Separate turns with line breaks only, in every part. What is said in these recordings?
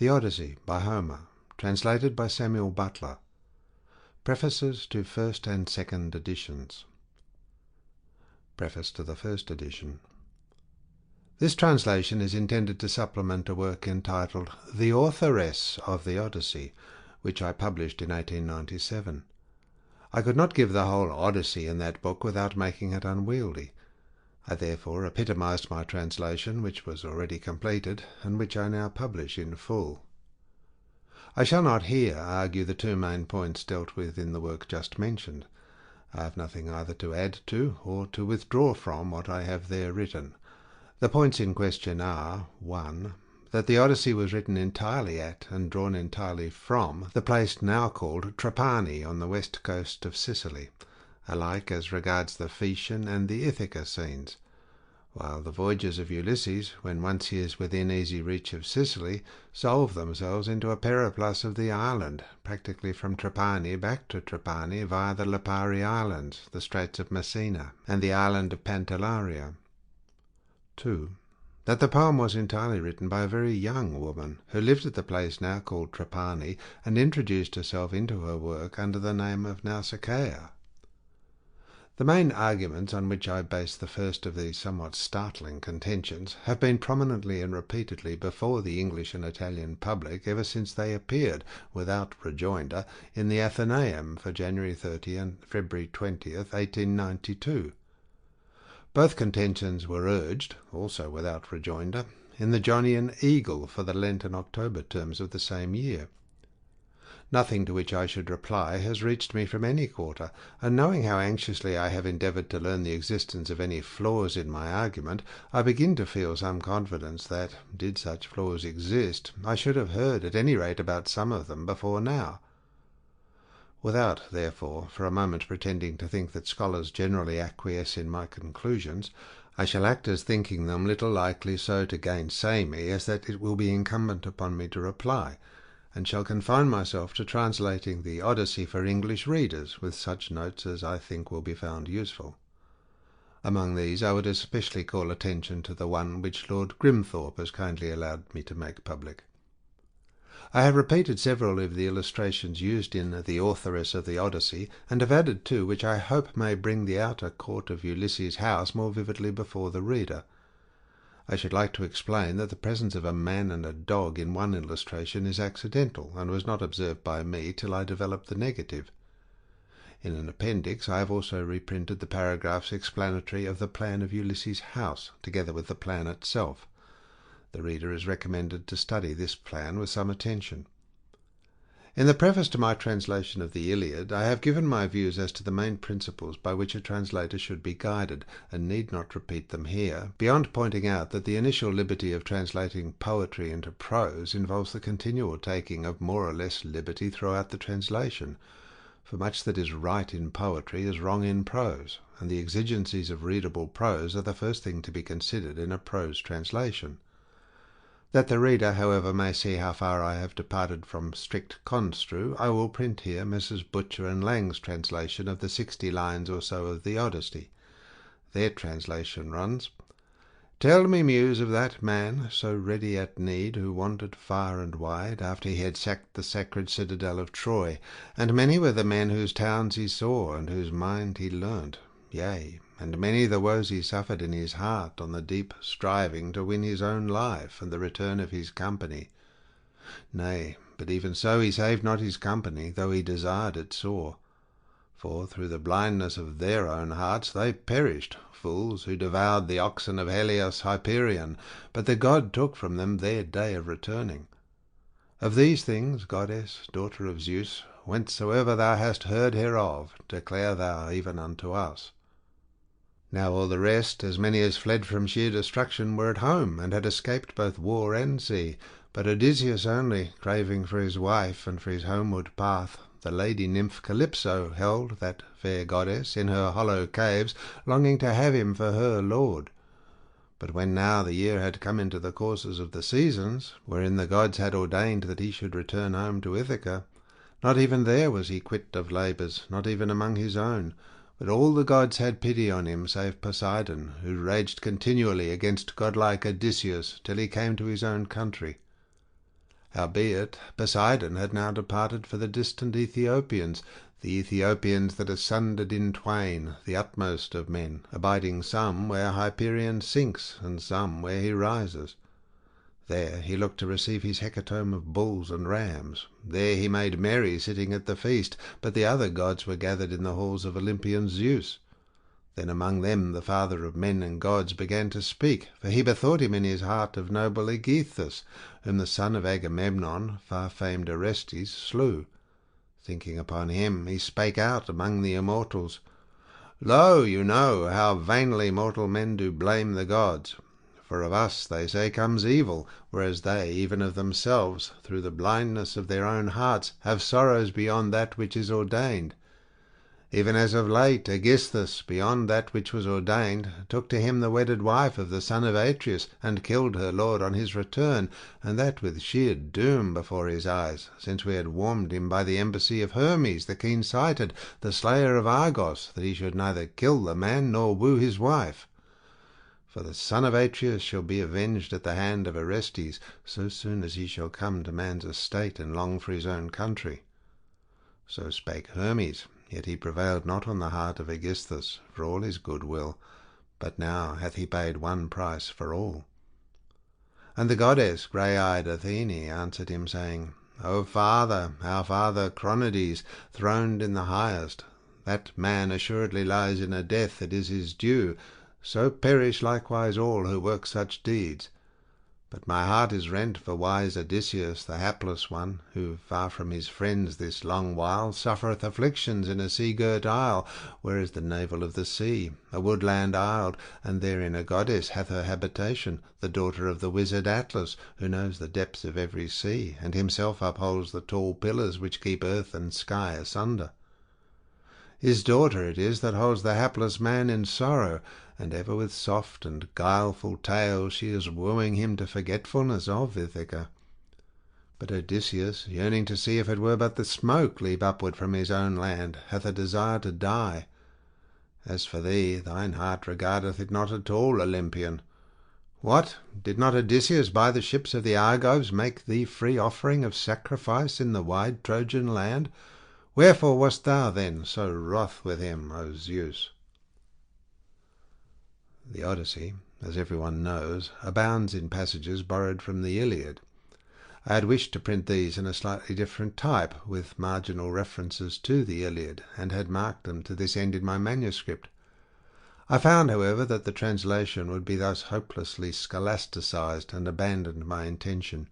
The Odyssey by Homer, translated by Samuel Butler. Prefaces to first and second editions. Preface to the first edition. This translation is intended to supplement a work entitled The Authoress of the Odyssey, which I published in 1897. I could not give the whole Odyssey in that book without making it unwieldy. I therefore epitomized my translation, which was already completed, and which I now publish in full. I shall not here argue the two main points dealt with in the work just mentioned. I have nothing either to add to or to withdraw from what I have there written. The points in question are, 1. That the Odyssey was written entirely at and drawn entirely from the place now called Trapani on the west coast of Sicily, alike as regards the Phaeacian and the Ithaca scenes, while the voyages of Ulysses, when once he is within easy reach of Sicily, solve themselves into a periplus of the island, practically from Trapani back to Trapani via the Lipari Islands, the Straits of Messina, and the island of Pantellaria. 2. That the poem was entirely written by a very young woman, who lived at the place now called Trapani, and introduced herself into her work under the name of Nausicaa. The main arguments on which I base the first of these somewhat startling contentions have been prominently and repeatedly before the English and Italian public ever since they appeared, without rejoinder, in the Athenaeum for January 30 and February 20th, 1892. Both contentions were urged, also without rejoinder, in the Johnnian Eagle for the Lent and October terms of the same year. Nothing to which I should reply has reached me from any quarter, and knowing how anxiously I have endeavoured to learn the existence of any flaws in my argument, I begin to feel some confidence that, did such flaws exist, I should have heard at any rate about some of them before now. Without, therefore, for a moment pretending to think that scholars generally acquiesce in my conclusions, I shall act as thinking them little likely so to gainsay me as that it will be incumbent upon me to reply, and shall confine myself to translating the Odyssey for English readers, with such notes as I think will be found useful. Among these I would especially call attention to the one which Lord Grimthorpe has kindly allowed me to make public. I have repeated several of the illustrations used in The Authoress of the Odyssey, and have added two which I hope may bring the outer court of Ulysses' house more vividly before the reader. I should like to explain that the presence of a man and a dog in one illustration is accidental, and was not observed by me till I developed the negative. In an appendix I have also reprinted the paragraphs explanatory of the plan of Ulysses' house, together with the plan itself. The reader is recommended to study this plan with some attention. In the preface to my translation of the Iliad, I have given my views as to the main principles by which a translator should be guided, and need not repeat them here, beyond pointing out that the initial liberty of translating poetry into prose involves the continual taking of more or less liberty throughout the translation, for much that is right in poetry is wrong in prose, and the exigencies of readable prose are the first thing to be considered in a prose translation. That the reader, however, may see how far I have departed from strict construe, I will print here Messrs. Butcher and Lang's translation of the 60 lines or so of the Odyssey. Their translation runs, "Tell me, Muse, of that man, so ready at need, who wandered far and wide, after he had sacked the sacred citadel of Troy, and many were the men whose towns he saw, and whose mind he learnt, yea, and many the woes he suffered in his heart on the deep striving to win his own life and the return of his company. Nay, but even so he saved not his company, though he desired it sore. For through the blindness of their own hearts they perished, fools, who devoured the oxen of Helios Hyperion, but the god took from them their day of returning. Of these things, goddess, daughter of Zeus, whencesoever thou hast heard hereof, declare thou even unto us." Now all the rest, as many as fled from sheer destruction, were at home, and had escaped both war and sea, but Odysseus only, craving for his wife and for his homeward path, the lady nymph Calypso held that fair goddess in her hollow caves, longing to have him for her lord. But when now the year had come into the courses of the seasons, wherein the gods had ordained that he should return home to Ithaca, not even there was he quit of labours, not even among his own, but all the gods had pity on him, save Poseidon, who raged continually against godlike Odysseus till he came to his own country. Howbeit, Poseidon had now departed for the distant Ethiopians, the Ethiopians that are sundered in twain, the utmost of men, abiding some where Hyperion sinks, and some where he rises. There he looked to receive his hecatomb of bulls and rams. There he made merry, sitting at the feast, but the other gods were gathered in the halls of Olympian Zeus. Then among them the father of men and gods began to speak, for he bethought him in his heart of noble Aegisthus, whom the son of Agamemnon, far-famed Orestes, slew. Thinking upon him, he spake out among the immortals. Lo, you know how vainly mortal men do blame the gods. For of us, they say, comes evil, whereas they, even of themselves, through the blindness of their own hearts, have sorrows beyond that which is ordained. Even as of late Aegisthus, beyond that which was ordained, took to him the wedded wife of the son of Atreus, and killed her lord on his return, and that with sheer doom before his eyes, since we had warned him by the embassy of Hermes, the keen-sighted, the slayer of Argos, that he should neither kill the man nor woo his wife. For the son of Atreus shall be avenged at the hand of Orestes, so soon as he shall come to man's estate and long for his own country. So spake Hermes, yet he prevailed not on the heart of Aegisthus, for all his good will, but now hath he paid one price for all. And the goddess grey-eyed Athene answered him, saying, O father, our father Cronades, throned in the highest, that man assuredly lies in a death that is his due, so perish likewise all who work such deeds. But my heart is rent for wise Odysseus, the hapless one, who, far from his friends this long while, suffereth afflictions in a sea-girt isle, where is the navel of the sea, a woodland isle, and therein a goddess hath her habitation, the daughter of the wizard Atlas, who knows the depths of every sea, and himself upholds the tall pillars which keep earth and sky asunder. His daughter it is that holds the hapless man in sorrow, and ever with soft and guileful tales she is wooing him to forgetfulness of Ithaca. But Odysseus, yearning to see if it were but the smoke leap upward from his own land, hath a desire to die. As for thee, thine heart regardeth it not at all, Olympian. What, did not Odysseus by the ships of the Argives make thee free offering of sacrifice in the wide Trojan land? Wherefore wast thou then so wroth with him, O Zeus? The Odyssey, as everyone knows, abounds in passages borrowed from the Iliad. I had wished to print these in a slightly different type, with marginal references to the Iliad, and had marked them to this end in my manuscript. I found, however, that the translation would be thus hopelessly scholasticized, and abandoned my intention.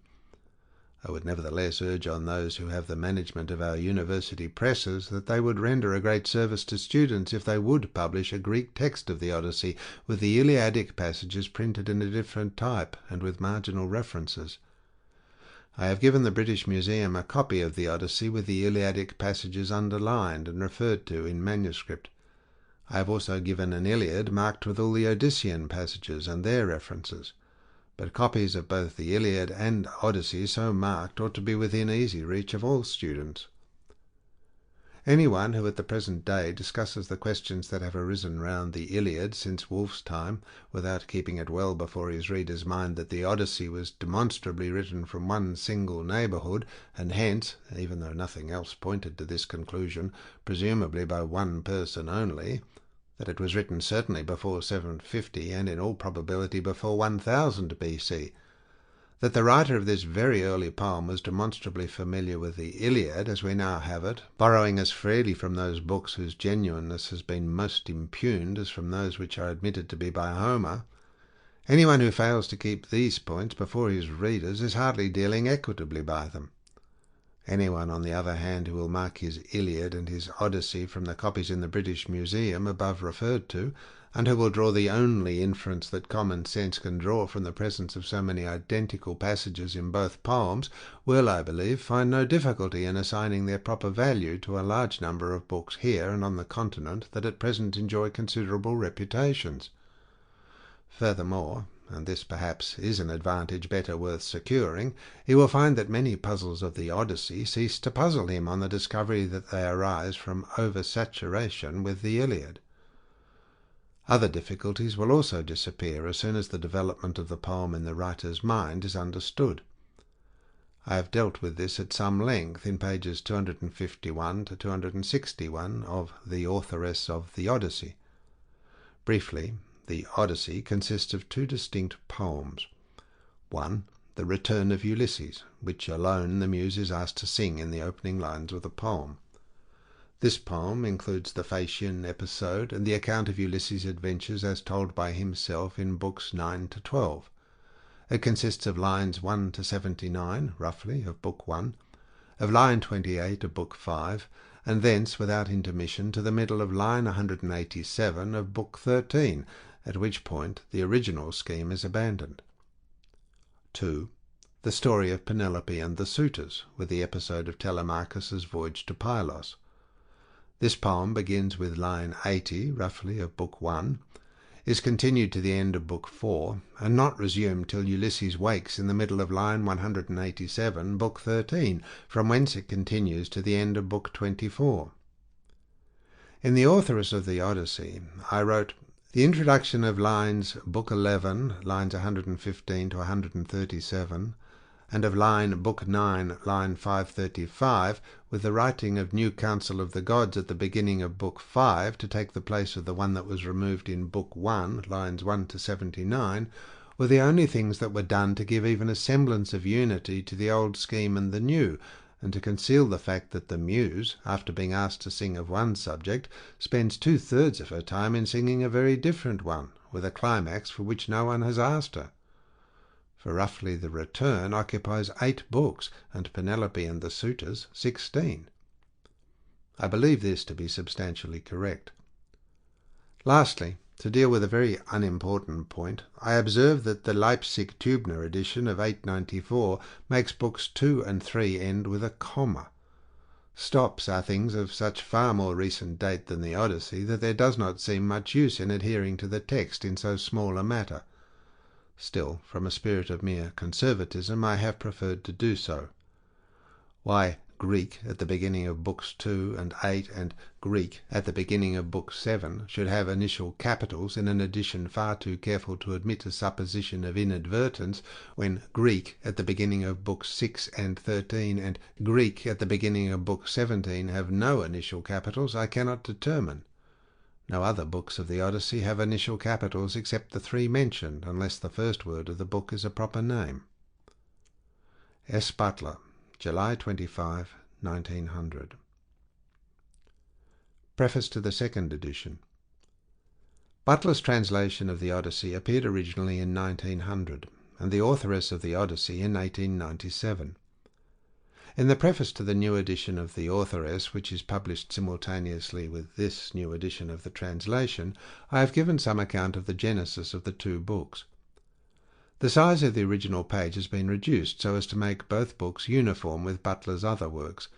I would nevertheless urge on those who have the management of our university presses that they would render a great service to students if they would publish a Greek text of the Odyssey, with the Iliadic passages printed in a different type, and with marginal references. I have given the British Museum a copy of the Odyssey with the Iliadic passages underlined and referred to in manuscript. I have also given an Iliad marked with all the Odyssean passages and their references. But copies of both the Iliad and Odyssey so marked ought to be within easy reach of all students. Anyone who at the present day discusses the questions that have arisen round the Iliad since Wolfe's time, without keeping it well before his reader's mind that the Odyssey was demonstrably written from one single neighbourhood, and hence, even though nothing else pointed to this conclusion, presumably by one person only, that it was written certainly before 750 and in all probability before 1000 BC, that the writer of this very early poem was demonstrably familiar with the Iliad as we now have it, borrowing as freely from those books whose genuineness has been most impugned as from those which are admitted to be by Homer. Anyone who fails to keep these points before his readers is hardly dealing equitably by them. Anyone, on the other hand, who will mark his Iliad and his Odyssey from the copies in the British Museum above referred to, and who will draw the only inference that common sense can draw from the presence of so many identical passages in both poems, will, I believe, find no difficulty in assigning their proper value to a large number of books here and on the continent that at present enjoy considerable reputations. Furthermore, and this perhaps is an advantage better worth securing, he will find that many puzzles of the Odyssey cease to puzzle him on the discovery that they arise from oversaturation with the Iliad. Other difficulties will also disappear as soon as the development of the poem in the writer's mind is understood. I have dealt with this at some length in pages 251 to 261 of The Authoress of the Odyssey. Briefly, the Odyssey consists of two distinct poems. One, the Return of Ulysses, which alone the muse is asked to sing in the opening lines of the poem. This poem includes the Phaeacian episode and the account of Ulysses' adventures as told by himself in books 9 to 12. It consists of lines 1 to 79, roughly, of Book 1, of line 28 of Book 5, and thence, without intermission, to the middle of line 187 of Book 13, at which point the original scheme is abandoned. 2. The story of Penelope and the suitors, with the episode of Telemachus's voyage to Pylos. This poem begins with line 80, roughly, of Book 1, is continued to the end of Book 4, and not resumed till Ulysses wakes in the middle of line 187, Book 13, from whence it continues to the end of Book 24. In The Authoress of the Odyssey, I wrote, the introduction of lines Book 11, lines 115 to 137, and of Book 9, line 535, with the writing of New Council of the Gods at the beginning of Book 5 to take the place of the one that was removed in Book 1, lines 1 to 79, were the only things that were done to give even a semblance of unity to the old scheme and the new, and to conceal the fact that the muse, after being asked to sing of one subject, spends 2/3 of her time in singing a very different one, with a climax for which no one has asked her. For roughly the Return occupies 8 books, and Penelope and the Suitors 16. I believe this to be substantially correct. Lastly, to deal with a very unimportant point, I observe that the Leipzig Tubner edition of 894 makes books 2 and 3 end with a comma. Stops are things of such far more recent date than the Odyssey that there does not seem much use in adhering to the text in so small a matter. Still, from a spirit of mere conservatism, I have preferred to do so. Why Greek at the beginning of Books 2 and 8 and Greek at the beginning of Book 7 should have initial capitals in an edition far too careful to admit a supposition of inadvertence, when Greek at the beginning of Books 6 and 13 and Greek at the beginning of Book 17 have no initial capitals, I cannot determine. No other books of the Odyssey have initial capitals except the 3 mentioned, unless the first word of the book is a proper name. S. Butler, July 25, 1900. Preface to the second edition. Butler's translation of the Odyssey appeared originally in 1900, and the Authoress of the Odyssey in 1897. In the preface to the new edition of The Authoress, which is published simultaneously with this new edition of the translation, I have given some account of the genesis of the 2 books. The size of the original page has been reduced so as to make both books uniform with Butler's other works,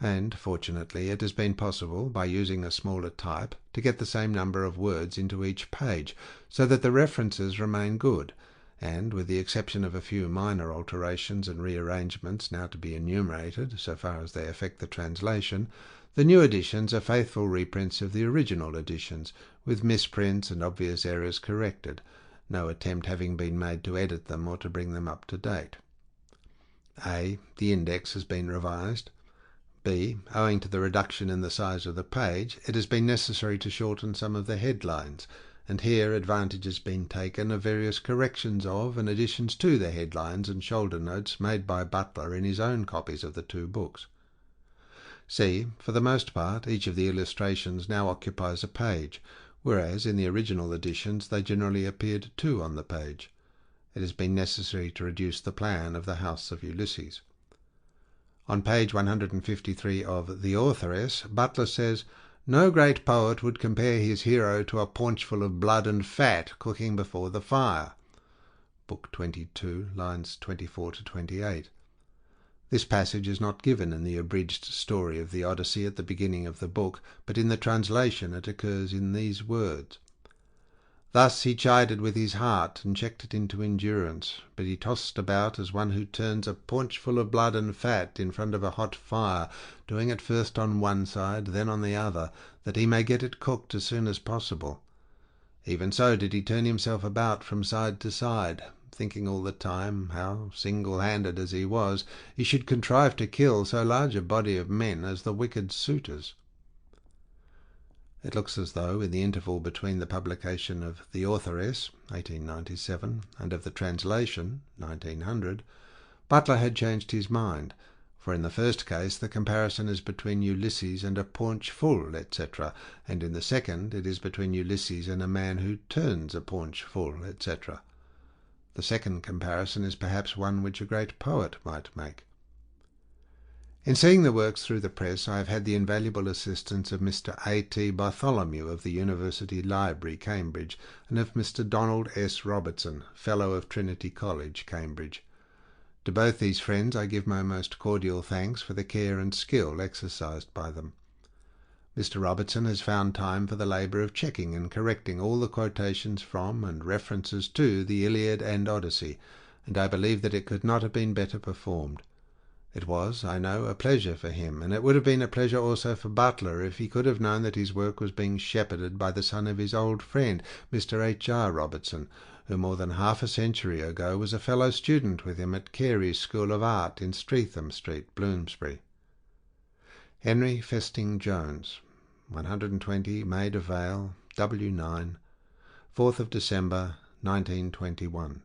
and, fortunately, it has been possible, by using a smaller type, to get the same number of words into each page, so that the references remain good, and, with the exception of a few minor alterations and rearrangements now to be enumerated, so far as they affect the translation, the new editions are faithful reprints of the original editions, with misprints and obvious errors corrected, no attempt having been made to edit them or to bring them up to date. A. The index has been revised. B. Owing to the reduction in the size of the page, it has been necessary to shorten some of the headlines, and here advantage has been taken of various corrections of and additions to the headlines and shoulder notes made by Butler in his own copies of the 2 books. C. For the most part, each of the illustrations now occupies a page, whereas in the original editions they generally appeared 2 on the page. It has been necessary to reduce the plan of the House of Ulysses. On page 153 of The Authoress, Butler says, "No great poet would compare his hero to a paunchful of blood and fat cooking before the fire." Book 22, lines 24 to 28. This passage is not given in the abridged story of the Odyssey at the beginning of the book, but in the translation it occurs in these words: "Thus he chided with his heart, and checked it into endurance, but he tossed about as one who turns a paunchful of blood and fat in front of a hot fire, doing it first on one side, then on the other, that he may get it cooked as soon as possible. Even so did he turn himself about from side to side, thinking all the time how, single-handed as he was, he should contrive to kill so large a body of men as the wicked suitors. It looks as though, in the interval between the publication of The Authoress, 1897, and of the translation, 1900, Butler had changed his mind, for in the first case the comparison is between Ulysses and a paunch full, etc., and in the second it is between Ulysses and a man who turns a paunch full, etc. The second comparison is perhaps one which a great poet might make. In seeing the works through the press, I have had the invaluable assistance of Mr. A.T. Bartholomew of the University Library, Cambridge, and of Mr. Donald S. Robertson, Fellow of Trinity College, Cambridge. To both these friends I give my most cordial thanks for the care and skill exercised by them. Mr. Robertson has found time for the labour of checking and correcting all the quotations from and references to the Iliad and Odyssey, and I believe that it could not have been better performed. It was, I know, a pleasure for him, and it would have been a pleasure also for Butler if he could have known that his work was being shepherded by the son of his old friend, Mr. H.R. Robertson, who more than half a century ago was a fellow student with him at Carey's School of Art in Streatham Street, Bloomsbury. Henry Festing Jones, 120 Maida Vale, W9, 4th of December, 1921.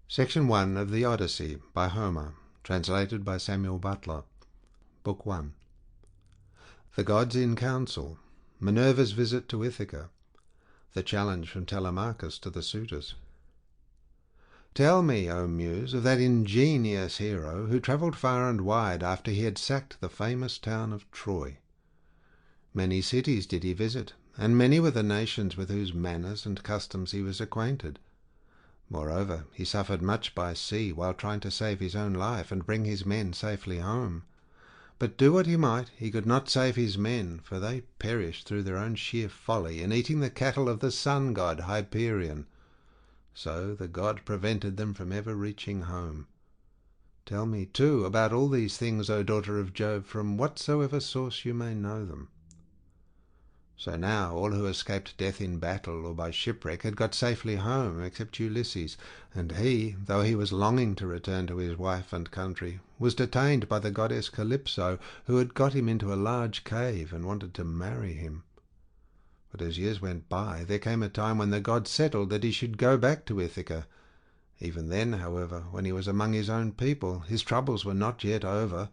Section 1 of the Odyssey by Homer, translated by Samuel Butler. Book 1. The Gods in Council, Minerva's Visit to Ithaca, the challenge from Telemachus to the suitors. Tell me, O Muse, of that ingenious hero who travelled far and wide after he had sacked the famous town of Troy. Many cities did he visit, and many were the nations with whose manners and customs he was acquainted. Moreover, he suffered much by sea while trying to save his own life and bring his men safely home. But do what he might, he could not save his men, for they perished through their own sheer folly in eating the cattle of the sun god Hyperion. So the god prevented them from ever reaching home. Tell me, too, about all these things, O daughter of Jove, from whatsoever source you may know them. So now all who escaped death in battle or by shipwreck had got safely home, except Ulysses, and he, though he was longing to return to his wife and country, was detained by the goddess Calypso, who had got him into a large cave and wanted to marry him. But as years went by, there came a time when the god settled that he should go back to Ithaca. Even then, however, when he was among his own people, his troubles were not yet over.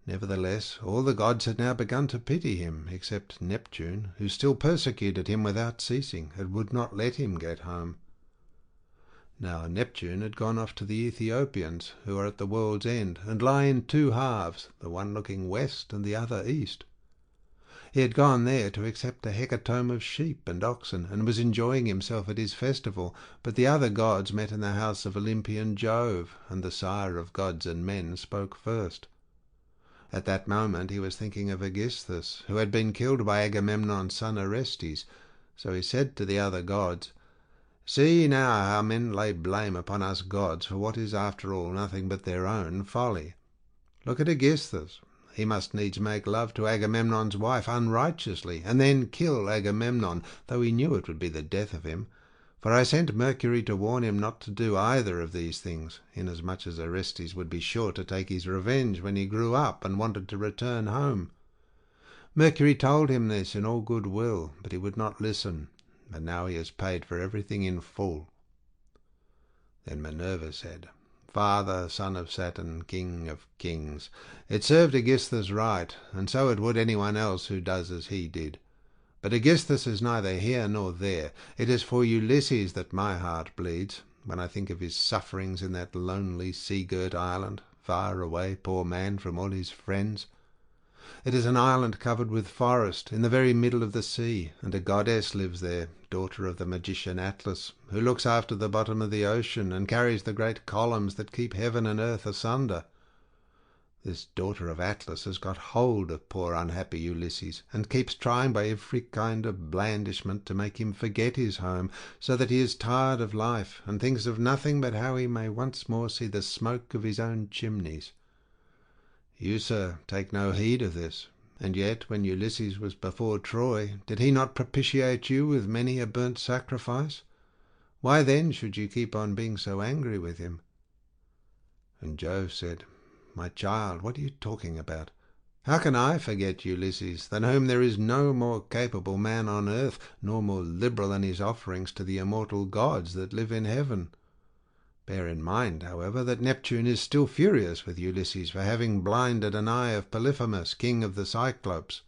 Nevertheless, all the gods had now begun to pity him, except Neptune, who still persecuted him without ceasing, and would not let him get home. Now Neptune had gone off to the Ethiopians, who are at the world's end, and lie in two halves, the one looking west and the other east. He had gone there to accept a hecatomb of sheep and oxen, and was enjoying himself at his festival, but the other gods met in the house of Olympian Jove, and the sire of gods and men spoke first. At that moment he was thinking of Aegisthus, who had been killed by Agamemnon's son Orestes. So he said to the other gods, "See now how men lay blame upon us gods for what is after all nothing but their own folly. Look at Aegisthus. He must needs make love to Agamemnon's wife unrighteously, and then kill Agamemnon, though he knew it would be the death of him. For I sent Mercury to warn him not to do either of these things, inasmuch as Orestes would be sure to take his revenge when he grew up and wanted to return home. Mercury told him this in all good will, but he would not listen, and now he has paid for everything in full." Then Minerva said, "Father, son of Saturn, king of kings, it served Aegisthus right, and so it would anyone else who does as he did. But Aegisthus is neither here nor there. It is for Ulysses that my heart bleeds, when I think of his sufferings in that lonely sea-girt island, far away, poor man, from all his friends. It is an island covered with forest, in the very middle of the sea, and a goddess lives there, daughter of the magician Atlas, who looks after the bottom of the ocean, and carries the great columns that keep heaven and earth asunder. This daughter of Atlas has got hold of poor unhappy Ulysses, and keeps trying by every kind of blandishment to make him forget his home, so that he is tired of life, and thinks of nothing but how he may once more see the smoke of his own chimneys. You, sir, take no heed of this, and yet when Ulysses was before Troy, did he not propitiate you with many a burnt sacrifice? Why then should you keep on being so angry with him?" And Jove said, "My child, what are you talking about? How can I forget Ulysses, than whom there is no more capable man on earth, nor more liberal in his offerings to the immortal gods that live in heaven? Bear in mind, however, that Neptune is still furious with Ulysses for having blinded an eye of Polyphemus, king of the Cyclops.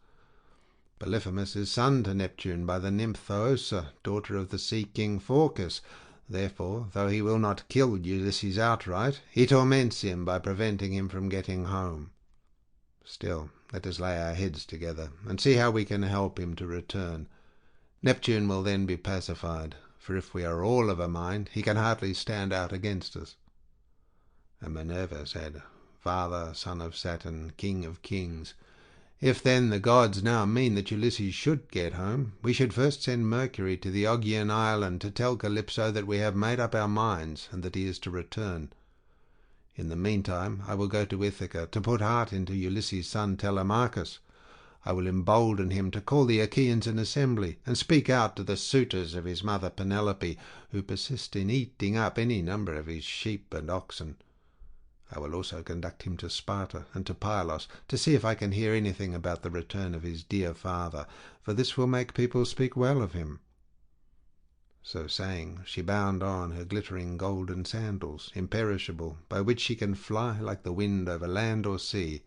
Polyphemus is son to Neptune by the nymph Thoosa, daughter of the sea king Phorcys. Therefore, though he will not kill Ulysses outright, he torments him by preventing him from getting home. Still, let us lay our heads together, and see how we can help him to return. Neptune will then be pacified, for if we are all of a mind, he can hardly stand out against us." And Minerva said, "Father, son of Saturn, king of kings, if then the gods now mean that Ulysses should get home, we should first send Mercury to the Augean island to tell Calypso that we have made up our minds, and that he is to return. In the meantime I will go to Ithaca to put heart into Ulysses' son Telemachus. I will embolden him to call the Achaeans in assembly, and speak out to the suitors of his mother Penelope, who persist in eating up any number of his sheep and oxen. I will also conduct him to Sparta and to Pylos, to see if I can hear anything about the return of his dear father, for this will make people speak well of him." So saying, she bound on her glittering golden sandals, imperishable, by which she can fly like the wind over land or sea.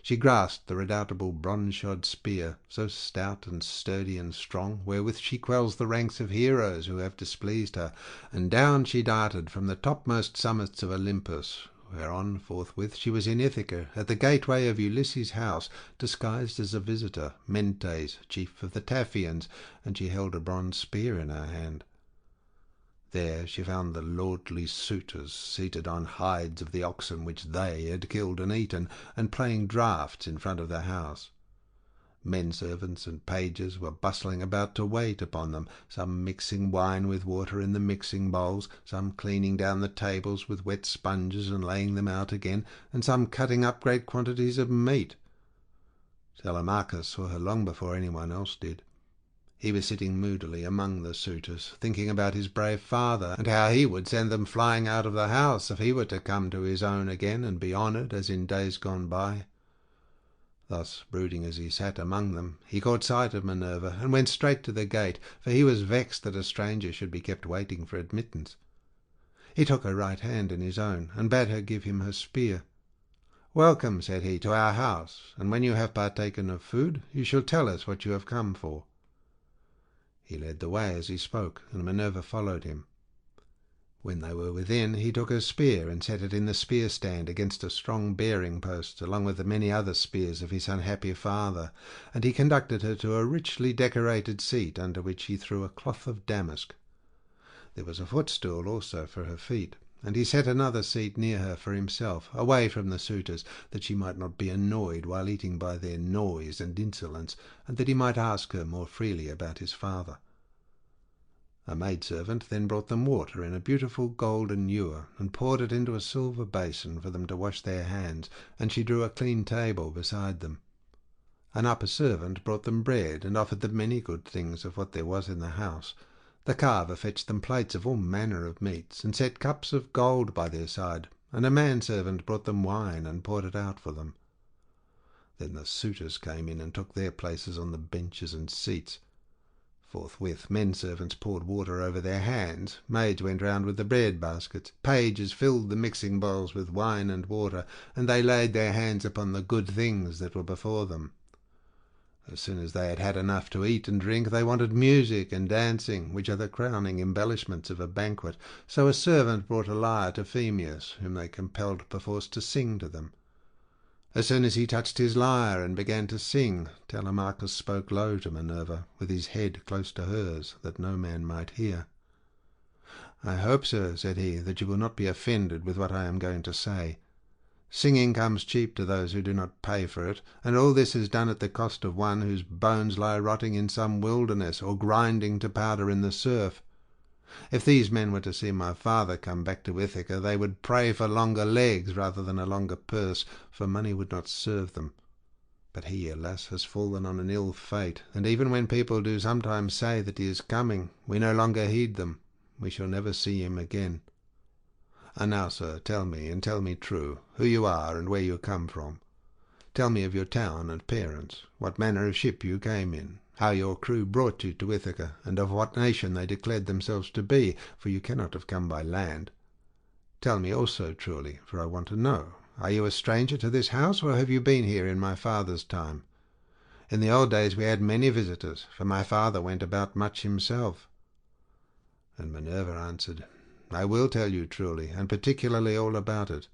She grasped the redoubtable bronze-shod spear, so stout and sturdy and strong, wherewith she quells the ranks of heroes who have displeased her, and down she darted from the topmost summits of Olympus, whereon forthwith she was in Ithaca, at the gateway of Ulysses' house, disguised as a visitor, Mentes, chief of the Taphians, and she held a bronze spear in her hand. There she found the lordly suitors seated on hides of the oxen which they had killed and eaten, and playing draughts in front of the house. Men-servants and pages were bustling about to wait upon them, some mixing wine with water in the mixing bowls, some cleaning down the tables with wet sponges and laying them out again, and some cutting up great quantities of meat. Telemachus saw her long before anyone else did. He was sitting moodily among the suitors, thinking about his brave father, and how he would send them flying out of the house if he were to come to his own again and be honoured as in days gone by. Thus brooding as he sat among them, he caught sight of Minerva, and went straight to the gate, for he was vexed that a stranger should be kept waiting for admittance. He took her right hand in his own, and bade her give him her spear. "Welcome," said he, "to our house, and when you have partaken of food, you shall tell us what you have come for." He led the way as he spoke, and Minerva followed him. When they were within, he took her spear and set it in the spear-stand against a strong bearing-post, along with the many other spears of his unhappy father, and he conducted her to a richly decorated seat, under which he threw a cloth of damask. There was a footstool also for her feet, and he set another seat near her for himself, away from the suitors, that she might not be annoyed while eating by their noise and insolence, and that he might ask her more freely about his father. A maidservant then brought them water in a beautiful golden ewer, and poured it into a silver basin for them to wash their hands, and she drew a clean table beside them. An upper servant brought them bread, and offered them many good things of what there was in the house. The carver fetched them plates of all manner of meats, and set cups of gold by their side, and a manservant brought them wine, and poured it out for them. Then the suitors came in and took their places on the benches and seats. Forthwith men-servants poured water over their hands, maids went round with the bread-baskets, pages filled the mixing bowls with wine and water, and they laid their hands upon the good things that were before them. As soon as they had had enough to eat and drink, they wanted music and dancing, which are the crowning embellishments of a banquet. So a servant brought a lyre to Phemius, whom they compelled perforce to sing to them. As soon as he touched his lyre and began to sing, Telemachus spoke low to Minerva, with his head close to hers, that no man might hear. "I hope, sir," said he, "that you will not be offended with what I am going to say. Singing comes cheap to those who do not pay for it, and all this is done at the cost of one whose bones lie rotting in some wilderness, or grinding to powder in the surf. If these men were to see my father come back to Ithaca, they would pray for longer legs rather than a longer purse, for money would not serve them. But he, alas, has fallen on an ill fate, and even when people do sometimes say that he is coming, we no longer heed them. We shall never see him again. And now, sir, tell me, and tell me true, who you are and where you come from. Tell me of your town and parents, what manner of ship you came in, how your crew brought you to Ithaca, and of what nation they declared themselves to be, for you cannot have come by land. Tell me also truly, for I want to know. Are you a stranger to this house, or have you been here in my father's time? In the old days we had many visitors, for my father went about much himself. And Minerva answered, I will tell you truly, and particularly all about it.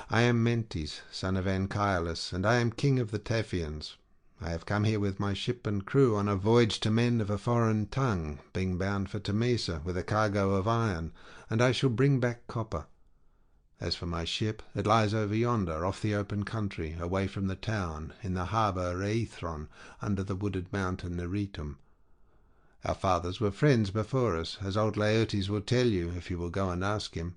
I am Mentes, son of Anchialus, and I am king of the Taphians. I have come here with my ship and crew on a voyage to men of a foreign tongue, being bound for Temesa with a cargo of iron, and I shall bring back copper. As for my ship, it lies over yonder, off the open country, away from the town, in the harbour Aethron, under the wooded mountain Neritum. Our fathers were friends before us, as old Laertes will tell you, if you will go and ask him.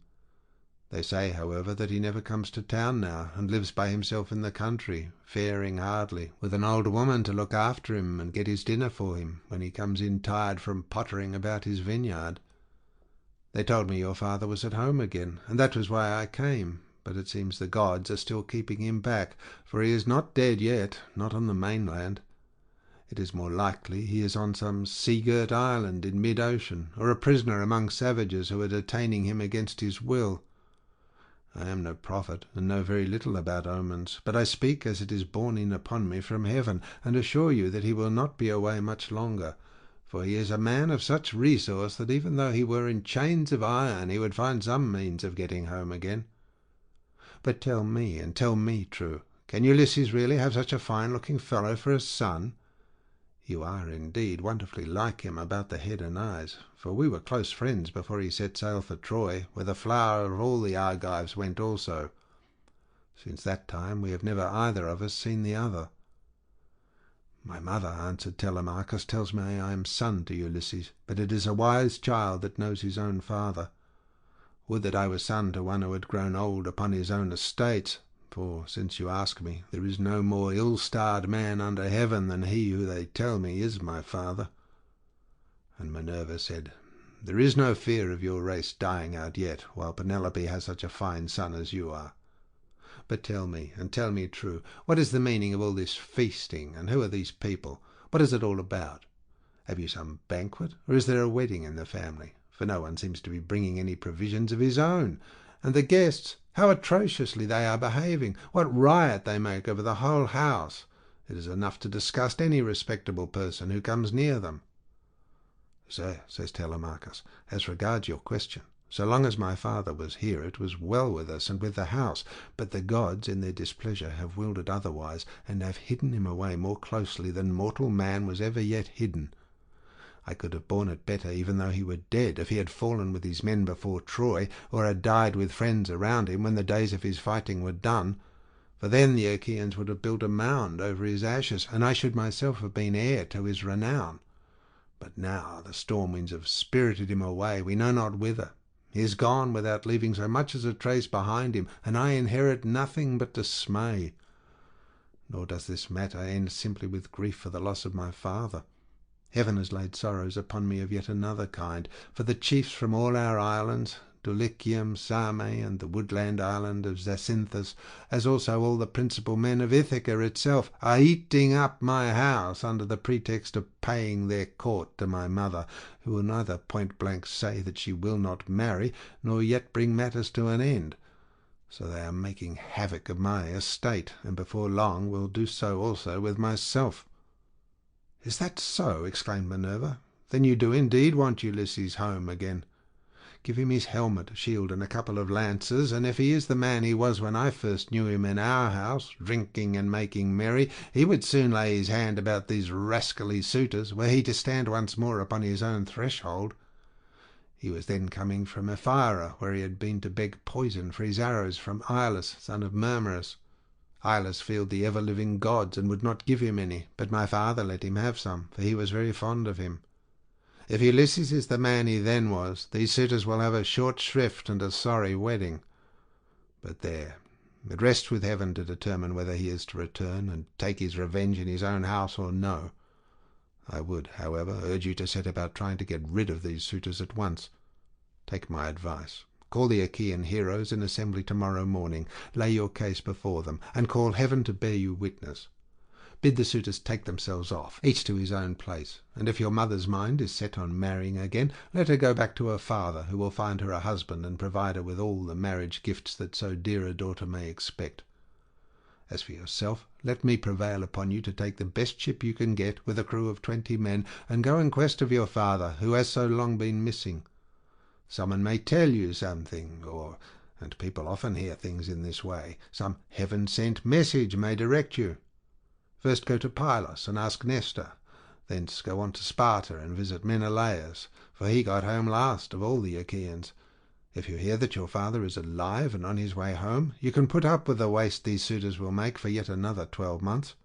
They say, however, that he never comes to town now, and lives by himself in the country, faring hardly, with an old woman to look after him and get his dinner for him, when he comes in tired from pottering about his vineyard. They told me your father was at home again, and that was why I came, but it seems the gods are still keeping him back, for he is not dead yet, not on the mainland. It is more likely he is on some sea-girt island in mid-ocean, or a prisoner among savages who are detaining him against his will. I am no prophet, and know very little about omens, but I speak as it is borne in upon me from heaven, and assure you that he will not be away much longer, for he is a man of such resource that even though he were in chains of iron he would find some means of getting home again. But tell me, and tell me true, can Ulysses really have such a fine-looking fellow for a son? You are indeed wonderfully like him about the head and eyes, for we were close friends before he set sail for Troy, where the flower of all the Argives went also. Since that time we have never either of us seen the other. My mother, answered Telemachus, tells me I am son to Ulysses, but it is a wise child that knows his own father. Would that I were son to one who had grown old upon his own estates, for, since you ask me, there is no more ill-starred man under heaven than he who they tell me is my father. And Minerva said, There is no fear of your race dying out yet, while Penelope has such a fine son as you are. But tell me, and tell me true, what is the meaning of all this feasting, and who are these people? What is it all about? Have you some banquet, or is there a wedding in the family? For no one seems to be bringing any provisions of his own. And the guests, how atrociously they are behaving! What riot they make over the whole house! It is enough to disgust any respectable person who comes near them. Sir, says Telemachus, as regards your question, so long as my father was here it was well with us and with the house, but the gods in their displeasure have willed it otherwise, and have hidden him away more closely than mortal man was ever yet hidden. I could have borne it better even though he were dead, if he had fallen with his men before Troy, or had died with friends around him when the days of his fighting were done. For then the Achaeans would have built a mound over his ashes, and I should myself have been heir to his renown. But now the storm winds have spirited him away, we know not whither. He is gone without leaving so much as a trace behind him, and I inherit nothing but dismay. Nor does this matter end simply with grief for the loss of my father. Heaven has laid sorrows upon me of yet another kind, for the chiefs from all our islands, Dulichium, Same, and the woodland island of Zacynthus, as also all the principal men of Ithaca itself, are eating up my house under the pretext of paying their court to my mother, who will neither point-blank say that she will not marry, nor yet bring matters to an end. So they are making havoc of my estate, and before long will do so also with myself. Is that so? Exclaimed Minerva. Then you do indeed want Ulysses home again. Give him his helmet, shield, and a couple of lances, and if he is the man he was when I first knew him in our house, drinking and making merry, he would soon lay his hand about these rascally suitors, were he to stand once more upon his own threshold. He was then coming from Ephyra, where he had been to beg poison for his arrows from Ilus, son of Murmerus. Ilus feared the ever-living gods, and would not give him any, but my father let him have some, for he was very fond of him. If Ulysses is the man he then was, these suitors will have a short shrift and a sorry wedding. But there, it rests with heaven to determine whether he is to return and take his revenge in his own house or no. I would, however, urge you to set about trying to get rid of these suitors at once. Take my advice. Call the Achaean heroes in assembly tomorrow morning, lay your case before them, and call heaven to bear you witness. Bid the suitors take themselves off, each to his own place, and if your mother's mind is set on marrying again, let her go back to her father, who will find her a husband and provide her with all the marriage gifts that so dear a daughter may expect. As for yourself, let me prevail upon you to take the best ship you can get, with a crew of 20 men, and go in quest of your father, who has so long been missing. Someone may tell you something, and people often hear things in this way, some heaven-sent message may direct you. First go to Pylos and ask Nestor, thence go on to Sparta and visit Menelaus, for he got home last of all the Achaeans. If you hear that your father is alive and on his way home, you can put up with the waste these suitors will make for yet another 12 months.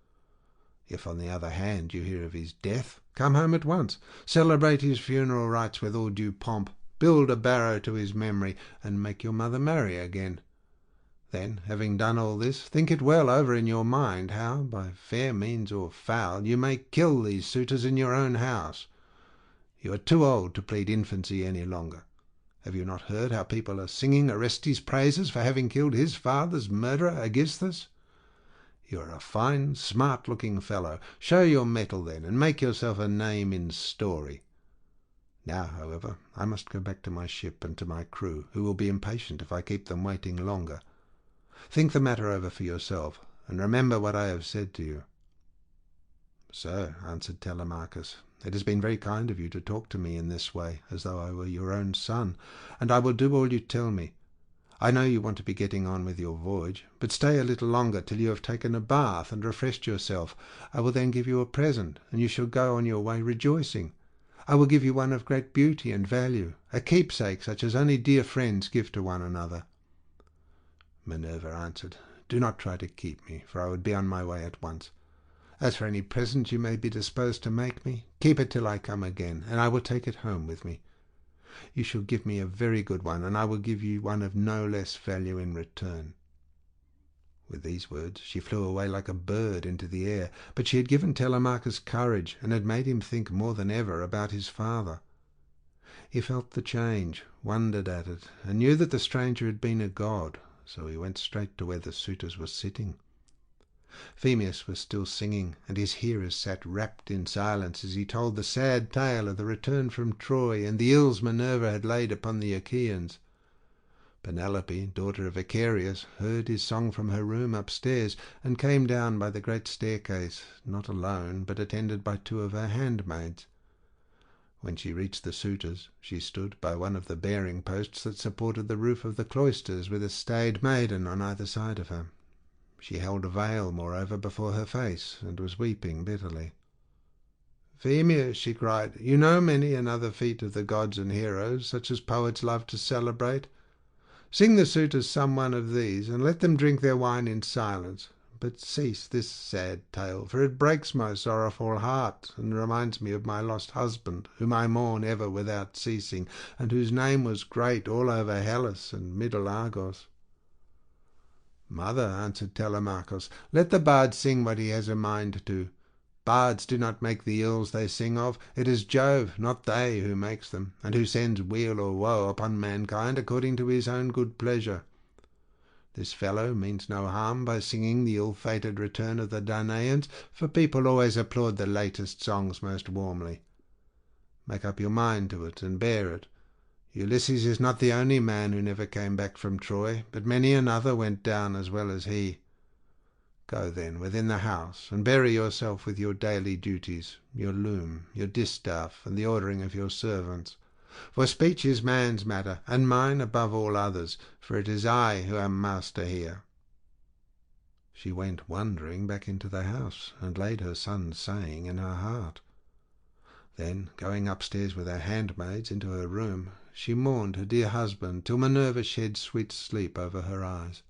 If, on the other hand, you hear of his death, come home at once, celebrate his funeral rites with all due pomp, build a barrow to his memory, and make your mother marry again. Then, having done all this, think it well over in your mind how, by fair means or foul, you may kill these suitors in your own house. You are too old to plead infancy any longer. Have you not heard how people are singing Orestes' praises for having killed his father's murderer, Aegisthus? You are a fine, smart-looking fellow. Show your mettle, then, and make yourself a name in story. Now, however, I must go back to my ship and to my crew, who will be impatient if I keep them waiting longer. Think the matter over for yourself, and remember what I have said to you." "Sir," answered Telemachus, "it has been very kind of you to talk to me in this way, as though I were your own son, and I will do all you tell me. I know you want to be getting on with your voyage, but stay a little longer till you have taken a bath and refreshed yourself. I will then give you a present, and you shall go on your way rejoicing. I will give you one of great beauty and value, a keepsake such as only dear friends give to one another." Minerva answered, "Do not try to keep me, for I would be on my way at once. As for any present you may be disposed to make me, keep it till I come again, and I will take it home with me. You shall give me a very good one, and I will give you one of no less value in return." With these words she flew away like a bird into the air, but she had given Telemachus courage, and had made him think more than ever about his father. He felt the change, wondered at it, and knew that the stranger had been a god, so he went straight to where the suitors were sitting. Phemius was still singing, and his hearers sat wrapped in silence as he told the sad tale of the return from Troy and the ills Minerva had laid upon the Achaeans. Penelope, daughter of Icarius, heard his song from her room upstairs, and came down by the great staircase, not alone, but attended by 2 of her handmaids. When she reached the suitors, she stood by one of the bearing posts that supported the roof of the cloisters, with a staid maiden on either side of her. She held a veil, moreover, before her face, and was weeping bitterly. "Phemius," she cried, "you know many another feat of the gods and heroes, such as poets love to celebrate. Sing the suitors some one of these, and let them drink their wine in silence. But cease this sad tale, for it breaks my sorrowful heart, and reminds me of my lost husband, whom I mourn ever without ceasing, and whose name was great all over Hellas and middle Argos." "Mother," answered Telemachus, "let the bard sing what he has a mind to. Bards do not make the ills they sing of. It is Jove, not they, who makes them, and who sends weal or woe upon mankind according to his own good pleasure. This fellow means no harm by singing the ill-fated return of the Danaans, for people always applaud the latest songs most warmly. Make up your mind to it, and bear it. Ulysses is not the only man who never came back from Troy, but many another went down as well as he. Go, then, within the house, and bury yourself with your daily duties, your loom, your distaff, and the ordering of your servants. For speech is man's matter, and mine above all others, for it is I who am master here." She went wondering back into the house, and laid her son's saying in her heart. Then, going upstairs with her handmaids into her room, she mourned her dear husband till Minerva shed sweet sleep over her eyes.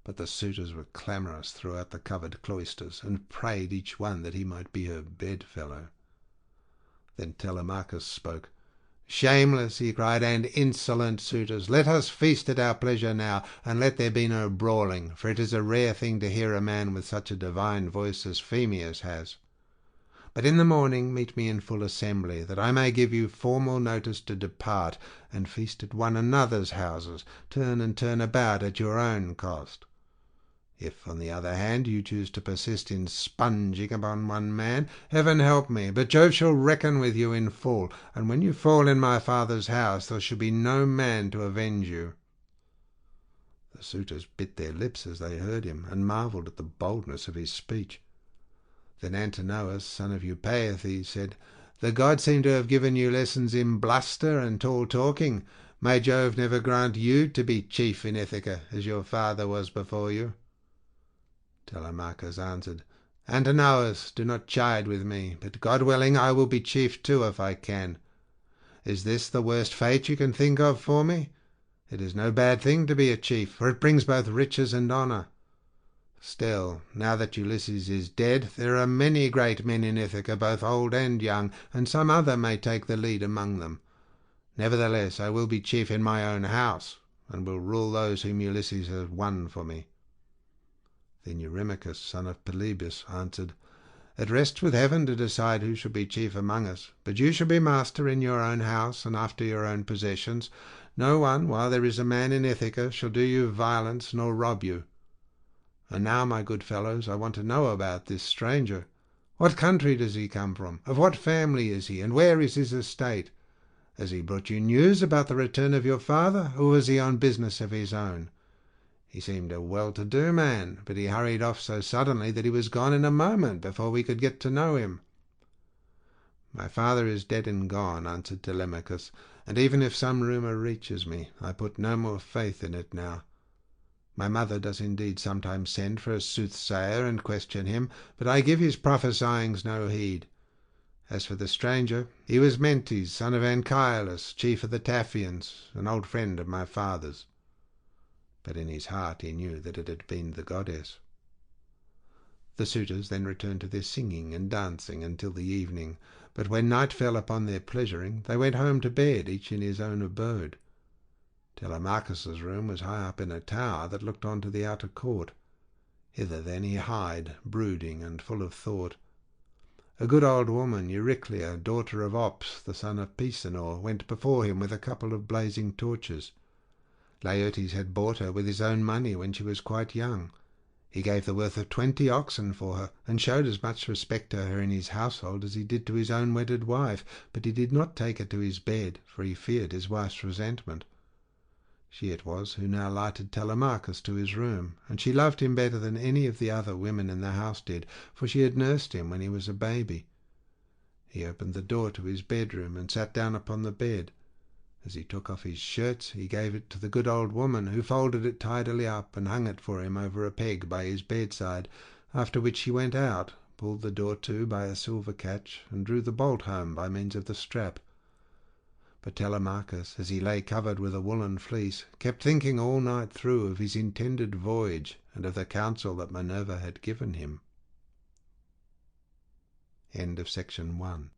But the suitors were clamorous throughout the covered cloisters, and prayed each one that he might be her bedfellow. Then Telemachus spoke. "Shameless," he cried, "and insolent suitors, let us feast at our pleasure now, and let there be no brawling, for it is a rare thing to hear a man with such a divine voice as Phemius has. But in the morning meet me in full assembly, that I may give you formal notice to depart, and feast at one another's houses, turn and turn about at your own cost. If, on the other hand, you choose to persist in sponging upon one man, heaven help me, but Jove shall reckon with you in full, and when you fall in my father's house there shall be no man to avenge you." The suitors bit their lips as they heard him, and marvelled at the boldness of his speech. Then Antinous, son of Eupeithes, said, "The gods seem to have given you lessons in bluster and tall talking. May Jove never grant you to be chief in Ithaca, as your father was before you." Telemachus answered, "Antinous, do not chide with me, but God willing I will be chief too if I can. Is this the worst fate you can think of for me? It is no bad thing to be a chief, for it brings both riches and honour. Still, now that Ulysses is dead, there are many great men in Ithaca, both old and young, and some other may take the lead among them. Nevertheless, I will be chief in my own house, and will rule those whom Ulysses has won for me." Then Eurymachus, son of Polybus, answered, "It rests with heaven to decide who shall be chief among us, but you shall be master in your own house and after your own possessions. No one, while there is a man in Ithaca, shall do you violence nor rob you. And now, my good fellows, I want to know about this stranger. What country does he come from? Of what family is he, and where is his estate? Has he brought you news about the return of your father, or was he on business of his own? He seemed a well-to-do man, but he hurried off so suddenly that he was gone in a moment before we could get to know him." "My father is dead and gone," answered Telemachus, "and even if some rumour reaches me, I put no more faith in it now. My mother does indeed sometimes send for a soothsayer and question him, but I give his prophesyings no heed. As for the stranger, he was Mentes, son of Anchialus, chief of the Taphians, an old friend of my father's." But in his heart he knew that it had been the goddess. The suitors then returned to their singing and dancing until the evening, but when night fell upon their pleasuring, they went home to bed, each in his own abode. Telemachus's room was high up in a tower that looked on to the outer court. Hither then he hied, brooding and full of thought. A good old woman, Euryclea, daughter of Ops, the son of Pisenor, went before him with a couple of blazing torches. Laertes had bought her with his own money when she was quite young. He gave the worth of 20 oxen for her, and showed as much respect to her in his household as he did to his own wedded wife, but he did not take her to his bed, for he feared his wife's resentment. She it was who now lighted Telemachus to his room, and she loved him better than any of the other women in the house did, for she had nursed him when he was a baby. He opened the door to his bedroom and sat down upon the bed. As he took off his shirt, he gave it to the good old woman, who folded it tidily up and hung it for him over a peg by his bedside, after which he went out, pulled the door to by a silver catch, and drew the bolt home by means of the strap. But Telemachus, as he lay covered with a woolen fleece, kept thinking all night through of his intended voyage and of the counsel that Minerva had given him. End of section 1.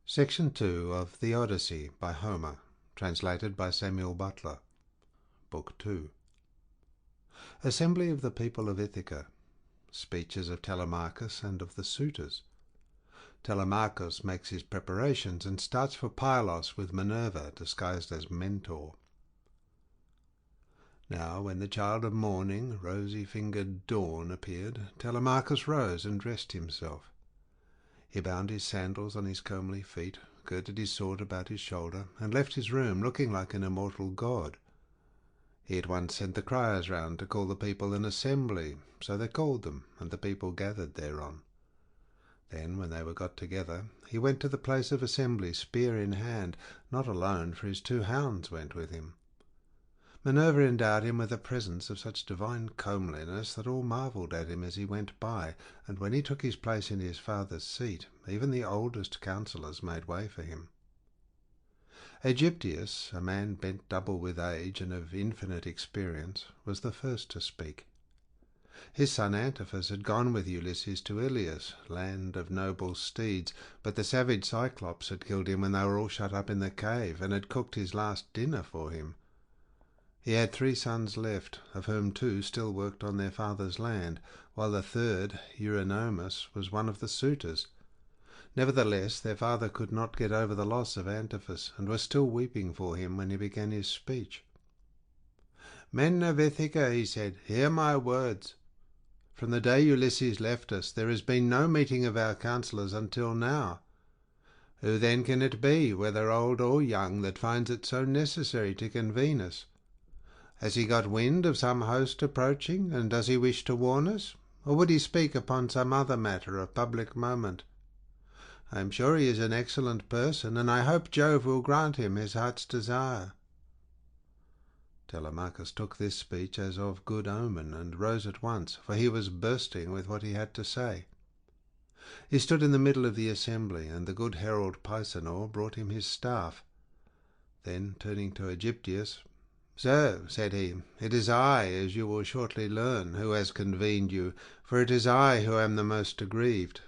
Section 2 of The Odyssey by Homer, translated by Samuel Butler. Book 2. Assembly of the people of Ithaca. Speeches of Telemachus and of the suitors. Telemachus makes his preparations and starts for Pylos with Minerva disguised as Mentor. Now when the child of morning, rosy-fingered Dawn, appeared, Telemachus rose and dressed himself. He bound his sandals on his comely feet, girded his sword about his shoulder, and left his room looking like an immortal god. He at once sent the criers round to call the people in assembly, so they called them, and the people gathered thereon. Then, when they were got together, he went to the place of assembly, spear in hand, not alone, for his 2 hounds went with him. Minerva endowed him with a presence of such divine comeliness that all marvelled at him as he went by, and when he took his place in his father's seat, even the oldest counsellors made way for him. Aegyptius, a man bent double with age and of infinite experience, was the first to speak. His son Antiphus had gone with Ulysses to Ilios, land of noble steeds, but the savage Cyclops had killed him when they were all shut up in the cave, and had cooked his last dinner for him. He had 3 sons left, of whom 2 still worked on their father's land, while the third, Eurynomus, was one of the suitors. Nevertheless, their father could not get over the loss of Antiphus, and was still weeping for him when he began his speech. "Men of Ithaca," he said, "hear my words. From the day Ulysses left us, there has been no meeting of our counsellors until now. Who then can it be, whether old or young, that finds it so necessary to convene us? Has he got wind of some host approaching, and does he wish to warn us? Or would he speak upon some other matter of public moment? I am sure he is an excellent person, and I hope Jove will grant him his heart's desire." Telemachus took this speech as of good omen, and rose at once, for he was bursting with what he had to say. He stood in the middle of the assembly, and the good herald Pisanor brought him his staff. Then, turning to Aegyptius, "Sir," said he, "it is I, as you will shortly learn, who has convened you, for it is I who am the most aggrieved.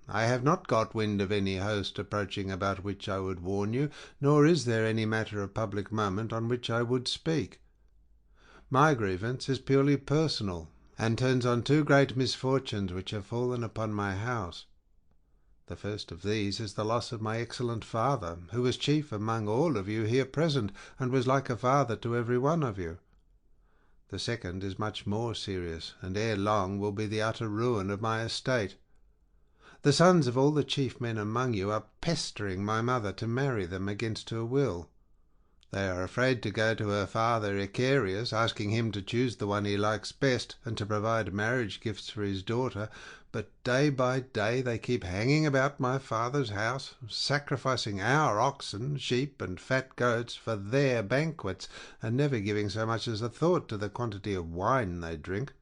I have not got wind of any host approaching about which I would warn you, nor is there any matter of public moment on which I would speak. My grievance is purely personal, and turns on 2 great misfortunes which have fallen upon my house. The first of these is the loss of my excellent father, who was chief among all of you here present, and was like a father to every one of you. The second is much more serious, and ere long will be the utter ruin of my estate. The sons of all the chief men among you are pestering my mother to marry them against her will. They are afraid to go to her father Icarius, asking him to choose the one he likes best, and to provide marriage gifts for his daughter, but day by day they keep hanging about my father's house, sacrificing our oxen, sheep, and fat goats for their banquets, and never giving so much as a thought to the quantity of wine they drink.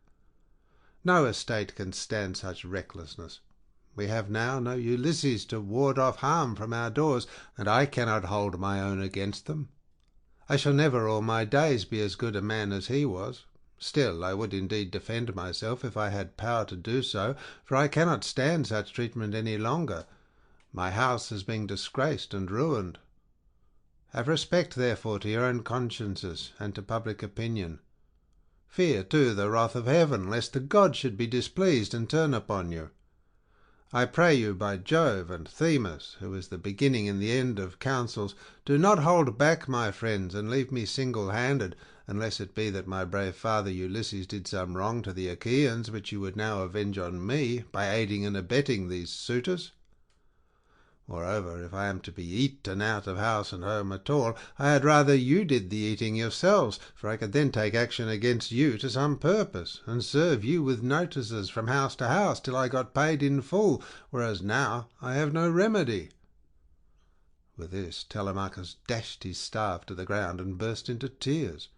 No estate can stand such recklessness. We have now no Ulysses to ward off harm from our doors, and I cannot hold my own against them. I shall never all my days be as good a man as he was. Still, I would indeed defend myself if I had power to do so, for I cannot stand such treatment any longer. My house has been disgraced and ruined. Have respect, therefore, to your own consciences and to public opinion. Fear, too, the wrath of heaven, lest the gods should be displeased and turn upon you. I pray you by Jove and Themis, who is the beginning and the end of counsels, do not hold back, my friends, and leave me single-handed, unless it be that my brave father Ulysses did some wrong to the Achaeans, which you would now avenge on me by aiding and abetting these suitors. Moreover, if I am to be eaten out of house and home at all, I had rather you did the eating yourselves, for I could then take action against you to some purpose, and serve you with notices from house to house till I got paid in full, whereas now I have no remedy." With this Telemachus dashed his staff to the ground and burst into tears.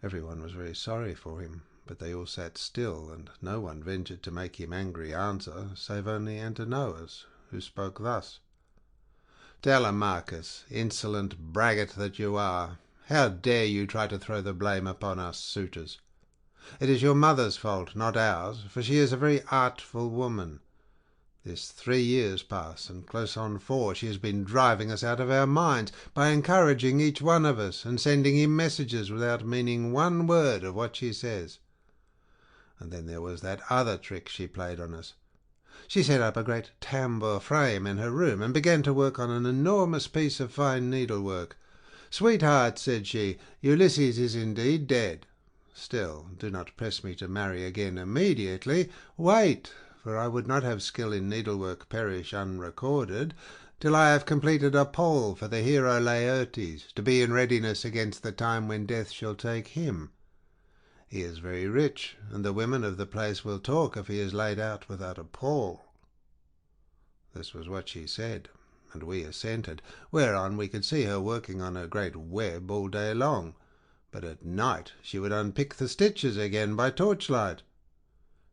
Everyone was very sorry for him, but they all sat still, and no one ventured to make him angry answer, save only Antinous, who spoke thus: "Telemachus, insolent braggart that you are, how dare you try to throw the blame upon us suitors? It is your mother's fault, not ours, for she is a very artful woman. This 3 years past, and close on 4, she has been driving us out of our minds by encouraging each one of us, and sending him messages without meaning one word of what she says. And then there was that other trick she played on us. She set up a great tambour frame in her room, and began to work on an enormous piece of fine needlework. 'Sweetheart,' said she, 'Ulysses is indeed dead. Still, do not press me to marry again immediately. Wait, for I would not have skill in needlework perish unrecorded, till I have completed a pole for the hero Laertes, to be in readiness against the time when death shall take him. He is very rich, and the women of the place will talk if he is laid out without a pall.' This was what she said, and we assented, whereon we could see her working on her great web all day long, but at night she would unpick the stitches again by torchlight.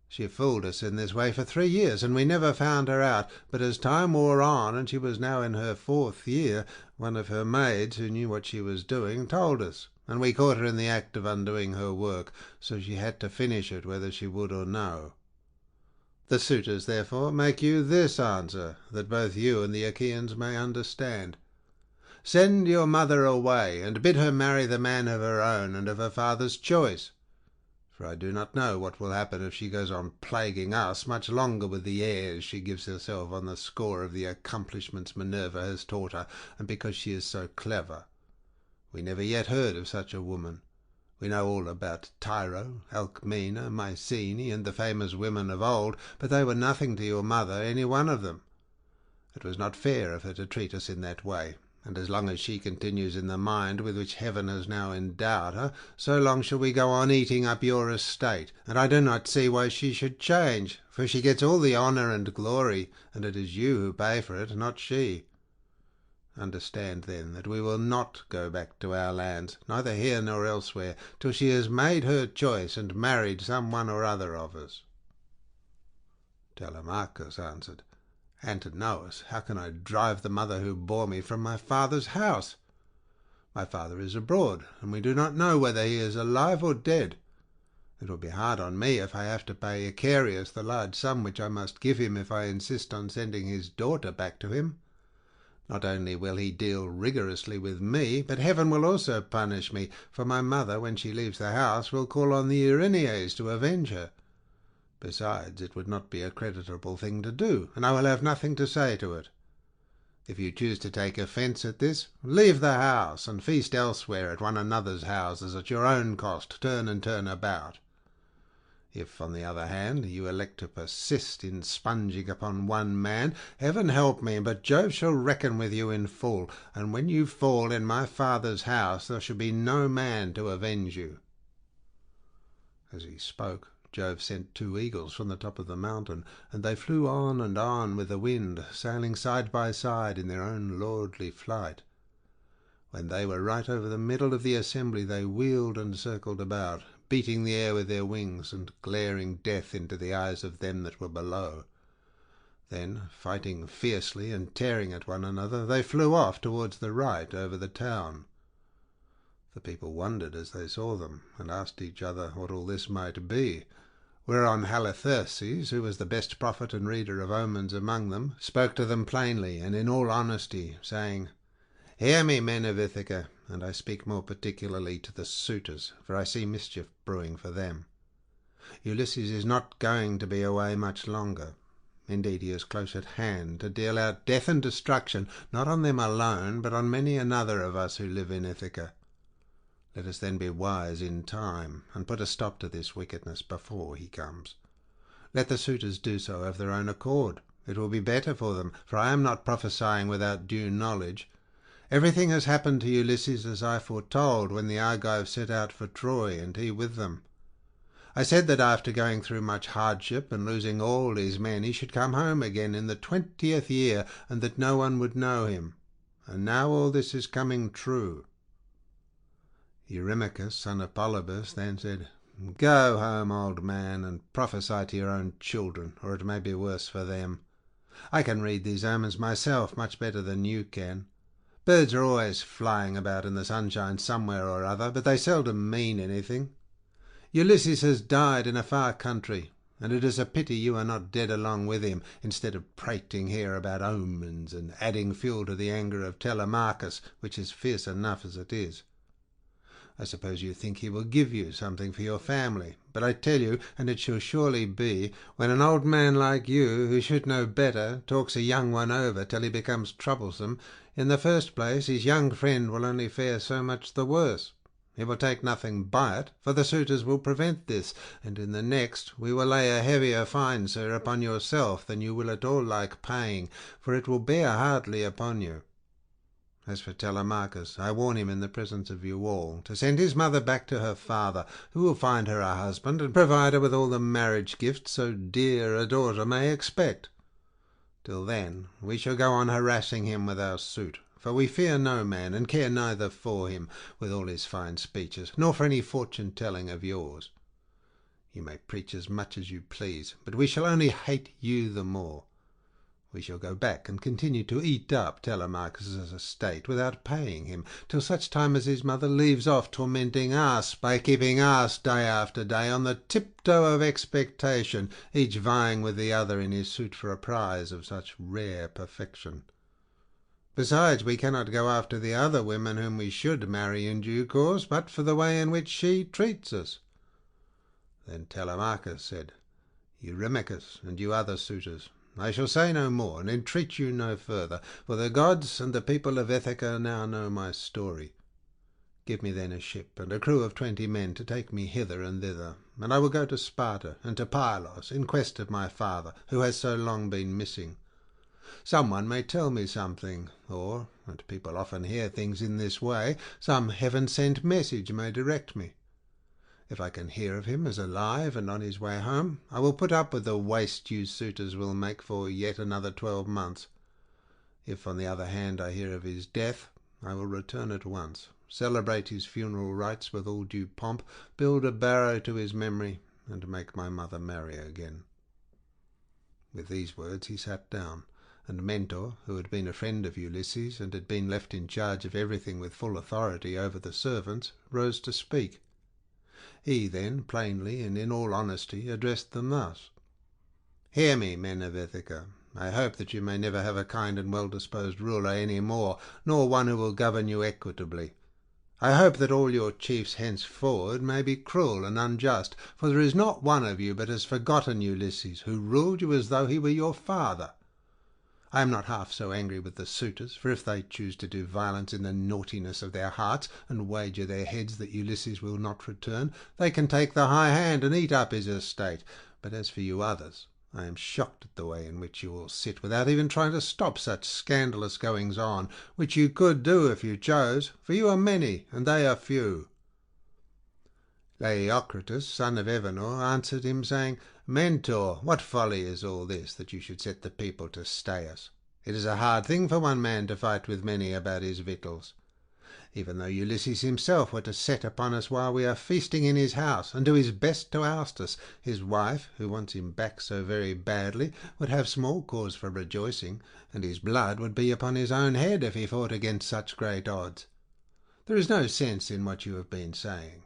She fooled us in this way for 3 years, and we never found her out, but as time wore on, and she was now in her 4th year, one of her maids, who knew what she was doing, told us, and we caught her in the act of undoing her work, so she had to finish it whether she would or no. The suitors, therefore, make you this answer, that both you and the Achaeans may understand. Send your mother away, and bid her marry the man of her own and of her father's choice. For I do not know what will happen if she goes on plaguing us much longer with the airs she gives herself on the score of the accomplishments Minerva has taught her, and because she is so clever. We never yet heard of such a woman. We know all about Tyro, Alcmena, Mycenae, and the famous women of old, but they were nothing to your mother, any one of them. It was not fair of her to treat us in that way, and as long as she continues in the mind with which heaven has now endowed her, so long shall we go on eating up your estate, and I do not see why she should change, for she gets all the honour and glory, and it is you who pay for it, not she. Understand, then, that we will not go back to our lands, neither here nor elsewhere, till she has made her choice and married some one or other of us." Telemachus answered, "Antinous, how can I drive the mother who bore me from my father's house? My father is abroad, and we do not know whether he is alive or dead. It will be hard on me if I have to pay Icarius the large sum which I must give him if I insist on sending his daughter back to him. Not only will he deal rigorously with me, but heaven will also punish me, for my mother, when she leaves the house, will call on the Erinyes to avenge her. Besides, it would not be a creditable thing to do, and I will have nothing to say to it. If you choose to take offence at this, leave the house, and feast elsewhere at one another's houses at your own cost, turn and turn about. If, on the other hand, you elect to persist in sponging upon one man, heaven help me, but Jove shall reckon with you in full, and when you fall in my father's house there shall be no man to avenge you." As he spoke, Jove sent 2 eagles from the top of the mountain, and they flew on with the wind, sailing side by side in their own lordly flight. When they were right over the middle of the assembly, they wheeled and circled about, beating the air with their wings, and glaring death into the eyes of them that were below. Then, fighting fiercely and tearing at one another, they flew off towards the right over the town. The people wondered as they saw them, and asked each other what all this might be, whereon Halitherses, who was the best prophet and reader of omens among them, spoke to them plainly and in all honesty, saying, "Hear me, men of Ithaca, and I speak more particularly to the suitors, for I see mischief brewing for them. Ulysses is not going to be away much longer. Indeed, he is close at hand to deal out death and destruction, not on them alone, but on many another of us who live in Ithaca. Let us then be wise in time, and put a stop to this wickedness before he comes. Let the suitors do so of their own accord. It will be better for them, for I am not prophesying without due knowledge. Everything has happened to Ulysses as I foretold when the Argives set out for Troy, and he with them. I said that after going through much hardship and losing all his men, he should come home again in the 20th year, and that no one would know him. And now all this is coming true." Eurymachus, son of Polybus, then said, "Go home, old man, and prophesy to your own children, or it may be worse for them. I can read these omens myself much better than you can. Birds are always flying about in the sunshine somewhere or other, but they seldom mean anything. Ulysses has died in a far country, and it is a pity you are not dead along with him, instead of prating here about omens and adding fuel to the anger of Telemachus, which is fierce enough as it is. I suppose you think he will give you something for your family, but I tell you, and it shall surely be, when an old man like you, who should know better, talks a young one over till he becomes troublesome, in the first place his young friend will only fare so much the worse. He will take nothing by it, for the suitors will prevent this, and in the next we will lay a heavier fine, sir, upon yourself than you will at all like paying, for it will bear hardly upon you. As for Telemachus, I warn him in the presence of you all to send his mother back to her father, who will find her a husband and provide her with all the marriage gifts so dear a daughter may expect. Till then we shall go on harassing him with our suit, for we fear no man, and care neither for him, with all his fine speeches, nor for any fortune-telling of yours. You may preach as much as you please, but we shall only hate you the more. We shall go back and continue to eat up Telemachus's estate without paying him, till such time as his mother leaves off tormenting us by keeping us day after day on the tiptoe of expectation, each vying with the other in his suit for a prize of such rare perfection. Besides, we cannot go after the other women whom we should marry in due course, but for the way in which she treats us." Then Telemachus said, "Eurymachus, and you other suitors, I shall say no more, and entreat you no further, for the gods and the people of Ithaca now know my story. Give me then a ship and a crew of 20 men to take me hither and thither, and I will go to Sparta and to Pylos in quest of my father, who has so long been missing. Some one may tell me something, or, and people often hear things in this way, some heaven-sent message may direct me. If I can hear of him as alive and on his way home, I will put up with the waste you suitors will make for yet another 12 months. If, on the other hand, I hear of his death, I will return at once, celebrate his funeral rites with all due pomp, build a barrow to his memory, and make my mother marry again." With these words he sat down, and Mentor, who had been a friend of Ulysses and had been left in charge of everything with full authority over the servants, rose to speak. He then, plainly and in all honesty, addressed them thus: "Hear me, men of Ithaca. I hope that you may never have a kind and well-disposed ruler any more, nor one who will govern you equitably. I hope that all your chiefs henceforward may be cruel and unjust, for there is not one of you but has forgotten Ulysses, who ruled you as though he were your father. I am not half so angry with the suitors, for if they choose to do violence in the naughtiness of their hearts, and wager their heads that Ulysses will not return, they can take the high hand and eat up his estate. But as for you others, I am shocked at the way in which you all sit without even trying to stop such scandalous goings-on, which you could do if you chose, for you are many and they are few." Leiocritus, son of Evenor, answered him, saying, "Mentor, what folly is all this, that you should set the people to stay us? It is a hard thing for one man to fight with many about his victuals. Even though Ulysses himself were to set upon us while we are feasting in his house, and do his best to oust us, his wife, who wants him back so very badly, would have small cause for rejoicing, and his blood would be upon his own head if he fought against such great odds. There is no sense in what you have been saying.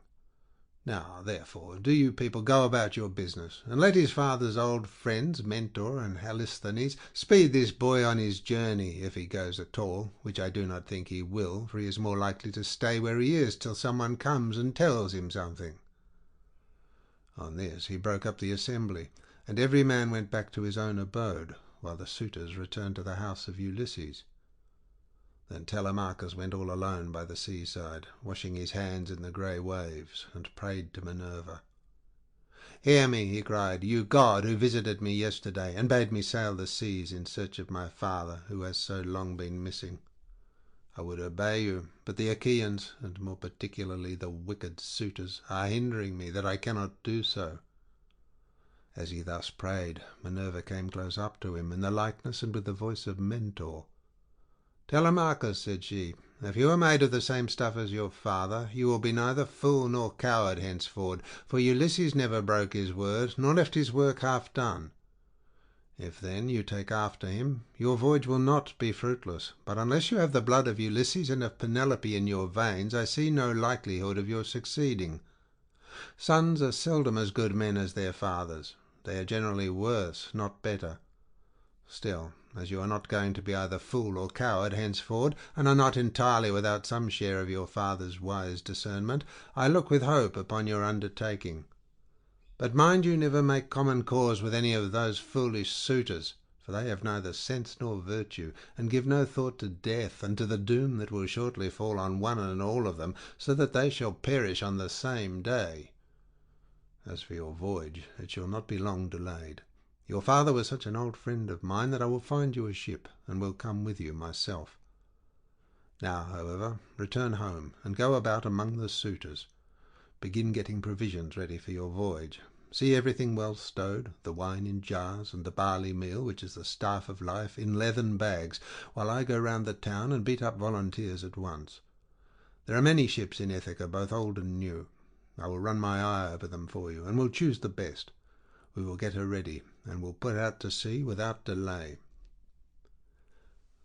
Now, therefore, do you people go about your business, and let his father's old friends, Mentor and Halisthenes, speed this boy on his journey, if he goes at all, which I do not think he will, for he is more likely to stay where he is till someone comes and tells him something." On this he broke up the assembly, and every man went back to his own abode, while the suitors returned to the house of Ulysses. Then Telemachus went all alone by the seaside, washing his hands in the grey waves, and prayed to Minerva. "Hear me," he cried, "you god who visited me yesterday, and bade me sail the seas in search of my father, who has so long been missing. I would obey you, but the Achaeans, and more particularly the wicked suitors, are hindering me, that I cannot do so." As he thus prayed, Minerva came close up to him in the likeness and with the voice of Mentor. "Telemachus," said she, "if you are made of the same stuff as your father, you will be neither fool nor coward henceforward, for Ulysses never broke his word, nor left his work half done. If then you take after him, your voyage will not be fruitless, but unless you have the blood of Ulysses and of Penelope in your veins, I see no likelihood of your succeeding. Sons are seldom as good men as their fathers. They are generally worse, not better. Still, as you are not going to be either fool or coward henceforward, and are not entirely without some share of your father's wise discernment, I look with hope upon your undertaking. But mind you never make common cause with any of those foolish suitors, for they have neither sense nor virtue, and give no thought to death, and to the doom that will shortly fall on one and all of them, so that they shall perish on the same day. As for your voyage, it shall not be long delayed. Your father was such an old friend of mine that I will find you a ship, and will come with you myself. Now, however, return home, and go about among the suitors. Begin getting provisions ready for your voyage. See everything well stowed, the wine in jars, and the barley meal, which is the staff of life, in leathern bags, while I go round the town and beat up volunteers at once. There are many ships in Ithaca, both old and new. I will run my eye over them for you, and will choose the best. We will get her ready, and will put out to sea without delay."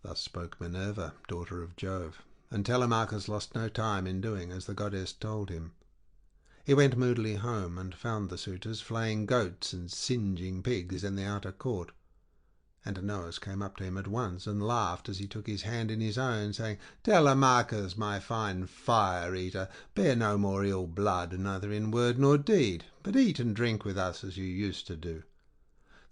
Thus spoke Minerva, daughter of Jove, and Telemachus lost no time in doing as the goddess told him. He went moodily home, and found the suitors flaying goats and singeing pigs in the outer court. Antinous came up to him at once and laughed as he took his hand in his own, saying, "Telemachus, my fine fire-eater, bear no more ill blood, neither in word nor deed, but eat and drink with us as you used to do.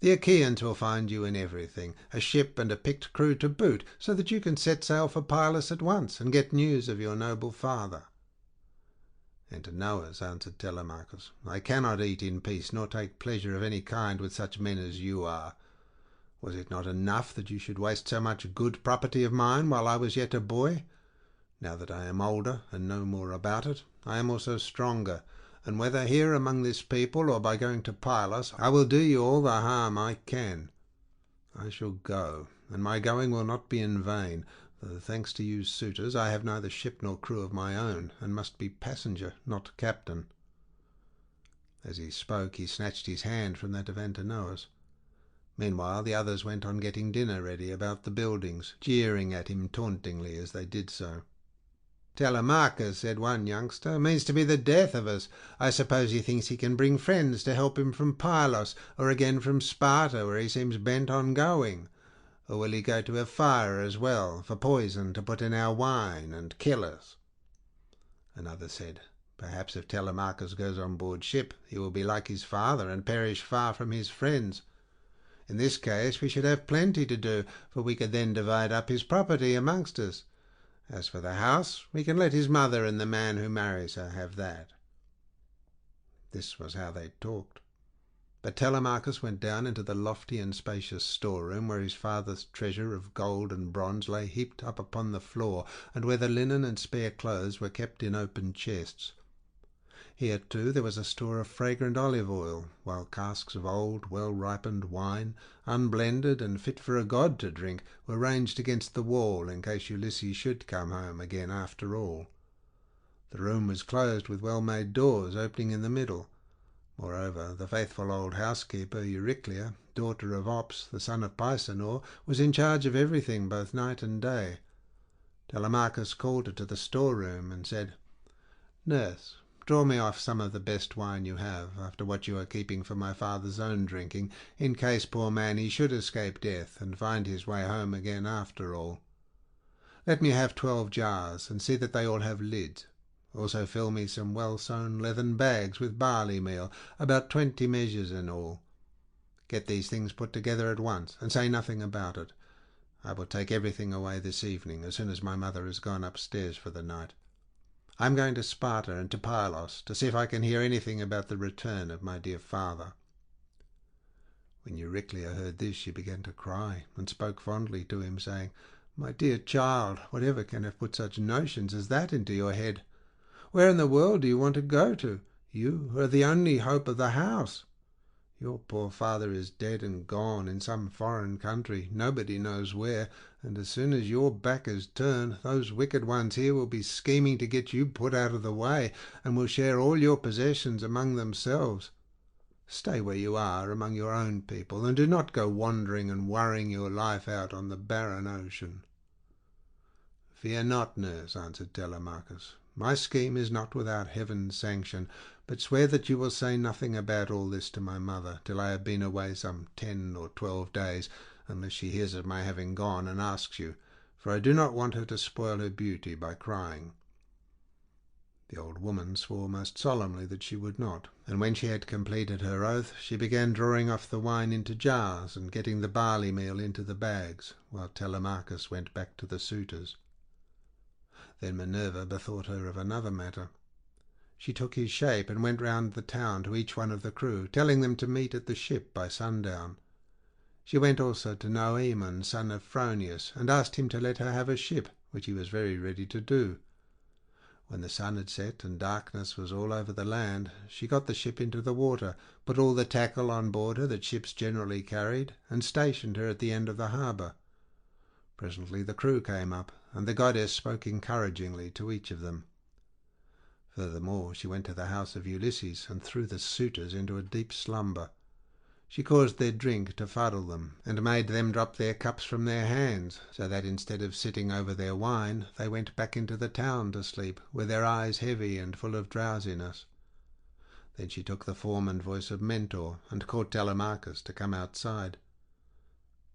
The Achaeans will find you in everything, a ship and a picked crew to boot, so that you can set sail for Perilous at once and get news of your noble father." "Antinous," answered Telemachus, "I cannot eat in peace nor take pleasure of any kind with such men as you are. Was it not enough that you should waste so much good property of mine while I was yet a boy? Now that I am older and know more about it, I am also stronger, and whether here among this people or by going to Perilous, I will do you all the harm I can. I shall go, and my going will not be in vain, though thanks to you suitors I have neither ship nor crew of my own, and must be passenger, not captain." As he spoke he snatched his hand from that of Antinous. Meanwhile the others went on getting dinner ready about the buildings, jeering at him tauntingly as they did so. "Telemachus," said one youngster, "means to be the death of us. I suppose he thinks he can bring friends to help him from Pylos, or again from Sparta, where he seems bent on going. Or will he go to a fire as well, for poison to put in our wine, and kill us?" Another said, "Perhaps if Telemachus goes on board ship, he will be like his father and perish far from his friends. In this case we should have plenty to do, for we could then divide up his property amongst us. As for the house, we can let his mother and the man who marries her have that." This was how they talked. But Telemachus went down into the lofty and spacious storeroom, where his father's treasure of gold and bronze lay heaped up upon the floor, and where the linen and spare clothes were kept in open chests. Here, too, there was a store of fragrant olive oil, while casks of old, well-ripened wine, unblended and fit for a god to drink, were ranged against the wall in case Ulysses should come home again after all. The room was closed with well-made doors opening in the middle. Moreover, the faithful old housekeeper, Euryclea, daughter of Ops, the son of Pisenor, was in charge of everything both night and day. Telemachus called her to the storeroom and said, "Nurse, draw me off some of the best wine you have, after what you are keeping for my father's own drinking, in case, poor man, he should escape death and find his way home again after all. Let me have 12 jars, and see that they all have lids. Also fill me some well-sewn leathern bags with barley meal, about 20 measures in all. Get these things put together at once, and say nothing about it. I will take everything away this evening, as soon as my mother has gone upstairs for the night. I am going to Sparta and to Pylos, to see if I can hear anything about the return of my dear father." When Euryclea heard this, she began to cry, and spoke fondly to him, saying, "My dear child, whatever can have put such notions as that into your head? Where in the world do you want to go to, you who are the only hope of the house? Your poor father is dead and gone in some foreign country, nobody knows where, and as soon as your back is turned, those wicked ones here will be scheming to get you put out of the way, and will share all your possessions among themselves. Stay where you are among your own people, and do not go wandering and worrying your life out on the barren ocean." "Fear not, nurse," answered Telemachus. "My scheme is not without heaven's sanction, but swear that you will say nothing about all this to my mother till I have been away some 10 or 12 days, unless she hears of my having gone and asks you, for I do not want her to spoil her beauty by crying." The old woman swore most solemnly that she would not, and when she had completed her oath, she began drawing off the wine into jars and getting the barley meal into the bags, while Telemachus went back to the suitors. Then Minerva bethought her of another matter. She took his shape and went round the town to each one of the crew, telling them to meet at the ship by sundown. She went also to Noemon, son of Phronius, and asked him to let her have a ship, which he was very ready to do. When the sun had set and darkness was all over the land, she got the ship into the water, put all the tackle on board her that ships generally carried, and stationed her at the end of the harbour. Presently the crew came up, and the goddess spoke encouragingly to each of them. Furthermore, she went to the house of Ulysses, and threw the suitors into a deep slumber. She caused their drink to fuddle them, and made them drop their cups from their hands, so that instead of sitting over their wine, they went back into the town to sleep, with their eyes heavy and full of drowsiness. Then she took the form and voice of Mentor, and called Telemachus to come outside.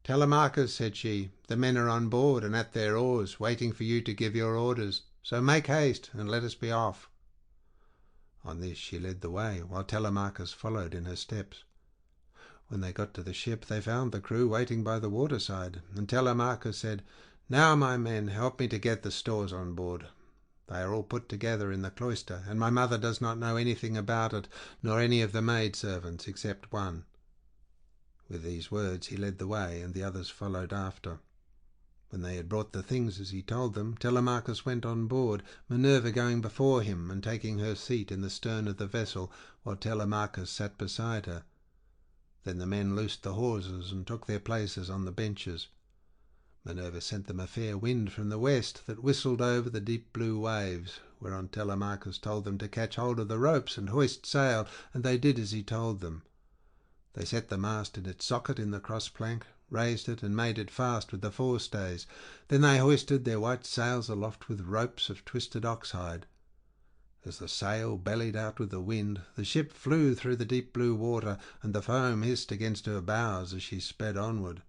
"Telemachus," said she, "the men are on board and at their oars, waiting for you to give your orders. So make haste and let us be off." On this she led the way, while Telemachus followed in her steps. When they got to the ship, they found the crew waiting by the waterside, and Telemachus said, "Now, my men, help me to get the stores on board. They are all put together in the cloister, and my mother does not know anything about it, nor any of the maidservants except one." With these words he led the way, and the others followed after. When they had brought the things as he told them, Telemachus went on board, Minerva going before him and taking her seat in the stern of the vessel, while Telemachus sat beside her. Then the men loosed the hawsers and took their places on the benches. Minerva sent them a fair wind from the west that whistled over the deep blue waves, whereon Telemachus told them to catch hold of the ropes and hoist sail, and they did as he told them. They set the mast in its socket in the cross plank, raised it, and made it fast with the forestays. Then they hoisted their white sails aloft with ropes of twisted oxhide. As the sail bellied out with the wind, the ship flew through the deep blue water, and the foam hissed against her bows as she sped onward.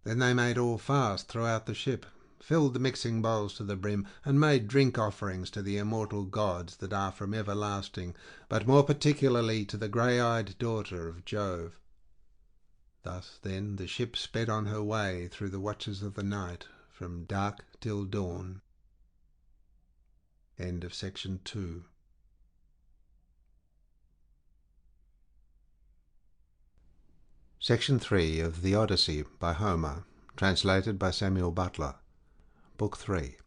Then they made all fast throughout the ship, filled the mixing bowls to the brim, and made drink offerings to the immortal gods that are from everlasting, but more particularly to the grey-eyed daughter of Jove. Thus, then, the ship sped on her way through the watches of the night, from dark till dawn. End of section 2. Section 3 of the Odyssey by Homer, translated by Samuel Butler. Book 3.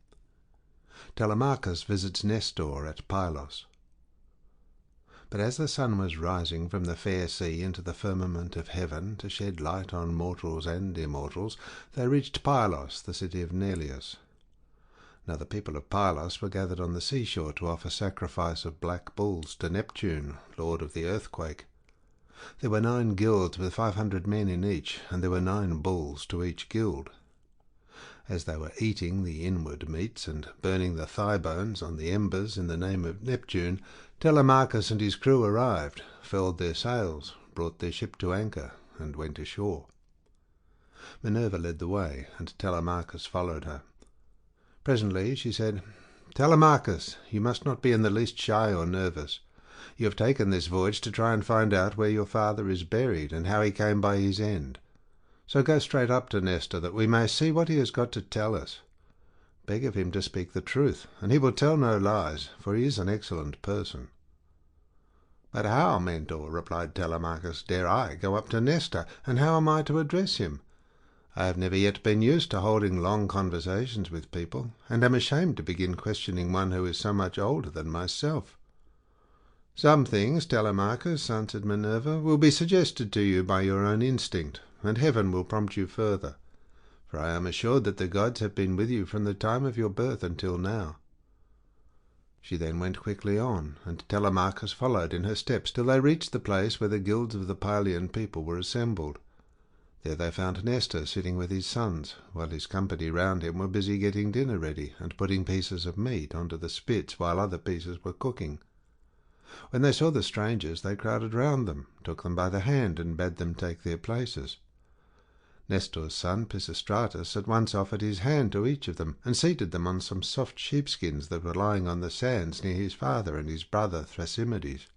Telemachus visits Nestor at Pylos. But as the sun was rising from the fair sea into the firmament of heaven to shed light on mortals and immortals, they reached Pylos, the city of Neleus. Now the people of Pylos were gathered on the seashore to offer sacrifice of black bulls to Neptune, lord of the earthquake. There were 9 guilds with 500 men in each, and there were 9 bulls to each guild. As they were eating the inward meats and burning the thigh bones on the embers in the name of Neptune, Telemachus and his crew arrived, furled their sails, brought their ship to anchor, and went ashore. Minerva led the way, and Telemachus followed her. Presently she said, "Telemachus, you must not be in the least shy or nervous. You have taken this voyage to try and find out where your father is buried, and how he came by his end. So go straight up to Nestor, that we may see what he has got to tell us. Beg of him to speak the truth, and he will tell no lies, for he is an excellent person." "But how, Mentor," replied Telemachus, "dare I go up to Nestor, and how am I to address him? I have never yet been used to holding long conversations with people, and am ashamed to begin questioning one who is so much older than myself." "Some things, Telemachus," answered Minerva, "will be suggested to you by your own instinct, and heaven will prompt you further. For I am assured that the gods have been with you from the time of your birth until now." She then went quickly on, and Telemachus followed in her steps till they reached the place where the guilds of the Pylian people were assembled. There they found Nestor sitting with his sons, while his company round him were busy getting dinner ready and putting pieces of meat onto the spits while other pieces were cooking. When they saw the strangers, they crowded round them, took them by the hand, and bade them take their places. Nestor's son Pisistratus at once offered his hand to each of them, and seated them on some soft sheepskins that were lying on the sands near his father and his brother Thrasymedes.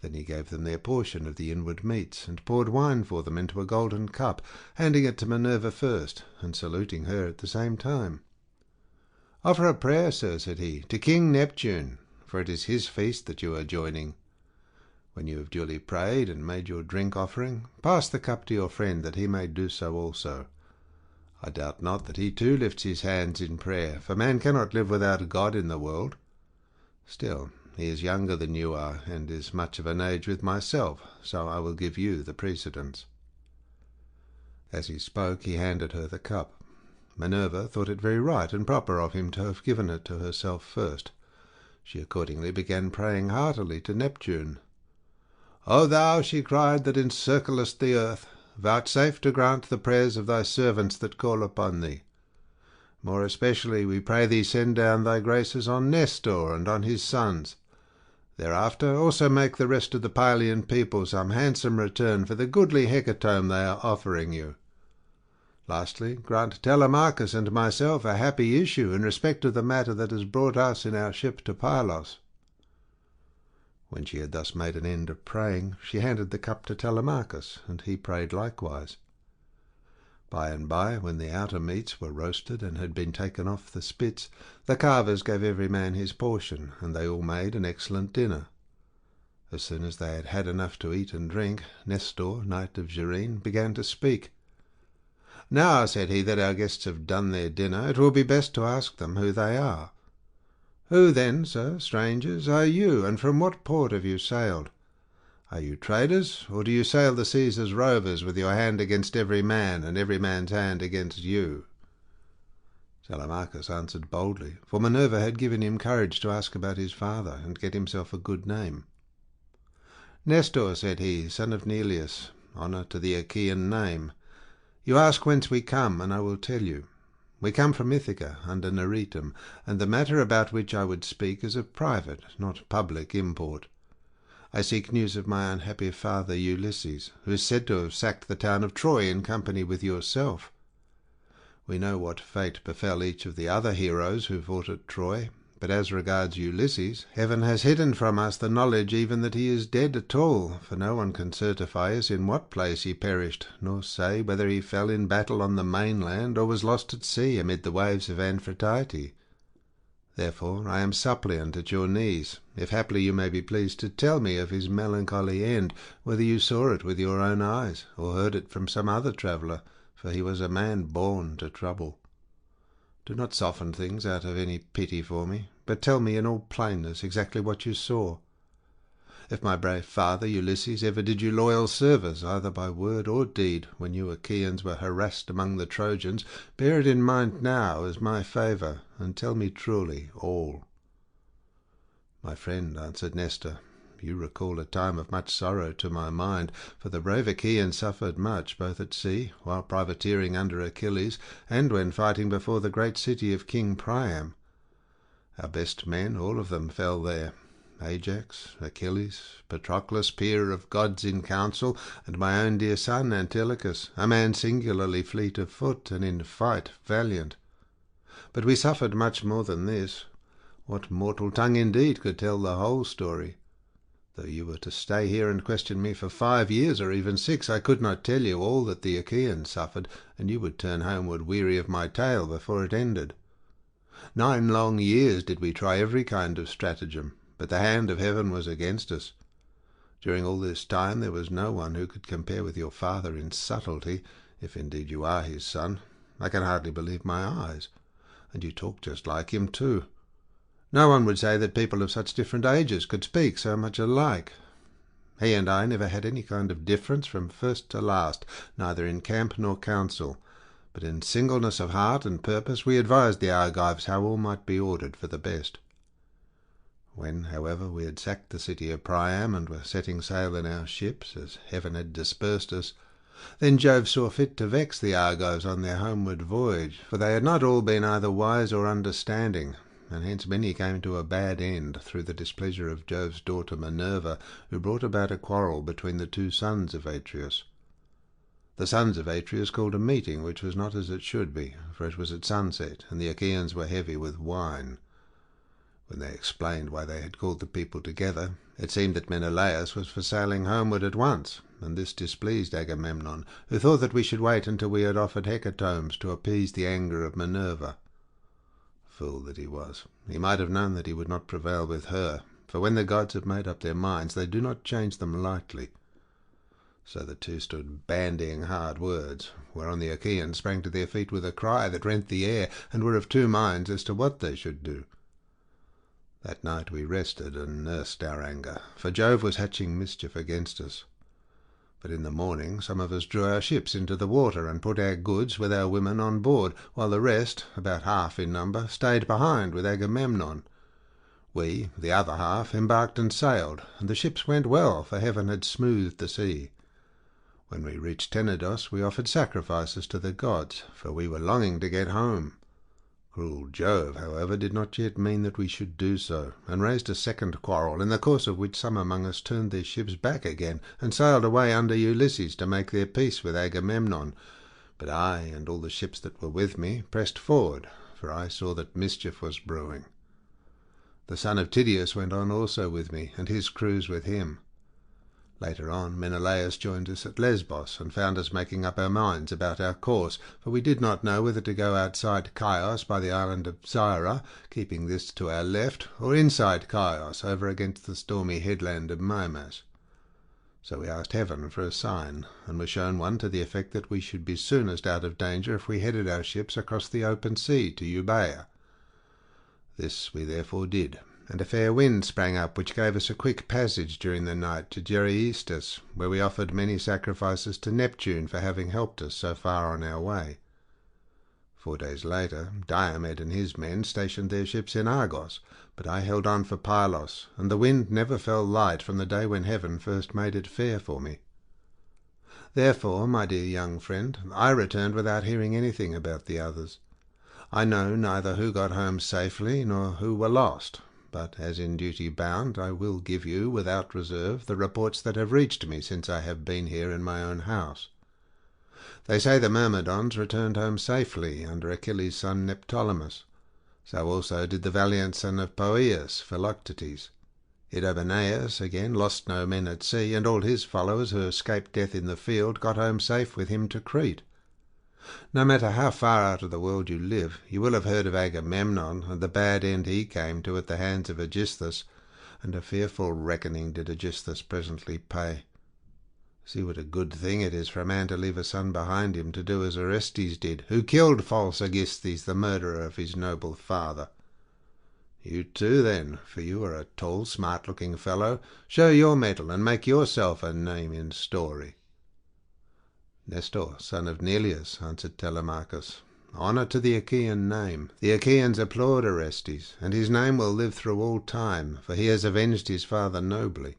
Then he gave them their portion of the inward meats, and poured wine for them into a golden cup, handing it to Minerva first, and saluting her at the same time. "Offer a prayer, sir," said he, "to King Neptune, for it is his feast that you are joining. When you have duly prayed and made your drink offering, pass the cup to your friend, that he may do so also. I doubt not that he too lifts his hands in prayer, for man cannot live without a god in the world. Still, he is younger than you are, and is much of an age with myself, so I will give you the precedence." As he spoke, he handed her the cup. Minerva thought it very right and proper of him to have given it to herself first. She accordingly began praying heartily to Neptune. "O thou," she cried, "that encirclest the earth, vouchsafe to grant the prayers of thy servants that call upon thee. More especially, we pray thee, send down thy graces on Nestor and on his sons. Thereafter also make the rest of the Pylian people some handsome return for the goodly hecatomb they are offering you. Lastly, grant Telemachus and myself a happy issue in respect of the matter that has brought us in our ship to Pylos." When she had thus made an end of praying, she handed the cup to Telemachus, and he prayed likewise. By and by, when the outer meats were roasted and had been taken off the spits, the carvers gave every man his portion, and they all made an excellent dinner. As soon as they had had enough to eat and drink, Nestor, knight of Gerene, began to speak. "Now," said he, "that our guests have done their dinner, it will be best to ask them who they are. Who then, sir, strangers, are you, and from what port have you sailed? Are you traders, or do you sail the seas as rovers, with your hand against every man, and every man's hand against you?" Telemachus answered boldly, for Minerva had given him courage to ask about his father, and get himself a good name. "Nestor," said he, "son of Neleus, honour to the Achaean name. You ask whence we come, and I will tell you. We come from Ithaca, under Neritum, and the matter about which I would speak is of private, not public import. I seek news of my unhappy father Ulysses, who is said to have sacked the town of Troy in company with yourself. We know what fate befell each of the other heroes who fought at Troy, but as regards Ulysses, heaven has hidden from us the knowledge even that he is dead at all, for no one can certify us in what place he perished, nor say whether he fell in battle on the mainland or was lost at sea amid the waves of Amphitrite. Therefore I am suppliant at your knees, if haply you may be pleased to tell me of his melancholy end, whether you saw it with your own eyes, or heard it from some other traveller, for he was a man born to trouble. Do not soften things out of any pity for me, but tell me in all plainness exactly what you saw. If my brave father Ulysses ever did you loyal service, either by word or deed, when you Achaeans were harassed among the Trojans, bear it in mind now as my favour, and tell me truly all." "My friend," answered Nestor, "you recall a time of much sorrow to my mind, for the brave Achaeans suffered much, both at sea, while privateering under Achilles, and when fighting before the great city of King Priam. Our best men, all of them, fell there. Ajax, Achilles, Patroclus, peer of gods in council, and my own dear son Antilochus, a man singularly fleet of foot, and in fight valiant. But we suffered much more than this. What mortal tongue indeed could tell the whole story? Though you were to stay here and question me for 5 years, or even 6, I could not tell you all that the Achaeans suffered, and you would turn homeward weary of my tale before it ended. 9 long years did we try every kind of stratagem, but the hand of heaven was against us. During all this time there was no one who could compare with your father in subtlety, if indeed you are his son. I can hardly believe my eyes. And you talk just like him, too. No one would say that people of such different ages could speak so much alike. He and I never had any kind of difference from first to last, neither in camp nor council, but in singleness of heart and purpose we advised the Argives how all might be ordered for the best. When, however, we had sacked the city of Priam, and were setting sail in our ships, as heaven had dispersed us, then Jove saw fit to vex the Argives on their homeward voyage, for they had not all been either wise or understanding, and hence many came to a bad end through the displeasure of Jove's daughter Minerva, who brought about a quarrel between the 2 sons of Atreus. The sons of Atreus called a meeting, which was not as it should be, for it was at sunset, and the Achaeans were heavy with wine. When they explained why they had called the people together, it seemed that Menelaus was for sailing homeward at once, and this displeased Agamemnon, who thought that we should wait until we had offered hecatombs to appease the anger of Minerva. Fool that he was! He might have known that he would not prevail with her, for when the gods have made up their minds they do not change them lightly. So the 2 stood bandying hard words, whereon the Achaeans sprang to their feet with a cry that rent the air, and were of 2 minds as to what they should do. That night we rested and nursed our anger, for Jove was hatching mischief against us. But in the morning some of us drew our ships into the water, and put our goods with our women on board, while the rest, about half in number, stayed behind with Agamemnon. We, the other half, embarked and sailed, and the ships went well, for heaven had smoothed the sea. When we reached Tenedos we offered sacrifices to the gods, for we were longing to get home. Cruel Jove, however, did not yet mean that we should do so, and raised a second quarrel, in the course of which some among us turned their ships back again, and sailed away under Ulysses to make their peace with Agamemnon, But I and all the ships that were with me pressed forward, for I saw that mischief was brewing. The son of Tydeus went on also with me, and his crews with him. Later on, Menelaus joined us at Lesbos, and found us making up our minds about our course, for we did not know whether to go outside Chios by the island of Syra, keeping this to our left, or inside Chios, over against the stormy headland of Mimas. So we asked heaven for a sign, and were shown one to the effect that we should be soonest out of danger if we headed our ships across the open sea to Euboea. This we therefore did, and a fair wind sprang up, which gave us a quick passage during the night to Gereistus, where we offered many sacrifices to Neptune for having helped us so far on our way. 4 days later, Diomed and his men stationed their ships in Argos, but I held on for Pylos, and the wind never fell light from the day when heaven first made it fair for me. Therefore, my dear young friend, I returned without hearing anything about the others. I know neither who got home safely nor who were lost, but as in duty bound, I will give you, without reserve, the reports that have reached me since I have been here in my own house. They say the Myrmidons returned home safely under Achilles' son Neoptolemus. So also did the valiant son of Poeas, Philoctetes. Idomeneus, again, lost no men at sea, and all his followers who escaped death in the field got home safe with him to Crete. No matter how far out of the world you live, you will have heard of Agamemnon, and the bad end he came to at the hands of Aegisthus, and a fearful reckoning did Aegisthus presently pay. See what a good thing it is for a man to leave a son behind him to do as Orestes did, who killed false Aegisthus, the murderer of his noble father. You too, then, for you are a tall, smart-looking fellow, show your mettle and make yourself a name in story. Nestor, son of Neleus, answered Telemachus, honour to the Achaean name. The Achaeans applaud Orestes, and his name will live through all time, for he has avenged his father nobly.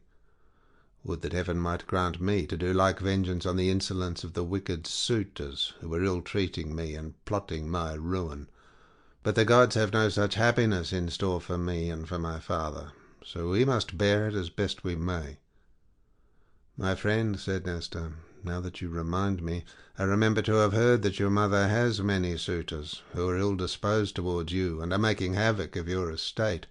Would that heaven might grant me to do like vengeance on the insolence of the wicked suitors, who were ill-treating me and plotting my ruin. But the gods have no such happiness in store for me and for my father, so we must bear it as best we may. My friend, said Nestor, now that you remind me, I remember to have heard that your mother has many suitors, who are ill-disposed towards you, and are making havoc of your estate.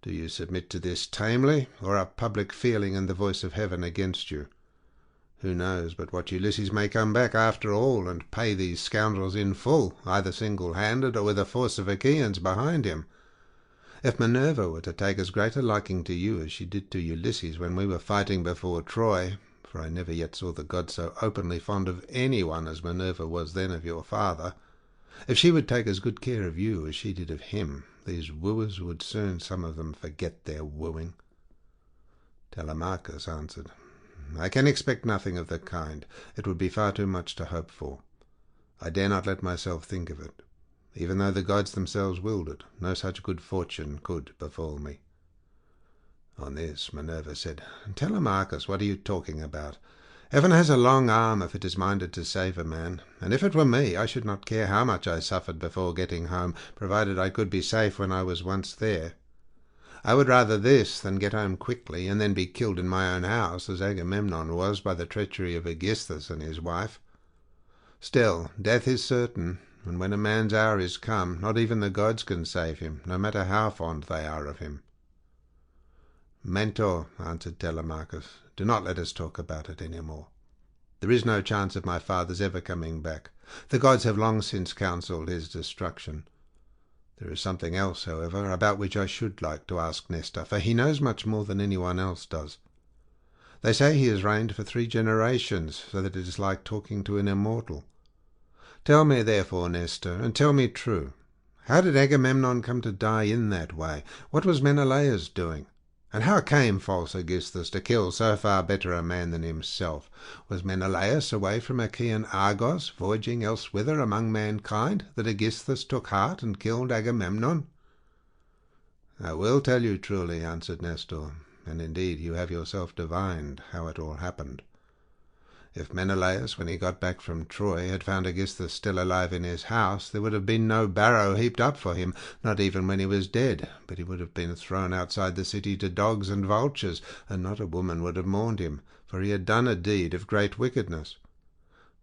Do you submit to this tamely, or are public feeling and the voice of heaven against you? Who knows but what Ulysses may come back after all, and pay these scoundrels in full, either single-handed or with a force of Achaeans behind him? If Minerva were to take as great a liking to you as she did to Ulysses when we were fighting before Troy, for I never yet saw the gods so openly fond of any one as Minerva was then of your father, if she would take as good care of you as she did of him, these wooers would soon some of them forget their wooing. Telemachus answered, I can expect nothing of the kind. It would be far too much to hope for. I dare not let myself think of it. Even though the gods themselves willed it, no such good fortune could befall me. On this Minerva said, Telemachus, what are you talking about? Heaven has a long arm if it is minded to save a man, and if it were me, I should not care how much I suffered before getting home, provided I could be safe when I was once there. I would rather this than get home quickly, and then be killed in my own house, as Agamemnon was by the treachery of Aegisthus and his wife. Still, death is certain, and when a man's hour is come, not even the gods can save him, no matter how fond they are of him. Mentor, answered Telemachus, do not let us talk about it any more. There is no chance of my father's ever coming back. The gods have long since counselled his destruction. There is something else, however, about which I should like to ask Nestor, for he knows much more than anyone else does. They say he has reigned for 3 generations, so that it is like talking to an immortal. Tell me, therefore, Nestor, and tell me true. How did Agamemnon come to die in that way? What was Menelaus doing? And how came false Aegisthus to kill so far better a man than himself? Was Menelaus away from Achaean Argos, voyaging elsewhither among mankind, that Aegisthus took heart and killed Agamemnon? I will tell you truly, answered Nestor, and indeed you have yourself divined how it all happened. If Menelaus, when he got back from Troy, had found Aegisthus still alive in his house, there would have been no barrow heaped up for him, not even when he was dead, but he would have been thrown outside the city to dogs and vultures, and not a woman would have mourned him, for he had done a deed of great wickedness.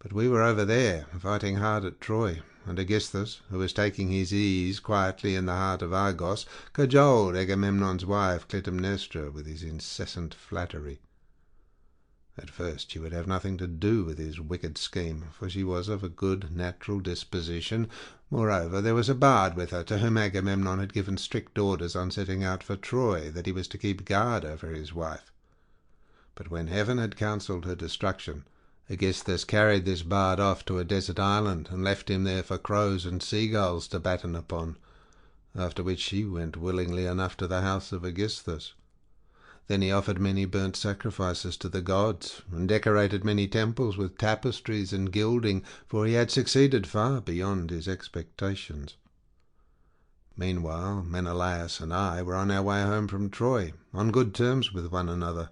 But we were over there, fighting hard at Troy, and Aegisthus, who was taking his ease quietly in the heart of Argos, cajoled Agamemnon's wife Clytemnestra with his incessant flattery. At first she would have nothing to do with his wicked scheme, for she was of a good natural disposition. Moreover, there was a bard with her, to whom Agamemnon had given strict orders on setting out for Troy, that he was to keep guard over his wife. But when heaven had counselled her destruction, Aegisthus carried this bard off to a desert island, and left him there for crows and seagulls to batten upon, after which she went willingly enough to the house of Aegisthus. Then he offered many burnt sacrifices to the gods, and decorated many temples with tapestries and gilding, for he had succeeded far beyond his expectations. Meanwhile Menelaus and I were on our way home from Troy, on good terms with one another.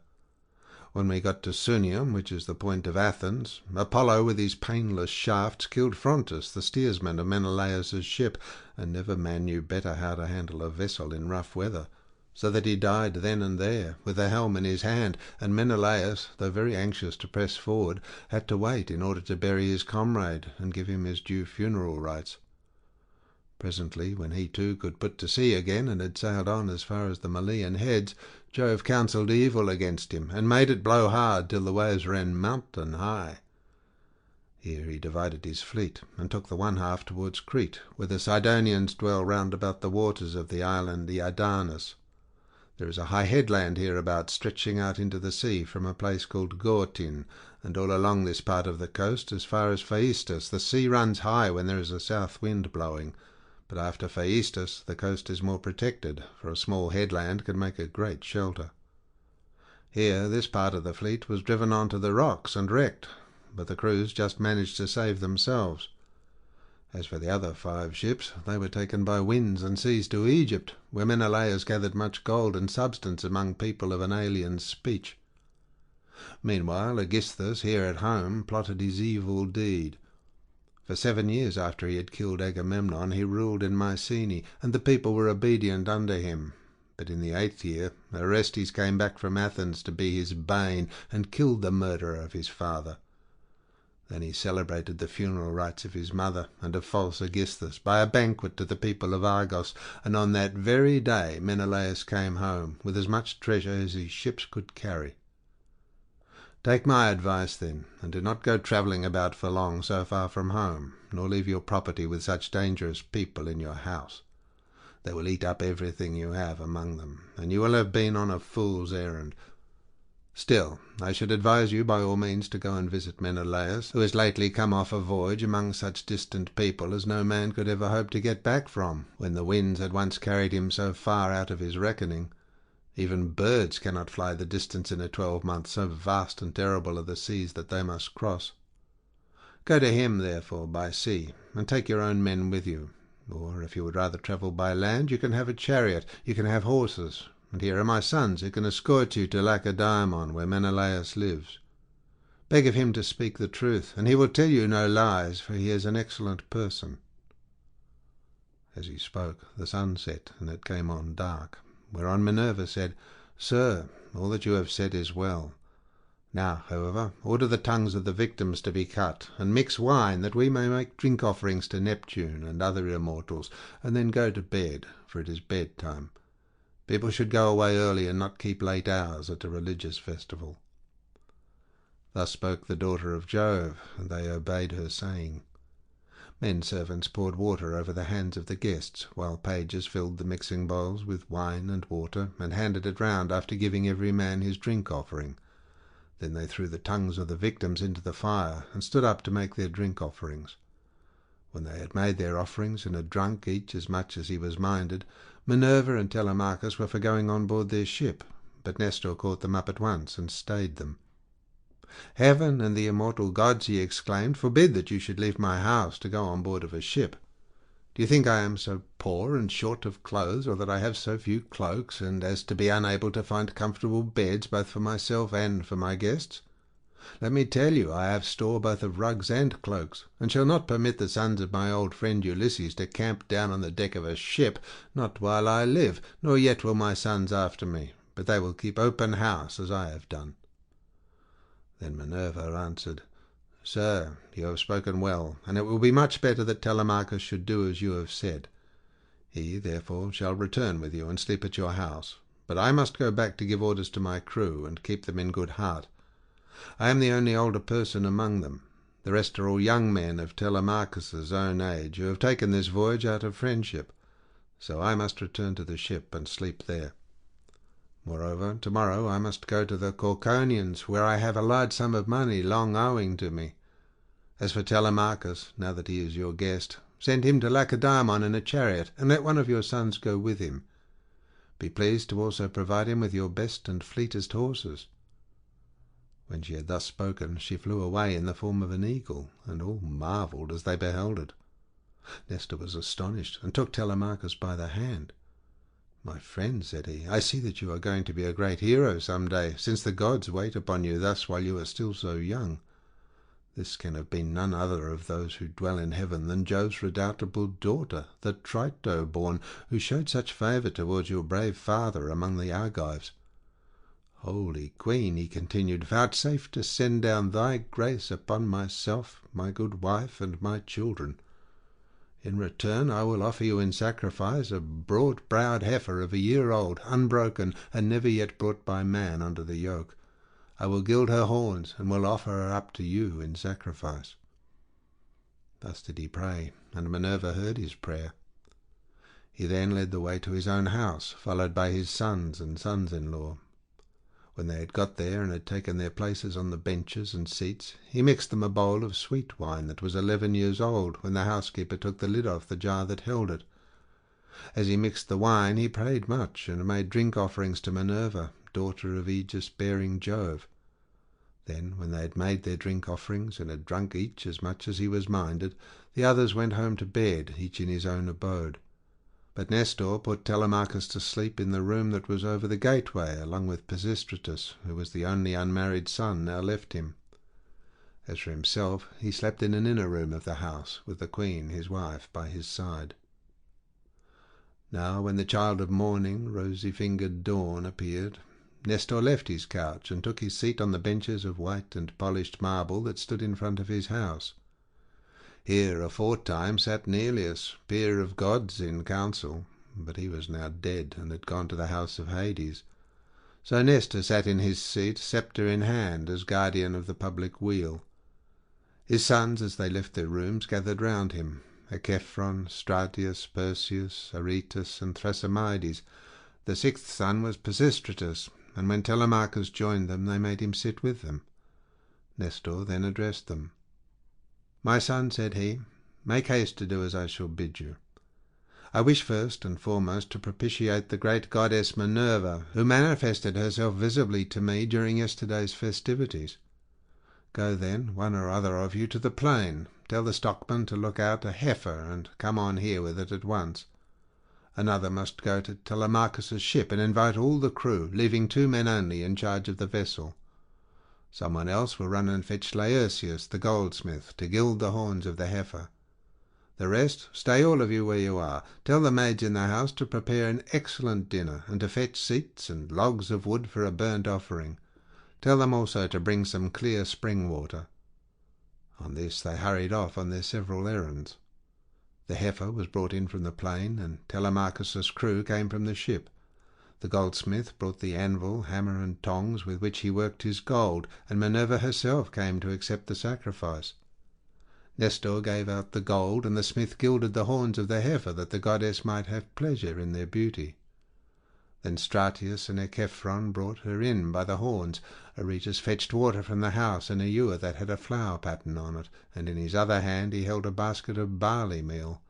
When we got to Sunium, which is the point of Athens, Apollo with his painless shafts killed Phrontis, the steersman of Menelaus's ship, and never man knew better how to handle a vessel in rough weather, so that he died then and there, with the helm in his hand, and Menelaus, though very anxious to press forward, had to wait in order to bury his comrade and give him his due funeral rites. Presently, when he too could put to sea again, and had sailed on as far as the Malian heads, Jove counselled evil against him, and made it blow hard till the waves ran mountain high. Here he divided his fleet, and took the one half towards Crete, where the Sidonians dwell round about the waters of the island the Dardanus. There is a high headland hereabouts, stretching out into the sea from a place called Gortyn, and all along this part of the coast, as far as Phaestus, the sea runs high when there is a south wind blowing. But after Phaestus the coast is more protected, for a small headland can make a great shelter. Here this part of the fleet was driven on to the rocks and wrecked, but the crews just managed to save themselves. As for the other 5 ships, they were taken by winds and seas to Egypt, where Menelaus gathered much gold and substance among people of an alien speech. Meanwhile Aegisthus, here at home, plotted his evil deed. For 7 years after he had killed Agamemnon, he ruled in Mycenae, and the people were obedient under him. But in the 8th year Orestes came back from Athens to be his bane, and killed the murderer of his father. Then he celebrated the funeral rites of his mother and of false Aegisthus by a banquet to the people of Argos, and on that very day Menelaus came home, with as much treasure as his ships could carry. Take my advice, then, and do not go travelling about for long so far from home, nor leave your property with such dangerous people in your house. They will eat up everything you have among them, and you will have been on a fool's errand. Still, I should advise you by all means to go and visit Menelaus, who has lately come off a voyage among such distant people as no man could ever hope to get back from, when the winds had once carried him so far out of his reckoning. Even birds cannot fly the distance in a 12-month, so vast and terrible are the seas that they must cross. Go to him, therefore, by sea, and take your own men with you. Or, if you would rather travel by land, you can have a chariot, you can have horses, and here are my sons who can escort you to Lacedaemon, where Menelaus lives. Beg of him to speak the truth, and he will tell you no lies, for he is an excellent person." As he spoke, the sun set, and it came on dark. Whereon Minerva said, "Sir, all that you have said is well. Now, however, order the tongues of the victims to be cut, and mix wine, that we may make drink offerings to Neptune and other immortals, and then go to bed, for it is bedtime. People should go away early and not keep late hours at a religious festival." Thus spoke the daughter of Jove, and they obeyed her saying. Men-servants poured water over the hands of the guests, while pages filled the mixing bowls with wine and water, and handed it round after giving every man his drink-offering. Then they threw the tongues of the victims into the fire, and stood up to make their drink-offerings. When they had made their offerings, and had drunk each as much as he was minded, Minerva and Telemachus were for going on board their ship, but Nestor caught them up at once, and stayed them. "Heaven and the immortal gods," he exclaimed, "forbid that you should leave my house to go on board of a ship. Do you think I am so poor and short of clothes, or that I have so few cloaks, and as to be unable to find comfortable beds both for myself and for my guests? Let me tell you, I have store both of rugs and cloaks, and shall not permit the sons of my old friend Ulysses to camp down on the deck of a ship, not while I live, nor yet will my sons after me, but they will keep open house as I have done." Then Minerva answered, Sir, you have spoken well, and it will be much better that Telemachus should do as you have said. He, therefore, shall return with you and sleep at your house. But I must go back to give orders to my crew, and keep them in good heart. I am the only older person among them. The rest are all young men of Telemachus's own age, who have taken this voyage out of friendship. So I must return to the ship and sleep there. Moreover, tomorrow I must go to the Corconians, where I have a large sum of money long owing to me. As for Telemachus, now that he is your guest, send him to Lacedaemon in a chariot, and let one of your sons go with him. Be pleased to also provide him with your best and fleetest horses." When she had thus spoken, she flew away in the form of an eagle, and all marvelled as they beheld it. Nestor was astonished, and took Telemachus by the hand. "My friend," said he, "I see that you are going to be a great hero some day, since the gods wait upon you thus while you are still so young. This can have been none other of those who dwell in heaven than Jove's redoubtable daughter, the Trito-born, who showed such favour towards your brave father among the Argives. Holy Queen," he continued, "vouchsafe to send down thy grace upon myself, my good wife, and my children. In return I will offer you in sacrifice a broad-browed heifer of a year old, unbroken, and never yet brought by man under the yoke. I will gild her horns, and will offer her up to you in sacrifice." Thus did he pray, and Minerva heard his prayer. He then led the way to his own house, followed by his sons and sons-in-law. When they had got there and had taken their places on the benches and seats, he mixed them a bowl of sweet wine that was 11 years old, when the housekeeper took the lid off the jar that held it. As he mixed the wine, he prayed much, and made drink offerings to Minerva, daughter of Aegis-bearing Jove. Then, when they had made their drink offerings, and had drunk each as much as he was minded, the others went home to bed, each in his own abode. But Nestor put Telemachus to sleep in the room that was over the gateway, along with Pisistratus, who was the only unmarried son now left him. As for himself, he slept in an inner room of the house, with the queen, his wife, by his side. Now, when the child of morning, rosy-fingered dawn, appeared, Nestor left his couch and took his seat on the benches of white and polished marble that stood in front of his house. Here aforetime sat Neleus, peer of gods in council, but he was now dead and had gone to the house of Hades. So Nestor sat in his seat, sceptre in hand, as guardian of the public weal. His sons, as they left their rooms, gathered round him: Echephron, Stratius, Perseus, Aretus, and Thrasymedes. The sixth son was Pisistratus, and when Telemachus joined them, they made him sit with them. Nestor then addressed them. "My son," said he, "make haste to do as I shall bid you. I wish first and foremost to propitiate the great goddess Minerva, who manifested herself visibly to me during yesterday's festivities. Go then, one or other of you, to the plain. Tell the stockman to look out a heifer, and come on here with it at once. Another must go to Telemachus's ship and invite all the crew, leaving 2 men only in charge of the vessel. Someone else will run and fetch Laertius the goldsmith to gild the horns of the heifer. The rest, stay all of you where you are. Tell the maids in the house to prepare an excellent dinner, and to fetch seats and logs of wood for a burnt offering. Tell them also to bring some clear spring water." On this they hurried off on their several errands. The heifer was brought in from the plain, and Telemachus's crew came from the ship. The goldsmith brought the anvil, hammer, and tongs with which he worked his gold, and Minerva herself came to accept the sacrifice. Nestor gave out the gold, and the smith gilded the horns of the heifer, that the goddess might have pleasure in their beauty. Then Stratius and Echephron brought her in by the horns. Aretus fetched water from the house in a ewer that had a flower pattern on it, and in his other hand he held a basket of barley meal.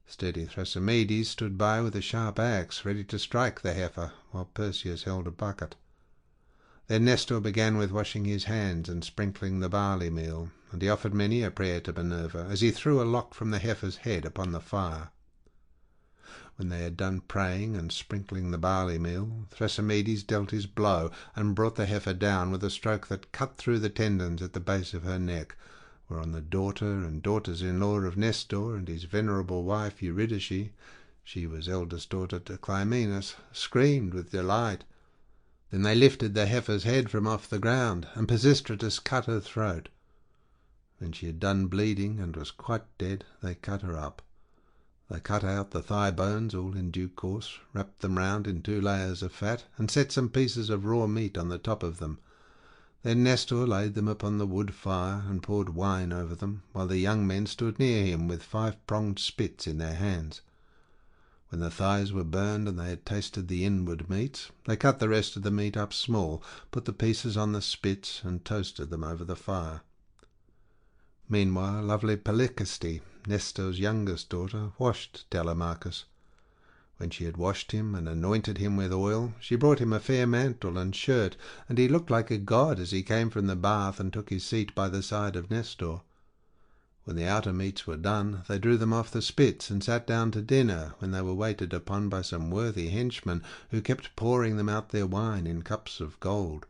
Sturdy Thrasymedes stood by with a sharp axe, ready to strike the heifer, while Perseus held a bucket. Then Nestor began with washing his hands and sprinkling the barley meal, and he offered many a prayer to Minerva, as he threw a lock from the heifer's head upon the fire. When they had done praying and sprinkling the barley meal, Thrasymedes dealt his blow, and brought the heifer down with a stroke that cut through the tendons at the base of her neck, whereon the daughter and daughters-in-law of Nestor and his venerable wife Eurydice, she was eldest daughter to Clymenus, screamed with delight. Then they lifted the heifer's head from off the ground, and Pisistratus cut her throat. When she had done bleeding and was quite dead, they cut her up. They cut out the thigh bones all in due course, wrapped them round in 2 layers of fat, and set some pieces of raw meat on the top of them. Then Nestor laid them upon the wood fire and poured wine over them, while the young men stood near him with 5-pronged spits in their hands. When the thighs were burned and they had tasted the inward meats, they cut the rest of the meat up small, put the pieces on the spits, and toasted them over the fire. Meanwhile, lovely Polycaste, Nestor's youngest daughter, washed Telemachus. When she had washed him and anointed him with oil, she brought him a fair mantle and shirt, and he looked like a god as he came from the bath and took his seat by the side of Nestor. When the outer meats were done, they drew them off the spits and sat down to dinner, when they were waited upon by some worthy henchmen, who kept pouring them out their wine in cups of gold.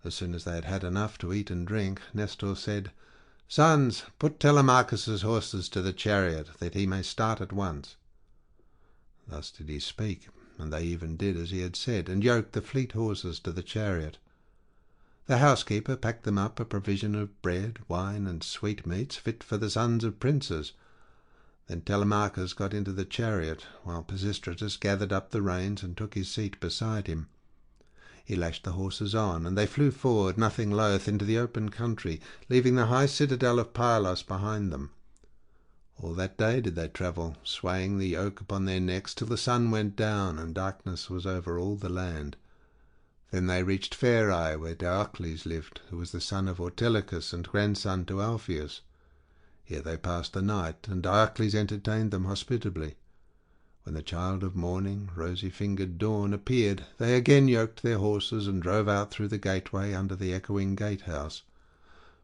As soon as they had had enough to eat and drink, Nestor said, "Sons, put Telemachus's horses to the chariot, that he may start at once." Thus did he speak, and they even did as he had said, and yoked the fleet horses to the chariot. The housekeeper packed them up a provision of bread, wine, and sweetmeats fit for the sons of princes. Then Telemachus got into the chariot, while Pisistratus gathered up the reins and took his seat beside him. He lashed the horses on, and they flew forward, nothing loath, into the open country, leaving the high citadel of perilous behind them. All that day did they travel, swaying the yoke upon their necks, till the sun went down and darkness was over all the land. Then they reached Pherae, where Diocles lived, who was the son of Ortilochus and grandson to Alpheus. Here they passed the night, and Diocles entertained them hospitably. When the child of morning, rosy-fingered Dawn, appeared, they again yoked their horses and drove out through the gateway under the echoing gatehouse.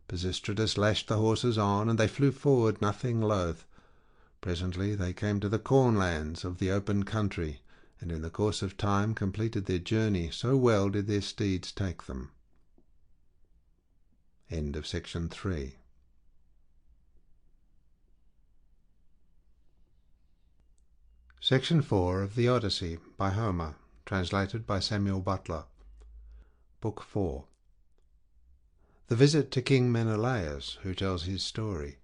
Pisistratus lashed the horses on, and they flew forward, nothing loath. Presently they came to the cornlands of the open country, and in the course of time completed their journey, so well did their steeds take them. End of section 3. Section 4 of the Odyssey by Homer, translated by Samuel Butler. Book 4. The visit to King Menelaus, who tells his story.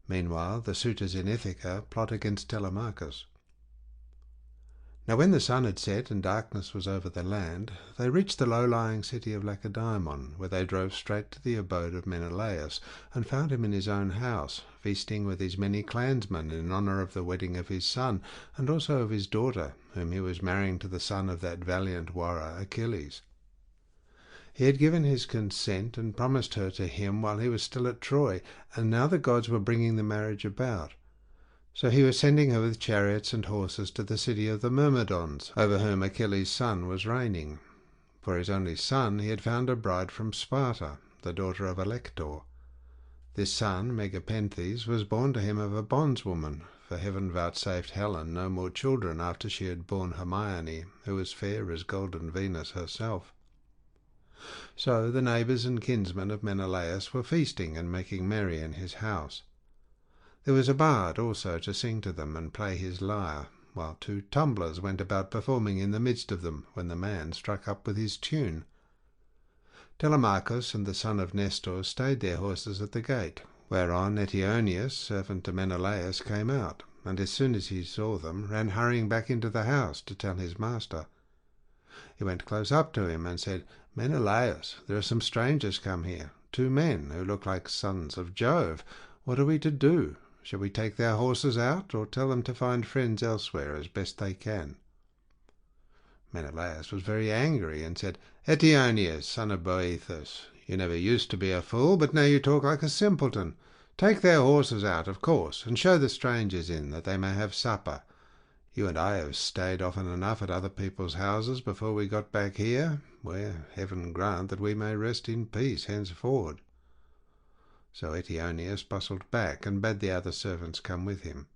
Meanwhile, the suitors in Ithaca plot against Telemachus. Now when the sun had set and darkness was over the land, they reached the low-lying city of Lacedaemon, where they drove straight to the abode of Menelaus, and found him in his own house, feasting with his many clansmen in honour of the wedding of his son, and also of his daughter, whom he was marrying to the son of that valiant warrior Achilles. He had given his consent and promised her to him while he was still at Troy, and now the gods were bringing the marriage about. So he was sending her with chariots and horses to the city of the Myrmidons, over whom Achilles' son was reigning. For his only son he had found a bride from Sparta, the daughter of Alector. This son, Megapenthes, was born to him of a bondswoman, for heaven vouchsafed Helen no more children after she had borne Hermione, who was fair as golden Venus herself. So the neighbours and kinsmen of Menelaus were feasting and making merry in his house. There was a bard also to sing to them and play his lyre, while 2 tumblers went about performing in the midst of them, when the man struck up with his tune. Telemachus and the son of Nestor stayed their horses at the gate, whereon Eteoneus, servant to Menelaus, came out, and as soon as he saw them, ran hurrying back into the house to tell his master. He went close up to him and said, "Menelaus, there are some strangers come here, 2 men who look like sons of Jove. What are we to do? Shall we take their horses out, or tell them to find friends elsewhere as best they can?" Menelaus was very angry and said, "Eteoneus, son of Boethus, you never used to be a fool, but now you talk like a simpleton. Take their horses out, of course, and show the strangers in, that they may have supper. You and I have stayed often enough at other people's houses before we got back here, where heaven grant that we may rest in peace henceforward." So Eteoneus bustled back and bade the other servants come with him.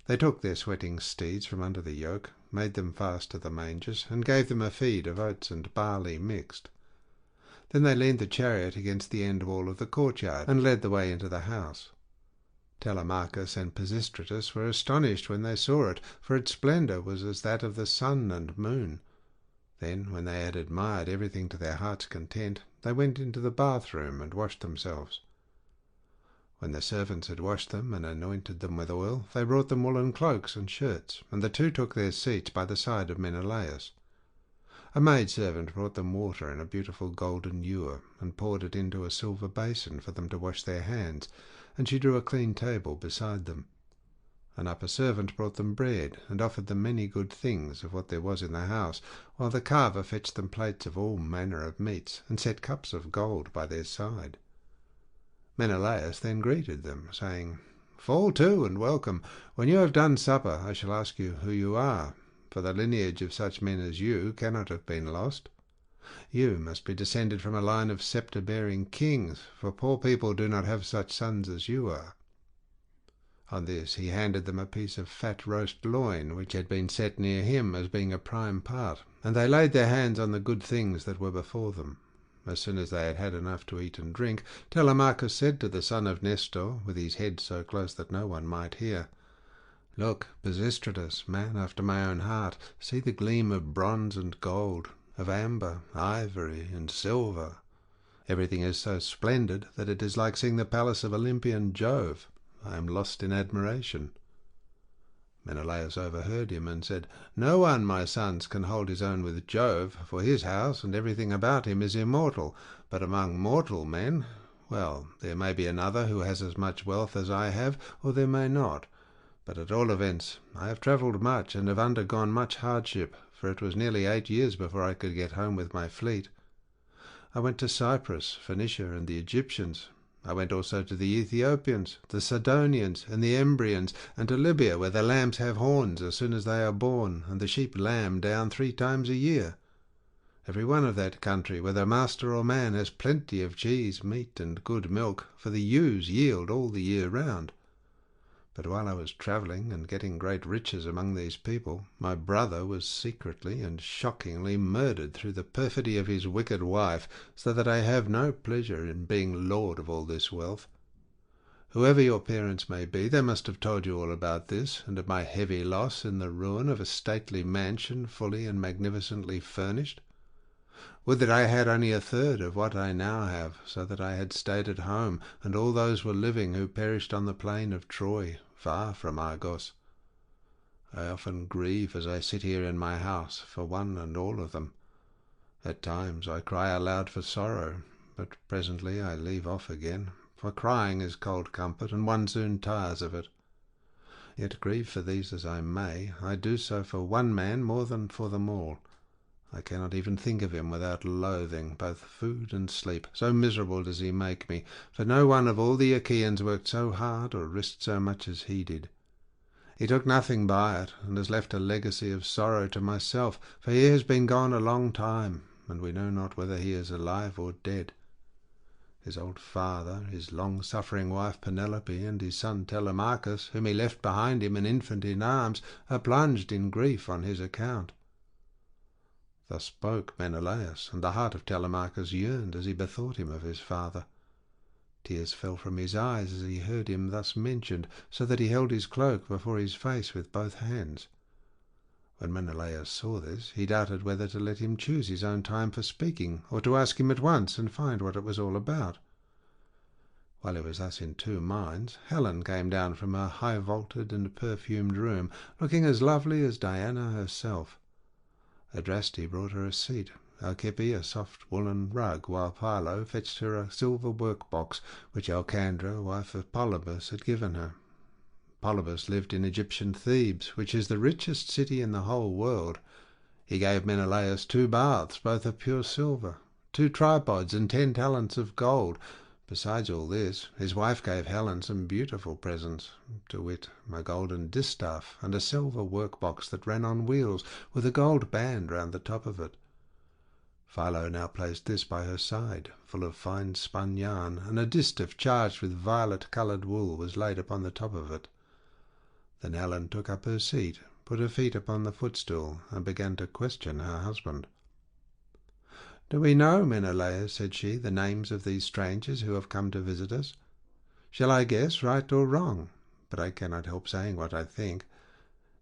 They took their sweating steeds from under the yoke, made them fast to the mangers, and gave them a feed of oats and barley mixed. Then they leaned the chariot against the end wall of the courtyard, and led the way into the house. Telemachus and Pisistratus were astonished when they saw it, for its splendour was as that of the sun and moon. Then, when they had admired everything to their heart's content, they went into the bathroom and washed themselves. When the servants had washed them and anointed them with oil, they brought them woolen cloaks and shirts, and the two took their seats by the side of Menelaus. A maidservant brought them water in a beautiful golden ewer, and poured it into a silver basin for them to wash their hands, and she drew a clean table beside them. An upper servant brought them bread, and offered them many good things of what there was in the house, while the carver fetched them plates of all manner of meats, and set cups of gold by their side. Menelaus then greeted them, saying, "Fall to and welcome. When you have done supper, I shall ask you who you are, for the lineage of such men as you cannot have been lost. You must be descended from a line of sceptre-bearing kings, for poor people do not have such sons as you are." On this he handed them a piece of fat roast loin, which had been set near him as being a prime part, and they laid their hands on the good things that were before them. As soon as they had had enough to eat and drink, Telemachus said to the son of Nestor, with his head so close that no one might hear, "Look, Pisistratus, man after my own heart, see the gleam of bronze and gold, of amber, ivory, and silver. Everything is so splendid that it is like seeing the palace of Olympian Jove. I am lost in admiration." Menelaus overheard him and said, "No one, my sons, can hold his own with Jove, for his house and everything about him is immortal. But among mortal men, well, there may be another who has as much wealth as I have, or there may not. But at all events, I have travelled much and have undergone much hardship, for it was nearly 8 years before I could get home with my fleet. I went to Cyprus, Phoenicia, and the Egyptians. I went also to the Ethiopians, the Sidonians, and the Embrians, and to Libya, where the lambs have horns as soon as they are born, and the sheep lamb down 3 times a year. Every one of that country, whether master or man, has plenty of cheese, meat, and good milk, for the ewes yield all the year round. But while I was travelling and getting great riches among these people, my brother was secretly and shockingly murdered through the perfidy of his wicked wife, so that I have no pleasure in being lord of all this wealth. Whoever your parents may be, they must have told you all about this, and of my heavy loss in the ruin of a stately mansion fully and magnificently furnished. Would that I had only 1/3 of what I now have, so that I had stayed at home, and all those were living who perished on the plain of Troy, far from Argos. I often grieve as I sit here in my house for one and all of them. At times I cry aloud for sorrow, but presently I leave off again, for crying is cold comfort, and one soon tires of it. Yet grieve for these as I may, I do so for one man more than for them all. I cannot even think of him without loathing both food and sleep, so miserable does he make me, for no one of all the Achaeans worked so hard or risked so much as he did. He took nothing by it, and has left a legacy of sorrow to myself, for he has been gone a long time, and we know not whether he is alive or dead. His old father, his long-suffering wife Penelope, and his son Telemachus, whom he left behind him an infant in arms, are plunged in grief on his account." Thus spoke Menelaus, and the heart of Telemachus yearned as he bethought him of his father. Tears fell from his eyes as he heard him thus mentioned, so that he held his cloak before his face with both hands. When Menelaus saw this, he doubted whether to let him choose his own time for speaking, or to ask him at once and find what it was all about. While he was thus in 2 minds, Helen came down from her high-vaulted and perfumed room, looking as lovely as Diana herself. Adraste brought her a seat, Alcippe a soft woollen rug, while Philo fetched her a silver work-box, which Alcandra, wife of Polybus, had given her. Polybus lived in Egyptian Thebes, which is the richest city in the whole world. He gave Menelaus 2 baths, both of pure silver, 2 tripods, and 10 talents of gold. Besides all this, his wife gave Helen some beautiful presents, to wit, a golden distaff and a silver work-box that ran on wheels, with a gold band round the top of it. Philo now placed this by her side, full of fine spun yarn, and a distaff charged with violet-coloured wool was laid upon the top of it. Then Helen took up her seat, put her feet upon the footstool, and began to question her husband. "Do we know, Menelaus," said she, "the names of these strangers who have come to visit us? Shall I guess right or wrong? But I cannot help saying what I think.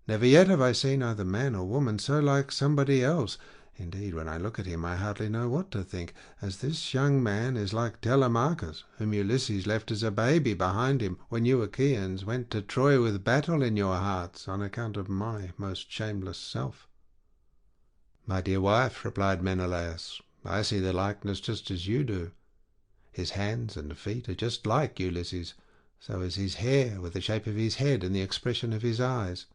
Never yet have I seen either man or woman so like somebody else. Indeed, when I look at him, I hardly know what to think, as this young man is like Telemachus, whom Ulysses left as a baby behind him when you Achaeans went to Troy with battle in your hearts on account of my most shameless self." "My dear wife," replied Menelaus, "I see the likeness just as you do. His hands and feet are just like Ulysses, so is his hair, with the shape of his head and the expression of his eyes.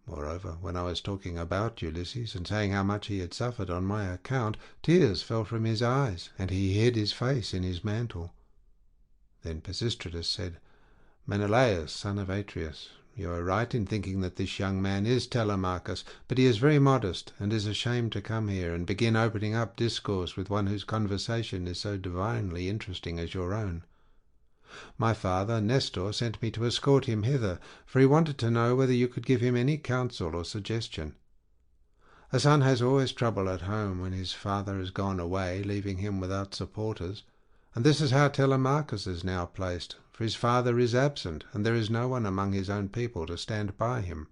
Moreover, when I was talking about Ulysses and saying how much he had suffered on my account, tears fell from his eyes, and he hid his face in his mantle." Then Pisistratus said, "Menelaus, son of Atreus, you are right in thinking that this young man is Telemachus, but he is very modest, and is ashamed to come here and begin opening up discourse with one whose conversation is so divinely interesting as your own. My father, Nestor, sent me to escort him hither, for he wanted to know whether you could give him any counsel or suggestion. A son has always trouble at home when his father has gone away, leaving him without supporters, and this is how Telemachus is now placed, for his father is absent, and there is no one among his own people to stand by him."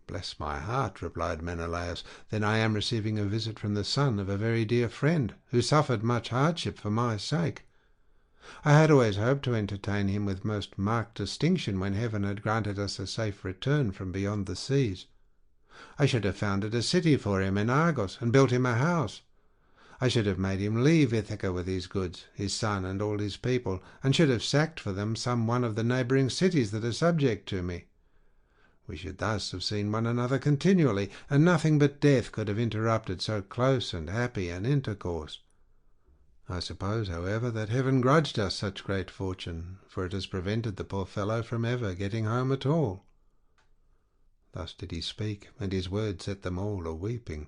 "Bless my heart," replied Menelaus, "then I am receiving a visit from the son of a very dear friend, who suffered much hardship for my sake. I had always hoped to entertain him with most marked distinction when heaven had granted us a safe return from beyond the seas. I should have founded a city for him in Argos, and built him a house. I should have made him leave Ithaca with his goods, his son, and all his people, and should have sacked for them some one of the neighbouring cities that are subject to me. We should thus have seen one another continually, and nothing but death could have interrupted so close and happy an intercourse. I suppose, however, that heaven grudged us such great fortune, for it has prevented the poor fellow from ever getting home at all." Thus did he speak, and his words set them all a-weeping.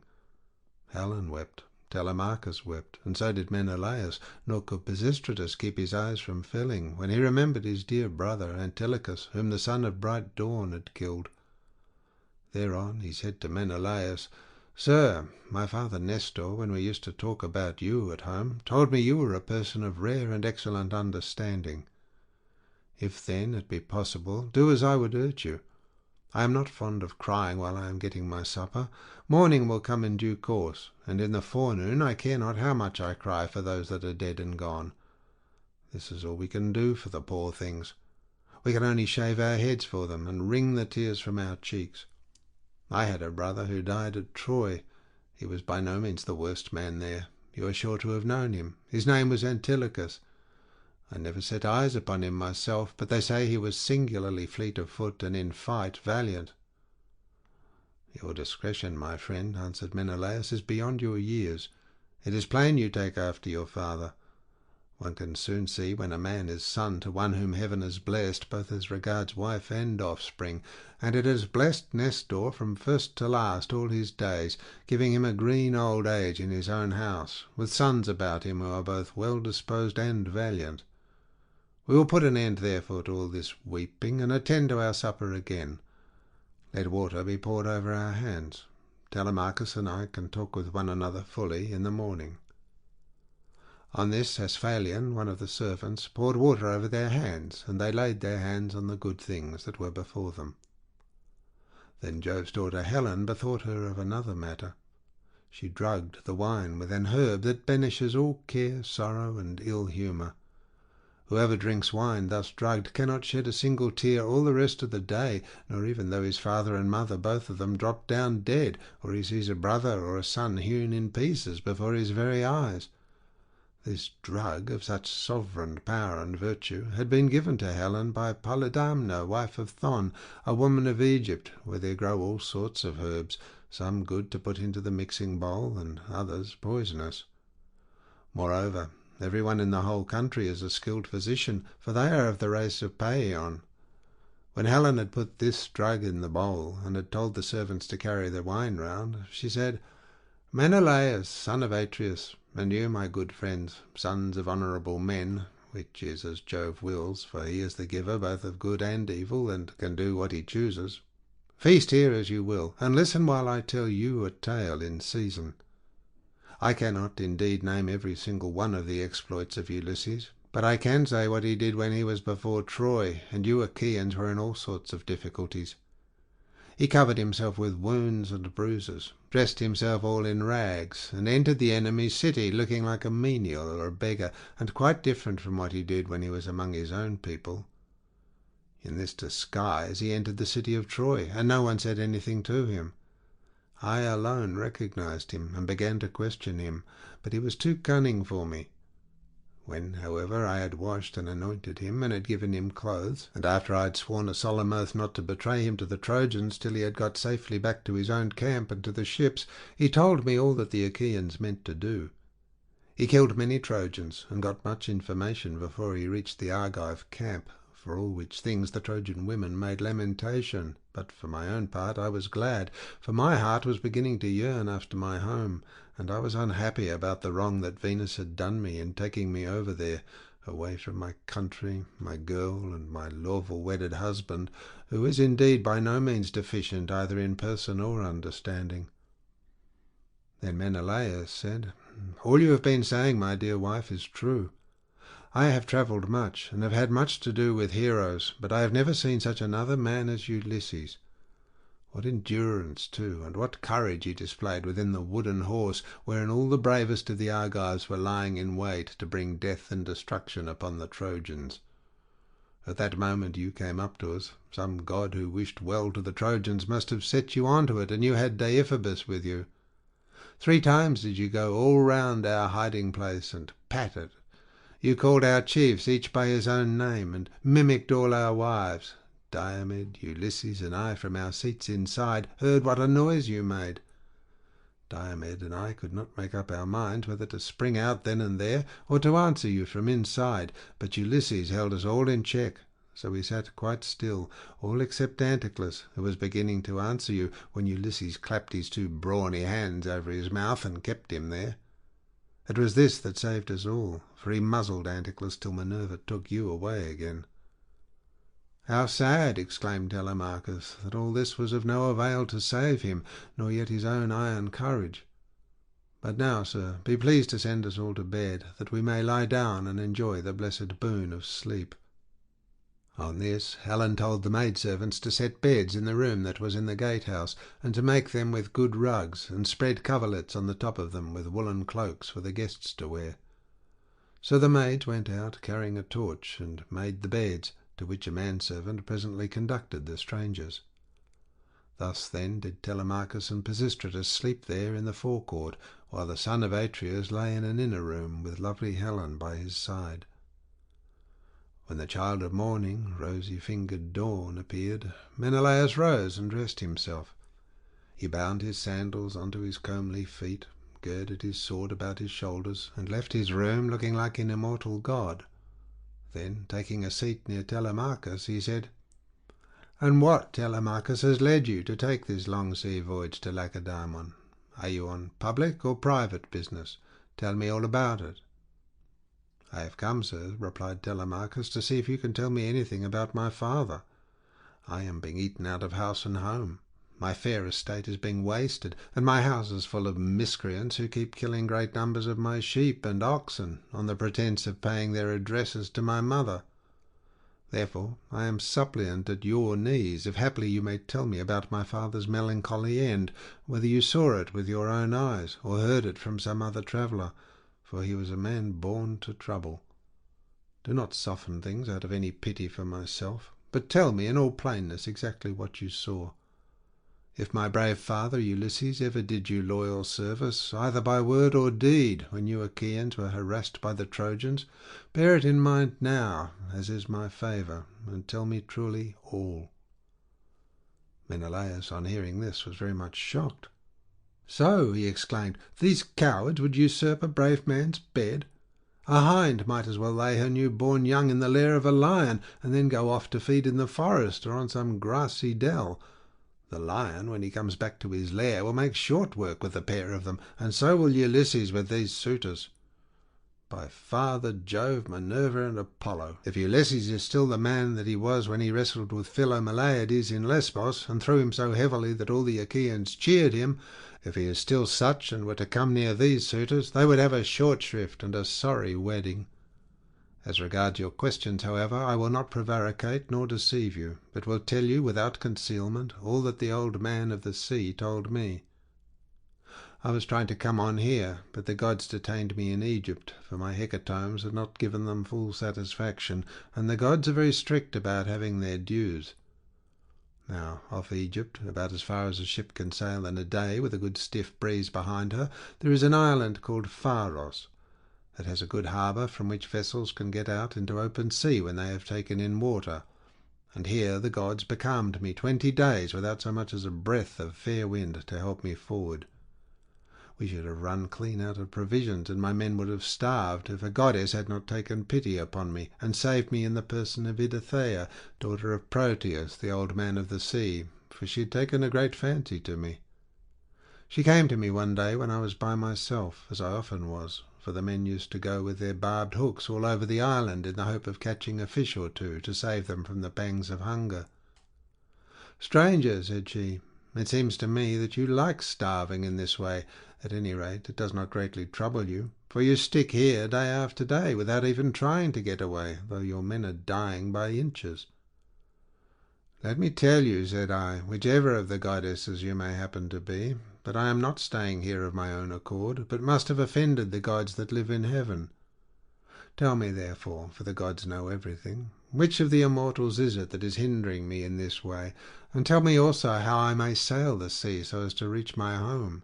Helen wept, Telemachus wept, and so did Menelaus, nor could Pisistratus keep his eyes from filling when he remembered his dear brother Antilochus, whom the son of bright dawn had killed. Thereon he said to Menelaus, "Sir, my father Nestor, when we used to talk about you at home, told me you were a person of rare and excellent understanding. If, then, it be possible, do as I would urge you. I am not fond of crying while I am getting my supper. Morning will come in due course, and in the forenoon I care not how much I cry for those that are dead and gone. This is all we can do for the poor things. We can only shave our heads for them and wring the tears from our cheeks. I had a brother who died at Troy. He was by no means the worst man there. You are sure to have known him. His name was Antilochus. I never set eyes upon him myself, but they say he was singularly fleet of foot and in fight valiant." "Your discretion, my friend," answered Menelaus, "is beyond your years. It is plain you take after your father. One can soon see when a man is son to one whom heaven has blessed, both as regards wife and offspring, and it has blessed Nestor from first to last all his days, giving him a green old age in his own house, with sons about him who are both well disposed and valiant. We will put an end therefore to all this weeping, and attend to our supper again. Let water be poured over our hands. Telemachus and I can talk with one another fully in the morning." On this Asphalion, one of the servants, poured water over their hands, and they laid their hands on the good things that were before them. Then Jove's daughter Helen bethought her of another matter. She drugged the wine with an herb that banishes all care, sorrow, and ill humour. Whoever drinks wine thus drugged cannot shed a single tear all the rest of the day, nor even though his father and mother, both of them, drop down dead, or he sees a brother or a son hewn in pieces before his very eyes. This drug, of such sovereign power and virtue, had been given to Helen by Polydamna, wife of Thon, a woman of Egypt, where there grow all sorts of herbs, some good to put into the mixing bowl, and others poisonous. Moreover, everyone in the whole country is a skilled physician, for they are of the race of Paeon. When Helen had put this drug in the bowl, and had told the servants to carry the wine round, she said, "Menelaus, son of Atreus, and you, my good friends, sons of honourable men, which is as Jove wills, for he is the giver both of good and evil, and can do what he chooses, feast here as you will, and listen while I tell you a tale in season. I cannot indeed name every single one of the exploits of Ulysses, but I can say what he did when he was before Troy, and you Achaeans were in all sorts of difficulties. He covered himself with wounds and bruises, dressed himself all in rags, and entered the enemy's city looking like a menial or a beggar, and quite different from what he did when he was among his own people. In this disguise he entered the city of Troy, and no one said anything to him. I alone recognized him, and began to question him, but he was too cunning for me. When, however, I had washed and anointed him, and had given him clothes, and after I had sworn a solemn oath not to betray him to the Trojans till he had got safely back to his own camp and to the ships, he told me all that the Achaeans meant to do. He killed many Trojans, and got much information before he reached the Argive camp, for all which things the Trojan women made lamentation. But for my own part I was glad, for my heart was beginning to yearn after my home, and I was unhappy about the wrong that Venus had done me in taking me over there, away from my country, my girl, and my lawful wedded husband, who is indeed by no means deficient either in person or understanding. Then Menelaus said, "All you have been saying, my dear wife, is true. I have travelled much, and have had much to do with heroes, but I have never seen such another man as Ulysses. What endurance, too, and what courage he displayed within the wooden horse, wherein all the bravest of the Argives were lying in wait to bring death and destruction upon the Trojans. At that moment you came up to us. Some god who wished well to the Trojans must have set you on to it, and you had Deiphobus with you. 3 times did you go all round our hiding-place and pat it. You called our chiefs each by his own name, and mimicked all our wives. Diomed, Ulysses, and I from our seats inside heard what a noise you made. Diomed and I could not make up our minds whether to spring out then and there, or to answer you from inside, but Ulysses held us all in check, so we sat quite still, all except Anticlus, who was beginning to answer you, when Ulysses clapped his 2 brawny hands over his mouth and kept him there. It was this that saved us all, for he muzzled Anticlus till Minerva took you away again." "How sad," exclaimed Telemachus, "that all this was of no avail to save him, nor yet his own iron courage. But now, sir, be pleased to send us all to bed, that we may lie down and enjoy the blessed boon of sleep." On this Helen told the maidservants to set beds in the room that was in the gatehouse, and to make them with good rugs, and spread coverlets on the top of them with woolen cloaks for the guests to wear. So the maids went out carrying a torch, and made the beds, to which a manservant presently conducted the strangers. Thus then did Telemachus and Pisistratus sleep there in the forecourt, while the son of Atreus lay in an inner room with lovely Helen by his side. When the child of morning, rosy-fingered dawn, appeared, Menelaus rose and dressed himself. He bound his sandals onto his comely feet, girded his sword about his shoulders, and left his room looking like an immortal god. Then, taking a seat near Telemachus, he said, "And what, Telemachus, has led you to take this long sea voyage to Lacedaemon? Are you on public or private business? Tell me all about it." "I have come, sir," replied Telemachus, "to see if you can tell me anything about my father. I am being eaten out of house and home. My fair estate is being wasted, and my house is full of miscreants who keep killing great numbers of my sheep and oxen, on the pretence of paying their addresses to my mother. Therefore I am suppliant at your knees, if haply you may tell me about my father's melancholy end, whether you saw it with your own eyes, or heard it from some other traveller, for he was a man born to trouble. Do not soften things out of any pity for myself, but tell me in all plainness exactly what you saw. If my brave father Ulysses ever did you loyal service, either by word or deed, when you Achaeans were harassed by the Trojans, bear it in mind now, as is my favour, and tell me truly all." Menelaus, on hearing this, was very much shocked. "So," he exclaimed, "these cowards would usurp a brave man's bed? A hind might as well lay her new-born young in the lair of a lion, and then go off to feed in the forest or on some grassy dell. The lion, when he comes back to his lair, will make short work with the pair of them, and so will Ulysses with these suitors. By Father Jove, Minerva, and Apollo, if Ulysses is still the man that he was when he wrestled with Philomeleides in Lesbos, and threw him so heavily that all the Achaeans cheered him, if he is still such, and were to come near these suitors, they would have a short shrift and a sorry wedding. As regards your questions, however, I will not prevaricate nor deceive you, but will tell you without concealment all that the old man of the sea told me. I was trying to come on here, but the gods detained me in Egypt, for my hecatombs had not given them full satisfaction, and the gods are very strict about having their dues. Now, off Egypt, about as far as a ship can sail in a day, with a good stiff breeze behind her, there is an island called Pharos. It has a good harbour from which vessels can get out into open sea when they have taken in water, and here the gods becalmed me 20 days without so much as a breath of fair wind to help me forward. We should have run clean out of provisions, and my men would have starved, if a goddess had not taken pity upon me, and saved me in the person of Idothea, daughter of Proteus, the old man of the sea, for she had taken a great fancy to me. She came to me one day when I was by myself, as I often was, for the men used to go with their barbed hooks all over the island in the hope of catching a fish or two to save them from the pangs of hunger. "Stranger," said she, "it seems to me that you like starving in this way. At any rate, it does not greatly trouble you, for you stick here day after day without even trying to get away, though your men are dying by inches." "Let me tell you," said I, "whichever of the goddesses you may happen to be, that I am not staying here of my own accord, but must have offended the gods that live in heaven. Tell me, therefore, for the gods know everything, which of the immortals is it that is hindering me in this way, and tell me also how I may sail the sea so as to reach my home."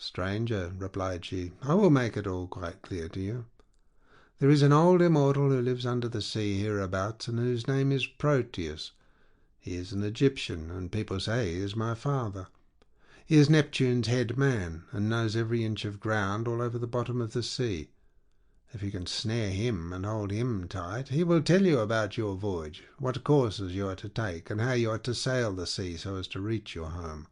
"Stranger," replied she, "I will make it all quite clear to you. There is an old immortal who lives under the sea hereabouts, and whose name is Proteus. He is an Egyptian, and people say he is my father. He is Neptune's head man, and knows every inch of ground all over the bottom of the sea. If you can snare him and hold him tight, he will tell you about your voyage, what courses you are to take, and how you are to sail the sea so as to reach your home.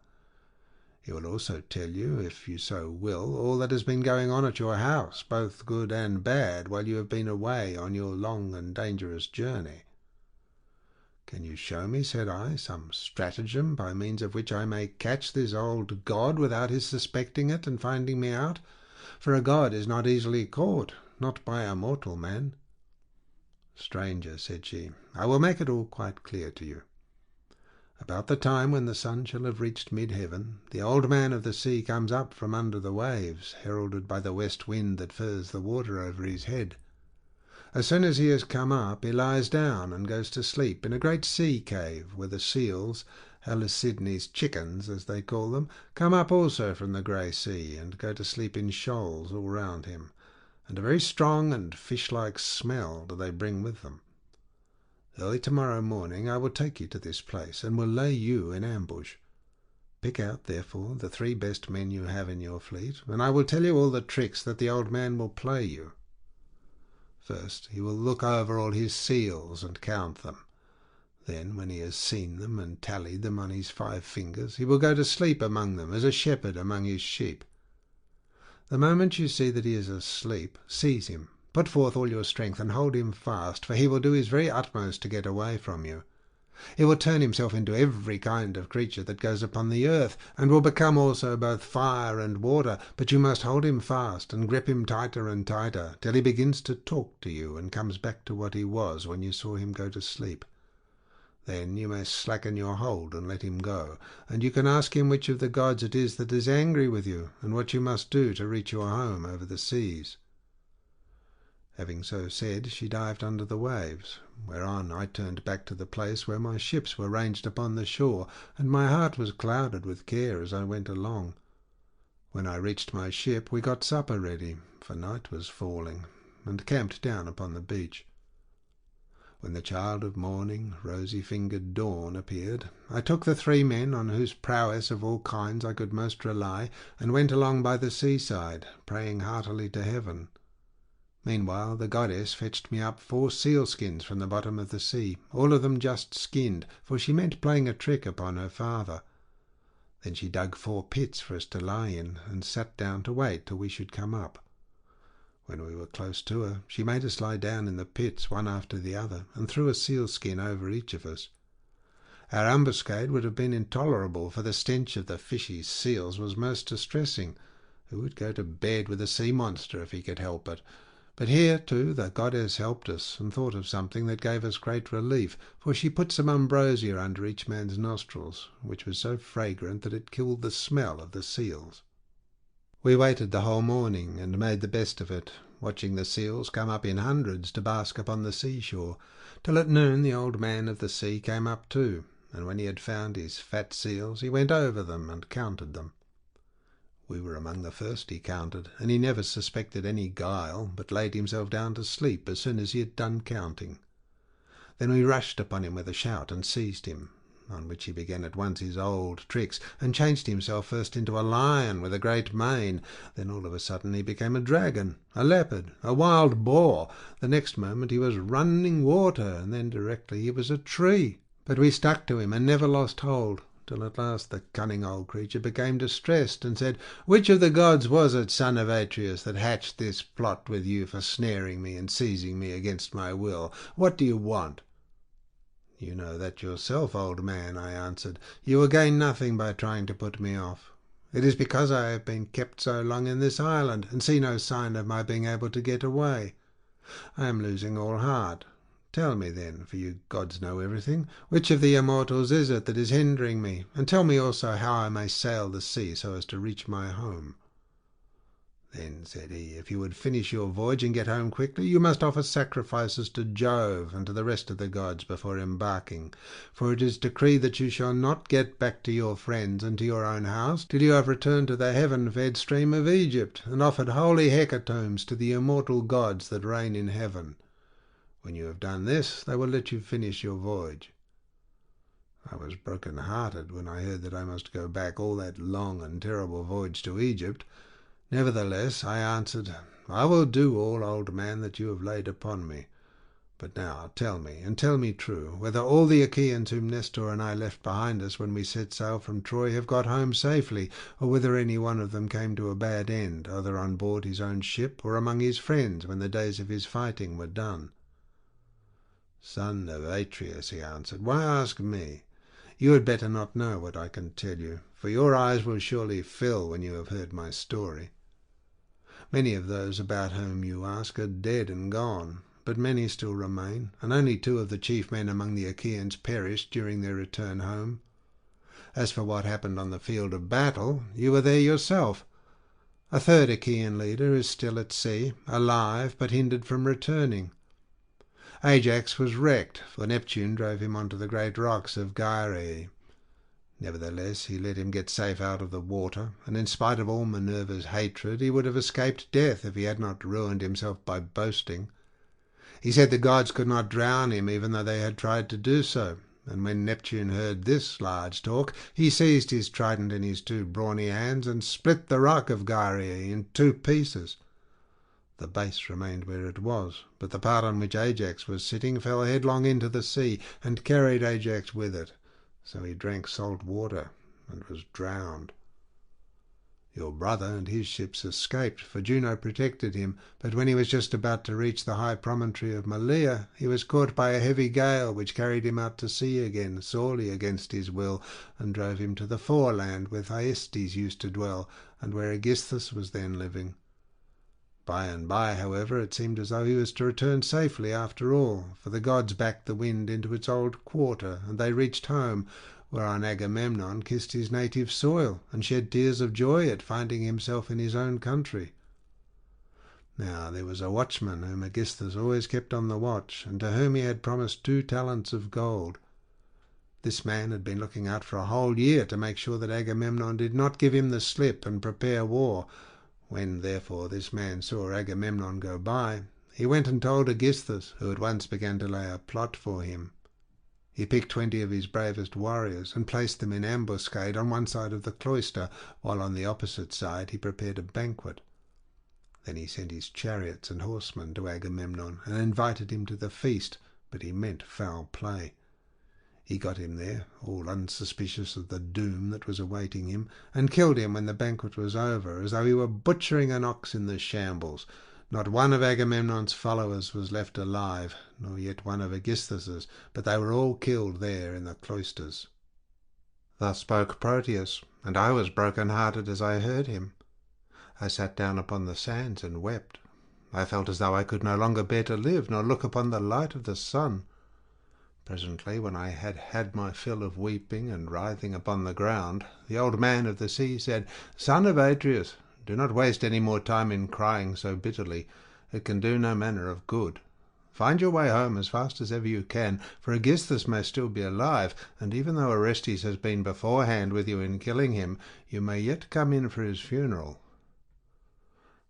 He will also tell you, if you so will, all that has been going on at your house, both good and bad, while you have been away on your long and dangerous journey." "Can you show me," said I, "some stratagem by means of which I may catch this old god without his suspecting it and finding me out? For a god is not easily caught, not by a mortal man." "Stranger," said she, "I will make it all quite clear to you. About the time when the sun shall have reached mid-heaven, the old man of the sea comes up from under the waves, heralded by the west wind that furs the water over his head. As soon as he has come up, he lies down and goes to sleep in a great sea cave, where the seals, Halicydne's chickens, as they call them, come up also from the grey sea, and go to sleep in shoals all round him, and a very strong and fish-like smell do they bring with them. Early tomorrow morning I will take you to this place, and will lay you in ambush. Pick out, therefore, the 3 best men you have in your fleet, and I will tell you all the tricks that the old man will play you. First, he will look over all his seals and count them. Then, when he has seen them and tallied them on his 5 fingers, he will go to sleep among them, as a shepherd among his sheep. The moment you see that he is asleep, seize him, put forth all your strength, and hold him fast, for he will do his very utmost to get away from you. He will turn himself into every kind of creature that goes upon the earth, and will become also both fire and water, but you must hold him fast and grip him tighter and tighter, till he begins to talk to you and comes back to what he was when you saw him go to sleep. Then you may slacken your hold and let him go, and you can ask him which of the gods it is that is angry with you, and what you must do to reach your home over the seas." Having so said, she dived under the waves, whereon I turned back to the place where my ships were ranged upon the shore, and my heart was clouded with care as I went along. When I reached my ship, we got supper ready, for night was falling, and camped down upon the beach. When the child of morning, rosy-fingered dawn, appeared, I took the 3 men on whose prowess of all kinds I could most rely, and went along by the seaside, praying heartily to heaven. Meanwhile the goddess fetched me up 4 sealskins from the bottom of the sea, all of them just skinned, for she meant playing a trick upon her father. Then she dug 4 pits for us to lie in, and sat down to wait till we should come up. When we were close to her, she made us lie down in the pits one after the other, and threw a sealskin over each of us. Our ambuscade would have been intolerable, for the stench of the fishy seals was most distressing. Who would go to bed with a sea monster if he could help it? But here, too, the goddess helped us, and thought of something that gave us great relief, for she put some ambrosia under each man's nostrils, which was so fragrant that it killed the smell of the seals. We waited the whole morning, and made the best of it, watching the seals come up in hundreds to bask upon the seashore, till at noon the old man of the sea came up too, and when he had found his fat seals he went over them and counted them. We were among the first he counted, and he never suspected any guile, but laid himself down to sleep as soon as he had done counting. Then we rushed upon him with a shout and seized him, on which he began at once his old tricks, and changed himself first into a lion with a great mane. Then all of a sudden he became a dragon, a leopard, a wild boar. The next moment he was running water, and then directly he was a tree. But we stuck to him and never lost hold, till at last the cunning old creature became distressed, and said, "Which of the gods was it, son of Atreus, that hatched this plot with you for snaring me and seizing me against my will? What do you want?" "You know that yourself, old man," I answered. "You will gain nothing by trying to put me off. It is because I have been kept so long in this island, and see no sign of my being able to get away. I am losing all heart. Tell me then, for you gods know everything, which of the immortals is it that is hindering me, and tell me also how I may sail the sea so as to reach my home." "Then," said he, "if you would finish your voyage and get home quickly, you must offer sacrifices to Jove and to the rest of the gods before embarking, for it is decreed that you shall not get back to your friends and to your own house till you have returned to the heaven-fed stream of Egypt, and offered holy hecatombs to the immortal gods that reign in heaven. When you have done this, they will let you finish your voyage." I was broken-hearted when I heard that I must go back all that long and terrible voyage to Egypt. Nevertheless, I answered, "I will do all, old man, that you have laid upon me. But now tell me, and tell me true, whether all the Achaeans whom Nestor and I left behind us when we set sail from Troy have got home safely, or whether any one of them came to a bad end, either on board his own ship or among his friends when the days of his fighting were done." "Son of Atreus," he answered, "why ask me? You had better not know what I can tell you, for your eyes will surely fill when you have heard my story. Many of those about whom you ask are dead and gone, but many still remain, and only 2 of the chief men among the Achaeans perished during their return home. As for what happened on the field of battle, you were there yourself. A 3rd Achaean leader is still at sea, alive, but hindered from returning. Ajax was wrecked, for Neptune drove him onto the great rocks of Gyrae. Nevertheless, he let him get safe out of the water, and in spite of all Minerva's hatred, he would have escaped death if he had not ruined himself by boasting. He said the gods could not drown him, even though they had tried to do so, and when Neptune heard this large talk, he seized his trident in his 2 brawny hands and split the rock of Gyrae in 2 pieces. The base remained where it was, but the part on which Ajax was sitting fell headlong into the sea, and carried Ajax with it. So he drank salt water, and was drowned. Your brother and his ships escaped, for Juno protected him, but when he was just about to reach the high promontory of Malea, he was caught by a heavy gale, which carried him out to sea again, sorely against his will, and drove him to the foreland where Thyestes used to dwell, and where Aegisthus was then living. By and by, however, it seemed as though he was to return safely after all, for the gods backed the wind into its old quarter, and they reached home, whereon Agamemnon kissed his native soil, and shed tears of joy at finding himself in his own country. Now there was a watchman whom Aegisthus always kept on the watch, and to whom he had promised 2 talents of gold. This man had been looking out for a whole year to make sure that Agamemnon did not give him the slip and prepare war. When, therefore, this man saw Agamemnon go by, he went and told Aegisthus, who at once began to lay a plot for him. He picked 20 of his bravest warriors and placed them in ambuscade on one side of the cloister, while on the opposite side he prepared a banquet. Then he sent his chariots and horsemen to Agamemnon and invited him to the feast, but he meant foul play. He got him there, all unsuspicious of the doom that was awaiting him, and killed him when the banquet was over, as though he were butchering an ox in the shambles. Not one of Agamemnon's followers was left alive, nor yet one of Aegisthus's, but they were all killed there in the cloisters." Thus spoke Proteus, and I was broken-hearted as I heard him. I sat down upon the sands and wept, I felt as though I could no longer bear to live, nor look upon the light of the sun. Presently, when I had had my fill of weeping and writhing upon the ground, the old man of the sea said, "Son of Atreus, do not waste any more time in crying so bitterly. It can do no manner of good. Find your way home as fast as ever you can, for Aegisthus may still be alive, and even though Orestes has been beforehand with you in killing him, you may yet come in for his funeral."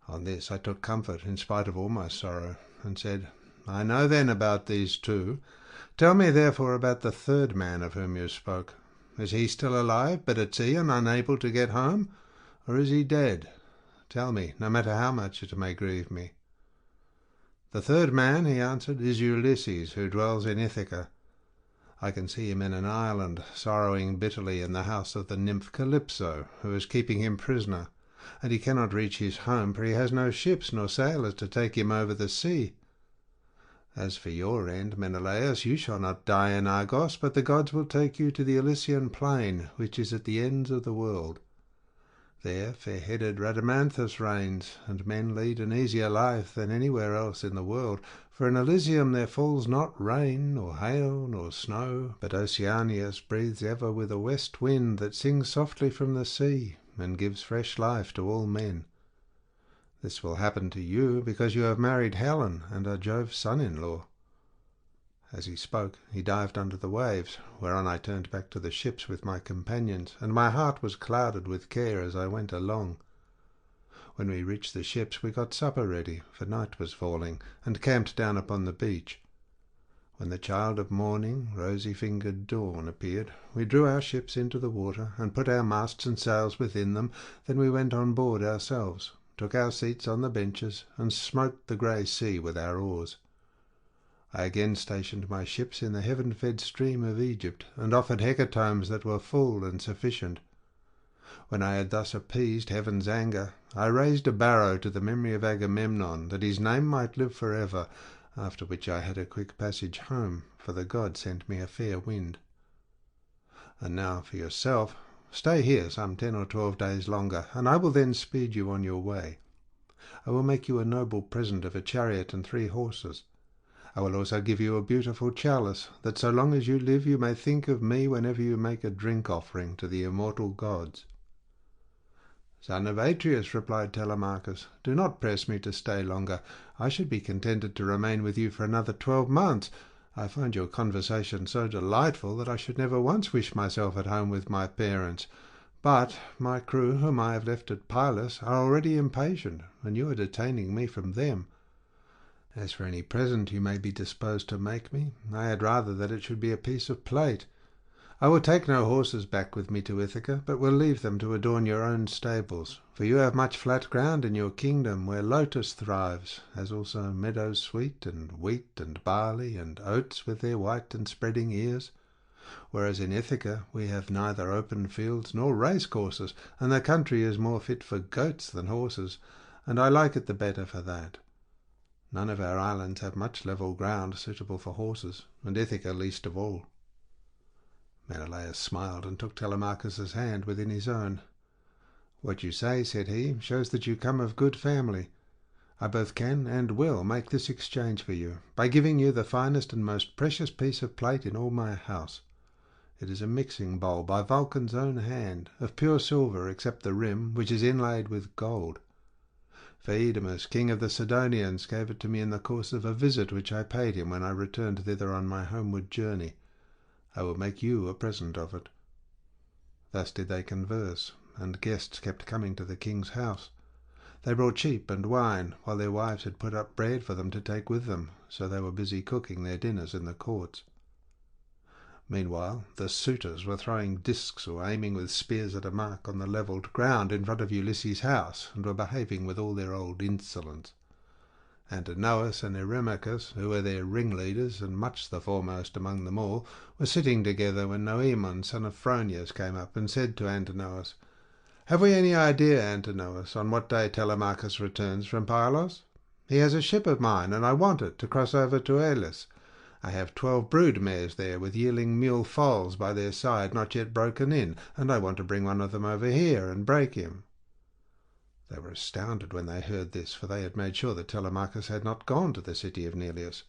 On this I took comfort in spite of all my sorrow, and said, "I know then about these two. Tell me therefore about the third man of whom you spoke. Is he still alive, but at sea and unable to get home? Or is he dead? Tell me, no matter how much it may grieve me." "The third man," he answered, "is Ulysses, who dwells in Ithaca. I can see him in an island, sorrowing bitterly in the house of the nymph Calypso, who is keeping him prisoner, and he cannot reach his home, for he has no ships nor sailors to take him over the sea. As for your end, Menelaus, you shall not die in Argos, but the gods will take you to the Elysian plain, which is at the ends of the world. There fair-headed Rhadamanthus reigns, and men lead an easier life than anywhere else in the world, for in Elysium there falls not rain, nor hail, nor snow, but Oceanus breathes ever with a west wind that sings softly from the sea, and gives fresh life to all men. This will happen to you because you have married Helen and are Jove's son-in-law." As he spoke, he dived under the waves, whereon I turned back to the ships with my companions, and my heart was clouded with care as I went along. When we reached the ships, we got supper ready, for night was falling, and camped down upon the beach. When the child of morning, rosy-fingered dawn, appeared, we drew our ships into the water, and put our masts and sails within them. Then we went on board ourselves, took our seats on the benches, and smote the grey sea with our oars. I again stationed my ships in the heaven-fed stream of Egypt, and offered hecatombs that were full and sufficient. When I had thus appeased heaven's anger, I raised a barrow to the memory of Agamemnon, that his name might live for ever, after which I had a quick passage home, for the god sent me a fair wind. And now for yourself, stay here some 10 or 12 days longer, and I will then speed you on your way. I will make you a noble present of a chariot and 3 horses. I will also give you a beautiful chalice, that so long as you live you may think of me whenever you make a drink offering to the immortal gods." "Son of Atreus," replied Telemachus, "do not press me to stay longer. I should be contented to remain with you for another 12 months. I find your conversation so delightful that I should never once wish myself at home with my parents. But my crew, whom I have left at Perilous, are already impatient, and you are detaining me from them. As for any present you may be disposed to make me, I had rather that it should be a piece of plate. I will take no horses back with me to Ithaca, but will leave them to adorn your own stables, for you have much flat ground in your kingdom where lotus thrives, as also meadows sweet, and wheat and barley, and oats with their white and spreading ears. Whereas in Ithaca we have neither open fields nor race-courses, and the country is more fit for goats than horses, and I like it the better for that. None of our islands have much level ground suitable for horses, and Ithaca least of all." Menelaus smiled and took Telemachus's hand within his own. "What you say," said he, "shows that you come of good family. I both can and will make this exchange for you, by giving you the finest and most precious piece of plate in all my house. It is a mixing bowl by Vulcan's own hand, of pure silver except the rim, which is inlaid with gold. Phaedamus, king of the Sidonians, gave it to me in the course of a visit which I paid him when I returned thither on my homeward journey. I will make you a present of it." Thus did they converse, and guests kept coming to the king's house. They brought sheep and wine, while their wives had put up bread for them to take with them, so they were busy cooking their dinners in the courts. Meanwhile the suitors were throwing discs or aiming with spears at a mark on the levelled ground in front of Ulysses' house, and were behaving with all their old insolence. Antinous and Eurymachus, who were their ringleaders and much the foremost among them all, were sitting together when Noemon, son of Phronius, came up and said to Antinous, "Have we any idea, Antinous, on what day Telemachus returns from Pylos? He has a ship of mine, and I want it to cross over to Elis. I have 12 brood mares there, with yearling mule foals by their side not yet broken in, and I want to bring one of them over here and break him." They were astounded when they heard this, for they had made sure that Telemachus had not gone to the city of Neleus.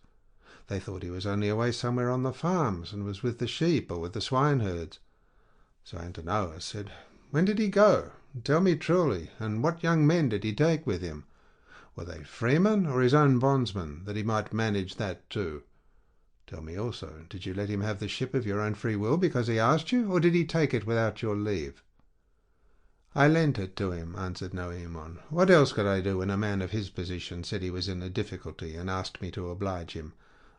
They thought he was only away somewhere on the farms, and was with the sheep or with the swineherds. So Antinous said, "When did he go? Tell me truly, and what young men did he take with him? Were they freemen or his own bondsmen, that he might manage that too? Tell me also, did you let him have the ship of your own free will because he asked you, or did he take it without your leave?" "I lent it to him," answered Noemon. "What else could I do when a man of his position said he was in a difficulty and asked me to oblige him?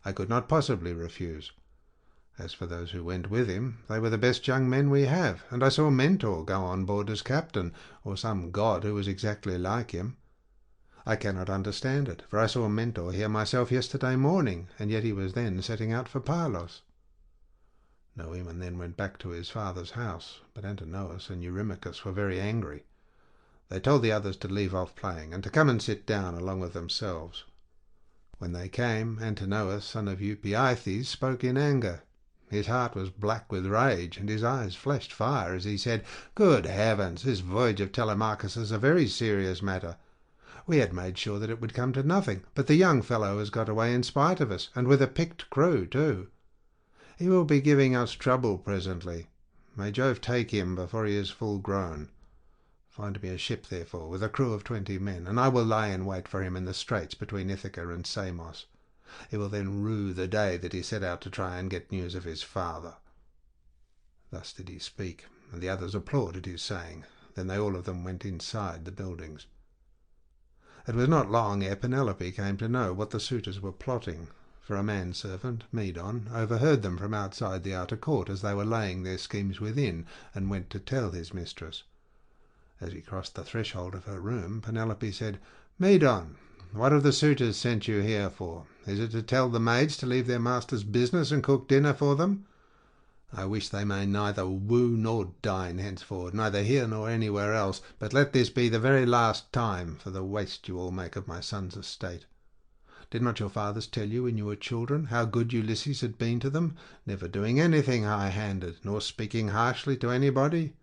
I could not possibly refuse. As for those who went with him, they were the best young men we have, and I saw Mentor go on board as captain, or some god who was exactly like him. I cannot understand it, for I saw Mentor here myself yesterday morning, and yet he was then setting out for Pylos." Noemon then went back to his father's house, but Antinous and Eurymachus were very angry. They told the others to leave off playing, and to come and sit down along with themselves. When they came, Antinous, son of Eupeithes, spoke in anger. His heart was black with rage, and his eyes flashed fire as he said, "Good heavens, this voyage of Telemachus is a very serious matter. We had made sure that it would come to nothing, but the young fellow has got away in spite of us, and with a picked crew too. He will be giving us trouble presently. May Jove take him before he is full grown. Find me a ship, therefore, with a crew of 20 men, and I will lie in wait for him in the straits between Ithaca and Samos. He will then rue the day that he set out to try and get news of his father." Thus did he speak, and the others applauded his saying. Then they all of them went inside the buildings. It was not long ere Penelope came to know what the suitors were plotting, for a manservant, Medon, overheard them from outside the outer court as they were laying their schemes within, and went to tell his mistress. As he crossed the threshold of her room, Penelope said, "Medon, what have the suitors sent you here for? Is it to tell the maids to leave their master's business and cook dinner for them? I wish they may neither woo nor dine henceforward, neither here nor anywhere else, but let this be the very last time for the waste you all make of my son's estate. Did not your fathers tell you when you were children how good Ulysses had been to them, never doing anything high-handed, nor speaking harshly to anybody?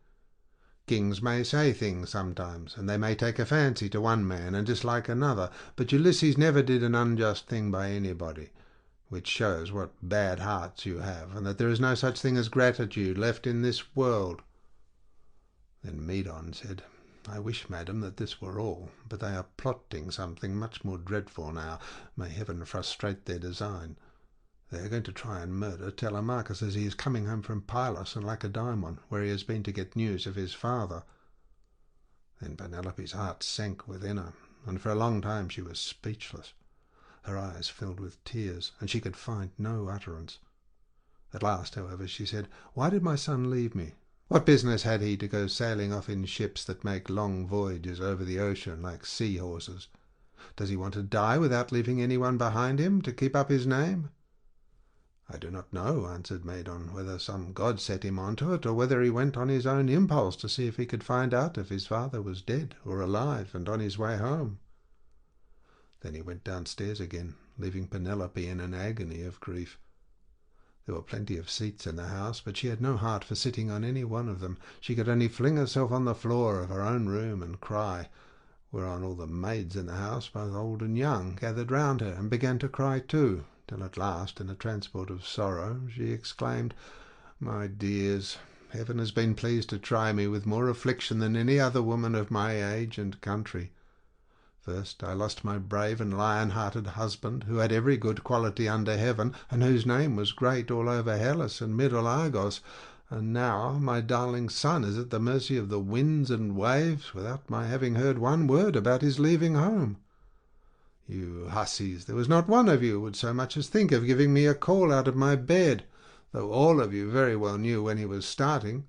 Kings may say things sometimes, and they may take a fancy to one man and dislike another, but Ulysses never did an unjust thing by anybody, which shows what bad hearts you have, and that there is no such thing as gratitude left in this world." Then Medon said, "I wish, madam, that this were all, but they are plotting something much more dreadful now. May heaven frustrate their design. They are going to try and murder Telemachus as he is coming home from Pylos and Lacedaemon, where he has been to get news of his father." Then Penelope's heart sank within her, and for a long time she was speechless. Her eyes filled with tears, and she could find no utterance. At last, however, she said, "Why did my son leave me? What business had he to go sailing off in ships that make long voyages over the ocean like sea-horses? Does he want to die without leaving anyone behind him to keep up his name?" "I do not know," answered Medon, "whether some god set him on to it, or whether he went on his own impulse to see if he could find out if his father was dead or alive and on his way home." Then he went downstairs again, leaving Penelope in an agony of grief. There were plenty of seats in the house, but she had no heart for sitting on any one of them. She could only fling herself on the floor of her own room and cry, whereon all the maids in the house, both old and young, gathered round her and began to cry too, till at last, in a transport of sorrow, she exclaimed, "My dears, heaven has been pleased to try me with more affliction than any other woman of my age and country. First I lost my brave and lion-hearted husband, who had every good quality under heaven, and whose name was great all over Hellas and middle Argos, and now my darling son is at the mercy of the winds and waves, without my having heard one word about his leaving home. You hussies, there was not one of you would so much as think of giving me a call out of my bed, though all of you very well knew when he was starting.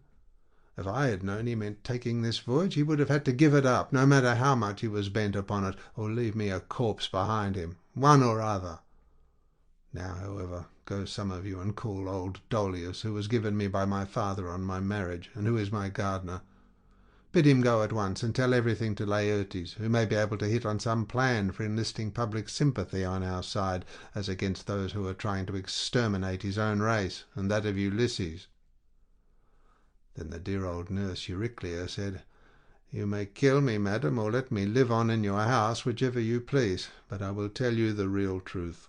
If I had known he meant taking this voyage, he would have had to give it up, no matter how much he was bent upon it, or leave me a corpse behind him, one or other. Now, however, go some of you and call old Dolius, who was given me by my father on my marriage, and who is my gardener. Bid him go at once and tell everything to Laertes, who may be able to hit on some plan for enlisting public sympathy on our side, as against those who are trying to exterminate his own race, and that of Ulysses." Then the dear old nurse Euryclea said, You may kill me, madam, or let me live on in your house, whichever you please, but I will tell you the real truth.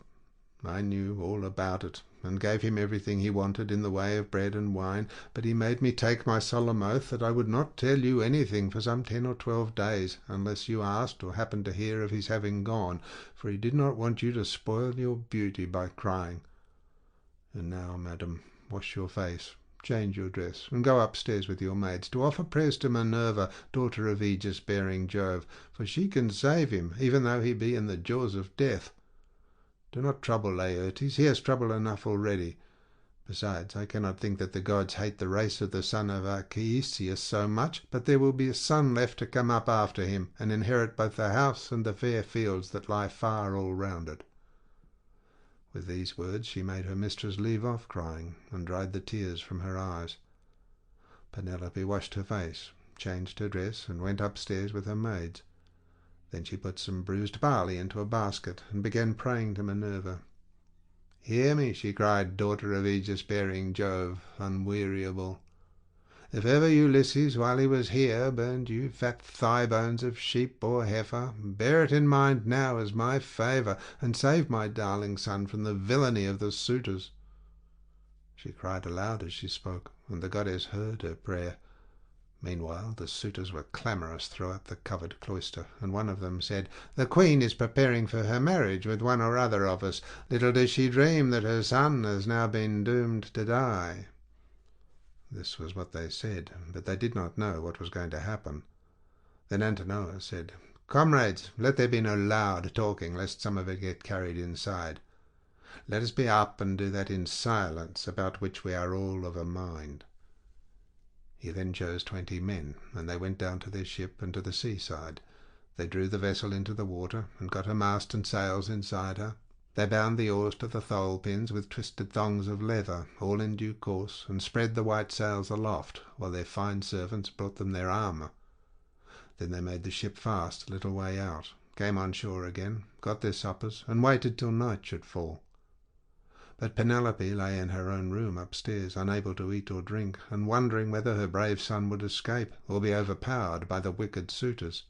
I knew all about it, and gave him everything he wanted in the way of bread and wine, but he made me take my solemn oath that I would not tell you anything for some 10 or 12 days, unless you asked or happened to hear of his having gone, for he did not want you to spoil your beauty by crying. And now, madam, wash your face, change your dress, and go upstairs with your maids to offer prayers to Minerva, daughter of aegis-bearing Jove, for she can save him, even though he be in the jaws of death. Do not trouble Laertes, he has trouble enough already. Besides, I cannot think that the gods hate the race of the son of Odysseus so much, but there will be a son left to come up after him, and inherit both the house and the fair fields that lie far all round it." With these words she made her mistress leave off crying, and dried the tears from her eyes. Penelope washed her face, changed her dress, and went upstairs with her maids. Then she put some bruised barley into a basket, and began praying to Minerva. "Hear me," she cried, "daughter of aegis-bearing Jove, unweariable. If ever Ulysses, while he was here, burned you fat thigh-bones of sheep or heifer, bear it in mind now as my favour, and save my darling son from the villainy of the suitors." She cried aloud as she spoke, and the goddess heard her prayer. Meanwhile the suitors were clamorous throughout the covered cloister, and one of them said, "The queen is preparing for her marriage with one or other of us. Little does she dream that her son has now been doomed to die." This was what they said, but they did not know what was going to happen. Then Antenor said, "Comrades, let there be no loud talking, lest some of it get carried inside. Let us be up and do that in silence about which we are all of a mind." He then chose 20 men, and they went down to their ship and to the seaside. They drew the vessel into the water, and got her mast and sails inside her. They bound the oars to the thole-pins with twisted thongs of leather, all in due course, and spread the white sails aloft, while their fine servants brought them their armour. Then they made the ship fast a little way out, came on shore again, got their suppers, and waited till night should fall. But Penelope lay in her own room upstairs, unable to eat or drink, and wondering whether her brave son would escape, or be overpowered by the wicked suitors.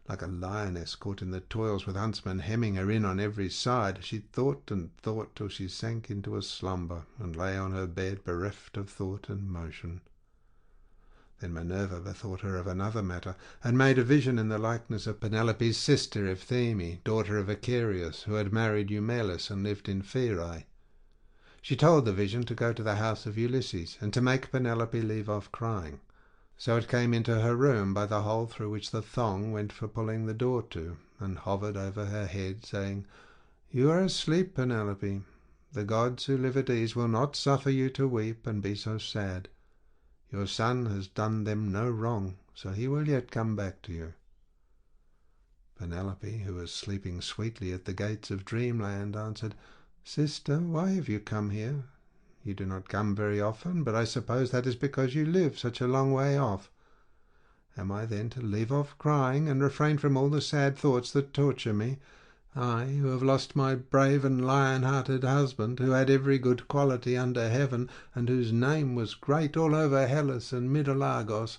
Like a lioness caught in the toils, with huntsmen hemming her in on every side, she thought and thought till she sank into a slumber, and lay on her bed bereft of thought and motion. Then Minerva bethought her of another matter, and made a vision in the likeness of Penelope's sister Euphtheme, daughter of Icarius, who had married Eumelus and lived in Pheræ. She told the vision to go to the house of Ulysses, and to make Penelope leave off crying. So it came into her room by the hole through which the thong went for pulling the door to, and hovered over her head, saying, "You are asleep, Penelope. The gods who live at ease will not suffer you to weep and be so sad. Your son has done them no wrong, so he will yet come back to you." Penelope, who was sleeping sweetly at the gates of dreamland, answered, "Sister, why have you come here? You do not come very often, but I suppose that is because you live such a long way off. Am I then to leave off crying and refrain from all the sad thoughts that torture me? I, who have lost my brave and lion-hearted husband, who had every good quality under heaven, and whose name was great all over Hellas and Middle-Argos,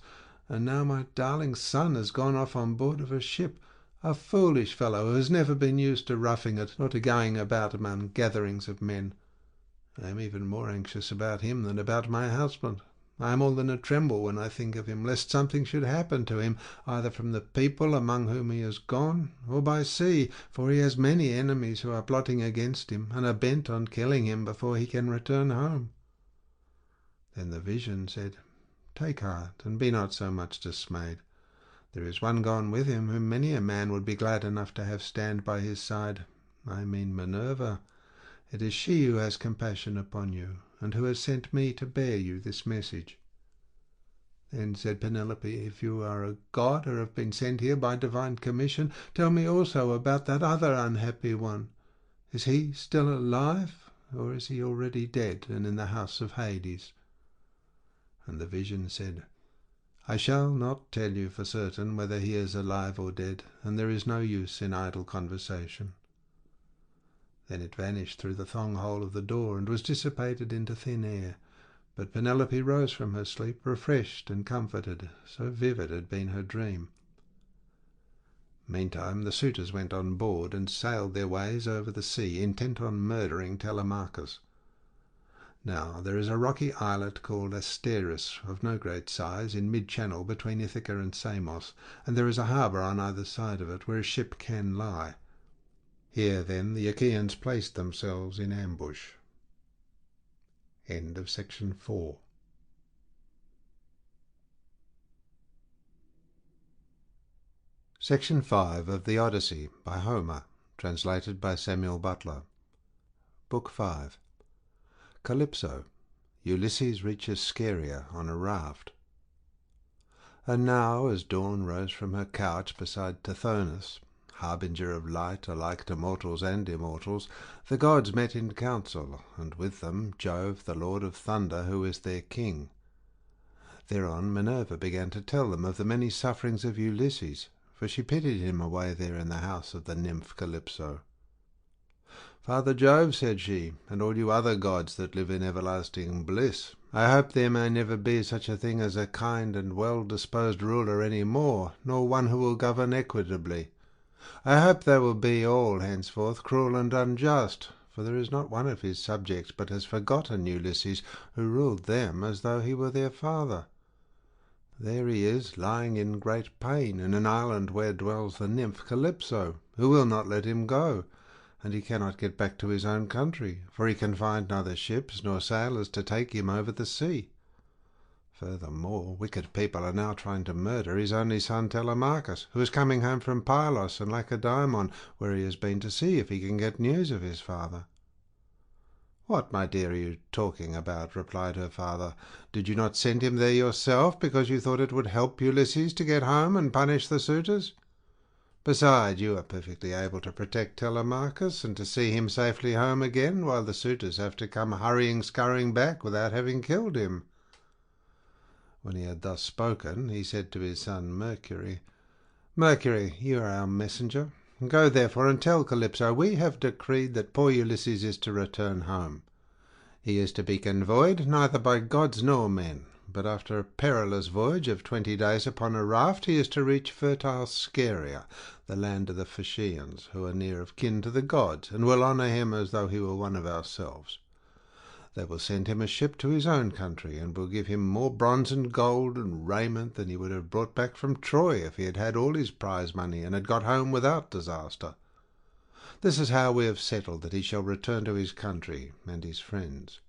and now my darling son has gone off on board of a ship, a foolish fellow who has never been used to roughing it, nor to going about among gatherings of men. I am even more anxious about him than about my husband. I am all in a tremble when I think of him, lest something should happen to him, either from the people among whom he has gone, or by sea, for he has many enemies who are plotting against him, and are bent on killing him before he can return home." Then the vision said, "Take heart, and be not so much dismayed. There is one gone with him whom many a man would be glad enough to have stand by his side. I mean Minerva. It is she who has compassion upon you, and who has sent me to bear you this message." Then said Penelope, "If you are a god, or have been sent here by divine commission, tell me also about that other unhappy one. Is he still alive, or is he already dead and in the house of Hades?" And the vision said, "I shall not tell you for certain whether he is alive or dead, and there is no use in idle conversation." Then it vanished through the thong hole of the door, and was dissipated into thin air. But Penelope rose from her sleep, refreshed and comforted, so vivid had been her dream. Meantime the suitors went on board and sailed their ways over the sea, intent on murdering Telemachus. Now there is a rocky islet called Asteris, of no great size, in mid-channel between Ithaca and Samos, and there is a harbour on either side of it where a ship can lie. Here, then, the Achaeans placed themselves in ambush. End of section 4. Section 5 of the Odyssey by Homer, translated by Samuel Butler. Book 5. Calypso. Ulysses reaches Scheria on a raft. And now, as dawn rose from her couch beside Tithonus, harbinger of light alike to mortals and immortals, the gods met in council, and with them Jove, the lord of thunder, who is their king. Thereon Minerva began to tell them of the many sufferings of Ulysses, for she pitied him away there in the house of the nymph Calypso. "Father Jove," said she, "and all you other gods that live in everlasting bliss, I hope there may never be such a thing as a kind and well-disposed ruler any more, nor one who will govern equitably. I hope they will be all henceforth cruel and unjust, for there is not one of his subjects but has forgotten Ulysses, who ruled them as though he were their father. There he is, lying in great pain in an island where dwells the nymph Calypso, who will not let him go, and he cannot get back to his own country, for he can find neither ships nor sailors to take him over the sea. Furthermore, wicked people are now trying to murder his only son Telemachus, who is coming home from Pylos and Lacedaemon, where he has been to see if he can get news of his father." "What, my dear, are you talking about?" replied her father. "Did you not send him there yourself because you thought it would help Ulysses to get home and punish the suitors? Besides, you are perfectly able to protect Telemachus and to see him safely home again, while the suitors have to come scurrying back without having killed him." When he had thus spoken, he said to his son Mercury, "Mercury, you are our messenger. Go therefore and tell Calypso we have decreed that poor Ulysses is to return home. He is to be convoyed neither by gods nor men, but after a perilous voyage of 20 days upon a raft he is to reach fertile Scheria, the land of the Phaeacians, who are near of kin to the gods, and will honour him as though he were one of ourselves. They will send him a ship to his own country, and will give him more bronze and gold and raiment than he would have brought back from Troy if he had had all his prize money and had got home without disaster. This is how we have settled that he shall return to his country and his friends."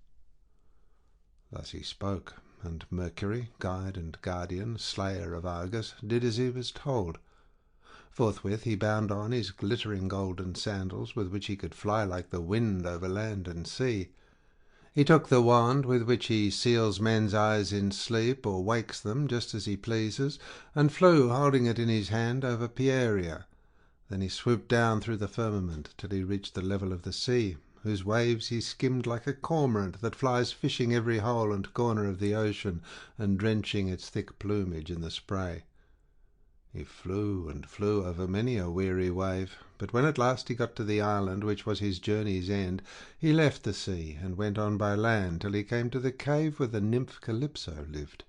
Thus he spoke, and Mercury, guide and guardian, slayer of Argus, did as he was told. Forthwith he bound on his glittering golden sandals, with which he could fly like the wind over land and sea. He took the wand with which he seals men's eyes in sleep, or wakes them just as he pleases, and flew, holding it in his hand, over Pieria. Then he swooped down through the firmament till he reached the level of the sea, whose waves he skimmed like a cormorant that flies fishing every hole and corner of the ocean, and drenching its thick plumage in the spray. He flew and flew over many a weary wave, but when at last he got to the island which was his journey's end, he left the sea and went on by land till he came to the cave where the nymph Calypso lived.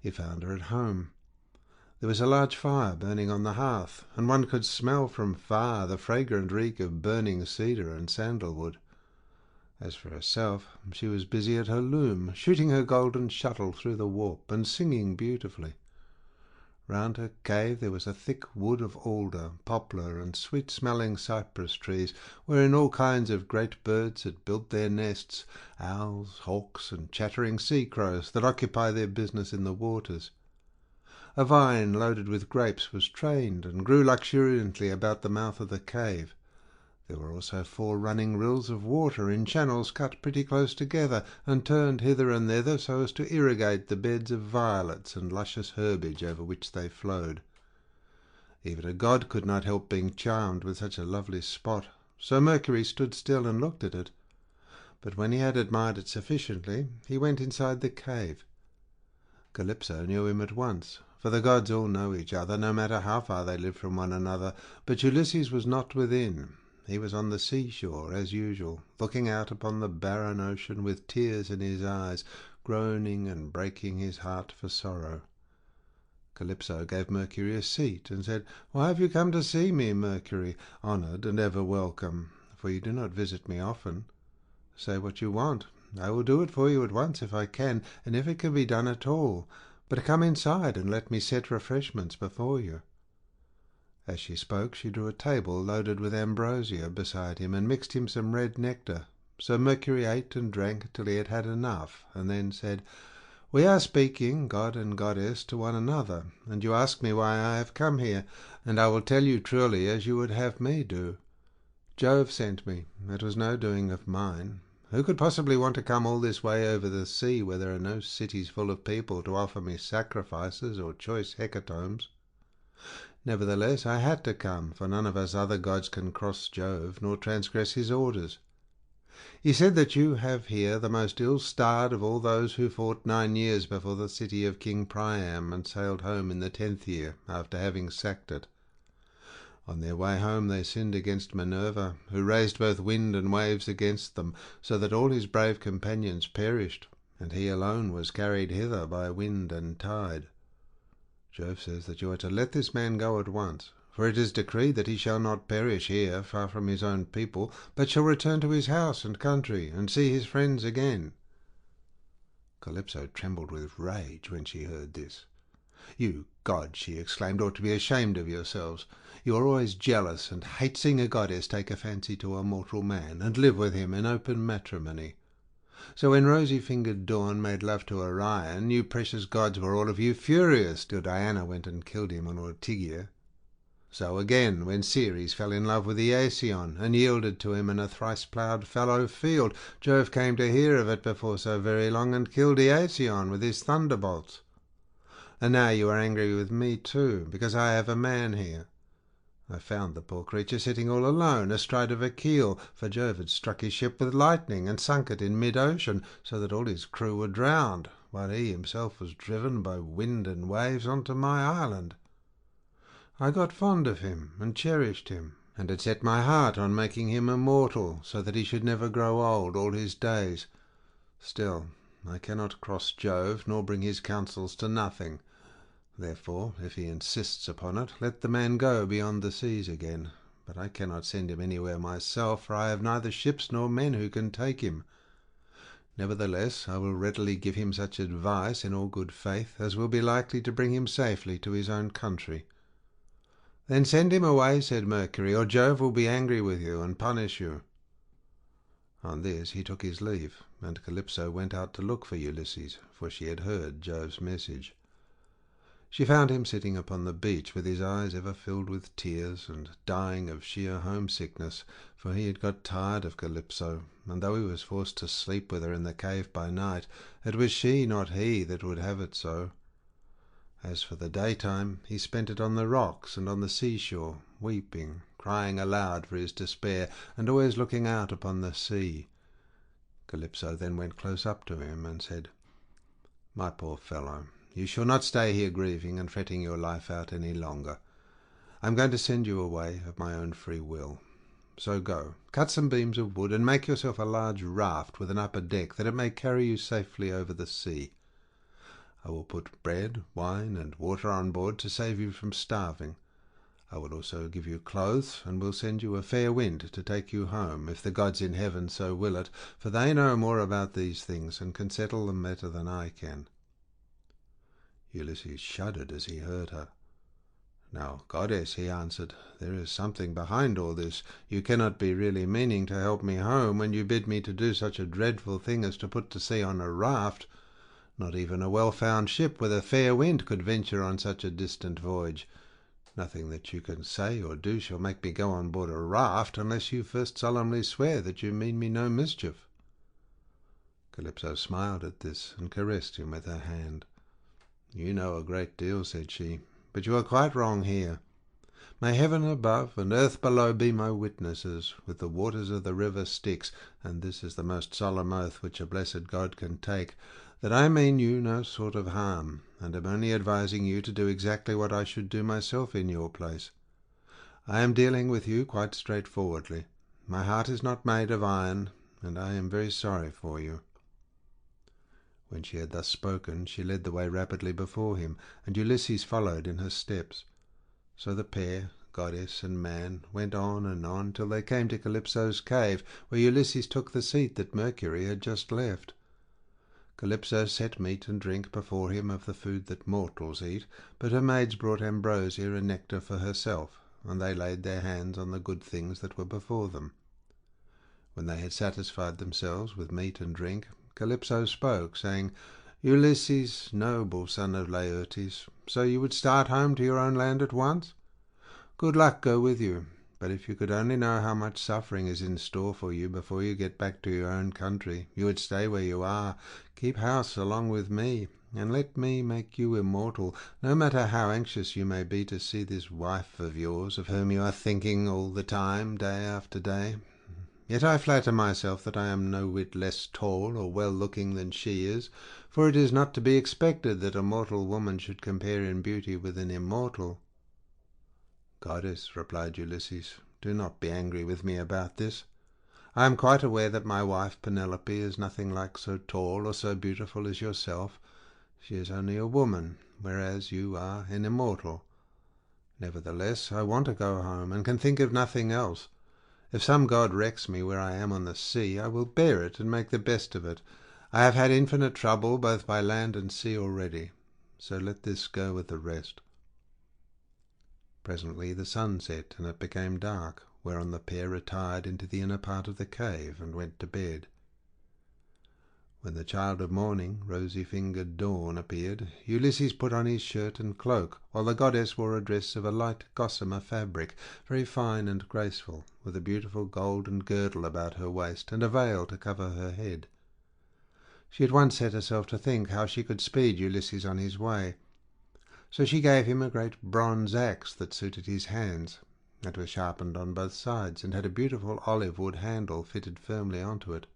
He found her at home. There was a large fire burning on the hearth, and one could smell from far the fragrant reek of burning cedar and sandalwood. As for herself, she was busy at her loom, shooting her golden shuttle through the warp, and singing beautifully. Round her cave there was a thick wood of alder, poplar, and sweet-smelling cypress trees, wherein all kinds of great birds had built their nests, owls, hawks, and chattering sea-crows that occupy their business in the waters. A vine loaded with grapes was trained, and grew luxuriantly about the mouth of the cave. There were also 4 running rills of water in channels cut pretty close together, and turned hither and thither so as to irrigate the beds of violets and luscious herbage over which they flowed. Even a god could not help being charmed with such a lovely spot, so Mercury stood still and looked at it. But when he had admired it sufficiently, he went inside the cave. Calypso knew him at once, for the gods all know each other, no matter how far they live from one another, but Ulysses was not within. He was on the seashore, as usual, looking out upon the barren ocean with tears in his eyes, groaning and breaking his heart for sorrow. Calypso gave Mercury a seat, and said, "Why have you come to see me, Mercury, honoured and ever welcome? For you do not visit me often. Say what you want. I will do it for you at once if I can, and if it can be done at all. But come inside and let me set refreshments before you." As she spoke, she drew a table loaded with ambrosia beside him, and mixed him some red nectar. So Mercury ate and drank till he had had enough, and then said, "We are speaking, god and goddess, to one another, and you ask me why I have come here, and I will tell you truly as you would have me do. Jove sent me. It was no doing of mine. Who could possibly want to come all this way over the sea, where there are no cities full of people to offer me sacrifices or choice hecatombs? Nevertheless, I had to come, for none of us other gods can cross Jove, nor transgress his orders. He said that you have here the most ill-starred of all those who fought 9 years before the city of King Priam, and sailed home in the 10th year, after having sacked it. On their way home they sinned against Minerva, who raised both wind and waves against them, so that all his brave companions perished, and he alone was carried hither by wind and tide. Jove says that you are to let this man go at once, for it is decreed that he shall not perish here, far from his own people, but shall return to his house and country, and see his friends again." Calypso trembled with rage when she heard this. "You gods," she exclaimed, "ought to be ashamed of yourselves. You are always jealous, and hate seeing a goddess take a fancy to a mortal man, and live with him in open matrimony. So when rosy-fingered Dawn made love to Orion, you precious gods were all of you furious, till Diana went and killed him on Ortygia. So again, when Ceres fell in love with Iasion, and yielded to him in a thrice-ploughed fallow field, Jove came to hear of it before so very long, and killed Iasion with his thunderbolts. And now you are angry with me too, because I have a man here. I found the poor creature sitting all alone astride of a keel, for Jove had struck his ship with lightning and sunk it in mid-ocean, so that all his crew were drowned, while he himself was driven by wind and waves onto my island. I got fond of him and cherished him, and had set my heart on making him immortal, so that he should never grow old all his days. Still, I cannot cross Jove, nor bring his counsels to nothing. Therefore, if he insists upon it, let the man go beyond the seas again. But I cannot send him anywhere myself, for I have neither ships nor men who can take him. Nevertheless, I will readily give him such advice in all good faith as will be likely to bring him safely to his own country." "Then send him away," said Mercury, "or Jove will be angry with you and punish you." On this he took his leave, and Calypso went out to look for Ulysses, for she had heard Jove's message. She found him sitting upon the beach, with his eyes ever filled with tears, and dying of sheer homesickness, for he had got tired of Calypso, and though he was forced to sleep with her in the cave by night, it was she, not he, that would have it so. As for the daytime, he spent it on the rocks and on the seashore, weeping, crying aloud for his despair, and always looking out upon the sea. Calypso then went close up to him and said, "My poor fellow, you shall not stay here grieving and fretting your life out any longer. I am going to send you away of my own free will. So go, cut some beams of wood, and make yourself a large raft with an upper deck, that it may carry you safely over the sea. I will put bread, wine, and water on board to save you from starving. I will also give you clothes, and will send you a fair wind to take you home, if the gods in heaven so will it, for they know more about these things, and can settle them better than I can." Ulysses shuddered as he heard her. "Now, goddess," he answered, "there is something behind all this. You cannot be really meaning to help me home, when you bid me to do such a dreadful thing as to put to sea on a raft. Not even a well-found ship with a fair wind could venture on such a distant voyage. Nothing that you can say or do shall make me go on board a raft, unless you first solemnly swear that you mean me no mischief." Calypso smiled at this, and caressed him with her hand. "You know a great deal," said she, "but you are quite wrong here. May heaven above and earth below be my witnesses, with the waters of the river Styx, and this is the most solemn oath which a blessed god can take, that I mean you no sort of harm, and am only advising you to do exactly what I should do myself in your place. I am dealing with you quite straightforwardly. My heart is not made of iron, and I am very sorry for you." When she had thus spoken, she led the way rapidly before him, and Ulysses followed in her steps. So the pair, goddess and man, went on till they came to Calypso's cave, where Ulysses took the seat that Mercury had just left. Calypso set meat and drink before him of the food that mortals eat, but her maids brought ambrosia and nectar for herself, and they laid their hands on the good things that were before them. When they had satisfied themselves with meat and drink, Calypso spoke, saying, "Ulysses, noble son of Laertes, so you would start home to your own land at once? Good luck go with you, but if you could only know how much suffering is in store for you before you get back to your own country, you would stay where you are, keep house along with me, and let me make you immortal, no matter how anxious you may be to see this wife of yours, of whom you are thinking all the time, day after day. Yet I flatter myself that I am no whit less tall or well-looking than she is, for it is not to be expected that a mortal woman should compare in beauty with an immortal." "Goddess," replied Ulysses, "do not be angry with me about this. I am quite aware that my wife Penelope is nothing like so tall or so beautiful as yourself. She is only a woman, whereas you are an immortal. Nevertheless, I want to go home, and can think of nothing else. If some god wrecks me where I am on the sea, I will bear it and make the best of it. I have had infinite trouble both by land and sea already, so let this go with the rest." Presently the sun set, and it became dark, whereon the pair retired into the inner part of the cave and went to bed. When the child of morning, rosy-fingered Dawn, appeared, Ulysses put on his shirt and cloak, while the goddess wore a dress of a light gossamer fabric, very fine and graceful, with a beautiful golden girdle about her waist and a veil to cover her head. She at once set herself to think how she could speed Ulysses on his way. So she gave him a great bronze axe that suited his hands. It was sharpened on both sides, and had a beautiful olive wood handle fitted firmly onto it.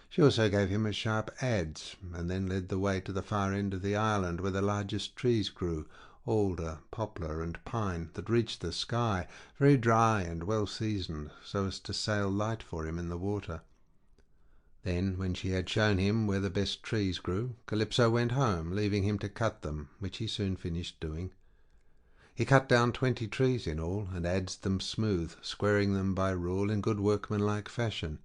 She also gave him a sharp adze, and then led the way to the far end of the island, where the largest trees grew, alder, poplar, and pine, that reached the sky, very dry and well seasoned, so as to sail light for him in the water. Then, when she had shown him where the best trees grew, Calypso went home, leaving him to cut them, which he soon finished doing. He cut down 20 trees in all, and adzed them smooth, squaring them by rule in good workmanlike fashion.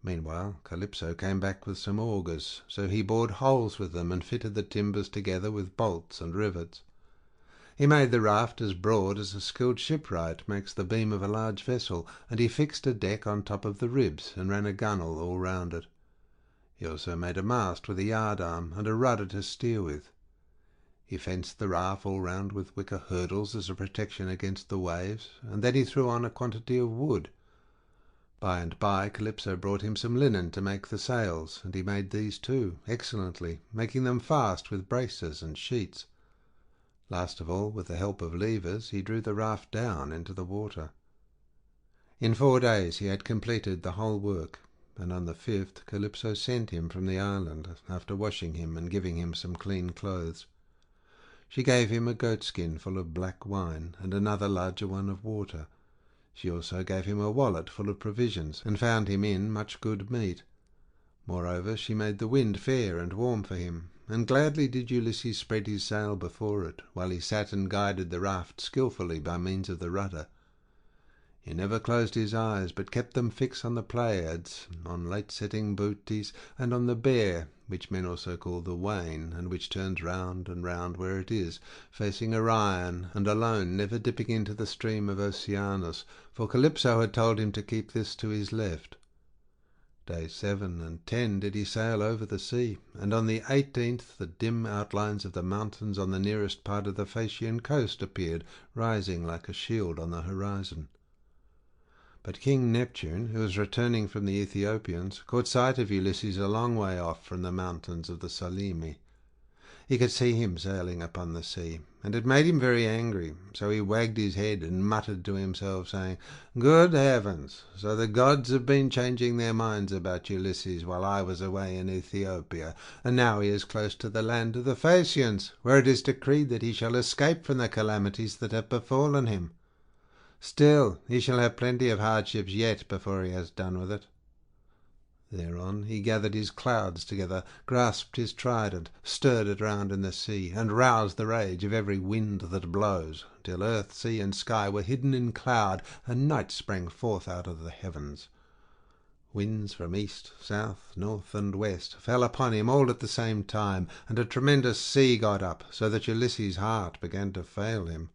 Meanwhile Calypso came back with some augers, so he bored holes with them and fitted the timbers together with bolts and rivets. He made the raft as broad as a skilled shipwright makes the beam of a large vessel, and he fixed a deck on top of the ribs and ran a gunwale all round it. He also made a mast with a yard-arm and a rudder to steer with. He fenced the raft all round with wicker hurdles as a protection against the waves, and then he threw on a quantity of wood. By and by Calypso brought him some linen to make the sails, and he made these too, excellently, making them fast with braces and sheets. Last of all, with the help of levers, he drew the raft down into the water. In 4 days he had completed the whole work, and on the 5th Calypso sent him from the island, after washing him and giving him some clean clothes. She gave him a goatskin full of black wine, and another larger one of water. She also gave him a wallet full of provisions, and found him in much good meat. Moreover, she made the wind fair and warm for him, and gladly did Ulysses spread his sail before it, while he sat and guided the raft skilfully by means of the rudder. He never closed his eyes, but kept them fixed on the Pleiades, on late-setting Bootes, and on the Bear, which men also call the Wain, and which turns round and round where it is, facing Orion, and alone, never dipping into the stream of Oceanus, for Calypso had told him to keep this to his left. Days 7 and 10 did he sail over the sea, and on the 18th the dim outlines of the mountains on the nearest part of the Phaeacian coast appeared, rising like a shield on the horizon. But King Neptune, who was returning from the Ethiopians, caught sight of Ulysses a long way off from the mountains of the Solymi. He could see him sailing upon the sea, and it made him very angry, so he wagged his head and muttered to himself, saying, "Good heavens! So the gods have been changing their minds about Ulysses while I was away in Ethiopia, and now he is close to the land of the Phaeacians, where it is decreed that he shall escape from the calamities that have befallen him. Still, he shall have plenty of hardships yet before he has done with it." Thereon he gathered his clouds together, grasped his trident, stirred it round in the sea, and roused the rage of every wind that blows, till earth, sea, and sky were hidden in cloud, and night sprang forth out of the heavens. Winds from east, south, north, and west fell upon him all at the same time, and a tremendous sea got up, so that Ulysses' heart began to fail him.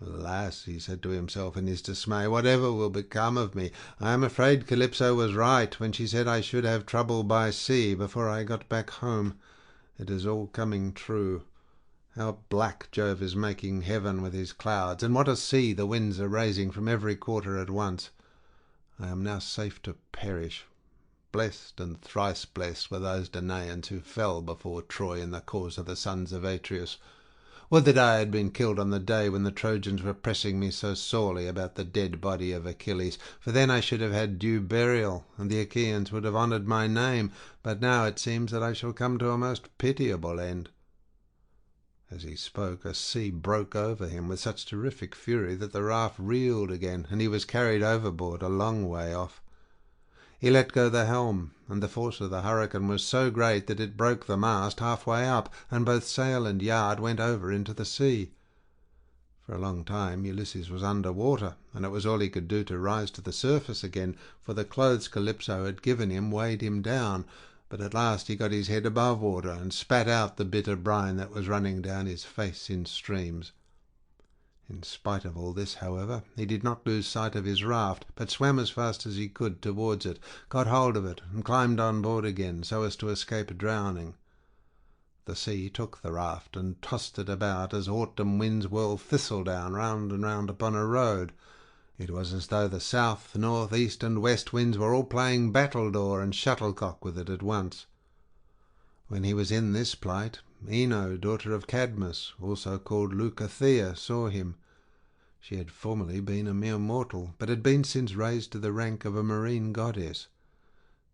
"Alas," he said to himself in his dismay, "whatever will become of me? I am afraid Calypso was right when she said I should have trouble by sea before I got back home. It is all coming true. How black Jove is making heaven with his clouds, and what a sea the winds are raising from every quarter at once! I am now safe to perish. Blessed and thrice blessed were those Danaans who fell before Troy in the cause of the sons of Atreus. Would that I had been killed on the day when the Trojans were pressing me so sorely about the dead body of Achilles, for then I should have had due burial, and the Achaeans would have honoured my name. But now it seems that I shall come to a most pitiable end." As he spoke, a sea broke over him with such terrific fury that the raft reeled again, and he was carried overboard a long way off. He let go the helm, and the force of the hurricane was so great that it broke the mast halfway up, and both sail and yard went over into the sea. For a long time Ulysses was under water, and it was all he could do to rise to the surface again, for the clothes Calypso had given him weighed him down. But at last he got his head above water, and spat out the bitter brine that was running down his face in streams. In spite of all this, however, he did not lose sight of his raft, but swam as fast as he could towards it, got hold of it, and climbed on board again, so as to escape drowning. The sea took the raft and tossed it about as autumn winds whirl thistledown round and round upon a road. It was as though the south, north, east, and west winds were all playing battledore and shuttlecock with it at once. When he was in this plight, Ino, daughter of Cadmus, also called Leucothea, saw him. She had formerly been a mere mortal, but had been since raised to the rank of a marine goddess.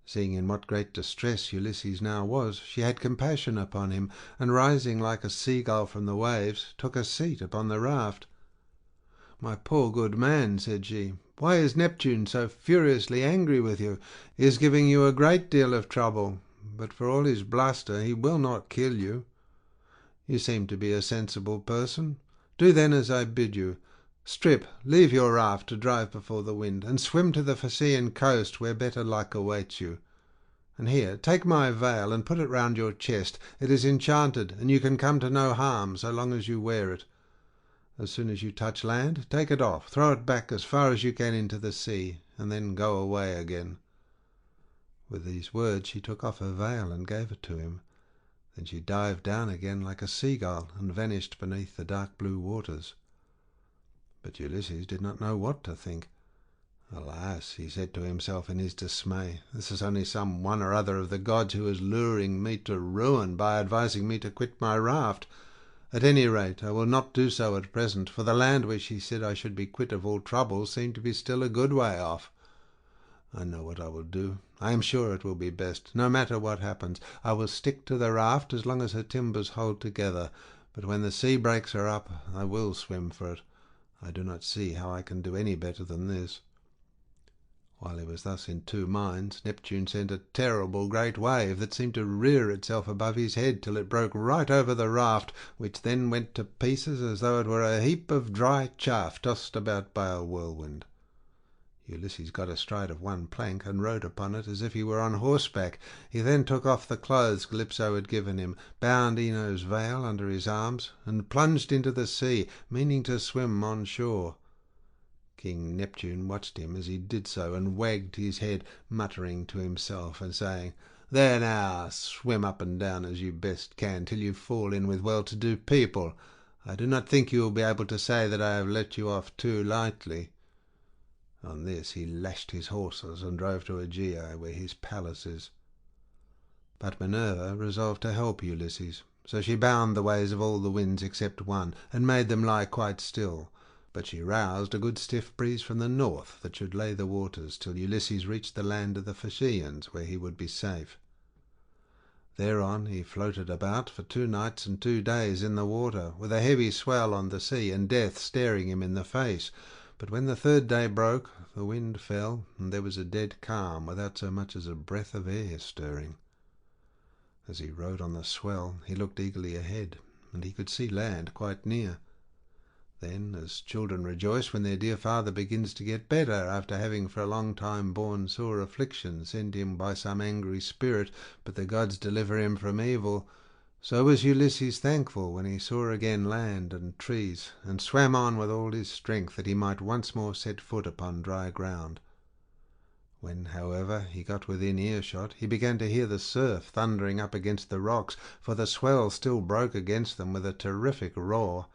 Seeing in what great distress Ulysses now was, she had compassion upon him, and rising like a seagull from the waves, took a seat upon the raft. "My poor good man," said she, "why is Neptune so furiously angry with you? He is giving you a great deal of trouble, but for all his bluster he will not kill you. You seem to be a sensible person. Do then as I bid you. Strip, leave your raft to drive before the wind, and swim to the Phaeacian coast, where better luck awaits you. And here, take my veil and put it round your chest. It is enchanted, and you can come to no harm so long as you wear it. As soon as you touch land, take it off, throw it back as far as you can into the sea, and then go away again." With these words she took off her veil and gave it to him. Then she dived down again like a seagull, and vanished beneath the dark blue waters. But Ulysses did not know what to think. "Alas," he said to himself in his dismay, "this is only some one or other of the gods who is luring me to ruin by advising me to quit my raft. At any rate, I will not do so at present, for the land where she said I should be quit of all trouble seemed to be still a good way off. I know what I will do. I am sure it will be best. No matter what happens, I will stick to the raft as long as her timbers hold together, but when the sea breaks her up, I will swim for it. I do not see how I can do any better than this." While he was thus in two minds, Neptune sent a terrible great wave that seemed to rear itself above his head till it broke right over the raft, which then went to pieces as though it were a heap of dry chaff tossed about by a whirlwind. Ulysses got astride of one plank and rode upon it as if he were on horseback. He then took off the clothes Calypso had given him, bound Ino's veil under his arms, and plunged into the sea, meaning to swim on shore. King Neptune watched him as he did so, and wagged his head, muttering to himself and saying, "There now, swim up and down as you best can till you fall in with well-to-do people. I do not think you will be able to say that I have let you off too lightly." On this he lashed his horses and drove to Aegea, where his palace is. But Minerva resolved to help Ulysses, so she bound the ways of all the winds except one, and made them lie quite still. But she roused a good stiff breeze from the north that should lay the waters till Ulysses reached the land of the Phaeacians, where he would be safe. Thereon he floated about for 2 nights and 2 days in the water, with a heavy swell on the sea, and death staring him in the face. But when the third day broke, the wind fell, and there was a dead calm, without so much as a breath of air stirring. As he rode on the swell, he looked eagerly ahead, and he could see land quite near. Then, as children rejoice when their dear father begins to get better after having for a long time borne sore affliction sent him by some angry spirit, but the gods deliver him from evil, so was Ulysses thankful when he saw again land and trees, and swam on with all his strength that he might once more set foot upon dry ground. When, however, he got within earshot, he began to hear the surf thundering up against the rocks, for the swell still broke against them with a terrific roar.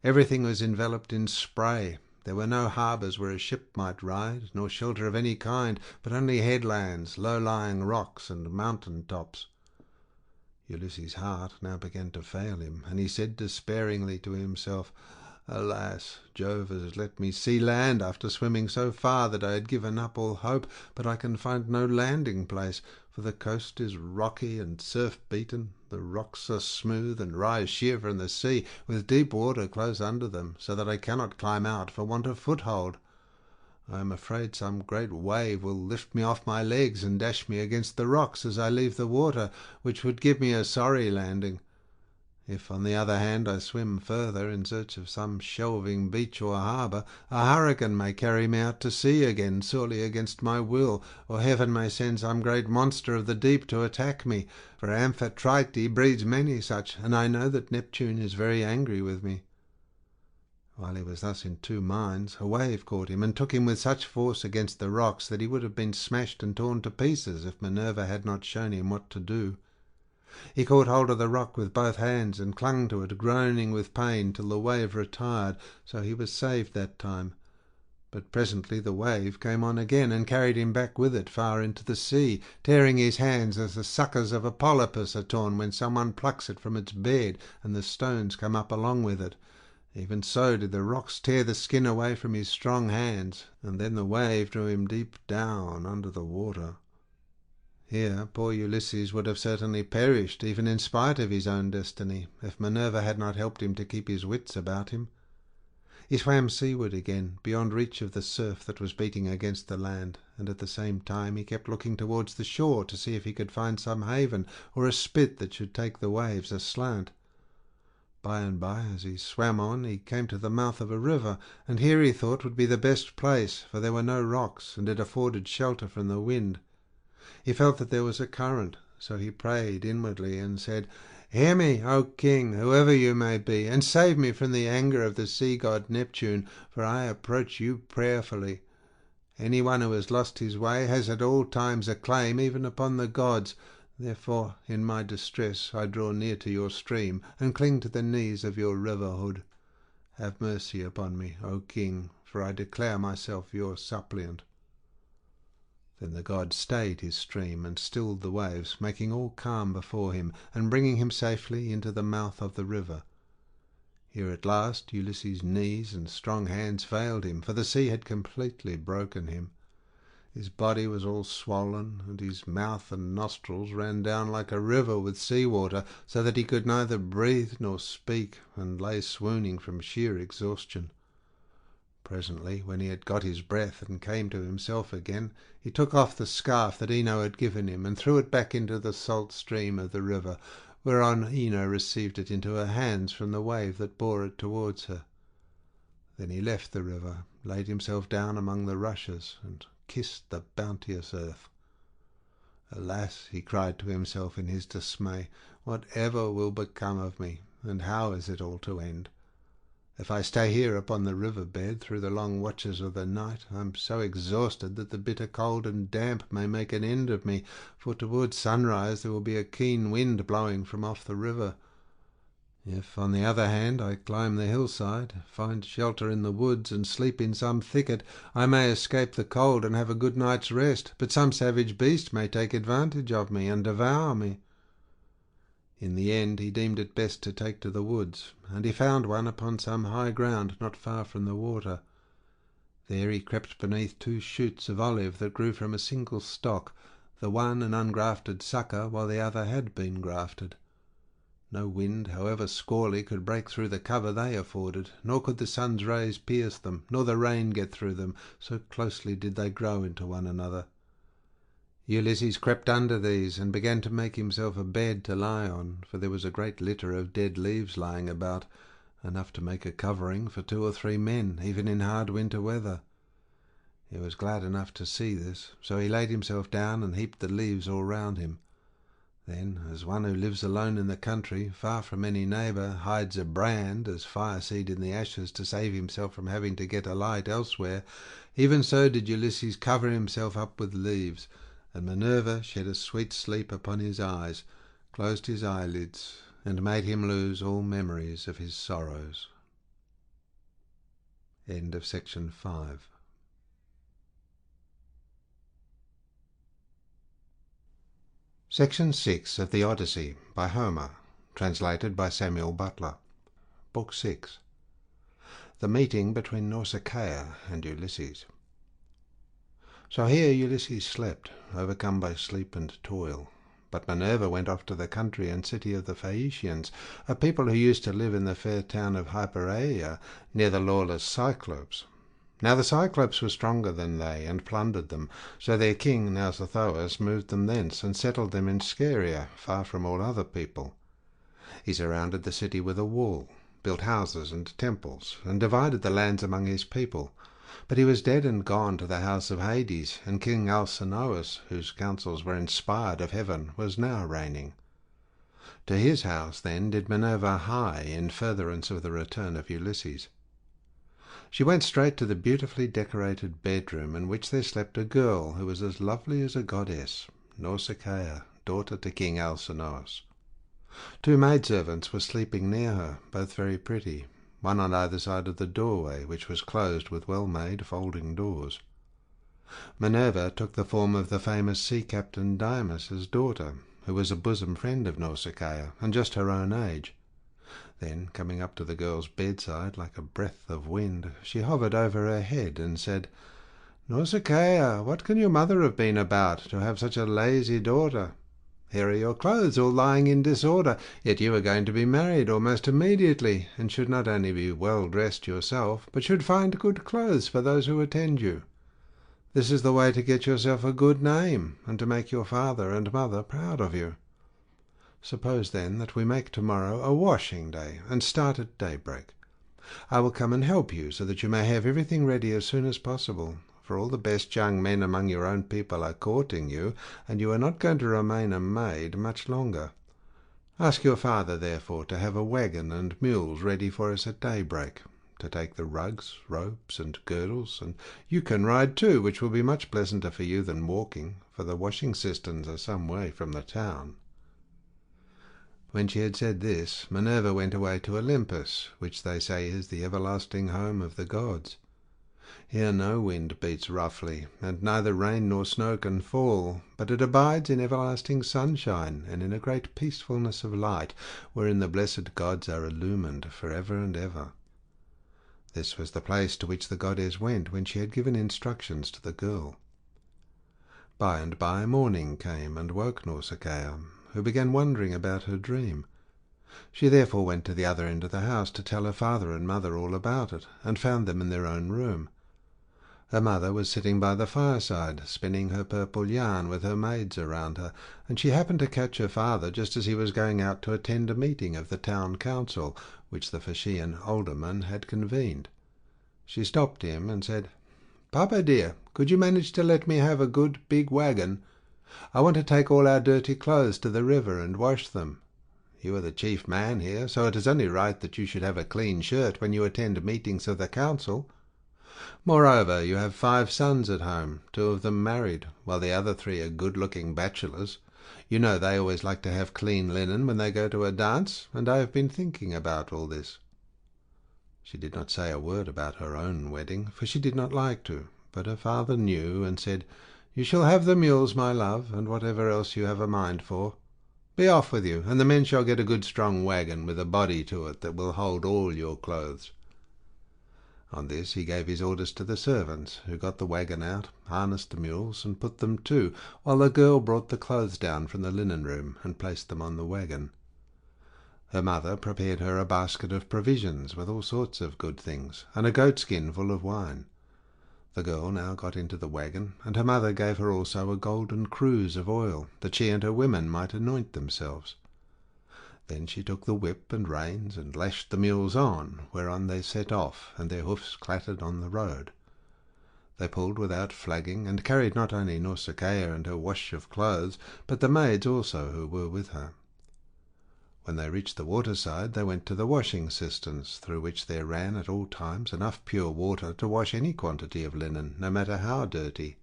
Everything was enveloped in spray. There were no harbours where a ship might ride, nor shelter of any kind, but only headlands, low-lying rocks, and mountain tops. Ulysses' heart now began to fail him, and he said despairingly to himself, "Alas, Jove has let me see land after swimming so far that I had given up all hope, but I can find no landing place, for the coast is rocky and surf-beaten, the rocks are smooth and rise sheer from the sea, with deep water close under them, so that I cannot climb out for want of foothold. I am afraid some great wave will lift me off my legs and dash me against the rocks as I leave the water, which would give me a sorry landing. If, on the other hand, I swim further in search of some shelving beach or harbour, a hurricane may carry me out to sea again, sorely against my will, or heaven may send some great monster of the deep to attack me, for Amphitrite breeds many such, and I know that Neptune is very angry with me." While he was thus in two minds, a wave caught him and took him with such force against the rocks that he would have been smashed and torn to pieces if Minerva had not shown him what to do. He caught hold of the rock with both hands and clung to it, groaning with pain, till the wave retired, so he was saved that time. But presently the wave came on again and carried him back with it far into the sea, tearing his hands as the suckers of a polypus are torn when someone plucks it from its bed and the stones come up along with it. Even so did the rocks tear the skin away from his strong hands, and then the wave drew him deep down under the water. Here poor Ulysses would have certainly perished, even in spite of his own destiny, if Minerva had not helped him to keep his wits about him. He swam seaward again, beyond reach of the surf that was beating against the land, and at the same time he kept looking towards the shore to see if he could find some haven or a spit that should take the waves aslant. By and by, as he swam on, he came to the mouth of a river, and here he thought would be the best place, for there were no rocks, and it afforded shelter from the wind. He felt that there was a current, so he prayed inwardly and said, "Hear me, O king, whoever you may be, and save me from the anger of the sea god Neptune, for I approach you prayerfully. Anyone who has lost his way has at all times a claim even upon the gods. Therefore, in my distress, I draw near to your stream and cling to the knees of your river hood. Have mercy upon me, O king, for I declare myself your suppliant." Then the god stayed his stream and stilled the waves, making all calm before him, and bringing him safely into the mouth of the river. Here at last Ulysses' knees and strong hands failed him, for the sea had completely broken him. His body was all swollen, and his mouth and nostrils ran down like a river with sea water, so that he could neither breathe nor speak, and lay swooning from sheer exhaustion. Presently, when he had got his breath and came to himself again, he took off the scarf that Ino had given him and threw it back into the salt stream of the river, whereon Ino received it into her hands from the wave that bore it towards her. Then he left the river, laid himself down among the rushes, and kissed the bounteous earth. "Alas," he cried to himself in his dismay, "whatever will become of me, and how is it all to end? If I stay here upon the river bed through the long watches of the night, I am so exhausted that the bitter cold and damp may make an end of me, for towards sunrise there will be a keen wind blowing from off the river. If, on the other hand, I climb the hillside, find shelter in the woods, and sleep in some thicket, I may escape the cold and have a good night's rest, but some savage beast may take advantage of me and devour me." In the end he deemed it best to take to the woods, and he found one upon some high ground not far from the water. There he crept beneath two shoots of olive that grew from a single stock, the one an ungrafted sucker, while the other had been grafted. No wind, however squally, could break through the cover they afforded, nor could the sun's rays pierce them, nor the rain get through them, so closely did they grow into one another. Ulysses crept under these, and began to make himself a bed to lie on, for there was a great litter of dead leaves lying about, enough to make a covering for 2 or 3 men, even in hard winter weather. He was glad enough to see this, so he laid himself down and heaped the leaves all round him. Then, as one who lives alone in the country, far from any neighbour, hides a brand as fire-seed in the ashes to save himself from having to get a light elsewhere, even so did Ulysses cover himself up with leaves, and Minerva shed a sweet sleep upon his eyes, closed his eyelids, and made him lose all memories of his sorrows. End of section 5. Section 6 of the Odyssey by Homer, translated by Samuel Butler. Book 6. The meeting between Nausicaa and Ulysses. So here Ulysses slept, overcome by sleep and toil. But Minerva went off to the country and city of the Phaeacians, a people who used to live in the fair town of Hypereia, near the lawless Cyclops. Now the Cyclops were stronger than they, and plundered them, so their king Nausithoeus moved them thence, and settled them in Scheria, far from all other people. He surrounded the city with a wall, built houses and temples, and divided the lands among his people. But he was dead and gone to the house of Hades, and King Alcinous, whose counsels were inspired of heaven, was now reigning. To his house, then, did Minerva hie, in furtherance of the return of Ulysses. She went straight to the beautifully decorated bedroom in which there slept a girl who was as lovely as a goddess, Nausicaa, daughter to King Alcinous. 2 maidservants were sleeping near her, both very pretty, one on either side of the doorway, which was closed with well-made folding doors. Minerva took the form of the famous sea captain Diomed's daughter, who was a bosom friend of Nausicaa, and just her own age. Then, coming up to the girl's bedside like a breath of wind, she hovered over her head and said, "Nausicaa, what can your mother have been about, to have such a lazy daughter? Here are your clothes all lying in disorder, yet you are going to be married almost immediately, and should not only be well dressed yourself, but should find good clothes for those who attend you. This is the way to get yourself a good name, and to make your father and mother proud of you. Suppose, then, that we make tomorrow a washing day, and start at daybreak. I will come and help you, so that you may have everything ready as soon as possible, for all the best young men among your own people are courting you, and you are not going to remain a maid much longer. Ask your father, therefore, to have a wagon and mules ready for us at daybreak, to take the rugs, ropes, and girdles, and you can ride too, which will be much pleasanter for you than walking, for the washing cisterns are some way from the town." When she had said this, Minerva went away to Olympus, which they say is the everlasting home of the gods. Here no wind beats roughly, and neither rain nor snow can fall, but it abides in everlasting sunshine, and in a great peacefulness of light, wherein the blessed gods are illumined for ever and ever. This was the place to which the goddess went when she had given instructions to the girl. By and by morning came and woke Nausicaa, who began wondering about her dream. She therefore went to the other end of the house to tell her father and mother all about it, and found them in their own room. Her mother was sitting by the fireside, spinning her purple yarn with her maids around her, and she happened to catch her father just as he was going out to attend a meeting of the town council, which the Phaeacian alderman had convened. She stopped him and said, "Papa dear, could you manage to let me have a good big wagon? I want to take all our dirty clothes to the river and wash them. You are the chief man here, so it is only right that you should have a clean shirt when you attend meetings of the council. Moreover, you have 5 sons at home, 2 of them married, while the other 3 are good-looking bachelors. You know they always like to have clean linen when they go to a dance, and I have been thinking about all this." She did not say a word about her own wedding, for she did not like to, but her father knew, and said, "You shall have the mules, my love, and whatever else you have a mind for. Be off with you, and the men shall get a good strong wagon with a body to it that will hold all your clothes." On this he gave his orders to the servants, who got the wagon out, harnessed the mules, and put them to, while the girl brought the clothes down from the linen room and placed them on the wagon. Her mother prepared her a basket of provisions with all sorts of good things, and a goatskin full of wine. The girl now got into the wagon, and her mother gave her also a golden cruse of oil, that she and her women might anoint themselves. Then she took the whip and reins and lashed the mules on, whereon they set off, and their hoofs clattered on the road. They pulled without flagging, and carried not only Nausicaa and her wash of clothes, but the maids also who were with her. When they reached the waterside, they went to the washing cisterns, through which there ran at all times enough pure water to wash any quantity of linen, no matter how dirty.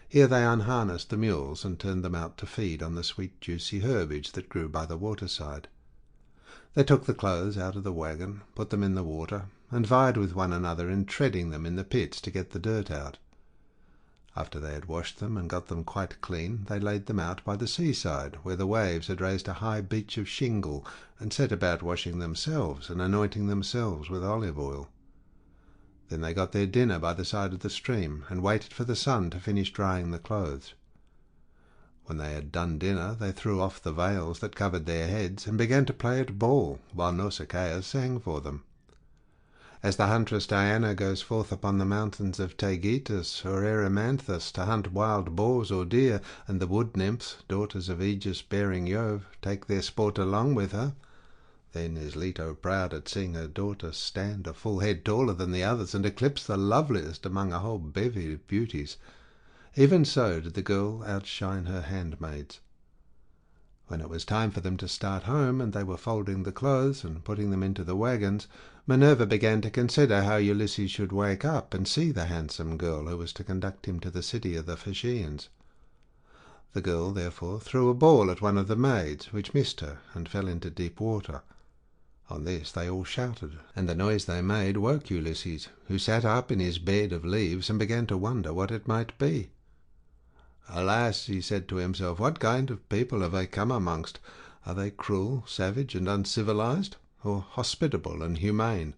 Here they unharnessed the mules and turned them out to feed on the sweet juicy herbage that grew by the waterside. They took the clothes out of the wagon, put them in the water, and vied with one another in treading them in the pits to get the dirt out. After they had washed them and got them quite clean, they laid them out by the seaside, where the waves had raised a high beach of shingle, and set about washing themselves and anointing themselves with olive oil. Then they got their dinner by the side of the stream, and waited for the sun to finish drying the clothes. When they had done dinner, they threw off the veils that covered their heads, and began to play at ball, while Nausicaa sang for them. As the huntress Diana goes forth upon the mountains of Taygetus or Erymanthus to hunt wild boars or deer, and the wood nymphs, daughters of Aegis bearing Jove, take their sport along with her, then is Leto proud at seeing her daughter stand a full head taller than the others, and eclipse the loveliest among a whole bevy of beauties. Even so did the girl outshine her handmaids. When it was time for them to start home, and they were folding the clothes and putting them into the wagons, Minerva began to consider how Ulysses should wake up and see the handsome girl who was to conduct him to the city of the Phaeacians. The girl therefore threw a ball at one of the maids, which missed her and fell into deep water. On this they all shouted, and the noise they made woke Ulysses, who sat up in his bed of leaves and began to wonder what it might be. "Alas," he said to himself, "what kind of people have I come amongst? Are they cruel, savage, and uncivilized, or hospitable and humane?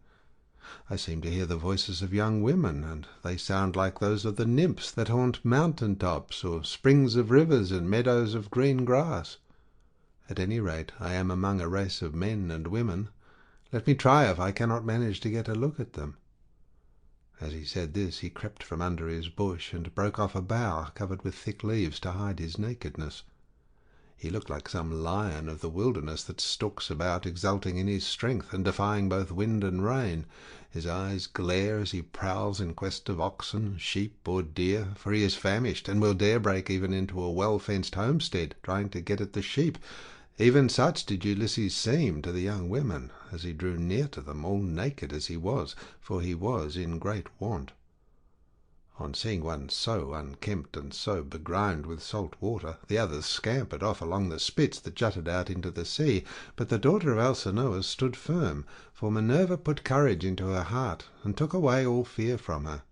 I seem to hear the voices of young women, and they sound like those of the nymphs that haunt mountain tops, or springs of rivers and meadows of green grass. At any rate, I am among a race of men and women. Let me try if I cannot manage to get a look at them." As he said this, he crept from under his bush and broke off a bough covered with thick leaves to hide his nakedness. He looked like some lion of the wilderness that stalks about, exulting in his strength and defying both wind and rain. His eyes glare as he prowls in quest of oxen, sheep, or deer, for he is famished, and will dare break even into a well-fenced homestead, trying to get at the sheep. Even such did Ulysses seem to the young women, as he drew near to them, all naked as he was, for he was in great want. On seeing one so unkempt and so begrimed with salt water, the others scampered off along the spits that jutted out into the sea, but the daughter of Alcinous stood firm, for Minerva put courage into her heart, and took away all fear from her.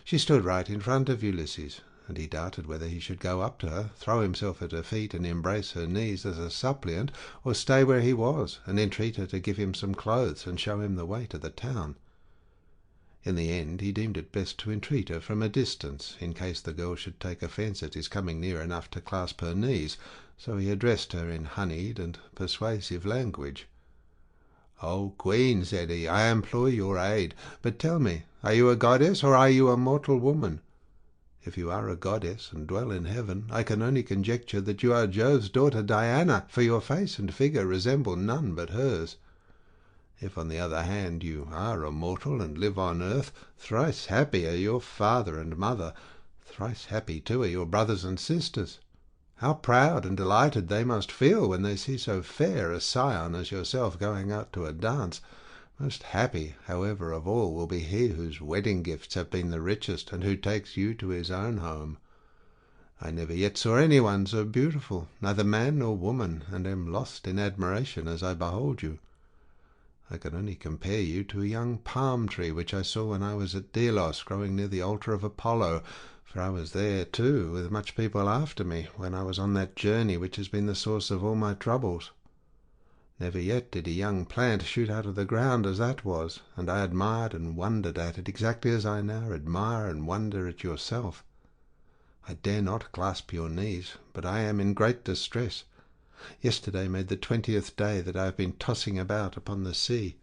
She stood right in front of Ulysses, and he doubted whether he should go up to her, throw himself at her feet, and embrace her knees as a suppliant, or stay where he was, and entreat her to give him some clothes and show him the way to the town. In the end he deemed it best to entreat her from a distance, in case the girl should take offence at his coming near enough to clasp her knees, so he addressed her in honeyed and persuasive language. "O Queen," said he, "I implore your aid, but tell me, are you a goddess, or are you a mortal woman? If you are a goddess and dwell in heaven, I can only conjecture that you are Jove's daughter Diana, for your face and figure resemble none but hers. If, on the other hand, you are a mortal and live on earth, thrice happy are your father and mother, thrice happy too are your brothers and sisters. How proud and delighted they must feel when they see so fair a scion as yourself going out to a dance. Most happy, however, of all will be he whose wedding gifts have been the richest, and who takes you to his own home. I never yet saw anyone so beautiful, neither man nor woman, and am lost in admiration as I behold you. I can only compare you to a young palm tree which I saw when I was at Delos, growing near the altar of Apollo, for I was there too, with much people after me, when I was on that journey which has been the source of all my troubles. Never yet did a young plant shoot out of the ground as that was, and I admired and wondered at it exactly as I now admire and wonder at yourself. I dare not clasp your knees, but I am in great distress. Yesterday made the 20th day that I have been tossing about upon the sea.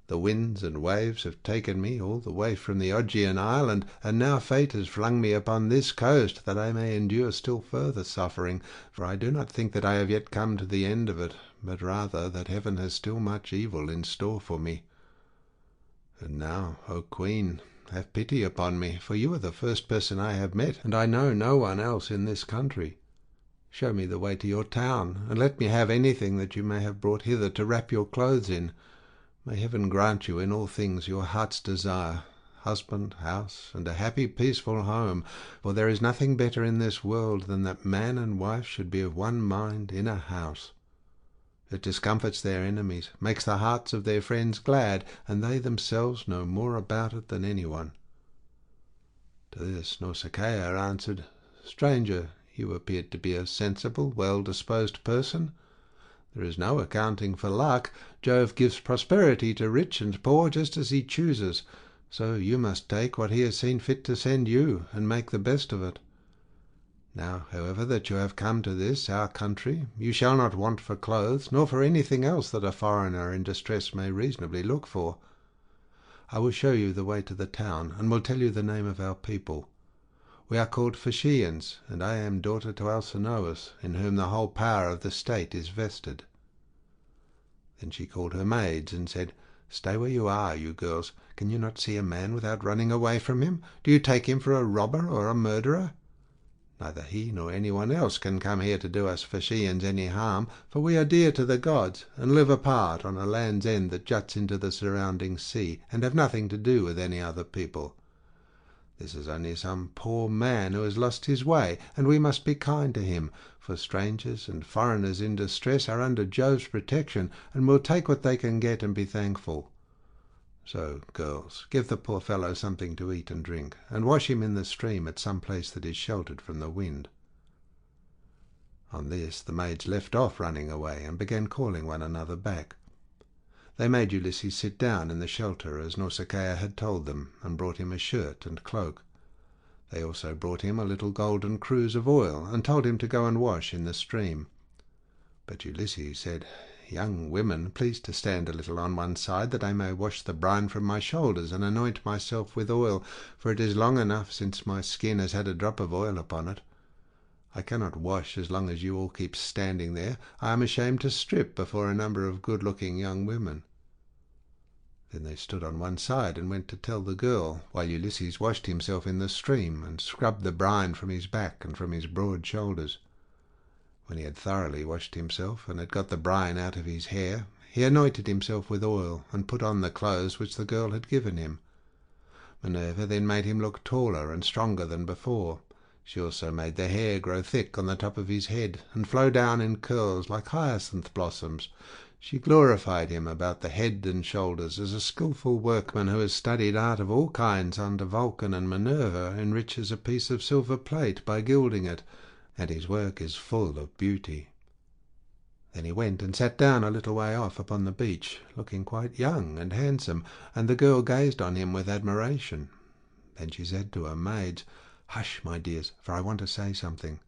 The winds and waves have taken me all the way from the Augean island, and now fate has flung me upon this coast, that I may endure still further suffering, for I do not think that I have yet come to the end of it, but rather that heaven has still much evil in store for me. And now, O Queen, have pity upon me, for you are the first person I have met, and I know no one else in this country. Show me the way to your town, and let me have anything that you may have brought hither to wrap your clothes in. May heaven grant you in all things your heart's desire, husband, house, and a happy, peaceful home, for there is nothing better in this world than that man and wife should be of one mind in a house. It discomforts their enemies, makes the hearts of their friends glad, and they themselves know more about it than anyone. To this Nausicaa answered, Stranger, you appeared to be a sensible, well-disposed person. There is no accounting for luck. Jove gives prosperity to rich and poor just as he chooses, so you must take what he has seen fit to send you, and make the best of it. Now, however, that you have come to this, our country, you shall not want for clothes, nor for anything else that a foreigner in distress may reasonably look for. I will show you the way to the town, and will tell you the name of our people. We are called Phaeacians, and I am daughter to Alcinous, in whom the whole power of the state is vested. Then she called her maids, and said, Stay where you are, you girls. Can you not see a man without running away from him? Do you take him for a robber or a murderer? Neither he nor anyone else can come here to do us Phaeacians any harm, for we are dear to the gods, and live apart on a land's end that juts into the surrounding sea, and have nothing to do with any other people. This is only some poor man who has lost his way, and we must be kind to him, for strangers and foreigners in distress are under Jove's protection, and will take what they can get and be thankful. So, girls, give the poor fellow something to eat and drink, and wash him in the stream at some place that is sheltered from the wind." On this the maids left off running away, and began calling one another back. They made Ulysses sit down in the shelter as Nausicaa had told them, and brought him a shirt and cloak. They also brought him a little golden cruse of oil, and told him to go and wash in the stream. But Ulysses said, "Young women, please to stand a little on one side, that I may wash the brine from my shoulders, and anoint myself with oil, for it is long enough since my skin has had a drop of oil upon it. I cannot wash as long as you all keep standing there. I am ashamed to strip before a number of good-looking young women." Then they stood on one side and went to tell the girl, while Ulysses washed himself in the stream, and scrubbed the brine from his back and from his broad shoulders. When he had thoroughly washed himself, and had got the brine out of his hair, he anointed himself with oil, and put on the clothes which the girl had given him. Minerva then made him look taller and stronger than before. She also made the hair grow thick on the top of his head, and flow down in curls like hyacinth blossoms. She glorified him about the head and shoulders as a skilful workman who has studied art of all kinds under Vulcan and Minerva enriches a piece of silver plate by gilding it, and his work is full of beauty. Then he went and sat down a little way off upon the beach, looking quite young and handsome, and the girl gazed on him with admiration. Then she said to her maids, "Hush, my dears, for I want to say something.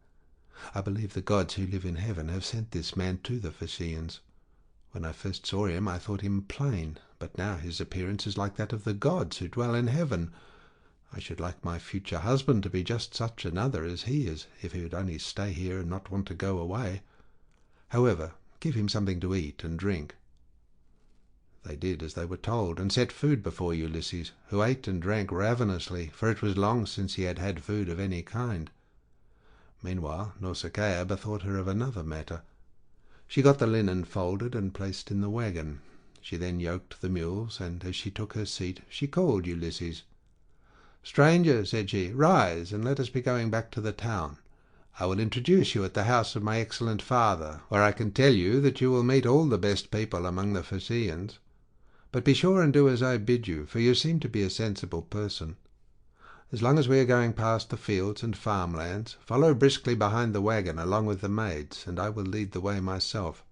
I believe the gods who live in heaven have sent this man to the Phaeacians. When I first saw him I thought him plain, but now his appearance is like that of the gods who dwell in heaven. I should like my future husband to be just such another as he is, if he would only stay here and not want to go away. However, give him something to eat and drink." They did as they were told, and set food before Ulysses, who ate and drank ravenously, for it was long since he had had food of any kind. Meanwhile Nausicaa bethought her of another matter. She got the linen folded and placed in the wagon. She then yoked the mules, and as she took her seat she called Ulysses. "Stranger," said she, "rise, and let us be going back to the town. I will introduce you at the house of my excellent father, where I can tell you that you will meet all the best people among the Phaeacians. But be sure and do as I bid you, for you seem to be a sensible person. As long as we are going past the fields and farmlands, follow briskly behind the wagon along with the maids, and I will lead the way myself.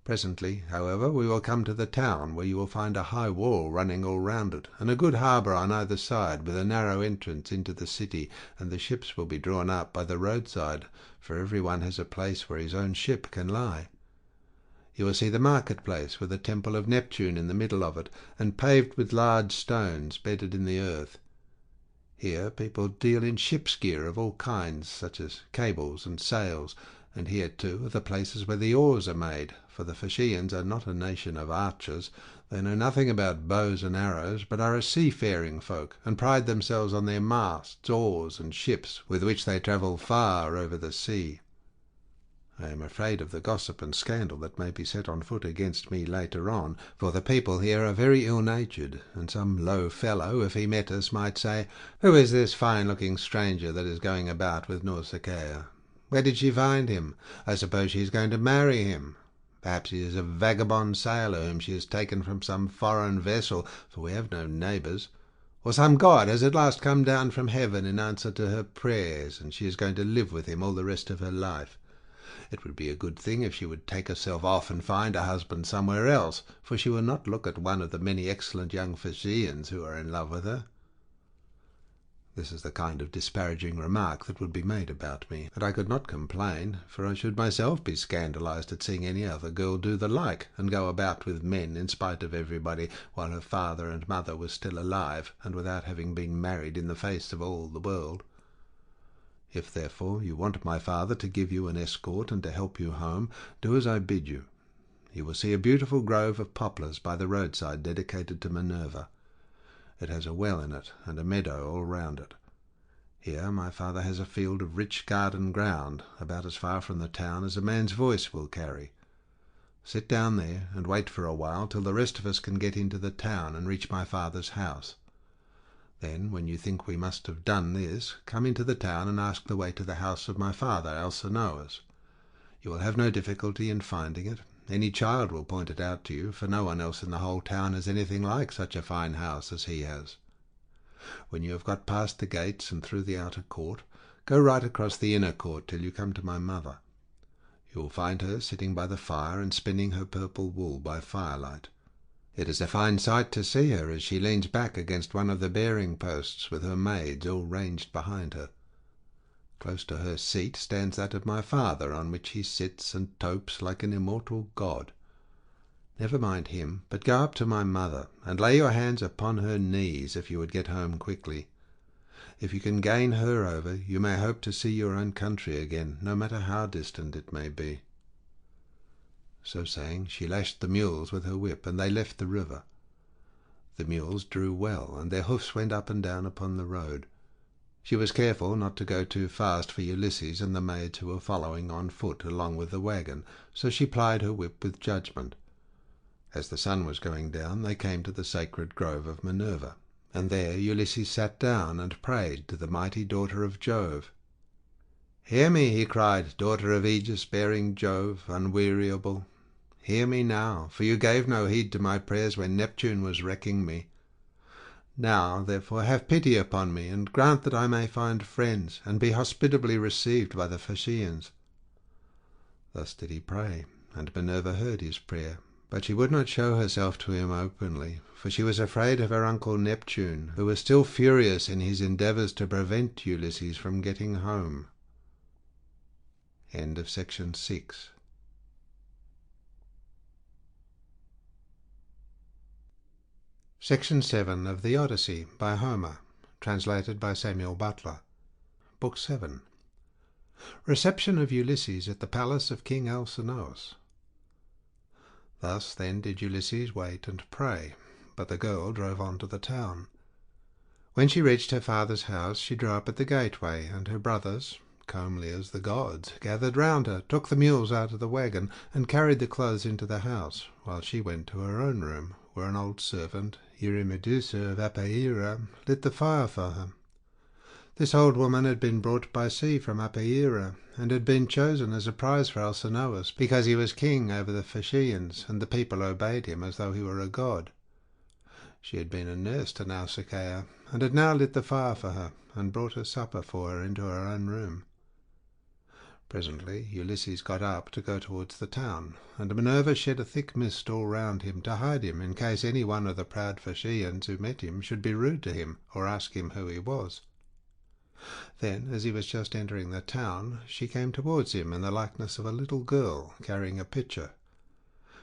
Presently, however, we will come to the town, where you will find a high wall running all round it, and a good harbour on either side, with a narrow entrance into the city, and the ships will be drawn up by the roadside, for every one has a place where his own ship can lie. You will see the marketplace, with a temple of Neptune in the middle of it, and paved with large stones bedded in the earth. Here people deal in ship's gear of all kinds, such as cables and sails, and here, too, are the places where the oars are made, for the Phaeacians are not a nation of archers. They know nothing about bows and arrows, but are a seafaring folk, and pride themselves on their masts, oars, and ships, with which they travel far over the sea. I am afraid of the gossip and scandal that may be set on foot against me later on, for the people here are very ill-natured, and some low fellow, if he met us, might say, "Who is this fine-looking stranger that is going about with Nausicaa? Where did she find him? I suppose she is going to marry him. Perhaps he is a vagabond sailor whom she has taken from some foreign vessel, for we have no neighbours. Or some god has at last come down from heaven in answer to her prayers, and she is going to live with him all the rest of her life. It would be a good thing if she would take herself off and find a husband somewhere else, for she will not look at one of the many excellent young Phaeacians who are in love with her." This is the kind of disparaging remark that would be made about me, and I could not complain, for I should myself be scandalized at seeing any other girl do the like, and go about with men in spite of everybody, while her father and mother were still alive, and without having been married in the face of all the world. If, therefore, you want my father to give you an escort and to help you home, do as I bid you. You will see a beautiful grove of poplars by the roadside dedicated to Minerva. It has a well in it, and a meadow all round it. Here my father has a field of rich garden ground, about as far from the town as a man's voice will carry. Sit down there, and wait for a while till the rest of us can get into the town and reach my father's house. Then, when you think we must have done this, come into the town and ask the way to the house of my father, Alcinous. You will have no difficulty in finding it. Any child will point it out to you, for no one else in the whole town has anything like such a fine house as he has. When you have got past the gates and through the outer court, go right across the inner court till you come to my mother. You will find her sitting by the fire and spinning her purple wool by firelight. It is a fine sight to see her as she leans back against one of the bearing posts, with her maids all ranged behind her. Close to her seat stands that of my father, on which he sits and topes like an immortal god. Never mind him, but go up to my mother, and lay your hands upon her knees if you would get home quickly. If you can gain her over, you may hope to see your own country again, no matter how distant it may be." So saying, she lashed the mules with her whip, and they left the river. The mules drew well, and their hoofs went up and down upon the road. She was careful not to go too fast for Ulysses and the maids who were following on foot along with the wagon, so she plied her whip with judgment. As the sun was going down, they came to the sacred grove of Minerva, and there Ulysses sat down and prayed to the mighty daughter of Jove. "Hear me," he cried, "daughter of aegis-bearing Jove, unweariable. Hear me now, for you gave no heed to my prayers when Neptune was wrecking me. Now, therefore, have pity upon me, and grant that I may find friends, and be hospitably received by the Phaeacians." Thus did he pray, and Minerva heard his prayer, but she would not show herself to him openly, for she was afraid of her uncle Neptune, who was still furious in his endeavours to prevent Ulysses from getting home. End of section 6. Section 7 of the Odyssey by Homer, translated by Samuel Butler. Book 7. Reception of Ulysses at the palace of King Alcinous. Thus then did Ulysses wait and pray, but the girl drove on to the town. When she reached her father's house, she drew up at the gateway, and her brothers, comely as the gods, gathered round her, took the mules out of the wagon, and carried the clothes into the house, while she went to her own room, where an old servant, Eurymedusa of Apaeira, lit the fire for her. This old woman had been brought by sea from Apaeira, and had been chosen as a prize for Alcinous, because he was king over the Phaeacians, and the people obeyed him as though he were a god. She had been a nurse to Nausicaa, and had now lit the fire for her, and brought her supper for her into her own room. Presently Ulysses got up to go towards the town, and Minerva shed a thick mist all round him to hide him in case any one of the proud Phaeacians who met him should be rude to him or ask him who he was. Then, as he was just entering the town, she came towards him in the likeness of a little girl carrying a pitcher.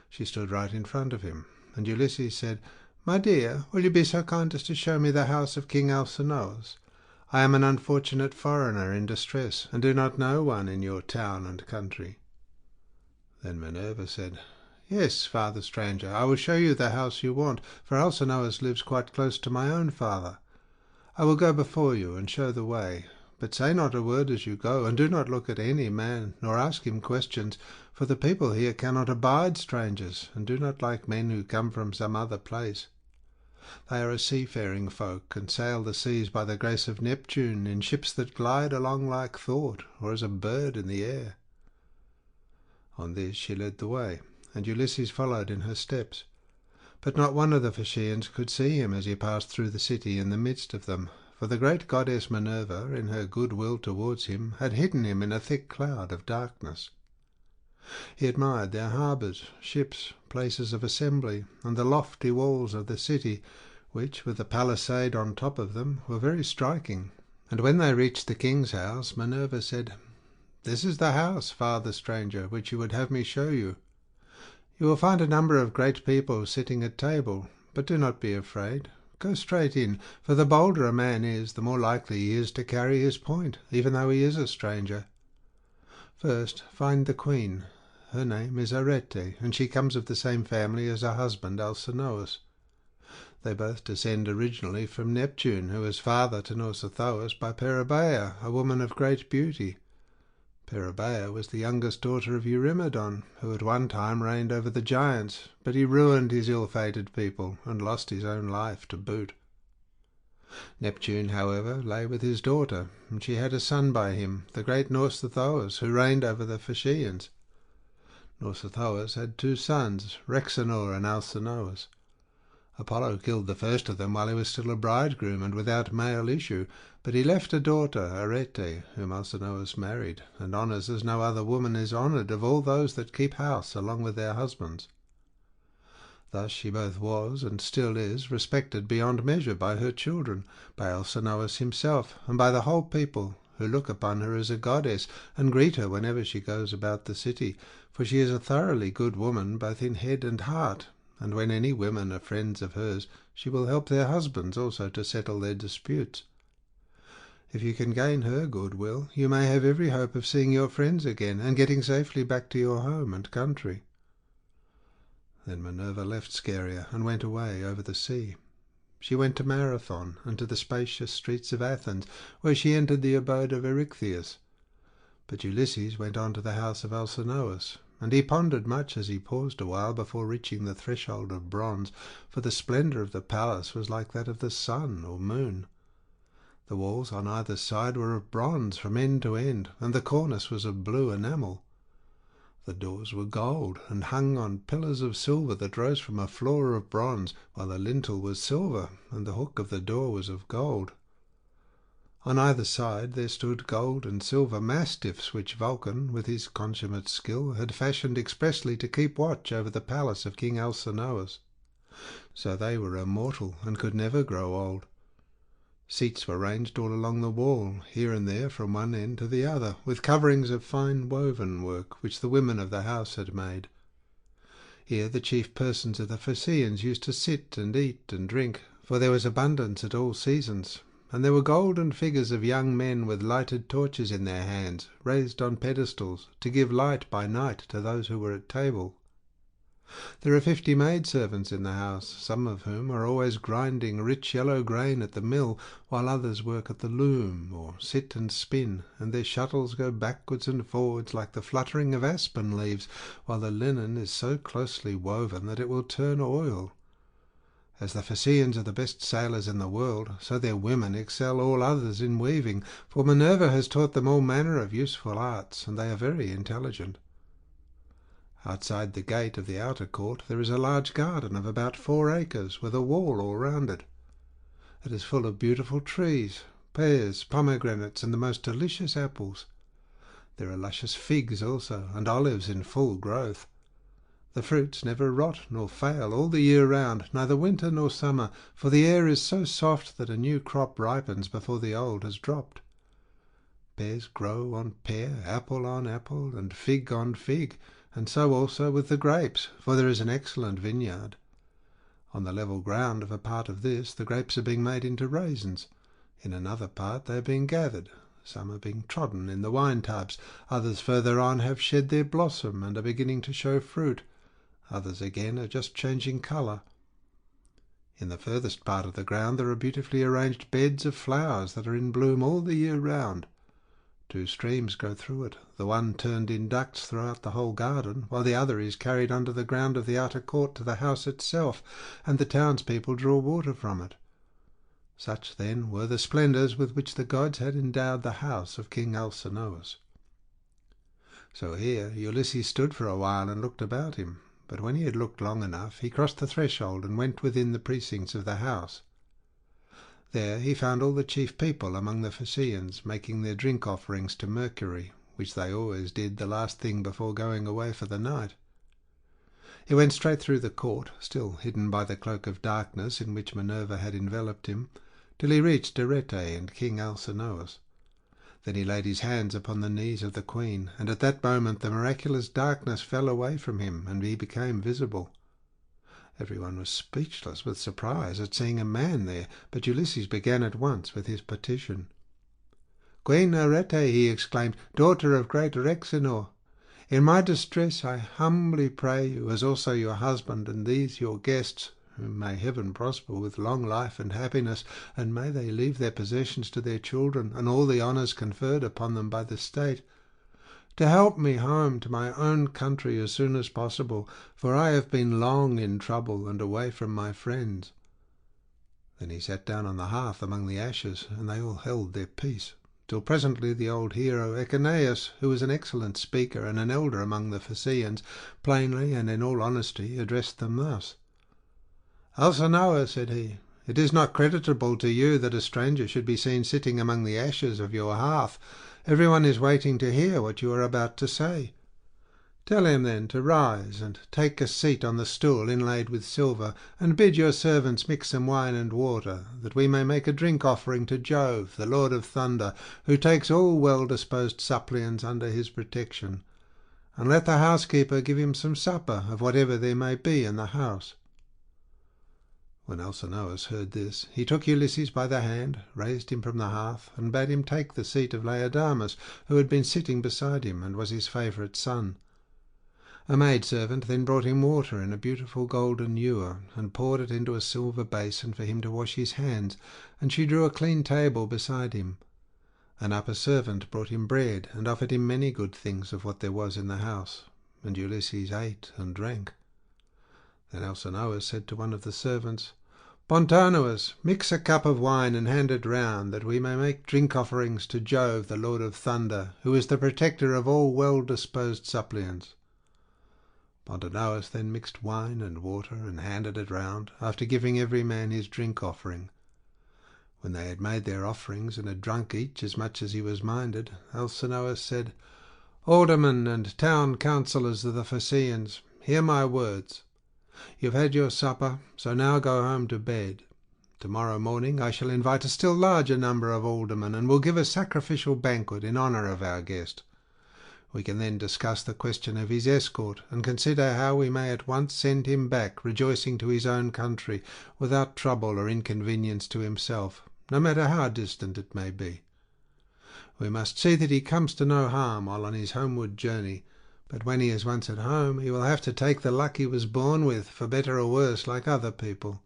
She stood right in front of him, and Ulysses said, "My dear, will you be so kind as to show me the house of King Alcinous? I am an unfortunate foreigner in distress, and do not know one in your town and country." Then Minerva said, "Yes, father stranger, I will show you the house you want, for Alcinous lives quite close to my own father. I will go before you and show the way, but say not a word as you go, and do not look at any man, nor ask him questions, for the people here cannot abide strangers, and do not like men who come from some other place. They are a seafaring folk, and sail the seas by the grace of Neptune in ships that glide along like thought, or as a bird in the air." On this she led the way, and Ulysses followed in her steps. But not one of the Phaeacians could see him as he passed through the city in the midst of them, for the great goddess Minerva, in her good will towards him, had hidden him in a thick cloud of darkness. He admired their harbours, ships, places of assembly, and the lofty walls of the city, which, with the palisade on top of them, were very striking. And when they reached the king's house, Minerva said, "This is the house, father stranger, which you would have me show you. You will find a number of great people sitting at table, but do not be afraid. Go straight in, for the bolder a man is, the more likely he is to carry his point, even though he is a stranger. First, find the queen. Her name is Arete, and she comes of the same family as her husband Alcinous. They both descend originally from Neptune, who was father to Nausithous by Peribaea, a woman of great beauty. Peribaea was the youngest daughter of Eurymedon, who at one time reigned over the giants, but he ruined his ill-fated people and lost his own life to boot. Neptune, however, lay with his daughter, and she had a son by him, the great Nausithous, who reigned over the Phaeacians. Nausithous had 2 sons, Rhexenor and Alcinous. Apollo killed the first of them while he was still a bridegroom and without male issue, but he left a daughter, Arete, whom Alcinous married, and honours as no other woman is honoured of all those that keep house along with their husbands. Thus she both was, and still is, respected beyond measure by her children, by Alcinous himself, and by the whole people, who look upon her as a goddess, and greet her whenever she goes about the city, for she is a thoroughly good woman both in head and heart, and when any women are friends of hers, she will help their husbands also to settle their disputes. If you can gain her goodwill, you may have every hope of seeing your friends again, and getting safely back to your home and country." Then Minerva left Scheria and went away over the sea. She went to Marathon and to the spacious streets of Athens, where she entered the abode of Erechtheus. But Ulysses went on to the house of Alcinous, and he pondered much as he paused a while before reaching the threshold of bronze, for the splendour of the palace was like that of the sun or moon. The walls on either side were of bronze from end to end, and the cornice was of blue enamel. The doors were gold, and hung on pillars of silver that rose from a floor of bronze, while the lintel was silver, and the hook of the door was of gold. On either side there stood gold and silver mastiffs, which Vulcan, with his consummate skill, had fashioned expressly to keep watch over the palace of King Alcinous. So they were immortal, and could never grow old. Seats were ranged all along the wall, here and there from one end to the other, with coverings of fine woven work which the women of the house had made. Here the chief persons of the Phaeacians used to sit and eat and drink, for there was abundance at all seasons, and there were golden figures of young men with lighted torches in their hands, raised on pedestals, to give light by night to those who were at table. There are 50 maidservants in the house, some of whom are always grinding rich yellow grain at the mill, while others work at the loom, or sit and spin, and their shuttles go backwards and forwards like the fluttering of aspen leaves, while the linen is so closely woven that it will turn oil. As the Phaeacians are the best sailors in the world, so their women excel all others in weaving, for Minerva has taught them all manner of useful arts, and they are very intelligent. Outside the gate of the outer court there is a large garden of about 4 acres, with a wall all round it. It is full of beautiful trees, pears, pomegranates, and the most delicious apples. There are luscious figs also, and olives in full growth. The fruits never rot nor fail all the year round, neither winter nor summer, for the air is so soft that a new crop ripens before the old has dropped. Pears grow on pear, apple on apple, and fig on fig, and so also with the grapes, for there is an excellent vineyard. On the level ground of a part of this the grapes are being made into raisins. In another part they are being gathered. Some are being trodden in the wine tubs. Others further on have shed their blossom and are beginning to show fruit. Others again are just changing colour. In the furthest part of the ground there are beautifully arranged beds of flowers that are in bloom all the year round. 2 streams go through it, the one turned in ducts throughout the whole garden, while the other is carried under the ground of the outer court to the house itself, and the townspeople draw water from it. Such, then, were the splendours with which the gods had endowed the house of King Alcinous. So here Ulysses stood for a while and looked about him, but when he had looked long enough, he crossed the threshold and went within the precincts of the house. There he found all the chief people among the Phaeacians making their drink offerings to Mercury, which they always did the last thing before going away for the night. He went straight through the court, still hidden by the cloak of darkness in which Minerva had enveloped him, till he reached Arete and King Alcinous. Then he laid his hands upon the knees of the queen, and at that moment the miraculous darkness fell away from him, and he became visible. Everyone was speechless with surprise at seeing a man there, but Ulysses began at once with his petition. "Queen Arete," he exclaimed, "daughter of great Rhexenor, in my distress I humbly pray you, as also your husband and these your guests, whom may heaven prosper with long life and happiness, and may they leave their possessions to their children, and all the honours conferred upon them by the state, to help me home to my own country as soon as possible, for I have been long in trouble and away from my friends." Then he sat down on the hearth among the ashes, and they all held their peace, till presently the old hero Echeneus, who was an excellent speaker and an elder among the Phaeacians, plainly and in all honesty addressed them thus. "Alcinous," said he, "it is not creditable to you that a stranger should be seen sitting among the ashes of your hearth. Everyone is waiting to hear what you are about to say. Tell him, then, to rise and take a seat on the stool inlaid with silver, and bid your servants mix some wine and water, that we may make a drink offering to Jove, the Lord of Thunder, who takes all well-disposed suppliants under his protection. And let the housekeeper give him some supper of whatever there may be in the house." When Alcinous heard this, he took Ulysses by the hand, raised him from the hearth, and bade him take the seat of Laodamas, who had been sitting beside him and was his favourite son. A maidservant then brought him water in a beautiful golden ewer, and poured it into a silver basin for him to wash his hands, and she drew a clean table beside him. An upper servant brought him bread, and offered him many good things of what there was in the house, and Ulysses ate and drank. Then Alcinous said to one of the servants, "Pontanus, mix a cup of wine and hand it round, that we may make drink offerings to Jove, the Lord of Thunder, who is the protector of all well-disposed suppliants." Pontanus then mixed wine and water and handed it round, after giving every man his drink offering. When they had made their offerings and had drunk each as much as he was minded, Alcinous said, "Aldermen and town councillors of the Phaeacians, hear my words. You have had your supper, so now go home to bed. Tomorrow morning I shall invite a still larger number of aldermen, and will give a sacrificial banquet in honour of our guest. We can then discuss the question of his escort, and consider how we may at once send him back rejoicing to his own country, without trouble or inconvenience to himself, no matter how distant it may be. We must see that he comes to no harm while on his homeward journey, but when he is once at home he will have to take the luck he was born with, for better or worse, like other people.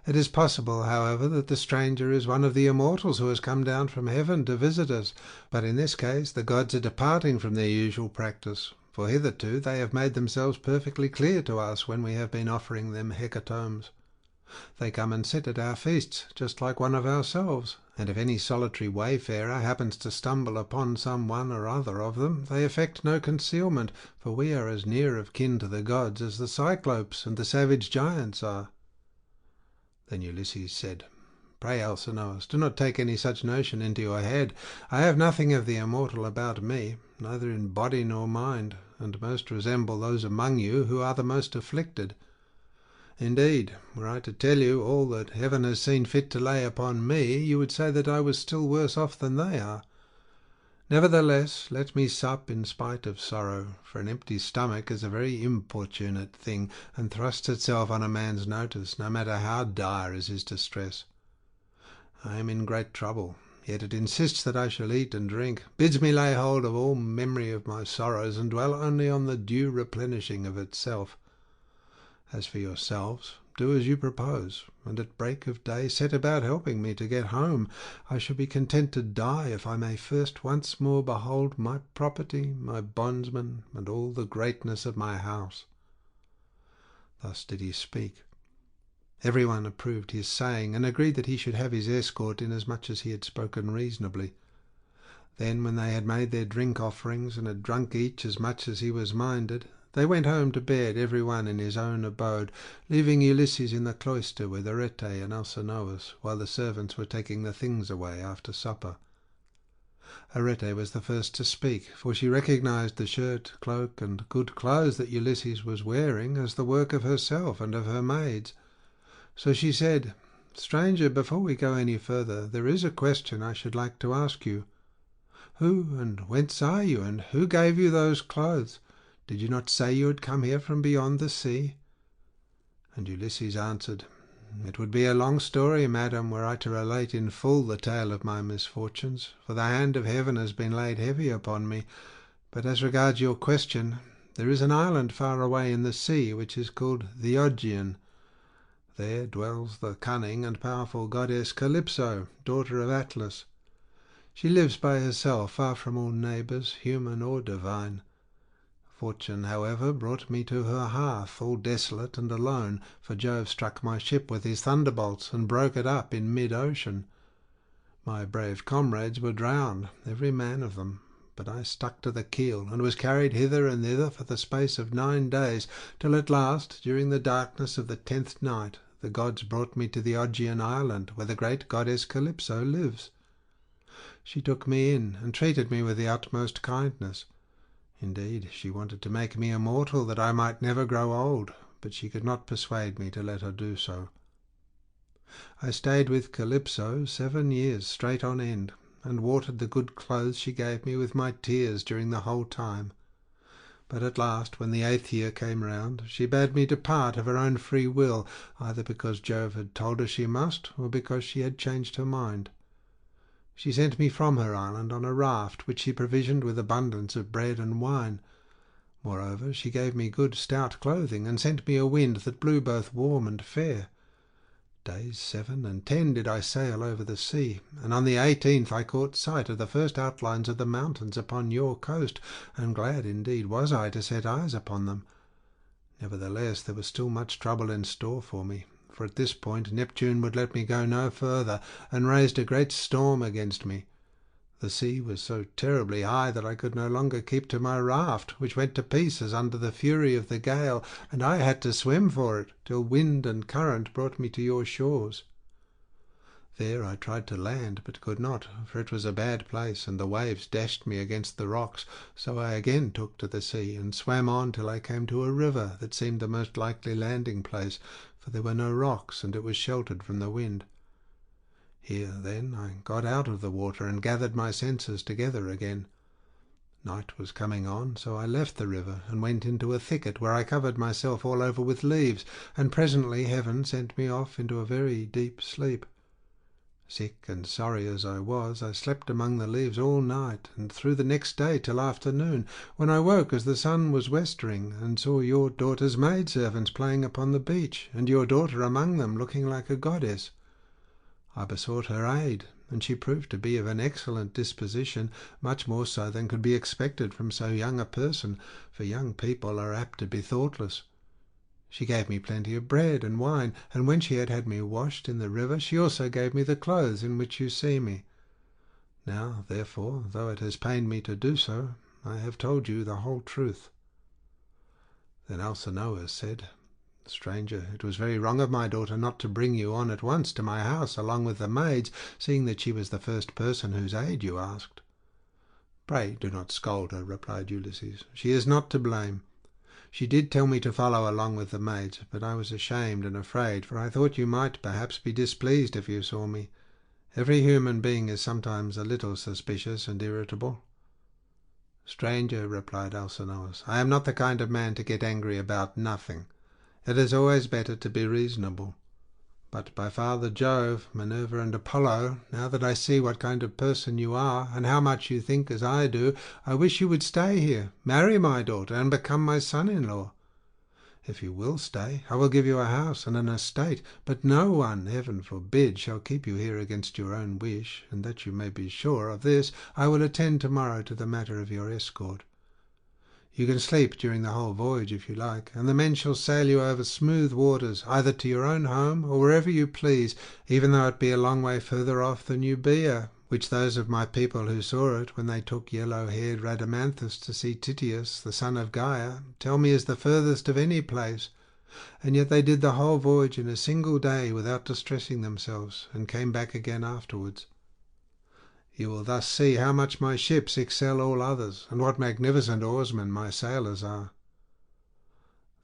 It is possible, however, that the stranger is one of the immortals who has come down from heaven to visit us, but in this case the gods are departing from their usual practice, for hitherto they have made themselves perfectly clear to us when we have been offering them hecatombs. They come and sit at our feasts, just like one of ourselves, and if any solitary wayfarer happens to stumble upon some one or other of them, they affect no concealment, for we are as near of kin to the gods as the Cyclops and the savage giants are." Then Ulysses said, Pray, Alcinous, do not take any such notion into your head. I have nothing of the immortal about me, neither in body nor mind, and most resemble those among you who are the most afflicted. Indeed, were I to tell you all that heaven has seen fit to lay upon me, you would say that I was still worse off than they are. Nevertheless, let me sup in spite of sorrow, for an empty stomach is a very importunate thing, and thrusts itself on a man's notice, no matter how dire is his distress. I am in great trouble, yet it insists that I shall eat and drink, bids me lay hold of all memory of my sorrows, and dwell only on the due replenishing of itself. As for yourselves, do as you propose, and at break of day set about helping me to get home. I shall be content to die if I may first once more behold my property, my bondsmen, and all the greatness of my house." Thus did he speak. Everyone approved his saying, and agreed that he should have his escort, inasmuch as he had spoken reasonably. Then, when they had made their drink offerings, and had drunk each as much as he was minded, they went home to bed, every one in his own abode, leaving Ulysses in the cloister with Arete and Alcinous, while the servants were taking the things away after supper. Arete was the first to speak, for she recognized the shirt, cloak, and good clothes that Ulysses was wearing as the work of herself and of her maids. So she said, "Stranger, before we go any further, there is a question I should like to ask you. Who and whence are you, and who gave you those clothes? Did you not say you had come here from beyond the sea?" And Ulysses answered, "It would be a long story, madam, were I to relate in full the tale of my misfortunes, for the hand of heaven has been laid heavy upon me. But as regards your question, there is an island far away in the sea which is called the Odyssey. There dwells the cunning and powerful goddess Calypso, daughter of Atlas. She lives by herself, far from all neighbours, human or divine. Fortune, however, brought me to her hearth, all desolate and alone, for Jove struck my ship with his thunderbolts and broke it up in mid-ocean. My brave comrades were drowned, every man of them, but I stuck to the keel, and was carried hither and thither for the space of 9 days, till at last, during the darkness of the 10th night, the gods brought me to the Augean island, where the great goddess Calypso lives. She took me in, and treated me with the utmost kindness. Indeed, she wanted to make me immortal, that I might never grow old, but she could not persuade me to let her do so. I stayed with Calypso 7 years straight on end, and watered the good clothes she gave me with my tears during the whole time. But at last, when the 8th year came round, she bade me depart of her own free will, either because Jove had told her she must, or because she had changed her mind. She sent me from her island on a raft, which she provisioned with abundance of bread and wine. Moreover, she gave me good stout clothing, and sent me a wind that blew both warm and fair. Days 7 and 10 did I sail over the sea, and on the 18th I caught sight of the first outlines of the mountains upon your coast, and glad indeed was I to set eyes upon them. Nevertheless, there was still much trouble in store for me, for at this point Neptune would let me go no further, and raised a great storm against me. The sea was so terribly high that I could no longer keep to my raft, which went to pieces under the fury of the gale, and I had to swim for it, till wind and current brought me to your shores. There I tried to land, but could not, for it was a bad place, and the waves dashed me against the rocks. So I again took to the sea, and swam on till I came to a river that seemed the most likely landing place, for there were no rocks, and it was sheltered from the wind. Here, then, I got out of the water, and gathered my senses together again. Night was coming on, so I left the river, and went into a thicket, where I covered myself all over with leaves, and presently heaven sent me off into a very deep sleep. Sick and sorry as I was, I slept among the leaves all night, and through the next day till afternoon, when I woke as the sun was westering, and saw your daughter's maidservants playing upon the beach, and your daughter among them, looking like a goddess. I besought her aid, and she proved to be of an excellent disposition, much more so than could be expected from so young a person, for young people are apt to be thoughtless. She gave me plenty of bread and wine, and when she had had me washed in the river, she also gave me the clothes in which you see me. Now, therefore, though it has pained me to do so, I have told you the whole truth." Then Alcinous said, Stranger, it was very wrong of my daughter not to bring you on at once to my house along with the maids, seeing that she was the first person whose aid you asked. Pray do not scold her, replied Ulysses. She is not to blame. She did tell me to follow along with the maids, but I was ashamed and afraid, for I thought you might perhaps be displeased if you saw me. Every human being is sometimes a little suspicious and irritable. Stranger, replied Alcinous, I am not the kind of man to get angry about nothing. It is always better to be reasonable. But by Father Jove, Minerva, and Apollo, now that I see what kind of person you are, and how much you think as I do, I wish you would stay here, marry my daughter, and become my son-in-law. If you will stay, I will give you a house and an estate, but no one, heaven forbid, shall keep you here against your own wish, and that you may be sure of this, I will attend tomorrow to the matter of your escort. You can sleep during the whole voyage if you like, and the men shall sail you over smooth waters, either to your own home or wherever you please, even though it be a long way further off than Euboea, which those of my people who saw it when they took yellow-haired Rhadamanthus to see Tityus, the son of Gaia, tell me is the furthest of any place. And yet they did the whole voyage in a single day without distressing themselves, and came back again afterwards. You will thus see how much my ships excel all others, and what magnificent oarsmen my sailors are.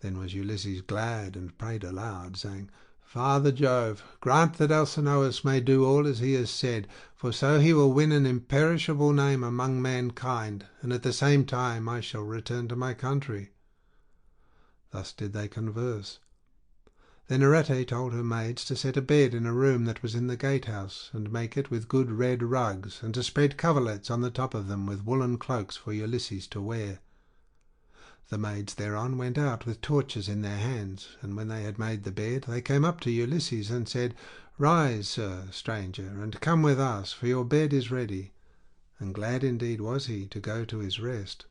Then was Ulysses glad, and prayed aloud, saying, Father Jove, grant that Alcinous may do all as he has said, for so he will win an imperishable name among mankind, and at the same time I shall return to my country. Thus did they converse. Then Arete told her maids to set a bed in a room that was in the gatehouse, and make it with good red rugs, and to spread coverlets on the top of them with woolen cloaks for Ulysses to wear. The maids thereon went out with torches in their hands, and when they had made the bed, they came up to Ulysses and said, Rise, sir, stranger, and come with us, for your bed is ready. And glad indeed was he to go to his rest.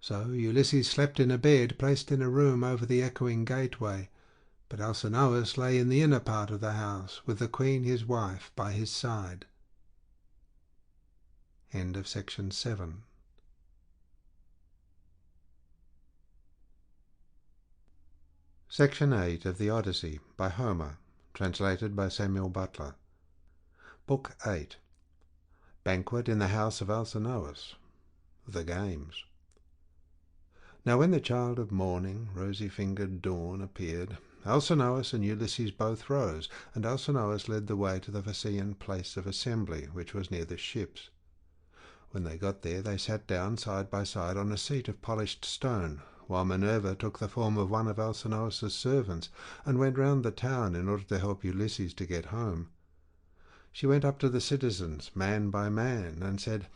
So Ulysses slept in a bed placed in a room over the echoing gateway, but Alcinous lay in the inner part of the house, with the queen his wife by his side. End of section 7. Section 8 of the Odyssey by Homer, translated by Samuel Butler. Book 8. Banquet in the house of Alcinous. The Games. Now when the child of morning, rosy-fingered dawn, appeared, Alcinous and Ulysses both rose, and Alcinous led the way to the Phaeacian place of assembly, which was near the ships. When they got there, they sat down side by side on a seat of polished stone, while Minerva took the form of one of Alcinous's servants, and went round the town in order to help Ulysses to get home. She went up to the citizens, man by man, and said,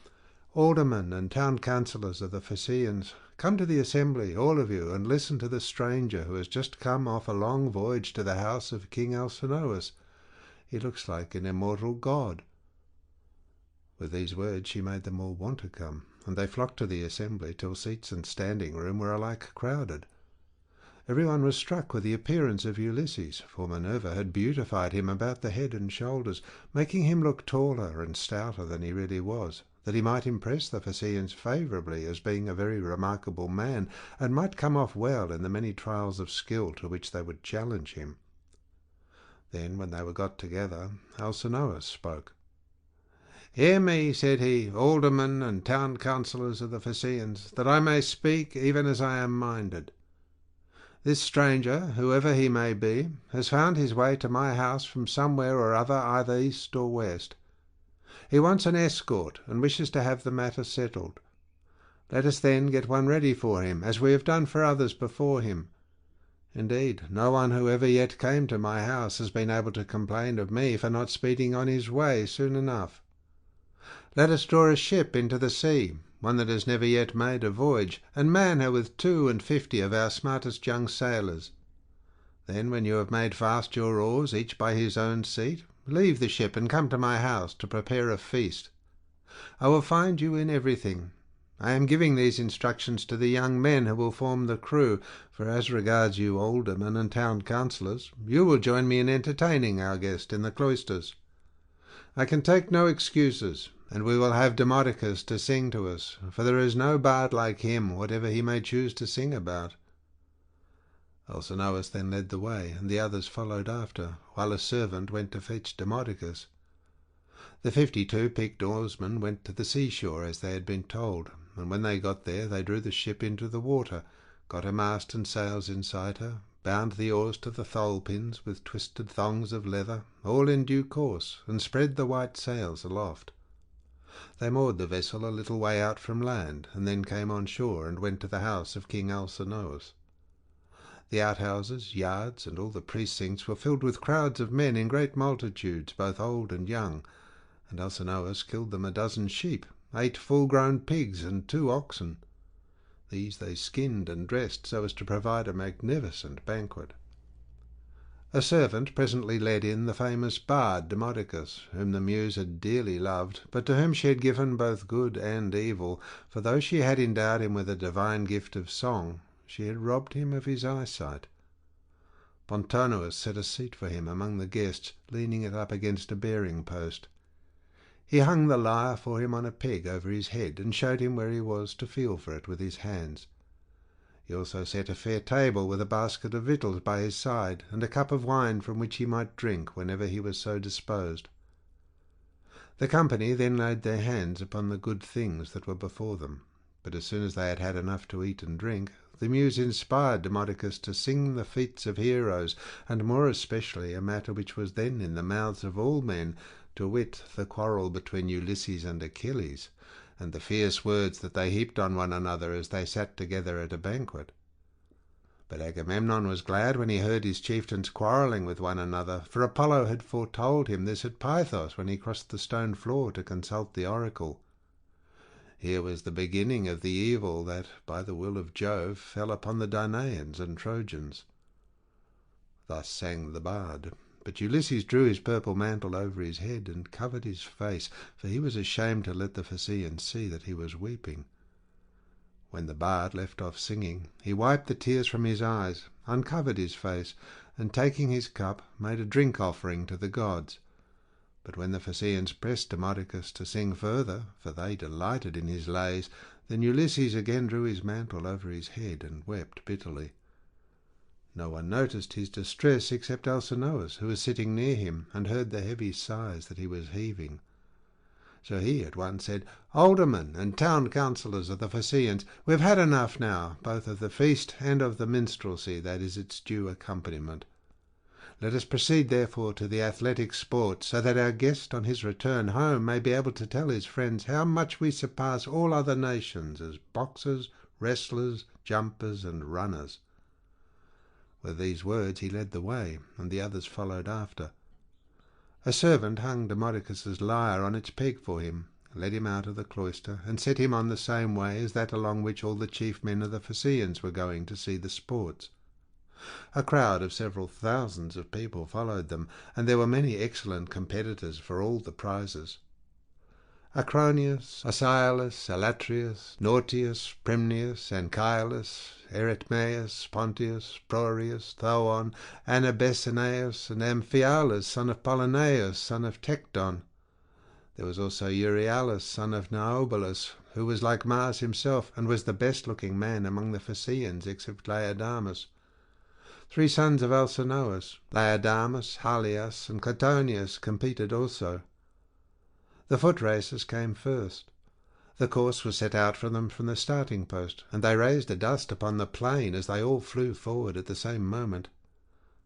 Aldermen and town councillors of the Phaeacians, come to the assembly, all of you, and listen to the stranger who has just come off a long voyage to the house of King Alcinous. He looks like an immortal god. With these words she made them all want to come, and they flocked to the assembly till seats and standing room were alike crowded. Everyone was struck with the appearance of Ulysses, for Minerva had beautified him about the head and shoulders, making him look taller and stouter than he really was, that he might impress the Phaeacians favourably as being a very remarkable man, and might come off well in the many trials of skill to which they would challenge him. Then, when they were got together, Alcinous spoke. Hear me, said he, aldermen and town councillors of the Phaeacians, that I may speak even as I am minded. This stranger, whoever he may be, has found his way to my house from somewhere or other, either east or west. He wants an escort, and wishes to have the matter settled. Let us then get one ready for him, as we have done for others before him. Indeed, no one who ever yet came to my house has been able to complain of me for not speeding on his way soon enough. Let us draw a ship into the sea, one that has never yet made a voyage, and man her with 52 of our smartest young sailors. Then, when you have made fast your oars, each by his own seat, leave the ship and come to my house to prepare a feast. I will find you in everything. I am giving these instructions to the young men who will form the crew, for as regards you aldermen and town councillors, you will join me in entertaining our guest in the cloisters. I can take no excuses, and we will have Demodocus to sing to us, for there is no bard like him, whatever he may choose to sing about. Alcinous then led the way, and the others followed after, while a servant went to fetch Demodocus. The 52 picked oarsmen went to the seashore as they had been told, and when they got there they drew the ship into the water, got her mast and sails inside her, bound the oars to the thole-pins with twisted thongs of leather, all in due course, and spread the white sails aloft. They moored the vessel a little way out from land, and then came on shore and went to the house of King Alcinous. The outhouses, yards, and all the precincts were filled with crowds of men in great multitudes, both old and young, and Alcinous killed them 12 sheep, 8 full-grown pigs, and 2 oxen. These they skinned and dressed so as to provide a magnificent banquet. A servant presently led in the famous bard Demodocus, whom the Muse had dearly loved, but to whom she had given both good and evil, for though she had endowed him with a divine gift of song, she had robbed him of his eyesight. Pontonous set a seat for him among the guests, leaning it up against a bearing-post. He hung the lyre for him on a peg over his head, and showed him where he was to feel for it with his hands. He also set a fair table with a basket of victuals by his side, and a cup of wine from which he might drink whenever he was so disposed. The company then laid their hands upon the good things that were before them, but as soon as they had had enough to eat and drink, the Muse inspired Demodocus to sing the feats of heroes, and more especially a matter which was then in the mouths of all men, to wit, the quarrel between Ulysses and Achilles, and the fierce words that they heaped on one another as they sat together at a banquet. But Agamemnon was glad when he heard his chieftains quarrelling with one another, for Apollo had foretold him this at Pythos when he crossed the stone floor to consult the oracle. Here was the beginning of the evil that, by the will of Jove, fell upon the Danaans and Trojans. Thus sang the bard, but Ulysses drew his purple mantle over his head and covered his face, for he was ashamed to let the Phaeacians see that he was weeping. When the bard left off singing, he wiped the tears from his eyes, uncovered his face, and taking his cup, made a drink offering to the gods. But when the Phaeacians pressed Demodocus to sing further, for they delighted in his lays, then Ulysses again drew his mantle over his head and wept bitterly. No one noticed his distress except Alcinous, who was sitting near him, and heard the heavy sighs that he was heaving. So he at once said, "Aldermen and town councillors of the Phaeacians, we have had enough now, both of the feast and of the minstrelsy that is its due accompaniment. Let us proceed, therefore, to the athletic sports, so that our guest on his return home may be able to tell his friends how much we surpass all other nations as boxers, wrestlers, jumpers, and runners." With these words he led the way, and the others followed after. A servant hung Demodocus's lyre on its peg for him, led him out of the cloister, and set him on the same way as that along which all the chief men of the Phaeacians were going to see the sports. A crowd of several thousands of people followed them, and there were many excellent competitors for all the prizes. Acroneus, Asialus, Alatrius, Nautius, Primnius, Anchialus, Eretmaeus, Pontius, Proreus, Thoon, Anabesineus, and Amphialus, son of Polyneus, son of Tecton. There was also Euryalus, son of Neobalus, who was like Mars himself, and was the best-looking man among the Phaeacians except Laodamas. 3 sons of Alcinous, Laodamas, Halias, and Clotonius, competed also. The foot races came first. The course was set out for them from the starting post, and they raised a dust upon the plain as they all flew forward at the same moment.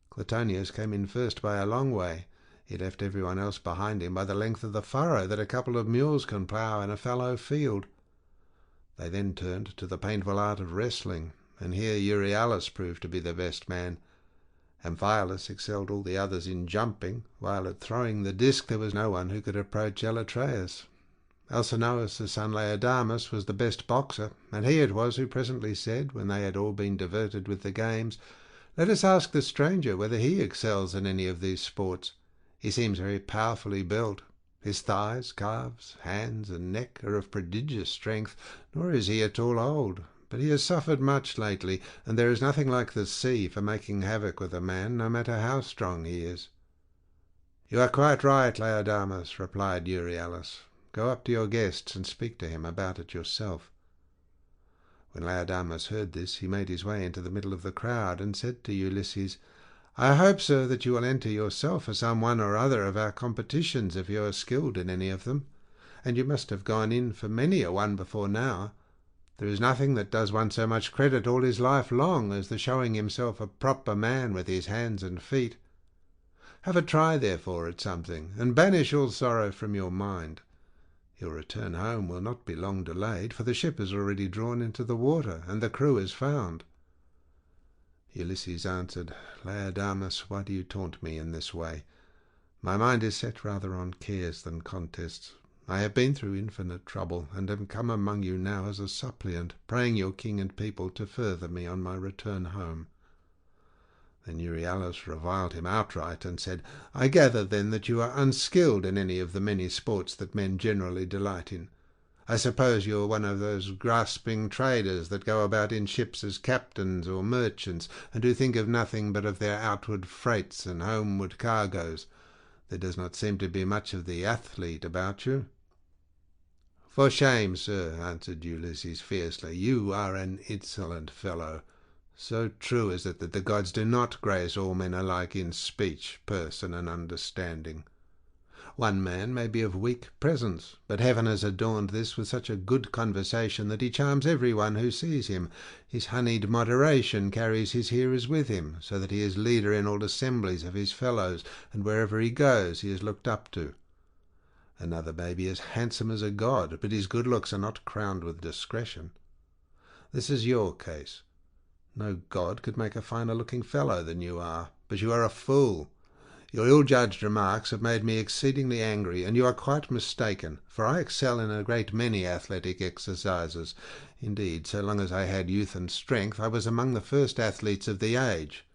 Clotonius came in first by a long way. He left everyone else behind him by the length of the furrow that a couple of mules can plough in a fallow field. They then turned to the painful art of wrestling, and here Euryalus proved to be the best man. Amphialus excelled all the others in jumping, while at throwing the disc there was no one who could approach Elatreus. Alcinous' son Laodamas was the best boxer, and he it was who presently said, when they had all been diverted with the games, "Let us ask the stranger whether he excels in any of these sports. He seems very powerfully built. His thighs, calves, hands, and neck are of prodigious strength, nor is he at all old. But he has suffered much lately, and there is nothing like the sea for making havoc with a man, no matter how strong he is." "You are quite right, Laodamas," replied Euryalus. "Go up to your guests and speak to him about it yourself." When Laodamas heard this, he made his way into the middle of the crowd, and said to Ulysses, "I hope, sir, that you will enter yourself for some one or other of our competitions, if you are skilled in any of them. And you must have gone in for many a one before now. There is nothing that does one so much credit all his life long as the showing himself a proper man with his hands and feet. Have a try, therefore, at something, and banish all sorrow from your mind. Your return home will not be long delayed, for the ship is already drawn into the water, and the crew is found." Ulysses answered, "Laodamas, why do you taunt me in this way? My mind is set rather on cares than contests. I have been through infinite trouble, and am come among you now as a suppliant, praying your king and people to further me on my return home." Then Euryalus reviled him outright, and said, "I gather then that you are unskilled in any of the many sports that men generally delight in. I suppose you are one of those grasping traders that go about in ships as captains or merchants, and who think of nothing but of their outward freights and homeward cargoes. There does not seem to be much of the athlete about you." "For shame, sir," answered Ulysses fiercely. "You are an insolent fellow. So true is it that the gods do not grace all men alike in speech, person, and understanding. One man may be of weak presence, but heaven has adorned this with such a good conversation that he charms every one who sees him. His honeyed moderation carries his hearers with him, so that he is leader in all assemblies of his fellows, and wherever he goes he is looked up to. Another may be as handsome as a god, but his good looks are not crowned with discretion. This is your case. No god could make a finer looking fellow than you are, but you are a fool. Your ill-judged remarks have made me exceedingly angry, and you are quite mistaken, for I excel in a great many athletic exercises. Indeed, so long as I had youth and strength, I was among the first athletes of the age.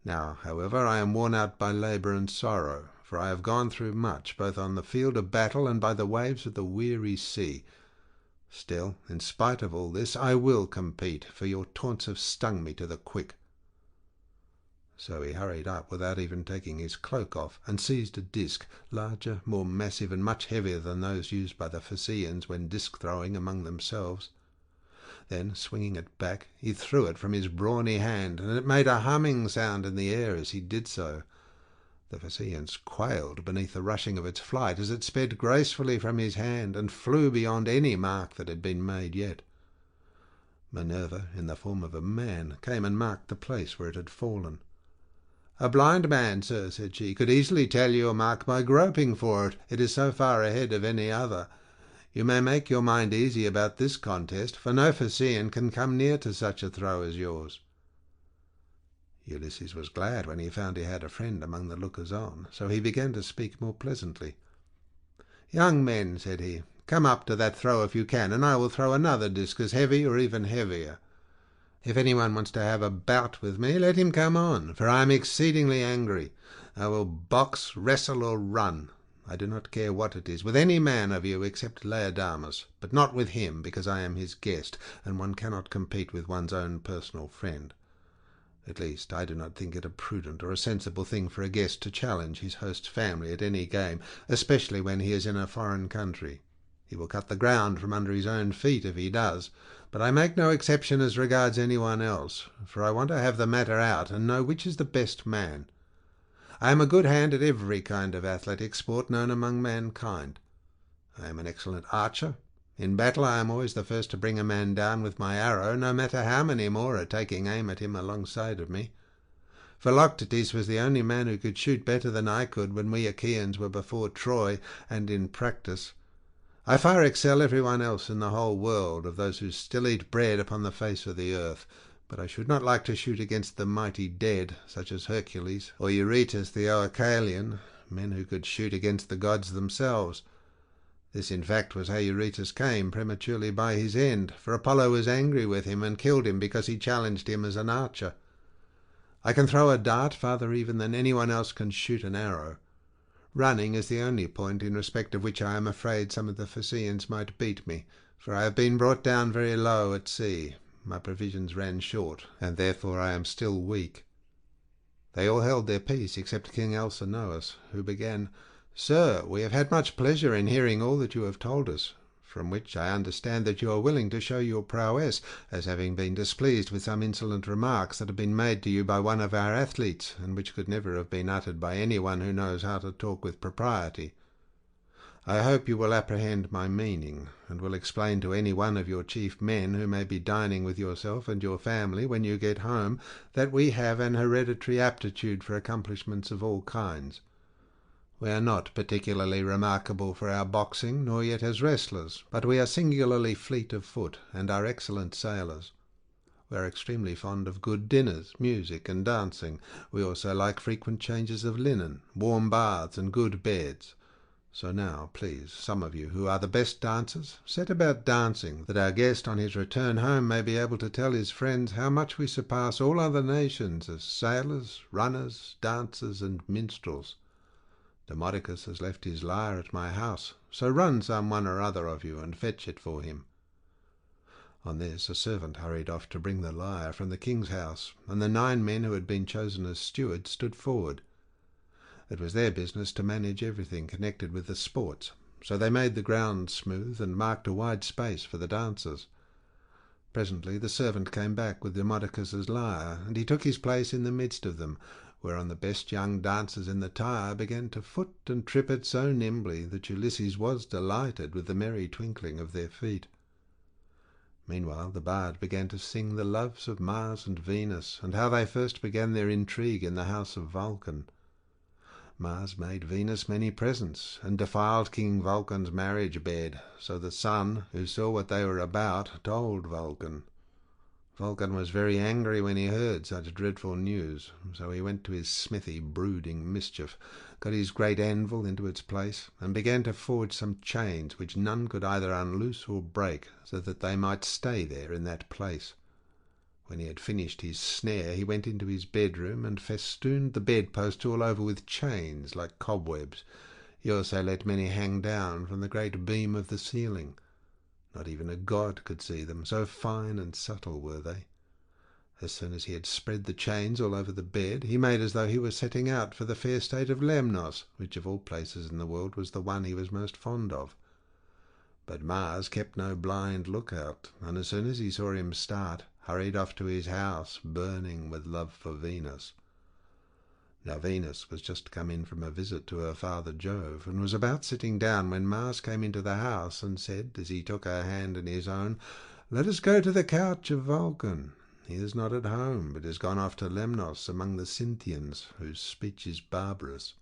Now, however, I am worn out by labour and sorrow, for I have gone through much, both on the field of battle and by the waves of the weary sea. Still, in spite of all this, I will compete, for your taunts have stung me to the quick." So he hurried up without even taking his cloak off, and seized a disc, larger, more massive, and much heavier than those used by the Phaeacians when disc-throwing among themselves. Then, swinging it back, he threw it from his brawny hand, and it made a humming sound in the air as he did so. The Phaeacians quailed beneath the rushing of its flight as it sped gracefully from his hand, and flew beyond any mark that had been made yet. Minerva, in the form of a man, came and marked the place where it had fallen. "A blind man, sir," said she, "could easily tell your mark by groping for it. It is so far ahead of any other. You may make your mind easy about this contest, for no Phaeacian can come near to such a throw as yours." Ulysses was glad when he found he had a friend among the lookers-on, so he began to speak more pleasantly. "Young men," said he, "come up to that throw if you can, and I will throw another disc as heavy or even heavier. If anyone wants to have a bout with me, let him come on, for I am exceedingly angry. I will box, wrestle, or run. I do not care what it is, with any man of you except Laodamas, but not with him, because I am his guest, and one cannot compete with one's own personal friend. At least, I do not think it a prudent or a sensible thing for a guest to challenge his host's family at any game, especially when he is in a foreign country. He will cut the ground from under his own feet if he does, but I make no exception as regards anyone else, for I want to have the matter out and know which is the best man. I am a good hand at every kind of athletic sport known among mankind. I am an excellent archer. In battle I am always the first to bring a man down with my arrow, no matter how many more are taking aim at him alongside of me. Philoctetes was the only man who could shoot better than I could when we Achaeans were before Troy and in practice. I far excel everyone else in the whole world, of those who still eat bread upon the face of the earth, but I should not like to shoot against the mighty dead, such as Hercules or Eurytus the Oechalian, men who could shoot against the gods themselves. This, in fact, was how Eurytus came prematurely by his end, for Apollo was angry with him and killed him because he challenged him as an archer. I can throw a dart farther even than anyone else can shoot an arrow. Running is the only point in respect of which I am afraid some of the Phaeacians might beat me, for I have been brought down very low at sea. My provisions ran short, and therefore I am still weak." They all held their peace except King Alcinous, who began, "Sir, we have had much pleasure in hearing all that you have told us, from which I understand that you are willing to show your prowess, as having been displeased with some insolent remarks that have been made to you by one of our athletes, and which could never have been uttered by anyone who knows how to talk with propriety. I hope you will apprehend my meaning, and will explain to any one of your chief men who may be dining with yourself and your family when you get home, that we have an hereditary aptitude for accomplishments of all kinds. We are not particularly remarkable for our boxing, nor yet as wrestlers, but we are singularly fleet of foot, and are excellent sailors. We are extremely fond of good dinners, music, and dancing. We also like frequent changes of linen, warm baths, and good beds. So now, please, some of you who are the best dancers, set about dancing, that our guest on his return home may be able to tell his friends how much we surpass all other nations as sailors, runners, dancers, and minstrels. Demodocus has left his lyre at my house, so run some one or other of you and fetch it for him." On this a servant hurried off to bring the lyre from the king's house, and the 9 men who had been chosen as stewards stood forward. It was their business to manage everything connected with the sports, so they made the ground smooth and marked a wide space for the dancers. Presently the servant came back with Demodocus's lyre, and he took his place in the midst of them, whereon the best young dancers in the Tyre began to foot and trip it so nimbly that Ulysses was delighted with the merry twinkling of their feet. Meanwhile the bard began to sing the loves of Mars and Venus, and how they first began their intrigue in the house of Vulcan. Mars made Venus many presents, and defiled King Vulcan's marriage bed, so the Sun, who saw what they were about, told Vulcan. Vulcan was very angry when he heard such dreadful news, so he went to his smithy brooding mischief, got his great anvil into its place, and began to forge some chains which none could either unloose or break, so that they might stay there in that place. When he had finished his snare, he went into his bedroom and festooned the bedposts all over with chains like cobwebs. He also let many hang down from the great beam of the ceiling. Not even a god could see them, so fine and subtle were they. As soon as he had spread the chains all over the bed, he made as though he were setting out for the fair state of Lemnos, which of all places in the world was the one he was most fond of. But Mars kept no blind lookout, and as soon as he saw him start, hurried off to his house, burning with love for Venus. Now Venus was just come in from a visit to her father Jove, and was about sitting down when Mars came into the house and said, as he took her hand in his own, "Let us go to the couch of Vulcan. He is not at home, but is gone off to Lemnos among the Cynthians, whose speech is barbarous."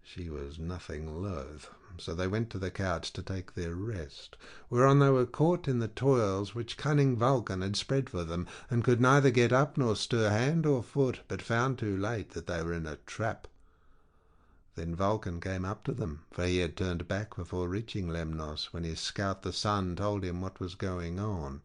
She was nothing loath, so they went to the couch to take their rest, whereon they were caught in the toils which cunning Vulcan had spread for them, and could neither get up nor stir hand or foot, but found too late that they were in a trap. Then Vulcan came up to them, for he had turned back before reaching Lemnos, when his scout the Sun told him what was going on.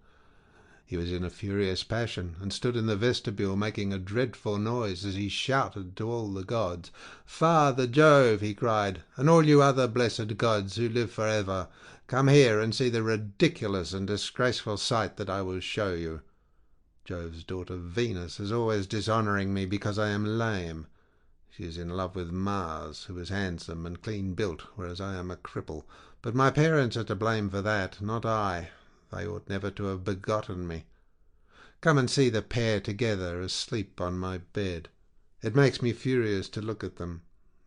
He was in a furious passion, and stood in the vestibule making a dreadful noise as he shouted to all the gods. "Father Jove," he cried, "and all you other blessed gods who live for ever, come here and see the ridiculous and disgraceful sight that I will show you. Jove's daughter Venus is always dishonouring me because I am lame. She is in love with Mars, who is handsome and clean built, whereas I am a cripple. But my parents are to blame for that, not I. They ought never to have begotten me. Come and see the pair together asleep on my bed. It makes me furious to look at them.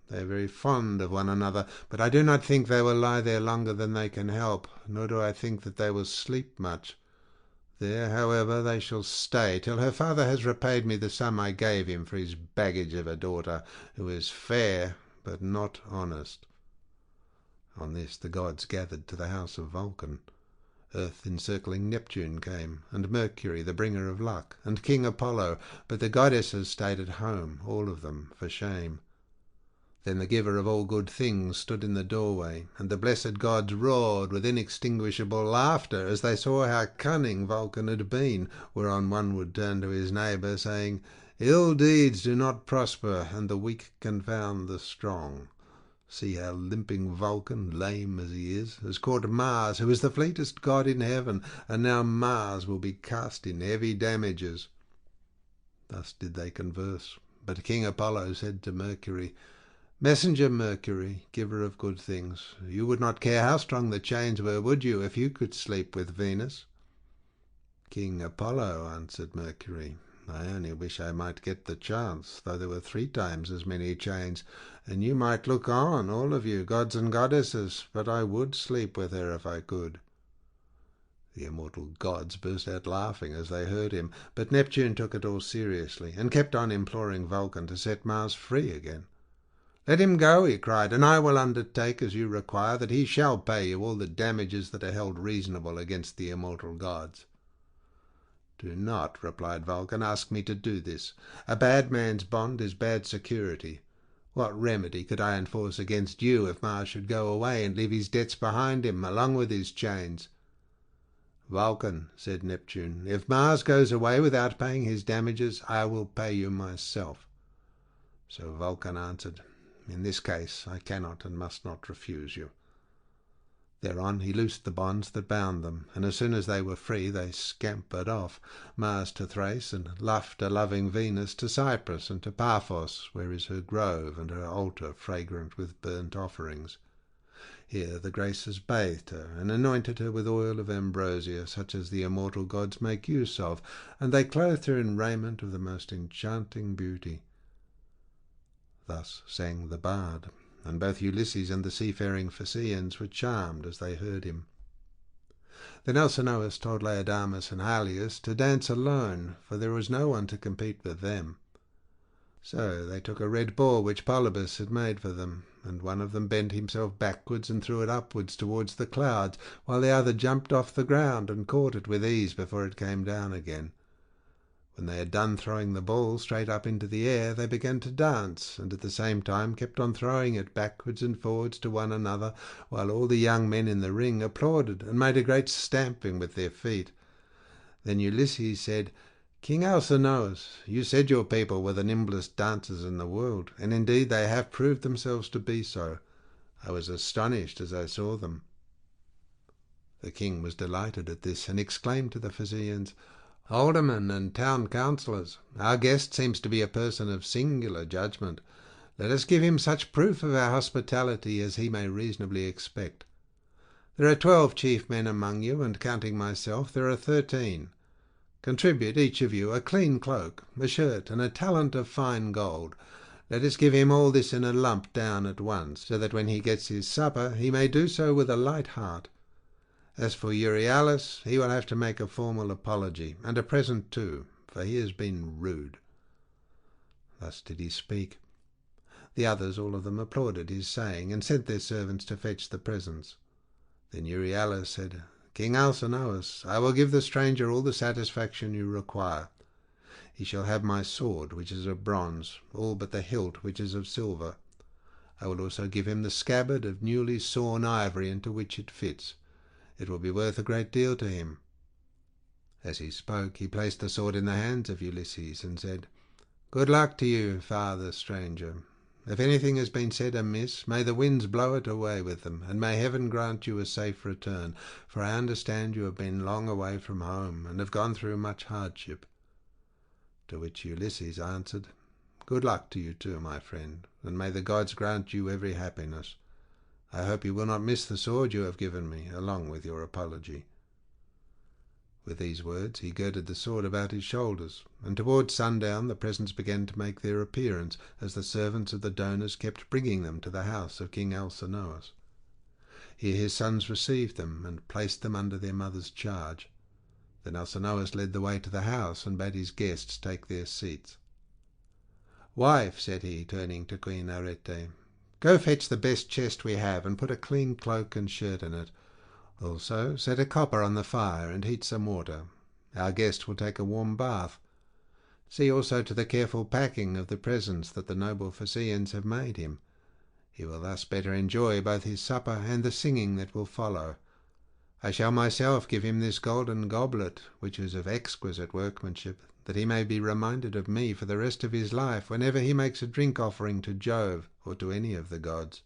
They are very fond of one another, but I do not think they will lie there longer than they can help, nor do I think that they will sleep much. There, however, they shall stay till her father has repaid me the sum I gave him for his baggage of a daughter, who is fair but not honest." On this the gods gathered to the house of Vulcan. Earth encircling Neptune came, and Mercury, the bringer of luck, and King Apollo, but the goddesses stayed at home, all of them, for shame. Then the giver of all good things stood in the doorway, and the blessed gods roared with inextinguishable laughter as they saw how cunning Vulcan had been, whereon one would turn to his neighbour, saying, "Ill deeds do not prosper, and the weak confound the strong. See how limping Vulcan, lame as he is, has caught Mars, who is the fleetest god in heaven, and now Mars will be cast in heavy damages." Thus did they converse, but King Apollo said to Mercury, Messenger Mercury, giver of good things, you would not care how strong the chains were, would you, if you could sleep with Venus?" "King Apollo," answered Mercury, "I only wish I might get the chance, though there were 3 times as many chains, and you might look on, all of you, gods and goddesses, but I would sleep with her if I could." The immortal gods burst out laughing as they heard him, but Neptune took it all seriously, and kept on imploring Vulcan to set Mars free again. "Let him go," he cried, "and I will undertake, as you require, that he shall pay you all the damages that are held reasonable against the immortal gods." "Do not," replied Vulcan, "ask me to do this. A bad man's bond is bad security. What remedy could I enforce against you if Mars should go away and leave his debts behind him, along with his chains?" "Vulcan," said Neptune, "if Mars goes away without paying his damages, I will pay you myself." So Vulcan answered, "In this case I cannot and must not refuse you." Thereon he loosed the bonds that bound them, and as soon as they were free they scampered off, Mars to Thrace, and laughter-loving Venus to Cyprus and to Paphos, where is her grove and her altar fragrant with burnt offerings. Here the Graces bathed her, and anointed her with oil of ambrosia, such as the immortal gods make use of, and they clothed her in raiment of the most enchanting beauty. Thus sang the bard, and both Ulysses and the seafaring Phaeacians were charmed as they heard him. Then Alcinous told Laodamas and Halius to dance alone, for there was no one to compete with them. So they took a red ball which Polybus had made for them, and one of them bent himself backwards and threw it upwards towards the clouds, while the other jumped off the ground and caught it with ease before it came down again. When they had done throwing the ball straight up into the air, they began to dance, and at the same time kept on throwing it backwards and forwards to one another, while all the young men in the ring applauded and made a great stamping with their feet. Then Ulysses said, "King Alcinous, you said your people were the nimblest dancers in the world, and indeed they have proved themselves to be so. I was astonished as I saw them." The king was delighted at this, and exclaimed to the Phaeacians, "Aldermen and town councillors, our guest seems to be a person of singular judgment. Let us give him such proof of our hospitality as he may reasonably expect. There are 12 chief men among you, and counting myself there are 13. Contribute each of you a clean cloak, a shirt, and a talent of fine gold. Let us give him all this in a lump down at once, so that when he gets his supper he may do so with a light heart. As for Euryalus, he will have to make a formal apology, and a present too, for he has been rude." Thus did he speak. The others, all of them, applauded his saying, and sent their servants to fetch the presents. Then Euryalus said, "King Alcinous, I will give the stranger all the satisfaction you require. He shall have my sword, which is of bronze, all but the hilt, which is of silver. I will also give him the scabbard of newly sawn ivory into which it fits. It will be worth a great deal to him." As he spoke, he placed the sword in the hands of Ulysses, and said, "Good luck to you, father stranger. If anything has been said amiss, may the winds blow it away with them, and may heaven grant you a safe return, for I understand you have been long away from home, and have gone through much hardship." To which Ulysses answered, "Good luck to you too, my friend, and may the gods grant you every happiness. I hope you will not miss the sword you have given me, along with your apology." With these words he girded the sword about his shoulders, and towards sundown the presents began to make their appearance, as the servants of the donors kept bringing them to the house of King Alcinous. Here his sons received them, and placed them under their mother's charge. Then Alcinous led the way to the house, and bade his guests take their seats. "Wife," said he, turning to Queen Arete, "go fetch the best chest we have, and put a clean cloak and shirt in it. Also set a copper on the fire, and heat some water. Our guest will take a warm bath. See also to the careful packing of the presents that the noble Phaeacians have made him. He will thus better enjoy both his supper and the singing that will follow. I shall myself give him this golden goblet, which is of exquisite workmanship, that he may be reminded of me for the rest of his life whenever he makes a drink offering to Jove or to any of the gods."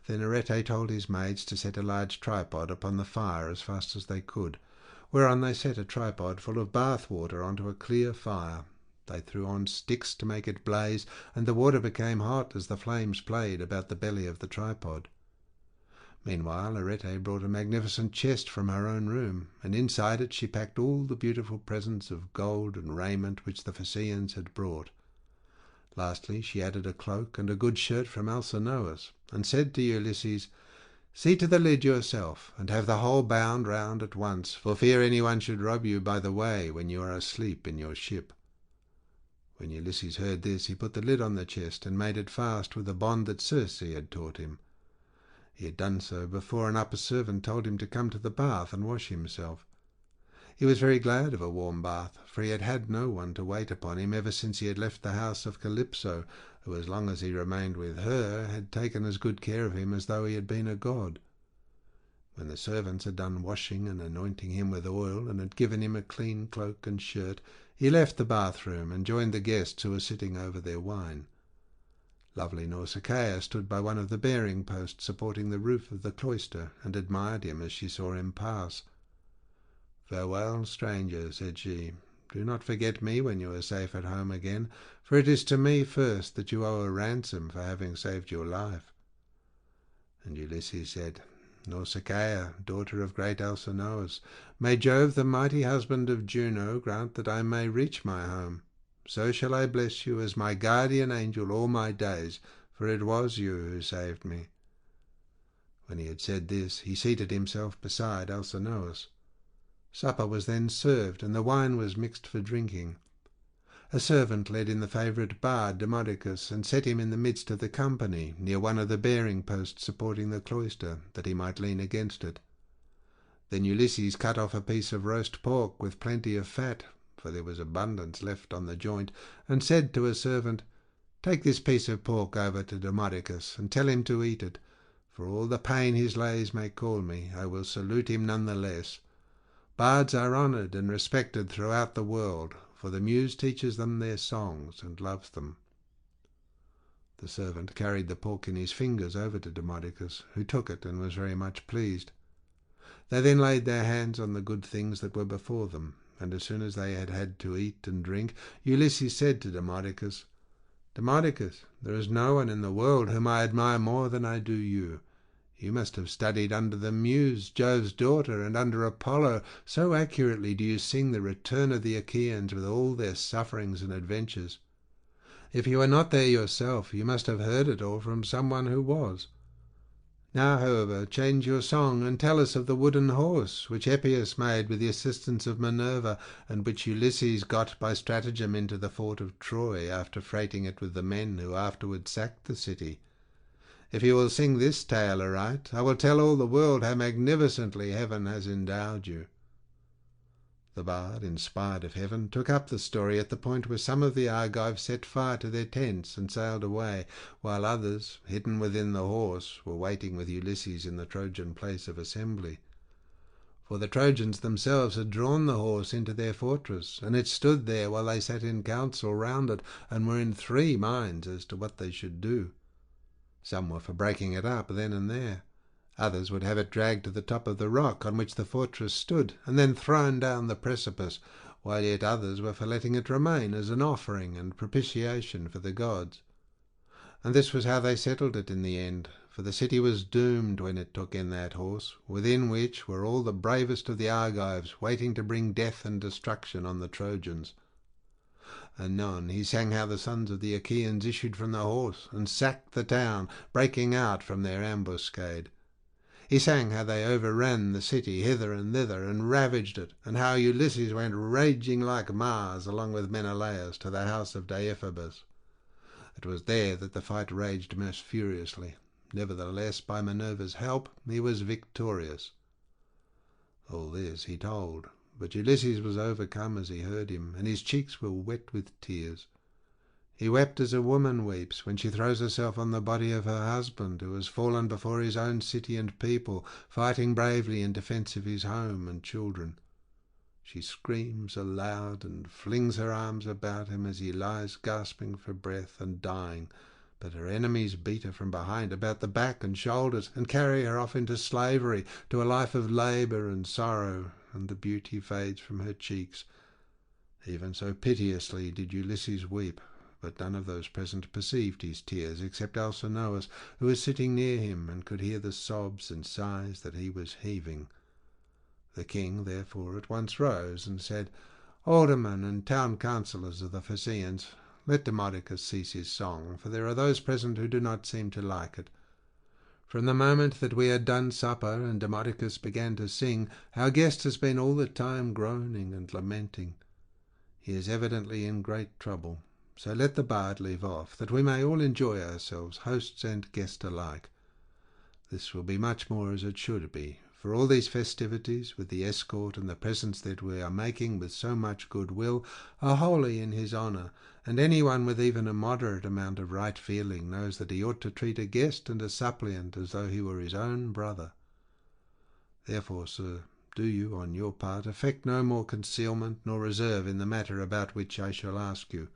Then Arete told his maids to set a large tripod upon the fire as fast as they could, whereon they set a tripod full of bath water onto a clear fire. They threw on sticks to make it blaze, and the water became hot as the flames played about the belly of the tripod. Meanwhile, Arete brought a magnificent chest from her own room, and inside it she packed all the beautiful presents of gold and raiment which the Phaeacians had brought. Lastly, she added a cloak and a good shirt from Alcinous, and said to Ulysses, "See to the lid yourself, and have the whole bound round at once, for fear anyone should rob you by the way when you are asleep in your ship." When Ulysses heard this, he put the lid on the chest and made it fast with a bond that Circe had taught him. He had done so before an upper servant told him to come to the bath and wash himself. He was very glad of a warm bath, for he had had no one to wait upon him ever since he had left the house of Calypso, who, as long as he remained with her, had taken as good care of him as though he had been a god. When the servants had done washing and anointing him with oil, and had given him a clean cloak and shirt, he left the bathroom and joined the guests who were sitting over their wine. Lovely Nausicaa stood by one of the bearing posts supporting the roof of the cloister, and admired him as she saw him pass. "Farewell, stranger," said she. "Do not forget me when you are safe at home again, for it is to me first that you owe a ransom for having saved your life." And Ulysses said, "Nausicaa, daughter of great Alcinous, may Jove, the mighty husband of Juno, grant that I may reach my home. So shall I bless you as my guardian angel all my days, for it was you who saved me." When he had said this, he seated himself beside Alcinous. Supper was then served, and the wine was mixed for drinking. A servant led in the favourite bard, Demodocus, and set him in the midst of the company, near one of the bearing posts supporting the cloister, that he might lean against it. Then Ulysses cut off a piece of roast pork with plenty of fat, for there was abundance left on the joint, and said to a servant, "Take this piece of pork over to Demodocus, and tell him to eat it. For all the pain his lays may call me, I will salute him none the less. Bards are honoured and respected throughout the world, for the muse teaches them their songs and loves them." The servant carried the pork in his fingers over to Demodocus, who took it and was very much pleased. They then laid their hands on the good things that were before them, and as soon as they had had to eat and drink, Ulysses said to Demodocus, "Demodocus, there is no one in the world whom I admire more than I do you. You must have studied under the Muse, Jove's daughter, and under Apollo, so accurately do you sing the return of the Achaeans with all their sufferings and adventures. If you were not there yourself, you must have heard it all from someone who was. Now, however, change your song, and tell us of the wooden horse, which Epeius made with the assistance of Minerva, and which Ulysses got by stratagem into the fort of Troy, after freighting it with the men who afterwards sacked the city. If you will sing this tale aright, I will tell all the world how magnificently heaven has endowed you." The bard, inspired of heaven, took up the story at the point where some of the Argives set fire to their tents and sailed away, while others, hidden within the horse, were waiting with Ulysses in the Trojan place of assembly. For the Trojans themselves had drawn the horse into their fortress, and it stood there while they sat in council round it, and were in 3 minds as to what they should do. Some were for breaking it up then and there. Others would have it dragged to the top of the rock on which the fortress stood, and then thrown down the precipice, while yet others were for letting it remain as an offering and propitiation for the gods. And this was how they settled it in the end, for the city was doomed when it took in that horse, within which were all the bravest of the Argives, waiting to bring death and destruction on the Trojans. Anon he sang how the sons of the Achaeans issued from the horse and sacked the town, breaking out from their ambuscade. He sang how they overran the city hither and thither, and ravaged it, and how Ulysses went raging like Mars along with Menelaus to the house of Deiphobus. It was there that the fight raged most furiously. Nevertheless, by Minerva's help, he was victorious. All this he told, but Ulysses was overcome as he heard him, and his cheeks were wet with tears. He wept as a woman weeps when she throws herself on the body of her husband, who has fallen before his own city and people, fighting bravely in defence of his home and children. She screams aloud and flings her arms about him as he lies gasping for breath and dying, but her enemies beat her from behind about the back and shoulders, and carry her off into slavery, to a life of labour and sorrow, and the beauty fades from her cheeks. Even so piteously did Ulysses weep, but none of those present perceived his tears except Alcinous, who was sitting near him and could hear the sobs and sighs that he was heaving. The king, therefore, at once rose and said, "Aldermen and town councillors of the Phaeacians, let Demodocus cease his song, for there are those present who do not seem to like it. From the moment that we had done supper and Demodocus began to sing, our guest has been all the time groaning and lamenting. He is evidently in great trouble, so let the bard leave off, that we may all enjoy ourselves, hosts and guest alike. This will be much more as it should be, for all these festivities, with the escort and the presents that we are making with so much goodwill, are wholly in his honour, and anyone with even a moderate amount of right feeling knows that he ought to treat a guest and a suppliant as though he were his own brother. Therefore, sir, do you, on your part, affect no more concealment nor reserve in the matter about which I shall ask you.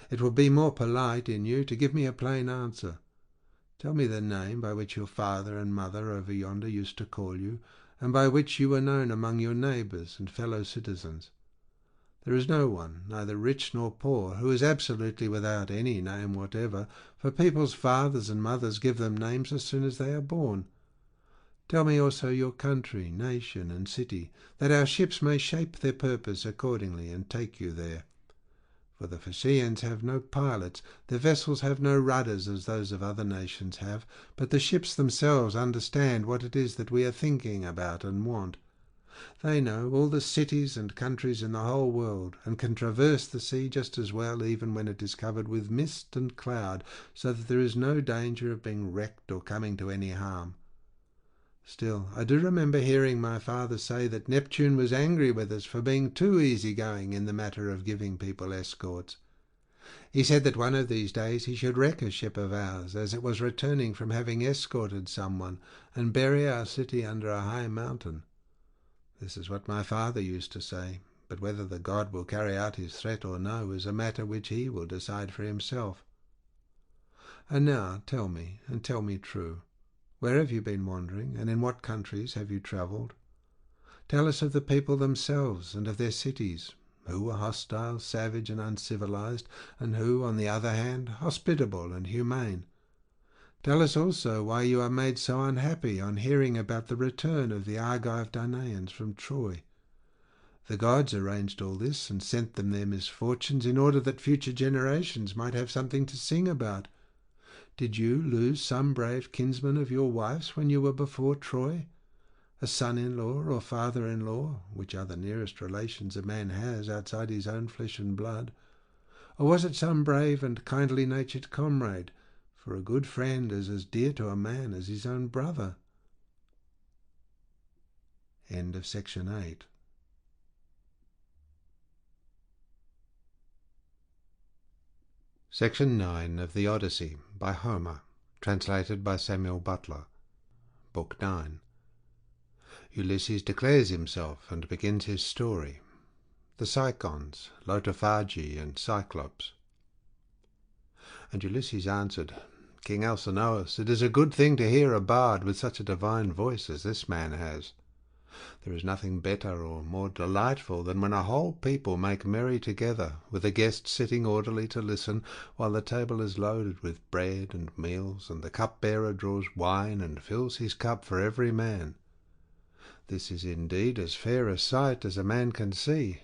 It will be more polite in you to give me a plain answer. Tell me the name by which your father and mother over yonder used to call you, and by which you were known among your neighbours and fellow citizens. There is no one, neither rich nor poor, who is absolutely without any name whatever, for people's fathers and mothers give them names as soon as they are born. Tell me also your country, nation, and city, that our ships may shape their purpose accordingly and take you there. For the Phaeacians have no pilots, their vessels have no rudders as those of other nations have, but the ships themselves understand what it is that we are thinking about and want. They know all the cities and countries in the whole world, and can traverse the sea just as well even when it is covered with mist and cloud, so that there is no danger of being wrecked or coming to any harm. Still, I do remember hearing my father say that Neptune was angry with us for being too easy-going in the matter of giving people escorts. He said that one of these days he should wreck a ship of ours, as it was returning from having escorted someone, and bury our city under a high mountain. This is what my father used to say, but whether the god will carry out his threat or no is a matter which he will decide for himself. And now tell me, and tell me true. Where have you been wandering, and in what countries have you travelled? Tell us of the people themselves and of their cities, who were hostile, savage, and uncivilized, and who, on the other hand, hospitable and humane. Tell us also why you are made so unhappy on hearing about the return of the Argive Danaans from Troy. The gods arranged all this and sent them their misfortunes in order that future generations might have something to sing about. Did you lose some brave kinsman of your wife's when you were before Troy? A son-in-law or father-in-law, which are the nearest relations a man has outside his own flesh and blood? Or was it some brave and kindly-natured comrade? For a good friend is as dear to a man as his own brother. End of section 8. Section 9 of the Odyssey by Homer, translated by Samuel Butler. Book 9. Ulysses declares himself and begins his story. The Cicons, Lotophagi, and Cyclops. And Ulysses answered, King Alcinous, it is a good thing to hear a bard with such a divine voice as this man has. There is nothing better or more delightful than when a whole people make merry together, with the guests sitting orderly to listen, while the table is loaded with bread and meals, and the cupbearer draws wine and fills his cup for every man. This is indeed as fair a sight as a man can see.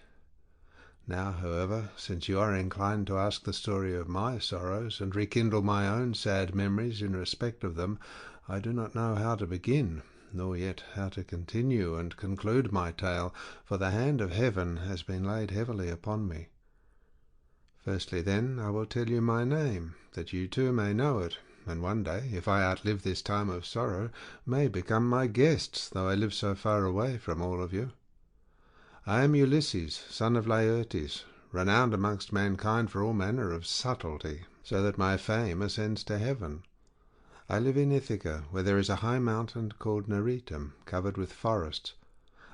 Now, however, since you are inclined to ask the story of my sorrows, and rekindle my own sad memories in respect of them, I do not know how to begin, nor yet how to continue and conclude my tale, for the hand of heaven has been laid heavily upon me. Firstly, then, I will tell you my name, that you too may know it, and one day, if I outlive this time of sorrow, may become my guests, though I live so far away from all of you. I am Ulysses, son of Laertes, renowned amongst mankind for all manner of subtlety, so that my fame ascends to heaven. I live in Ithaca, where there is a high mountain called Neritum, covered with forests,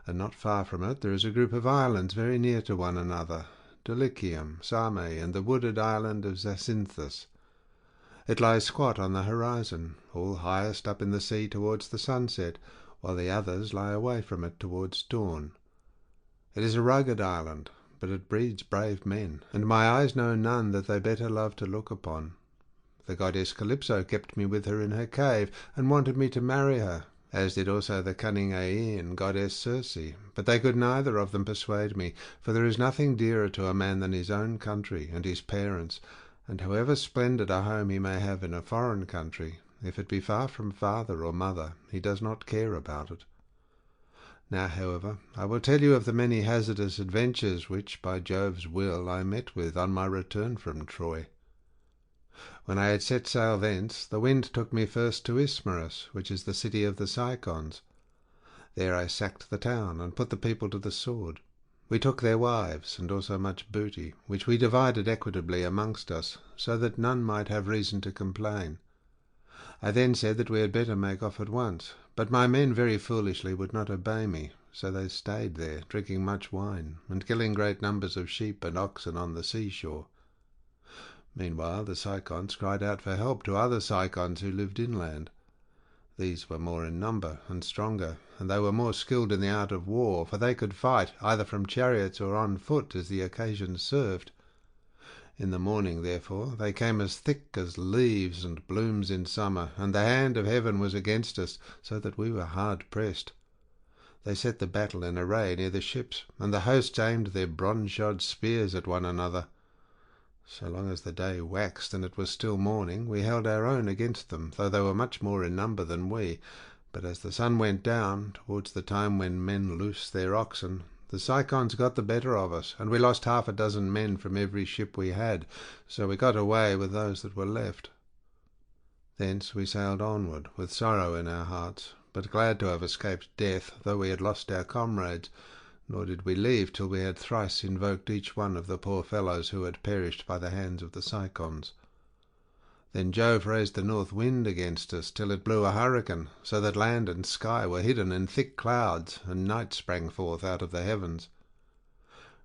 and not far from it there is a group of islands very near to one another, Dulichium, Same, and the wooded island of Zacynthus. It lies squat on the horizon, all highest up in the sea towards the sunset, while the others lie away from it towards dawn. It is a rugged island, but it breeds brave men, and my eyes know none that they better love to look upon. The goddess Calypso kept me with her in her cave, and wanted me to marry her, as did also the cunning Aeaean goddess Circe, but they could neither of them persuade me, for there is nothing dearer to a man than his own country and his parents, and however splendid a home he may have in a foreign country, if it be far from father or mother, he does not care about it. Now, however, I will tell you of the many hazardous adventures which, by Jove's will, I met with on my return from Troy. When I had set sail thence, the wind took me first to Ismarus, which is the city of the Cicons. There I sacked the town, and put the people to the sword. We took their wives, and also much booty, which we divided equitably amongst us, so that none might have reason to complain. I then said that we had better make off at once, but my men very foolishly would not obey me, so they stayed there, drinking much wine, and killing great numbers of sheep and oxen on the seashore. Meanwhile the Cicons cried out for help to other Cicons who lived inland. These were more in number and stronger, and they were more skilled in the art of war, for they could fight either from chariots or on foot as the occasion served. In the morning, therefore, they came as thick as leaves and blooms in summer, and the hand of heaven was against us, so that we were hard pressed. They set the battle in array near the ships, and the hosts aimed their bronze-shod spears at one another. So long as the day waxed and it was still morning, we held our own against them, though they were much more in number than we. But as the sun went down, towards the time when men loose their oxen, the Cicons got the better of us, and we lost 6 men from every ship we had, so we got away with those that were left. Thence we sailed onward, with sorrow in our hearts, but glad to have escaped death, though we had lost our comrades, nor did we leave till we had thrice invoked each one of the poor fellows who had perished by the hands of the Cicons. Then Jove raised the north wind against us, till it blew a hurricane, so that land and sky were hidden in thick clouds, and night sprang forth out of the heavens.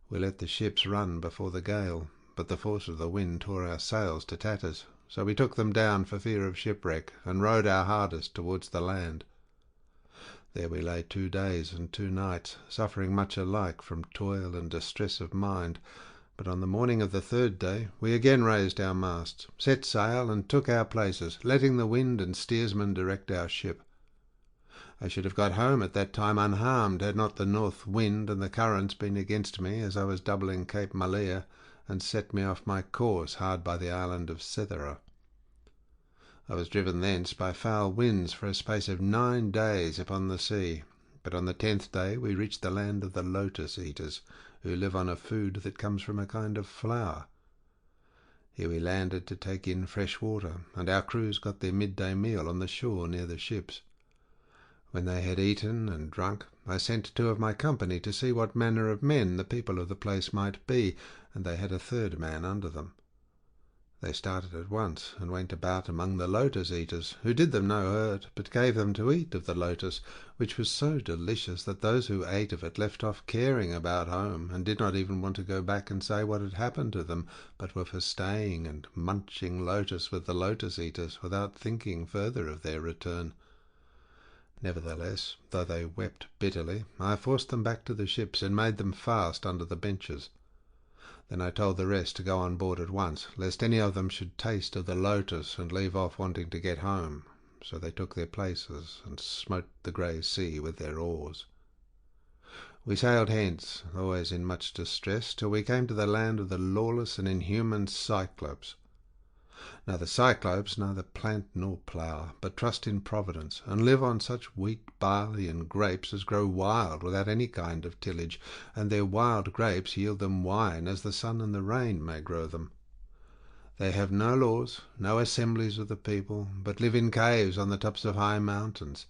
We let the ships run before the gale, but the force of the wind tore our sails to tatters, so we took them down for fear of shipwreck, and rowed our hardest towards the land. There we lay 2 days and 2 nights, suffering much alike from toil and distress of mind, but on the morning of the 3rd day we again raised our masts, set sail, and took our places, letting the wind and steersman direct our ship. I should have got home at that time unharmed, had not the north wind and the currents been against me as I was doubling Cape Malea, and set me off my course hard by the island of Cythera. I was driven thence by foul winds for a space of 9 days upon the sea, but on the 10th day we reached the land of the lotus-eaters, who live on a food that comes from a kind of flower. Here we landed to take in fresh water, and our crews got their midday meal on the shore near the ships. When they had eaten and drunk, I sent 2 of my company to see what manner of men the people of the place might be, and they had a 3rd man under them. They started at once, and went about among the lotus-eaters, who did them no hurt, but gave them to eat of the lotus, which was so delicious that those who ate of it left off caring about home, and did not even want to go back and say what had happened to them, but were for staying and munching lotus with the lotus-eaters, without thinking further of their return. Nevertheless, though they wept bitterly, I forced them back to the ships, and made them fast under the benches. Then I told the rest to go on board at once, lest any of them should taste of the lotus and leave off wanting to get home. So they took their places, and smote the grey sea with their oars. We sailed hence, always in much distress, till we came to the land of the lawless and inhuman Cyclops. Now the Cyclops neither plant nor plough, but trust in Providence, and live on such wheat, barley, and grapes as grow wild without any kind of tillage, and their wild grapes yield them wine as the sun and the rain may grow them. They have no laws, no assemblies of the people, but live in caves on the tops of high mountains.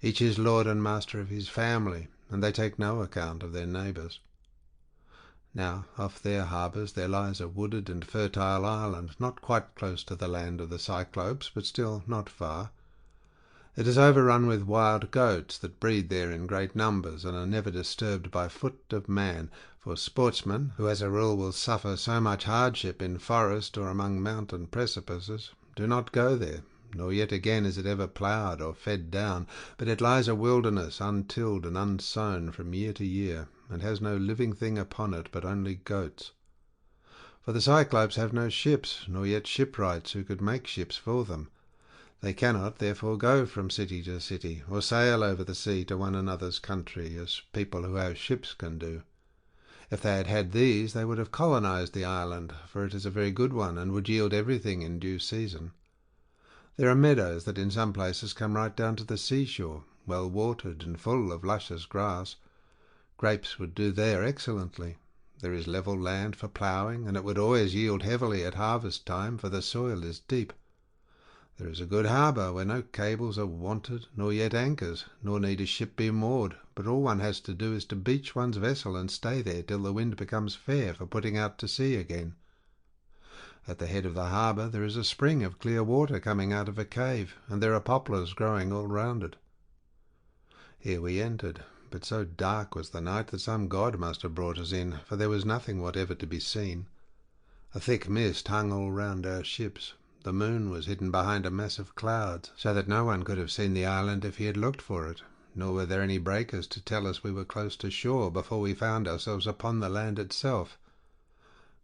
Each is lord and master of his family, and they take no account of their neighbours. Now, off their harbours there lies a wooded and fertile island, not quite close to the land of the Cyclopes, but still not far. It is overrun with wild goats that breed there in great numbers, and are never disturbed by foot of man, for sportsmen, who as a rule will suffer so much hardship in forest or among mountain precipices, do not go there, nor yet again is it ever ploughed or fed down, but it lies a wilderness untilled and unsown from year to year, and has no living thing upon it, but only goats. For the Cyclops have no ships, nor yet shipwrights who could make ships for them. They cannot, therefore, go from city to city, or sail over the sea to one another's country, as people who have ships can do. If they had had these, they would have colonized the island, for it is a very good one, and would yield everything in due season. There are meadows that in some places come right down to the seashore, well watered and full of luscious grass. Grapes would do there excellently. There is level land for ploughing, and it would always yield heavily at harvest time, for the soil is deep. There is a good harbour where no cables are wanted, nor yet anchors, nor need a ship be moored, but all one has to do is to beach one's vessel and stay there till the wind becomes fair for putting out to sea again. At the head of the harbour there is a spring of clear water coming out of a cave, and there are poplars growing all round it. Here we entered, but so dark was the night that some god must have brought us in, for there was nothing whatever to be seen. A thick mist hung all round our ships. The moon was hidden behind a mass of clouds, so that no one could have seen the island if he had looked for it, nor were there any breakers to tell us we were close to shore before we found ourselves upon the land itself.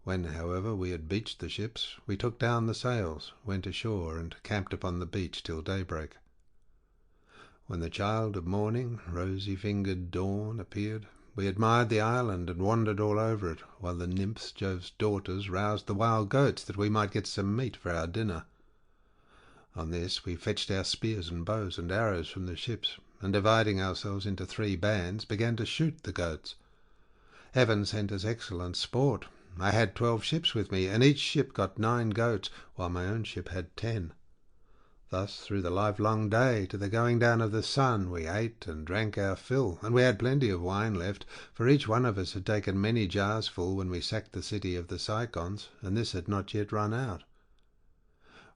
When, however, we had beached the ships, we took down the sails, went ashore, and camped upon the beach till daybreak. When the child of morning, rosy-fingered dawn, appeared, we admired the island and wandered all over it, while the nymphs, Jove's daughters, roused the wild goats that we might get some meat for our dinner. On this we fetched our spears and bows and arrows from the ships, and dividing ourselves into 3 bands, began to shoot the goats. Heaven sent us excellent sport. I had 12 ships with me, and each ship got 9 goats, while my own ship had 10. Thus through the livelong day to the going down of the sun we ate and drank our fill, and we had plenty of wine left, for each one of us had taken many jars full when we sacked the city of the Cicons, and this had not yet run out.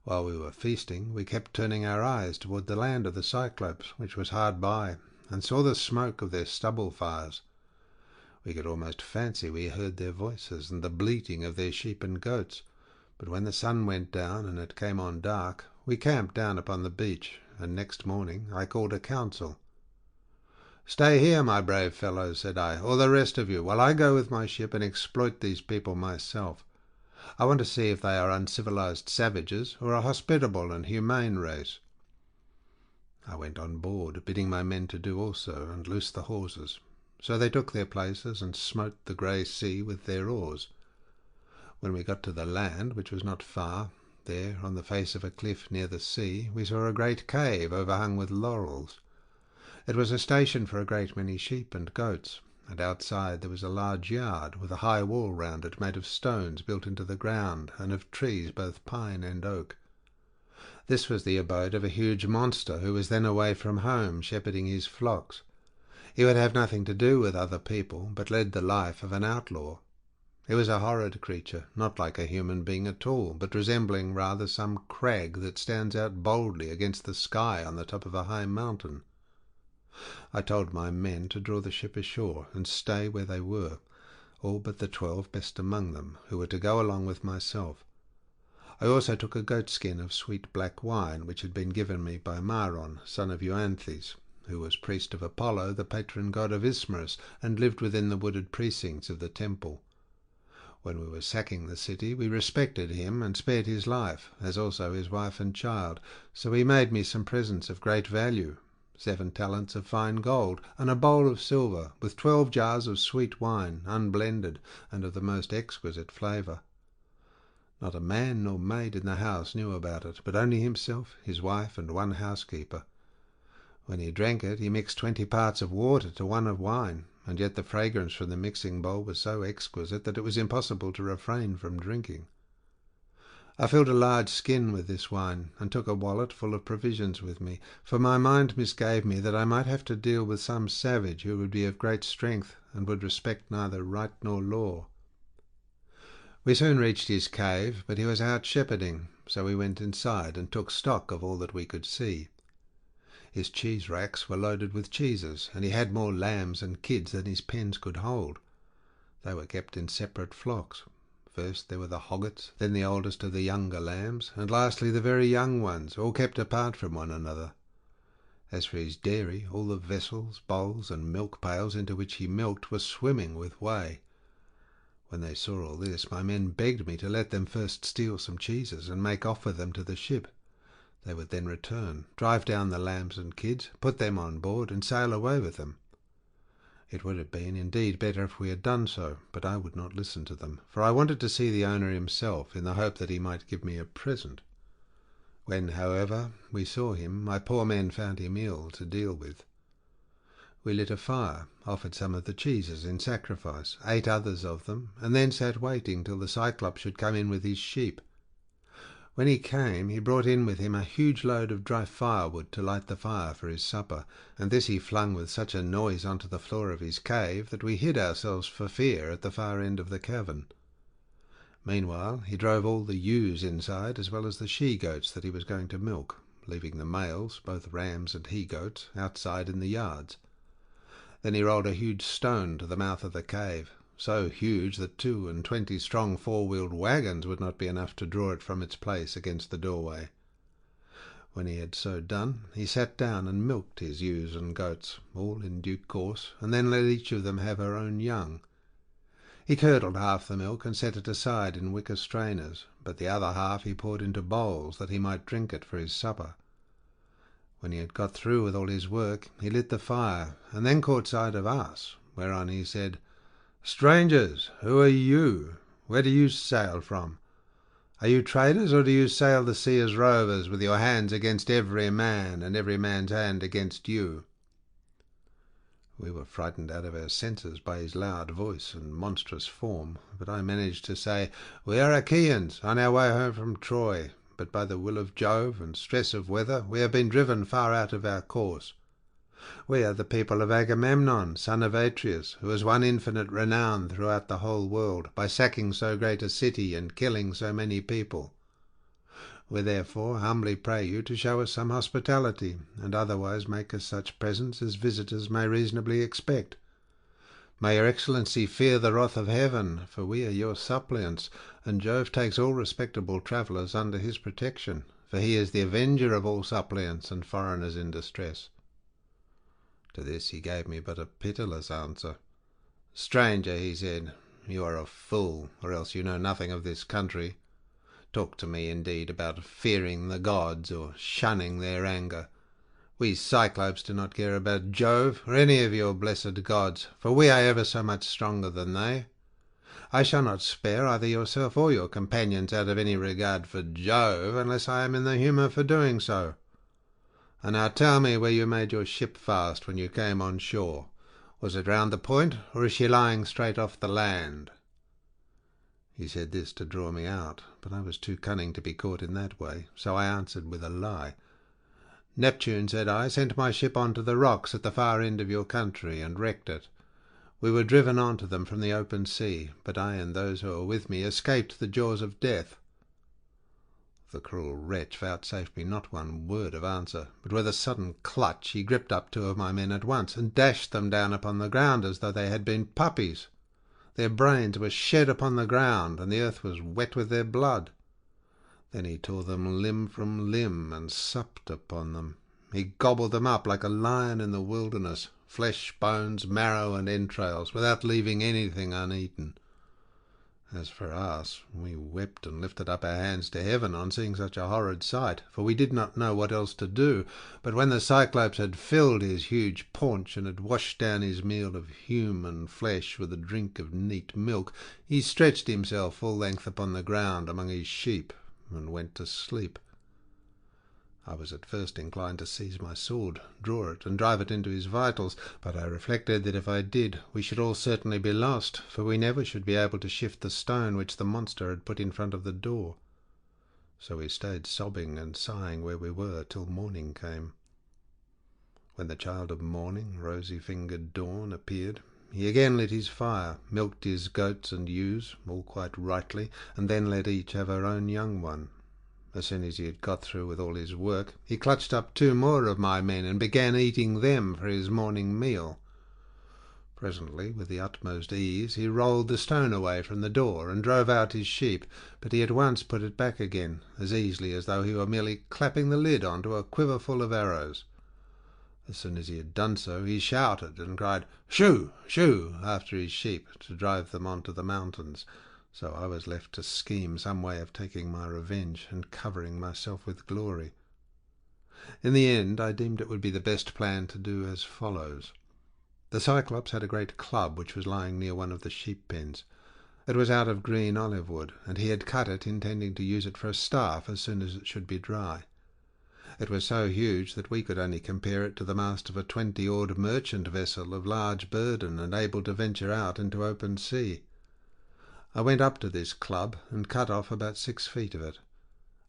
While we were feasting, we kept turning our eyes toward the land of the Cyclops, which was hard by, and saw the smoke of their stubble fires. We could almost fancy we heard their voices and the bleating of their sheep and goats, but when the sun went down and it came on dark, we camped down upon the beach, and next morning I called a council. "Stay here, my brave fellows," said I, "all the rest of you, while I go with my ship and exploit these people myself. I want to see if they are uncivilized savages or a hospitable and humane race." I went on board, bidding my men to do also, and loose the hawsers. So they took their places and smote the grey sea with their oars. When we got to the land, which was not far, there, on the face of a cliff near the sea, we saw a great cave overhung with laurels. It was a station for a great many sheep and goats, and outside there was a large yard, with a high wall round it made of stones built into the ground, and of trees both pine and oak. This was the abode of a huge monster who was then away from home, shepherding his flocks. He would have nothing to do with other people, but led the life of an outlaw. He was a horrid creature, not like a human being at all, but resembling rather some crag that stands out boldly against the sky on the top of a high mountain. I told my men to draw the ship ashore and stay where they were, all but the 12 best among them, who were to go along with myself. I also took a goatskin of sweet black wine, which had been given me by Maron, son of Euanthes, who was priest of Apollo, the patron god of Ismarus, and lived within the wooded precincts of the temple. When we were sacking the city, we respected him and spared his life, as also his wife and child, so he made me some presents of great value, 7 talents of fine gold, and a bowl of silver, with 12 jars of sweet wine, unblended, and of the most exquisite flavour. Not a man nor maid in the house knew about it, but only himself, his wife, and 1 housekeeper. When he drank it, he mixed 20 parts of water to 1 of wine, and yet the fragrance from the mixing bowl was so exquisite that it was impossible to refrain from drinking. I filled a large skin with this wine, and took a wallet full of provisions with me, for my mind misgave me that I might have to deal with some savage who would be of great strength, and would respect neither right nor law. We soon reached his cave, but he was out shepherding, so we went inside and took stock of all that we could see. His cheese racks were loaded with cheeses, and he had more lambs and kids than his pens could hold. They were kept in separate flocks. First there were the hoggets, then the oldest of the younger lambs, and lastly the very young ones, all kept apart from one another. As for his dairy, all the vessels, bowls, and milk pails into which he milked were swimming with whey. When they saw all this, my men begged me to let them first steal some cheeses and make off with them to the ship. They would then return, drive down the lambs and kids, put them on board, and sail away with them. It would have been indeed better if we had done so, but I would not listen to them, for I wanted to see the owner himself, in the hope that he might give me a present. When, however, we saw him, my poor men found him ill to deal with. We lit a fire, offered some of the cheeses in sacrifice, ate others of them, and then sat waiting till the Cyclops should come in with his sheep. When he came, he brought in with him a huge load of dry firewood to light the fire for his supper, and this he flung with such a noise onto the floor of his cave that we hid ourselves for fear at the far end of the cavern. Meanwhile, he drove all the ewes inside, as well as the she-goats that he was going to milk, leaving the males, both rams and he-goats, outside in the yards. Then he rolled a huge stone to the mouth of the cave, so huge that 22 strong four-wheeled wagons would not be enough to draw it from its place against the doorway. When he had so done, he sat down and milked his ewes and goats, all in due course, and then let each of them have her own young. He curdled half the milk and set it aside in wicker strainers, but the other half he poured into bowls that he might drink it for his supper. When he had got through with all his work, he lit the fire, and then caught sight of us, whereon he said, "Strangers, who are you? Where do you sail from? Are you traders, or do you sail the sea as rovers, with your hands against every man, and every man's hand against you?" We were frightened out of our senses by his loud voice and monstrous form, but I managed to say, "We are Achaeans, on our way home from Troy, but by the will of Jove and stress of weather we have been driven far out of our course. We are the people of Agamemnon, son of Atreus, who has won infinite renown throughout the whole world by sacking so great a city and killing so many people. We therefore humbly pray you to show us some hospitality, and otherwise make us such presents as visitors may reasonably expect. May your Excellency fear the wrath of heaven, for we are your suppliants, and Jove takes all respectable travellers under his protection, for he is the avenger of all suppliants and foreigners in distress." To this he gave me but a pitiless answer. "Stranger," he said, "you are a fool, or else you know nothing of this country. Talk to me, indeed, about fearing the gods or shunning their anger. We Cyclops do not care about Jove or any of your blessed gods, for we are ever so much stronger than they. I shall not spare either yourself or your companions out of any regard for Jove, unless I am in the humour for doing so. And now tell me where you made your ship fast when you came on shore. Was it round the point, or is she lying straight off the land?" He said this to draw me out, but I was too cunning to be caught in that way, so I answered with a lie. "Neptune," said I, "sent my ship on to the rocks at the far end of your country, and wrecked it. We were driven on to them from the open sea, but I and those who were with me escaped the jaws of death." The cruel wretch vouchsafed me not one word of answer, but with a sudden clutch he gripped up 2 of my men at once, and dashed them down upon the ground as though they had been puppies. Their brains were shed upon the ground, and the earth was wet with their blood. Then he tore them limb from limb, and supped upon them. He gobbled them up like a lion in the wilderness, flesh, bones, marrow, and entrails, without leaving anything uneaten. As for us, we wept and lifted up our hands to heaven on seeing such a horrid sight, for we did not know what else to do. But when the Cyclops had filled his huge paunch and had washed down his meal of human flesh with a drink of neat milk, he stretched himself full length upon the ground among his sheep, and went to sleep. I was at first inclined to seize my sword, draw it, and drive it into his vitals, but I reflected that if I did, we should all certainly be lost, for we never should be able to shift the stone which the monster had put in front of the door. So we stayed sobbing and sighing where we were till morning came. When the child of morning, rosy-fingered dawn, appeared, he again lit his fire, milked his goats and ewes, all quite rightly, and then let each have her own young one. As soon as he had got through with all his work, he clutched up 2 more of my men and began eating them for his morning meal. Presently, with the utmost ease, he rolled the stone away from the door and drove out his sheep, but he at once put it back again, as easily as though he were merely clapping the lid on to a quiver full of arrows. As soon as he had done so, he shouted and cried, "Shoo! Shoo!" after his sheep, to drive them on to the mountains, so I was left to scheme some way of taking my revenge and covering myself with glory. In the end, I deemed it would be the best plan to do as follows. The Cyclops had a great club which was lying near one of the sheep pens. It was out of green olive wood, and he had cut it, intending to use it for a staff as soon as it should be dry. It was so huge that we could only compare it to the mast of a 20-oared merchant vessel of large burden and able to venture out into open sea. I went up to this club and cut off about 6 feet of it.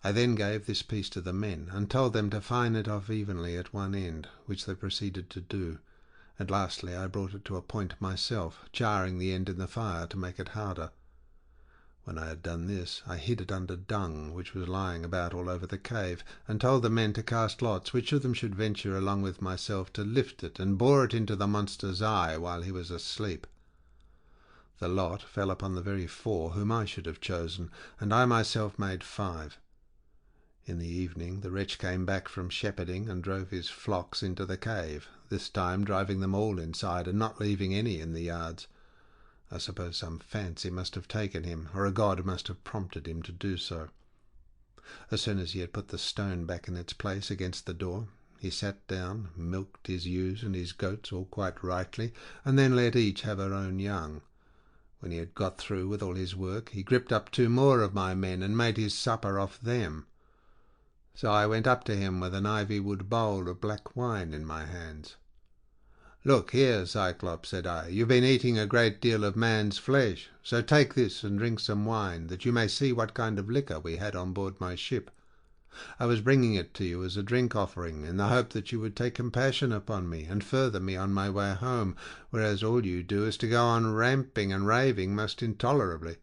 I then gave this piece to the men and told them to fine it off evenly at one end, which they proceeded to do, and lastly I brought it to a point myself, charring the end in the fire to make it harder. When I had done this, I hid it under dung, which was lying about all over the cave, and told the men to cast lots which of them should venture along with myself to lift it and bore it into the monster's eye while he was asleep. The lot fell upon the very 4 whom I should have chosen, and I myself made 5. In the evening the wretch came back from shepherding and drove his flocks into the cave, this time driving them all inside and not leaving any in the yards. I suppose some fancy must have taken him, or a god must have prompted him to do so. As soon as he had put the stone back in its place against the door, he sat down, milked his ewes and his goats all quite rightly, and then let each have her own young. When he had got through with all his work, he gripped up 2 more of my men and made his supper off them. So I went up to him with an ivy-wood bowl of black wine in my hands. "Look here, Cyclops," said I, "you've been eating a great deal of man's flesh, so take this and drink some wine, that you may see what kind of liquor we had on board my ship. I was bringing it to you as a drink offering, in the hope that you would take compassion upon me and further me on my way home, whereas all you do is to go on ramping and raving most intolerably.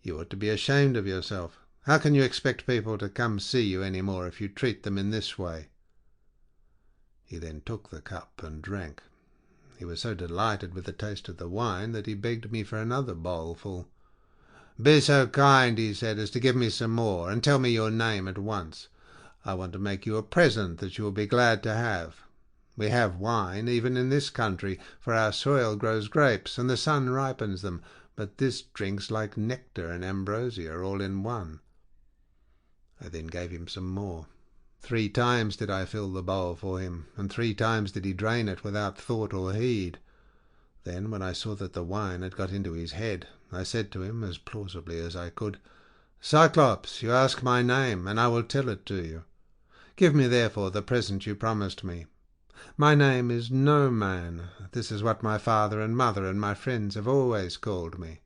You ought to be ashamed of yourself. How can you expect people to come see you any more if you treat them in this way?" He then took the cup and drank. He was so delighted with the taste of the wine that he begged me for another bowlful. "Be so kind," he said, "as to give me some more, and tell me your name at once. I want to make you a present that you will be glad to have. We have wine even in this country, for our soil grows grapes, and the sun ripens them, but this drinks like nectar and ambrosia all in one." I then gave him some more. 3 times did I fill the bowl for him, and 3 times did he drain it without thought or heed. Then, when I saw that the wine had got into his head, I said to him, as plausibly as I could, "Cyclops, you ask my name, and I will tell it to you. Give me, therefore, the present you promised me. My name is No Man. This is what my father and mother and my friends have always called me."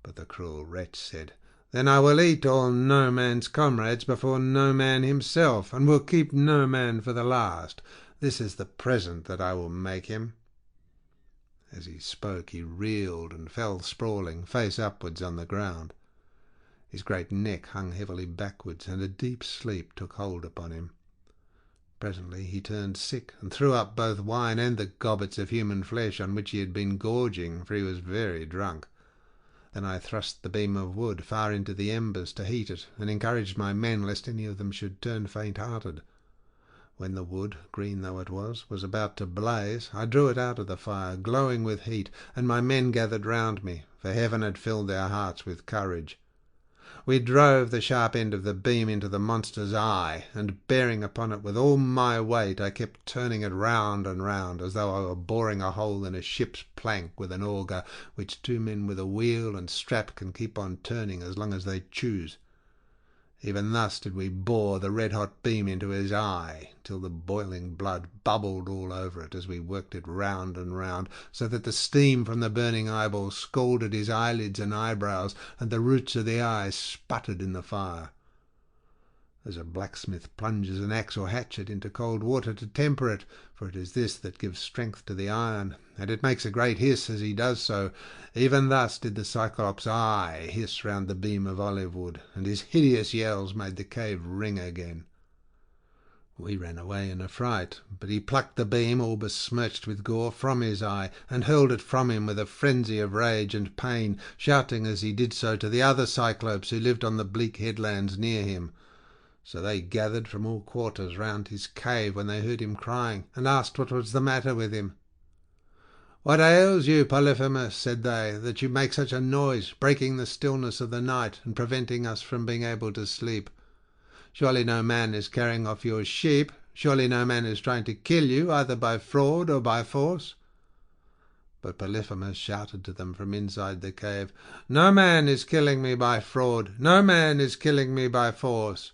But the cruel wretch said, "Then I will eat all No Man's comrades before No Man himself, and will keep No Man for the last. This is the present that I will make him." As he spoke, he reeled and fell sprawling, face upwards, on the ground. His great neck hung heavily backwards, and a deep sleep took hold upon him. Presently he turned sick, and threw up both wine and the gobbets of human flesh on which he had been gorging, for he was very drunk. Then I thrust the beam of wood far into the embers to heat it, and encouraged my men lest any of them should turn faint-hearted. When the wood, green though it was about to blaze, I drew it out of the fire, glowing with heat, and my men gathered round me, for heaven had filled their hearts with courage. We drove the sharp end of the beam into the monster's eye, and bearing upon it with all my weight, I kept turning it round and round, as though I were boring a hole in a ship's plank with an auger, which 2 men with a wheel and strap can keep on turning as long as they choose. Even thus did we bore the red-hot beam into his eye, till the boiling blood bubbled all over it as we worked it round and round, so that the steam from the burning eyeballs scalded his eyelids and eyebrows, and the roots of the eyes sputtered in the fire. As a blacksmith plunges an axe or hatchet into cold water to temper it, for it is this that gives strength to the iron, and it makes a great hiss as he does so, even thus did the Cyclops' eye hiss round the beam of olive wood, and his hideous yells made the cave ring again. We ran away in a fright, but he plucked the beam, all besmirched with gore, from his eye, and hurled it from him with a frenzy of rage and pain, shouting as he did so to the other Cyclopes who lived on the bleak headlands near him. So they gathered from all quarters round his cave when they heard him crying, and asked what was the matter with him. "What ails you, Polyphemus?" said they, "that you make such a noise, breaking the stillness of the night and preventing us from being able to sleep? Surely no man is carrying off your sheep? Surely no man is trying to kill you, either by fraud or by force?" But Polyphemus shouted to them from inside the cave, "No man is killing me by fraud. No man is killing me by force."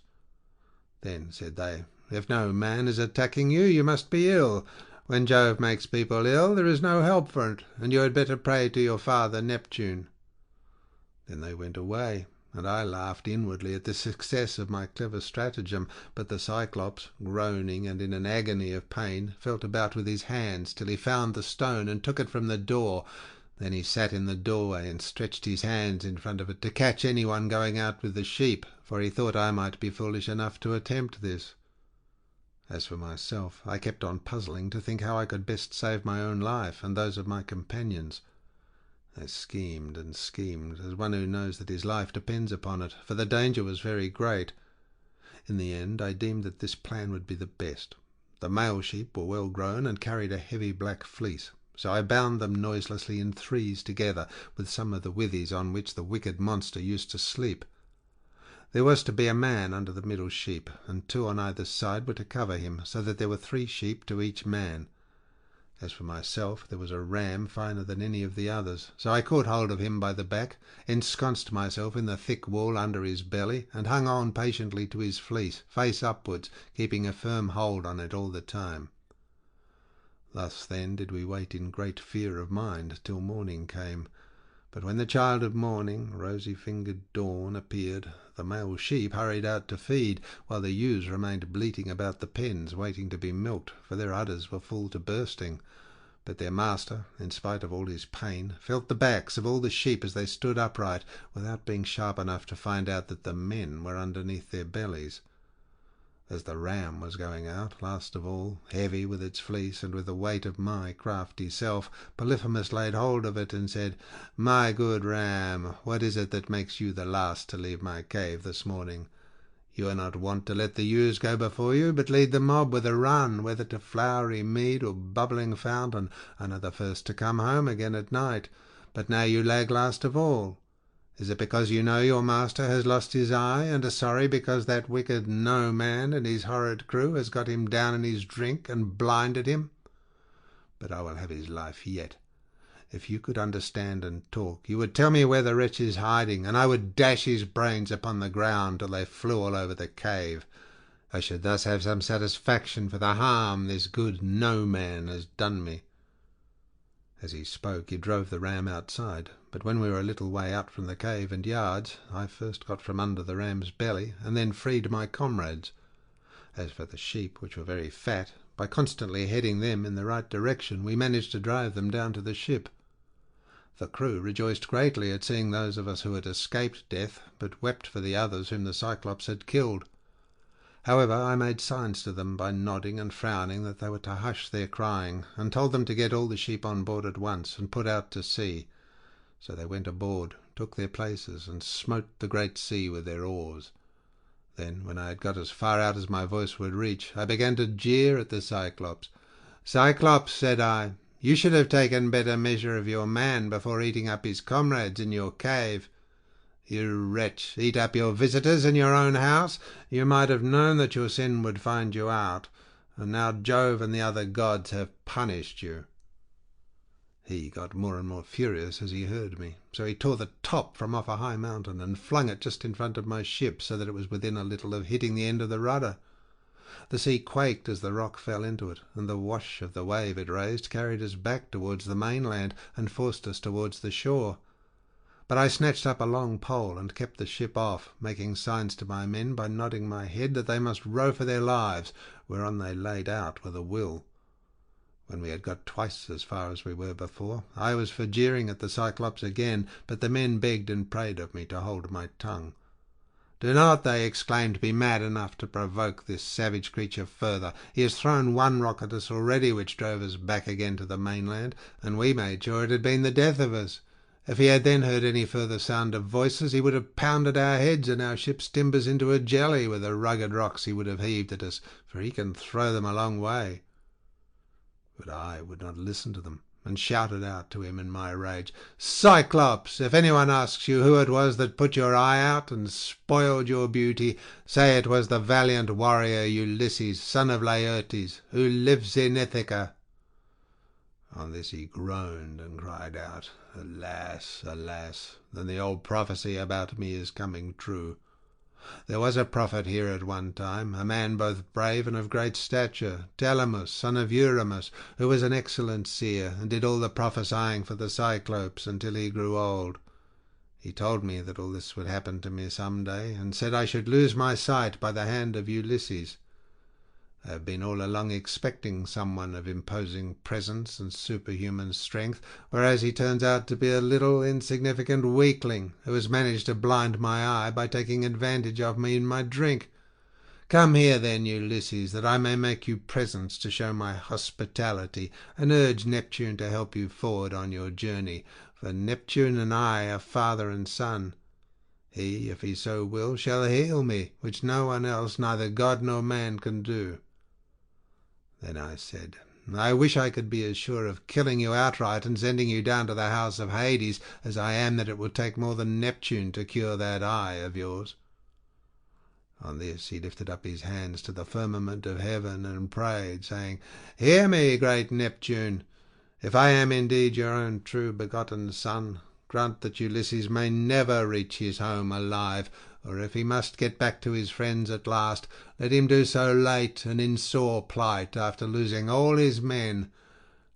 "Then," said they, "if no man is attacking you, you must be ill. When Jove makes people ill, there is no help for it, and you had better pray to your father Neptune." Then they went away, and I laughed inwardly at the success of my clever stratagem. But the Cyclops, groaning and in an agony of pain, felt about with his hands till he found the stone and took it from the door. Then he sat in the doorway and stretched his hands in front of it to catch anyone going out with the sheep, for he thought I might be foolish enough to attempt this. As for myself, I kept on puzzling to think how I could best save my own life and those of my companions. I schemed and schemed, as one who knows that his life depends upon it, for the danger was very great. In the end I deemed that this plan would be the best. The male sheep were well grown and carried a heavy black fleece, so I bound them noiselessly in threes together with some of the withies on which the wicked monster used to sleep. There was to be a man under the middle sheep, and 2 on either side were to cover him, so that there were 3 sheep to each man. As for myself, there was a ram finer than any of the others, so I caught hold of him by the back, ensconced myself in the thick wool under his belly, and hung on patiently to his fleece, face upwards, keeping a firm hold on it all the time. Thus then did we wait in great fear of mind till morning came. But when the child of morning, rosy-fingered dawn, appeared, the male sheep hurried out to feed, while the ewes remained bleating about the pens, waiting to be milked, for their udders were full to bursting. But their master, in spite of all his pain, felt the backs of all the sheep as they stood upright, without being sharp enough to find out that the men were underneath their bellies. As the ram was going out, last of all, heavy with its fleece and with the weight of my crafty self, Polyphemus laid hold of it and said, "My good ram, what is it that makes you the last to leave my cave this morning? You are not wont to let the ewes go before you, but lead the mob with a run, whether to flowery mead or bubbling fountain, and are the first to come home again at night. But now you lag last of all. Is it because you know your master has lost his eye, and are sorry because that wicked No Man and his horrid crew has got him down in his drink and blinded him? But I will have his life yet. If you could understand and talk, you would tell me where the wretch is hiding, and I would dash his brains upon the ground till they flew all over the cave. I should thus have some satisfaction for the harm this good No Man has done me." As he spoke, he drove the ram outside, but when we were a little way out from the cave and yards, I first got from under the ram's belly, and then freed my comrades. As for the sheep, which were very fat, by constantly heading them in the right direction, we managed to drive them down to the ship. The crew rejoiced greatly at seeing those of us who had escaped death, but wept for the others whom the Cyclops had killed. However, I made signs to them by nodding and frowning that they were to hush their crying, and told them to get all the sheep on board at once and put out to sea. So they went aboard, took their places, and smote the great sea with their oars. Then, when I had got as far out as my voice would reach, I began to jeer at the Cyclops. "Cyclops," said I, "you should have taken better measure of your man before eating up his comrades in your cave. You wretch, eat up your visitors in your own house! You might have known that your sin would find you out, and now Jove and the other gods have punished you." He got more and more furious as he heard me, so he tore the top from off a high mountain and flung it just in front of my ship, so that it was within a little of hitting the end of the rudder. The sea quaked as the rock fell into it, and the wash of the wave it raised carried us back towards the mainland and forced us towards the shore. But I snatched up a long pole and kept the ship off, making signs to my men by nodding my head that they must row for their lives, whereon they laid out with a will. When we had got twice as far as we were before, I was for jeering at the Cyclops again, but the men begged and prayed of me to hold my tongue. "Do not," they exclaimed, "be mad enough to provoke this savage creature further. He has thrown one rock at us already, which drove us back again to the mainland, and we made sure it had been the death of us. If he had then heard any further sound of voices, he would have pounded our heads and our ship's timbers into a jelly with the rugged rocks he would have heaved at us, for he can throw them a long way. But I would not listen to them, and shouted out to him in my rage, "Cyclops, if anyone asks you who it was that put your eye out and spoiled your beauty, say it was the valiant warrior Ulysses, son of Laertes, who lives in Ithaca." On this he groaned and cried out, "Alas, alas, then the old prophecy about me is coming true. There was a prophet here at one time, a man both brave and of great stature, Telemus, son of Eurymus, who was an excellent seer, and did all the prophesying for the Cyclops until he grew old. He told me that all this would happen to me some day, and said I should lose my sight by the hand of Ulysses. I have been all along expecting someone of imposing presence and superhuman strength, whereas he turns out to be a little insignificant weakling who has managed to blind my eye by taking advantage of me in my drink. Come here then, Ulysses, that I may make you presents to show my hospitality, and urge Neptune to help you forward on your journey, for Neptune and I are father and son. He, if he so will, shall heal me, which no one else, neither god nor man, can do." Then I said, "I wish I could be as sure of killing you outright and sending you down to the house of Hades as I am that it will take more than Neptune to cure that eye of yours." On this he lifted up his hands to the firmament of heaven and prayed, saying, "Hear me, great Neptune. If I am indeed your own true begotten son, grant that Ulysses may never reach his home alive, or if he must get back to his friends at last, let him do so late and in sore plight after losing all his men.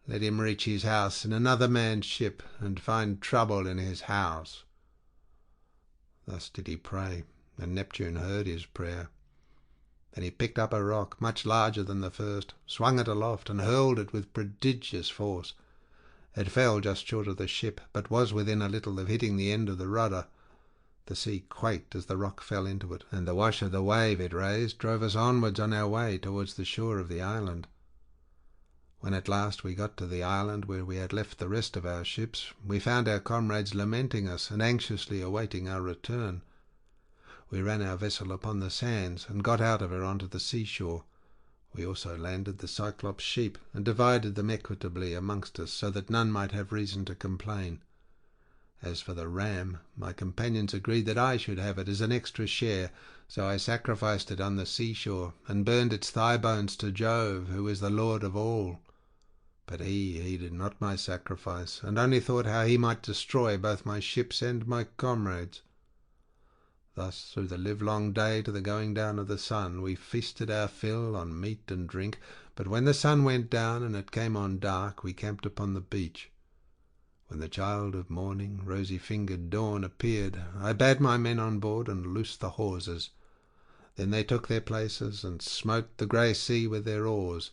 Let him reach his house in another man's ship, and find trouble in his house." Thus did he pray, and Neptune heard his prayer. Then he picked up a rock much larger than the first, swung it aloft, and hurled it with prodigious force. It fell just short of the ship, but was within a little of hitting the end of the rudder. The sea quaked as the rock fell into it, and the wash of the wave it raised drove us onwards on our way towards the shore of the island. When at last we got to the island where we had left the rest of our ships, we found our comrades lamenting us and anxiously awaiting our return. We ran our vessel upon the sands and got out of her onto the seashore. We also landed the Cyclops sheep and divided them equitably amongst us, so that none might have reason to complain. As for the ram, my companions agreed that I should have it as an extra share, so I sacrificed it on the seashore and burned its thigh bones to Jove, who is the lord of all. But he heeded not my sacrifice, and only thought how he might destroy both my ships and my comrades. Thus through the livelong day to the going down of the sun we feasted our fill on meat and drink, but when the sun went down and it came on dark, we camped upon the beach. When the child of morning, rosy-fingered dawn, appeared, I bade my men on board and loosed the hawsers. Then they took their places and smote the grey sea with their oars.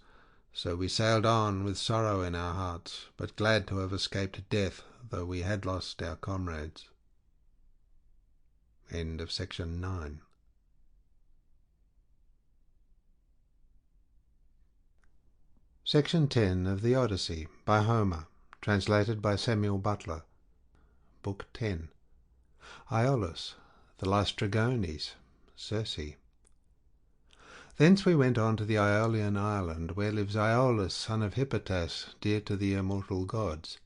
So we sailed on with sorrow in our hearts, but glad to have escaped death, though we had lost our comrades. End of section 9. Section 10 of the Odyssey by Homer, translated by Samuel Butler. Book 10. Iolus, the Laestrygones, Circe. Thence we went on to the Aeolian island, where lives Iolus, son of Hippotas, dear to the immortal gods.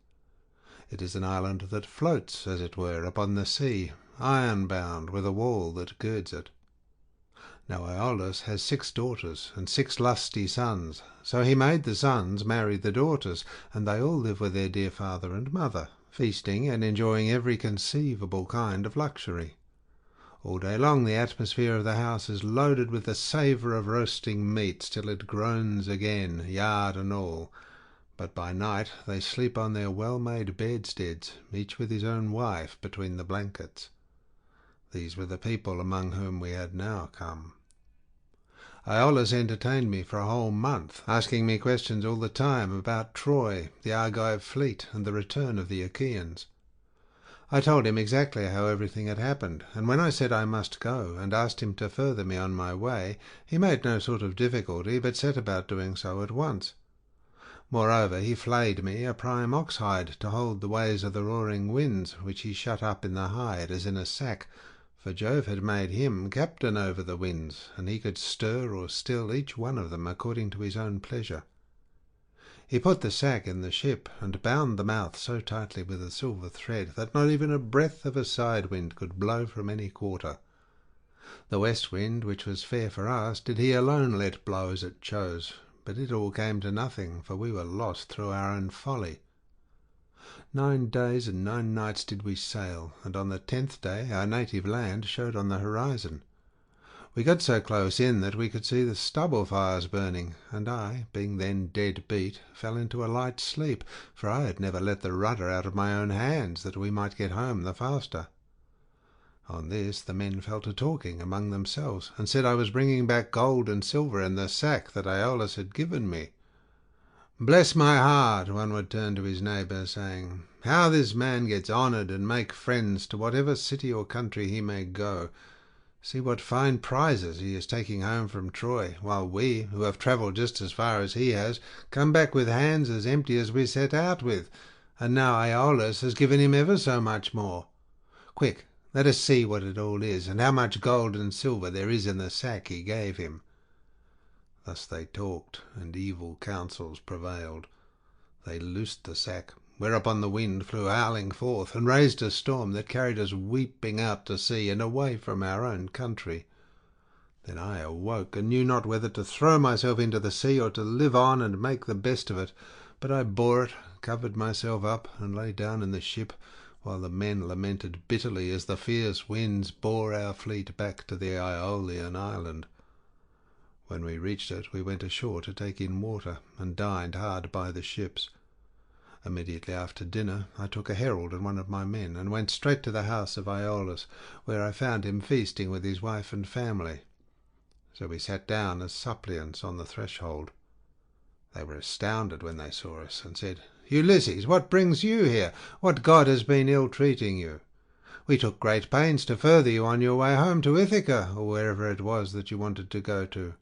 It is an island that floats, as it were, upon the sea, iron-bound, with a wall that girds it. Now Iolus has 6 daughters and 6 lusty sons, so he made the sons marry the daughters, and they all live with their dear father and mother, feasting and enjoying every conceivable kind of luxury. All day long the atmosphere of the house is loaded with the savour of roasting meats, till it groans again, yard and all. But by night they sleep on their well-made bedsteads, each with his own wife between the blankets. These were the people among whom we had now come. Iolus entertained me for a whole month, asking me questions all the time about Troy, the Argive fleet, and the return of the Achaeans. I told him exactly how everything had happened, and when I said I must go, and asked him to further me on my way, he made no sort of difficulty, but set about doing so at once. Moreover, he flayed me a prime ox-hide to hold the ways of the roaring winds, which he shut up in the hide as in a sack, for Jove had made him captain over the winds, and he could stir or still each one of them according to his own pleasure. He put the sack in the ship, and bound the mouth so tightly with a silver thread that not even a breath of a side wind could blow from any quarter. The west wind, which was fair for us, did he alone let blow as it chose, but it all came to nothing, for we were lost through our own folly. 9 days and 9 nights did we sail, and on the 10th day our native land showed on the horizon. We got so close in that we could see the stubble fires burning, and I, being then dead beat, fell into a light sleep, for I had never let the rudder out of my own hands, that we might get home the faster. On this the men fell to talking among themselves, and said I was bringing back gold and silver in the sack that Aeolus had given me. "Bless my heart," one would turn to his neighbour, saying, "how this man gets honoured and make friends to whatever city or country he may go. See what fine prizes he is taking home from Troy, while we, who have travelled just as far as he has, come back with hands as empty as we set out with, and now Aeolus has given him ever so much more. Quick, let us see what it all is, and how much gold and silver there is in the sack he gave him." Thus they talked, and evil counsels prevailed. They loosed the sack, whereupon the wind flew howling forth, and raised a storm that carried us weeping out to sea and away from our own country. Then I awoke, and knew not whether to throw myself into the sea or to live on and make the best of it. But I bore it, covered myself up, and lay down in the ship, while the men lamented bitterly as the fierce winds bore our fleet back to the Aeolian island. When we reached it, we went ashore to take in water, and dined hard by the ships. Immediately after dinner I took a herald and one of my men, and went straight to the house of Aeolus, where I found him feasting with his wife and family. So we sat down as suppliants on the threshold. They were astounded when they saw us, and said, "Ulysses, what brings you here? What god has been ill-treating you? We took great pains to further you on your way home to Ithaca, or wherever it was that you wanted to go to."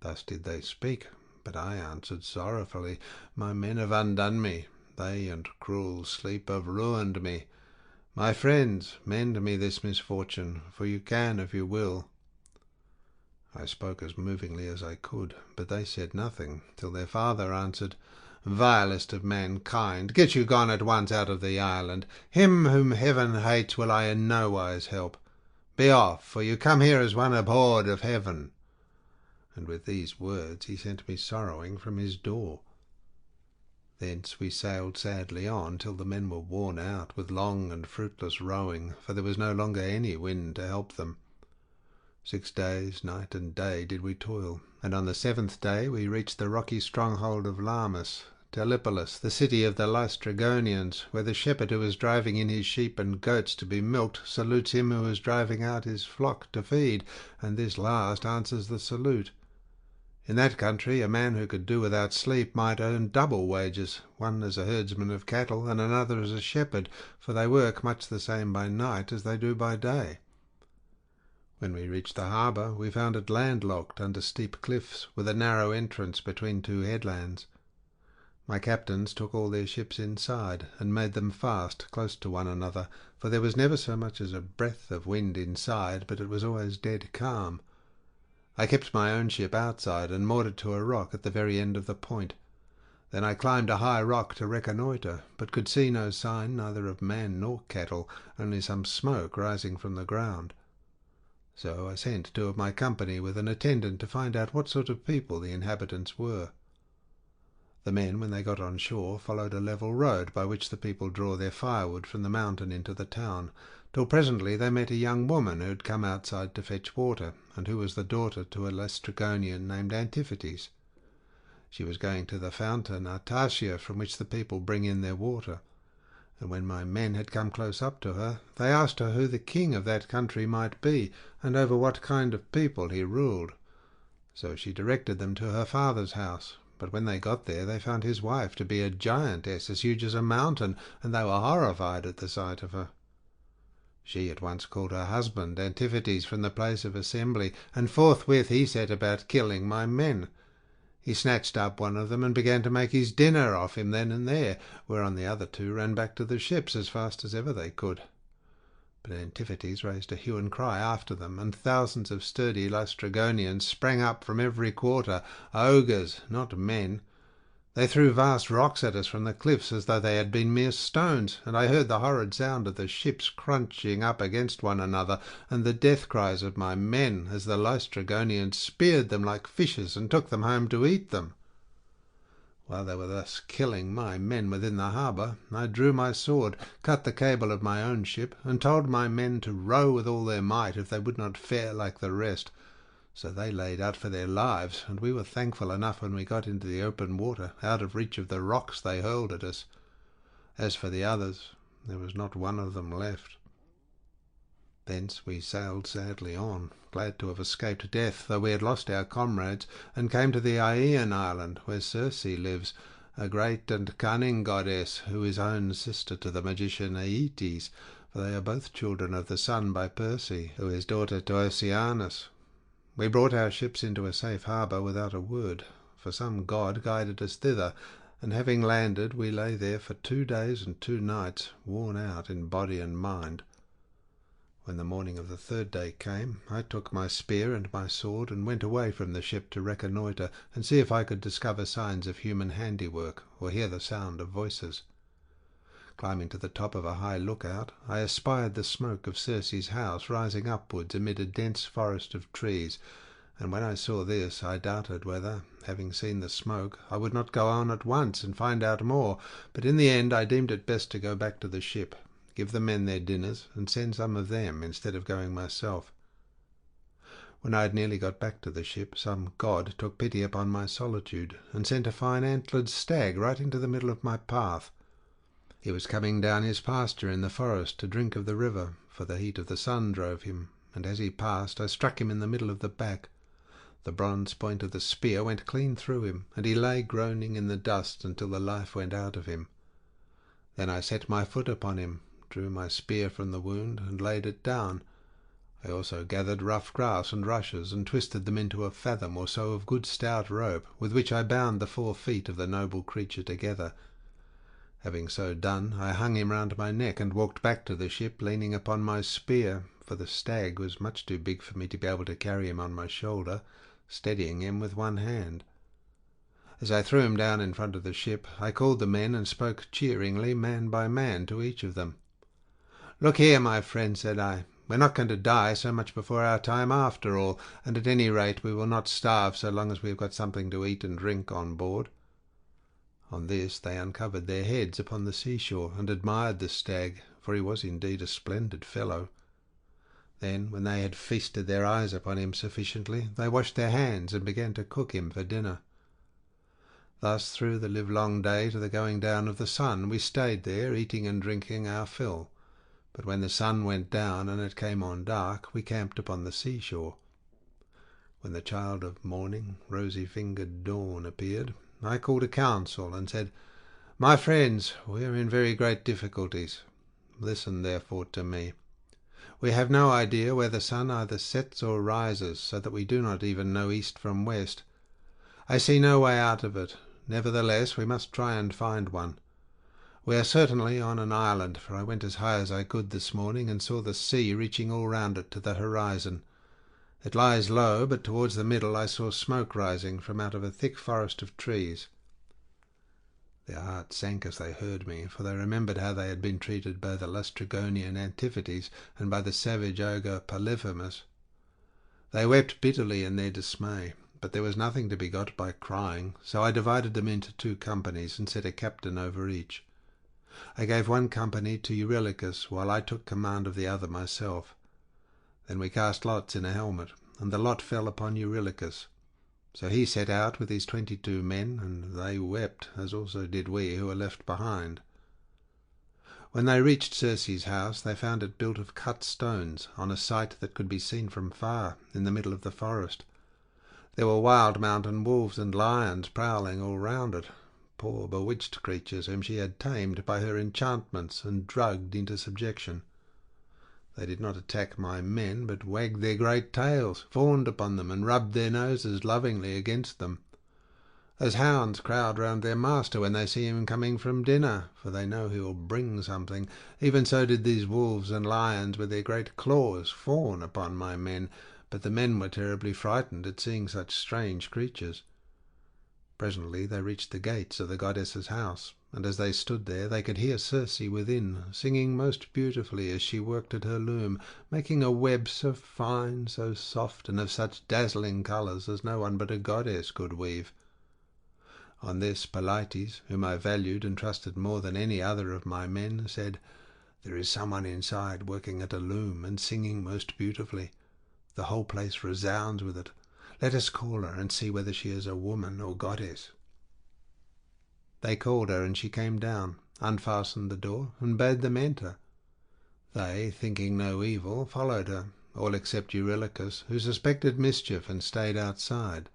Thus did they speak, but I answered sorrowfully, "My men have undone me. They and cruel sleep have ruined me. My friends, mend me this misfortune, for you can if you will." I spoke as movingly as I could, but they said nothing, till their father answered, "Vilest of mankind, get you gone at once out of the island. Him whom heaven hates will I in no wise help. Be off, for you come here as one abhorred of heaven." And with these words he sent me sorrowing from his door. Thence we sailed sadly on till the men were worn out with long and fruitless rowing, for there was no longer any wind to help them. 6 days, night and day, did we toil, and on the 7th day we reached the rocky stronghold of Lamus, Telepolis, the city of the Laestrygonians, where the shepherd who was driving in his sheep and goats to be milked salutes him who is driving out his flock to feed, and this last answers the salute. In that country a man who could do without sleep might earn double wages, one as a herdsman of cattle and another as a shepherd, for they work much the same by night as they do by day. When we reached the harbour, we found it landlocked under steep cliffs, with a narrow entrance between 2 headlands. My captains took all their ships inside, and made them fast close to one another, for there was never so much as a breath of wind inside, but it was always dead calm. I kept my own ship outside, and moored it to a rock at the very end of the point. Then I climbed a high rock to reconnoitre, but could see no sign neither of man nor cattle, only some smoke rising from the ground. So I sent 2 of my company with an attendant to find out what sort of people the inhabitants were. The men, when they got on shore, followed a level road by which the people draw their firewood from the mountain into the town, till presently they met a young woman who had come outside to fetch water, and who was the daughter to a Laestrygonian named Antiphates. She was going to the fountain Artacia, from which the people bring in their water, and when my men had come close up to her, they asked her who the king of that country might be, and over what kind of people he ruled. So she directed them to her father's house, but when they got there they found his wife to be a giantess as huge as a mountain, and they were horrified at the sight of her. She at once called her husband Antiphates from the place of assembly, and forthwith he set about killing my men. He snatched up one of them and began to make his dinner off him then and there, whereon the other two ran back to the ships as fast as ever they could. But Antiphates raised a hue and cry after them, and thousands of sturdy Laestrygonians sprang up from every quarter, ogres, not men. They threw vast rocks at us from the cliffs as though they had been mere stones, and I heard the horrid sound of the ships crunching up against one another, and the death cries of my men as the Laestrygonians speared them like fishes and took them home to eat them. While they were thus killing my men within the harbour, I drew my sword, cut the cable of my own ship, and told my men to row with all their might if they would not fare like the rest. So they laid out for their lives, and we were thankful enough when we got into the open water, out of reach of the rocks they hurled at us. As for the others, there was not one of them left. Thence we sailed sadly on, glad to have escaped death, though we had lost our comrades, and came to the Aeaean island, where Circe lives, a great and cunning goddess, who is own sister to the magician Aeetes, for they are both children of the sun by Perse, who is daughter to Oceanus. We brought our ships into a safe harbour without a word, for some god guided us thither, and having landed we lay there for 2 days and 2 nights, worn out in body and mind. When the morning of the 3rd day came, I took my spear and my sword and went away from the ship to reconnoitre and see if I could discover signs of human handiwork or hear the sound of voices. Climbing to the top of a high lookout, I espied the smoke of Circe's house rising upwards amid a dense forest of trees, and when I saw this I doubted whether, having seen the smoke, I would not go on at once and find out more, but in the end I deemed it best to go back to the ship, give the men their dinners, and send some of them instead of going myself. When I had nearly got back to the ship, some god took pity upon my solitude, and sent a fine antlered stag right into the middle of my path. He was coming down his pasture in the forest to drink of the river, for the heat of the sun drove him, and as he passed I struck him in the middle of the back. The bronze point of the spear went clean through him, and he lay groaning in the dust until the life went out of him. Then I set my foot upon him, drew my spear from the wound, and laid it down. I also gathered rough grass and rushes, and twisted them into a fathom or so of good stout rope, with which I bound the 4 feet of the noble creature together. Having so done, I hung him round my neck, and walked back to the ship, leaning upon my spear, for the stag was much too big for me to be able to carry him on my shoulder, steadying him with one hand. As I threw him down in front of the ship, I called the men and spoke cheeringly, man by man, to each of them. "Look here, my friend," said I, "we're not going to die so much before our time after all, and at any rate we will not starve so long as we have got something to eat and drink on board." On this they uncovered their heads upon the seashore, and admired the stag, for he was indeed a splendid fellow. Then, when they had feasted their eyes upon him sufficiently, they washed their hands and began to cook him for dinner. Thus through the livelong day to the going down of the sun we stayed there, eating and drinking our fill. But when the sun went down and it came on dark, we camped upon the seashore. When the child of morning, rosy-fingered dawn, appeared, I called a council and said, "My friends, we are in very great difficulties. Listen, therefore, to me. We have no idea where the sun either sets or rises, so that we do not even know east from west. I see no way out of it. Nevertheless, we must try and find one. We are certainly on an island, for I went as high as I could this morning and saw the sea reaching all round it to the horizon. It lies low, but towards the middle I saw smoke rising from out of a thick forest of trees." Their hearts sank as they heard me, for they remembered how they had been treated by the Laestrygonian Antiphates and by the savage ogre Polyphemus. They wept bitterly in their dismay, but there was nothing to be got by crying, so I divided them into 2 companies and set a captain over each. I gave one company to Eurylochus, while I took command of the other myself. Then we cast lots in a helmet, and the lot fell upon Eurylochus. So he set out with his 22 men, and they wept, as also did we who were left behind. When they reached Circe's house, they found it built of cut stones, on a site that could be seen from far, in the middle of the forest. There were wild mountain wolves and lions prowling all round it, poor bewitched creatures whom she had tamed by her enchantments and drugged into subjection. They did not attack my men, but wagged their great tails, fawned upon them, and rubbed their noses lovingly against them. as hounds crowd round their master when they see him coming from dinner, for they know he will bring something. Even so did these wolves and lions with their great claws fawn upon my men, but the men were terribly frightened at seeing such strange creatures. Presently they reached the gates of the goddess's house, and as they stood there they could hear Circe within, singing most beautifully as she worked at her loom, making a web so fine, so soft, and of such dazzling colours as no one but a goddess could weave. On this Polites, whom I valued and trusted more than any other of my men, said, "There is someone inside working at a loom and singing most beautifully. The whole place resounds with it. Let us call her and see whether she is a woman or goddess." They called her, and she came down, unfastened the door, and bade them enter. They, thinking no evil, followed her, all except Eurylochus, who suspected mischief and stayed outside.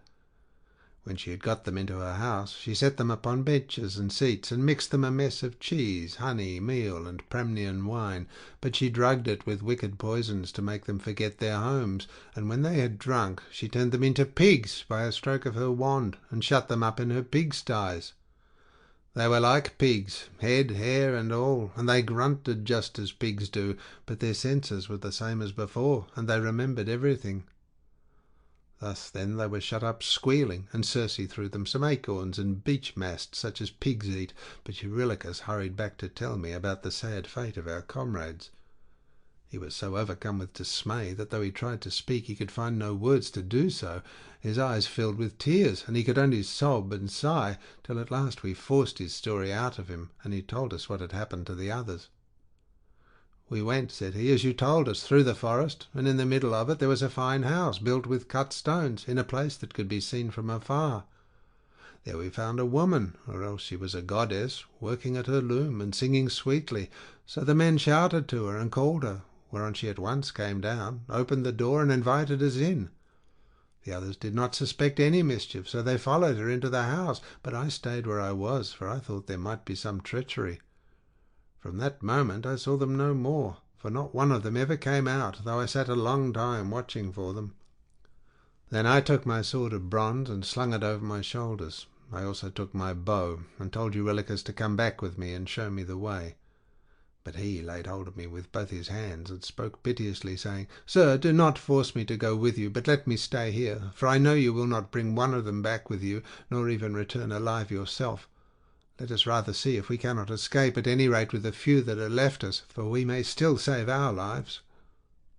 When she had got them into her house, she set them upon benches and seats, and mixed them a mess of cheese, honey, meal, and Pramnian wine. But she drugged it with wicked poisons to make them forget their homes, and when they had drunk, she turned them into pigs by a stroke of her wand, and shut them up in her pigsties. They were like pigs, head, hair, and all, and they grunted just as pigs do, but their senses were the same as before, and they remembered everything. Thus then they were shut up squealing, and Circe threw them some acorns and beech mast such as pigs eat, but Eurylochus hurried back to tell me about the sad fate of our comrades. He was so overcome with dismay that though he tried to speak he could find no words to do so. His eyes filled with tears, and he could only sob and sigh, till at last we forced his story out of him, and he told us what had happened to the others. "We went," said he, "as you told us, through the forest, and in the middle of it there was a fine house built with cut stones, in a place that could be seen from afar. There we found a woman, or else she was a goddess, working at her loom and singing sweetly. So the men shouted to her and called her, whereon she at once came down, opened the door, and invited us in. The others did not suspect any mischief, so they followed her into the house, but I stayed where I was, for I thought there might be some treachery. From that moment I saw them no more, for not one of them ever came out, though I sat a long time watching for them. Then I took my sword of bronze and slung it over my shoulders. I also took my bow, and told Eurylochus to come back with me and show me the way. But he laid hold of me with both his hands, and spoke piteously, saying, "Sir, do not force me to go with you, but let me stay here, for I know you will not bring one of them back with you, nor even return alive yourself. Let us rather see if we cannot escape, at any rate with the few that are left us, for we may still save our lives."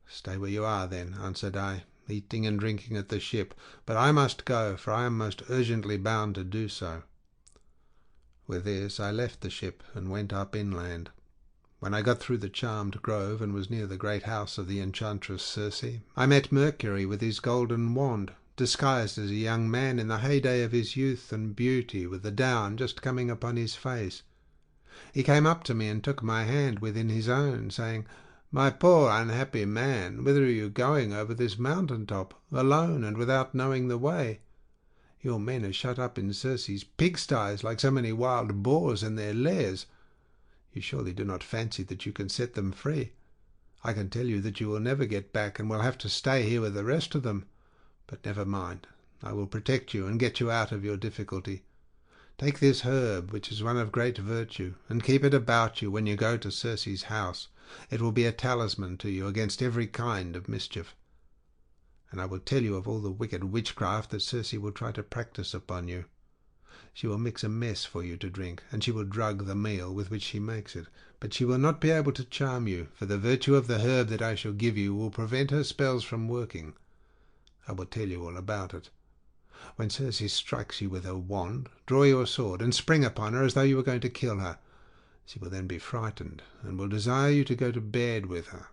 "Stay where you are, then," answered I, "eating and drinking at the ship, but I must go, for I am most urgently bound to do so." With this I left the ship and went up inland. When I got through the charmed grove and was near the great house of the enchantress Circe, I met Mercury with his golden wand, disguised as a young man in the heyday of his youth and beauty, with the down just coming upon his face. He came up to me and took my hand within his own, saying, "My poor unhappy man, whither are you going over this mountain top, alone and without knowing the way? Your men are shut up in Circe's pigsties like so many wild boars in their lairs. You surely do not fancy that you can set them free? I can tell you that you will never get back, and will have to stay here with the rest of them. But never mind, I will protect you and get you out of your difficulty. Take this herb, which is one of great virtue, and keep it about you when you go to Circe's house. It will be a talisman to you against every kind of mischief. And I will tell you of all the wicked witchcraft that Circe will try to practice upon you. She will mix a mess for you to drink, and she will drug the meal with which she makes it. But she will not be able to charm you, for the virtue of the herb that I shall give you will prevent her spells from working. I will tell you all about it. When Circe strikes you with her wand, draw your sword and spring upon her as though you were going to kill her. She will then be frightened, and will desire you to go to bed with her.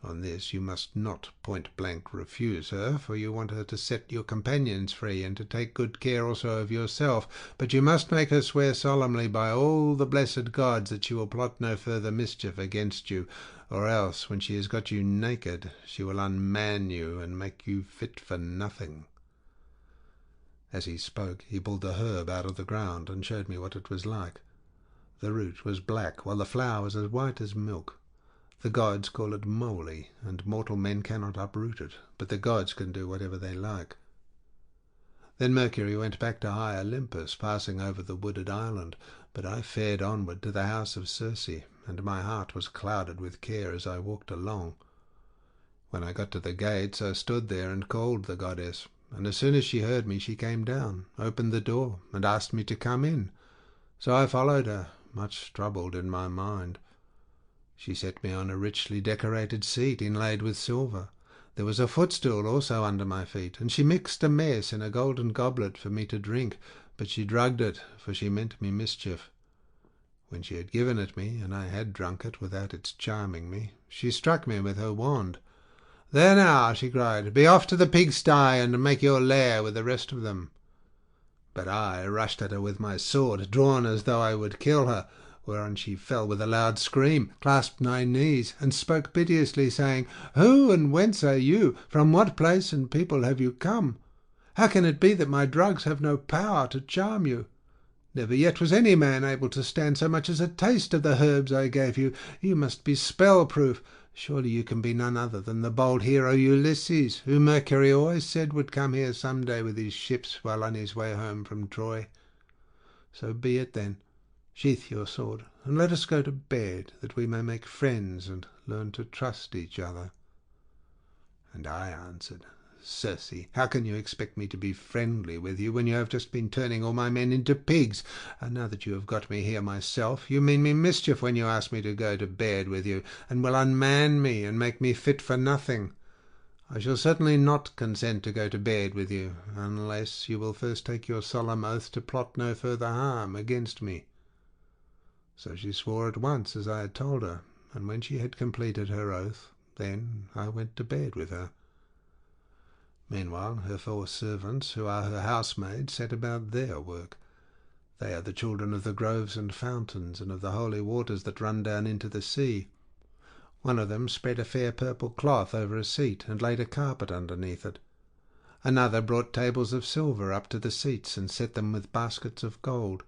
On this you must not point-blank refuse her, for you want her to set your companions free, and to take good care also of yourself. But you must make her swear solemnly by all the blessed gods that she will plot no further mischief against you, or else, when she has got you naked, she will unman you and make you fit for nothing." As he spoke, he pulled the herb out of the ground and showed me what it was like. The root was black, while the flower was as white as milk. The gods call it moly, and mortal men cannot uproot it, but the gods can do whatever they like. Then Mercury went back to high Olympus, passing over the wooded island, but I fared onward to the house of Circe, and my heart was clouded with care as I walked along. When I got to the gates, I stood there and called the goddess, and as soon as she heard me she came down, opened the door, and asked me to come in. So I followed her, much troubled in my mind. She set me on a richly decorated seat inlaid with silver. There was a footstool also under my feet, and she mixed a mess in a golden goblet for me to drink, but she drugged it, for she meant me mischief. When she had given it me, and I had drunk it without its charming me, she struck me with her wand. "There now," she cried, "be off to the pigsty and make your lair with the rest of them." But I rushed at her with my sword, drawn as though I would kill her, whereon she fell with a loud scream, clasped my knees, and spoke piteously, saying, "Who and whence are you? From what place and people have you come? How can it be that my drugs have no power to charm you? Never yet was any man able to stand so much as a taste of the herbs I gave you. You must be spell-proof. Surely you can be none other than the bold hero Ulysses, who Mercury always said would come here some day with his ships while on his way home from Troy. So be it then. Sheath your sword, and let us go to bed, that we may make friends and learn to trust each other." And I answered, "Circe, how can you expect me to be friendly with you when you have just been turning all my men into pigs? And now that you have got me here myself, you mean me mischief when you ask me to go to bed with you, and will unman me and make me fit for nothing. I shall certainly not consent to go to bed with you, unless you will first take your solemn oath to plot no further harm against me." So she swore at once as I had told her, and when she had completed her oath, then I went to bed with her. Meanwhile her 4 servants, who are her housemaids, set about their work. They are the children of the groves and fountains, and of the holy waters that run down into the sea. One of them spread a fair purple cloth over a seat, and laid a carpet underneath it. Another brought tables of silver up to the seats, and set them with baskets of gold.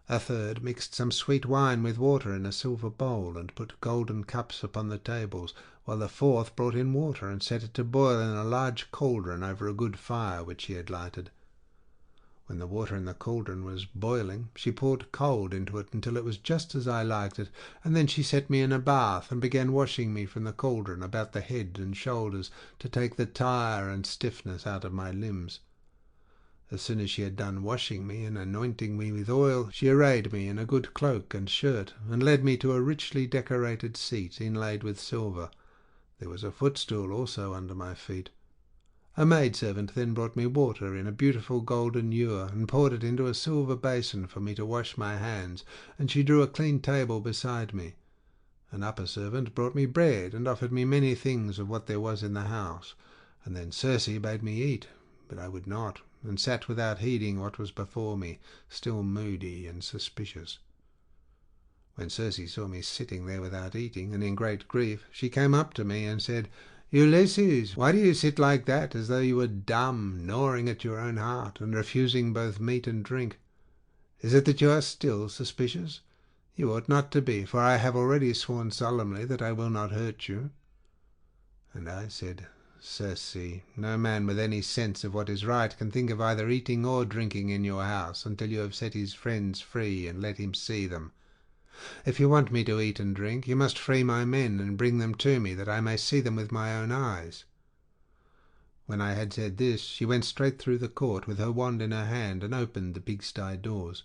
A third mixed some sweet wine with water in a silver bowl, and put golden cups upon the tables, while the fourth brought in water and set it to boil in a large cauldron over a good fire which she had lighted. When the water in the cauldron was boiling, she poured cold into it until it was just as I liked it, and then she set me in a bath and began washing me from the cauldron about the head and shoulders, to take the tire and stiffness out of my limbs. As soon as she had done washing me and anointing me with oil, she arrayed me in a good cloak and shirt, and led me to a richly decorated seat inlaid with silver. There was a footstool also under my feet. A maidservant then brought me water in a beautiful golden ewer, and poured it into a silver basin for me to wash my hands, and she drew a clean table beside me. An upper servant brought me bread, and offered me many things of what there was in the house, and then Circe bade me eat, but I would not, and sat without heeding what was before me, still moody and suspicious. When Circe saw me sitting there without eating, and in great grief, she came up to me and said, "Ulysses, why do you sit like that, as though you were dumb, gnawing at your own heart, and refusing both meat and drink? Is it that you are still suspicious? You ought not to be, for I have already sworn solemnly that I will not hurt you." And I said, "Circe, no man with any sense of what is right can think of either eating or drinking in your house until you have set his friends free and let him see them. If you want me to eat and drink, you must free my men and bring them to me, that I may see them with my own eyes." When I had said this, she went straight through the court with her wand in her hand, and opened the pigsty doors.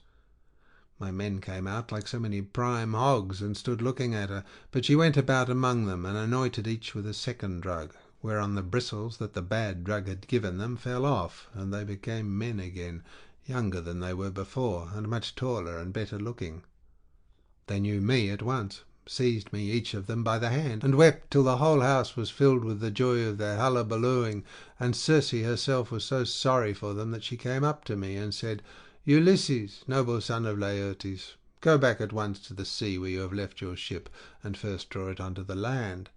My men came out like so many prime hogs, and stood looking at her, but she went about among them, and anointed each with a second drug, whereon the bristles that the bad drug had given them fell off, and they became men again, younger than they were before, and much taller and better looking. They knew me at once, seized me each of them by the hand, and wept till the whole house was filled with the joy of their hullabalooing, and Circe herself was so sorry for them that she came up to me and said, "Ulysses, noble son of Laertes, go back at once to the sea where you have left your ship, and first draw it onto the land.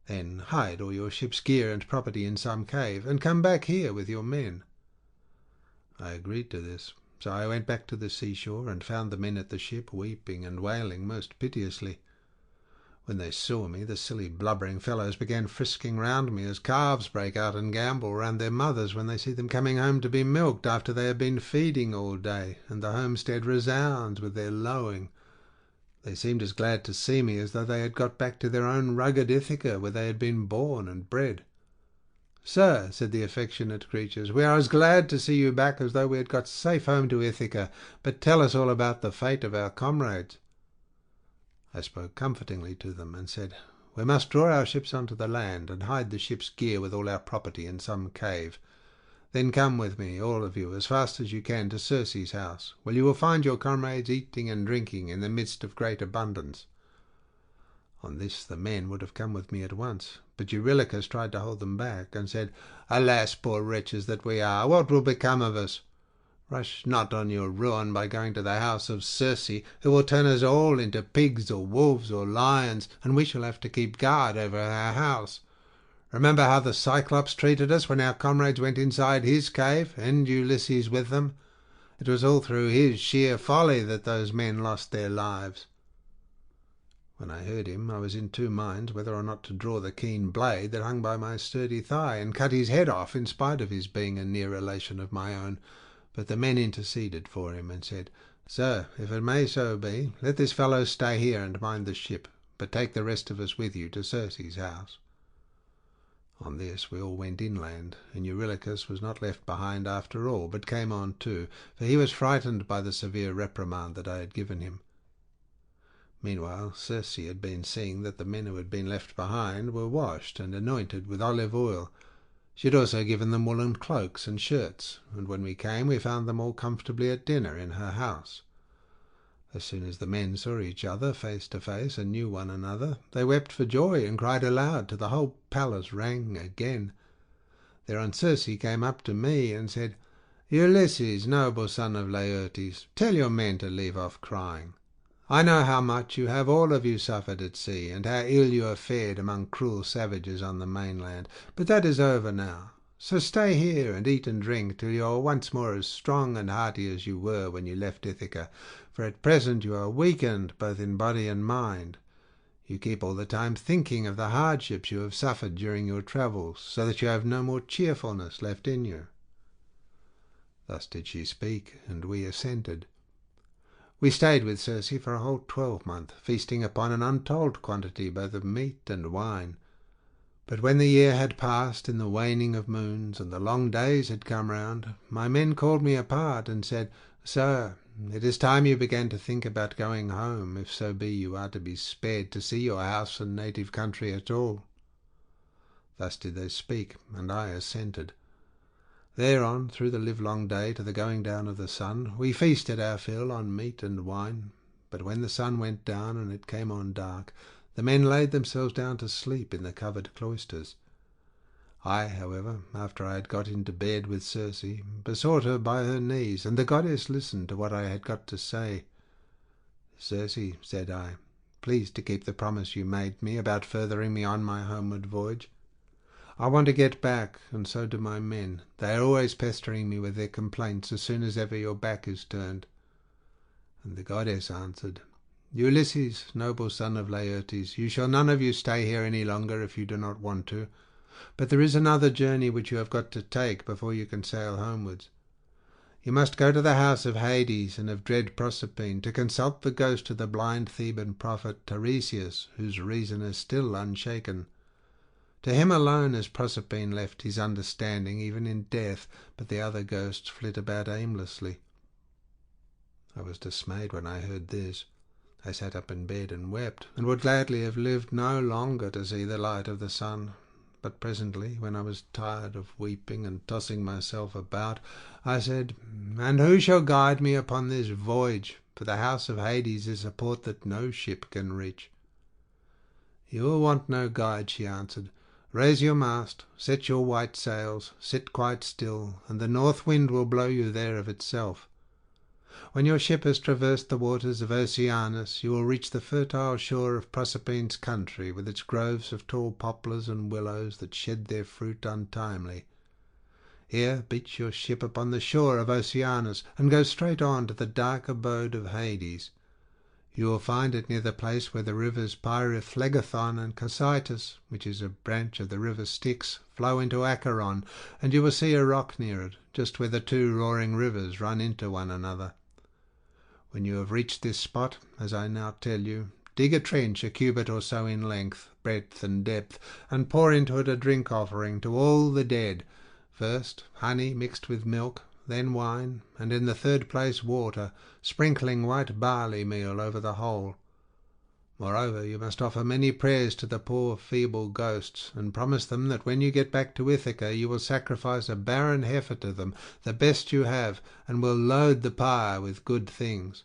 Then hide all your ship's gear and property in some cave, and come back here with your men." I agreed to this, so I went back to the seashore, and found the men at the ship weeping and wailing most piteously. When they saw me, the silly blubbering fellows began frisking round me as calves break out and gambol round their mothers when they see them coming home to be milked after they have been feeding all day, and the homestead resounds with their lowing. They seemed as glad to see me as though they had got back to their own rugged Ithaca, where they had been born and bred. "Sir," said the affectionate creatures, "we are as glad to see you back as though we had got safe home to Ithaca. But tell us all about the fate of our comrades." I spoke comfortingly to them and said, "We must draw our ships onto the land and hide the ship's gear with all our property in some cave. Then come with me, all of you, as fast as you can to Circe's house, where you will find your comrades eating and drinking in the midst of great abundance." On this the men would have come with me at once, but Eurylochus tried to hold them back, and said, "Alas, poor wretches that we are, what will become of us? Rush not on your ruin by going to the house of Circe, who will turn us all into pigs or wolves or lions, and we shall have to keep guard over our house. Remember how the Cyclops treated us when our comrades went inside his cave, and Ulysses with them. It was all through his sheer folly that those men lost their lives." When I heard him, I was in two minds whether or not to draw the keen blade that hung by my sturdy thigh and cut his head off, in spite of his being a near relation of my own. But the men interceded for him and said, "Sir, if it may so be, let this fellow stay here and mind the ship, but take the rest of us with you to Circe's house." On this we all went inland, and Eurylochus was not left behind after all, but came on too, for he was frightened by the severe reprimand that I had given him. Meanwhile Circe had been seeing that the men who had been left behind were washed and anointed with olive oil. She had also given them woolen cloaks and shirts, and when we came we found them all comfortably at dinner in her house. As soon as the men saw each other face to face and knew one another, they wept for joy and cried aloud till the whole palace rang again. Thereon Circe came up to me and said, "Ulysses, noble son of Laertes, tell your men to leave off crying. I know how much you have all of you suffered at sea, and how ill you have fared among cruel savages on the mainland, but that is over now. So stay here and eat and drink till you are once more as strong and hearty as you were when you left Ithaca, for at present you are weakened both in body and mind. You keep all the time thinking of the hardships you have suffered during your travels, so that you have no more cheerfulness left in you." Thus did she speak, and we assented. We stayed with Circe for a whole 12-month, feasting upon an untold quantity both of meat and wine. But when the year had passed in the waning of moons, and the long days had come round, my men called me apart and said, "Sir, it is time you began to think about going home, if so be you are to be spared to see your house and native country at all." Thus did they speak, and I assented. Thereon, through the livelong day to the going down of the sun, we feasted our fill on meat and wine. But when the sun went down and it came on dark, the men laid themselves down to sleep in the covered cloisters. I, however, after I had got into bed with Circe, besought her by her knees, and the goddess listened to what I had got to say. "Circe," said I, "please to keep the promise you made me about furthering me on my homeward voyage. I want to get back, and so do my men. They are always pestering me with their complaints as soon as ever your back is turned." And the goddess answered, "Ulysses, noble son of Laertes, you shall none of you stay here any longer if you do not want to. But there is another journey which you have got to take before you can sail homewards. You must go to the house of Hades and of dread Proserpine to consult the ghost of the blind Theban prophet Tiresias, whose reason is still unshaken. To him alone has Proserpine left his understanding even in death, but the other ghosts flit about aimlessly." I was dismayed when I heard this. I sat up in bed and wept, and would gladly have lived no longer to see the light of the sun. But presently, when I was tired of weeping and tossing myself about, I said, "And who shall guide me upon this voyage? For the house of Hades is a port that no ship can reach." "You will want no guide," she answered. "Raise your mast, set your white sails, sit quite still, and the north wind will blow you there of itself. When your ship has traversed the waters of Oceanus, you will reach the fertile shore of Proserpine's country, with its groves of tall poplars and willows that shed their fruit untimely. Here beach your ship upon the shore of Oceanus, and go straight on to the dark abode of Hades. You will find it near the place where the rivers Pyriphlegethon and Cocytus, which is a branch of the river Styx, flow into Acheron, and you will see a rock near it, just where the two roaring rivers run into one another. When you have reached this spot, as I now tell you, dig a trench a cubit or so in length, breadth, and depth, and pour into it a drink offering to all the dead, first honey mixed with milk, then wine, and in the third place water, sprinkling white barley meal over the whole. Moreover, you must offer many prayers to the poor feeble ghosts, and promise them that when you get back to Ithaca you will sacrifice a barren heifer to them, the best you have, and will load the pyre with good things.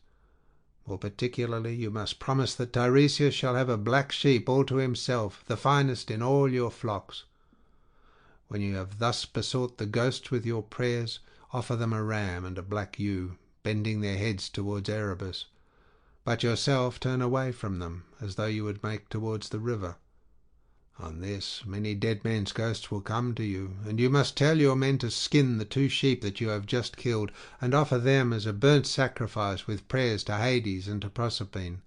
More particularly, you must promise that Tiresias shall have a black sheep all to himself, the finest in all your flocks. When you have thus besought the ghosts with your prayers, offer them a ram and a black ewe, bending their heads towards Erebus, but yourself turn away from them, as though you would make towards the river. On this, many dead men's ghosts will come to you, and you must tell your men to skin the 2 sheep that you have just killed, and offer them as a burnt sacrifice with prayers to Hades and to Proserpine.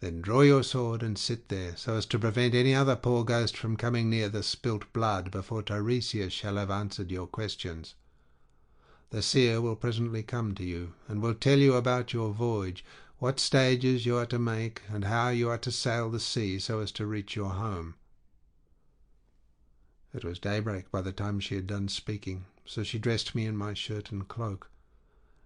Then draw your sword and sit there, so as to prevent any other poor ghost from coming near the spilt blood before Tiresias shall have answered your questions. The seer will presently come to you, and will tell you about your voyage, what stages you are to make, and how you are to sail the sea so as to reach your home." It was daybreak by the time she had done speaking, so she dressed me in my shirt and cloak.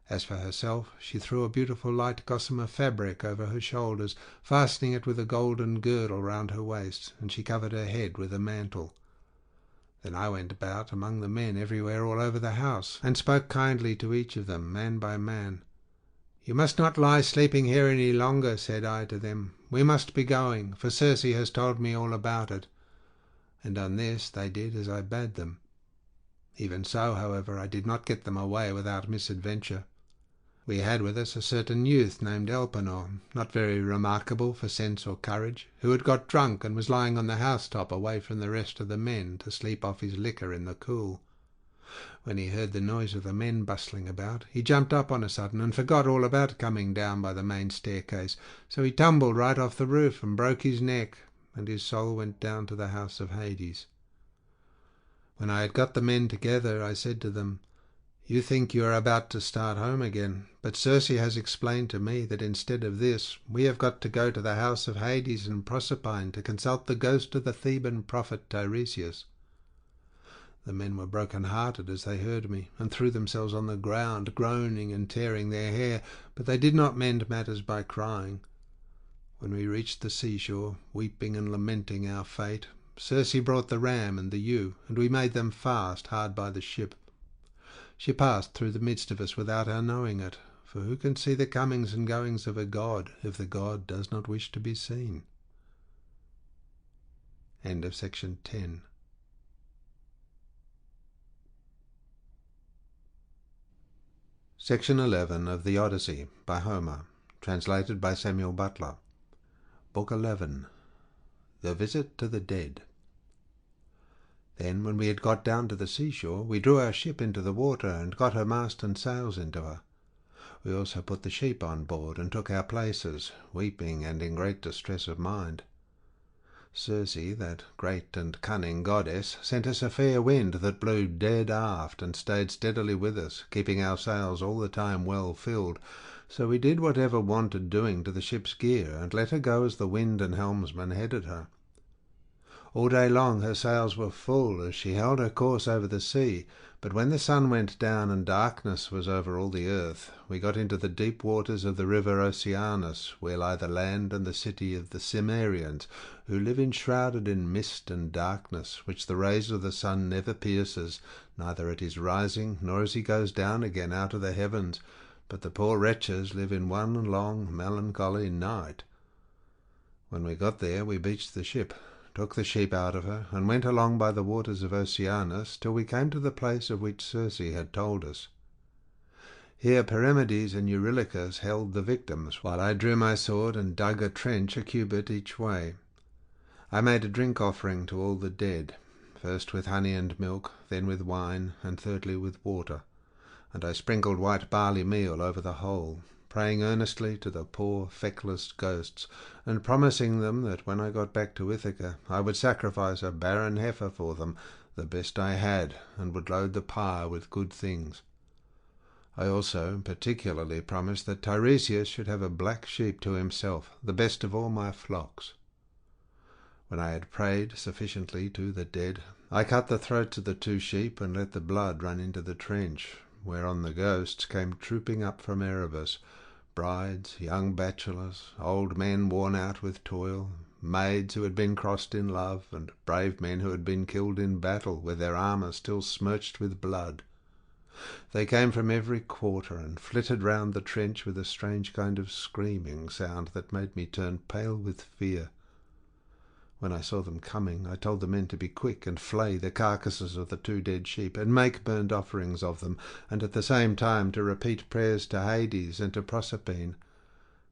As for herself, she threw a beautiful light gossamer fabric over her shoulders, fastening it with a golden girdle round her waist, and she covered her head with a mantle. Then I went about among the men everywhere all over the house, and spoke kindly to each of them, man by man. "You must not lie sleeping here any longer," said I to them. "We must be going, for Circe has told me all about it." And on this they did as I bade them. Even so, however, I did not get them away without misadventure. We had with us a certain youth named Elpenor, not very remarkable for sense or courage, who had got drunk and was lying on the housetop away from the rest of the men to sleep off his liquor in the cool. When he heard the noise of the men bustling about, he jumped up on a sudden and forgot all about coming down by the main staircase, so he tumbled right off the roof and broke his neck, and his soul went down to the house of Hades. When I had got the men together, I said to them, "You think you are about to start home again, but Circe has explained to me that instead of this we have got to go to the house of Hades and Proserpine to consult the ghost of the Theban prophet Tiresias." The men were broken-hearted as they heard me, and threw themselves on the ground, groaning and tearing their hair, but they did not mend matters by crying. When we reached the seashore, weeping and lamenting our fate, Circe brought the ram and the ewe, and we made them fast hard by the ship. She passed through the midst of us without our knowing it, for who can see the comings and goings of a god if the god does not wish to be seen? End of section 10. Section 11 of the Odyssey by Homer, translated by Samuel Butler. Book 11. The Visit to the Dead. Then, when we had got down to the seashore, we drew our ship into the water and got her mast and sails into her. We also put the sheep on board and took our places, weeping and in great distress of mind. Circe, that great and cunning goddess, sent us a fair wind that blew dead aft and stayed steadily with us, keeping our sails all the time well filled. So we did whatever wanted doing to the ship's gear, and let her go as the wind and helmsman headed her. All day long her sails were full as she held her course over the sea, but when the sun went down and darkness was over all the earth, we got into the deep waters of the river Oceanus, where lie the land and the city of the Cimmerians, who live enshrouded in mist and darkness, which the rays of the sun never pierces, neither at his rising nor as he goes down again out of the heavens, but the poor wretches live in one long melancholy night. When we got there, we beached the ship, took the sheep out of her, and went along by the waters of Oceanus till we came to the place of which Circe had told us. Here Perimedes and Eurylochus held the victims, while I drew my sword and dug a trench a cubit each way. I made a drink offering to all the dead, first with honey and milk, then with wine, and thirdly with water, and I sprinkled white barley meal over the whole, praying earnestly to the poor feckless ghosts, and promising them that when I got back to Ithaca I would sacrifice a barren heifer for them, the best I had, and would load the pyre with good things. I also particularly promised that Tiresias should have a black sheep to himself, the best of all my flocks. When I had prayed sufficiently to the dead, I cut the throats of the 2 sheep and let the blood run into the trench, whereon the ghosts came trooping up from Erebus, brides, young bachelors, old men worn out with toil, maids who had been crossed in love, and brave men who had been killed in battle, with their armour still smirched with blood. They came from every quarter, and flitted round the trench with a strange kind of screaming sound that made me turn pale with fear. When I saw them coming, I told the men to be quick and flay the carcasses of the 2 dead sheep, and make burnt offerings of them, and at the same time to repeat prayers to Hades and to Proserpine.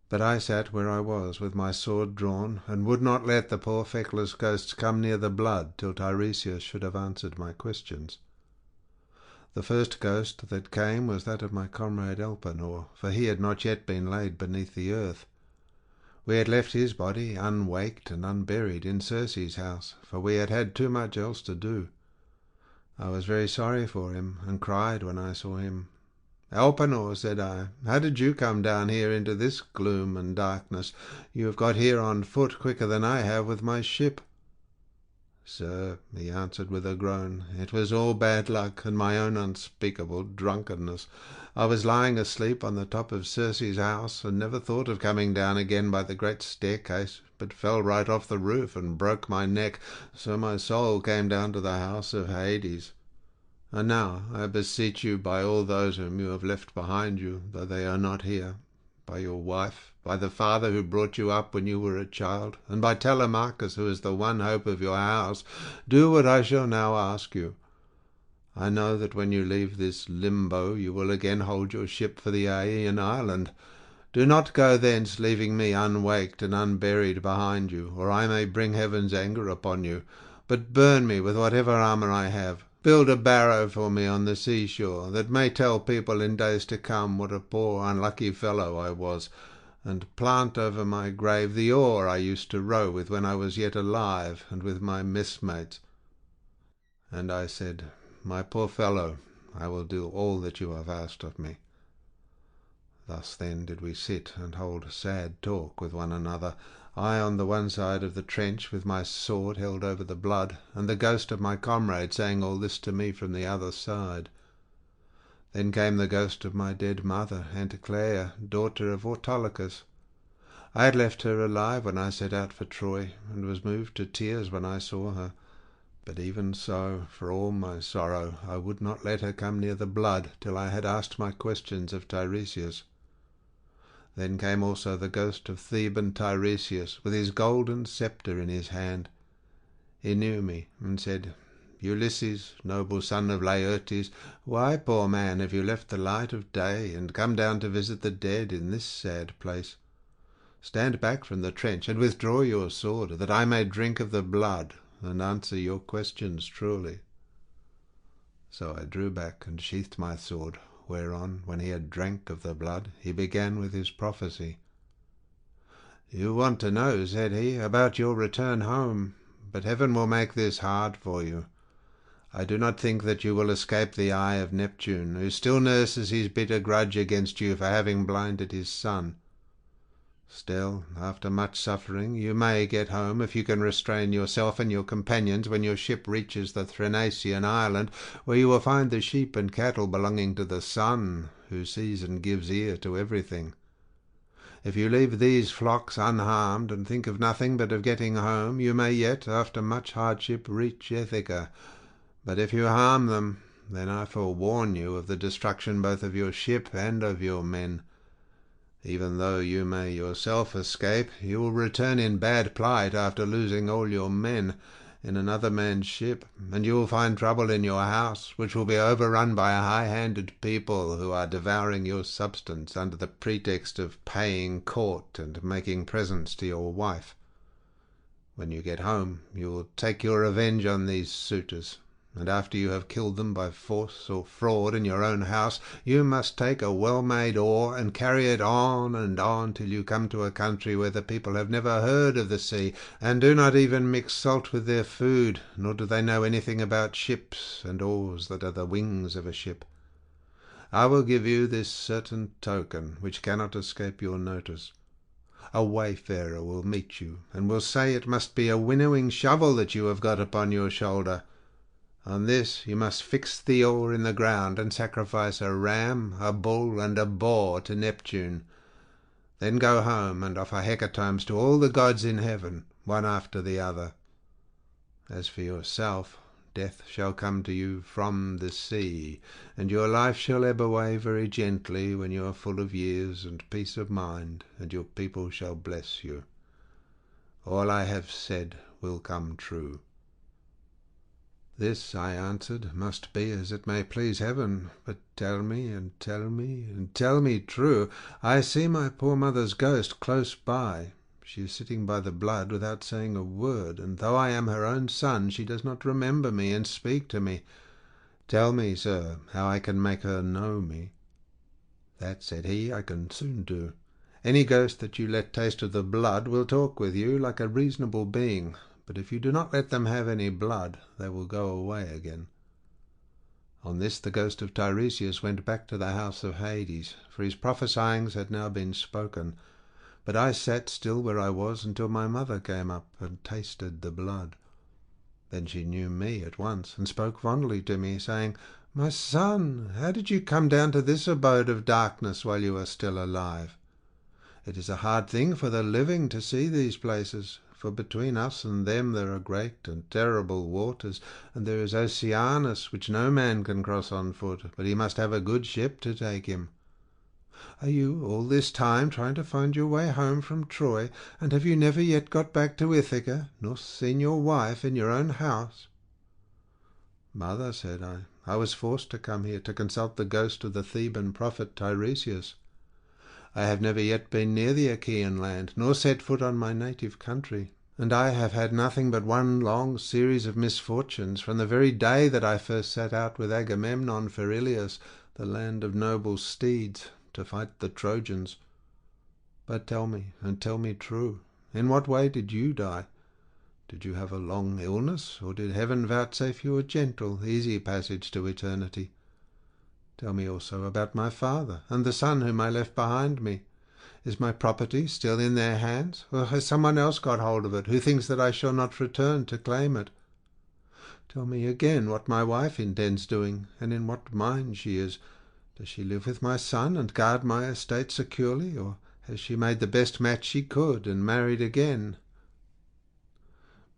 But I sat where I was with my sword drawn, and would not let the poor feckless ghosts come near the blood till Tiresias should have answered my questions. The first ghost that came was that of my comrade Elpenor, for he had not yet been laid beneath the earth. We had left his body unwaked and unburied in Circe's house, for we had had too much else to do. I was very sorry for him, and cried when I saw him. "Elpenor," said I, "how did you come down here into this gloom and darkness? You have got here on foot quicker than I have with my ship." "Sir," he answered with a groan, "it was all bad luck, and my own unspeakable drunkenness. I was lying asleep on the top of Circe's house, and never thought of coming down again by the great staircase, but fell right off the roof and broke my neck, so my soul came down to the house of Hades. And now I beseech you by all those whom you have left behind you, though they are not here, by your wife, by the father who brought you up when you were a child, and by Telemachus, who is the one hope of your house, do what I shall now ask you. I know that when you leave this limbo you will again hold your ship for the Aeaean island. Do not go thence, leaving me unwaked and unburied behind you, or I may bring heaven's anger upon you, but burn me with whatever armour I have. Build a barrow for me on the seashore, that may tell people in days to come what a poor unlucky fellow I was, and plant over my grave the oar I used to row with when I was yet alive, and with my messmates." And I said, "My poor fellow, I will do all that you have asked of me." Thus then did we sit and hold sad talk with one another, I on the one side of the trench with my sword held over the blood, and the ghost of my comrade saying all this to me from the other side. Then came the ghost of my dead mother, Anticleia, daughter of Autolycus. I had left her alive when I set out for Troy, and was moved to tears when I saw her. But even so, for all my sorrow, I would not let her come near the blood till I had asked my questions of Tiresias. Then came also the ghost of Theban Tiresias, with his golden sceptre in his hand. He knew me, and said, "Ulysses, noble son of Laertes, why, poor man, have you left the light of day, and come down to visit the dead in this sad place? Stand back from the trench, and withdraw your sword, that I may drink of the blood, and answer your questions truly." So I drew back and sheathed my sword, whereon, when he had drank of the blood, he began with his prophecy. "You want to know," said he, "about your return home, but heaven will make this hard for you. I do not think that you will escape the eye of Neptune, who still nurses his bitter grudge against you for having blinded his son. Still, after much suffering, you may get home if you can restrain yourself and your companions when your ship reaches the Thrinacian island, where you will find the sheep and cattle belonging to the Sun, who sees and gives ear to everything. If you leave these flocks unharmed, and think of nothing but of getting home, you may yet, after much hardship, reach Ithaca. But if you harm them, then I forewarn you of the destruction both of your ship and of your men. Even though you may yourself escape, you will return in bad plight after losing all your men in another man's ship, and you will find trouble in your house, which will be overrun by a high-handed people who are devouring your substance under the pretext of paying court and making presents to your wife. When you get home, you will take your revenge on these suitors, and after you have killed them by force or fraud in your own house, you must take a well-made oar and carry it on till you come to a country where the people have never heard of the sea, and do not even mix salt with their food, nor do they know anything about ships and oars that are the wings of a ship. I will give you this certain token, which cannot escape your notice. A wayfarer will meet you, and will say it must be a winnowing shovel that you have got upon your shoulder. On this you must fix the oar in the ground, and sacrifice a ram, a bull, and a boar to Neptune. Then go home and offer hecatombs to all the gods in heaven, one after the other. As for yourself, death shall come to you from the sea, and your life shall ebb away very gently when you are full of years and peace of mind, and your people shall bless you. All I have said will come true." "This," I answered, "must be as it may please heaven. But tell me, and tell me, and tell me true. I see my poor mother's ghost close by. She is sitting by the blood without saying a word, and though I am her own son, she does not remember me and speak to me. Tell me, sir, how I can make her know me." "That," said he, "I can soon do. Any ghost that you let taste of the blood will talk with you like a reasonable being. But if you do not let them have any blood, they will go away again." On this the ghost of Tiresias went back to the house of Hades, for his prophesyings had now been spoken. But I sat still where I was until my mother came up and tasted the blood. Then she knew me at once, and spoke fondly to me, saying, "My son, how did you come down to this abode of darkness while you are still alive? It is a hard thing for the living to see these places, for between us and them there are great and terrible waters, and there is Oceanus, which no man can cross on foot, but he must have a good ship to take him. Are you all this time trying to find your way home from Troy, and have you never yet got back to Ithaca, nor seen your wife in your own house?" "Mother," said I was forced to come here to consult the ghost of the Theban prophet Tiresias. I have never yet been near the Achaean land, nor set foot on my native country, and I have had nothing but one long series of misfortunes from the very day that I first set out with Agamemnon for Ilios, the land of noble steeds, to fight the Trojans. But tell me, and tell me true, in what way did you die? Did you have a long illness, or did heaven vouchsafe you a gentle, easy passage to eternity? Tell me also about my father and the son whom I left behind me. Is my property still in their hands, or has someone else got hold of it, who thinks that I shall not return to claim it? Tell me again what my wife intends doing, and in what mind she is. Does she live with my son and guard my estate securely, or has she made the best match she could and married again?"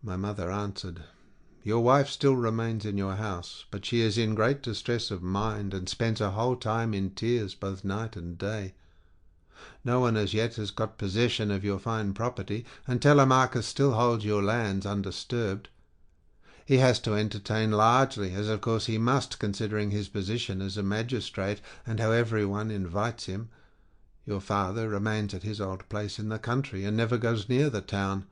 My mother answered, "Your wife still remains in your house, but she is in great distress of mind, and spends her whole time in tears both night and day. No one as yet has got possession of your fine property, and Telemachus still holds your lands undisturbed. He has to entertain largely, as of course he must, considering his position as a magistrate, and how every one invites him. Your father remains at his old place in the country, and never goes near the town.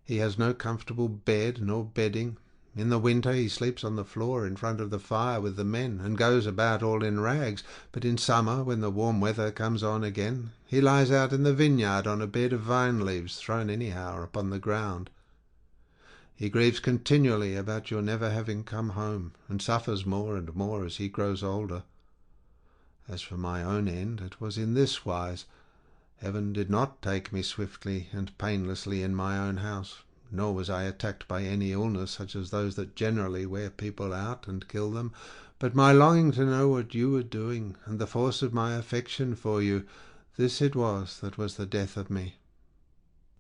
He has no comfortable bed nor bedding. In the winter he sleeps on the floor in front of the fire with the men, and goes about all in rags, but in summer, when the warm weather comes on again, he lies out in the vineyard on a bed of vine leaves thrown anyhow upon the ground. He grieves continually about your never having come home, and suffers more and more as he grows older. As for my own end, it was in this wise. Heaven did not take me swiftly and painlessly in my own house, nor was I attacked by any illness such as those that generally wear people out and kill them, but my longing to know what you were doing, and the force of my affection for you, this it was that was the death of me.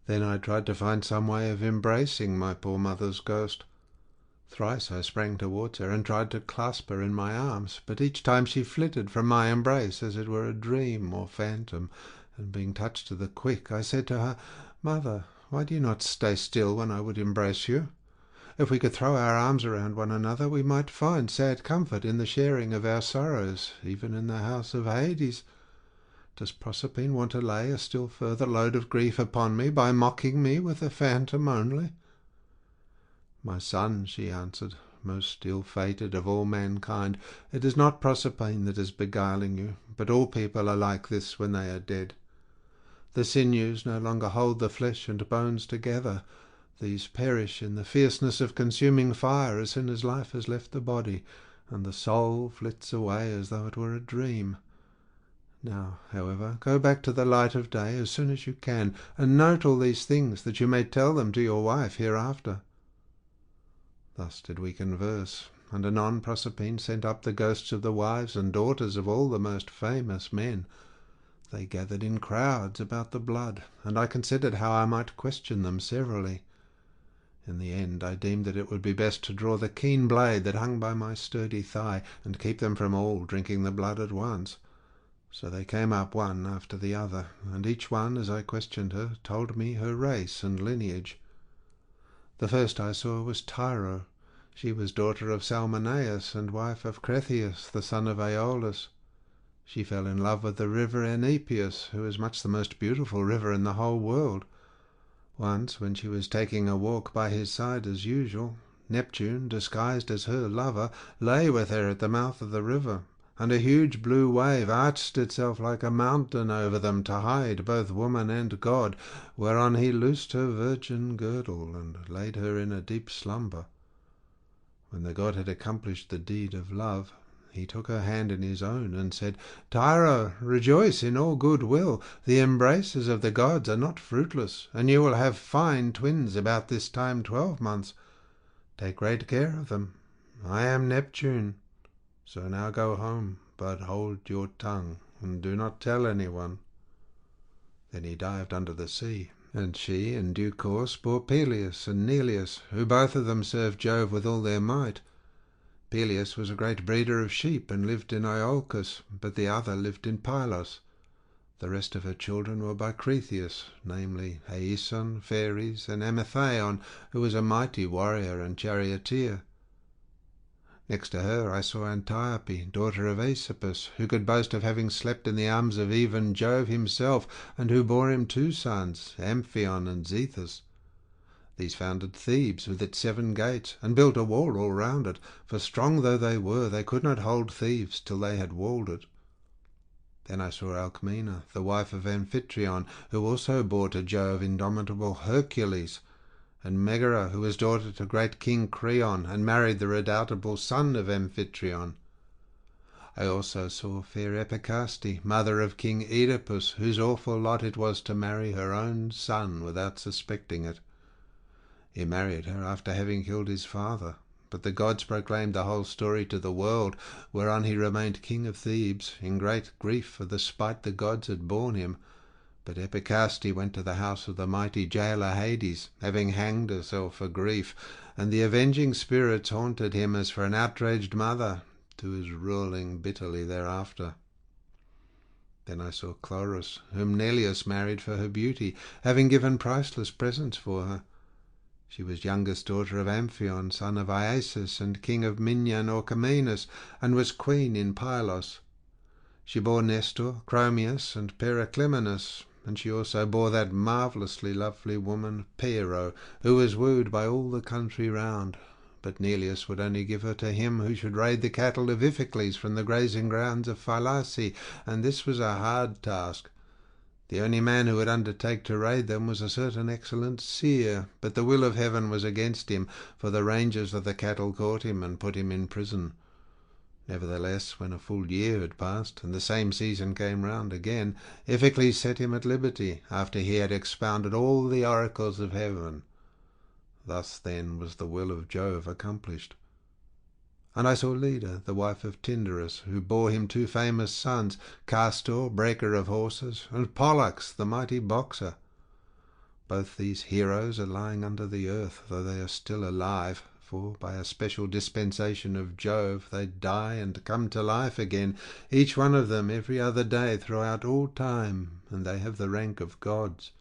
Then I tried to find some way of embracing my poor mother's ghost. Thrice I sprang towards her and tried to clasp her in my arms, but each time she flitted from my embrace as it were a dream or phantom, and being touched to the quick, I said to her, "Mother, why do you not stay still when I would embrace you? If we could throw our arms around one another, we might find sad comfort in the sharing of our sorrows, even in the house of Hades. Does Proserpine want to lay a still further load of grief upon me by mocking me with a phantom only?" "My son," she answered, most ill-fated of all mankind, it is not Proserpine that is beguiling you, but all people are like this when they are dead. The sinews no longer hold the flesh and bones together. These perish in the fierceness of consuming fire as soon as life has left the body, and the soul flits away as though it were a dream. Now, however, go back to the light of day as soon as you can, and note all these things, that you may tell them to your wife hereafter." Thus did we converse, and anon Proserpine sent up the ghosts of the wives and daughters of all the most famous men. They gathered in crowds about the blood, and I considered how I might question them severally. In the end I deemed that it would be best to draw the keen blade that hung by my sturdy thigh, and keep them from all drinking the blood at once. So they came up one after the other, and each one, as I questioned her, told me her race and lineage. The first I saw was Tyro. She was daughter of Salmoneus and wife of Cretheus, the son of Aeolus. She fell in love with the river Enipeus, who is much the most beautiful river in the whole world. Once, when she was taking a walk by his side as usual, Neptune, disguised as her lover, lay with her at the mouth of the river, and a huge blue wave arched itself like a mountain over them to hide both woman and god, whereon he loosed her virgin girdle and laid her in a deep slumber. When the god had accomplished the deed of love, he took her hand in his own and said, "Tyro, rejoice in all good will. The embraces of the gods are not fruitless, and you will have fine twins about this time 12 months. Take great care of them. I am Neptune. So now go home, but hold your tongue, and do not tell anyone." Then he dived under the sea, and she in due course bore Peleus and Neleus, who both of them served Jove with all their might. Peleus was a great breeder of sheep and lived in Iolcus, but the other lived in Pylos. The rest of her children were by Cretheus, namely Aeson, Pheres, and Amethaon, who was a mighty warrior and charioteer. Next to her I saw Antiope, daughter of Aesopus, who could boast of having slept in the arms of even Jove himself, and who bore him 2 sons, Amphion and Zethus. These founded Thebes with its 7 gates, and built a wall all round it, for strong though they were, they could not hold Thebes till they had walled it. Then I saw Alcmena, the wife of Amphitryon, who also bore to Jove indomitable Hercules, and Megara, who was daughter to great King Creon, and married the redoubtable son of Amphitryon. I also saw fair Epicaste, mother of King Oedipus, whose awful lot it was to marry her own son without suspecting it. He married her after having killed his father, but the gods proclaimed the whole story to the world, whereon he remained king of Thebes, in great grief for the spite the gods had borne him. But Epicaste went to the house of the mighty jailer Hades, having hanged herself for grief, and the avenging spirits haunted him as for an outraged mother, who is ruling bitterly thereafter. Then I saw Chloris, whom Neleus married for her beauty, having given priceless presents for her. She was youngest daughter of Amphion, son of Iasus and king of Minyan Orchomenus, and was queen in Pylos. She bore Nestor, Chromius, and Periclymenus, and she also bore that marvellously lovely woman Pero, who was wooed by all the country round. But Neleus would only give her to him who should raid the cattle of Iphicles from the grazing grounds of Phylace, and this was a hard task. The only man who would undertake to raid them was a certain excellent seer, but the will of heaven was against him, for the rangers of the cattle caught him and put him in prison. Nevertheless, when a full year had passed, and the same season came round again, Iphicles set him at liberty, after he had expounded all the oracles of heaven. Thus then was the will of Jove accomplished. And I saw Leda, the wife of Tyndarus, who bore him 2 famous sons, Castor, breaker of horses, and Pollux, the mighty boxer. Both these heroes are lying under the earth, though they are still alive, for by a special dispensation of Jove they die and come to life again, each one of them every other day throughout all time, and they have the rank of gods.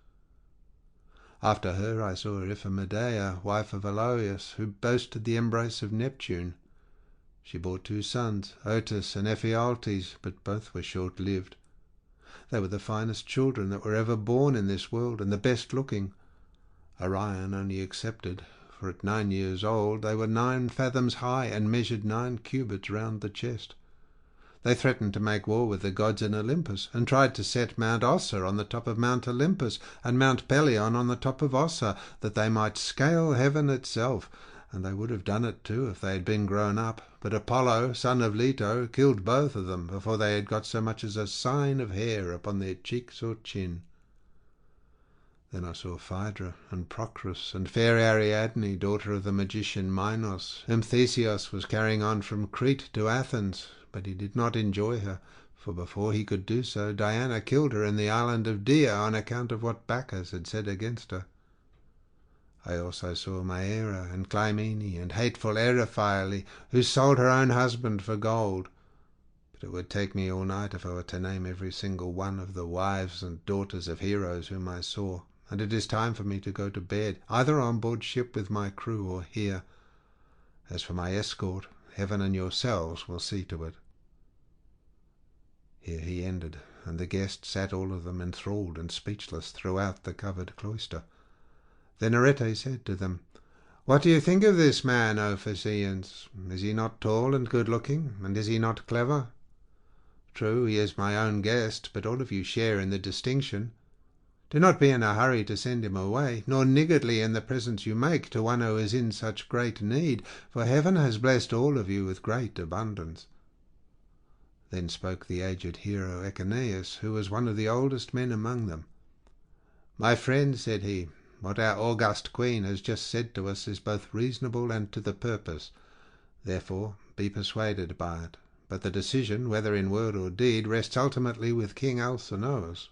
After her I saw Iphimedeia, wife of Aloeus, who boasted the embrace of Neptune. She bore 2 sons, Otus and Ephialtes, but both were short-lived. They were the finest children that were ever born in this world, and the best looking, Orion only excepted, for at 9 years old they were 9 fathoms high and measured 9 cubits round the chest. They threatened to make war with the gods in Olympus, and tried to set Mount Ossa on the top of Mount Olympus, and Mount Pelion on the top of Ossa, that they might scale heaven itself, and they would have done it too if they had been grown up. But Apollo, son of Leto, killed both of them before they had got so much as a sign of hair upon their cheeks or chin. Then I saw Phaedra and Procrus and fair Ariadne, daughter of the magician Minos, whom Theseus was carrying on from Crete to Athens, but he did not enjoy her, for before he could do so, Diana killed her in the island of Dia on account of what Bacchus had said against her. I also saw Maera and Clymene and hateful Eriphyle, who sold her own husband for gold. But it would take me all night if I were to name every single one of the wives and daughters of heroes whom I saw, and it is time for me to go to bed, either on board ship with my crew or here. As for my escort, heaven and yourselves will see to it." Here he ended, and the guests sat all of them enthralled and speechless throughout the covered cloister. Then Arete said to them, "What do you think of this man, O Phaeacians? Is he not tall and good-looking, and is he not clever? True, he is my own guest, but all of you share in the distinction. Do not be in a hurry to send him away, nor niggardly in the presents you make to one who is in such great need, for heaven has blessed all of you with great abundance." Then spoke the aged hero Echeneus, who was one of the oldest men among them. "My friend," said he, "what our august queen has just said to us is both reasonable and to the purpose. Therefore be persuaded by it. But the decision, whether in word or deed, rests ultimately with King Alcinous."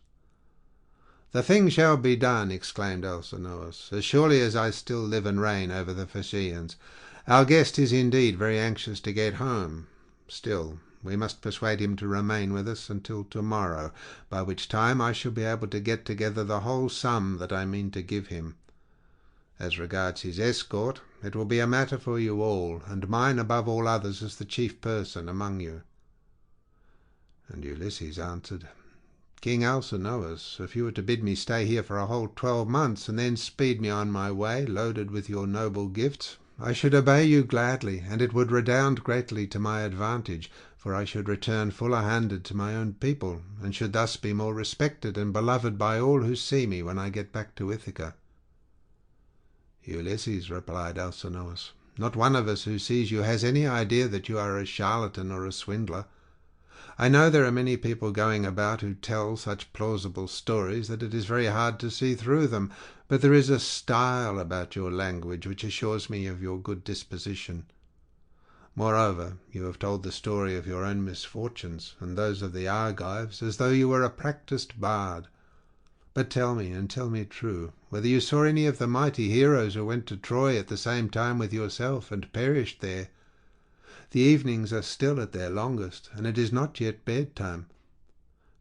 "The thing shall be done," exclaimed Alcinous, "as surely as I still live and reign over the Phaeacians. Our guest is indeed very anxious to get home. Still, we must persuade him to remain with us until tomorrow, by which time I shall be able to get together the whole sum that I mean to give him. As regards his escort, it will be a matter for you all, and mine above all others as the chief person among you." And Ulysses answered, "King Alcinous, if you were to bid me stay here for a whole 12 months, and then speed me on my way, loaded with your noble gifts, I should obey you gladly, and it would redound greatly to my advantage, for I should return fuller-handed to my own people, and should thus be more respected and beloved by all who see me when I get back to Ithaca." "Ulysses," replied Alcinous, "not one of us who sees you has any idea that you are a charlatan or a swindler. I know there are many people going about who tell such plausible stories that it is very hard to see through them, but there is a style about your language which assures me of your good disposition. Moreover, you have told the story of your own misfortunes and those of the Argives as though you were a practised bard. But tell me, and tell me true, whether you saw any of the mighty heroes who went to Troy at the same time with yourself and perished there. The evenings are still at their longest, and it is not yet bedtime.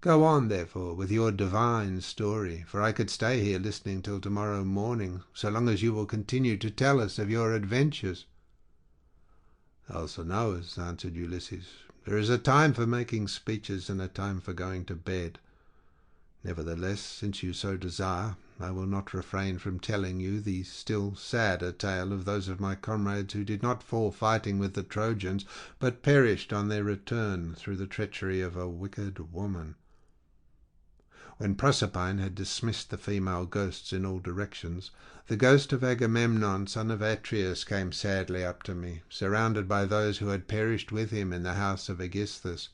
Go on, therefore, with your divine story, for I could stay here listening till tomorrow morning, so long as you will continue to tell us of your adventures." "Alcinous," answered Ulysses, "there is a time for making speeches and a time for going to bed. Nevertheless, since you so desire, I will not refrain from telling you the still sadder tale of those of my comrades who did not fall fighting with the Trojans, but perished on their return through the treachery of a wicked woman. When Proserpine had dismissed the female ghosts in all directions, the ghost of Agamemnon, son of Atreus, came sadly up to me, surrounded by those who had perished with him in the house of Aegisthus.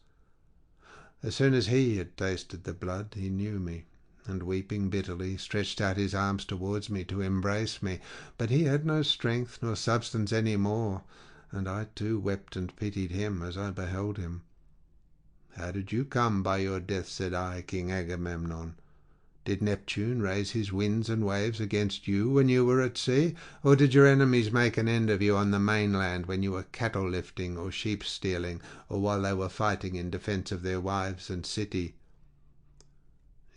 As soon as he had tasted the blood, he knew me, and weeping bitterly, stretched out his arms towards me to embrace me. But he had no strength nor substance any more, and I too wept and pitied him as I beheld him. 'How did you come by your death?' said I, King Agamemnon. 'Did Neptune raise his winds and waves against you when you were at sea, or did your enemies make an end of you on the mainland when you were cattle lifting or sheep stealing, or while they were fighting in defence of their wives and city?'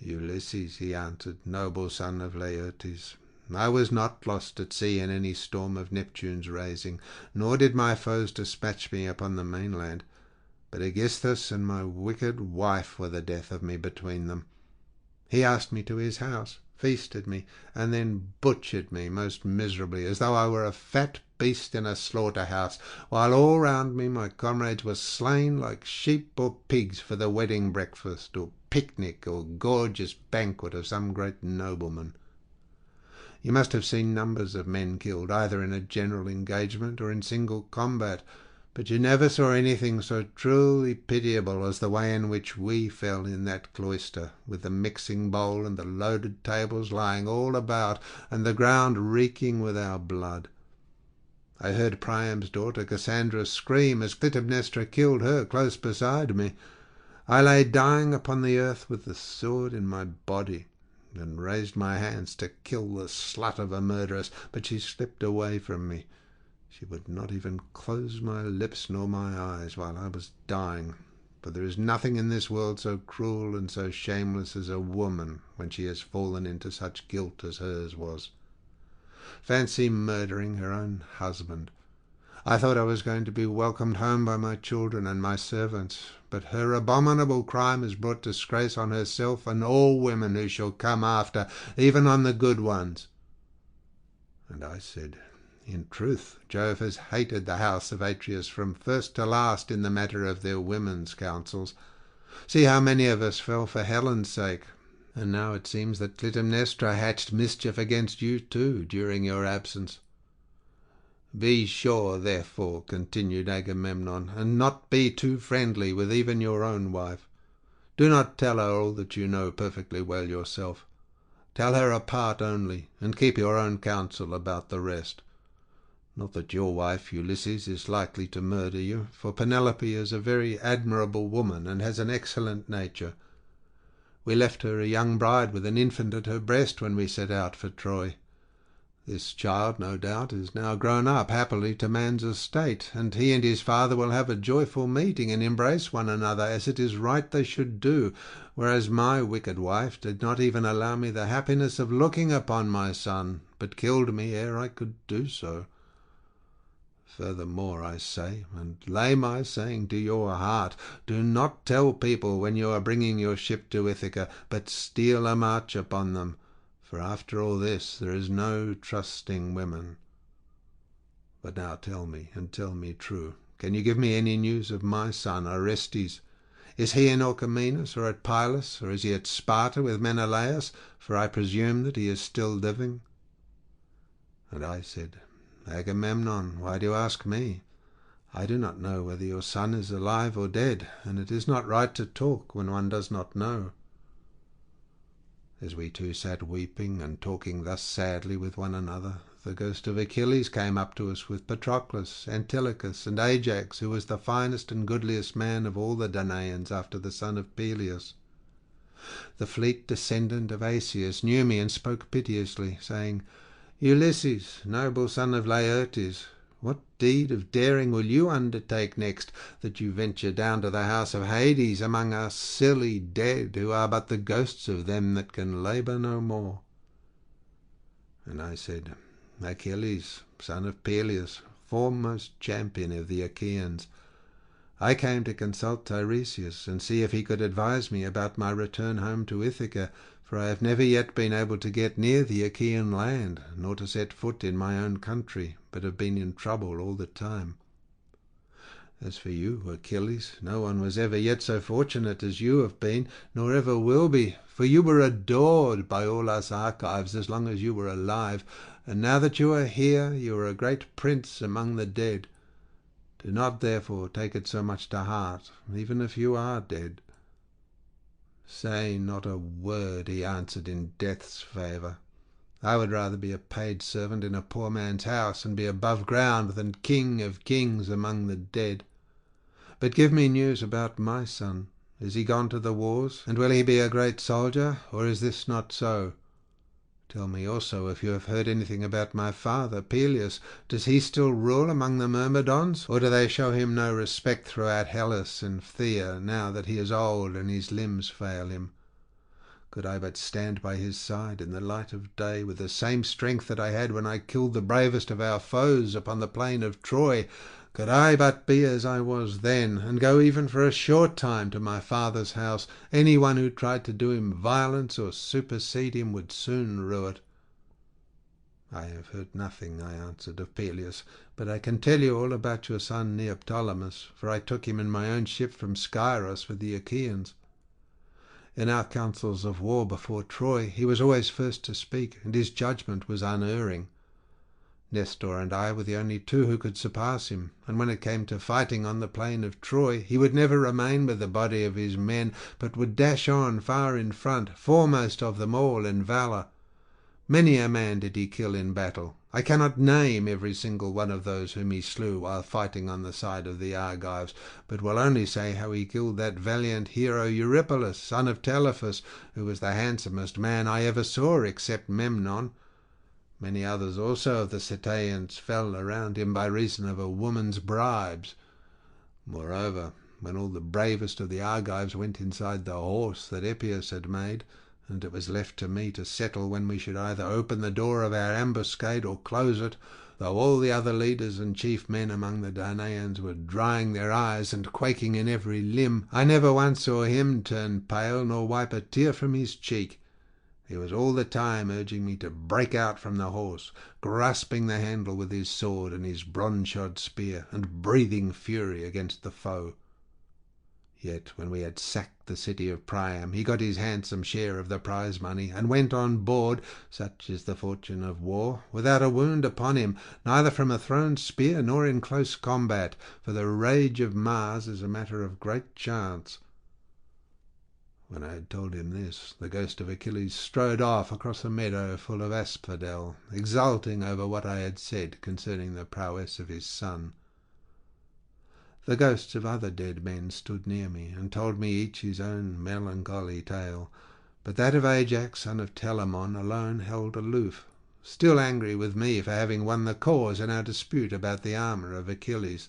'Ulysses,' he answered, 'noble son of Laertes, I was not lost at sea in any storm of Neptune's raising, nor did my foes dispatch me upon the mainland, but Aegisthus and my wicked wife were the death of me between them. He asked me to his house, feasted me, and then butchered me most miserably, as though I were a fat beast in a slaughter-house, while all round me my comrades were slain like sheep or pigs for the wedding breakfast, or picnic, or gorgeous banquet of some great nobleman. You must have seen numbers of men killed, either in a general engagement or in single combat, but you never saw anything so truly pitiable as the way in which we fell in that cloister, with the mixing bowl and the loaded tables lying all about, and the ground reeking with our blood. I heard Priam's daughter Cassandra scream as Clytemnestra killed her close beside me. I lay dying upon the earth with the sword in my body, and raised my hands to kill the slut of a murderess, but she slipped away from me. She would not even close my lips nor my eyes while I was dying, for there is nothing in this world so cruel and so shameless as a woman when she has fallen into such guilt as hers was. Fancy murdering her own husband! I thought I was going to be welcomed home by my children and my servants, but her abominable crime has brought disgrace on herself and all women who shall come after, even on the good ones. And I said, in truth, Jove has hated the house of Atreus from first to last in the matter of their women's counsels. See how many of us fell for Helen's sake, and now it seems that Clytemnestra hatched mischief against you too during your absence. Be sure, therefore, continued Agamemnon, and not be too friendly with even your own wife. Do not tell her all that you know perfectly well yourself. Tell her a part only, and keep your own counsel about the rest. Not that your wife, Ulysses, is likely to murder you, for Penelope is a very admirable woman and has an excellent nature. We left her a young bride with an infant at her breast when we set out for Troy. This child, no doubt, is now grown up happily to man's estate, and he and his father will have a joyful meeting and embrace one another, as it is right they should do, whereas my wicked wife did not even allow me the happiness of looking upon my son, but killed me ere I could do so. Furthermore, I say, and lay my saying to your heart, do not tell people when you are bringing your ship to Ithaca, but steal a march upon them. For after all this there is no trusting women. But now tell me, and tell me true, can you give me any news of my son Orestes? Is he in Orchomenus or at Pylos, or is he at Sparta with Menelaus? For I presume that he is still living. And I said, Agamemnon, why do you ask me? I do not know whether your son is alive or dead, and it is not right to talk when one does not know. As we two sat weeping and talking thus sadly with one another, the ghost of Achilles came up to us with Patroclus, Antilochus, and Ajax, who was the finest and goodliest man of all the Danaans after the son of Peleus. The fleet descendant of Asius knew me and spoke piteously, saying, Ulysses, noble son of Laertes, what deed of daring will you undertake next, that you venture down to the house of Hades among us silly dead, who are but the ghosts of them that can labour no more? And I said, Achilles, son of Peleus, foremost champion of the Achaeans, I came to consult Tiresias and see if he could advise me about my return home to Ithaca, for I have never yet been able to get near the Achaean land, nor to set foot in my own country, but have been in trouble all the time. As for you, Achilles, no one was ever yet so fortunate as you have been, nor ever will be, for you were adored by all us Argives as long as you were alive, and now that you are here, you are a great prince among the dead. Do not, therefore, take it so much to heart, even if you are dead. Say not a word, he answered in death's favour. I would rather be a paid servant in a poor man's house, and be above ground, than king of kings among the dead. But give me news about my son. Is he gone to the wars, and will he be a great soldier, or is this not so? Tell me also if you have heard anything about my father, Peleus. Does he still rule among the Myrmidons, or do they show him no respect throughout Hellas and Phthia, now that he is old and his limbs fail him? Could I but stand by his side in the light of day, with the same strength that I had when I killed the bravest of our foes upon the plain of Troy, could I but be as I was then, and go even for a short time to my father's house, any one who tried to do him violence or supersede him would soon rue it. I have heard nothing, I answered, of Peleus, but I can tell you all about your son Neoptolemus, for I took him in my own ship from Scyros with the Achaeans. In our councils of war before Troy he was always first to speak, and his judgment was unerring. Nestor and I were the only two who could surpass him, and when it came to fighting on the plain of Troy, he would never remain with the body of his men, but would dash on far in front, foremost of them all in valour. Many a man did he kill in battle. I cannot name every single one of those whom he slew while fighting on the side of the Argives, but will only say how he killed that valiant hero Eurypylus, son of Telephus, who was the handsomest man I ever saw except Memnon. Many others also of the Ceteians fell around him by reason of a woman's bribes. Moreover, when all the bravest of the Argives went inside the horse that Epeius had made, and it was left to me to settle when we should either open the door of our ambuscade or close it, though all the other leaders and chief men among the Danaans were drying their eyes and quaking in every limb, I never once saw him turn pale nor wipe a tear from his cheek. He was all the time urging me to break out from the horse, grasping the handle with his sword and his bronze-shod spear, and breathing fury against the foe. Yet when we had sacked the city of Priam, he got his handsome share of the prize money, and went on board, such is the fortune of war, without a wound upon him, neither from a thrown spear nor in close combat, for the rage of Mars is a matter of great chance. When I had told him this, the ghost of Achilles strode off across a meadow full of asphodel, exulting over what I had said concerning the prowess of his son. The ghosts of other dead men stood near me, and told me each his own melancholy tale, but that of Ajax, son of Telamon, alone held aloof, still angry with me for having won the cause in our dispute about the armour of Achilles.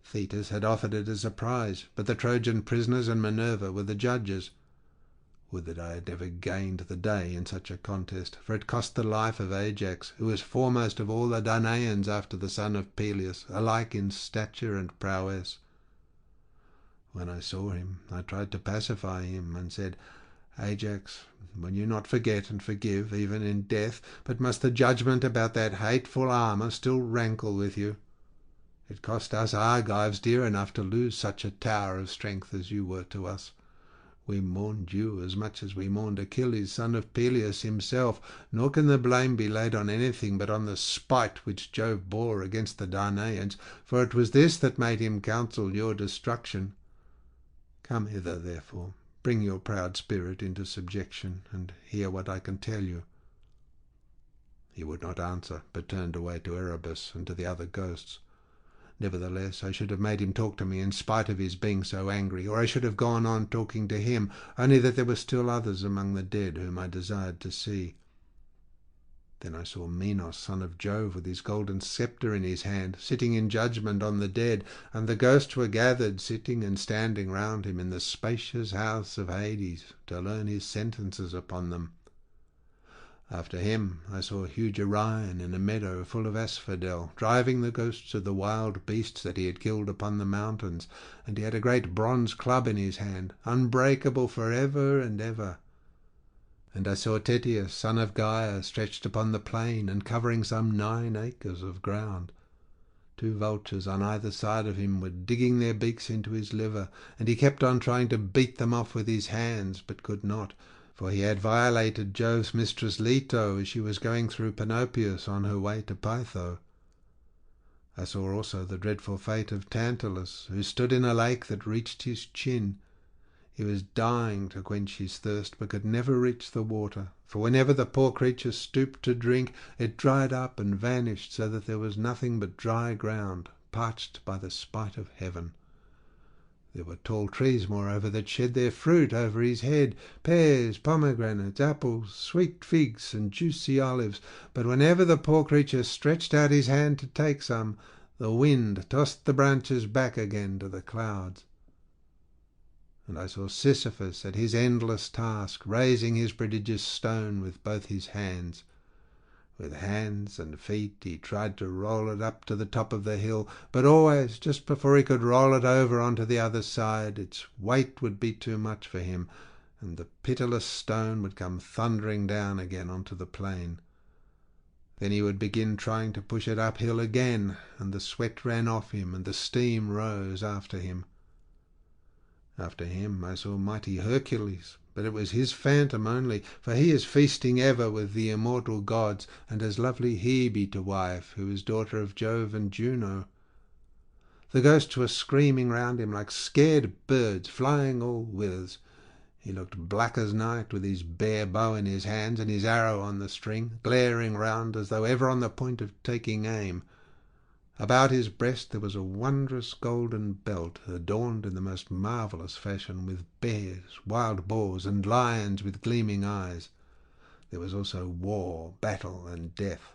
Thetis had offered it as a prize, but the Trojan prisoners and Minerva were the judges. Would that I had never gained the day in such a contest, for it cost the life of Ajax, who was foremost of all the Danaans after the son of Peleus, alike in stature and prowess. When I saw him, I tried to pacify him, and said, Ajax, will you not forget and forgive, even in death, but must the judgment about that hateful armour still rankle with you? It cost us Argives dear enough to lose such a tower of strength as you were to us. We mourned you as much as we mourned Achilles, son of Peleus himself, nor can the blame be laid on anything but on the spite which Jove bore against the Danaans, for it was this that made him counsel your destruction. Come hither, therefore, bring your proud spirit into subjection, and hear what I can tell you. He would not answer, but turned away to Erebus and to the other ghosts. Nevertheless, I should have made him talk to me in spite of his being so angry, or I should have gone on talking to him, only that there were still others among the dead whom I desired to see. Then I saw Minos, son of Jove, with his golden sceptre in his hand, sitting in judgment on the dead, and the ghosts were gathered, sitting and standing round him in the spacious house of Hades, to learn his sentences upon them. After him I saw huge Orion in a meadow full of asphodel, driving the ghosts of the wild beasts that he had killed upon the mountains, and he had a great bronze club in his hand, unbreakable for ever and ever. And I saw Tetius, son of Gaia, stretched upon the plain, and covering some 9 acres of ground. 2 vultures on either side of him were digging their beaks into his liver, and he kept on trying to beat them off with his hands, but could not, for he had violated Jove's mistress Leto as she was going through Panopeus on her way to Pytho. I saw also the dreadful fate of Tantalus, who stood in a lake that reached his chin. He was dying to quench his thirst, but could never reach the water, for whenever the poor creature stooped to drink, it dried up and vanished, so that there was nothing but dry ground, parched by the spite of heaven. There were tall trees, moreover, that shed their fruit over his head, pears, pomegranates, apples, sweet figs, and juicy olives, but whenever the poor creature stretched out his hand to take some, the wind tossed the branches back again to the clouds. And I saw Sisyphus at his endless task, raising his prodigious stone with both his hands. With hands and feet he tried to roll it up to the top of the hill, but always, just before he could roll it over onto the other side, its weight would be too much for him, and the pitiless stone would come thundering down again onto the plain. Then he would begin trying to push it uphill again, and the sweat ran off him, and the steam rose after him. After him I saw mighty Hercules, but it was his phantom only, for he is feasting ever with the immortal gods, and has lovely Hebe to wife, who is daughter of Jove and Juno. The ghosts were screaming round him like scared birds, flying all whithers. He looked black as night, with his bare bow in his hands and his arrow on the string, glaring round as though ever on the point of taking aim. About his breast there was a wondrous golden belt, adorned in the most marvellous fashion with bears, wild boars, and lions with gleaming eyes. There was also war, battle, and death.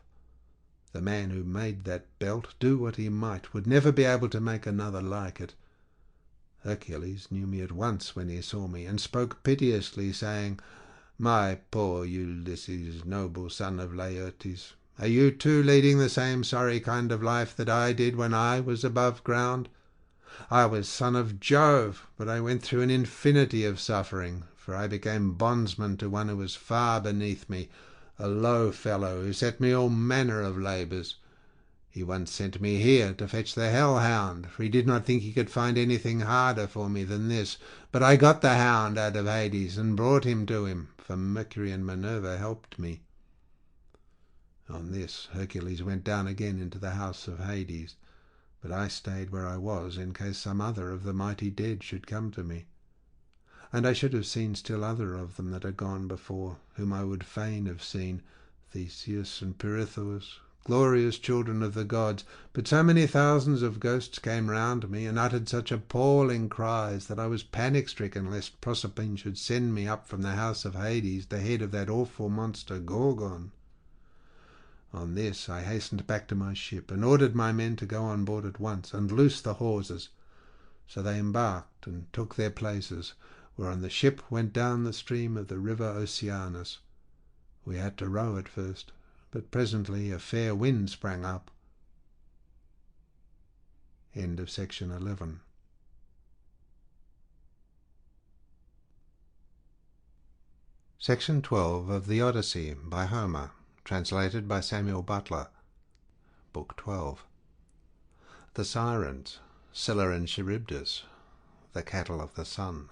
The man who made that belt, do what he might, would never be able to make another like it. Hercules knew me at once when he saw me, and spoke piteously, saying, "My poor Ulysses, noble son of Laertes, are you too leading the same sorry kind of life that I did when I was above ground? I was son of Jove, but I went through an infinity of suffering, for I became bondsman to one who was far beneath me, a low fellow who set me all manner of labours. He once sent me here to fetch the hell-hound, for he did not think he could find anything harder for me than this. But I got the hound out of Hades and brought him to him, for Mercury and Minerva helped me." On this Hercules went down again into the house of Hades, but I stayed where I was in case some other of the mighty dead should come to me. And I should have seen still other of them that are gone before, whom I would fain have seen, Theseus and Pirithous, glorious children of the gods, but so many thousands of ghosts came round me and uttered such appalling cries that I was panic-stricken lest Proserpine should send me up from the house of Hades the head of that awful monster Gorgon. On this I hastened back to my ship, and ordered my men to go on board at once and loose the hawsers. So they embarked and took their places, whereon the ship went down the stream of the river Oceanus. We had to row at first, but presently a fair wind sprang up. End of section 11. Section 12 of the Odyssey by Homer, translated by Samuel Butler. Book 12. The Sirens, Scylla and Charybdis, the Cattle of the Sun.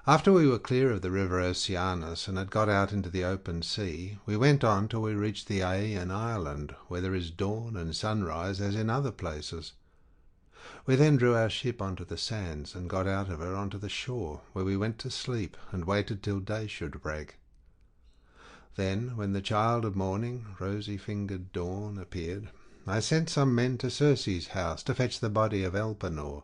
After we were clear of the river Oceanus and had got out into the open sea, we went on till we reached the Aeaean island, where there is dawn and sunrise as in other places. We then drew our ship onto the sands and got out of her onto the shore, where we went to sleep and waited till day should break. Then, when the child of morning, rosy-fingered dawn, appeared, I sent some men to Circe's house to fetch the body of Elpenor.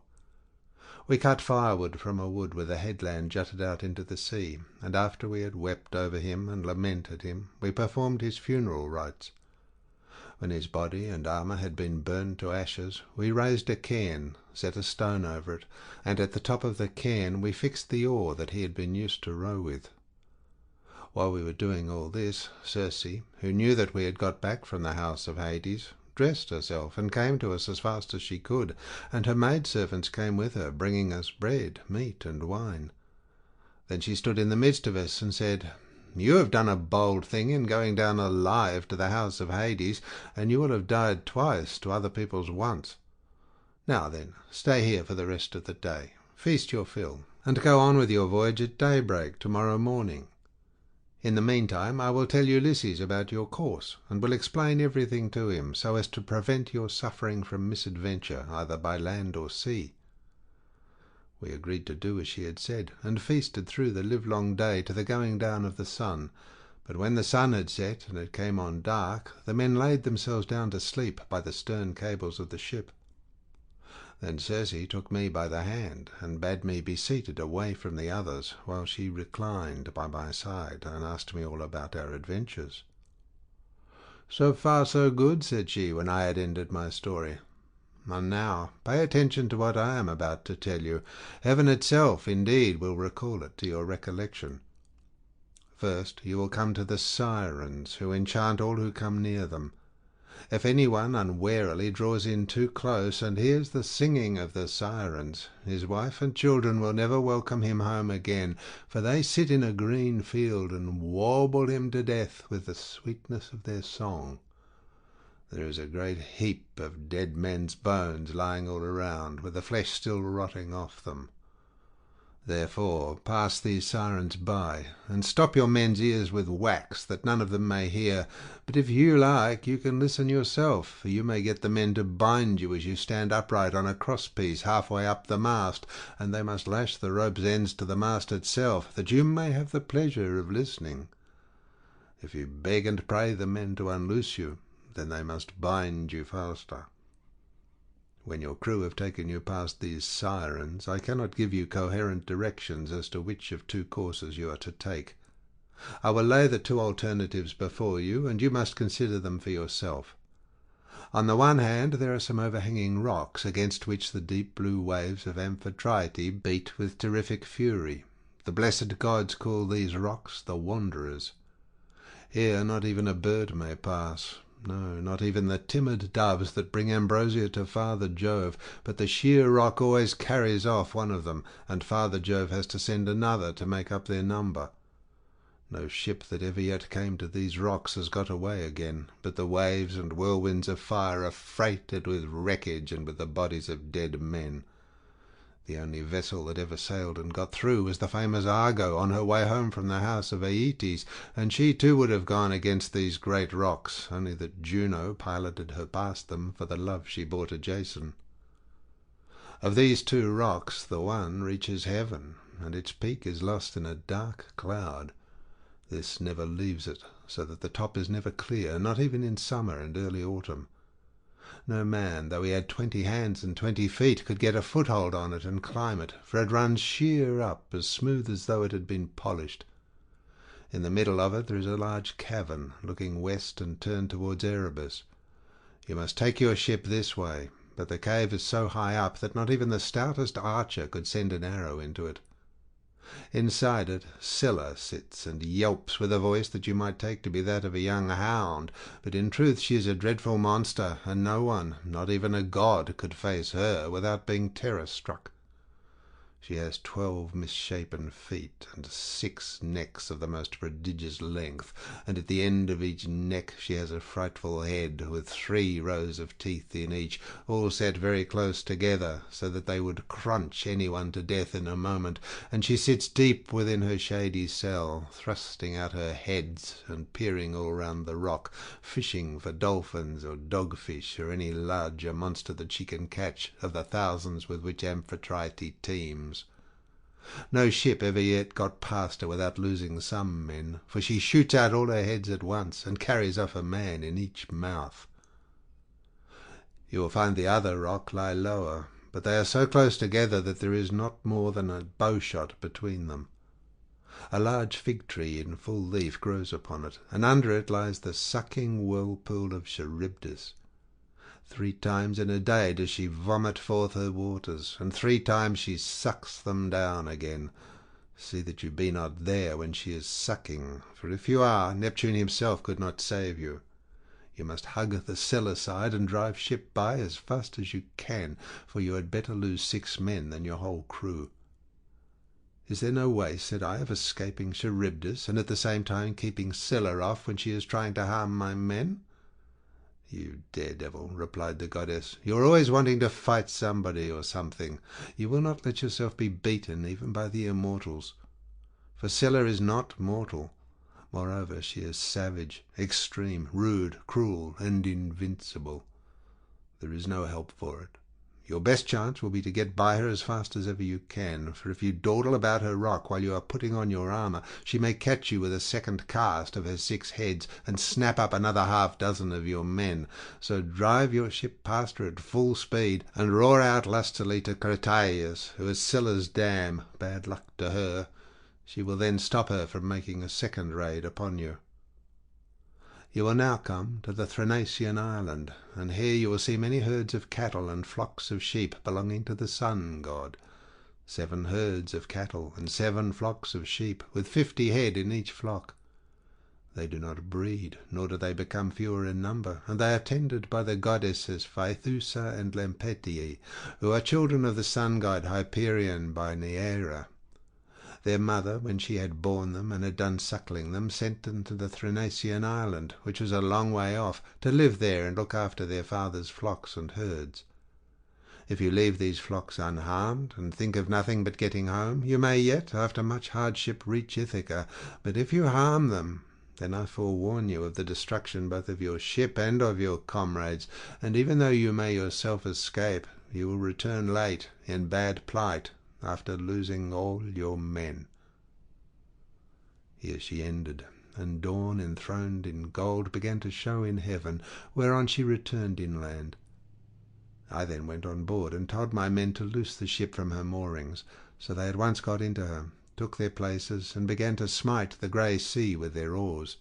We cut firewood from a wood where the headland jutted out into the sea, and after we had wept over him and lamented him, we performed his funeral rites. When his body and armour had been burned to ashes, we raised a cairn, set a stone over it, and at the top of the cairn we fixed the oar that he had been used to row with. While we were doing all this, Circe, who knew that we had got back from the house of Hades, dressed herself and came to us as fast as she could, and her maidservants came with her, bringing us bread, meat, and wine. Then she stood in the midst of us and said, "You have done a bold thing in going down alive to the house of Hades, and you will have died twice to other people's once. Now then, stay here for the rest of the day, feast your fill, and go on with your voyage at daybreak tomorrow morning. In the meantime I will tell Ulysses about your course, and will explain everything to him, so as to prevent your suffering from misadventure either by land or sea." We agreed to do as she had said, and feasted through the livelong day to the going down of the sun. But when the sun had set and it came on dark, the men laid themselves down to sleep by the stern cables of the ship. Then Circe took me by the hand, and bade me be seated away from the others, while she reclined by my side, and asked me all about our adventures. "So far so good," said she, when I had ended my story. And now pay attention to what I am about to tell you. Heaven itself, indeed, will recall it to your recollection. First, you will come to the sirens, who enchant all who come near them. If anyone unwarily draws in too close and hears the singing of the sirens, his wife and children will never welcome him home again, for they sit in a green field and warble him to death with the sweetness of their song. There is a great heap of dead men's bones lying all around, with the flesh still rotting off them. Therefore pass these sirens by, and stop your men's ears with wax, that none of them may hear. But if you like, you can listen yourself, for you may get the men to bind you as you stand upright on a cross-piece halfway up the mast, and they must lash the rope's ends to the mast itself, that you may have the pleasure of listening. If you beg and pray the men to unloose you, then they must bind you faster. When your crew have taken you past these sirens, I cannot give you coherent directions as to which of two courses you are to take. I will lay the two alternatives before you, and you must consider them for yourself. On the one hand, there are some overhanging rocks, against which the deep blue waves of Amphitrite beat with terrific fury. The blessed gods call these rocks the Wanderers. Here not even a bird may pass. No, not even the timid doves that bring ambrosia to Father Jove, but the sheer rock always carries off one of them, and Father Jove has to send another to make up their number. No ship that ever yet came to these rocks has got away again, but the waves and whirlwinds of fire are freighted with wreckage and with the bodies of dead men. The only vessel that ever sailed and got through was the famous Argo on her way home from the house of Aeetes, and she too would have gone against these great rocks, only that Juno piloted her past them for the love she bore to Jason. Of these two rocks, the one reaches heaven, and its peak is lost in a dark cloud. This never leaves it, so that the top is never clear, not even in summer and early autumn. No man, though he had 20 hands and 20 feet, could get a foothold on it and climb it, for it runs sheer up, as smooth as though it had been polished. In the middle of it there is a large cavern, looking west and turned towards Erebus. You must take your ship this way, but the cave is so high up that not even the stoutest archer could send an arrow into it. Inside it Scylla sits and yelps with a voice that you might take to be that of a young hound, but in truth she is a dreadful monster, and no one, not even a god, could face her without being terror-struck. She has 12 misshapen feet and 6 necks of the most prodigious length, and at the end of each neck she has a frightful head with 3 rows of teeth in each, all set very close together, so that they would crunch anyone to death in a moment, and she sits deep within her shady cell, thrusting out her heads and peering all round the rock, fishing for dolphins or dogfish or any larger monster that she can catch of the thousands with which Amphitrite teems. No ship ever yet got past her without losing some men, for she shoots out all her heads at once, and carries off a man in each mouth. You will find the other rock lie lower, but they are so close together that there is not more than a bowshot between them. A large fig tree in full leaf grows upon it, and under it lies the sucking whirlpool of Charybdis. 3 times in a day does she vomit forth her waters, and 3 times she sucks them down again. See that you be not there when she is sucking, for if you are, Neptune himself could not save you. You must hug the Scylla side and drive ship by as fast as you can, for you had better lose 6 men than your whole crew. Is there no way, said I, of escaping Charybdis, and at the same time keeping Scylla off when she is trying to harm my men? You daredevil, replied the goddess, you are always wanting to fight somebody or something. You will not let yourself be beaten even by the immortals. For Scylla is not mortal. Moreover, she is savage, extreme, rude, cruel, and invincible. There is no help for it. Your best chance will be to get by her as fast as ever you can, for if you dawdle about her rock while you are putting on your armour, she may catch you with a second cast of her 6 heads, and snap up another 6 of your men. So drive your ship past her at full speed, and roar out lustily to Crataeis, who is Scylla's dam. Bad luck to her. She will then stop her from making a second raid upon you. You will now come to the Thrinacian island, and here you will see many herds of cattle and flocks of sheep belonging to the sun god. 7 herds of cattle and 7 flocks of sheep, with 50 head in each flock. They do not breed, nor do they become fewer in number, and they are tended by the goddesses Phaethusa and Lampetie, who are children of the sun god Hyperion by Neaera. Their mother, when she had borne them and had done suckling them, sent them to the Thrinacian island, which was a long way off, to live there and look after their father's flocks and herds. If you leave these flocks unharmed, and think of nothing but getting home, you may yet, after much hardship, reach Ithaca. But if you harm them, then I forewarn you of the destruction both of your ship and of your comrades, and even though you may yourself escape, you will return late, in bad plight, after losing all your men." Here she ended, and dawn enthroned in gold began to show in heaven, whereon she returned inland. I then went on board and told my men to loose the ship from her moorings, so they at once got into her, took their places, and began to smite the grey sea with their oars.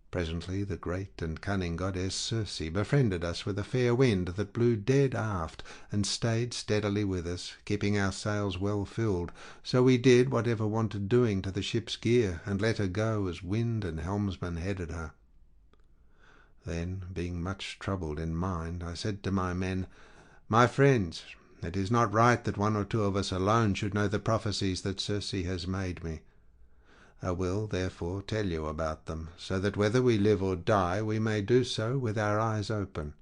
Presently the great and cunning goddess Circe befriended us with a fair wind that blew dead aft, and stayed steadily with us, keeping our sails well filled. So we did whatever wanted doing to the ship's gear, and let her go as wind and helmsman headed her. Then, being much troubled in mind, I said to my men, "My friends, it is not right that 1 or 2 of us alone should know the prophecies that Circe has made me. I will, therefore, tell you about them, so that whether we live or die, we may do so with our eyes open."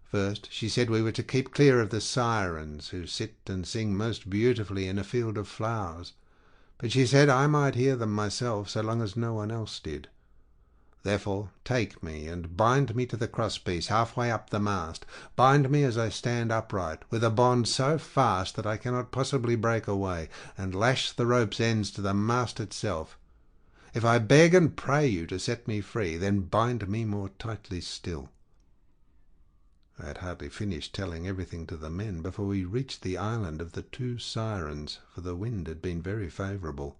First, she said we were to keep clear of the sirens, who sit and sing most beautifully in a field of flowers. But she said I might hear them myself, so long as no one else did. Therefore take me, and bind me to the crosspiece halfway up the mast. Bind me as I stand upright, with a bond so fast that I cannot possibly break away, and lash the rope's ends to the mast itself. If I beg and pray you to set me free, then bind me more tightly still." I had hardly finished telling everything to the men before we reached the island of the 2 sirens, for the wind had been very favourable.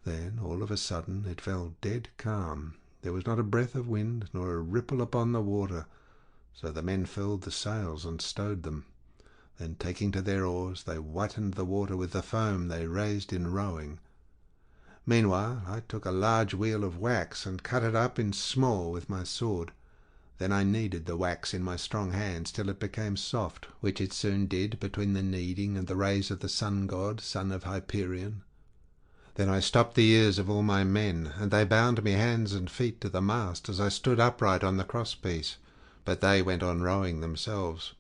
Then, all of a sudden, it fell dead calm. There was not a breath of wind, nor a ripple upon the water. So the men furled the sails and stowed them. Then, taking to their oars, they whitened the water with the foam they raised in rowing. Meanwhile, I took a large wheel of wax and cut it up in small with my sword. Then I kneaded the wax in my strong hands till it became soft, which it soon did between the kneading and the rays of the sun god, son of Hyperion. Then I stopped the ears of all my men, and they bound me hands and feet to the mast as I stood upright on the crosspiece, but they went on rowing themselves.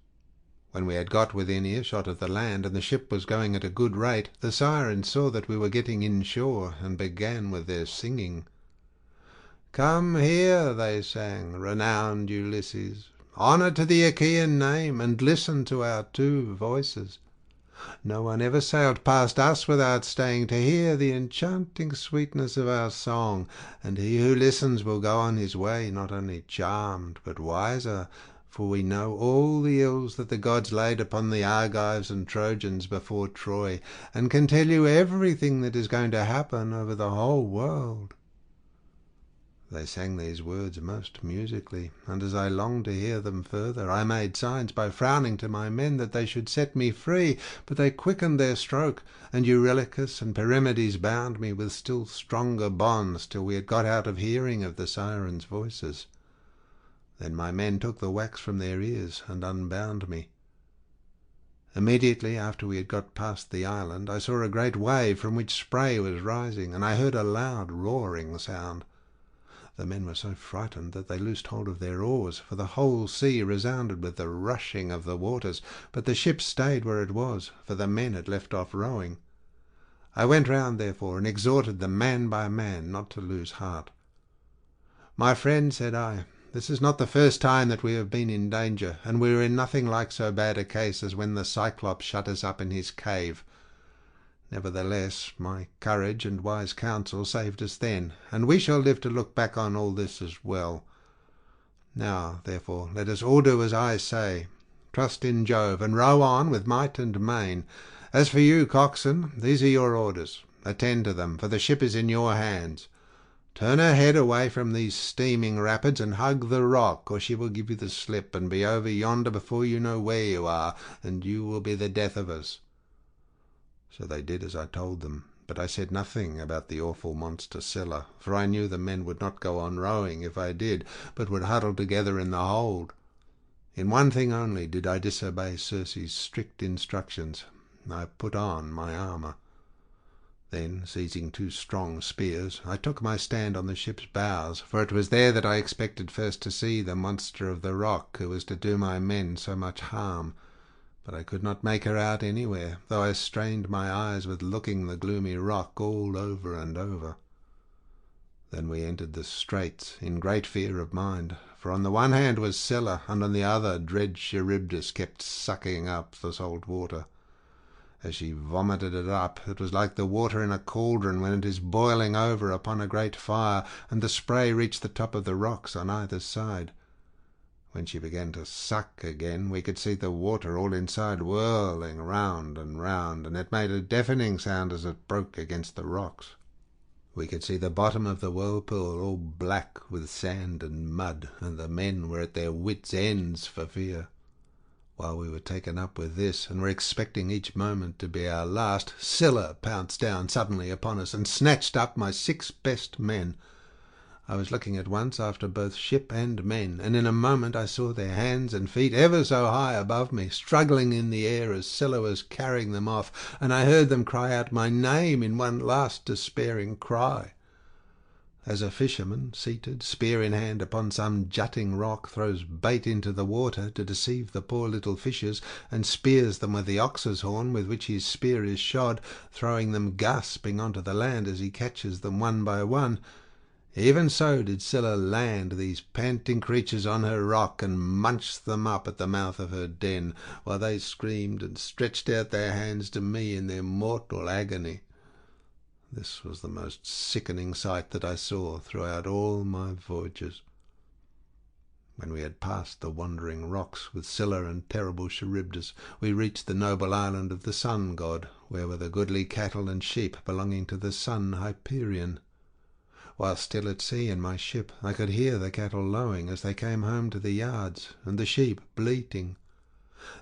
When we had got within earshot of the land, and the ship was going at a good rate, the sirens saw that we were getting inshore, and began with their singing. "Come here," they sang, "renowned Ulysses, honour to the Achaean name, and listen to our 2 voices. No one ever sailed past us without staying to hear the enchanting sweetness of our song, and he who listens will go on his way not only charmed but wiser, for we know all the ills that the gods laid upon the Argives and Trojans before Troy, and can tell you everything that is going to happen over the whole world." They sang these words most musically, and as I longed to hear them further, I made signs by frowning to my men that they should set me free, but they quickened their stroke, and Eurylochus and Perimedes bound me with still stronger bonds till we had got out of hearing of the sirens' voices. Then my men took the wax from their ears and unbound me. Immediately after we had got past the island, I saw a great wave from which spray was rising, and I heard a loud roaring sound. The men were so frightened that they loosed hold of their oars, for the whole sea resounded with the rushing of the waters, but the ship stayed where it was, for the men had left off rowing. I went round, therefore, and exhorted them man by man not to lose heart. "My friend," said I, "this is not the first time that we have been in danger, and we were in nothing like so bad a case as when the Cyclops shut us up in his cave. Nevertheless, my courage and wise counsel saved us then, and we shall live to look back on all this as well. Now, therefore, let us all do as I say. Trust in Jove, and row on with might and main. As for you, coxswain, these are your orders. Attend to them, for the ship is in your hands. Turn her head away from these steaming rapids and hug the rock, or she will give you the slip and be over yonder before you know where you are, and you will be the death of us." So they did as I told them, but I said nothing about the awful monster Scylla, for I knew the men would not go on rowing if I did, but would huddle together in the hold. In one thing only did I disobey Circe's strict instructions. I put on my armour. Then, seizing 2 strong spears, I took my stand on the ship's bows, for it was there that I expected first to see the monster of the rock who was to do my men so much harm. But I could not make her out anywhere, though I strained my eyes with looking the gloomy rock all over and over. Then we entered the straits in great fear of mind, for on the one hand was Scylla, and on the other dread Charybdis kept sucking up the salt water. As she vomited it up, it was like the water in a cauldron when it is boiling over upon a great fire, and the spray reached the top of the rocks on either side. When she began to suck again, we could see the water all inside whirling round, and it made a deafening sound as it broke against the rocks. We could see the bottom of the whirlpool all black with sand and mud, and the men were at their wits' ends for fear. While we were taken up with this, and were expecting each moment to be our last, Scylla pounced down suddenly upon us, and snatched up my 6 best men. I was looking at once after both ship and men, and in a moment I saw their hands and feet ever so high above me, struggling in the air as Scylla was carrying them off, and I heard them cry out my name in one last despairing cry. As a fisherman, seated, spear in hand, upon some jutting rock, throws bait into the water to deceive the poor little fishes, and spears them with the ox's horn with which his spear is shod, throwing them gasping onto the land as he catches them one by one, even so did Scylla land these panting creatures on her rock, and munch them up at the mouth of her den, while they screamed and stretched out their hands to me in their mortal agony. This was the most sickening sight that I saw throughout all my voyages. When we had passed the wandering rocks with Scylla and terrible Charybdis, we reached the noble island of the sun god, where were the goodly cattle and sheep belonging to the sun Hyperion. While still at sea in my ship, I could hear the cattle lowing as they came home to the yards, and the sheep bleating.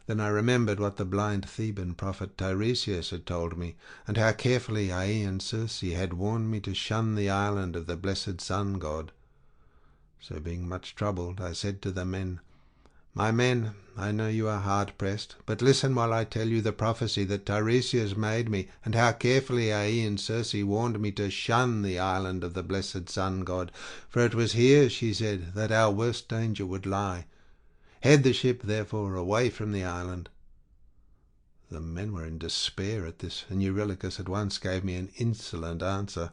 Then I remembered what the blind Theban prophet Tiresias had told me, and how carefully Aeaean Circe had warned me to shun the island of the blessed sun god. So being much troubled, I said to the men, "My men, I know you are hard-pressed, but listen while I tell you the prophecy that Tiresias made me, and how carefully Aeaean Circe warned me to shun the island of the blessed sun god, for it was here, she said, that our worst danger would lie. Head the ship, therefore, away from the island." The men were in despair at this, and Eurylochus at once gave me an insolent answer.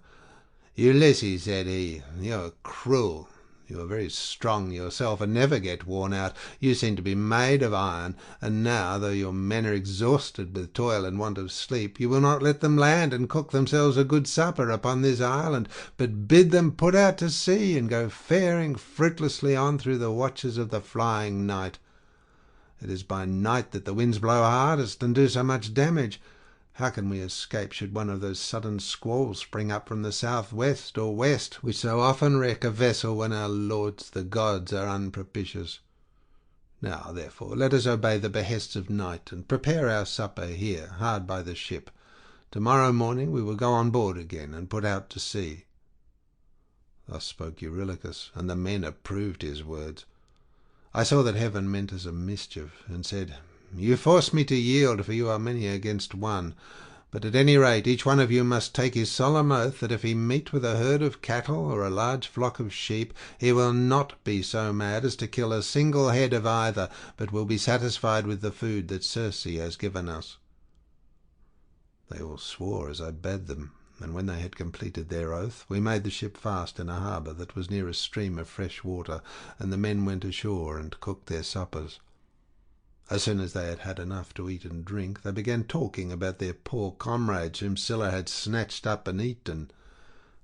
"Ulysses," said he, "you are cruel. You are very strong yourself, and never get worn out. You seem to be made of iron, and now, though your men are exhausted with toil and want of sleep, you will not let them land and cook themselves a good supper upon this island, but bid them put out to sea and go faring fruitlessly on through the watches of the flying night. It is by night that the winds blow hardest and do so much damage. How can we escape should one of those sudden squalls spring up from the south-west or west, which so often wreck a vessel when our lords the gods are unpropitious? Now, therefore, let us obey the behests of night, and prepare our supper here, hard by the ship. Tomorrow morning we will go on board again, and put out to sea." Thus spoke Eurylochus, and the men approved his words. I saw that heaven meant us a mischief, and said, "You force me to yield, for you are many against one. But at any rate each one of you must take his solemn oath that if he meet with a herd of cattle or a large flock of sheep, he will not be so mad as to kill a single head of either, but will be satisfied with the food that Circe has given us." They all swore as I bade them, and when they had completed their oath, we made the ship fast in a harbour that was near a stream of fresh water, and the men went ashore and cooked their suppers. As soon as they had had enough to eat and drink, they began talking about their poor comrades whom Scylla had snatched up and eaten.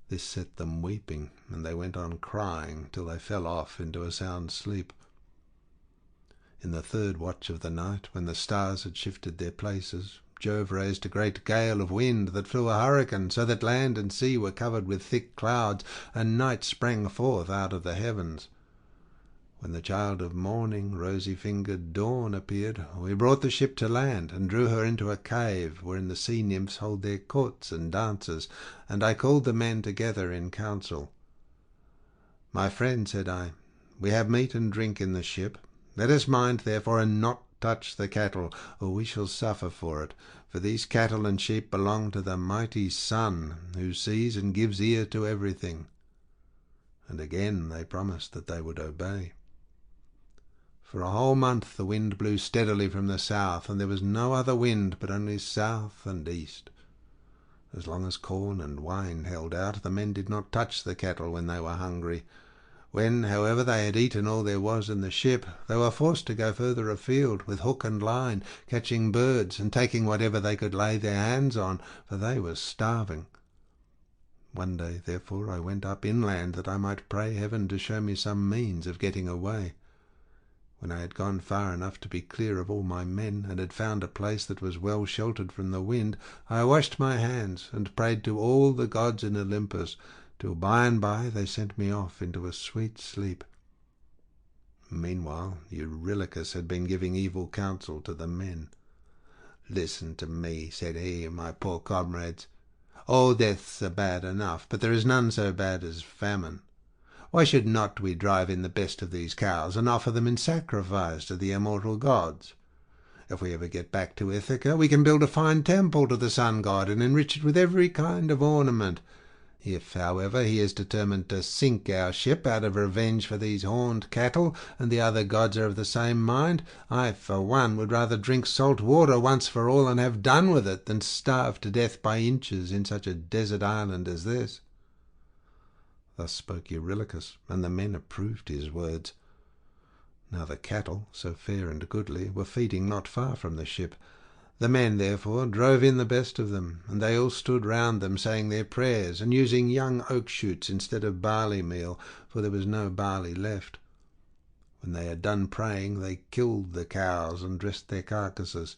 This set them weeping, and they went on crying till they fell off into a sound sleep. In the 3rd watch of the night, when the stars had shifted their places, Jove raised a great gale of wind that flew a hurricane, so that land and sea were covered with thick clouds, and night sprang forth out of the heavens. When the child of morning, rosy-fingered Dawn, appeared, we brought the ship to land and drew her into a cave wherein the sea nymphs hold their courts and dances, and I called the men together in council. "My friend," said I, "we have meat and drink in the ship. Let us mind, therefore, and not touch the cattle, or we shall suffer for it. For these cattle and sheep belong to the mighty Sun, who sees and gives ear to everything." And again they promised that they would obey. For a whole month the wind blew steadily from the south, and there was no other wind but only south and east. As long as corn and wine held out, the men did not touch the cattle when they were hungry. When, however, they had eaten all there was in the ship, they were forced to go further afield with hook and line, catching birds and taking whatever they could lay their hands on, for they were starving. One day, therefore, I went up inland that I might pray heaven to show me some means of getting away. When I had gone far enough to be clear of all my men, and had found a place that was well sheltered from the wind, I washed my hands and prayed to all the gods in Olympus, till by and by they sent me off into a sweet sleep. Meanwhile Eurylochus had been giving evil counsel to the men. "Listen to me," said he, "my poor comrades. All deaths are bad enough, but there is none so bad as famine. Why should not we drive in the best of these cows and offer them in sacrifice to the immortal gods? If we ever get back to Ithaca, we can build a fine temple to the sun god and enrich it with every kind of ornament. If, however, he is determined to sink our ship out of revenge for these horned cattle, and the other gods are of the same mind, I, for one, would rather drink salt water once for all and have done with it, than starve to death by inches in such a desert island as this." Thus spoke Eurylochus, and the men approved his words. Now the cattle, so fair and goodly, were feeding not far from the ship. The men, therefore, drove in the best of them, and they all stood round them, saying their prayers, and using young oak shoots instead of barley meal, for there was no barley left. When they had done praying, they killed the cows and dressed their carcasses.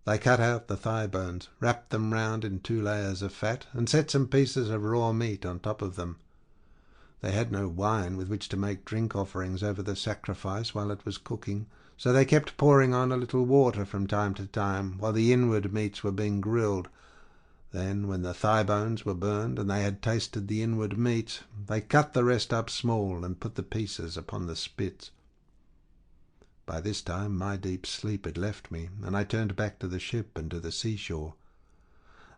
They cut out the thigh bones, wrapped them round in 2 layers of fat, and set some pieces of raw meat on top of them. They had no wine with which to make drink offerings over the sacrifice while it was cooking, so they kept pouring on a little water from time to time while the inward meats were being grilled. Then, when the thigh bones were burned and they had tasted the inward meat, they cut the rest up small and put the pieces upon the spits. By this time my deep sleep had left me, and I turned back to the ship and to the seashore.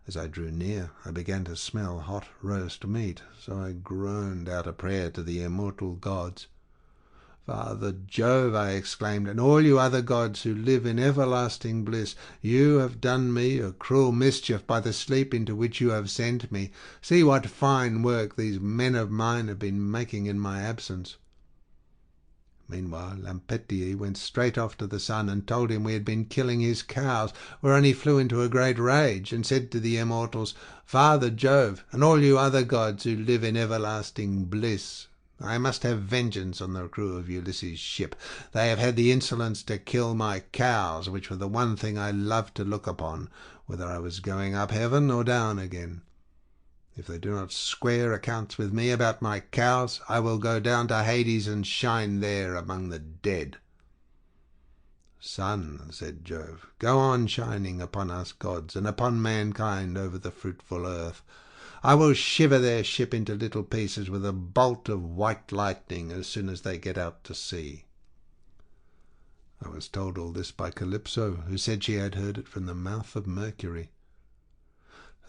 As I drew near, I began to smell hot roast meat, so I groaned out a prayer to the immortal gods. "Father Jove," I exclaimed, "and all you other gods who live in everlasting bliss, you have done me a cruel mischief by the sleep into which you have sent me. See what fine work these men of mine have been making in my absence." Meanwhile Lampetie went straight off to the Sun and told him we had been killing his cows, whereon he flew into a great rage and said to the immortals, "Father Jove, and all you other gods who live in everlasting bliss, I must have vengeance on the crew of Ulysses' ship. They have had the insolence to kill my cows, which were the one thing I loved to look upon, whether I was going up heaven or down again. If they do not square accounts with me about my cows, I will go down to Hades and shine there among the dead." "Sun," said Jove, "go on shining upon us gods and upon mankind over the fruitful earth. I will shiver their ship into little pieces with a bolt of white lightning as soon as they get out to sea." I was told all this by Calypso, who said she had heard it from the mouth of Mercury.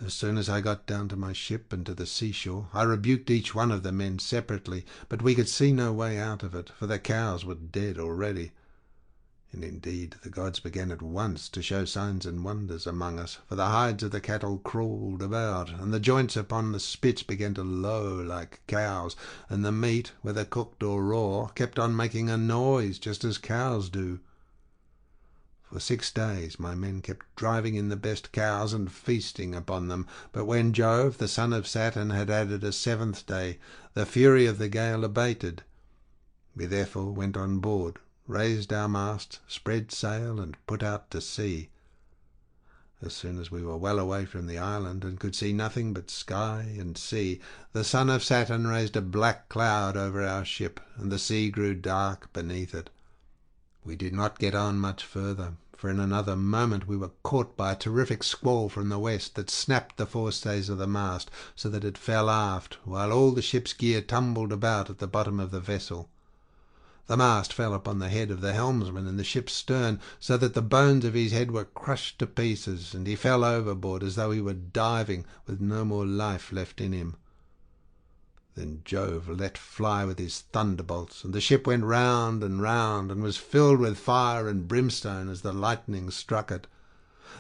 As soon as I got down to my ship and to the seashore, I rebuked each one of the men separately, but we could see no way out of it, for the cows were dead already. And indeed the gods began at once to show signs and wonders among us, for the hides of the cattle crawled about, and the joints upon the spits began to low like cows, and the meat, whether cooked or raw, kept on making a noise just as cows do. For 6 days my men kept driving in the best cows and feasting upon them, but when Jove, the son of Saturn, had added a 7th day, the fury of the gale abated. We therefore went on board, raised our mast, spread sail, and put out to sea. As soon as we were well away from the island, and could see nothing but sky and sea, the son of Saturn raised a black cloud over our ship, and the sea grew dark beneath it. We did not get on much further, for in another moment we were caught by a terrific squall from the west that snapped the forestays of the mast, so that it fell aft, while all the ship's gear tumbled about at the bottom of the vessel. The mast fell upon the head of the helmsman in the ship's stern, so that the bones of his head were crushed to pieces, and he fell overboard as though he were diving, with no more life left in him. Then Jove let fly with his thunderbolts, and the ship went round, and was filled with fire and brimstone as the lightning struck it.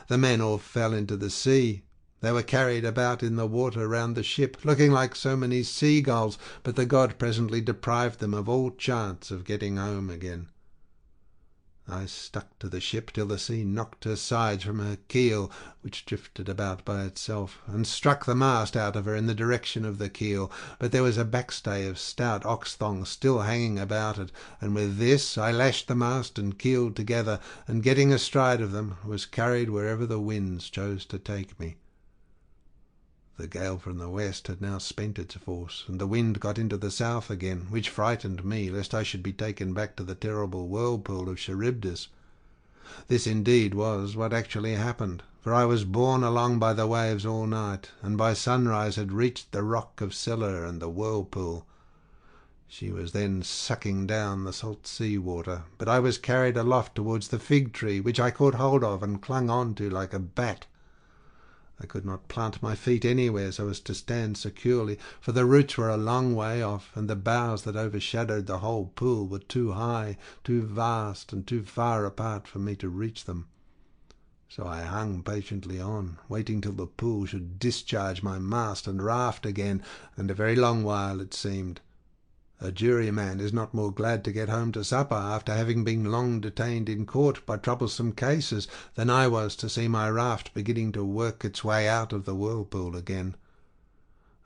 The men all fell into the sea. They were carried about in the water round the ship, looking like so many seagulls, but the god presently deprived them of all chance of getting home again. I stuck to the ship till the sea knocked her sides from her keel, which drifted about by itself, and struck the mast out of her in the direction of the keel, but there was a backstay of stout ox thongs still hanging about it, and with this I lashed the mast and keel together, and getting astride of them, was carried wherever the winds chose to take me. The gale from the west had now spent its force, and the wind got into the south again, which frightened me lest I should be taken back to the terrible whirlpool of Charybdis. This indeed was what actually happened, for I was borne along by the waves all night, and by sunrise had reached the rock of Scylla and the whirlpool. She was then sucking down the salt sea water, but I was carried aloft towards the fig tree, which I caught hold of and clung on to like a bat. I could not plant my feet anywhere so as to stand securely, for the roots were a long way off, and the boughs that overshadowed the whole pool were too high, too vast, and too far apart for me to reach them. So I hung patiently on, waiting till the pool should discharge my mast and raft again, and a very long while it seemed. A juryman is not more glad to get home to supper after having been long detained in court by troublesome cases than I was to see my raft beginning to work its way out of the whirlpool again.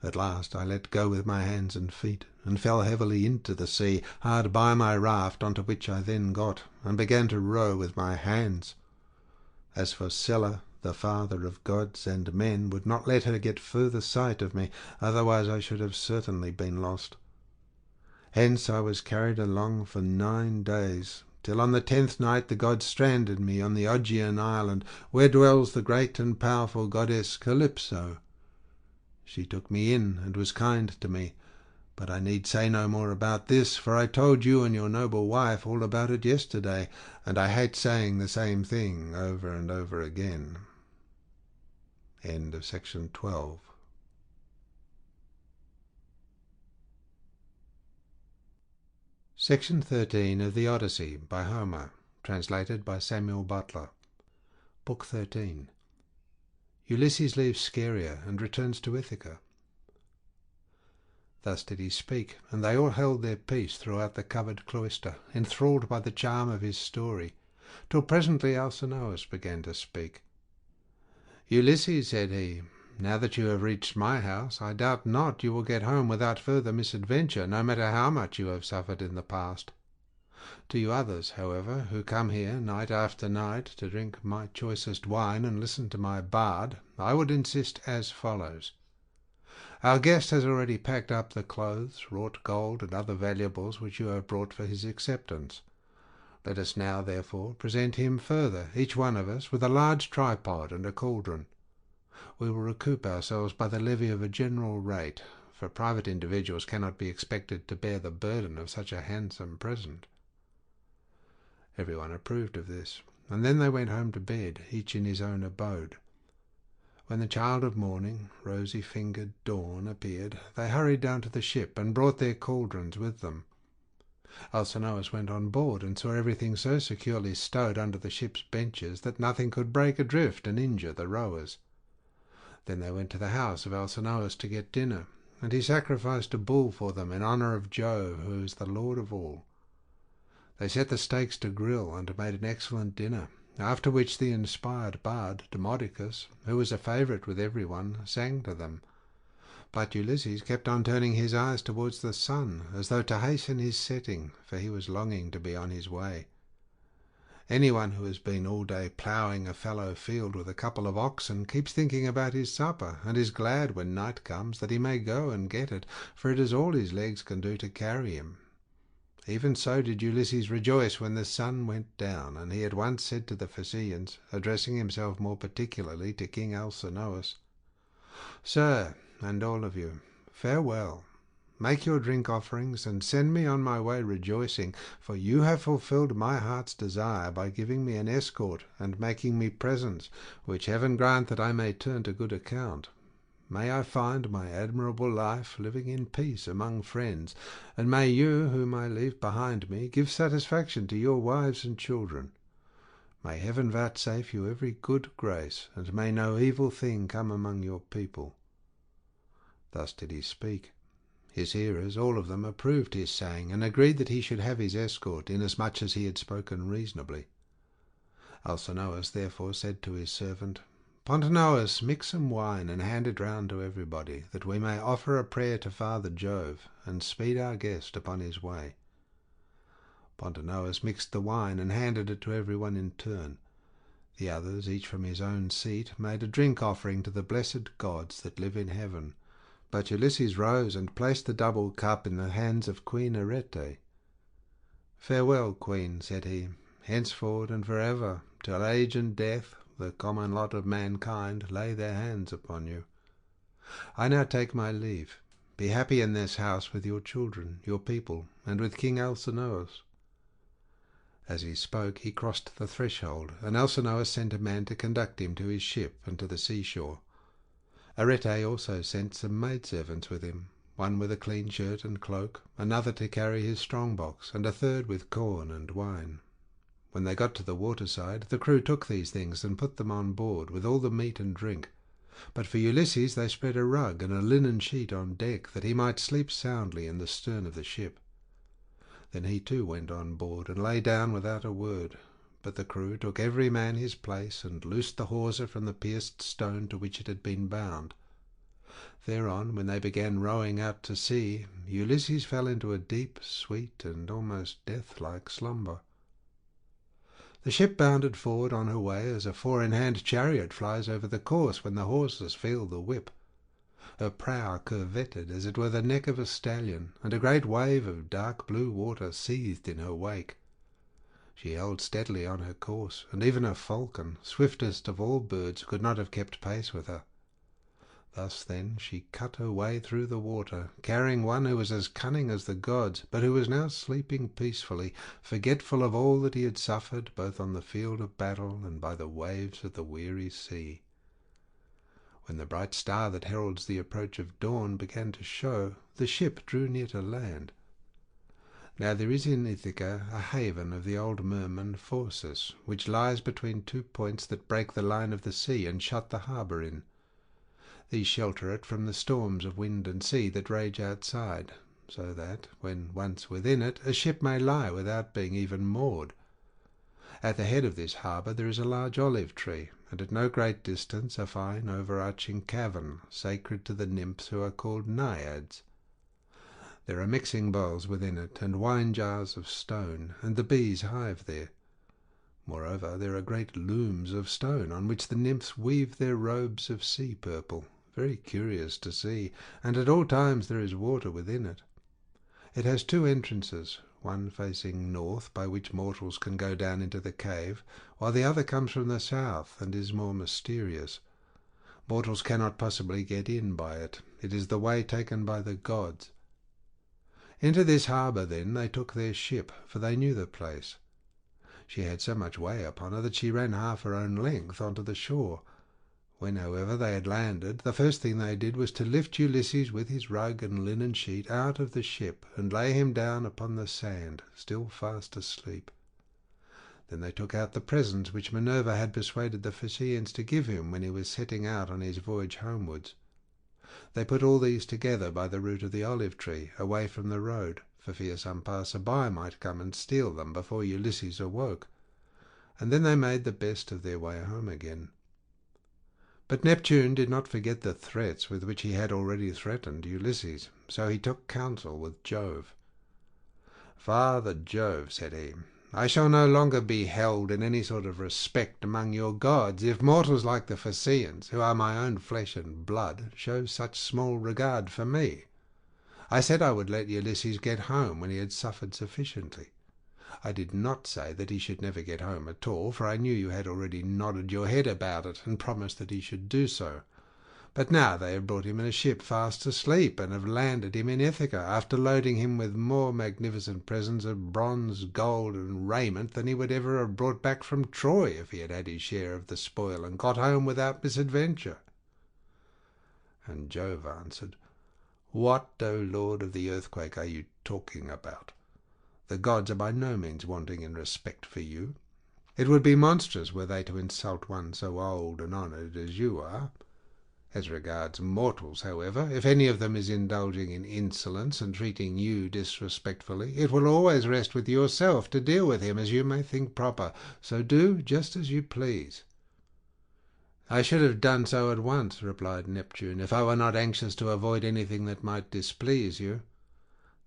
At last I let go with my hands and feet, and fell heavily into the sea, hard by my raft, onto which I then got, and began to row with my hands. As for Scylla, the father of gods and men would not let her get further sight of me, otherwise I should have certainly been lost. Hence I was carried along for 9 days, till on the 10th night the gods stranded me on the Augean island, where dwells the great and powerful goddess Calypso. She took me in and was kind to me, but I need say no more about this, for I told you and your noble wife all about it yesterday, and I hate saying the same thing over and over again. End of section 12. Section 13 of the Odyssey by Homer, translated by Samuel Butler. Book 13. Ulysses leaves Scheria and returns to Ithaca. Thus did he speak, and they all held their peace throughout the covered cloister, enthralled by the charm of his story, till presently Alcinous began to speak. "Ulysses," said he, "now that you have reached my house, I doubt not you will get home without further misadventure, no matter how much you have suffered in the past. To you others, however, who come here night after night to drink my choicest wine and listen to my bard, I would insist as follows. Our guest has already packed up the clothes, wrought gold, and other valuables which you have brought for his acceptance. Let us now, therefore, present him further, each one of us, with a large tripod and a cauldron. We will recoup ourselves by the levy of a general rate, for private individuals cannot be expected to bear the burden of such a handsome present." Everyone approved of this, and then they went home to bed, each in his own abode. When the child of morning, rosy-fingered Dawn, appeared, they hurried down to the ship and brought their cauldrons with them. Alcinous went on board and saw everything so securely stowed under the ship's benches that nothing could break adrift and injure the rowers. Then they went to the house of Alcinous to get dinner, and he sacrificed a bull for them in honour of Jove, who is the lord of all. They set the steaks to grill and made an excellent dinner, after which the inspired bard Demodocus, who was a favourite with everyone, sang to them. But Ulysses kept on turning his eyes towards the sun, as though to hasten his setting, for he was longing to be on his way. Anyone who has been all day ploughing a fallow field with a couple of oxen keeps thinking about his supper, and is glad when night comes that he may go and get it, for it is all his legs can do to carry him. Even so did Ulysses rejoice when the sun went down, and he at once said to the Phaeacians, addressing himself more particularly to King Alcinous, "Sir, and all of you, farewell. Make your drink offerings, and send me on my way rejoicing, for you have fulfilled my heart's desire by giving me an escort and making me presents, which heaven grant that I may turn to good account. May I find my admirable life living in peace among friends, and may you, whom I leave behind me, give satisfaction to your wives and children. May heaven vouchsafe you every good grace, and may no evil thing come among your people." Thus did he speak. His hearers, all of them, approved his saying, and agreed that he should have his escort, inasmuch as he had spoken reasonably. Alcinous therefore said to his servant, "Pontonous, mix some wine and hand it round to everybody, that we may offer a prayer to Father Jove, and speed our guest upon his way." Pontonous mixed the wine and handed it to everyone in turn. The others, each from his own seat, made a drink offering to the blessed gods that live in heaven. But Ulysses rose and placed the double cup in the hands of Queen Arete. "Farewell, Queen," said he, "henceforward and forever, till age and death, the common lot of mankind, lay their hands upon you. I now take my leave. Be happy in this house with your children, your people, and with King Alcinous." As he spoke, he crossed the threshold, and Alcinous sent a man to conduct him to his ship and to the seashore. Arete also sent some maidservants with him, one with a clean shirt and cloak, another to carry his strong-box, and a third with corn and wine. When they got to the waterside, the crew took these things and put them on board, with all the meat and drink. But for Ulysses they spread a rug and a linen sheet on deck, that he might sleep soundly in the stern of the ship. Then he too went on board, and lay down without a word. But the crew took every man his place, and loosed the hawser from the pierced stone to which it had been bound. Thereon, when they began rowing out to sea, Ulysses fell into a deep, sweet, and almost death-like slumber. The ship bounded forward on her way as a four-in-hand chariot flies over the course when the horses feel the whip. Her prow curvetted as it were the neck of a stallion, and a great wave of dark blue water seethed in her wake. She held steadily on her course, and even a falcon, swiftest of all birds, could not have kept pace with her. Thus, then, she cut her way through the water, carrying one who was as cunning as the gods, but who was now sleeping peacefully, forgetful of all that he had suffered, both on the field of battle and by the waves of the weary sea. When the bright star that heralds the approach of dawn began to show, the ship drew near to land. Now there is in Ithaca a haven of the old merman Phorcys, which lies between two points that break the line of the sea and shut the harbour in. These shelter it from the storms of wind and sea that rage outside, so that, when once within it, a ship may lie without being even moored. At the head of this harbour there is a large olive tree, and at no great distance a fine overarching cavern, sacred to the nymphs who are called Naiads. There are mixing bowls within it, and wine jars of stone, and the bees hive there. Moreover, there are great looms of stone, on which the nymphs weave their robes of sea purple, very curious to see, and at all times there is water within it. It has two entrances, one facing north, by which mortals can go down into the cave, while the other comes from the south, and is more mysterious. Mortals cannot possibly get in by it. It is the way taken by the gods. Into this harbour, then, they took their ship, for they knew the place. She had so much way upon her that she ran half her own length onto the shore. When, however, they had landed, the first thing they did was to lift Ulysses with his rug and linen sheet out of the ship, and lay him down upon the sand, still fast asleep. Then they took out the presents which Minerva had persuaded the Phaeacians to give him when he was setting out on his voyage homewards. They put all these together by the root of the olive tree, away from the road, for fear some passer-by might come and steal them before Ulysses awoke, and then they made the best of their way home again. But Neptune did not forget the threats with which he had already threatened Ulysses, so he took counsel with Jove. "Father Jove," said he, I shall no longer be held in any sort of respect among your gods, if mortals like the Phaeacians, who are my own flesh and blood, show such small regard for me. I said I would let Ulysses get home when he had suffered sufficiently. I did not say that he should never get home at all, for I knew you had already nodded your head about it, and promised that he should do so. But now they have brought him in a ship fast asleep, and have landed him in Ithaca, after loading him with more magnificent presents of bronze, gold, and raiment than he would ever have brought back from Troy if he had had his share of the spoil, and got home without misadventure. And Jove answered, What, O Lord of the earthquake, are you talking about? The gods are by no means wanting in respect for you. It would be monstrous were they to insult one so old and honoured as you are. As regards mortals, however, if any of them is indulging in insolence and treating you disrespectfully, it will always rest with yourself to deal with him as you may think proper, so do just as you please. I should have done so at once, replied Neptune, if I were not anxious to avoid anything that might displease you.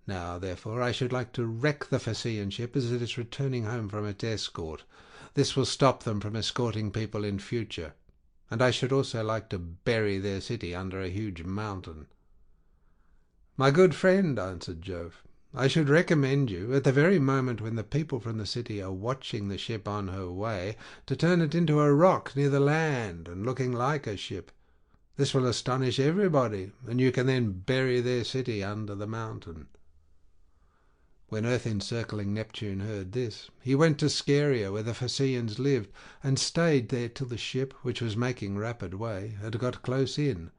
Now, therefore, I should like to wreck the Phaeacian ship as it is returning home from its escort. This will stop them from escorting people in future. And I should also like to bury their city under a huge mountain. My good friend, answered Jove, I should recommend you, at the very moment when the people from the city are watching the ship on her way, to turn it into a rock near the land and looking like a ship. This will astonish everybody, and you can then bury their city under the mountain. When earth-encircling Neptune heard this, he went to Scheria, where the Phaeacians lived, and stayed there till the ship, which was making rapid way, had got close in.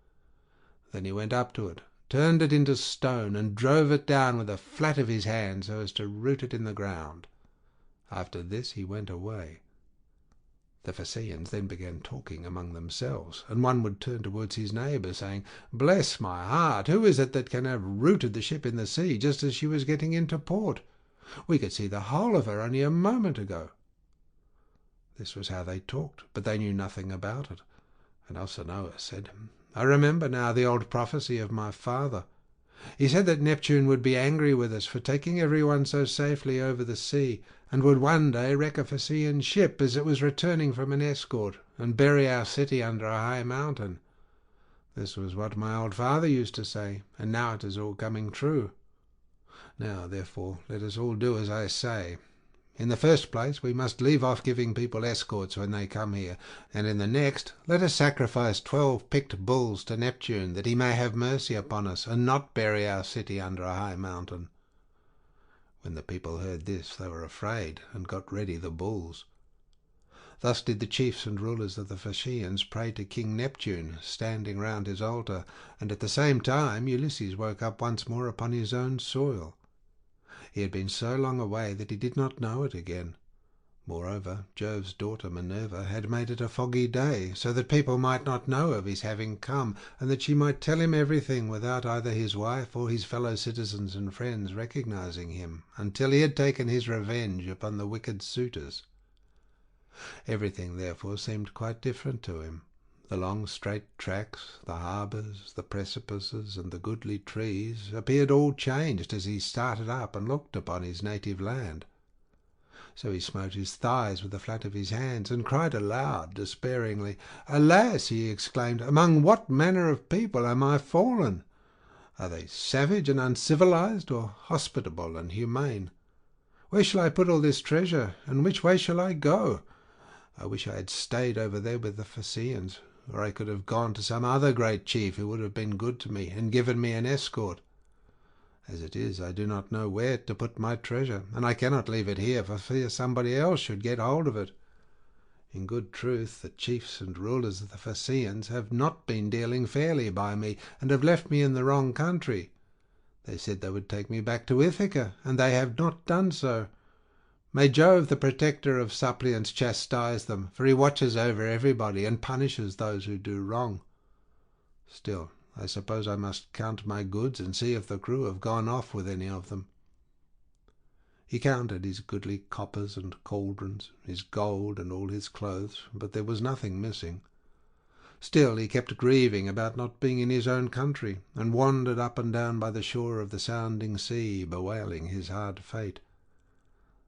Then he went up to it, turned it into stone, and drove it down with the flat of his hand so as to root it in the ground. After this he went away. The Phaeacians then began talking among themselves, and one would turn towards his neighbour, saying, Bless my heart, who is it that can have rooted the ship in the sea just as she was getting into port? We could see the whole of her only a moment ago. This was how they talked, but they knew nothing about it. And Alcinous said, I remember now the old prophecy of my father. He said that Neptune would be angry with us for taking everyone so safely over the sea, and would one day wreck a Phaeacian ship as it was returning from an escort, and bury our city under a high mountain. This was what my old father used to say, and now it is all coming true. Now, therefore, let us all do as I say. In the first place, we must leave off giving people escorts when they come here, and in the next, let us sacrifice 12 picked bulls to Neptune, that he may have mercy upon us, and not bury our city under a high mountain. When the people heard this, they were afraid, and got ready the bulls. Thus did the chiefs and rulers of the Phaeacians pray to King Neptune, standing round his altar, and at the same time Ulysses woke up once more upon his own soil. He had been so long away that he did not know it again. Moreover, Jove's daughter Minerva had made it a foggy day, so that people might not know of his having come, and that she might tell him everything without either his wife or his fellow citizens and friends recognizing him, until he had taken his revenge upon the wicked suitors. Everything, therefore, seemed quite different to him. The long straight tracks, the harbours, the precipices, and the goodly trees appeared all changed as he started up and looked upon his native land. So he smote his thighs with the flat of his hands, and cried aloud despairingly. Alas, he exclaimed, among what manner of people am I fallen? Are they savage and uncivilized, or hospitable and humane? Where shall I put all this treasure, and which way shall I go? I wish I had stayed over there with the Phaeacians, or I could have gone to some other great chief who would have been good to me and given me an escort. As it is, I do not know where to put my treasure, and I cannot leave it here for fear somebody else should get hold of it. In good truth, the chiefs and rulers of the Phaeacians have not been dealing fairly by me, and have left me in the wrong country. They said they would take me back to Ithaca, and they have not done so. May Jove, the protector of suppliants, chastise them, for he watches over everybody and punishes those who do wrong. Still, I suppose I must count my goods and see if the crew have gone off with any of them. He counted his goodly coppers and cauldrons, his gold and all his clothes, but there was nothing missing. Still he kept grieving about not being in his own country, and wandered up and down by the shore of the sounding sea, bewailing his hard fate.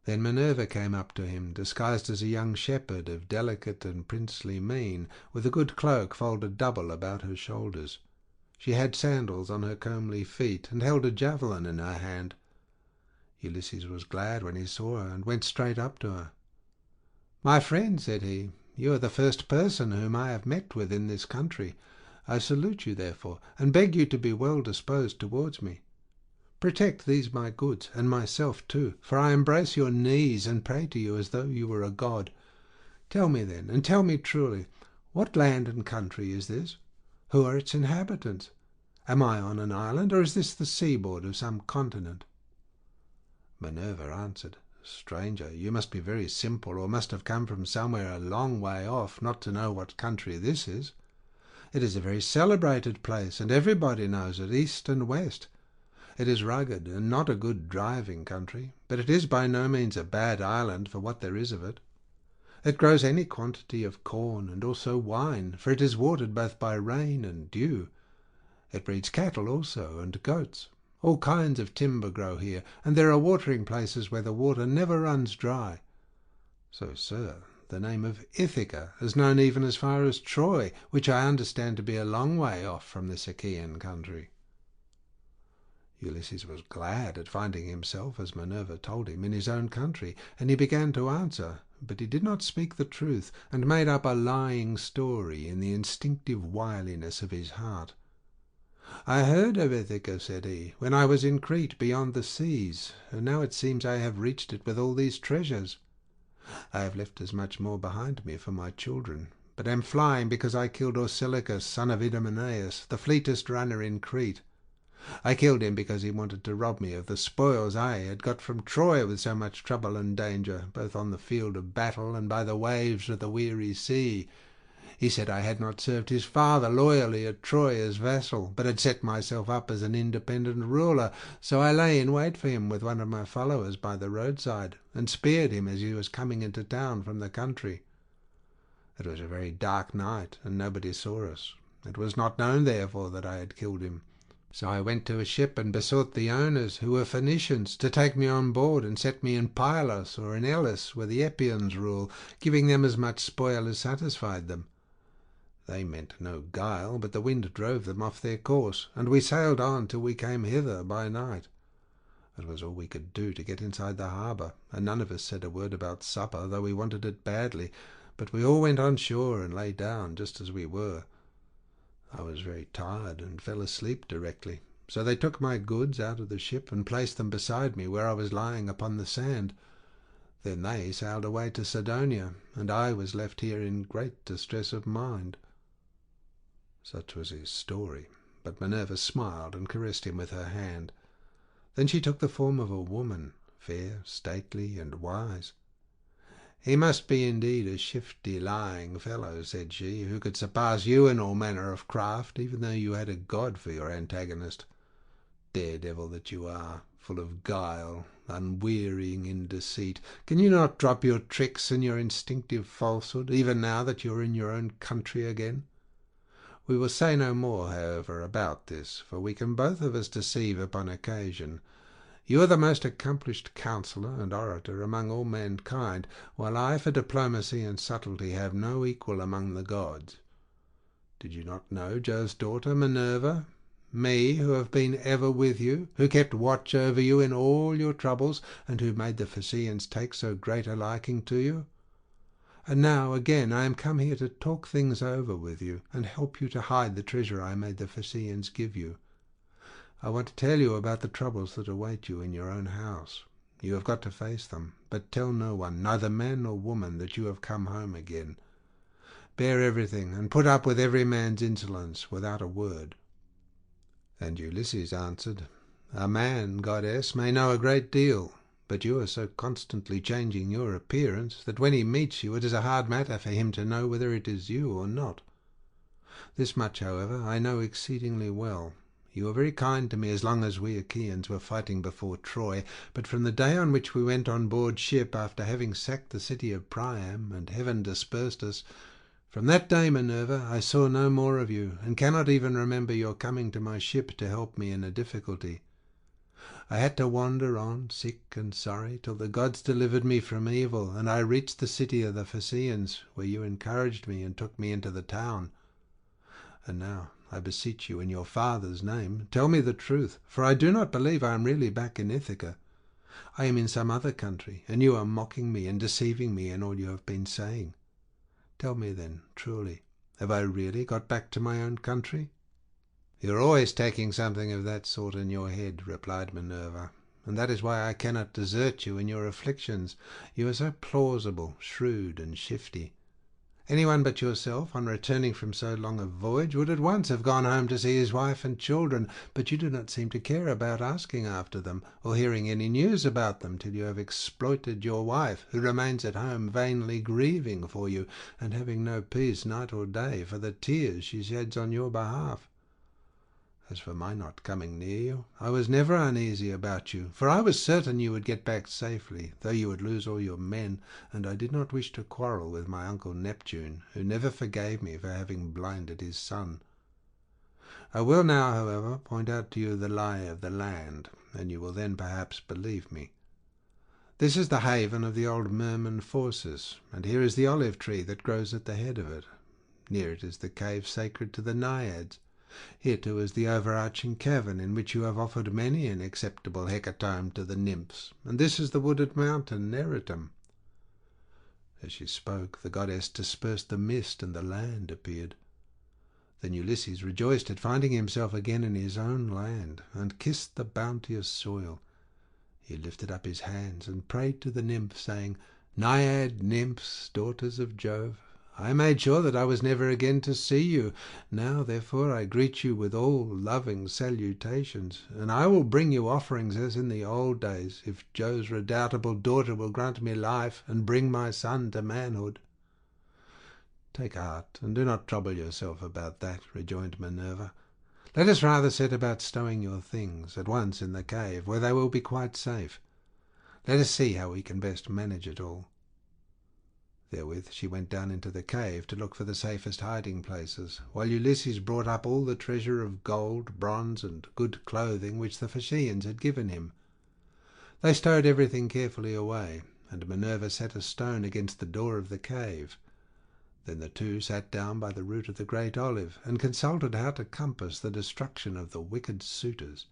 Then Minerva came up to him, disguised as a young shepherd of delicate and princely mien, with a good cloak folded double about her shoulders. She had sandals on her comely feet, and held a javelin in her hand. Ulysses was glad when he saw her, and went straight up to her. "My friend," said he, "you are the first person whom I have met with in this country. I salute you, therefore, and beg you to be well disposed towards me. Protect these my goods, and myself too, for I embrace your knees and pray to you as though you were a god. Tell me then, and tell me truly, what land and country is this? Who are its inhabitants? Am I on an island, or is this the seaboard of some continent?" Minerva answered, "Stranger, you must be very simple, or must have come from somewhere a long way off, not to know what country this is. It is a very celebrated place, and everybody knows it, east and west. It is rugged, and not a good driving country, but it is by no means a bad island for what there is of it. It grows any quantity of corn, and also wine, for it is watered both by rain and dew. It breeds cattle also, and goats. All kinds of timber grow here, and there are watering places where the water never runs dry. So, sir, the name of Ithaca is known even as far as Troy, which I understand to be a long way off from this Achaean country." Ulysses was glad at finding himself, as Minerva told him, in his own country, and he began to answer, but he did not speak the truth, and made up a lying story in the instinctive wiliness of his heart. "I heard of Ithaca," said he, "when I was in Crete beyond the seas, and now it seems I have reached it with all these treasures. I have left as much more behind me for my children, but am flying because I killed Orsilochus, son of Idomeneus, the fleetest runner in Crete. I killed him because he wanted to rob me of the spoils I had got from Troy with so much trouble and danger, both on the field of battle and by the waves of the weary sea. He said I had not served his father loyally at Troy as vassal, but had set myself up as an independent ruler, so I lay in wait for him with one of my followers by the roadside, and speared him as he was coming into town from the country. It was a very dark night, and nobody saw us. It was not known, therefore, that I had killed him. So I went to a ship and besought the owners, who were Phoenicians, to take me on board and set me in Perilous or in Elis, where the Epeans rule, giving them as much spoil as satisfied them. They meant no guile, but the wind drove them off their course, and we sailed on till we came hither by night. It was all we could do to get inside the harbour, and none of us said a word about supper, though we wanted it badly, but we all went on shore and lay down just as we were. I was very tired and fell asleep directly, so they took my goods out of the ship and placed them beside me where I was lying upon the sand. Then they sailed away to Sidonia, and I was left here in great distress of mind." Such was his story, but Minerva smiled and caressed him with her hand. Then she took the form of a woman, fair, stately, and wise. "He must be indeed a shifty, lying fellow," said she, "who could surpass you in all manner of craft, even though you had a god for your antagonist. Daredevil that you are, full of guile, unwearying in deceit, can you not drop your tricks and your instinctive falsehood, even now that you are in your own country again? We will say no more, however, about this, for we can both of us deceive upon occasion. You are the most accomplished counsellor and orator among all mankind, while I for diplomacy and subtlety have no equal among the gods. Did you not know Jove's daughter Minerva, me, who have been ever with you, who kept watch over you in all your troubles, and who made the Phaeacians take so great a liking to you? And now again I am come here to talk things over with you, and help you to hide the treasure I made the Phaeacians give you. I want to tell you about the troubles that await you in your own house. You have got to face them, but tell no one, neither man nor woman, that you have come home again. Bear everything, and put up with every man's insolence, without a word." And Ulysses answered, "A man, goddess, may know a great deal, but you are so constantly changing your appearance that when he meets you it is a hard matter for him to know whether it is you or not. This much, however, I know exceedingly well. You were very kind to me as long as we Achaeans were fighting before Troy, but from the day on which we went on board ship after having sacked the city of Priam, and heaven dispersed us, from that day, Minerva, I saw no more of you, and cannot even remember your coming to my ship to help me in a difficulty. I had to wander on, sick and sorry, till the gods delivered me from evil, and I reached the city of the Phaeacians, where you encouraged me and took me into the town. And now, I beseech you in your father's name, tell me the truth, for I do not believe I am really back in Ithaca. I am in some other country, and you are mocking me and deceiving me in all you have been saying. Tell me then, truly, have I really got back to my own country?" "You are always taking something of that sort in your head," replied Minerva, "and that is why I cannot desert you in your afflictions. You are so plausible, shrewd, and shifty. Anyone but yourself, on returning from so long a voyage, would at once have gone home to see his wife and children, but you do not seem to care about asking after them, or hearing any news about them, till you have exploited your wife, who remains at home vainly grieving for you, and having no peace night or day for the tears she sheds on your behalf. As for my not coming near you, I was never uneasy about you, for I was certain you would get back safely, though you would lose all your men, and I did not wish to quarrel with my uncle Neptune, who never forgave me for having blinded his son. I will now, however, point out to you the lie of the land, and you will then perhaps believe me. This is the haven of the old merman Phorcys, and here is the olive tree that grows at the head of it. Near it is the cave sacred to the Naiads. Here too is the overarching cavern in which you have offered many an acceptable hecatomb to the nymphs, and this is the wooded mountain Neritum." As she spoke, the goddess dispersed the mist, and the land appeared. Then Ulysses rejoiced at finding himself again in his own land, and kissed the bounteous soil. He lifted up his hands and prayed to the nymphs, saying, "Naiad nymphs, daughters of Jove, I made sure that I was never again to see you. Now, therefore, I greet you with all loving salutations, and I will bring you offerings as in the old days, if Jove's redoubtable daughter will grant me life and bring my son to manhood." "Take heart, and do not trouble yourself about that," rejoined Minerva. "Let us rather set about stowing your things at once in the cave, where they will be quite safe. Let us see how we can best manage it all." Therewith she went down into the cave to look for the safest hiding places, while Ulysses brought up all the treasure of gold, bronze, and good clothing which the Phaeacians had given him. They stowed everything carefully away, and Minerva set a stone against the door of the cave. Then the two sat down by the root of the great olive, and consulted how to compass the destruction of the wicked suitors.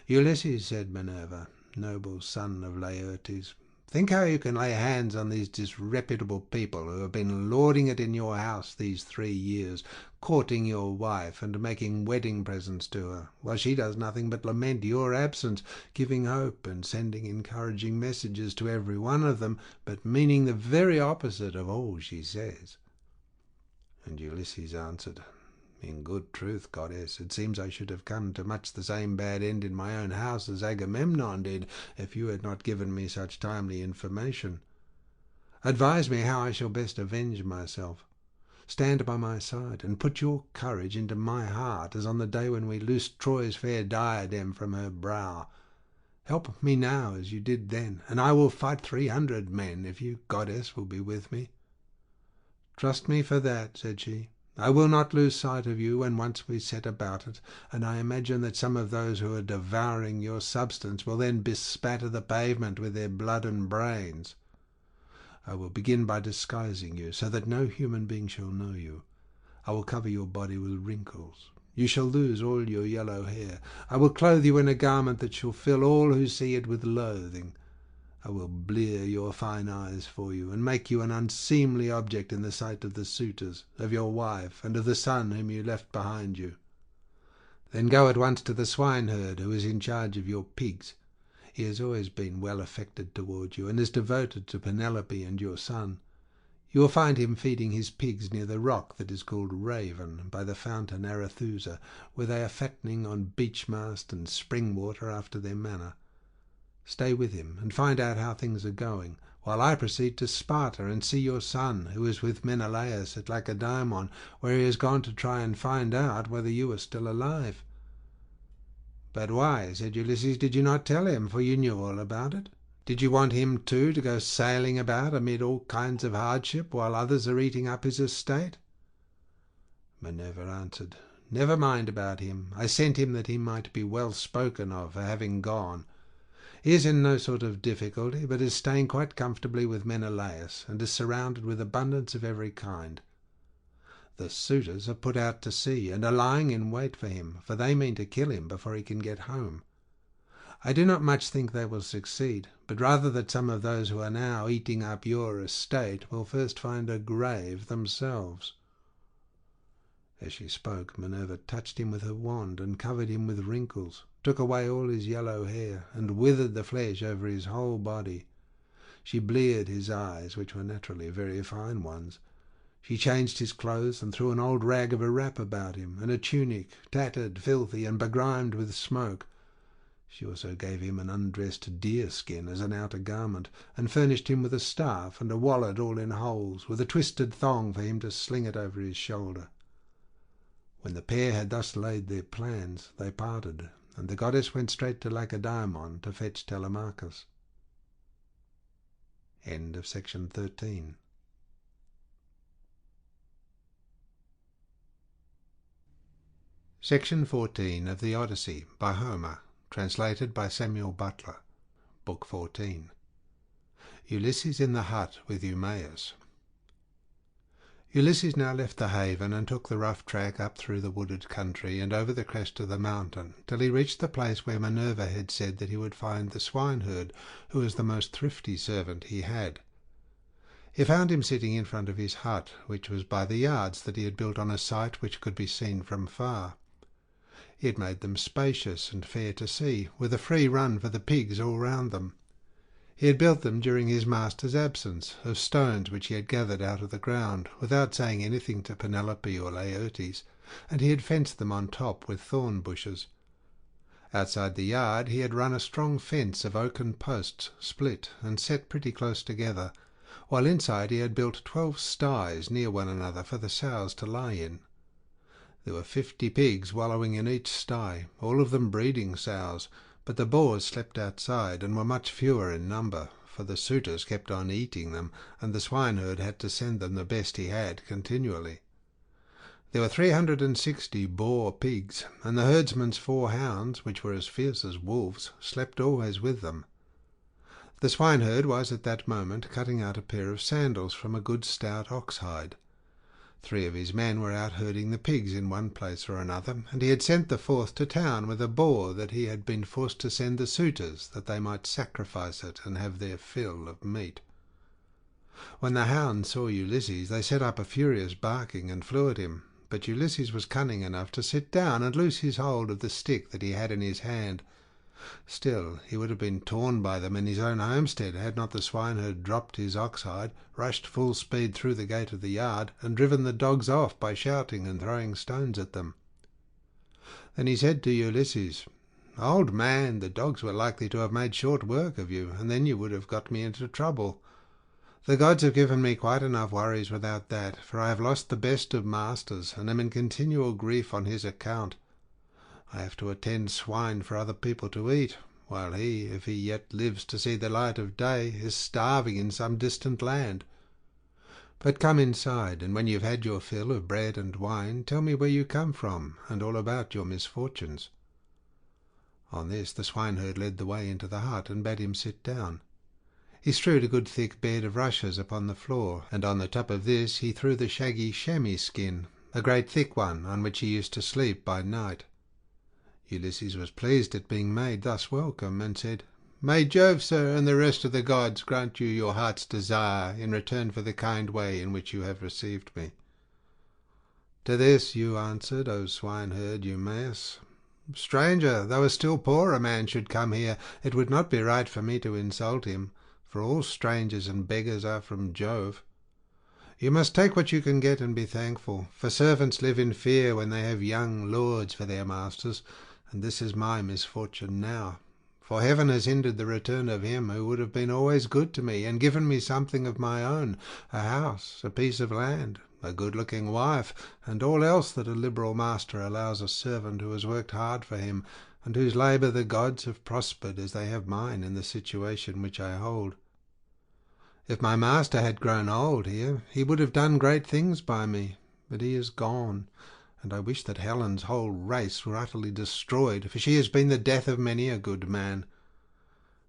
"Ulysses," said Minerva, "noble son of Laertes, think how you can lay hands on these disreputable people who have been lording it in your house these 3 years, courting your wife and making wedding presents to her, while she does nothing but lament your absence, giving hope and sending encouraging messages to every one of them, but meaning the very opposite of all she says." And Ulysses answered, "In good truth, goddess, it seems I should have come to much the same bad end in my own house as Agamemnon did, if you had not given me such timely information. Advise me how I shall best avenge myself. Stand by my side, and put your courage into my heart, as on the day when we loosed Troy's fair diadem from her brow. Help me now as you did then, and I will fight 300 men, if you, goddess, will be with me." "Trust me for that," said she. "I will not lose sight of you when once we set about it, and I imagine that some of those who are devouring your substance will then bespatter the pavement with their blood and brains. I will begin by disguising you, so that no human being shall know you. I will cover your body with wrinkles. You shall lose all your yellow hair. I will clothe you in a garment that shall fill all who see it with loathing. I will blear your fine eyes for you, and make you an unseemly object in the sight of the suitors, of your wife, and of the son whom you left behind you. Then go at once to the swineherd who is in charge of your pigs. He has always been well affected toward you, and is devoted to Penelope and your son. You will find him feeding his pigs near the rock that is called Raven, by the fountain Arethusa, where they are fattening on beech mast and spring water after their manner. Stay with him, and find out how things are going, while I proceed to Sparta and see your son, who is with Menelaus at Lacedaemon, where he has gone to try and find out whether you are still alive." "But why," said Ulysses, "did you not tell him, for you knew all about it? Did you want him too to go sailing about amid all kinds of hardship, while others are eating up his estate?" Minerva answered, Never mind about him. I sent him that he might be well spoken of for having gone. He is in no sort of difficulty, but is staying quite comfortably with Menelaus, and is surrounded with abundance of every kind. The suitors are put out to sea, and are lying in wait for him, for they mean to kill him before he can get home. I do not much think they will succeed, but rather that some of those who are now eating up your estate will first find a grave themselves." As she spoke, Minerva touched him with her wand and covered him with wrinkles, took away all his yellow hair, and withered the flesh over his whole body. She bleared his eyes, which were naturally very fine ones. She changed his clothes and threw an old rag of a wrap about him, and a tunic, tattered, filthy, and begrimed with smoke. She also gave him an undressed deer skin as an outer garment, and furnished him with a staff and a wallet all in holes, with a twisted thong for him to sling it over his shoulder. When the pair had thus laid their plans, they parted, and the goddess went straight to Lacedaemon to fetch Telemachus. End of section 13. Section 14 of the Odyssey by Homer, translated by Samuel Butler. Book 14. Ulysses in the hut with Eumaeus. Ulysses now left the haven and took the rough track up through the wooded country and over the crest of the mountain, till he reached the place where Minerva had said that he would find the swineherd, who was the most thrifty servant he had. He found him sitting in front of his hut, which was by the yards that he had built on a site which could be seen from far. He had made them spacious and fair to see, with a free run for the pigs all round them. He had built them during his master's absence, of stones which he had gathered out of the ground, without saying anything to Penelope or Laertes, and he had fenced them on top with thorn bushes. Outside the yard he had run a strong fence of oaken posts, split and set pretty close together, while inside he had built 12 sties near one another for the sows to lie in. There were 50 pigs wallowing in each sty, all of them breeding sows, but the boars slept outside and were much fewer in number, for the suitors kept on eating them, and the swineherd had to send them the best he had continually. There were 360 boar pigs, and the herdsman's 4 hounds, which were as fierce as wolves, slept always with them. The swineherd was at that moment cutting out a pair of sandals from a good stout ox hide. 3 of his men were out herding the pigs in one place or another, and he had sent the 4th to town with a boar that he had been forced to send the suitors, that they might sacrifice it and have their fill of meat. When the hounds saw Ulysses, they set up a furious barking and flew at him, but Ulysses was cunning enough to sit down and loose his hold of the stick that he had in his hand. Still, he would have been torn by them in his own homestead had not the swineherd dropped his ox-hide, rushed full speed through the gate of the yard, and driven the dogs off by shouting and throwing stones at them. Then he said to Ulysses, "Old man, the dogs were likely to have made short work of you, and then you would have got me into trouble. The gods have given me quite enough worries without that, for I have lost the best of masters, and am in continual grief on his account. I have to attend swine for other people to eat, while he, if he yet lives to see the light of day, is starving in some distant land. But come inside, and when you've had your fill of bread and wine, tell me where you come from, and all about your misfortunes." On this the swineherd led the way into the hut, and bade him sit down. He strewed a good thick bed of rushes upon the floor, and on the top of this he threw the shaggy chamois skin, a great thick one, on which he used to sleep by night. Ulysses was pleased at being made thus welcome, and said, "May Jove, sir, and the rest of the gods grant you your heart's desire in return for the kind way in which you have received me." To this you answered, O swineherd Eumaeus, "Stranger, though a still poorer man should come here, it would not be right for me to insult him, for all strangers and beggars are from Jove. You must take what you can get and be thankful, for servants live in fear when they have young lords for their masters, and this is my misfortune now. For heaven has hindered the return of him who would have been always good to me, and given me something of my own, a house, a piece of land, a good-looking wife, and all else that a liberal master allows a servant who has worked hard for him, and whose labour the gods have prospered as they have mine in the situation which I hold. If my master had grown old here, he would have done great things by me, but he is gone, and I wish that Helen's whole race were utterly destroyed, for she has been the death of many a good man.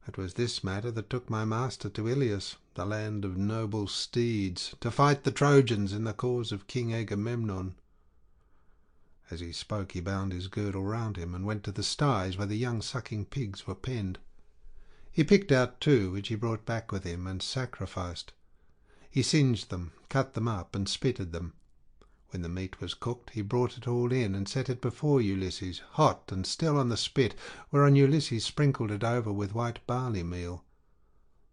It was this matter that took my master to Ilios, the land of noble steeds, to fight the Trojans in the cause of King Agamemnon." As he spoke he bound his girdle round him and went to the sties where the young sucking pigs were penned. He picked out 2 which he brought back with him and sacrificed. He singed them, cut them up, and spitted them. When the meat was cooked, he brought it all in and set it before Ulysses, hot and still on the spit, whereon Ulysses sprinkled it over with white barley meal.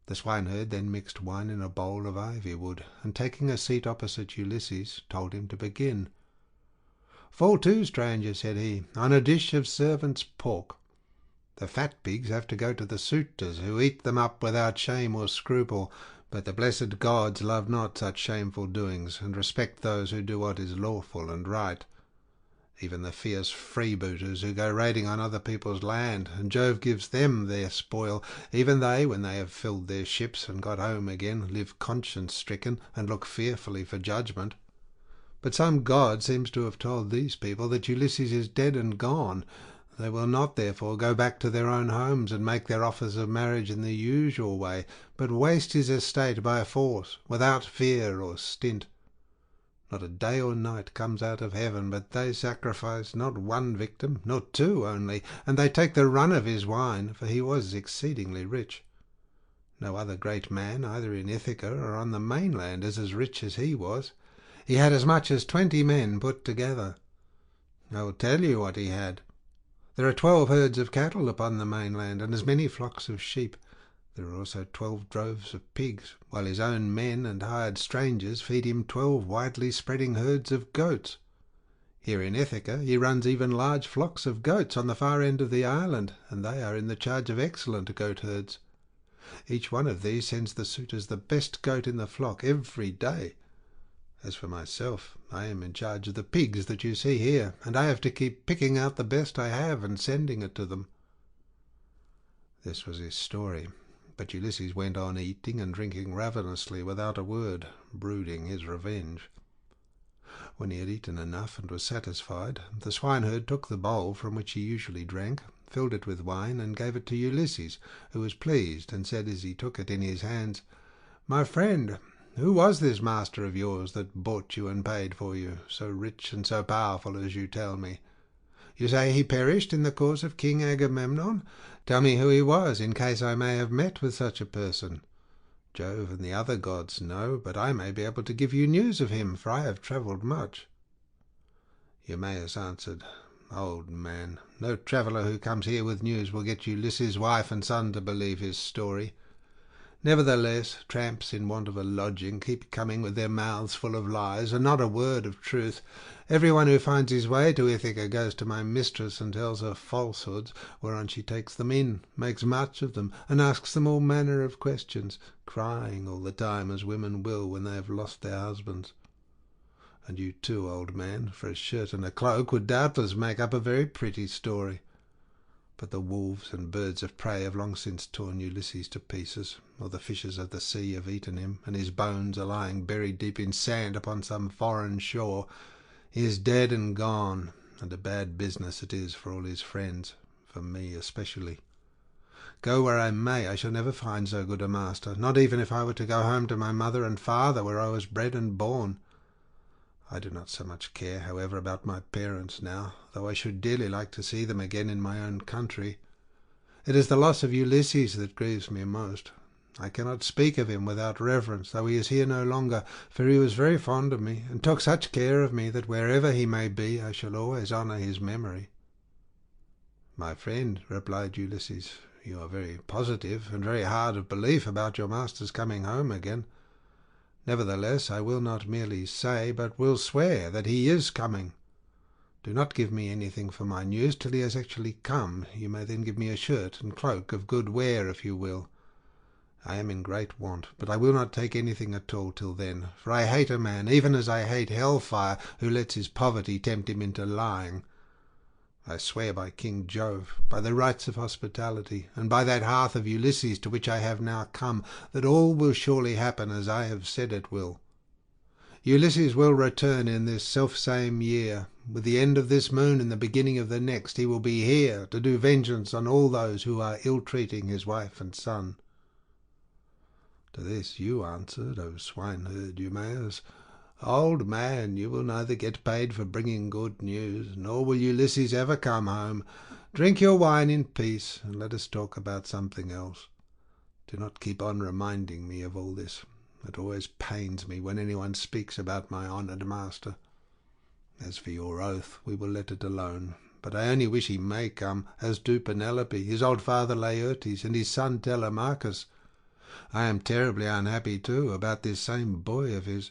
The swineherd then mixed wine in a bowl of ivy wood, and taking a seat opposite Ulysses, told him to begin. "Fall to, stranger," said he, "on a dish of servants' pork. The fat pigs have to go to the suitors, who eat them up without shame or scruple, but the blessed gods love not such shameful doings, and respect those who do what is lawful and right. Even the fierce freebooters who go raiding on other people's land, and Jove gives them their spoil, even they, when they have filled their ships and got home again, live conscience-stricken and look fearfully for judgment. But some god seems to have told these people that Ulysses is dead and gone. They will not, therefore, go back to their own homes and make their offers of marriage in the usual way, but waste his estate by force, without fear or stint. Not a day or night comes out of heaven but they sacrifice not 1 victim, nor 2 only, and they take the run of his wine, for he was exceedingly rich. No other great man, either in Ithaca or on the mainland, is as rich as he was. He had as much as 20 men put together. I will tell you what he had. There are 12 herds of cattle upon the mainland, and as many flocks of sheep. There are also 12 droves of pigs, while his own men and hired strangers feed him 12 widely spreading herds of goats. Here in Ithaca he runs even large flocks of goats on the far end of the island, and they are in the charge of excellent goat herds. Each one of these sends the suitors the best goat in the flock every day. As for myself, I am in charge of the pigs that you see here, and I have to keep picking out the best I have and sending it to them." This was his story, but Ulysses went on eating and drinking ravenously without a word, brooding his revenge. When he had eaten enough and was satisfied, the swineherd took the bowl from which he usually drank, filled it with wine, and gave it to Ulysses, who was pleased, and said as he took it in his hands, "My friend, who was this master of yours that bought you and paid for you, so rich and so powerful as you tell me? You say he perished in the cause of King Agamemnon? Tell me who he was, in case I may have met with such a person. Jove and the other gods know, but I may be able to give you news of him, for I have travelled much." Eumaeus answered, "Old man, no traveller who comes here with news will get Ulysses' wife and son to believe his story. Nevertheless, tramps in want of a lodging keep coming with their mouths full of lies, and not a word of truth. Everyone who finds his way to Ithaca goes to my mistress and tells her falsehoods, whereon she takes them in, makes much of them, and asks them all manner of questions, crying all the time as women will when they have lost their husbands. And you too, old man, for a shirt and a cloak would doubtless make up a very pretty story. But the wolves and birds of prey have long since torn Ulysses to pieces, or the fishes of the sea have eaten him, and his bones are lying buried deep in sand upon some foreign shore. He is dead and gone, and a bad business it is for all his friends, for me especially. Go where I may, I shall never find so good a master, not even if I were to go home to my mother and father, where I was bred and born. I do not so much care, however, about my parents now, though I should dearly like to see them again in my own country. It is the loss of Ulysses that grieves me most. I cannot speak of him without reverence, though he is here no longer, for he was very fond of me, and took such care of me that wherever he may be I shall always honour his memory." "My friend," replied Ulysses, "you are very positive and very hard of belief about your master's coming home again. Nevertheless, I will not merely say, but will swear that he is coming. Do not give me anything for my news till he has actually come. You may then give me a shirt and cloak of good wear, if you will. I am in great want, but I will not take anything at all till then, for I hate a man, even as I hate hellfire, who lets his poverty tempt him into lying. I swear by King Jove, by the rites of hospitality, and by that hearth of Ulysses to which I have now come, that all will surely happen as I have said it will. Ulysses will return in this selfsame year, With the end of this moon and the beginning of the next, he will be here to do vengeance on all those who are ill-treating his wife and son." To this you answered, O swineherd Eumaeus, "Old man, you will neither get paid for bringing good news, nor will Ulysses ever come home. Drink your wine in peace, and let us talk about something else. Do not keep on reminding me of all this. It always pains me when anyone speaks about my honoured master. As for your oath, we will let it alone. But I only wish he may come, as do Penelope, his old father Laertes, and his son Telemachus. I am terribly unhappy, too, about this same boy of his.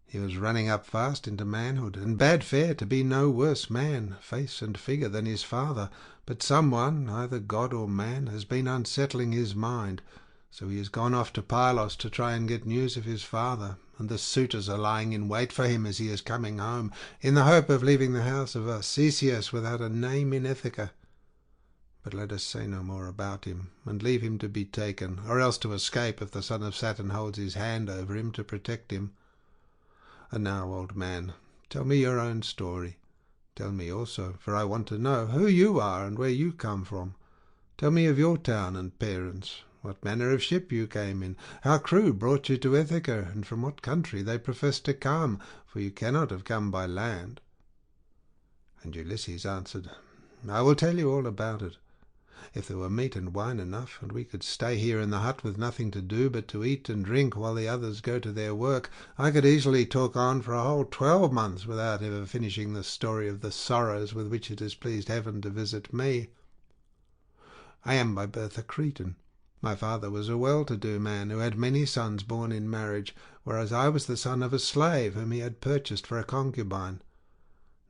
He was running up fast into manhood, and bade fair to be no worse man, face and figure, than his father. But someone, either god or man, has been unsettling his mind, so he has gone off to Pylos to try and get news of his father, and the suitors are lying in wait for him as he is coming home, in the hope of leaving the house of Odysseus without a name in Ithaca. But let us say no more about him, and leave him to be taken, or else to escape if the son of Saturn holds his hand over him to protect him. And now, old man, tell me your own story. Tell me also, for I want to know, who you are and where you come from. Tell me of your town and parents, what manner of ship you came in, how crew brought you to Ithaca, and from what country they profess to come, for you cannot have come by land." And Ulysses answered, "I will tell you all about it. If there were meat and wine enough, and we could stay here in the hut with nothing to do but to eat and drink while the others go to their work, I could easily talk on for a whole 12 months without ever finishing the story of the sorrows with which it has pleased heaven to visit me. I am by birth a Cretan. My father was a well-to-do man who had many sons born in marriage, whereas I was the son of a slave whom he had purchased for a concubine.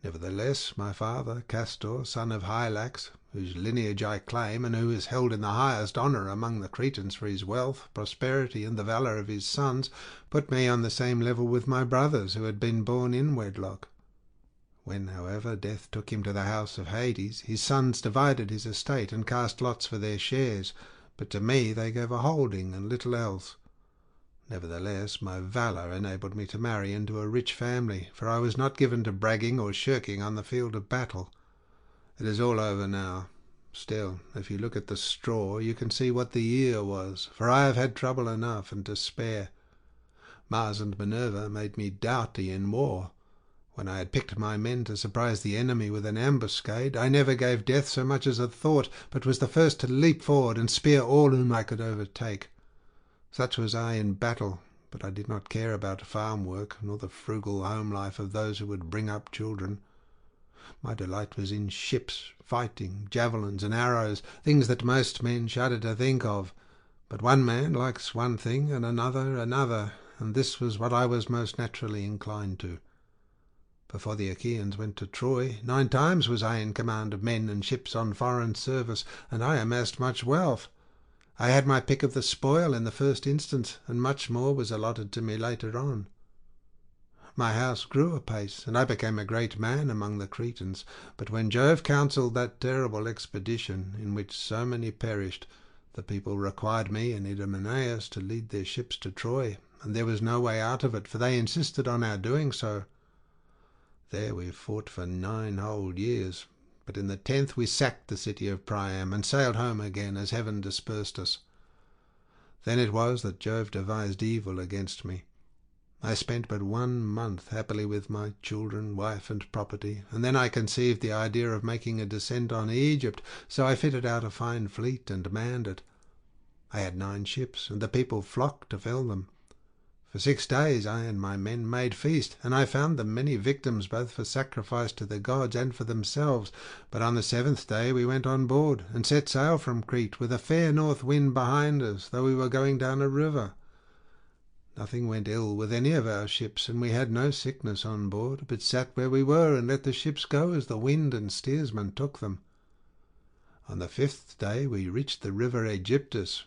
Nevertheless, my father, Castor, son of Hylax, whose lineage I claim, and who is held in the highest honour among the Cretans for his wealth, prosperity, and the valour of his sons, put me on the same level with my brothers who had been born in wedlock. When, however, death took him to the house of Hades, his sons divided his estate and cast lots for their shares, but to me they gave a holding and little else. Nevertheless, my valour enabled me to marry into a rich family, for I was not given to bragging or shirking on the field of battle. It is all over now. Still, if you look at the straw, you can see what the year was, for I have had trouble enough and to spare. Mars and Minerva made me doughty in war. When I had picked my men to surprise the enemy with an ambuscade, I never gave death so much as a thought, but was the first to leap forward and spear all whom I could overtake. Such was I in battle, but I did not care about farm work, nor the frugal home life of those who would bring up children. My delight was in ships, fighting, javelins, and arrows, things that most men shudder to think of. But one man likes one thing, and another another, and this was what I was most naturally inclined to. Before the Achaeans went to Troy, 9 times was I in command of men and ships on foreign service, and I amassed much wealth. I had my pick of the spoil in the first instance, and much more was allotted to me later on. My house grew apace, and I became a great man among the Cretans. But when Jove counselled that terrible expedition, in which so many perished, the people required me and Idomeneus to lead their ships to Troy, and there was no way out of it, for they insisted on our doing so. There we fought for 9 whole years, but in the 10th we sacked the city of Priam and sailed home again as heaven dispersed us. Then it was that Jove devised evil against me. I spent but 1 month happily with my children, wife, and property, and then I conceived the idea of making a descent on Egypt, so I fitted out a fine fleet and manned it. I had 9 ships, and the people flocked to fill them. For 6 days I and my men made feast, and I found them many victims both for sacrifice to the gods and for themselves. But on the 7th day we went on board, and set sail from Crete, with a fair north wind behind us, though we were going down a river. Nothing went ill with any of our ships, and we had no sickness on board, but sat where we were and let the ships go as the wind and steersman took them. On the 5th day we reached the river Aegyptus.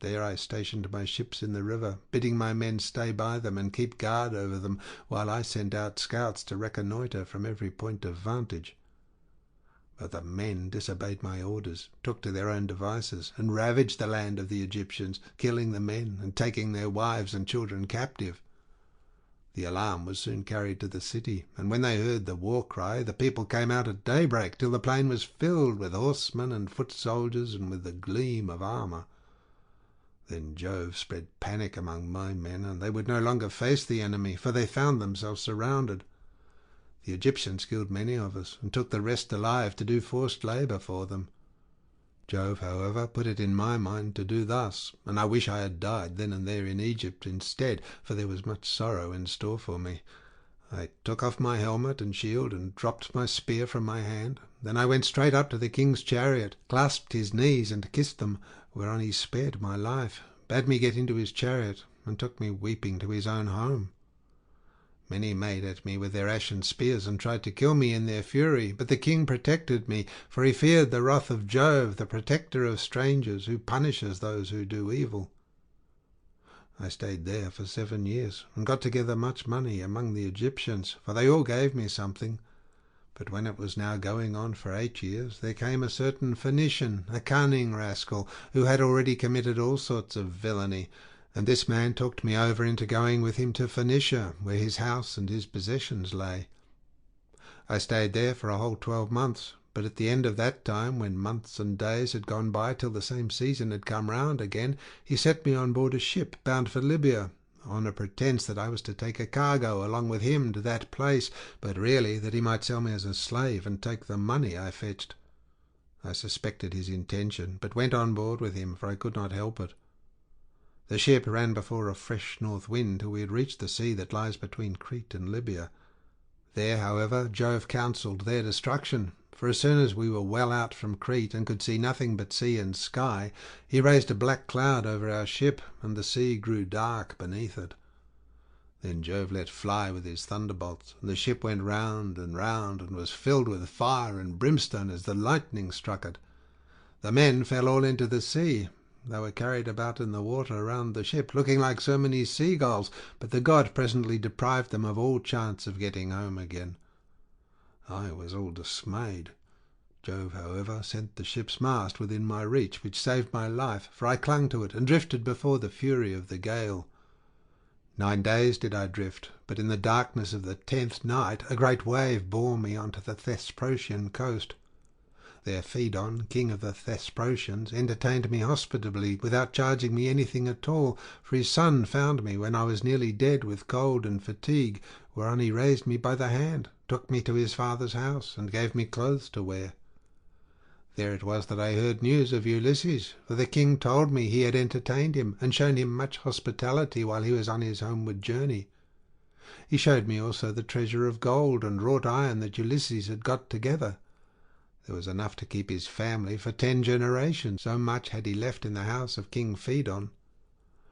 There I stationed my ships in the river, bidding my men stay by them and keep guard over them, while I sent out scouts to reconnoitre from every point of vantage. But the men disobeyed my orders, took to their own devices, and ravaged the land of the Egyptians, killing the men and taking their wives and children captive. The alarm was soon carried to the city, and when they heard the war cry, the people came out at daybreak till the plain was filled with horsemen and foot soldiers and with the gleam of armour. Then Jove spread panic among my men, and they would no longer face the enemy, for they found themselves surrounded. The Egyptians killed many of us, and took the rest alive to do forced labour for them. Jove, however, put it in my mind to do thus, and I wish I had died then and there in Egypt instead, for there was much sorrow in store for me. I took off my helmet and shield, and dropped my spear from my hand. Then I went straight up to the king's chariot, clasped his knees, and kissed them, whereon he spared my life, bade me get into his chariot, and took me weeping to his own home. Many made at me with their ashen spears, and tried to kill me in their fury, but the king protected me, for he feared the wrath of Jove, the protector of strangers, who punishes those who do evil. I stayed there for 7 years, and got together much money among the Egyptians, for they all gave me something. But when it was now going on for 8 years, there came a certain Phoenician, a cunning rascal, who had already committed all sorts of villainy, and this man talked me over into going with him to Phoenicia, where his house and his possessions lay. I stayed there for a whole 12 months, but at the end of that time, when months and days had gone by till the same season had come round again, he set me on board a ship bound for Libya, on a pretence that I was to take a cargo along with him to that place, but really that he might sell me as a slave and take the money I fetched. I suspected his intention, but went on board with him, for I could not help it. The ship ran before a fresh north wind till we had reached the sea that lies between Crete and Libya. There, however, Jove counselled their destruction, for as soon as we were well out from Crete and could see nothing but sea and sky, he raised a black cloud over our ship, and the sea grew dark beneath it. Then Jove let fly with his thunderbolts, and the ship went round, and was filled with fire and brimstone as the lightning struck it. The men fell all into the sea. They were carried about in the water around the ship, looking like so many seagulls, but the god presently deprived them of all chance of getting home again. I was all dismayed. Jove, however, sent the ship's mast within my reach, which saved my life, for I clung to it and drifted before the fury of the gale. 9 days did I drift, but in the darkness of the 10th night a great wave bore me onto the Thesprotian coast. There Phaedon, king of the Thesprotians, entertained me hospitably without charging me anything at all, for his son found me when I was nearly dead with cold and fatigue, whereon he raised me by the hand, took me to his father's house, and gave me clothes to wear. There it was that I heard news of Ulysses, for the king told me he had entertained him and shown him much hospitality while he was on his homeward journey. He showed me also the treasure of gold and wrought iron that Ulysses had got together. There was enough to keep his family for 10 generations, so much had he left in the house of King Phaedon.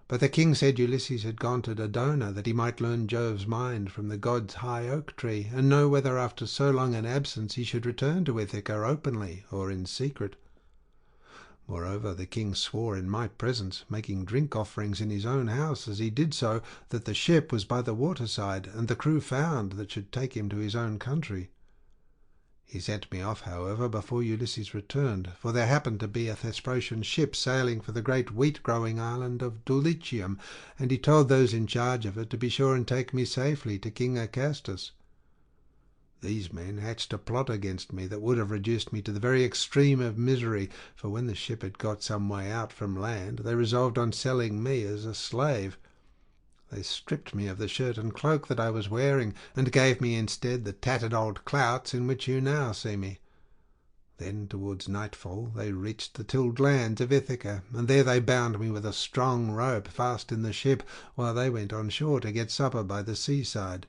But the king said Ulysses had gone to Dodona, that he might learn Jove's mind from the god's high oak tree, and know whether after so long an absence he should return to Ithaca openly or in secret. Moreover, the king swore in my presence, making drink offerings in his own house as he did so, that the ship was by the waterside, and the crew found that should take him to his own country. He sent me off, however, before Ulysses returned, for there happened to be a Thesprotian ship sailing for the great wheat-growing island of Dulichium, and he told those in charge of it to be sure and take me safely to King Acastus. These men hatched a plot against me that would have reduced me to the very extreme of misery, for when the ship had got some way out from land, they resolved on selling me as a slave. They stripped me of the shirt and cloak that I was wearing, and gave me instead the tattered old clouts in which you now see me. Then towards nightfall they reached the tilled lands of Ithaca, and there they bound me with a strong rope fast in the ship, while they went on shore to get supper by the seaside.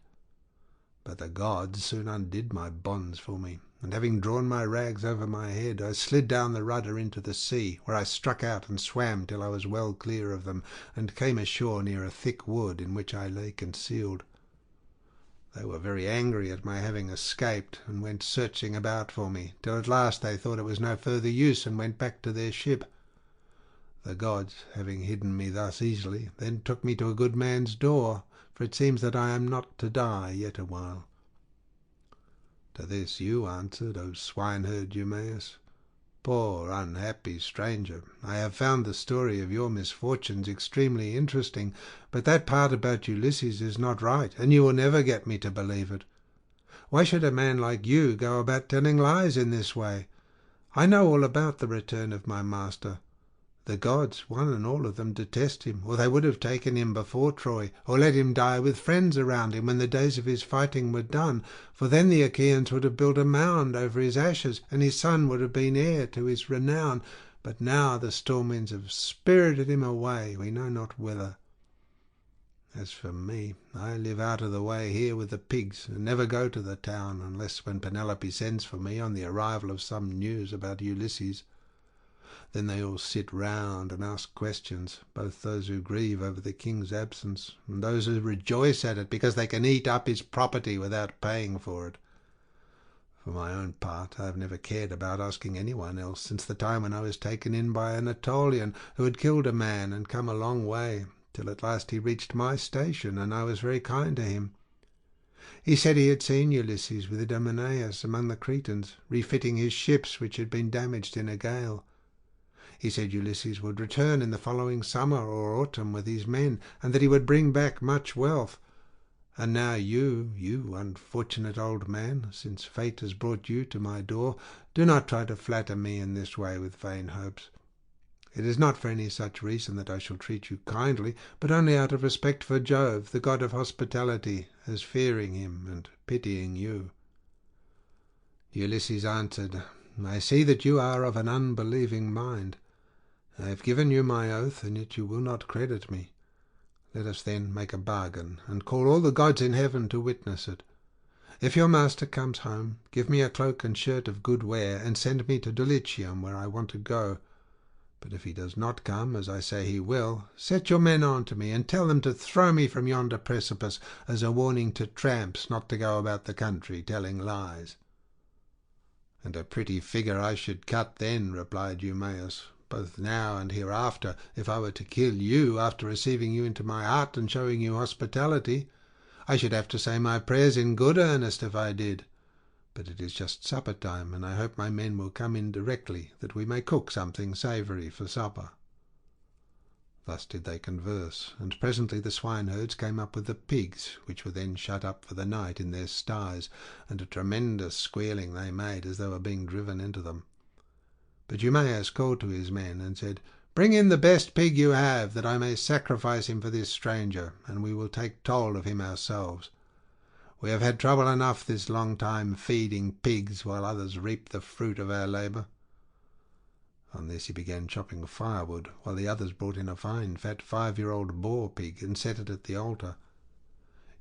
But the gods soon undid my bonds for me, and having drawn my rags over my head, I slid down the rudder into the sea, where I struck out and swam till I was well clear of them, and came ashore near a thick wood in which I lay concealed. They were very angry at my having escaped, and went searching about for me, till at last they thought it was no further use, and went back to their ship. The gods, having hidden me thus easily, then took me to a good man's door, for it seems that I am not to die yet awhile. To this you answered, O swineherd Eumaeus, Poor unhappy stranger, I have found the story of your misfortunes extremely interesting, but that part about Ulysses is not right, and you will never get me to believe it. Why should a man like you go about telling lies in this way? I know all about the return of my master. The gods, one and all of them, detest him, or they would have taken him before Troy, or let him die with friends around him when the days of his fighting were done, for then the Achaeans would have built a mound over his ashes, and his son would have been heir to his renown. But now the storm winds have spirited him away, we know not whither. As for me, I live out of the way here with the pigs, and never go to the town, unless when Penelope sends for me on the arrival of some news about Ulysses. Then they all sit round and ask questions, both those who grieve over the king's absence, and those who rejoice at it because they can eat up his property without paying for it. For my own part, I have never cared about asking anyone else since the time when I was taken in by an Aetolian who had killed a man and come a long way, till at last he reached my station, and I was very kind to him. He said he had seen Ulysses with Idomeneus among the Cretans, refitting his ships which had been damaged in a gale. He said Ulysses would return in the following summer or autumn with his men, and that he would bring back much wealth. And now you unfortunate old man, since fate has brought you to my door, do not try to flatter me in this way with vain hopes. It is not for any such reason that I shall treat you kindly, but only out of respect for Jove, the god of hospitality, as fearing him and pitying you." Ulysses answered, "I see that you are of an unbelieving mind. I have given you my oath, and yet you will not credit me. Let us then make a bargain, and call all the gods in heaven to witness it. If your master comes home, give me a cloak and shirt of good wear, and send me to Dulichium, where I want to go. But if he does not come, as I say he will, set your men on to me, and tell them to throw me from yonder precipice, as a warning to tramps not to go about the country telling lies." "And a pretty figure I should cut then," replied Eumaeus, "both now and hereafter, if I were to kill you after receiving you into my hut and showing you hospitality. I should have to say my prayers in good earnest if I did. But it is just supper time, and I hope my men will come in directly, that we may cook something savoury for supper." Thus did they converse, and presently the swineherds came up with the pigs, which were then shut up for the night in their sties, and a tremendous squealing they made as they were being driven into them. But Eumaeus called to his men and said, "Bring in the best pig you have, that I may sacrifice him for this stranger, and we will take toll of him ourselves. We have had trouble enough this long time feeding pigs, while others reap the fruit of our labour." On this he began chopping firewood, while the others brought in a fine fat 5-year-old boar pig and set it at the altar.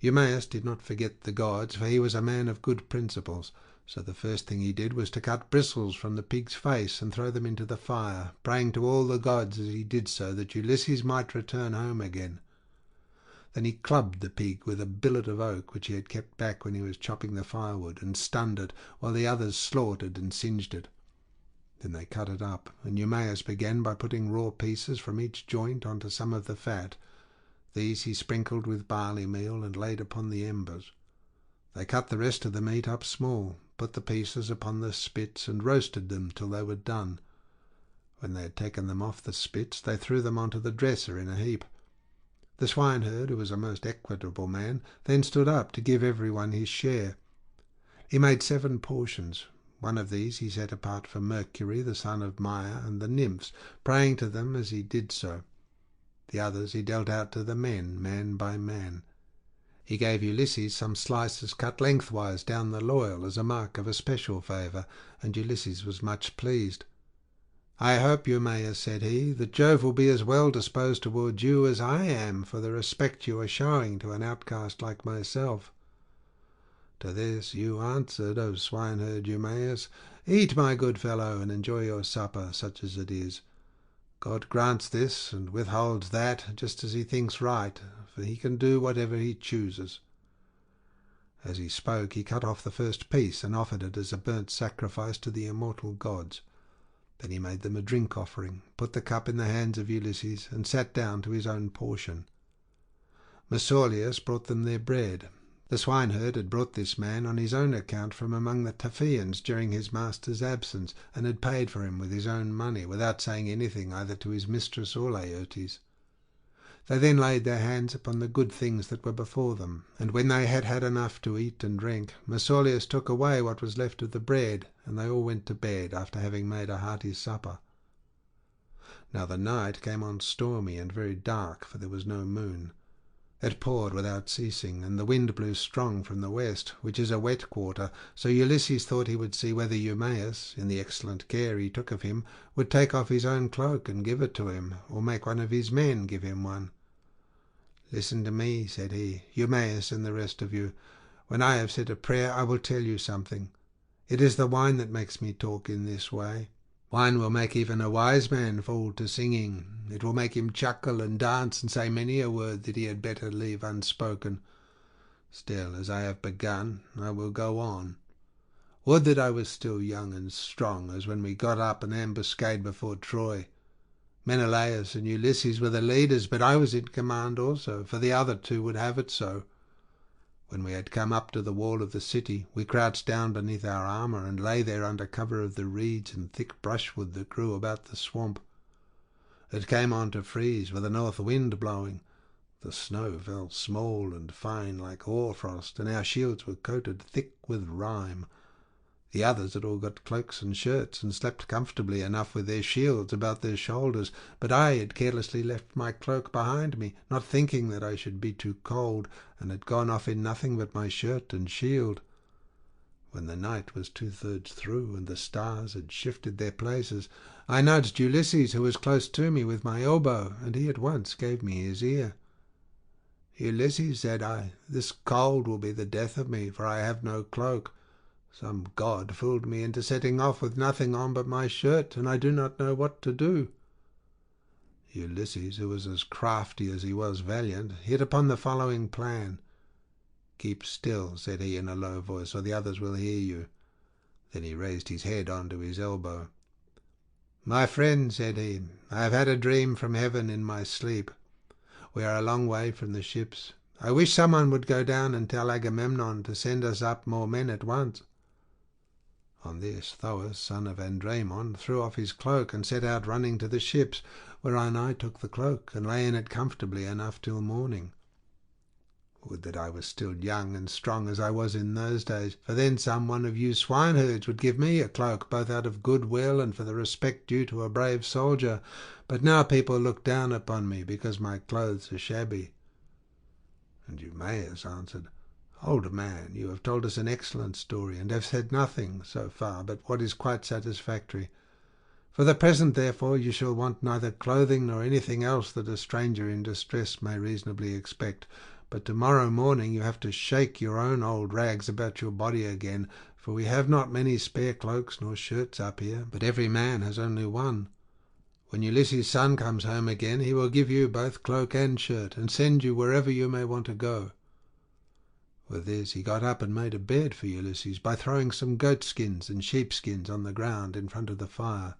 Eumaeus did not forget the gods, for he was a man of good principles, so the first thing he did was to cut bristles from the pig's face and throw them into the fire, praying to all the gods as he did so that Ulysses might return home again. Then he clubbed the pig with a billet of oak which he had kept back when he was chopping the firewood, and stunned it, while the others slaughtered and singed it. Then they cut it up, and Eumaeus began by putting raw pieces from each joint onto some of the fat. These he sprinkled with barley meal and laid upon the embers. They cut the rest of the meat up small, put the pieces upon the spits, and roasted them till they were done. When they had taken them off the spits, they threw them onto the dresser in a heap. The swineherd, who was a most equitable man, then stood up to give everyone his share. He made 7 portions. One of these he set apart for Mercury, the son of Maia, and the nymphs, praying to them as he did so. The others he dealt out to the men, man by man. He gave Ulysses some slices cut lengthwise down the loyal as a mark of especial favour, and Ulysses was much pleased. "I hope, Eumaeus," said he, "that Jove will be as well disposed towards you as I am for the respect you are showing to an outcast like myself." To this you answered, O swineherd Eumaeus, "Eat, my good fellow, and enjoy your supper, such as it is. God grants this and withholds that, just as he thinks right, for he can do whatever he chooses." As he spoke, he cut off the first piece and offered it as a burnt sacrifice to the immortal gods. Then he made them a drink offering, put the cup in the hands of Ulysses, and sat down to his own portion. Mesaulius brought them their bread. The swineherd had brought this man on his own account from among the Taphians during his master's absence, and had paid for him with his own money, without saying anything either to his mistress or Laertes. They then laid their hands upon the good things that were before them, and when they had had enough to eat and drink, Mesaulius took away what was left of the bread, and they all went to bed after having made a hearty supper. Now the night came on stormy and very dark, for there was no moon. It poured without ceasing, and the wind blew strong from the west, which is a wet quarter, so Ulysses thought he would see whether Eumaeus, in the excellent care he took of him, would take off his own cloak and give it to him, or make one of his men give him one. "Listen to me," said he, "Eumaeus and the rest of you. When I have said a prayer I will tell you something. It is the wine that makes me talk in this way. Wine will make even a wise man fall to singing. It will make him chuckle and dance and say many a word that he had better leave unspoken. Still, as I have begun, I will go on. Would that I was still young and strong, as when we got up an ambuscade before Troy. Menelaus and Ulysses were the leaders, but I was in command also, for the other two would have it so. When we had come up to the wall of the city, we crouched down beneath our armour, and lay there under cover of the reeds and thick brushwood that grew about the swamp. It came on to freeze, with a north wind blowing. The snow fell small and fine like hoarfrost, and our shields were coated thick with rime. The others had all got cloaks and shirts, and slept comfortably enough with their shields about their shoulders, but I had carelessly left my cloak behind me, not thinking that I should be too cold, and had gone off in nothing but my shirt and shield. When the night was 2/3 through, and the stars had shifted their places, I nudged Ulysses, who was close to me, with my elbow, and he at once gave me his ear. "Ulysses," said I, "this cold will be the death of me, for I have no cloak. Some god fooled me into setting off with nothing on but my shirt, and I do not know what to do." Ulysses, who was as crafty as he was valiant, hit upon the following plan. "Keep still," said he in a low voice, "or the others will hear you." Then he raised his head on to his elbow. "My friend," said he, "I have had a dream from heaven in my sleep. We are a long way from the ships. I wish someone would go down and tell Agamemnon to send us up more men at once." On this Thoas, son of Andraemon, threw off his cloak and set out running to the ships, whereon I took the cloak and lay in it comfortably enough till morning. Would that I was still young and strong as I was in those days, for then some one of you swineherds would give me a cloak, both out of good will and for the respect due to a brave soldier. But now people look down upon me because my clothes are shabby." And Eumaeus answered, "Old man, you have told us an excellent story, and have said nothing, so far, but what is quite satisfactory. For the present, therefore, you shall want neither clothing nor anything else that a stranger in distress may reasonably expect. But tomorrow morning you have to shake your own old rags about your body again, for we have not many spare cloaks nor shirts up here, but every man has only one. When Ulysses' son comes home again, he will give you both cloak and shirt, and send you wherever you may want to go." With this he got up and made a bed for Ulysses by throwing some goat-skins and sheep-skins on the ground in front of the fire.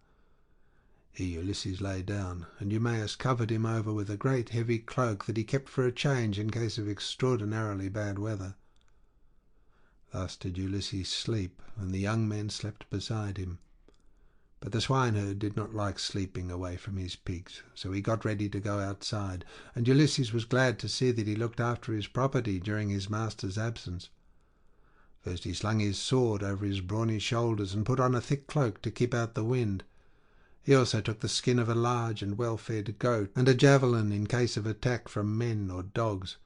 Here Ulysses lay down, and Eumaeus covered him over with a great heavy cloak that he kept for a change in case of extraordinarily bad weather. Thus did Ulysses sleep, and the young men slept beside him. But the swineherd did not like sleeping away from his pigs, so he got ready to go outside, and Ulysses was glad to see that he looked after his property during his master's absence. First he slung his sword over his brawny shoulders and put on a thick cloak to keep out the wind. He also took the skin of a large and well-fed goat, and a javelin in case of attack from men or dogs.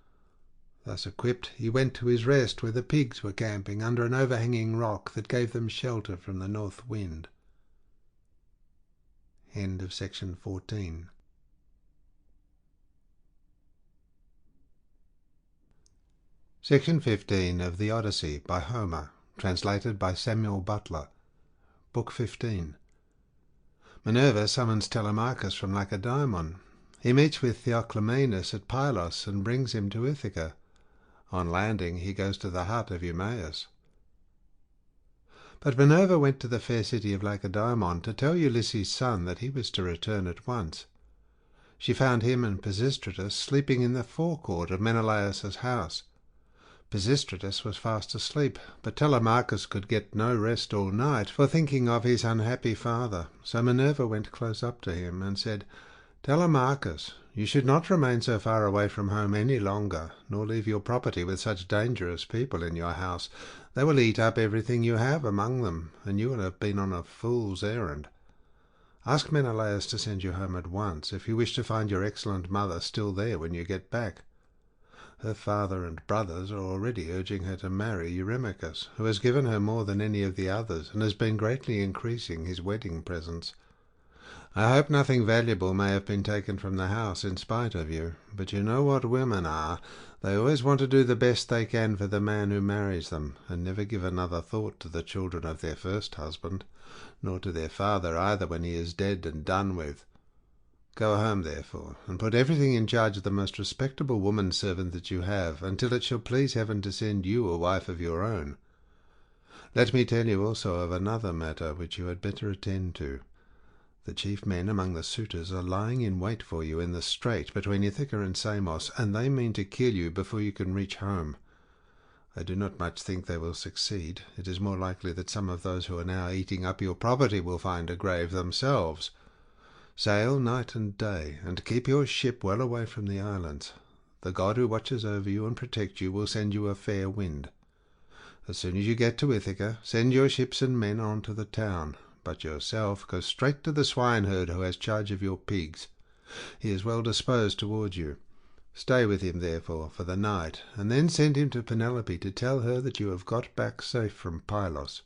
Thus equipped, he went to his rest where the pigs were camping under an overhanging rock that gave them shelter from the north wind. End of section 14. Section 15 of the Odyssey by Homer, translated by Samuel Butler. Book 15. Minerva summons Telemachus from Lacedaemon. He meets with Theoclymenus at Pylos and brings him to Ithaca. On landing, he goes to the hut of Eumaeus. But Minerva went to the fair city of Lacedaemon to tell Ulysses' son that he was to return at once. She found him and Pisistratus sleeping in the forecourt of Menelaus's house. Pisistratus was fast asleep, but Telemachus could get no rest all night for thinking of his unhappy father. So Minerva went close up to him and said, "Telemachus, you should not remain so far away from home any longer, nor leave your property with such dangerous people in your house. They will eat up everything you have among them, and you will have been on a fool's errand. Ask Menelaus to send you home at once, if you wish to find your excellent mother still there when you get back. Her father and brothers are already urging her to marry Eurymachus, who has given her more than any of the others, and has been greatly increasing his wedding presents. I hope nothing valuable may have been taken from the house in spite of you, but you know what women are. They always want to do the best they can for the man who marries them, and never give another thought to the children of their first husband, nor to their father either when he is dead and done with. Go home, therefore, and put everything in charge of the most respectable woman-servant that you have, until it shall please heaven to send you a wife of your own. Let me tell you also of another matter which you had better attend to. The chief men among the suitors are lying in wait for you in the strait between Ithaca and Samos, and they mean to kill you before you can reach home. I do not much think they will succeed. It is more likely that some of those who are now eating up your property will find a grave themselves. Sail night and day, and keep your ship well away from the islands. The god who watches over you and protects you will send you a fair wind. As soon as you get to Ithaca, send your ships and men on to the town, but yourself go straight to the swineherd who has charge of your pigs. He is well disposed towards you. Stay with him, therefore, for the night, and then send him to Penelope to tell her that you have got back safe from Pylos."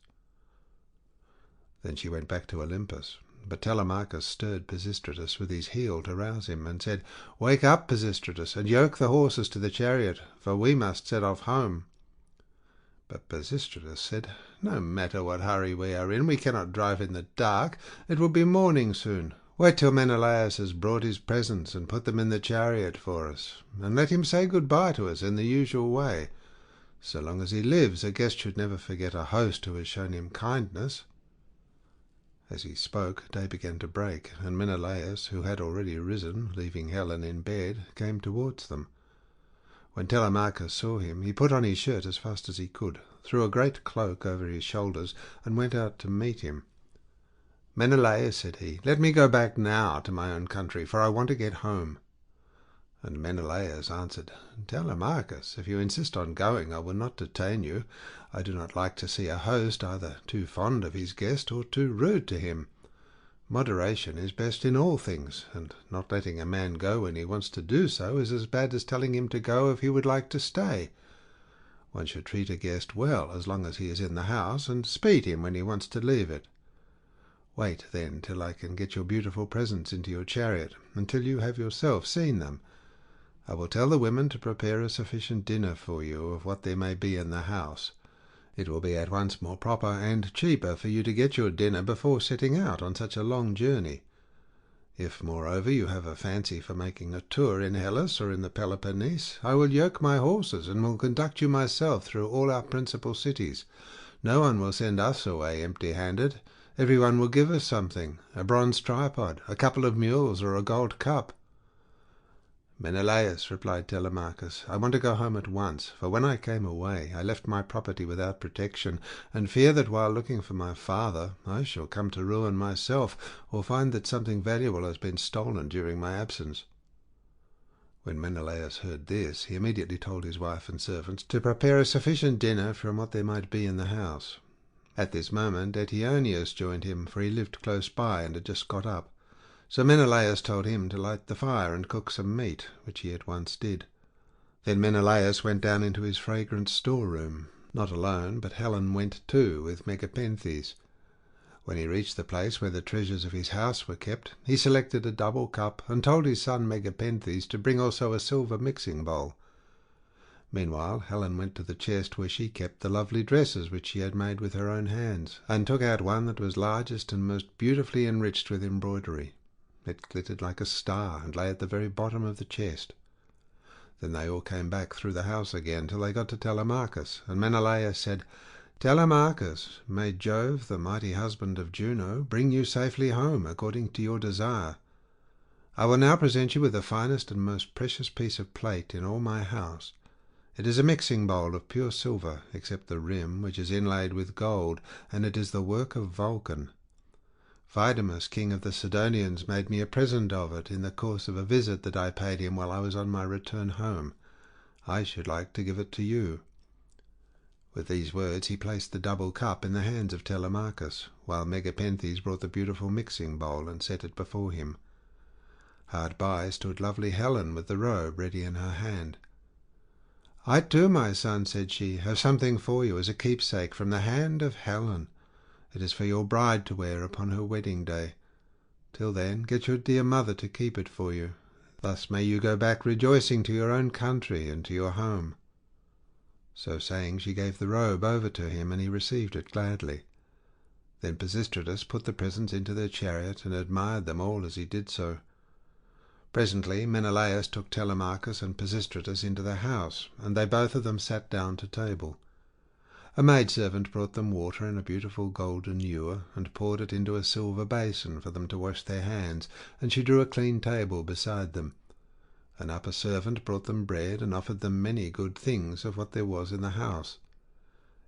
Then she went back to Olympus. But Telemachus stirred Pisistratus with his heel to rouse him, and said, "Wake up, Pisistratus, and yoke the horses to the chariot, for we must set off home." But Pisistratus said, "No matter what hurry we are in, we cannot drive in the dark. It will be morning soon. Wait till Menelaus has brought his presents and put them in the chariot for us, and let him say good-bye to us in the usual way. So long as he lives, a guest should never forget a host who has shown him kindness." As he spoke, day began to break, and Menelaus, who had already risen, leaving Helen in bed, came towards them. When Telemachus saw him, he put on his shirt as fast as he could, threw a great cloak over his shoulders, and went out to meet him. "Menelaus," said he, "let me go back now to my own country, for I want to get home." And Menelaus answered, "Telemachus, if you insist on going, I will not detain you. I do not like to see a host either too fond of his guest or too rude to him. Moderation is best in all things, and not letting a man go when he wants to do so is as bad as telling him to go if he would like to stay. One should treat a guest well as long as he is in the house, and speed him when he wants to leave it. Wait, then, till I can get your beautiful presents into your chariot, until you have yourself seen them. I will tell the women to prepare a sufficient dinner for you of what there may be in the house. It will be at once more proper and cheaper for you to get your dinner before setting out on such a long journey. If, moreover, you have a fancy for making a tour in Hellas or in the Peloponnese, I will yoke my horses and will conduct you myself through all our principal cities. No one will send us away empty-handed. Everyone will give us something, a bronze tripod, a couple of mules, or a gold cup." "Menelaus," replied Telemachus, "I want to go home at once, for when I came away I left my property without protection, and fear that while looking for my father I shall come to ruin myself, or find that something valuable has been stolen during my absence." When Menelaus heard this, he immediately told his wife and servants to prepare a sufficient dinner from what there might be in the house. At this moment Eteoneus joined him, for he lived close by and had just got up. So Menelaus told him to light the fire and cook some meat, which he at once did. Then Menelaus went down into his fragrant storeroom, not alone, but Helen went too, with Megapenthes. When he reached the place where the treasures of his house were kept, he selected a double cup, and told his son Megapenthes to bring also a silver mixing bowl. Meanwhile Helen went to the chest where she kept the lovely dresses which she had made with her own hands, and took out one that was largest and most beautifully enriched with embroidery. It glittered like a star, and lay at the very bottom of the chest. Then they all came back through the house again till they got to Telemachus, and Menelaus said, "Telemachus, may Jove, the mighty husband of Juno, bring you safely home according to your desire. I will now present you with the finest and most precious piece of plate in all my house. It is a mixing bowl of pure silver, except the rim, which is inlaid with gold, and it is the work of Vulcan. Vidamus, king of the Sidonians, made me a present of it in the course of a visit that I paid him while I was on my return home. I should like to give it to you." With these words he placed the double cup in the hands of Telemachus, while Megapenthes brought the beautiful mixing bowl and set it before him. Hard by stood lovely Helen with the robe ready in her hand. "I too, my son," said she, "have something for you as a keepsake from the hand of Helen. It is for your bride to wear upon her wedding day. Till then, get your dear mother to keep it for you. Thus may you go back rejoicing to your own country and to your home." So saying, she gave the robe over to him, and he received it gladly. Then Pisistratus put the presents into their chariot, and admired them all as he did so. Presently Menelaus took Telemachus and Pisistratus into the house, and they both of them sat down to table. A maidservant brought them water in a beautiful golden ewer, and poured it into a silver basin for them to wash their hands, and she drew a clean table beside them. An upper servant brought them bread, and offered them many good things of what there was in the house.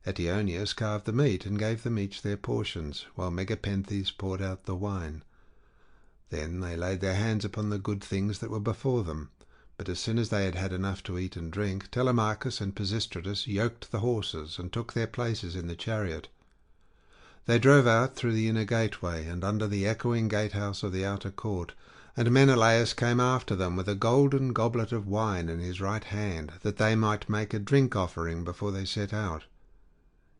Eteoneus carved the meat, and gave them each their portions, while Megapenthes poured out the wine. Then they laid their hands upon the good things that were before them. But as soon as they had had enough to eat and drink, Telemachus and Pisistratus yoked the horses, and took their places in the chariot. They drove out through the inner gateway, and under the echoing gatehouse of the outer court, and Menelaus came after them with a golden goblet of wine in his right hand, that they might make a drink offering before they set out.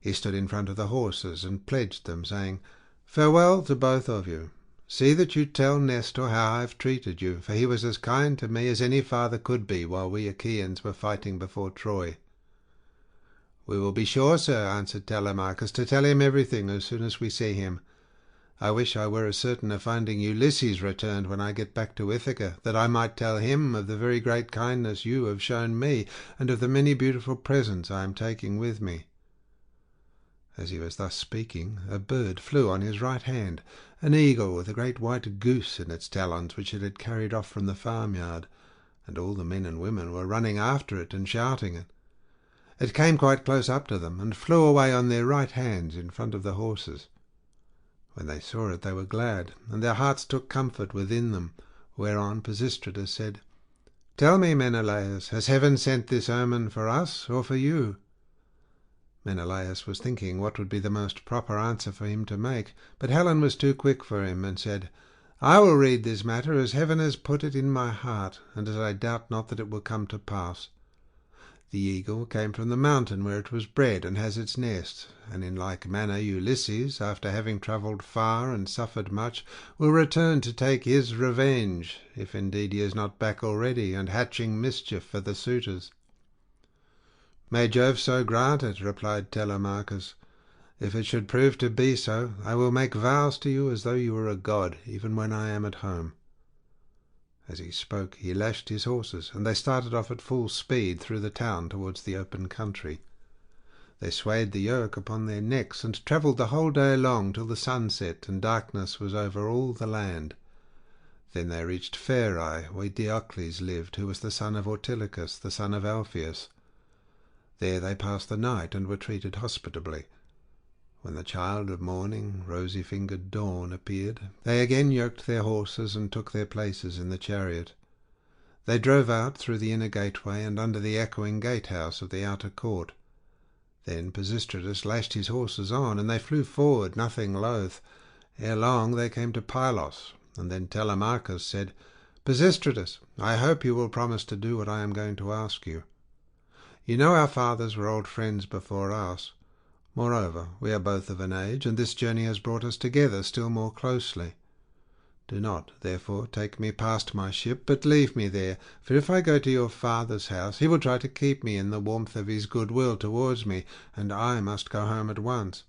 He stood in front of the horses, and pledged them, saying, "Farewell to both of you. See that you tell Nestor how I have treated you, for he was as kind to me as any father could be while we Achaeans were fighting before Troy." "We will be sure, sir," answered Telemachus, "to tell him everything as soon as we see him. I wish I were as certain of finding Ulysses returned when I get back to Ithaca, that I might tell him of the very great kindness you have shown me, and of the many beautiful presents I am taking with me." As he was thus speaking, a bird flew on his right hand, an eagle with a great white goose in its talons, which it had carried off from the farmyard, and all the men and women were running after it and shouting it. It came quite close up to them, and flew away on their right hands in front of the horses. When they saw it, they were glad, and their hearts took comfort within them, whereon Pisistratus said, "Tell me, Menelaus, has heaven sent this omen for us or for you?" Menelaus was thinking what would be the most proper answer for him to make, but Helen was too quick for him, and said, "I will read this matter as heaven has put it in my heart, and as I doubt not that it will come to pass. The eagle came from the mountain where it was bred and has its nest, and in like manner Ulysses, after having travelled far and suffered much, will return to take his revenge, if indeed he is not back already, and hatching mischief for the suitors." "May Jove so grant it," replied Telemachus. "If it should prove to be so, I will make vows to you as though you were a god, even when I am at home." As he spoke, he lashed his horses, and they started off at full speed through the town towards the open country. They swayed the yoke upon their necks, and travelled the whole day long till the sun set and darkness was over all the land. Then they reached Pherae, where Diocles lived, who was the son of Ortilochus, the son of Alpheus. There they passed the night, and were treated hospitably. When the child of morning, rosy-fingered Dawn, appeared, they again yoked their horses and took their places in the chariot. They drove out through the inner gateway and under the echoing gatehouse of the outer court. Then Pisistratus lashed his horses on, and they flew forward, nothing loath. Ere long they came to Pylos, and then Telemachus said, "Pisistratus, I hope you will promise to do what I am going to ask you. You know our fathers were old friends before us. Moreover, we are both of an age, and this journey has brought us together still more closely. Do not, therefore, take me past my ship, but leave me there, for if I go to your father's house, he will try to keep me in the warmth of his goodwill towards me, and I must go home at once."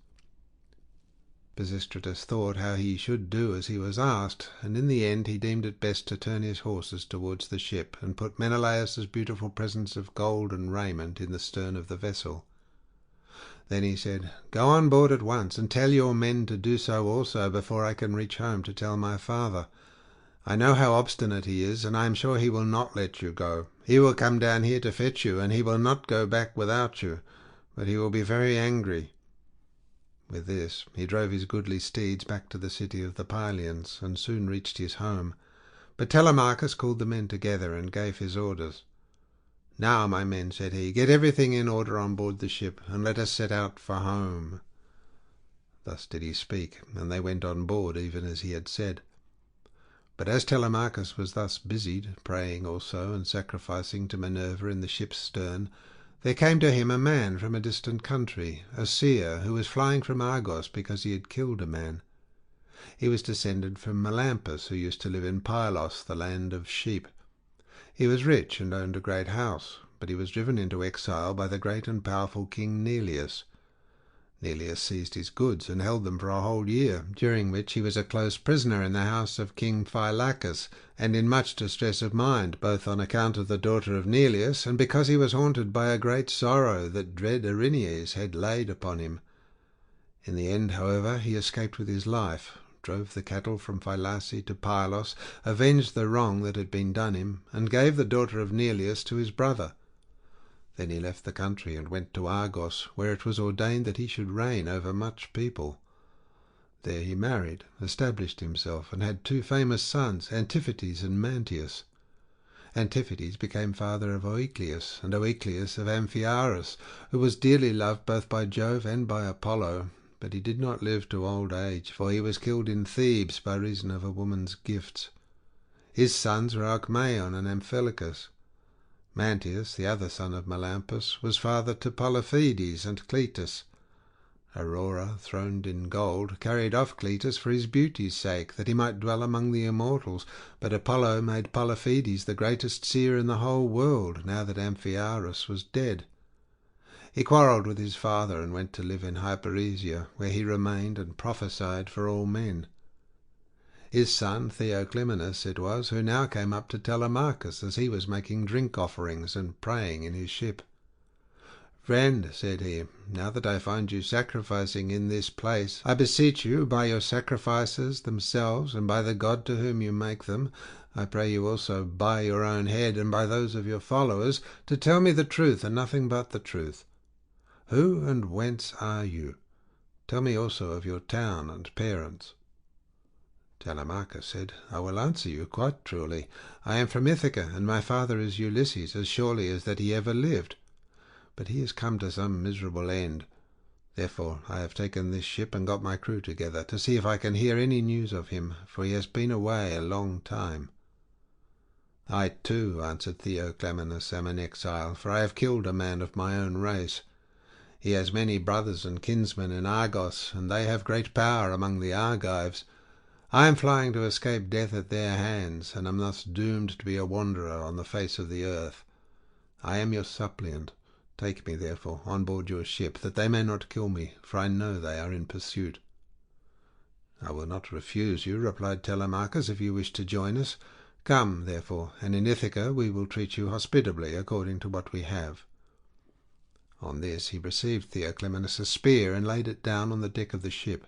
Pisistratus thought how he should do as he was asked, and in the end he deemed it best to turn his horses towards the ship, and put Menelaus's beautiful presents of gold and raiment in the stern of the vessel. Then he said, "Go on board at once, and tell your men to do so also before I can reach home to tell my father. I know how obstinate he is, and I am sure he will not let you go. He will come down here to fetch you, and he will not go back without you, but he will be very angry." With this he drove his goodly steeds back to the city of the Pylians, and soon reached his home. But Telemachus called the men together and gave his orders. "Now, my men," said he, "get everything in order on board the ship, and let us set out for home." Thus did he speak, and they went on board even as he had said. But as Telemachus was thus busied, praying also and sacrificing to Minerva in the ship's stern, there came to him a man from a distant country, a seer, who was flying from Argos because he had killed a man. He was descended from Melampus, who used to live in Pylos, the land of sheep. He was rich and owned a great house, but he was driven into exile by the great and powerful king Neleus. Neleus seized his goods and held them for a whole year, during which he was a close prisoner in the house of King Phylacus, and in much distress of mind, both on account of the daughter of Neleus, and because he was haunted by a great sorrow that dread Erinyes had laid upon him. In the end, however, he escaped with his life, drove the cattle from Phylace to Pylos, avenged the wrong that had been done him, and gave the daughter of Neleus to his brother. Then he left the country and went to Argos, where it was ordained that he should reign over much people. There he married, established himself, and had 2 famous sons, Antiphates and Mantius. Antiphates became father of Oicleus, and Oicleus of Amphiaraus, who was dearly loved both by Jove and by Apollo, but he did not live to old age, for he was killed in Thebes by reason of a woman's gifts. His sons were Alcmaeon and Amphilochus. Mantius, the other son of Melampus, was father to Polyphetes and Cletus. Aurora, throned in gold, carried off Cletus for his beauty's sake, that he might dwell among the immortals, but Apollo made Polyphetes the greatest seer in the whole world, now that Amphiaraus was dead. He quarrelled with his father and went to live in Hyperesia, where he remained and prophesied for all men. His son Theoclymenus it was who now came up to Telemachus as he was making drink offerings and praying in his ship. "Friend," said he, "now that I find you sacrificing in this place, I beseech you, by your sacrifices themselves and by the God to whom you make them, I pray you also by your own head and by those of your followers, to tell me the truth and nothing but the truth. Who and whence are you? Tell me also of your town and parents." Telemachus said, "I will answer you quite truly. I am from Ithaca, and my father is Ulysses, as surely as that he ever lived. But he has come to some miserable end. Therefore I have taken this ship and got my crew together, to see if I can hear any news of him, for he has been away a long time." "I too," answered Theoclymenus, "am an exile, for I have killed a man of my own race. He has many brothers and kinsmen in Argos, and they have great power among the Argives. I am flying to escape death at their hands, and am thus doomed to be a wanderer on the face of the earth. I am your suppliant. Take me, therefore, on board your ship, that they may not kill me, for I know they are in pursuit." "I will not refuse you," replied Telemachus, "if you wish to join us. Come, therefore, and in Ithaca we will treat you hospitably according to what we have." On this he received Theoclymenus' spear and laid it down on the deck of the ship.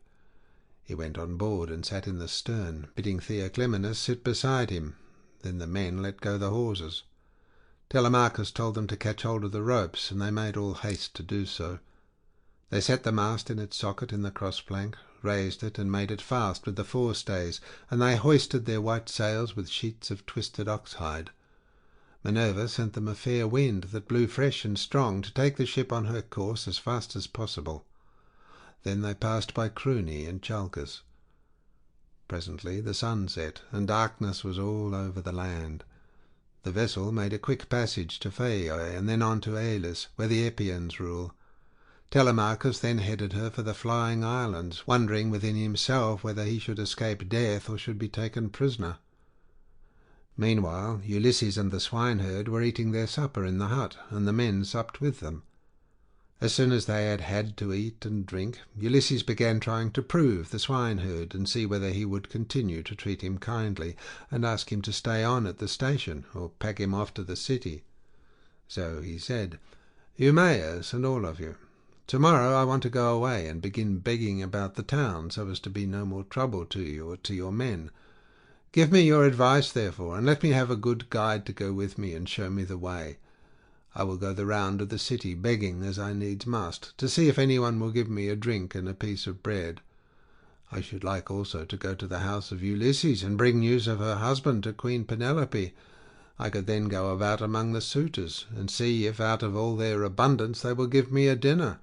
He went on board and sat in the stern, bidding Theoclymenus sit beside him. Then the men let go the hawsers. Telemachus told them to catch hold of the ropes, and they made all haste to do so. They set the mast in its socket in the cross-plank, raised it, and made it fast with the forestays, and they hoisted their white sails with sheets of twisted oxhide. Minerva sent them a fair wind that blew fresh and strong to take the ship on her course as fast as possible. Then they passed by Clooney and Chalcas. Presently the sun set, and darkness was all over the land. The vessel made a quick passage to Phaiae, and then on to Elis, where the Epeans rule. Telemachus then headed her for the Flying Islands, wondering within himself whether he should escape death or should be taken prisoner. Meanwhile Ulysses and the swineherd were eating their supper in the hut, and the men supped with them. As soon as they had had to eat and drink, Ulysses began trying to prove the swineherd and see whether he would continue to treat him kindly, and ask him to stay on at the station or pack him off to the city. So he said, "Eumaeus and all of you, tomorrow I want to go away and begin begging about the town, so as to be no more trouble to you or to your men. Give me your advice, therefore, and let me have a good guide to go with me and show me the way. I will go the round of the city, begging, as I needs must, to see if anyone will give me a drink and a piece of bread. I should like also to go to the house of Ulysses and bring news of her husband to Queen Penelope. I could then go about among the suitors, and see if out of all their abundance they will give me a dinner.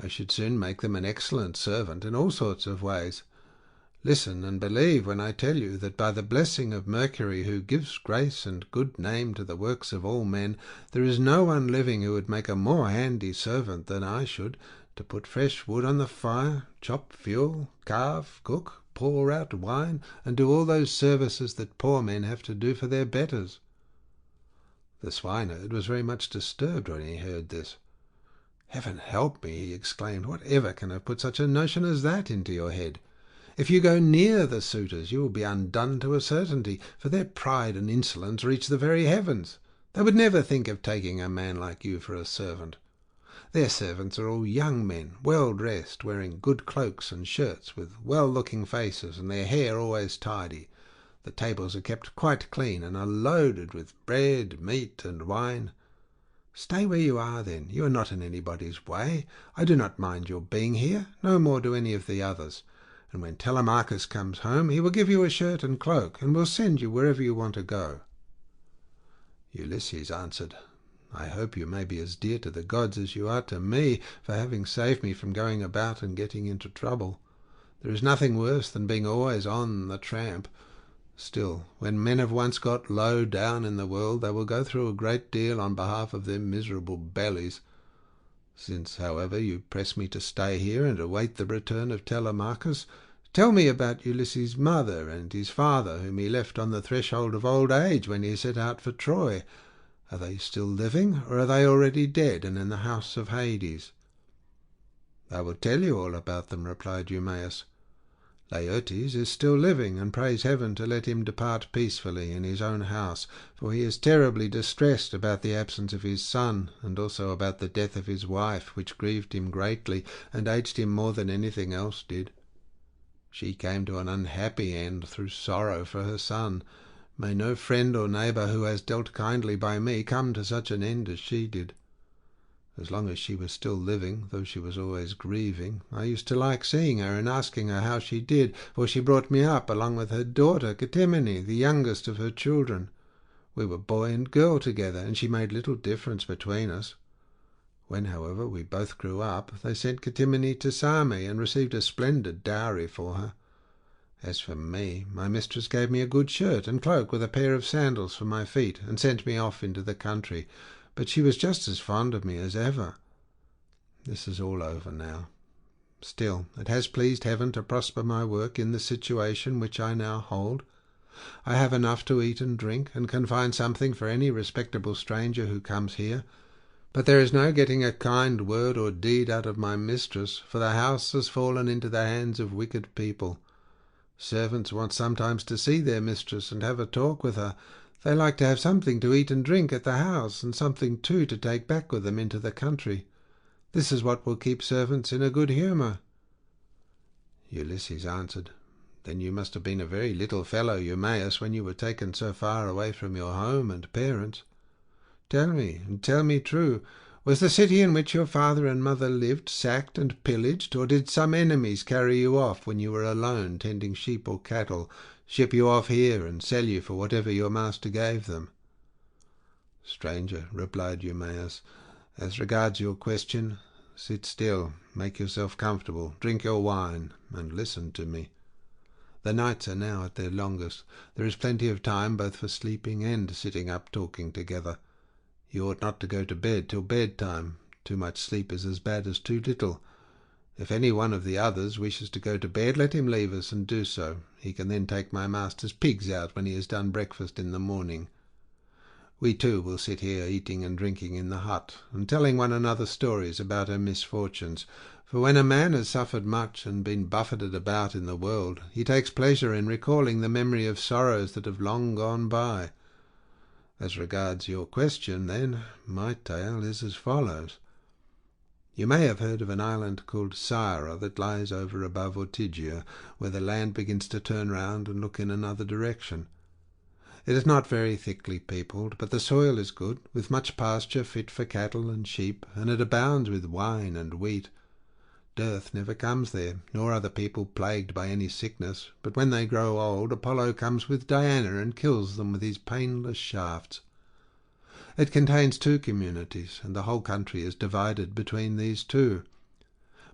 I should soon make them an excellent servant in all sorts of ways. Listen and believe when I tell you that by the blessing of Mercury, who gives grace and good name to the works of all men, there is no one living who would make a more handy servant than I should, to put fresh wood on the fire, chop fuel, carve, cook, pour out wine, and do all those services that poor men have to do for their betters." The swineherd was very much disturbed when he heard this. "Heaven help me!" he exclaimed. "Whatever can have put such a notion as that into your head? If you go near the suitors, you will be undone to a certainty, for their pride and insolence reach the very heavens. They would never think of taking a man like you for a servant. Their servants are all young men, well dressed, wearing good cloaks and shirts, with well-looking faces, and their hair always tidy. The tables are kept quite clean, and are loaded with bread, meat, and wine. Stay where you are, then. You are not in anybody's way. I do not mind your being here, no more do any of the others. And when Telemachus comes home, he will give you a shirt and cloak, and will send you wherever you want to go." Ulysses answered, "I hope you may be as dear to the gods as you are to me, for having saved me from going about and getting into trouble. There is nothing worse than being always on the tramp. Still, when men have once got low down in the world, they will go through a great deal on behalf of their miserable bellies. Since, however, you press me to stay here and await the return of Telemachus, tell me about Ulysses' mother and his father, whom he left on the threshold of old age when he set out for Troy. Are they still living, or are they already dead and in the house of Hades?" "I will tell you all about them," replied Eumaeus. "Laertes is still living, and prays heaven to let him depart peacefully in his own house, for he is terribly distressed about the absence of his son, and also about the death of his wife, which grieved him greatly, and aged him more than anything else did. She came to an unhappy end through sorrow for her son. May no friend or neighbour who has dealt kindly by me come to such an end as she did. As long as she was still living, though she was always grieving, I used to like seeing her and asking her how she did, for she brought me up along with her daughter Ctimene, the youngest of her children. We were boy and girl together, and she made little difference between us. When, however, we both grew up, they sent Ctimene to Same, and received a splendid dowry for her. As for me, my mistress gave me a good shirt and cloak with a pair of sandals for my feet, and sent me off into the country, but she was just as fond of me as ever. This is all over now. Still, it has pleased heaven to prosper my work in the situation which I now hold. I have enough to eat and drink, and can find something for any respectable stranger who comes here. But there is no getting a kind word or deed out of my mistress, for the house has fallen into the hands of wicked people. Servants want sometimes to see their mistress and have a talk with her. They like to have something to eat and drink at the house, and something too to take back with them into the country. This is what will keep servants in a good humour." Ulysses answered, "Then you must have been a very little fellow, Eumaeus, when you were taken so far away from your home and parents. Tell me, and tell me true, was the city in which your father and mother lived sacked and pillaged, or did some enemies carry you off when you were alone tending sheep or cattle, ship you off here and sell you for whatever your master gave them?" "Stranger," replied Eumaeus, "as regards your question, sit still, make yourself comfortable, drink your wine, and listen to me. The nights are now at their longest. There is plenty of time both for sleeping and sitting up talking together. You ought not to go to bed till bedtime. Too much sleep is as bad as too little. If any one of the others wishes to go to bed, let him leave us and do so. He can then take my master's pigs out when he has done breakfast in the morning. We two will sit here eating and drinking in the hut, and telling one another stories about our misfortunes, for when a man has suffered much and been buffeted about in the world, he takes pleasure in recalling the memory of sorrows that have long gone by. As regards your question, then, my tale is as follows. You may have heard of an island called Syra that lies over above Ortygia, where the land begins to turn round and look in another direction. It is not very thickly peopled, but the soil is good, with much pasture fit for cattle and sheep, and it abounds with wine and wheat. Dearth never comes there, nor are the people plagued by any sickness, but when they grow old, Apollo comes with Diana and kills them with his painless shafts. It contains 2 communities, and the whole country is divided between these 2.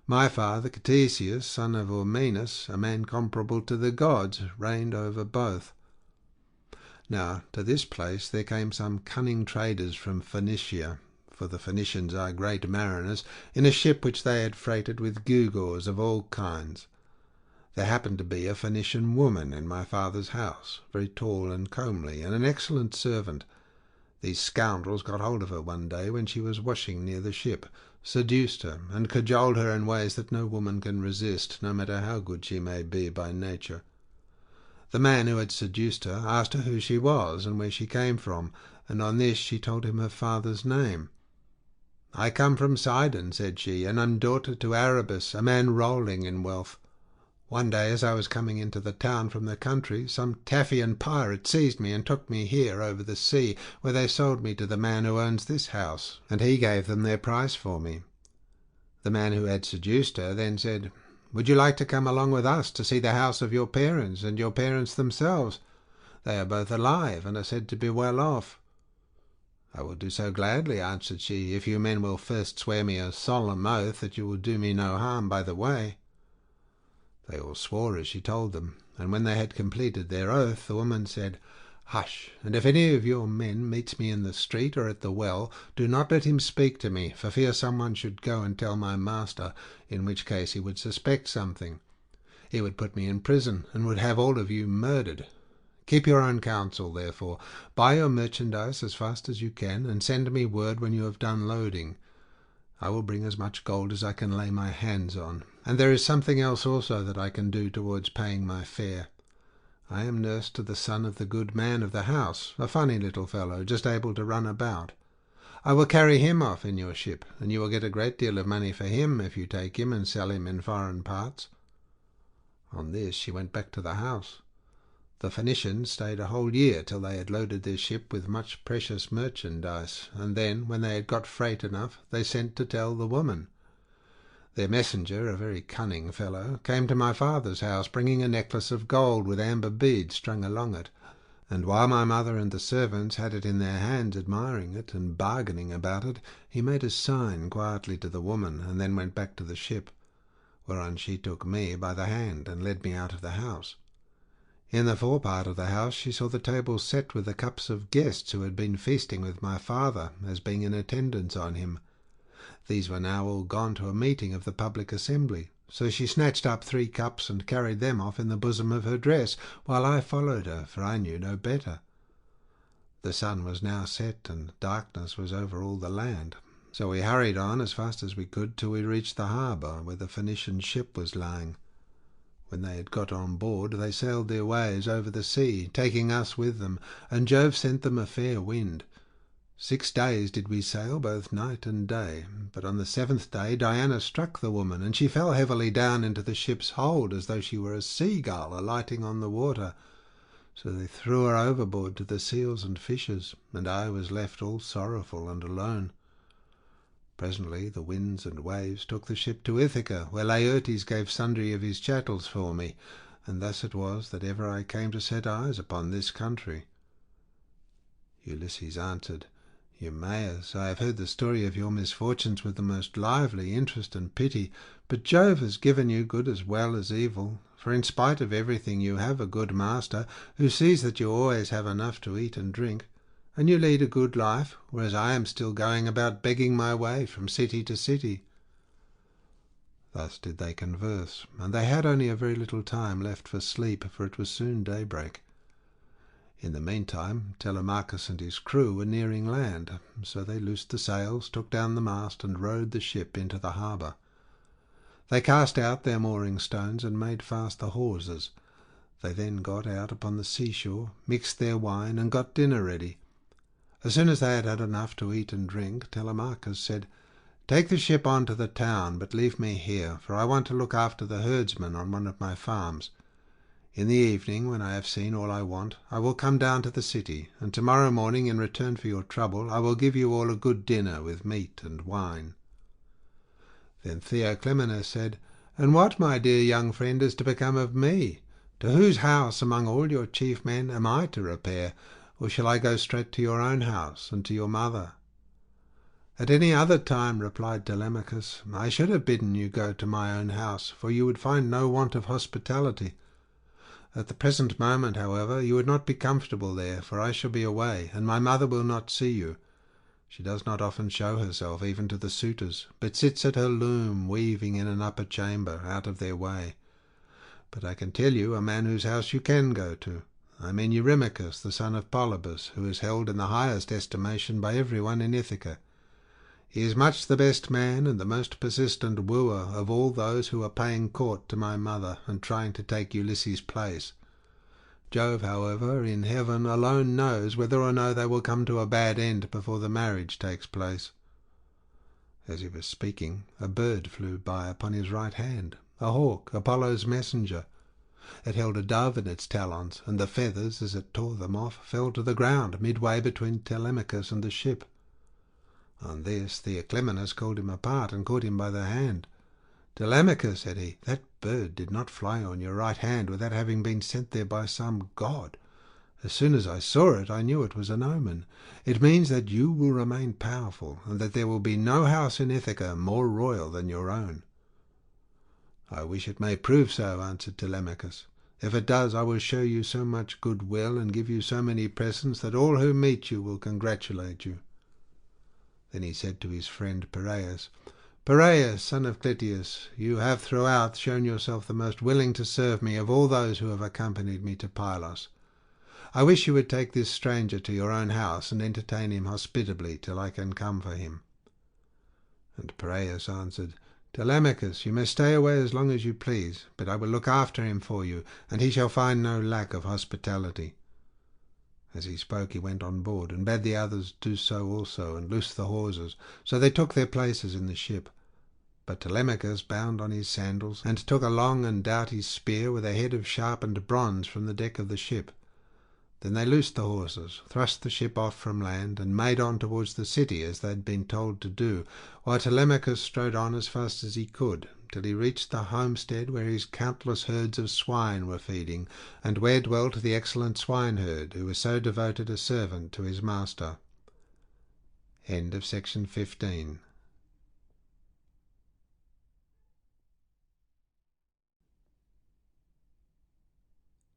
My father, Odysseus, son of Ormenus, a man comparable to the gods, reigned over both. Now to this place there came some cunning traders from Phoenicia, for the Phoenicians are great mariners, in a ship which they had freighted with gewgaws of all kinds. There happened to be a Phoenician woman in my father's house, very tall and comely, and an excellent servant. These scoundrels got hold of her one day when she was washing near the ship, seduced her, and cajoled her in ways that no woman can resist, no matter how good she may be by nature. The man who had seduced her asked her who she was and where she came from, and on this she told him her father's name. "I come from Sidon," said she, "and am daughter to Erebus, a man rolling in wealth. One day as I was coming into the town from the country, some Taphian pirate seized me and took me here over the sea, where they sold me to the man who owns this house, and he gave them their price for me." The man who had seduced her then said, "Would you like to come along with us to see the house of your parents and your parents themselves? They are both alive and are said to be well off." "I will do so gladly," answered she, "if you men will first swear me a solemn oath that you will do me no harm by the way." They all swore as she told them, and when they had completed their oath, the woman said, "Hush, and if any of your men meets me in the street or at the well, do not let him speak to me, for fear someone should go and tell my master, in which case he would suspect something. He would put me in prison, and would have all of you murdered. Keep your own counsel, therefore. Buy your merchandise as fast as you can, and send me word when you have done loading. I will bring as much gold as I can lay my hands on, and there is something else also that I can do towards paying my fare. I am nurse to the son of the good man of the house, a funny little fellow, just able to run about. I will carry him off in your ship, and you will get a great deal of money for him if you take him and sell him in foreign parts." On this she went back to the house. The Phoenicians stayed a whole year till they had loaded their ship with much precious merchandise, and then, when they had got freight enough, they sent to tell the woman. Their messenger, a very cunning fellow, came to my father's house, bringing a necklace of gold with amber beads strung along it, and while my mother and the servants had it in their hands admiring it and bargaining about it, he made a sign quietly to the woman, and then went back to the ship, whereon she took me by the hand and led me out of the house. In the forepart of the house she saw the table set with the cups of guests who had been feasting with my father, as being in attendance on him. These were now all gone to a meeting of the public assembly, so she snatched up 3 cups and carried them off in the bosom of her dress, while I followed her, for I knew no better. The sun was now set, and darkness was over all the land, so we hurried on as fast as we could till we reached the harbour where the Phoenician ship was lying. When they had got on board, they sailed their ways over the sea, taking us with them, and Jove sent them a fair wind. 6 days did we sail, both night and day, but on the 7th day Diana struck the woman, and she fell heavily down into the ship's hold, as though she were a seagull alighting on the water. So they threw her overboard to the seals and fishes, and I was left all sorrowful and alone. Presently the winds and waves took the ship to Ithaca, where Laertes gave sundry of his chattels for me, and thus it was that ever I came to set eyes upon this country." Ulysses answered, "Eumaeus, I have heard the story of your misfortunes with the most lively interest and pity, but Jove has given you good as well as evil, for in spite of everything you have a good master, who sees that you always have enough to eat and drink, and you lead a good life, whereas I am still going about begging my way from city to city." Thus did they converse, and they had only a very little time left for sleep, for it was soon daybreak. In the meantime Telemachus and his crew were nearing land, so they loosed the sails, took down the mast, and rowed the ship into the harbour. They cast out their mooring stones and made fast the hawsers. They then got out upon the seashore, mixed their wine, and got dinner ready. As soon as they had had enough to eat and drink, Telemachus said, Take the ship on to the town, but leave me here, for I want to look after the herdsmen on one of my farms. In the evening, when I have seen all I want, I will come down to the city, and tomorrow morning, in return for your trouble, I will give you all a good dinner with meat and wine." Then Theoclymenus said, "And what, my dear young friend, is to become of me? To whose house among all your chief men am I to repair, or shall I go straight to your own house and to your mother?" "At any other time," replied Telemachus, "I should have bidden you go to my own house, for you would find no want of hospitality. At the present moment, however, you would not be comfortable there, for I shall be away, and my mother will not see you. She does not often show herself even to the suitors, but sits at her loom weaving in an upper chamber, out of their way. But I can tell you a man whose house you can go to. I mean Eurymachus, the son of Polybus, who is held in the highest estimation by everyone in Ithaca. He is much the best man and the most persistent wooer of all those who are paying court to my mother and trying to take Ulysses' place. Jove, however, in heaven alone knows whether or no they will come to a bad end before the marriage takes place." As he was speaking, a bird flew by upon his right hand, a hawk, Apollo's messenger. It held a dove in its talons, and the feathers, as it tore them off, fell to the ground midway between Telemachus and the ship. On this Theoclymenus called him apart and caught him by the hand. "Telemachus," said he, "that bird did not fly on your right hand without having been sent there by some god. As soon as I saw it, I knew it was an omen. It means that you will remain powerful, and that there will be no house in Ithaca more royal than your own." "I wish it may prove so," answered Telemachus. "If it does, I will show you so much goodwill and give you so many presents that all who meet you will congratulate you." Then he said to his friend Piraeus, "Piraeus, son of Clytius, you have throughout shown yourself the most willing to serve me of all those who have accompanied me to Pylos. I wish you would take this stranger to your own house and entertain him hospitably till I can come for him." And Piraeus answered, "Telemachus, you may stay away as long as you please, but I will look after him for you, and he shall find no lack of hospitality." As he spoke, he went on board, and bade the others do so also, and loose the hawsers. So they took their places in the ship. But Telemachus bound on his sandals, and took a long and doughty spear with a head of sharpened bronze from the deck of the ship. Then they loosed the hawsers, thrust the ship off from land, and made on towards the city as they had been told to do, while Telemachus strode on as fast as he could, till he reached the homestead where his countless herds of swine were feeding, and where dwelt the excellent swineherd, who was so devoted a servant to his master. End of section 15.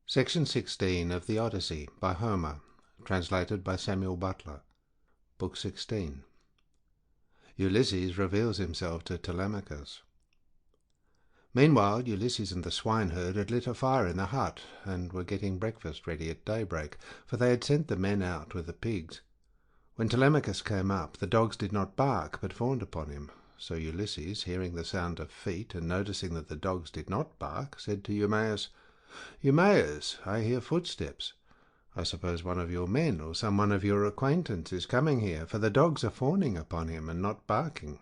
Section 16 of the Odyssey by Homer, translated by Samuel Butler. Book 16. Ulysses reveals himself to Telemachus. Meanwhile, Ulysses and the swineherd had lit a fire in the hut, and were getting breakfast ready at daybreak, for they had sent the men out with the pigs. When Telemachus came up, the dogs did not bark, but fawned upon him. So Ulysses, hearing the sound of feet, and noticing that the dogs did not bark, said to Eumaeus, "Eumaeus, I hear footsteps. I suppose one of your men or some one of your acquaintance is coming here, for the dogs are fawning upon him and not barking."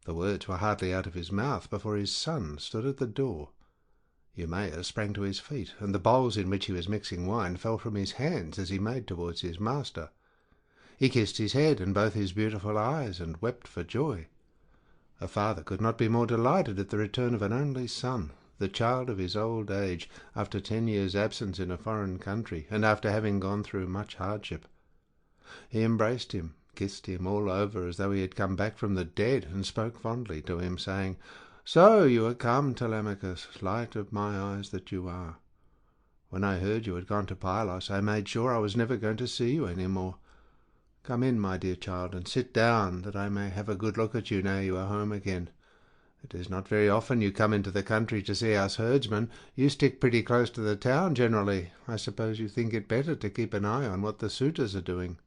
The words were hardly out of his mouth before his son stood at the door. Eumaeus sprang to his feet, and the bowls in which he was mixing wine fell from his hands as he made towards his master. He kissed his head and both his beautiful eyes, and wept for joy. A father could not be more delighted at the return of an only son, the child of his old age, after 10 years' absence in a foreign country, and after having gone through much hardship. He embraced him, kissed him all over as though he had come back from the dead, and spoke fondly to him, saying, "So you are come, Telemachus, light of my eyes that you are. When I heard you had gone to Pylos, I made sure I was never going to see you any more. Come in, my dear child, and sit down, that I may have a good look at you now you are home again. It is not very often you come into the country to see us herdsmen. You stick pretty close to the town generally. I suppose you think it better to keep an eye on what the suitors are doing."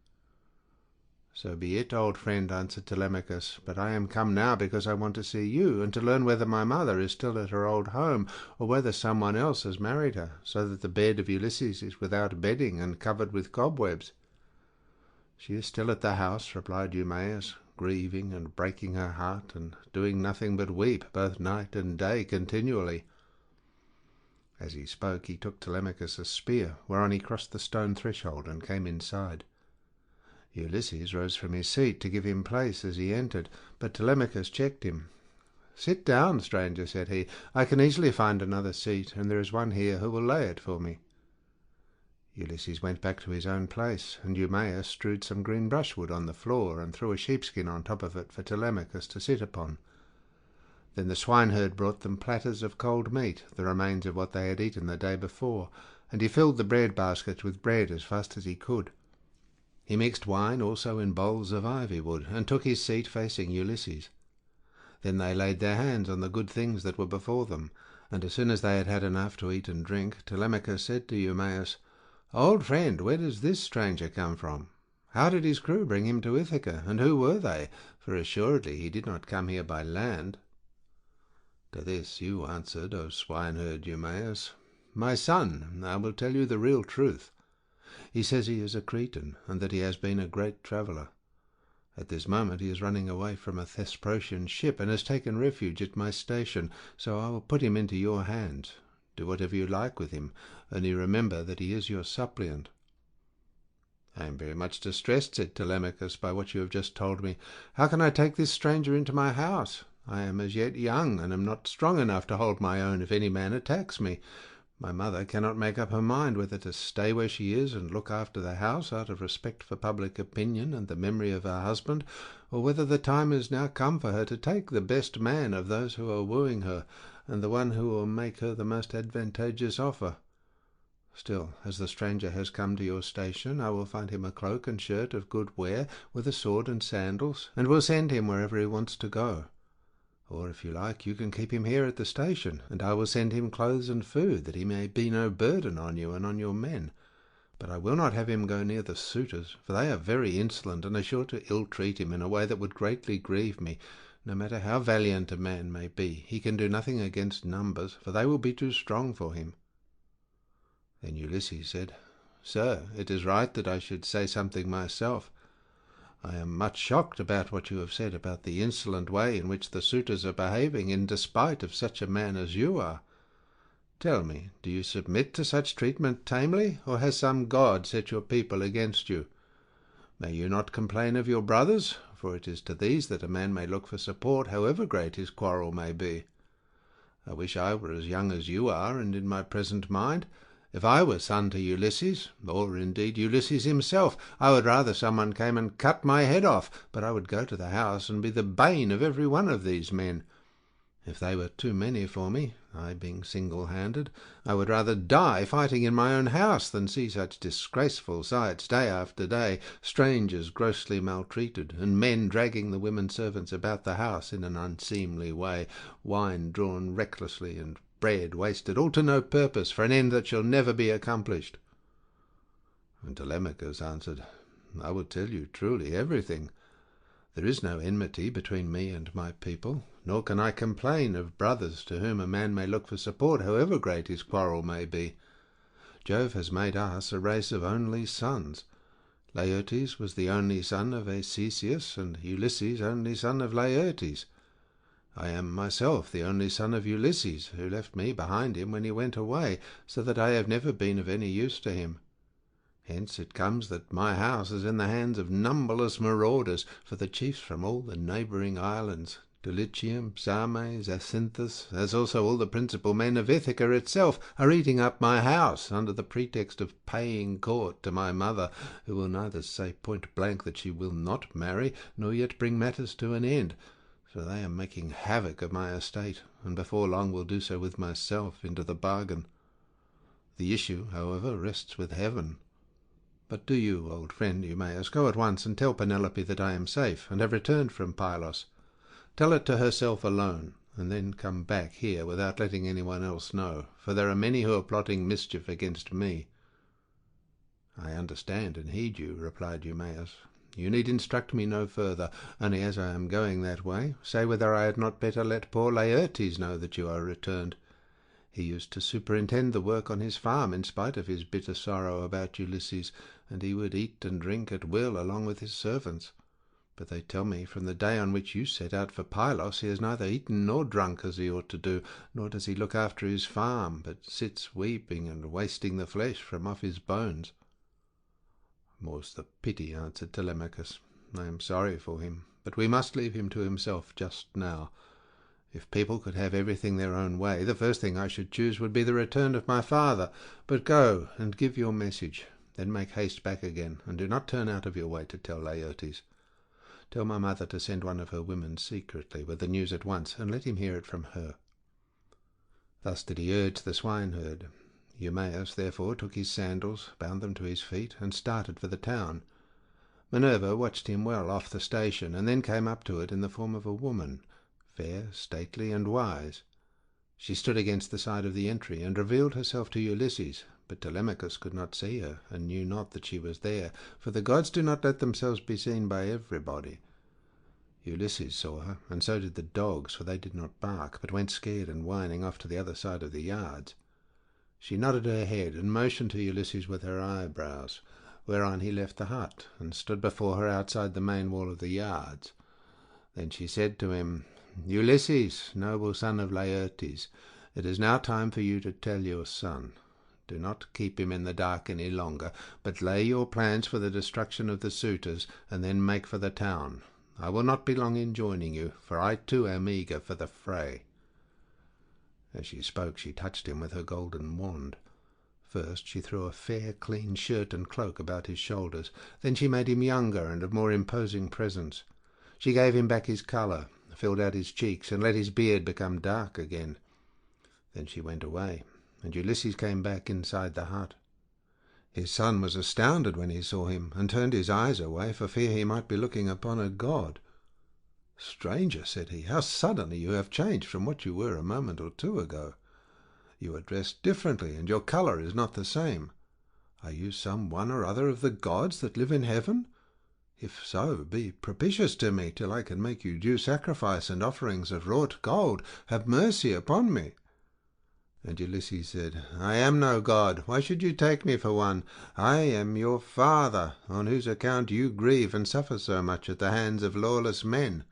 "So be it, old friend," answered Telemachus, "but I am come now because I want to see you, and to learn whether my mother is still at her old home, or whether someone else has married her, so that the bed of Ulysses is without bedding and covered with cobwebs." "She is still at the house," replied Eumaeus, grieving and breaking her heart, and doing nothing but weep both night and day continually. As he spoke, he took Telemachus a spear, whereon he crossed the stone threshold and came inside. Ulysses rose from his seat to give him place as he entered, but Telemachus checked him. "Sit down, stranger," said he. "I can easily find another seat, and there is one here who will lay it for me." Ulysses went back to his own place, and Eumaeus strewed some green brushwood on the floor and threw a sheepskin on top of it for Telemachus to sit upon. Then the swineherd brought them platters of cold meat, the remains of what they had eaten the day before, and he filled the bread baskets with bread as fast as he could. He mixed wine also in bowls of ivy wood, and took his seat facing Ulysses. Then they laid their hands on the good things that were before them, and as soon as they had had enough to eat and drink, Telemachus said to Eumaeus, "Old friend, where does this stranger come from? How did his crew bring him to Ithaca, and who were they? For assuredly he did not come here by land." To this you answered, O swineherd Eumaeus, "My son, I will tell you the real truth. He says he is a Cretan, and that he has been a great traveller. At this moment he is running away from a Thesprotian ship, and has taken refuge at my station, so I will put him into your hands. Do whatever you like with him, only remember that he is your suppliant." "I am very much distressed," said Telemachus, "by what you have just told me. How can I take this stranger into my house? I am as yet young, and am not strong enough to hold my own if any man attacks me. My mother cannot make up her mind whether to stay where she is and look after the house out of respect for public opinion and the memory of her husband, or whether the time has now come for her to take the best man of those who are wooing her, and the one who will make her the most advantageous offer. Still, as the stranger has come to your station, I will find him a cloak and shirt of good wear, with a sword and sandals, and will send him wherever he wants to go. Or, if you like, you can keep him here at the station, and I will send him clothes and food, that he may be no burden on you and on your men. But I will not have him go near the suitors, for they are very insolent, and are sure to ill-treat him in a way that would greatly grieve me. No matter how valiant a man may be, he can do nothing against numbers, for they will be too strong for him." Then Ulysses said, "Sir, it is right that I should say something myself. I am much shocked about what you have said about the insolent way in which the suitors are behaving in despite of such a man as you are. Tell me, do you submit to such treatment tamely, or has some god set your people against you? May you not complain of your brothers, for it is to these that a man may look for support, however great his quarrel may be. I wish I were as young as you are, and in my present mind. If I were son to Ulysses, or indeed Ulysses himself, I would rather someone came and cut my head off, but I would go to the house and be the bane of every one of these men. If they were too many for me, I being single-handed, I would rather die fighting in my own house than see such disgraceful sights day after day, strangers grossly maltreated, and men dragging the women servants about the house in an unseemly way, wine drawn recklessly, and bread wasted, all to no purpose, for an end that shall never be accomplished." And Telemachus answered, "I will tell you truly everything. There is no enmity between me and my people, nor can I complain of brothers to whom a man may look for support, however great his quarrel may be. Jove has made us a race of only sons. Laertes was the only son of Odysseus, and Ulysses only son of Laertes. I am myself the only son of Ulysses, who left me behind him when he went away, so that I have never been of any use to him. Hence it comes that my house is in the hands of numberless marauders, for the chiefs from all the neighbouring islands, Dulichium, Same, Zacynthus, as also all the principal men of Ithaca itself, are eating up my house, under the pretext of paying court to my mother, who will neither say point blank that she will not marry, nor yet bring matters to an end. So they are making havoc of my estate, and before long will do so with myself into the bargain. The issue, however, rests with heaven. But do you, old friend Eumaeus, go at once and tell Penelope that I am safe, and have returned from Pylos. Tell it to herself alone, and then come back here without letting anyone else know, for there are many who are plotting mischief against me." "I understand and heed you," replied Eumaeus. "You need instruct me no further, only as I am going that way, say whether I had not better let poor Laertes know that you are returned. He used to superintend the work on his farm in spite of his bitter sorrow about Ulysses, and he would eat and drink at will along with his servants. But they tell me from the day on which you set out for Pylos he has neither eaten nor drunk as he ought to do, nor does he look after his farm, but sits weeping and wasting the flesh from off his bones." "More's the pity," answered Telemachus. "I am sorry for him, but we must leave him to himself just now. If people could have everything their own way, the first thing I should choose would be the return of my father. But go and give your message, then make haste back again, and do not turn out of your way to tell Laertes. Tell my mother to send one of her women secretly with the news at once, and let him hear it from her." Thus did he urge the swineherd. Eumaeus therefore took his sandals, bound them to his feet, and started for the town. Minerva watched him well off the station, and then came up to it in the form of a woman, fair, stately, and wise. She stood against the side of the entry, and revealed herself to Ulysses, but Telemachus could not see her, and knew not that she was there, for the gods do not let themselves be seen by everybody. Ulysses saw her, and so did the dogs, for they did not bark, but went scared and whining off to the other side of the yards. She nodded her head, and motioned to Ulysses with her eyebrows, whereon he left the hut, and stood before her outside the main wall of the yards. Then she said to him, "Ulysses, noble son of Laertes, it is now time for you to tell your son. Do not keep him in the dark any longer, but lay your plans for the destruction of the suitors, and then make for the town. I will not be long in joining you, for I too am eager for the fray." As she spoke, she touched him with her golden wand. First she threw a fair, clean shirt and cloak about his shoulders. Then she made him younger and of more imposing presence. She gave him back his colour, filled out his cheeks, and let his beard become dark again. Then she went away, and Ulysses came back inside the hut. His son was astounded when he saw him, and turned his eyes away for fear he might be looking upon a god. "Stranger," said he, "how suddenly you have changed from what you were a moment or two ago. You are dressed differently, and your colour is not the same. Are you some one or other of the gods that live in heaven? If so, be propitious to me, till I can make you due sacrifice and offerings of wrought gold. Have mercy upon me." And Ulysses said, "I am no god. Why should you take me for one? I am your father, on whose account you grieve and suffer so much at the hands of lawless men."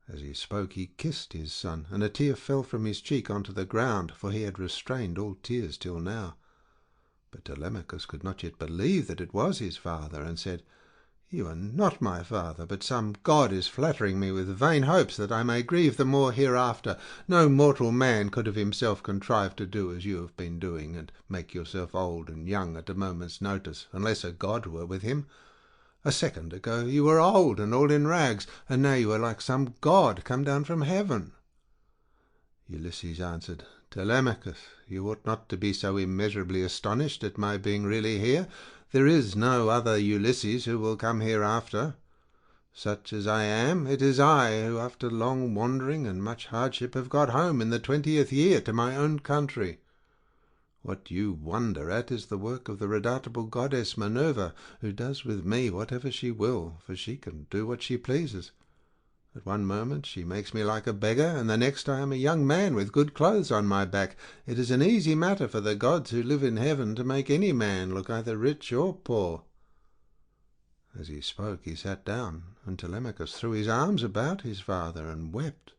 As he spoke, he kissed his son, and a tear fell from his cheek onto the ground, for he had restrained all tears till now. But Telemachus could not yet believe that it was his father, and said, "You are not my father, but some god is flattering me with vain hopes that I may grieve the more hereafter. No mortal man could of himself contrive to do as you have been doing, and make yourself old and young at a moment's notice, unless a god were with him. A second ago you were old and all in rags, and now you are like some god come down from heaven." Ulysses answered, "Telemachus, you ought not to be so immeasurably astonished at my being really here. There is no other Ulysses who will come hereafter. Such as I am, it is I who, after long wandering and much hardship, have got home in the 20th year to my own country. What you wonder at is the work of the redoubtable goddess Minerva, who does with me whatever she will, for she can do what she pleases. At one moment she makes me like a beggar, and the next I am a young man with good clothes on my back. It is an easy matter for the gods who live in heaven to make any man look either rich or poor." As he spoke, he sat down, and Telemachus threw his arms about his father and wept.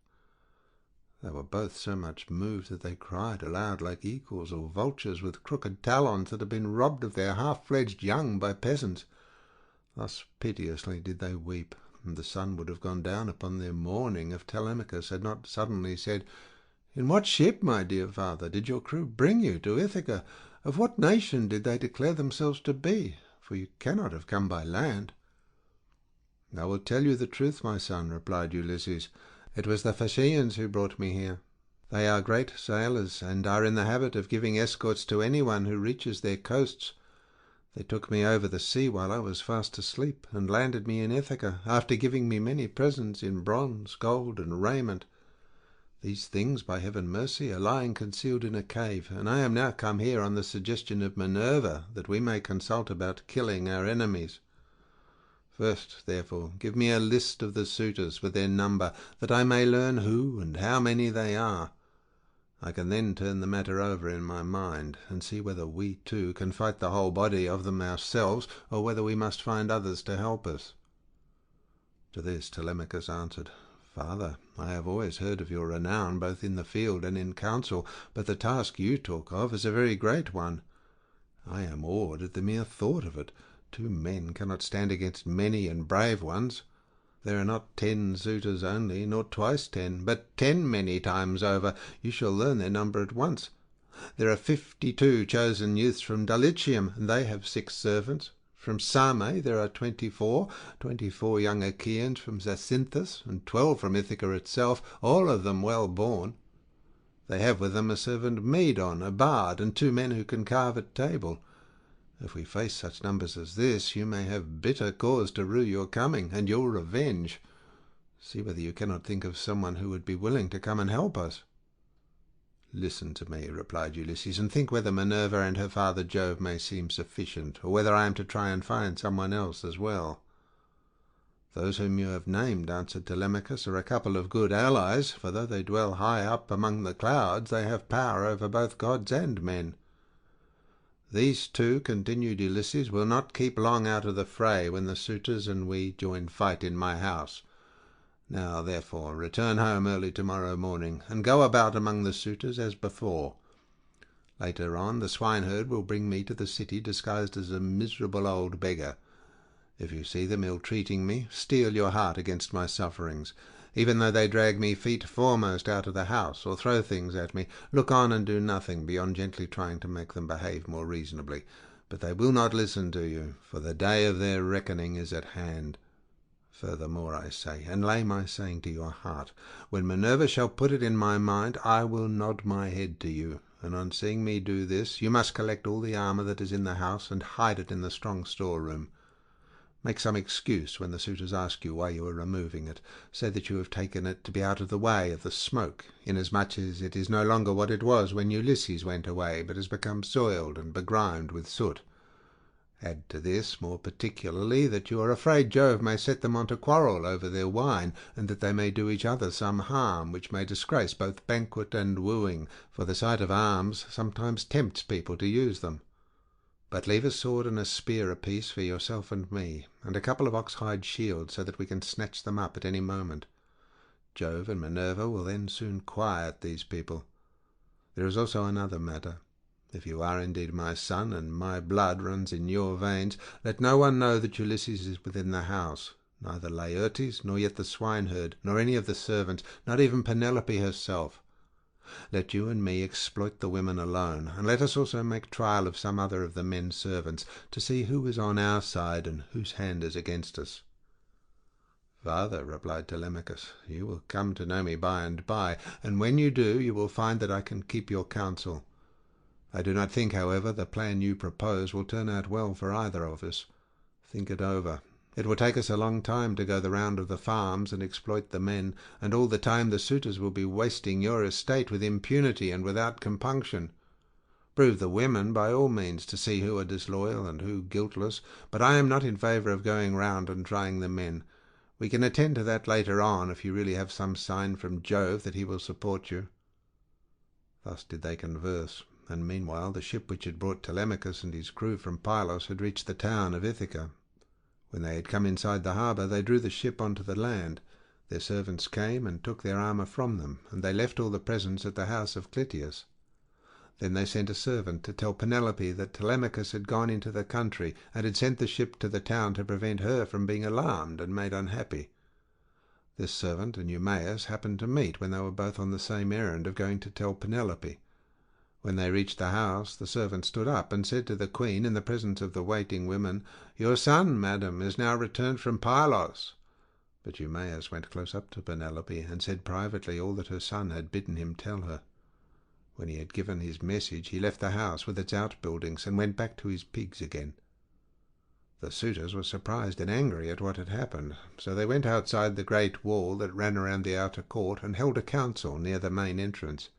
They were both so much moved that they cried aloud like eagles or vultures with crooked talons that have been robbed of their half-fledged young by peasants. Thus piteously did they weep, and the sun would have gone down upon their mourning if Telemachus had not suddenly said, "In what ship, my dear father, did your crew bring you to Ithaca? Of what nation did they declare themselves to be? For you cannot have come by land." "I will tell you the truth, my son," replied Ulysses. "It was the Phaeacians who brought me here. They are great sailors, and are in the habit of giving escorts to anyone who reaches their coasts. They took me over the sea while I was fast asleep, and landed me in Ithaca, after giving me many presents in bronze, gold, and raiment. These things, by heaven mercy, are lying concealed in a cave, and I am now come here on the suggestion of Minerva, that we may consult about killing our enemies. First, therefore, give me a list of the suitors with their number, that I may learn who and how many they are. I can then turn the matter over in my mind, and see whether we too can fight the whole body of them ourselves, or whether we must find others to help us." To this Telemachus answered, "Father, I have always heard of your renown both in the field and in council, but the task you talk of is a very great one. I am awed at the mere thought of it. 2 men cannot stand against many and brave ones. There are not 10 suitors only, nor twice 10, but 10 many times over. You shall learn their number at once. There are 52 chosen youths from Dulichium, and they have 6 servants. From Same there are 24 young Achaeans from Zacynthus, and 12 from Ithaca itself, all of them well born. They have with them a servant Medon, a bard, and 2 men who can carve at table. If we face such numbers as this, you may have bitter cause to rue your coming and your revenge. See whether you cannot think of someone who would be willing to come and help us." "Listen to me," replied Ulysses, "and think whether Minerva and her father Jove may seem sufficient, or whether I am to try and find someone else as well." "Those whom you have named," answered Telemachus, "are a couple of good allies, for though they dwell high up among the clouds, they have power over both gods and men." "These 2," continued Ulysses, "will not keep long out of the fray when the suitors and we join fight in my house. Now, therefore, return home early tomorrow morning, and go about among the suitors as before. Later on, the swineherd will bring me to the city disguised as a miserable old beggar. If you see them ill-treating me, steel your heart against my sufferings. Even though they drag me feet foremost out of the house, or throw things at me, look on and do nothing beyond gently trying to make them behave more reasonably. But they will not listen to you, for the day of their reckoning is at hand. Furthermore, I say, and lay my saying to your heart, when Minerva shall put it in my mind, I will nod my head to you, and on seeing me do this, you must collect all the armour that is in the house and hide it in the strong storeroom. Make some excuse when the suitors ask you why you are removing it. Say that you have taken it to be out of the way of the smoke, inasmuch as it is no longer what it was when Ulysses went away, but has become soiled and begrimed with soot. Add to this, more particularly, that you are afraid Jove may set them on to quarrel over their wine, and that they may do each other some harm, which may disgrace both banquet and wooing, for the sight of arms sometimes tempts people to use them. But leave a sword and a spear apiece for yourself and me, and a couple of ox-hide shields, so that we can snatch them up at any moment. Jove and Minerva will then soon quiet these people. There is also another matter. If you are indeed my son, and my blood runs in your veins, let no one know that Ulysses is within the house, neither Laertes, nor yet the swineherd, nor any of the servants, not even Penelope herself. Let you and me exploit the women alone, and let us also make trial of some other of the men servants, to see who is on our side and whose hand is against us." "Father," replied Telemachus, "you will come to know me by and by, and when you do, you will find that I can keep your counsel. I do not think, however, the plan you propose will turn out well for either of us. Think it over. It will take us a long time to go the round of the farms and exploit the men, and all the time the suitors will be wasting your estate with impunity and without compunction. Prove the women by all means, to see who are disloyal and who guiltless, but I am not in favour of going round and trying the men. We can attend to that later on, if you really have some sign from Jove that he will support you." Thus did they converse, and meanwhile the ship which had brought Telemachus and his crew from Pylos had reached the town of Ithaca. When they had come inside the harbour, they drew the ship onto the land. Their servants came and took their armour from them, and they left all the presents at the house of Clytius. Then they sent a servant to tell Penelope that Telemachus had gone into the country, and had sent the ship to the town to prevent her from being alarmed and made unhappy. This servant and Eumaeus happened to meet when they were both on the same errand of going to tell Penelope. When they reached the house, the servant stood up and said to the queen, in the presence of the waiting women, "Your son, madam, is now returned from Pylos." But Eumaeus went close up to Penelope and said privately all that her son had bidden him tell her. When he had given his message, he left the house with its outbuildings and went back to his pigs again. The suitors were surprised and angry at what had happened, so they went outside the great wall that ran around the outer court and held a council near the main entrance.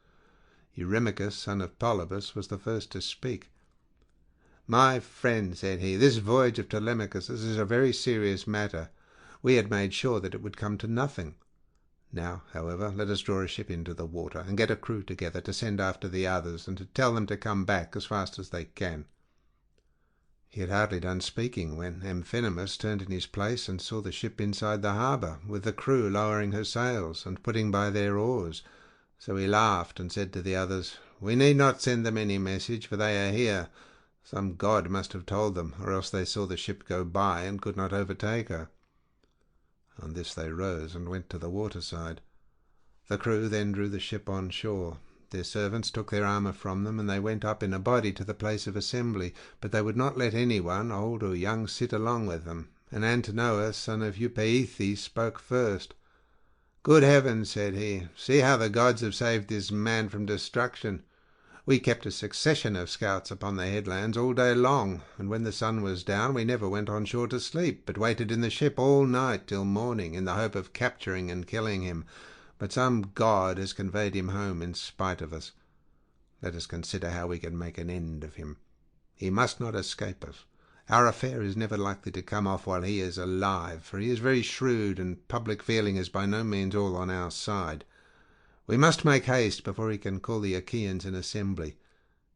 Eurymachus, son of Polybus, was the first to speak. "My friend," said he, "this voyage of Telemachus's is a very serious matter. We had made sure that it would come to nothing. Now, however, let us draw a ship into the water, and get a crew together to send after the others, and to tell them to come back as fast as they can." He had hardly done speaking when Amphinomus turned in his place and saw the ship inside the harbour, with the crew lowering her sails and putting by their oars. So he laughed and said to the others, "We need not send them any message, for they are here. Some god must have told them, or else they saw the ship go by and could not overtake her." On this they rose and went to the waterside. The crew then drew the ship on shore. Their servants took their armour from them, and they went up in a body to the place of assembly, but they would not let anyone, old or young, sit along with them. And Antinous, son of Eupeithes, spoke first. "Good heavens," said he, "see how the gods have saved this man from destruction. We kept a succession of scouts upon the headlands all day long, and when the sun was down we never went on shore to sleep, but waited in the ship all night till morning, in the hope of capturing and killing him. But some god has conveyed him home in spite of us. Let us consider how we can make an end of him. He must not escape us. Our affair is never likely to come off while he is alive, for he is very shrewd, and public feeling is by no means all on our side. We must make haste before he can call the Achaeans in assembly.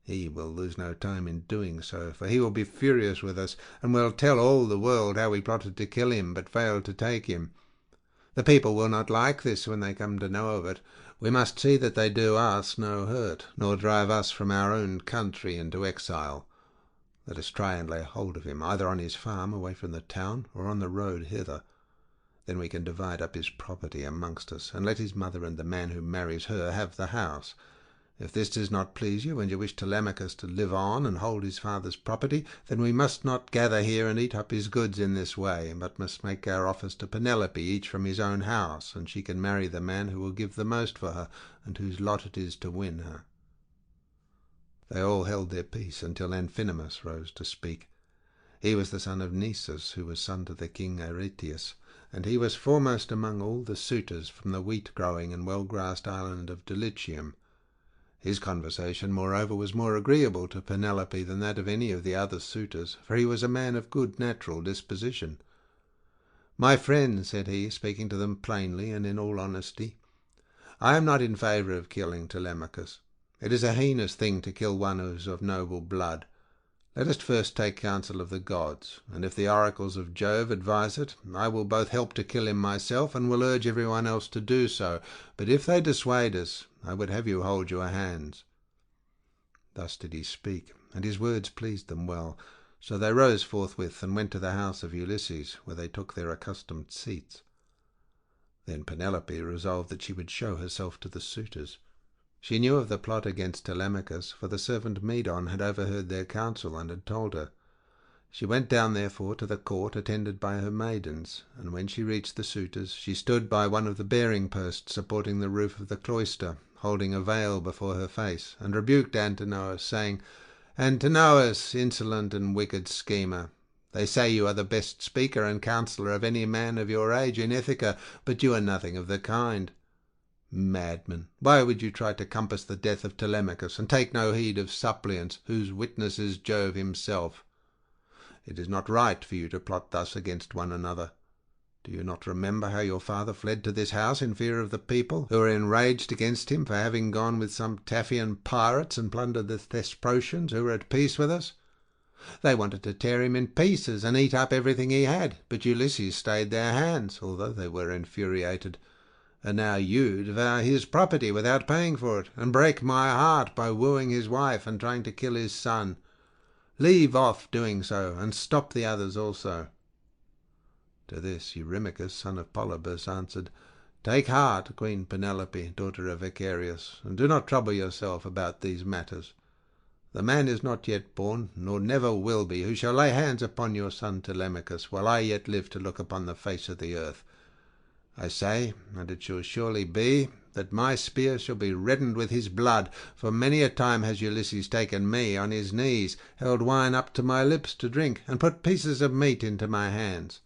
He will lose no time in doing so, for he will be furious with us, and will tell all the world how we plotted to kill him, but failed to take him. The people will not like this when they come to know of it. We must see that they do us no hurt, nor drive us from our own country into exile. Let us try and lay hold of him, either on his farm away from the town, or on the road hither. Then we can divide up his property amongst us, and let his mother and the man who marries her have the house. If this does not please you, and you wish Telemachus to live on and hold his father's property, then we must not gather here and eat up his goods in this way, but must make our offers to Penelope, each from his own house, and she can marry the man who will give the most for her, and whose lot it is to win her." They all held their peace until Amphinomus rose to speak. He was the son of Nisus, who was son to the king Aretius, and he was foremost among all the suitors from the wheat-growing and well-grassed island of Dulichium. His conversation, moreover, was more agreeable to Penelope than that of any of the other suitors, for he was a man of good natural disposition. "My friends," said he, speaking to them plainly and in all honesty, "I am not in favour of killing Telemachus. It is a heinous thing to kill one who is of noble blood. Let us first take counsel of the gods, and if the oracles of Jove advise it, I will both help to kill him myself and will urge everyone else to do so. But if they dissuade us, I would have you hold your hands." Thus did he speak, and his words pleased them well. So they rose forthwith and went to the house of Ulysses, where they took their accustomed seats. Then Penelope resolved that she would show herself to the suitors. She knew of the plot against Telemachus, for the servant Medon had overheard their counsel and had told her. She went down therefore to the court, attended by her maidens, and when she reached the suitors, she stood by one of the bearing posts supporting the roof of the cloister, holding a veil before her face, and rebuked Antinous, saying, "Antinous, insolent and wicked schemer, they say you are the best speaker and counsellor of any man of your age in Ithaca, but you are nothing of the kind. Madman, why would you try to compass the death of Telemachus, and take no heed of suppliants, whose witness is Jove himself? It is not right for you to plot thus against one another. Do you not remember how your father fled to this house in fear of the people, who were enraged against him for having gone with some Taphian pirates and plundered the Thesprotians, who were at peace with us? They wanted to tear him in pieces and eat up everything he had, but Ulysses stayed their hands, although they were infuriated. And now you devour his property without paying for it, and break my heart by wooing his wife and trying to kill his son. Leave off doing so, and stop the others also." To this Eurymachus, son of Polybus, answered, "Take heart, Queen Penelope, daughter of Icarius, and do not trouble yourself about these matters. The man is not yet born, nor never will be, who shall lay hands upon your son Telemachus, while I yet live to look upon the face of the earth. I say, and it shall surely be, that my spear shall be reddened with his blood, for many a time has Ulysses taken me on his knees, held wine up to my lips to drink, and put pieces of meat into my hands.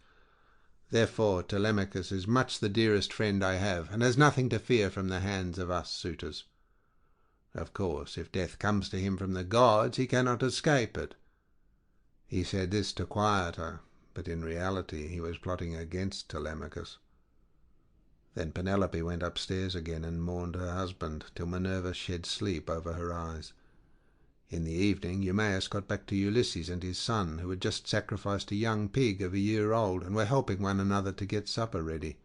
Therefore Telemachus is much the dearest friend I have, and has nothing to fear from the hands of us suitors. Of course, if death comes to him from the gods, he cannot escape it." He said this to quiet her, but in reality he was plotting against Telemachus. Then Penelope went upstairs again and mourned her husband, till Minerva shed sleep over her eyes. In the evening Eumaeus got back to Ulysses and his son, who had just sacrificed a young pig of a year old, and were helping one another to get supper ready.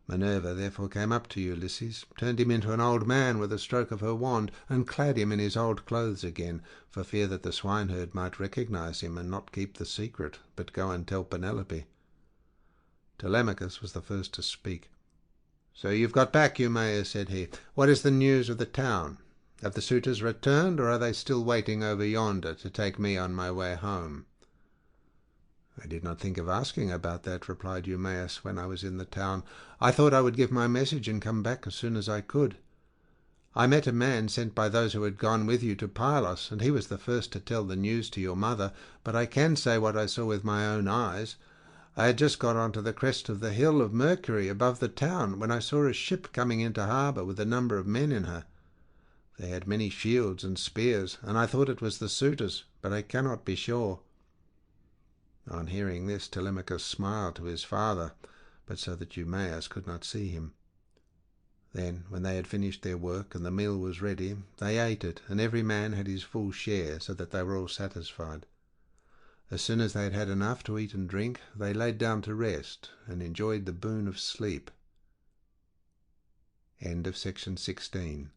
Minerva therefore came up to Ulysses, turned him into an old man with a stroke of her wand, and clad him in his old clothes again, for fear that the swineherd might recognize him and not keep the secret, but go and tell Penelope. Telemachus was the first to speak. "So you've got back, Eumaeus," said he. "What is the news of the town? Have the suitors returned, or are they still waiting over yonder to take me on my way home?" "I did not think of asking about that," replied Eumaeus, "when I was in the town. I thought I would give my message and come back as soon as I could. I met a man sent by those who had gone with you to Perilous, and he was the first to tell the news to your mother, but I can say what I saw with my own eyes. I had just got on to the crest of the hill of Mercury above the town, when I saw a ship coming into harbour with a number of men in her. They had many shields and spears, and I thought it was the suitors, but I cannot be sure." On hearing this, Telemachus smiled to his father, but so that Eumaeus could not see him. Then, when they had finished their work and the meal was ready, they ate it, and every man had his full share, so that they were all satisfied. As soon as they had had enough to eat and drink, they laid down to rest, and enjoyed the boon of sleep. End of section 16.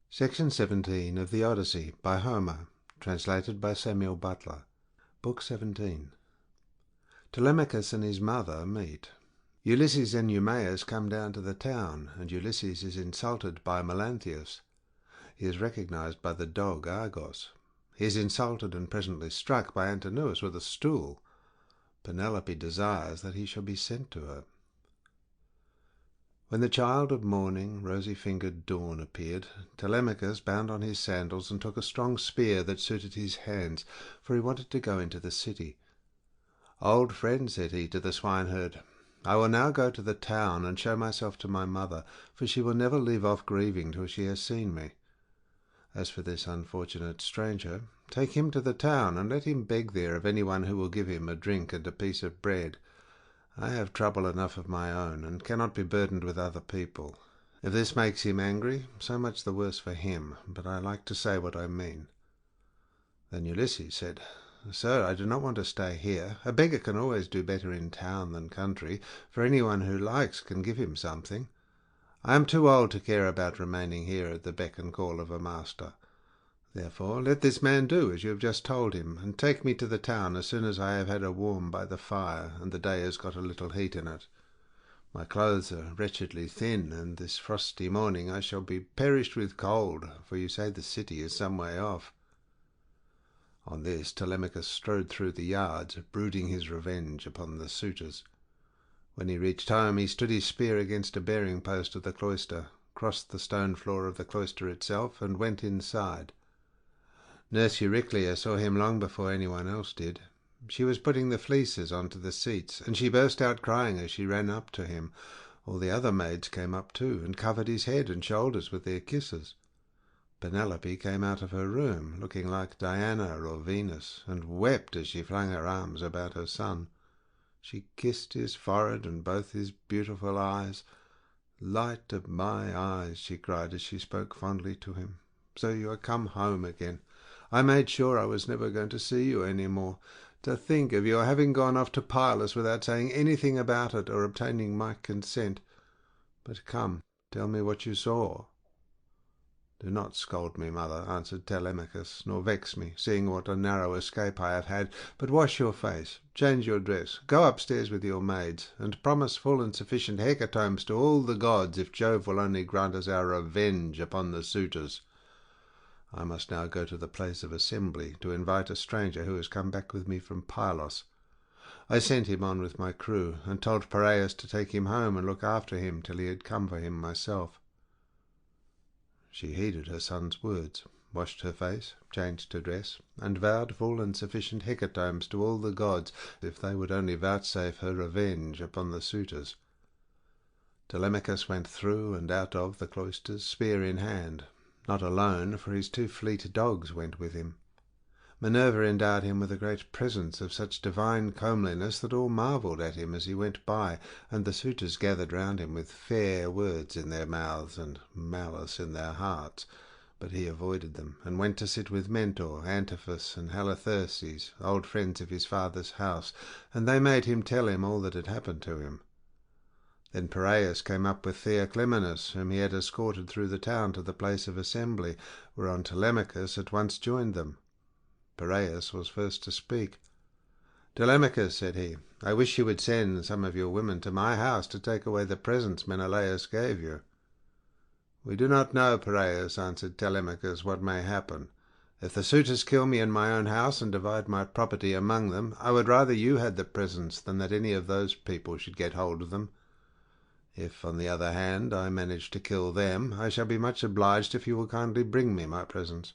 Section 17 of the Odyssey by Homer, translated by Samuel Butler. Book 17. Telemachus and his mother meet. Ulysses and Eumaeus come down to the town, and Ulysses is insulted by Melanthius. He is recognized by the dog Argos. He is insulted and presently struck by Antinous with a stool. Penelope desires that he shall be sent to her. When the child of morning, rosy-fingered Dawn, appeared, Telemachus bound on his sandals and took a strong spear that suited his hands, for he wanted to go into the city. "Old friend," said he to the swineherd, "I will now go to the town and show myself to my mother, for she will never leave off grieving till she has seen me. As for this unfortunate stranger, take him to the town and let him beg there of anyone who will give him a drink and a piece of bread. I have trouble enough of my own, and cannot be burdened with other people. If this makes him angry, so much the worse for him, but I like to say what I mean." Then Ulysses said, "Sir, I do not want to stay here. A beggar can always do better in town than country, for anyone who likes can give him something. I am too old to care about remaining here at the beck and call of a master. Therefore let this man do as you have just told him, and take me to the town as soon as I have had a warm by the fire, and the day has got a little heat in it. My clothes are wretchedly thin, and this frosty morning I shall be perished with cold, for you say the city is some way off." On this Telemachus strode through the yards, brooding his revenge upon the suitors. When he reached home, he stood his spear against a bearing post of the cloister, crossed the stone floor of the cloister itself, and went inside. Nurse Euryclea saw him long before anyone else did. She was putting the fleeces onto the seats, and she burst out crying as she ran up to him. All the other maids came up too, and covered his head and shoulders with their kisses. Penelope came out of her room, looking like Diana or Venus, and wept as she flung her arms about her son. She kissed his forehead and both his beautiful eyes. "Light of my eyes," she cried as she spoke fondly to him, "so you are come home again. I made sure I was never going to see you any more. To think of your having gone off to Perilous without saying anything about it or obtaining my consent. But come, tell me what you saw." "Do not scold me, mother," answered Telemachus, "nor vex me, seeing what a narrow escape I have had, but wash your face, change your dress, go upstairs with your maids, and promise full and sufficient hecatombs to all the gods if Jove will only grant us our revenge upon the suitors. I must now go to the place of assembly to invite a stranger who has come back with me from Pylos. I sent him on with my crew, and told Piraeus to take him home and look after him till he had come for him myself." She heeded her son's words, washed her face, changed her dress, and vowed full and sufficient hecatombs to all the gods if they would only vouchsafe her revenge upon the suitors. Telemachus went through and out of the cloisters, spear in hand, not alone, for his 2 fleet dogs went with him. Minerva endowed him with a great presence of such divine comeliness that all marvelled at him as he went by, and the suitors gathered round him with fair words in their mouths and malice in their hearts. But he avoided them, and went to sit with Mentor, Antiphus, and Halitherses, old friends of his father's house, and they made him tell him all that had happened to him. Then Piraeus came up with Theoclymenus, whom he had escorted through the town to the place of assembly, whereon Telemachus at once joined them. Piraeus was first to speak. "Telemachus," said he, "I wish you would send some of your women to my house to take away the presents Menelaus gave you." "We do not know, Piraeus," answered Telemachus, "what may happen. If the suitors kill me in my own house and divide my property among them, I would rather you had the presents than that any of those people should get hold of them. If, on the other hand, I manage to kill them, I shall be much obliged if you will kindly bring me my presents."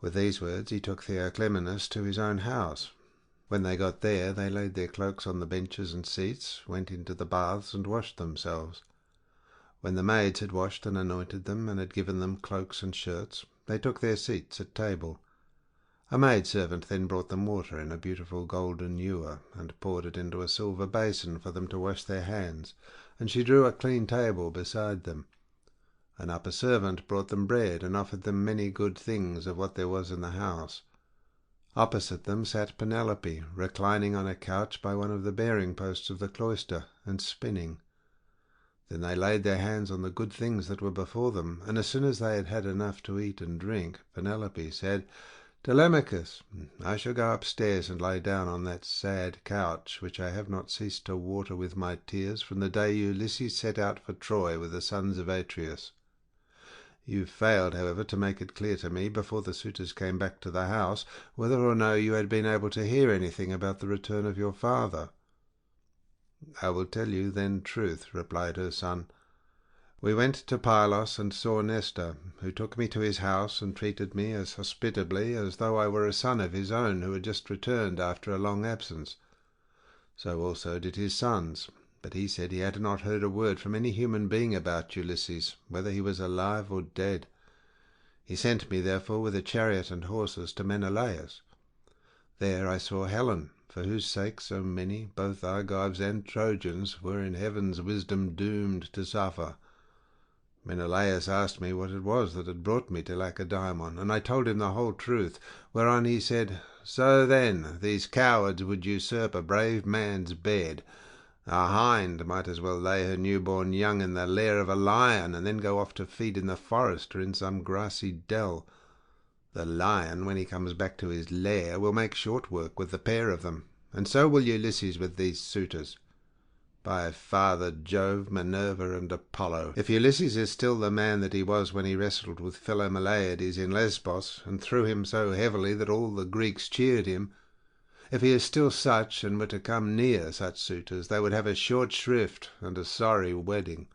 With these words he took Theoclymenus to his own house. When they got there, they laid their cloaks on the benches and seats, went into the baths, and washed themselves. When the maids had washed and anointed them, and had given them cloaks and shirts, they took their seats at table. A maidservant then brought them water in a beautiful golden ewer, and poured it into a silver basin for them to wash their hands, and she drew a clean table beside them. An upper servant brought them bread, and offered them many good things of what there was in the house. Opposite them sat Penelope, reclining on a couch by one of the bearing posts of the cloister, and spinning. Then they laid their hands on the good things that were before them, and as soon as they had had enough to eat and drink, Penelope said, "Telemachus, I shall go upstairs and lie down on that sad couch, which I have not ceased to water with my tears from the day Ulysses set out for Troy with the sons of Atreus. You failed, however, to make it clear to me, before the suitors came back to the house, whether or no you had been able to hear anything about the return of your father." "I will tell you then truth," replied her son. "We went to Pylos and saw Nestor, who took me to his house and treated me as hospitably as though I were a son of his own who had just returned after a long absence. So also did his sons, but he said he had not heard a word from any human being about Ulysses, whether he was alive or dead. He sent me, therefore, with a chariot and horses to Menelaus. There I saw Helen, for whose sake so many, both Argives and Trojans, were in heaven's wisdom doomed to suffer. Menelaus asked me what it was that had brought me to Lacedaemon, and I told him the whole truth, whereon he said, 'So then these cowards would usurp a brave man's bed. A hind might as well lay her newborn young in the lair of a lion, and then go off to feed in the forest or in some grassy dell. The lion, when he comes back to his lair, will make short work with the pair of them, and so will Ulysses with these suitors. By Father Jove, Minerva, and Apollo, if Ulysses is still the man that he was when he wrestled with Philomeleides in Lesbos, and threw him so heavily that all the Greeks cheered him, if he is still such, and were to come near such suitors, they would have a short shrift and a sorry wedding.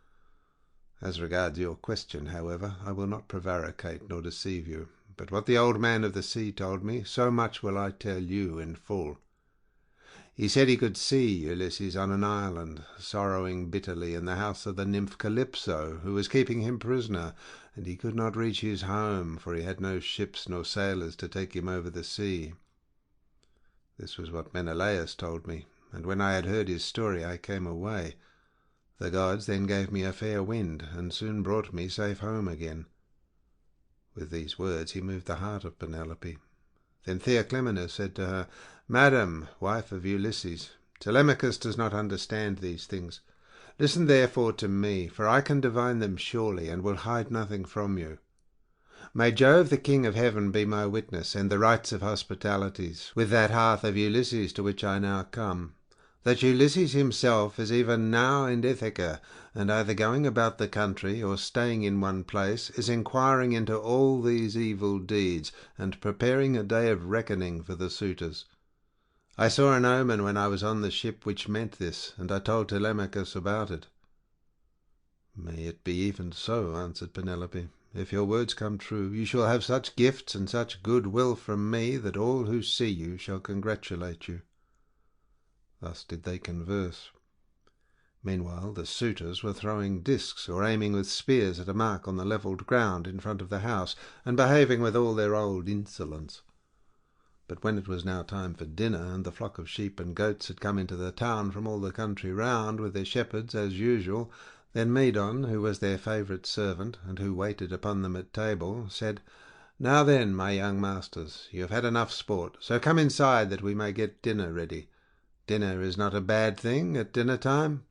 As regards your question, however, I will not prevaricate nor deceive you, but what the old man of the sea told me, so much will I tell you in full. He said he could see Ulysses on an island, sorrowing bitterly in the house of the nymph Calypso, who was keeping him prisoner, and he could not reach his home, for he had no ships nor sailors to take him over the sea. This was what Menelaus told me, and when I had heard his story I came away. The gods then gave me a fair wind, and soon brought me safe home again." With these words he moved the heart of Penelope. Then Theoclymenus said to her, "Madam, wife of Ulysses, Telemachus does not understand these things. Listen therefore to me, for I can divine them surely, and will hide nothing from you. May Jove the King of Heaven be my witness, and the rites of hospitalities, with that hearth of Ulysses to which I now come, that Ulysses himself is even now in Ithaca, and either going about the country, or staying in one place, is inquiring into all these evil deeds, and preparing a day of reckoning for the suitors. I saw an omen when I was on the ship which meant this, and I told Telemachus about it." "May it be even so," answered Penelope. "If your words come true, you shall have such gifts and such good will from me that all who see you shall congratulate you." Thus did they converse. Meanwhile the suitors were throwing discs or aiming with spears at a mark on the levelled ground in front of the house, and behaving with all their old insolence. But when it was now time for dinner, and the flock of sheep and goats had come into the town from all the country round, with their shepherds as usual, then Medon, who was their favourite servant, and who waited upon them at table, said, "Now then, my young masters, you have had enough sport, so come inside that we may get dinner ready. Dinner is not a bad thing at dinner time."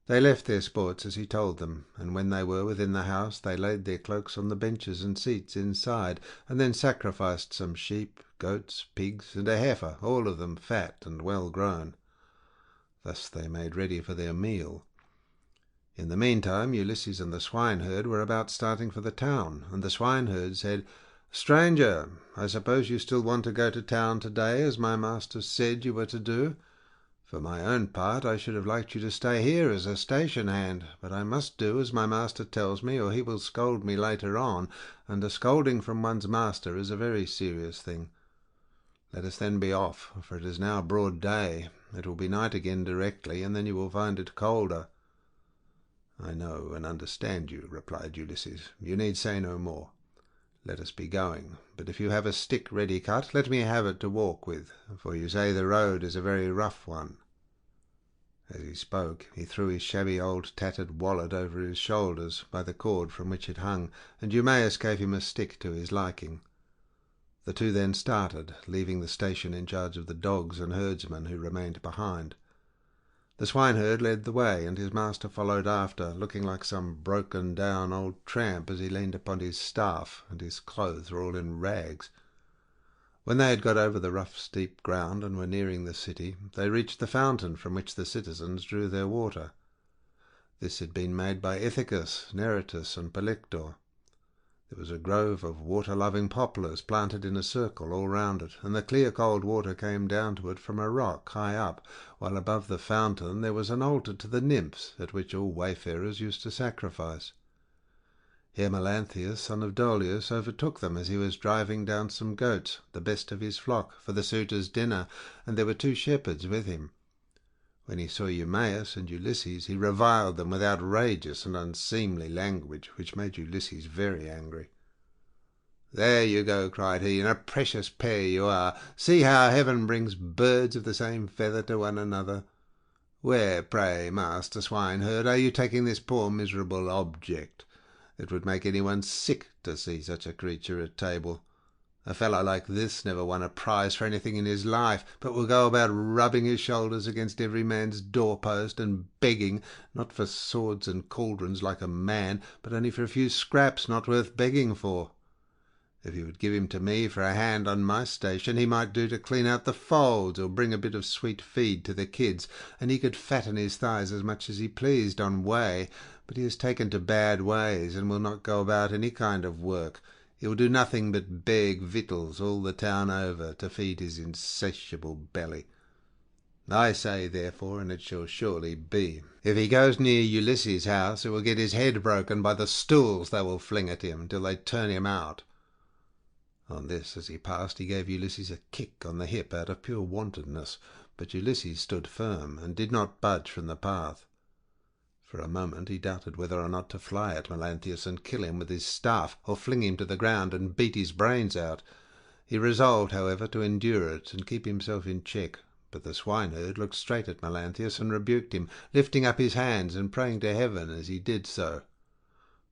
They left their sports as he told them, and when they were within the house they laid their cloaks on the benches and seats inside, and then sacrificed some sheep, goats, pigs, and a heifer, all of them fat and well grown. Thus they made ready for their meal. In the meantime Ulysses and the swineherd were about starting for the town, and the swineherd said, "Stranger, I suppose you still want to go to town today, as my master said you were to do? For my own part, I should have liked you to stay here as a station hand, but I must do as my master tells me, or he will scold me later on, and a scolding from one's master is a very serious thing. Let us then be off, for it is now broad day. It will be night again directly, and then you will find it colder." "I know and understand you," replied Ulysses. "You need say no more. Let us be going. But if you have a stick ready cut, let me have it to walk with, for you say the road is a very rough one." As he spoke, he threw his shabby old tattered wallet over his shoulders by the cord from which it hung, and Eumaeus gave him a stick to his liking. The two then started, leaving the station in charge of the dogs and herdsmen who remained behind. The swineherd led the way, and his master followed after, looking like some broken-down old tramp as he leaned upon his staff, and his clothes were all in rags. When they had got over the rough steep ground and were nearing the city, they reached the fountain from which the citizens drew their water. This had been made by Ithacus, Neritus, and Polyctor. There was a grove of water-loving poplars planted in a circle all round it, and the clear cold water came down to it from a rock high up, while above the fountain there was an altar to the nymphs, at which all wayfarers used to sacrifice. Here Melanthius, son of Dolius, overtook them as he was driving down some goats, the best of his flock, for the suitors' dinner, and there were 2 shepherds with him. When he saw Eumaeus and Ulysses, he reviled them with outrageous and unseemly language, which made Ulysses very angry. "There you go," cried he, "and a precious pair you are. See how heaven brings birds of the same feather to one another. Where, pray, master swineherd, are you taking this poor miserable object? It would make anyone sick to see such a creature at table. A fellow like this never won a prize for anything in his life, but will go about rubbing his shoulders against every man's doorpost, and begging, not for swords and cauldrons like a man, but only for a few scraps not worth begging for. If you would give him to me for a hand on my station, he might do to clean out the folds, or bring a bit of sweet feed to the kids, and he could fatten his thighs as much as he pleased on whey, but he has taken to bad ways, and will not go about any kind of work. He will do nothing but beg victuals all the town over to feed his insatiable belly. I say, therefore, and it shall surely be, if he goes near Ulysses' house, it will get his head broken by the stools they will fling at him till they turn him out." On this, as he passed, he gave Ulysses a kick on the hip out of pure wantonness, but Ulysses stood firm, and did not budge from the path. For a moment he doubted whether or not to fly at Melanthius and kill him with his staff, or fling him to the ground and beat his brains out. He resolved, however, to endure it and keep himself in check, but the swineherd looked straight at Melanthius and rebuked him, lifting up his hands and praying to heaven as he did so.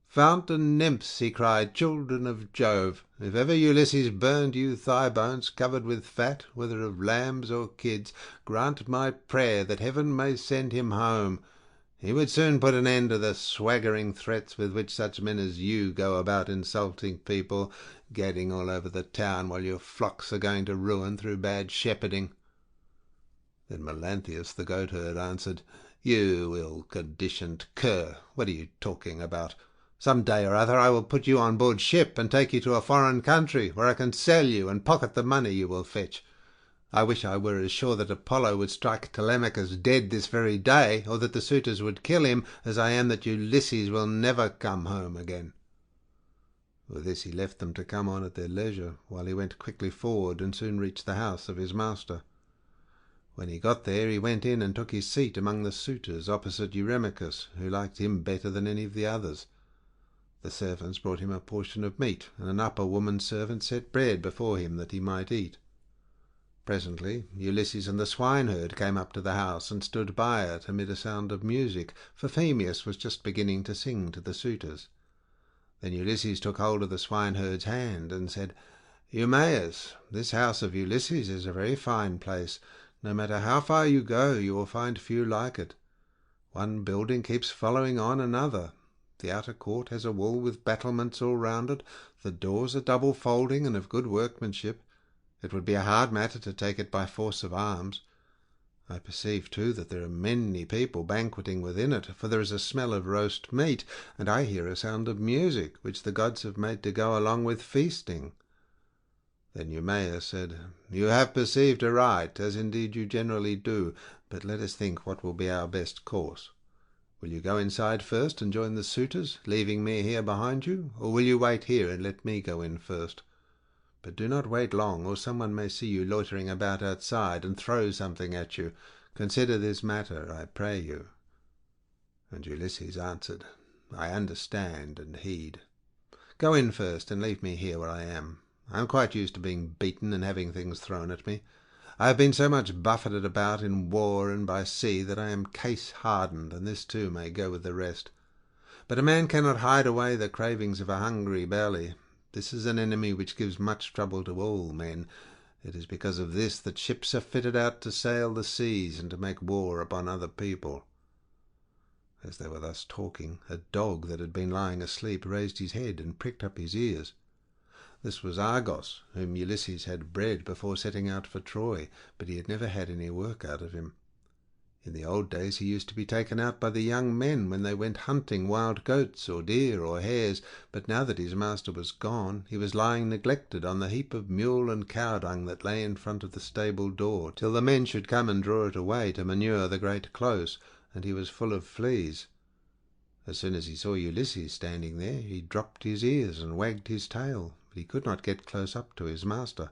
"Fountain nymphs," he cried, "children of Jove, if ever Ulysses burned you thigh bones covered with fat, whether of lambs or kids, grant my prayer that heaven may send him home. He would soon put an end to the swaggering threats with which such men as you go about insulting people, gadding all over the town while your flocks are going to ruin through bad shepherding." Then Melanthius the goatherd answered, "You ill-conditioned cur, what are you talking about? Some day or other I will put you on board ship and take you to a foreign country, where I can sell you and pocket the money you will fetch. I wish I were as sure that Apollo would strike Telemachus dead this very day, or that the suitors would kill him, as I am that Ulysses will never come home again." With this he left them to come on at their leisure, while he went quickly forward and soon reached the house of his master. When he got there he went in and took his seat among the suitors opposite Eurymachus, who liked him better than any of the others. The servants brought him a portion of meat, and an upper woman servant set bread before him that he might eat. Presently Ulysses and the swineherd came up to the house and stood by it amid a sound of music, for Phemius was just beginning to sing to the suitors. Then Ulysses took hold of the swineherd's hand and said, "Eumaeus, this house of Ulysses is a very fine place. No matter how far you go, you will find few like it. One building keeps following on another. The outer court has a wall with battlements all round it. The doors are double folding and of good workmanship. It would be a hard matter to take it by force of arms. I perceive, too, that there are many people banqueting within it, for there is a smell of roast meat, and I hear a sound of music, which the gods have made to go along with feasting." Then Eumaeus said, "You have perceived aright, as indeed you generally do, but let us think what will be our best course. Will you go inside first and join the suitors, leaving me here behind you, or will you wait here and let me go in first? But do not wait long, or someone may see you loitering about outside and throw something at you. Consider this matter, I pray you." And Ulysses answered, "I understand and heed. Go in first and leave me here where I am. I am quite used to being beaten and having things thrown at me. I have been so much buffeted about in war and by sea that I am case hardened, and this too may go with the rest. But a man cannot hide away the cravings of a hungry belly. This is an enemy which gives much trouble to all men. It is because of this that ships are fitted out to sail the seas and to make war upon other people." As they were thus talking, a dog that had been lying asleep raised his head and pricked up his ears. This was Argos, whom Ulysses had bred before setting out for Troy, but he had never had any work out of him. In the old days he used to be taken out by the young men when they went hunting wild goats or deer or hares, but now that his master was gone, he was lying neglected on the heap of mule and cow dung that lay in front of the stable door, till the men should come and draw it away to manure the great close, and he was full of fleas. As soon as he saw Ulysses standing there, he dropped his ears and wagged his tail, but he could not get close up to his master.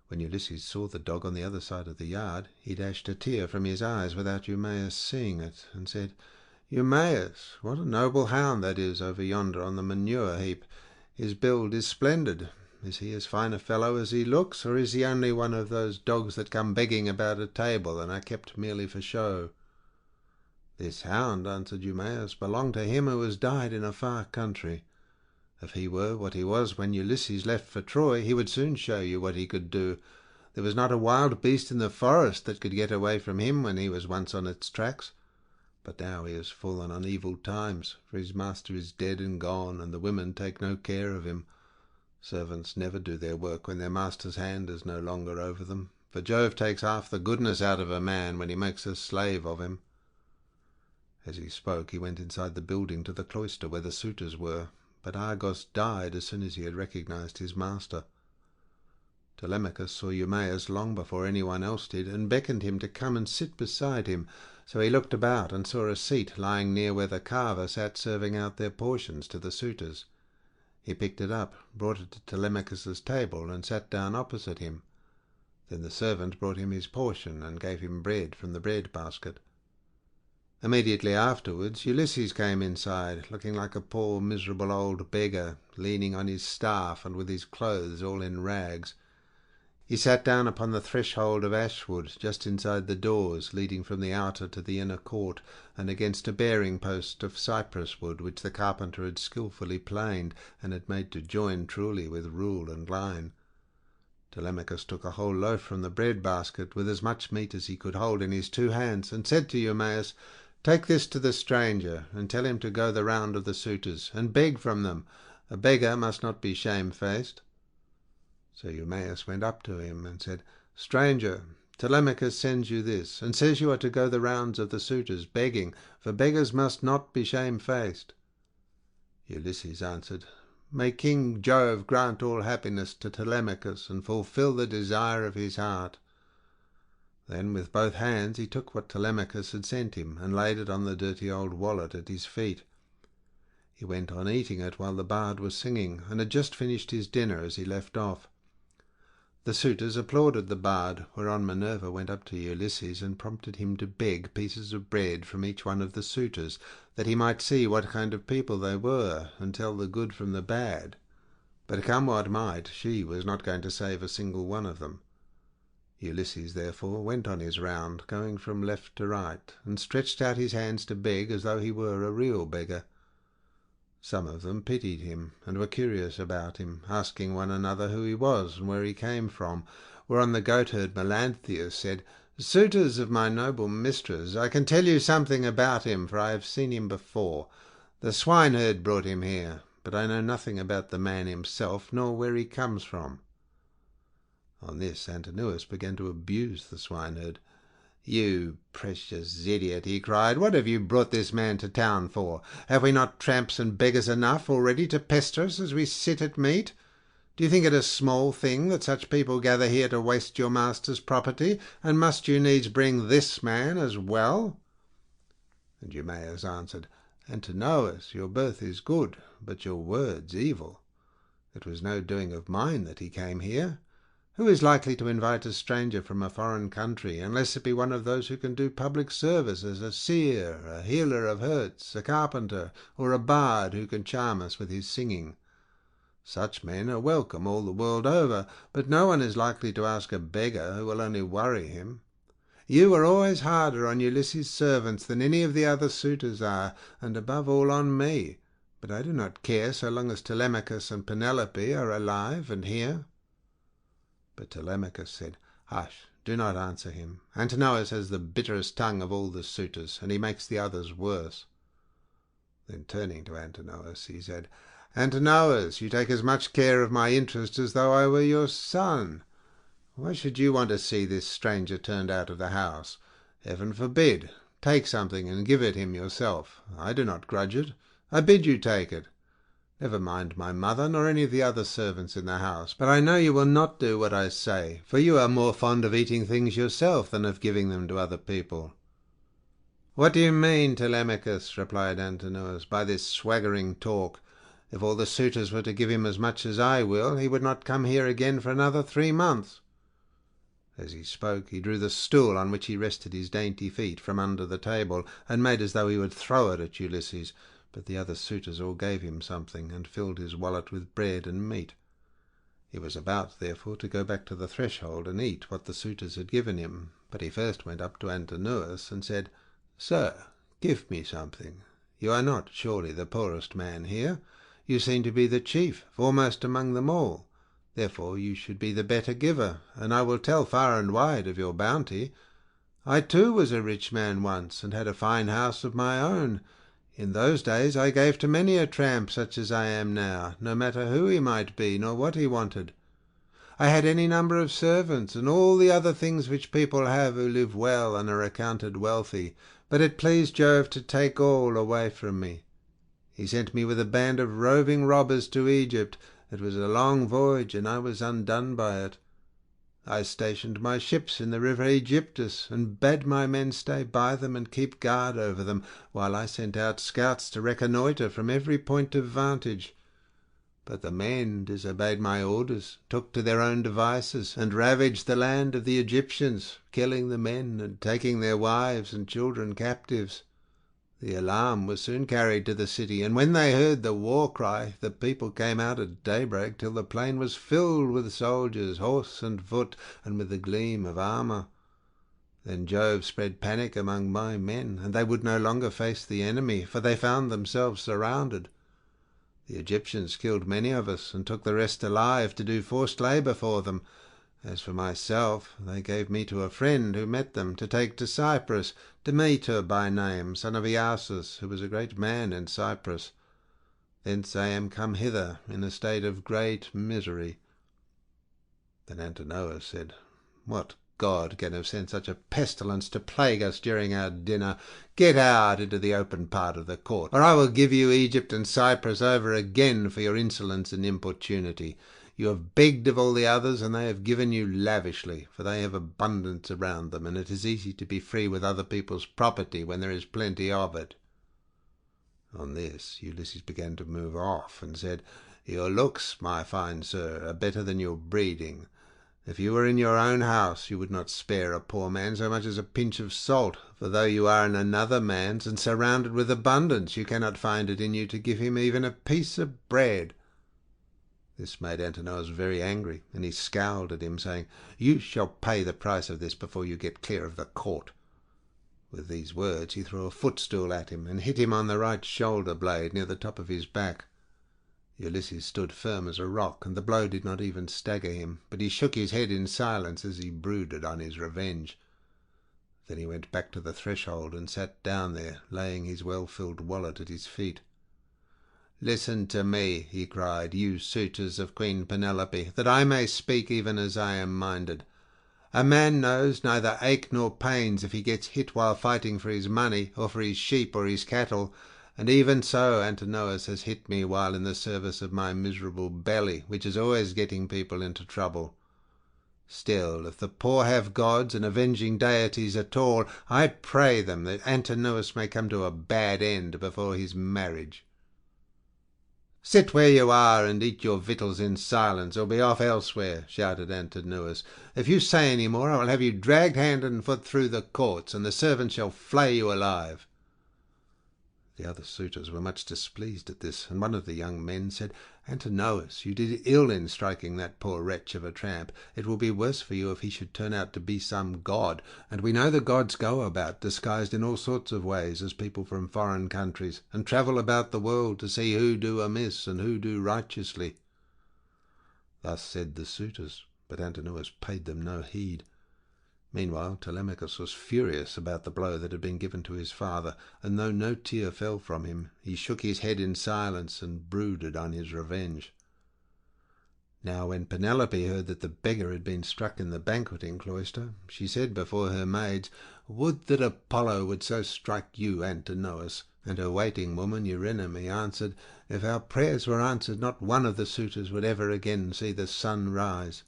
When Ulysses saw the dog on the other side of the yard, he dashed a tear from his eyes without Eumaeus seeing it, and said, "Eumaeus, what a noble hound that is over yonder on the manure heap! His build is splendid. Is he as fine a fellow as he looks, or is he only one of those dogs that come begging about a table and are kept merely for show?" "This hound," answered Eumaeus, "belonged to him who has died in a far country. If he were what he was when Ulysses left for Troy, he would soon show you what he could do. There was not a wild beast in the forest that could get away from him when he was once on its tracks. But now he has fallen on evil times, for his master is dead and gone, and the women take no care of him. Servants never do their work when their master's hand is no longer over them, for Jove takes half the goodness out of a man when he makes a slave of him." As he spoke, he went inside the building to the cloister where the suitors were, but Argos died as soon as he had recognized his master. Telemachus saw Eumaeus long before anyone else did, and beckoned him to come and sit beside him. So he looked about and saw a seat lying near where the carver sat serving out their portions to the suitors. He picked it up, brought it to Telemachus's table, and sat down opposite him. Then the servant brought him his portion and gave him bread from the bread basket. Immediately afterwards Ulysses came inside, looking like a poor miserable old beggar, leaning on his staff and with his clothes all in rags. He sat down upon the threshold of ashwood, just inside the doors leading from the outer to the inner court, and against a bearing post of cypress wood which the carpenter had skilfully planed, and had made to join truly with rule and line. Telemachus took a whole loaf from the bread basket, with as much meat as he could hold in his 2 hands, and said to Eumaeus, "Take this to the stranger, and tell him to go the round of the suitors, and beg from them. A beggar must not be shamefaced." So Eumaeus went up to him and said, "Stranger, Telemachus sends you this, and says you are to go the rounds of the suitors, begging, for beggars must not be shamefaced." Ulysses answered, "May King Jove grant all happiness to Telemachus, and fulfil the desire of his heart." Then with both hands he took what Telemachus had sent him, and laid it on the dirty old wallet at his feet. He went on eating it while the bard was singing, and had just finished his dinner as he left off. The suitors applauded the bard, whereon Minerva went up to Ulysses and prompted him to beg pieces of bread from each one of the suitors, that he might see what kind of people they were, and tell the good from the bad. But come what might, she was not going to save a single one of them. Ulysses, therefore, went on his round, going from left to right, and stretched out his hands to beg as though he were a real beggar. Some of them pitied him, and were curious about him, asking one another who he was and where he came from, whereon the goatherd Melanthius said, "Suitors of my noble mistress, I can tell you something about him, for I have seen him before. The swineherd brought him here, but I know nothing about the man himself, nor where he comes from." On this Antinous began to abuse the swineherd. "You precious idiot," he cried, "what have you brought this man to town for? Have we not tramps and beggars enough already to pester us as we sit at meat? Do you think it a small thing that such people gather here to waste your master's property, and must you needs bring this man as well?" And Eumaeus answered, "Antinous, your birth is good, but your words evil. It was no doing of mine that he came here. Who is likely to invite a stranger from a foreign country, unless it be one of those who can do public service as a seer, a healer of hurts, a carpenter, or a bard who can charm us with his singing? Such men are welcome all the world over, but no one is likely to ask a beggar who will only worry him. You are always harder on Ulysses' servants than any of the other suitors are, and above all on me, but I do not care so long as Telemachus and Penelope are alive and here." But Telemachus said, "Hush, do not answer him. Antinous has the bitterest tongue of all the suitors, and he makes the others worse." Then turning to Antinous, he said, "Antinous, you take as much care of my interest as though I were your son. Why should you want to see this stranger turned out of the house? Heaven forbid! Take something and give it him yourself. I do not grudge it. I bid you take it. Never mind my mother, nor any of the other servants in the house. But I know you will not do what I say, for you are more fond of eating things yourself than of giving them to other people." "What do you mean, Telemachus," replied Antinous, "by this swaggering talk? If all the suitors were to give him as much as I will, he would not come here again for another 3 months." As he spoke, he drew the stool on which he rested his dainty feet from under the table, and made as though he would throw it at Ulysses. But the other suitors all gave him something, and filled his wallet with bread and meat. He was about, therefore, to go back to the threshold and eat what the suitors had given him, but he first went up to Antinous and said, "Sir, give me something. You are not, surely, the poorest man here. You seem to be the chief, foremost among them all. Therefore you should be the better giver, and I will tell far and wide of your bounty. I too was a rich man once, and had a fine house of my own. In those days I gave to many a tramp such as I am now, no matter who he might be, nor what he wanted. I had any number of servants, and all the other things which people have who live well and are accounted wealthy, but it pleased Jove to take all away from me. He sent me with a band of roving robbers to Egypt. It was a long voyage, and I was undone by it. I stationed my ships in the river Aegyptus, and bade my men stay by them and keep guard over them, while I sent out scouts to reconnoitre from every point of vantage. But the men disobeyed my orders, took to their own devices, and ravaged the land of the Egyptians, killing the men and taking their wives and children captives. The alarm was soon carried to the city, and when they heard the war cry, the people came out at daybreak till the plain was filled with soldiers, horse and foot, and with the gleam of armour. Then Jove spread panic among my men, and they would no longer face the enemy, for they found themselves surrounded. The Egyptians killed many of us, and took the rest alive to do forced labour for them. As for myself, they gave me to a friend who met them, to take to Cyprus, Demeter by name, son of Iasus, who was a great man in Cyprus. Thence I am come hither in a state of great misery." Then Antinous said, "What god can have sent such a pestilence to plague us during our dinner? Get out into the open part of the court, or I will give you Egypt and Cyprus over again for your insolence and importunity. You have begged of all the others, and they have given you lavishly, for they have abundance around them, and it is easy to be free with other people's property when there is plenty of it." On this Ulysses began to move off, and said, "Your looks, my fine sir, are better than your breeding. If you were in your own house, you would not spare a poor man so much as a pinch of salt, for though you are in another man's, and surrounded with abundance, you cannot find it in you to give him even a piece of bread." This made Antinous very angry, and he scowled at him, saying, "You shall pay the price of this before you get clear of the court." With these words he threw a footstool at him, and hit him on the right shoulder blade near the top of his back. Ulysses stood firm as a rock, and the blow did not even stagger him, but he shook his head in silence as he brooded on his revenge. Then he went back to the threshold and sat down there, laying his well-filled wallet at his feet. "Listen to me," he cried, "you suitors of Queen Penelope, that I may speak even as I am minded. A man knows neither ache nor pains if he gets hit while fighting for his money, or for his sheep or his cattle, and even so Antinous has hit me while in the service of my miserable belly, which is always getting people into trouble. Still, if the poor have gods and avenging deities at all, I pray them that Antinous may come to a bad end before his marriage." "Sit where you are and eat your victuals in silence, or be off elsewhere," shouted Antinous. "If you say any more, I will have you dragged hand and foot through the courts, and the servants shall flay you alive." The other suitors were much displeased at this, and one of the young men said, "Antinous, you did ill in striking that poor wretch of a tramp. It will be worse for you if he should turn out to be some god, and we know the gods go about disguised in all sorts of ways as people from foreign countries, and travel about the world to see who do amiss and who do righteously." Thus said the suitors, but Antinous paid them no heed. Meanwhile Telemachus was furious about the blow that had been given to his father, and though no tear fell from him, he shook his head in silence and brooded on his revenge. Now when Penelope heard that the beggar had been struck in the banqueting cloister, she said before her maids, "Would that Apollo would so strike you, Antinous." And her waiting woman Eurynome answered, "If our prayers were answered, not one of the suitors would ever again see the sun rise."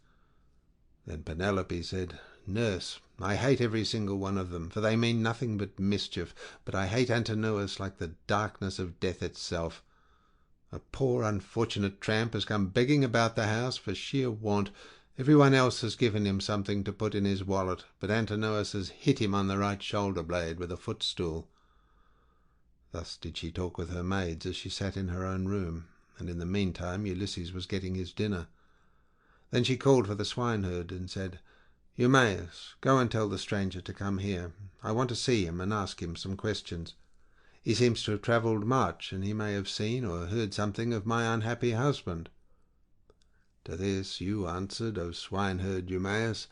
Then Penelope said, "Nurse, I hate every single one of them, for they mean nothing but mischief, but I hate Antinous like the darkness of death itself. A poor unfortunate tramp has come begging about the house for sheer want. Everyone else has given him something to put in his wallet, but Antinous has hit him on the right shoulder blade with a footstool." Thus did she talk with her maids as she sat in her own room, and in the meantime Ulysses was getting his dinner. Then she called for the swineherd and said, "Eumaeus, go and tell the stranger to come here. I want to see him and ask him some questions. He seems to have travelled much, and he may have seen or heard something of my unhappy husband." To this you answered, O swineherd Eumaeus,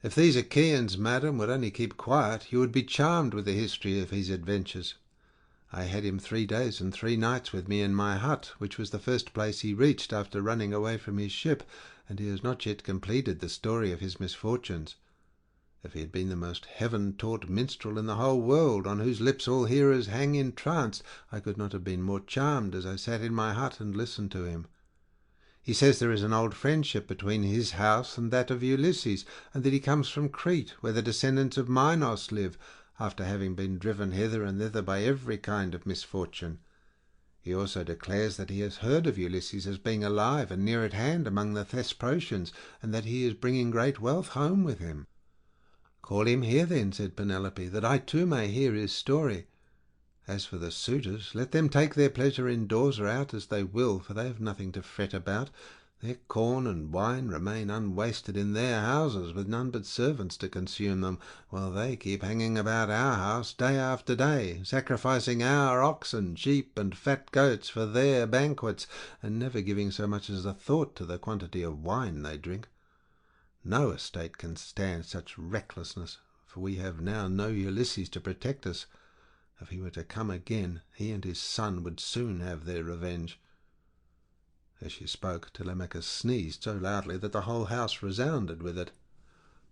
"If these Achaeans, madam, would only keep quiet, you would be charmed with the history of his adventures. I had him 3 days and 3 nights with me in my hut, which was the first place he reached after running away from his ship, and he has not yet completed the story of his misfortunes. If he had been the most heaven-taught minstrel in the whole world, on whose lips all hearers hang entranced, I could not have been more charmed as I sat in my hut and listened to him. He says there is an old friendship between his house and that of Ulysses, and that he comes from Crete, where the descendants of Minos live, after having been driven hither and thither by every kind of misfortune. He also declares that he has heard of Ulysses as being alive and near at hand among the Thesprotians, and that he is bringing great wealth home with him." "Call him here then," said Penelope, "that I too may hear his story. As for the suitors, let them take their pleasure indoors or out as they will, for they have nothing to fret about. Their corn and wine remain unwasted in their houses, with none but servants to consume them, while they keep hanging about our house day after day, sacrificing our oxen, sheep, and fat goats for their banquets, and never giving so much as a thought to the quantity of wine they drink. No estate can stand such recklessness, for we have now no Ulysses to protect us. If he were to come again, he and his son would soon have their revenge." As she spoke, Telemachus sneezed so loudly that the whole house resounded with it.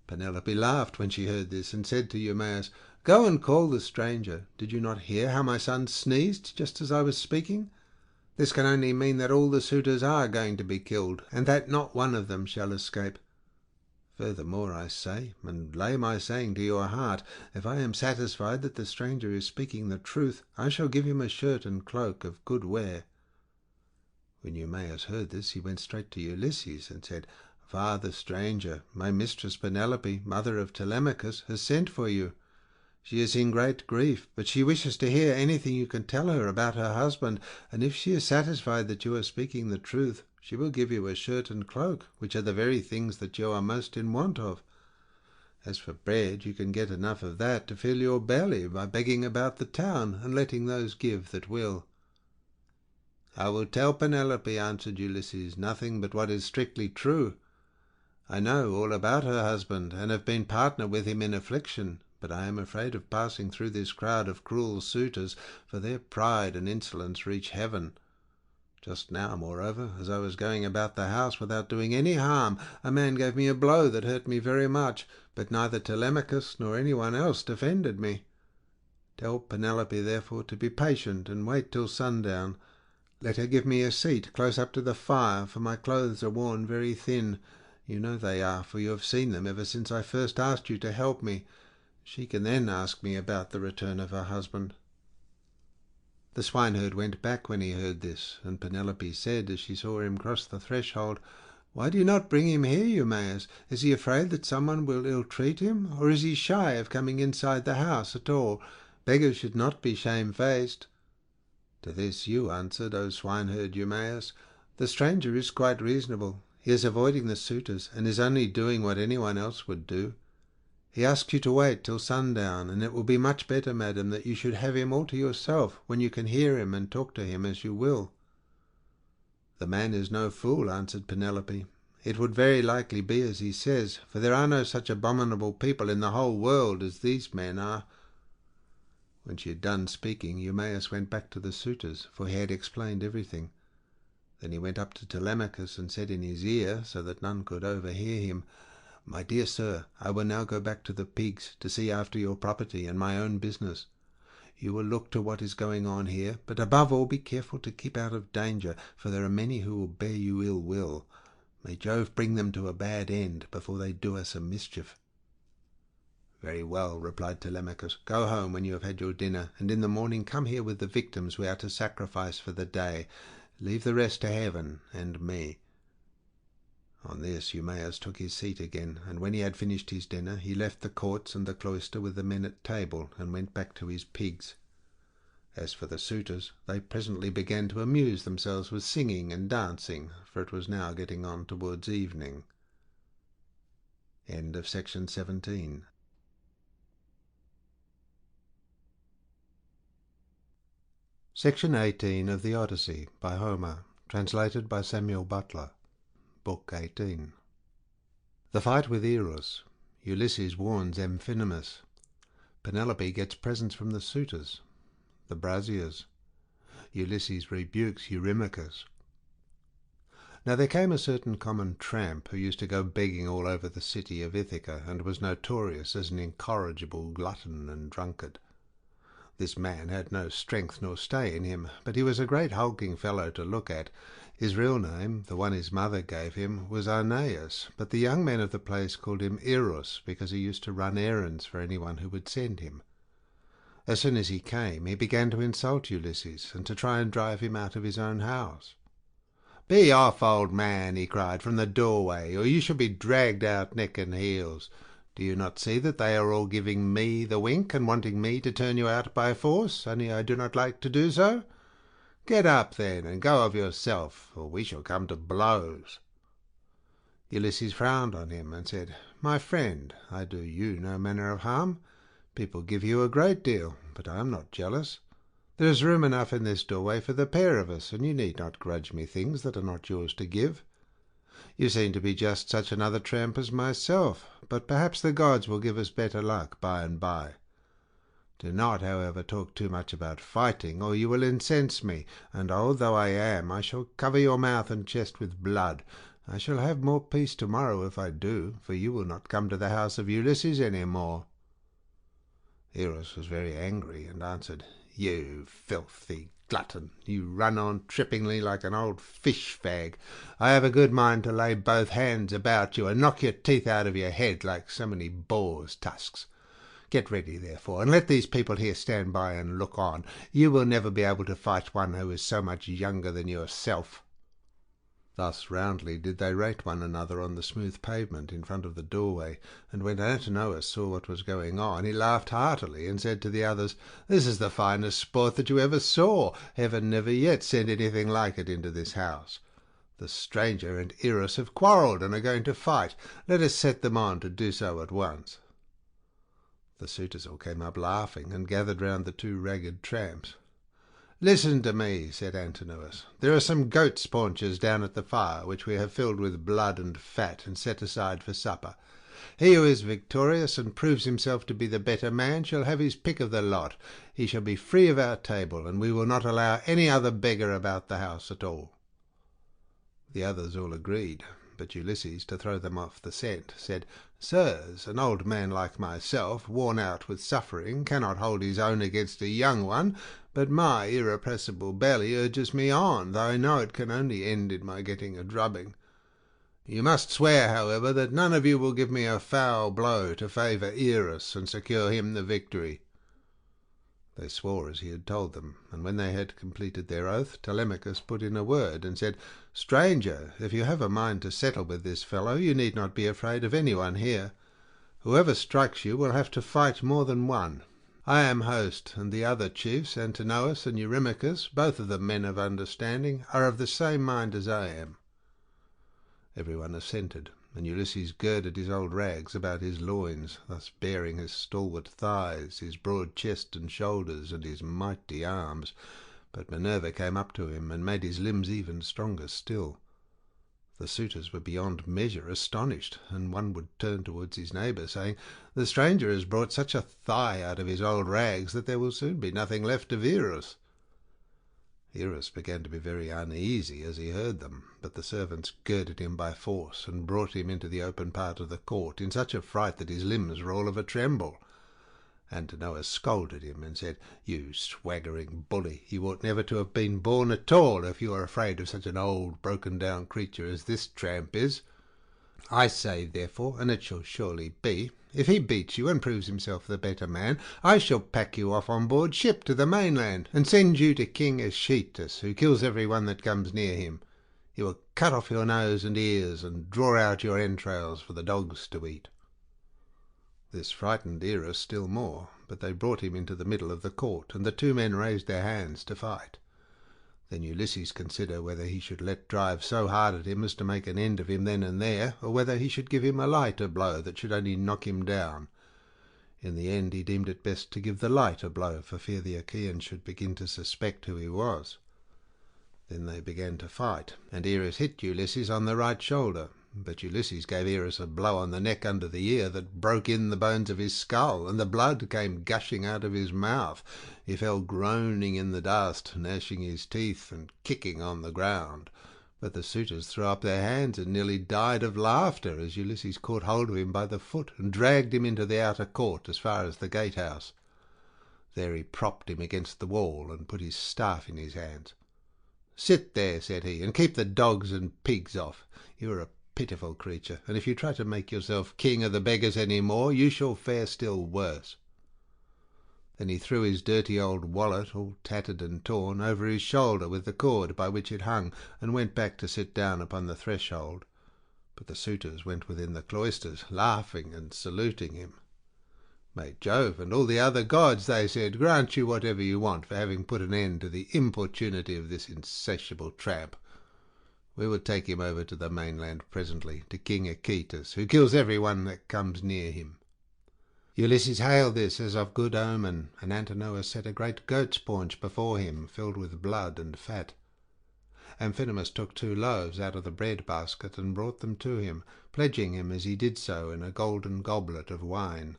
Penelope laughed when she heard this, and said to Eumaeus, "Go and call the stranger. Did you not hear how my son sneezed just as I was speaking? This can only mean that all the suitors are going to be killed, and that not one of them shall escape. Furthermore, I say, and lay my saying to your heart, if I am satisfied that the stranger is speaking the truth, I shall give him a shirt and cloak of good wear." When Eumaeus heard this, he went straight to Ulysses and said, "Father stranger, my mistress Penelope, mother of Telemachus, has sent for you. She is in great grief, but she wishes to hear anything you can tell her about her husband, and if she is satisfied that you are speaking the truth, she will give you a shirt and cloak, which are the very things that you are most in want of. As for bread, you can get enough of that to fill your belly by begging about the town and letting those give that will." "I will tell Penelope," answered Ulysses, "nothing but what is strictly true. I know all about her husband, and have been partner with him in affliction, but I am afraid of passing through this crowd of cruel suitors, for their pride and insolence reach heaven. Just now, moreover, as I was going about the house without doing any harm, a man gave me a blow that hurt me very much, but neither Telemachus nor anyone else defended me. Tell Penelope, therefore, to be patient and wait till sundown. Let her give me a seat close up to the fire, for my clothes are worn very thin. You know they are, for you have seen them ever since I first asked you to help me. She can then ask me about the return of her husband." The swineherd went back when he heard this, and Penelope said, as she saw him cross the threshold, "Why do you not bring him here, Eumaeus? Is he afraid that someone will ill-treat him, or is he shy of coming inside the house at all? Beggars should not be shamefaced." To this you answered, O swineherd Eumaeus, "The stranger is quite reasonable. He is avoiding the suitors, and is only doing what anyone else would do. He asks you to wait till sundown, and it will be much better, madam, that you should have him all to yourself, when you can hear him and talk to him as you will." "The man is no fool," answered Penelope. "It would very likely be as he says, for there are no such abominable people in the whole world as these men are." When she had done speaking, Eumaeus went back to the suitors, for he had explained everything. Then he went up to Telemachus and said in his ear, so that none could overhear him, "My dear sir, I will now go back to the pigs to see after your property and my own business. You will look to what is going on here, but above all be careful to keep out of danger, for there are many who will bear you ill will. May Jove bring them to a bad end before they do us a mischief." "Very well," replied Telemachus. "Go home when you have had your dinner, and in the morning come here with the victims we are to sacrifice for the day. Leave the rest to heaven and me." On this Eumaeus took his seat again, and when he had finished his dinner he left the courts and the cloister with the men at table, and went back to his pigs. As for the suitors, they presently began to amuse themselves with singing and dancing, for it was now getting on towards evening. End of section 17. Section 18 of the Odyssey by Homer, translated by Samuel Butler. Book 18. The fight with Eros. Ulysses warns Amphinomus. Penelope gets presents from the suitors. The braziers. Ulysses rebukes Eurymachus. Now there came a certain common tramp who used to go begging all over the city of Ithaca, and was notorious as an incorrigible glutton and drunkard. This man had no strength nor stay in him, but he was a great hulking fellow to look at. His real name, the one his mother gave him, was Aeneas, but the young men of the place called him Eros, because he used to run errands for anyone who would send him. As soon as he came, he began to insult Ulysses, and to try and drive him out of his own house. "Be off, old man," he cried, "from the doorway, or you shall be dragged out neck and heels. Do you not see that they are all giving me the wink, and wanting me to turn you out by force, only I do not like to do so? Get up, then, and go of yourself, or we shall come to blows." Ulysses frowned on him, and said, "My friend, I do you no manner of harm. People give you a great deal, but I am not jealous. There is room enough in this doorway for the pair of us, and you need not grudge me things that are not yours to give. You seem to be just such another tramp as myself, but perhaps the gods will give us better luck by and by. Do not, however, talk too much about fighting, or you will incense me, and old though I am, I shall cover your mouth and chest with blood. I shall have more peace tomorrow if I do, for you will not come to the house of Ulysses any more." Eros was very angry, and answered, "You filthy glutton, you run on trippingly like an old fish-fag. I have a good mind to lay both hands about you, and knock your teeth out of your head like so many boars' tusks. Get ready, therefore, and let these people here stand by and look on. You will never be able to fight one who is so much younger than yourself." Thus roundly did they rate one another on the smooth pavement in front of the doorway, and when Antinous saw what was going on, he laughed heartily and said to the others, "This is the finest sport that you ever saw. Heaven never yet sent anything like it into this house. The stranger and Eros have quarrelled and are going to fight. Let us set them on to do so at once." The suitors all came up laughing and gathered round the two ragged tramps. "Listen to me," said Antinous. "There are some goat's paunches down at the fire, which we have filled with blood and fat and set aside for supper. He who is victorious and proves himself to be the better man shall have his pick of the lot. He shall be free of our table, and we will not allow any other beggar about the house at all." The others all agreed, but Ulysses, to throw them off the scent, said, "Sirs, an old man like myself, worn out with suffering, cannot hold his own against a young one, but my irrepressible belly urges me on, though I know it can only end in my getting a drubbing. You must swear, however, that none of you will give me a foul blow to favour Eros and secure him the victory." They swore as he had told them, and when they had completed their oath, Telemachus put in a word and said, "Stranger, if you have a mind to settle with this fellow, you need not be afraid of anyone here. Whoever strikes you will have to fight more than one. I am host, and the other chiefs, Antinous and Eurymachus, both of them men of understanding, are of the same mind as I am." Everyone assented, and Ulysses girded his old rags about his loins, thus baring his stalwart thighs, his broad chest and shoulders, and his mighty arms. But Minerva came up to him and made his limbs even stronger still. The suitors were beyond measure astonished, and one would turn towards his neighbour, saying, "The stranger has brought such a thigh out of his old rags that there will soon be nothing left of Eros." Eros began to be very uneasy as he heard them, but the servants girded him by force and brought him into the open part of the court in such a fright that his limbs were all of a tremble. Antinous scolded him and said, "You swaggering bully, you ought never to have been born at all if you are afraid of such an old broken-down creature as this tramp is. I say, therefore, and it shall surely be, if he beats you and proves himself the better man, I shall pack you off on board ship to the mainland, and send you to King Aeschytus, who kills every one that comes near him. He will cut off your nose and ears, and draw out your entrails for the dogs to eat." This frightened Eros still more, but they brought him into the middle of the court, and the two men raised their hands to fight. Then Ulysses considered whether he should let drive so hard at him as to make an end of him then and there, or whether he should give him a lighter blow that should only knock him down. In the end he deemed it best to give the lighter blow, for fear the Achaeans should begin to suspect who he was. Then they began to fight, and Eros hit Ulysses on the right shoulder, but Ulysses gave Eros a blow on the neck under the ear that broke in the bones of his skull, and the blood came gushing out of his mouth. He fell groaning in the dust, gnashing his teeth and kicking on the ground. But the suitors threw up their hands and nearly died of laughter as Ulysses caught hold of him by the foot and dragged him into the outer court as far as the gatehouse. There he propped him against the wall and put his staff in his hands. "Sit there," said he, "and keep the dogs and pigs off. You are a pitiful creature, and if you try to make yourself king of the beggars any more, you shall fare still worse." Then he threw his dirty old wallet, all tattered and torn, over his shoulder with the cord by which it hung, and went back to sit down upon the threshold. But the suitors went within the cloisters, laughing and saluting him. "May Jove and all the other gods," they said, "grant you whatever you want for having put an end to the importunity of this insatiable tramp. We will take him over to the mainland presently, to King Aeschytus, who kills every one that comes near him." Ulysses hailed this as of good omen, and Antinous set a great goat's paunch before him, filled with blood and fat. Amphinomus took 2 loaves out of the bread basket and brought them to him, pledging him as he did so in a golden goblet of wine.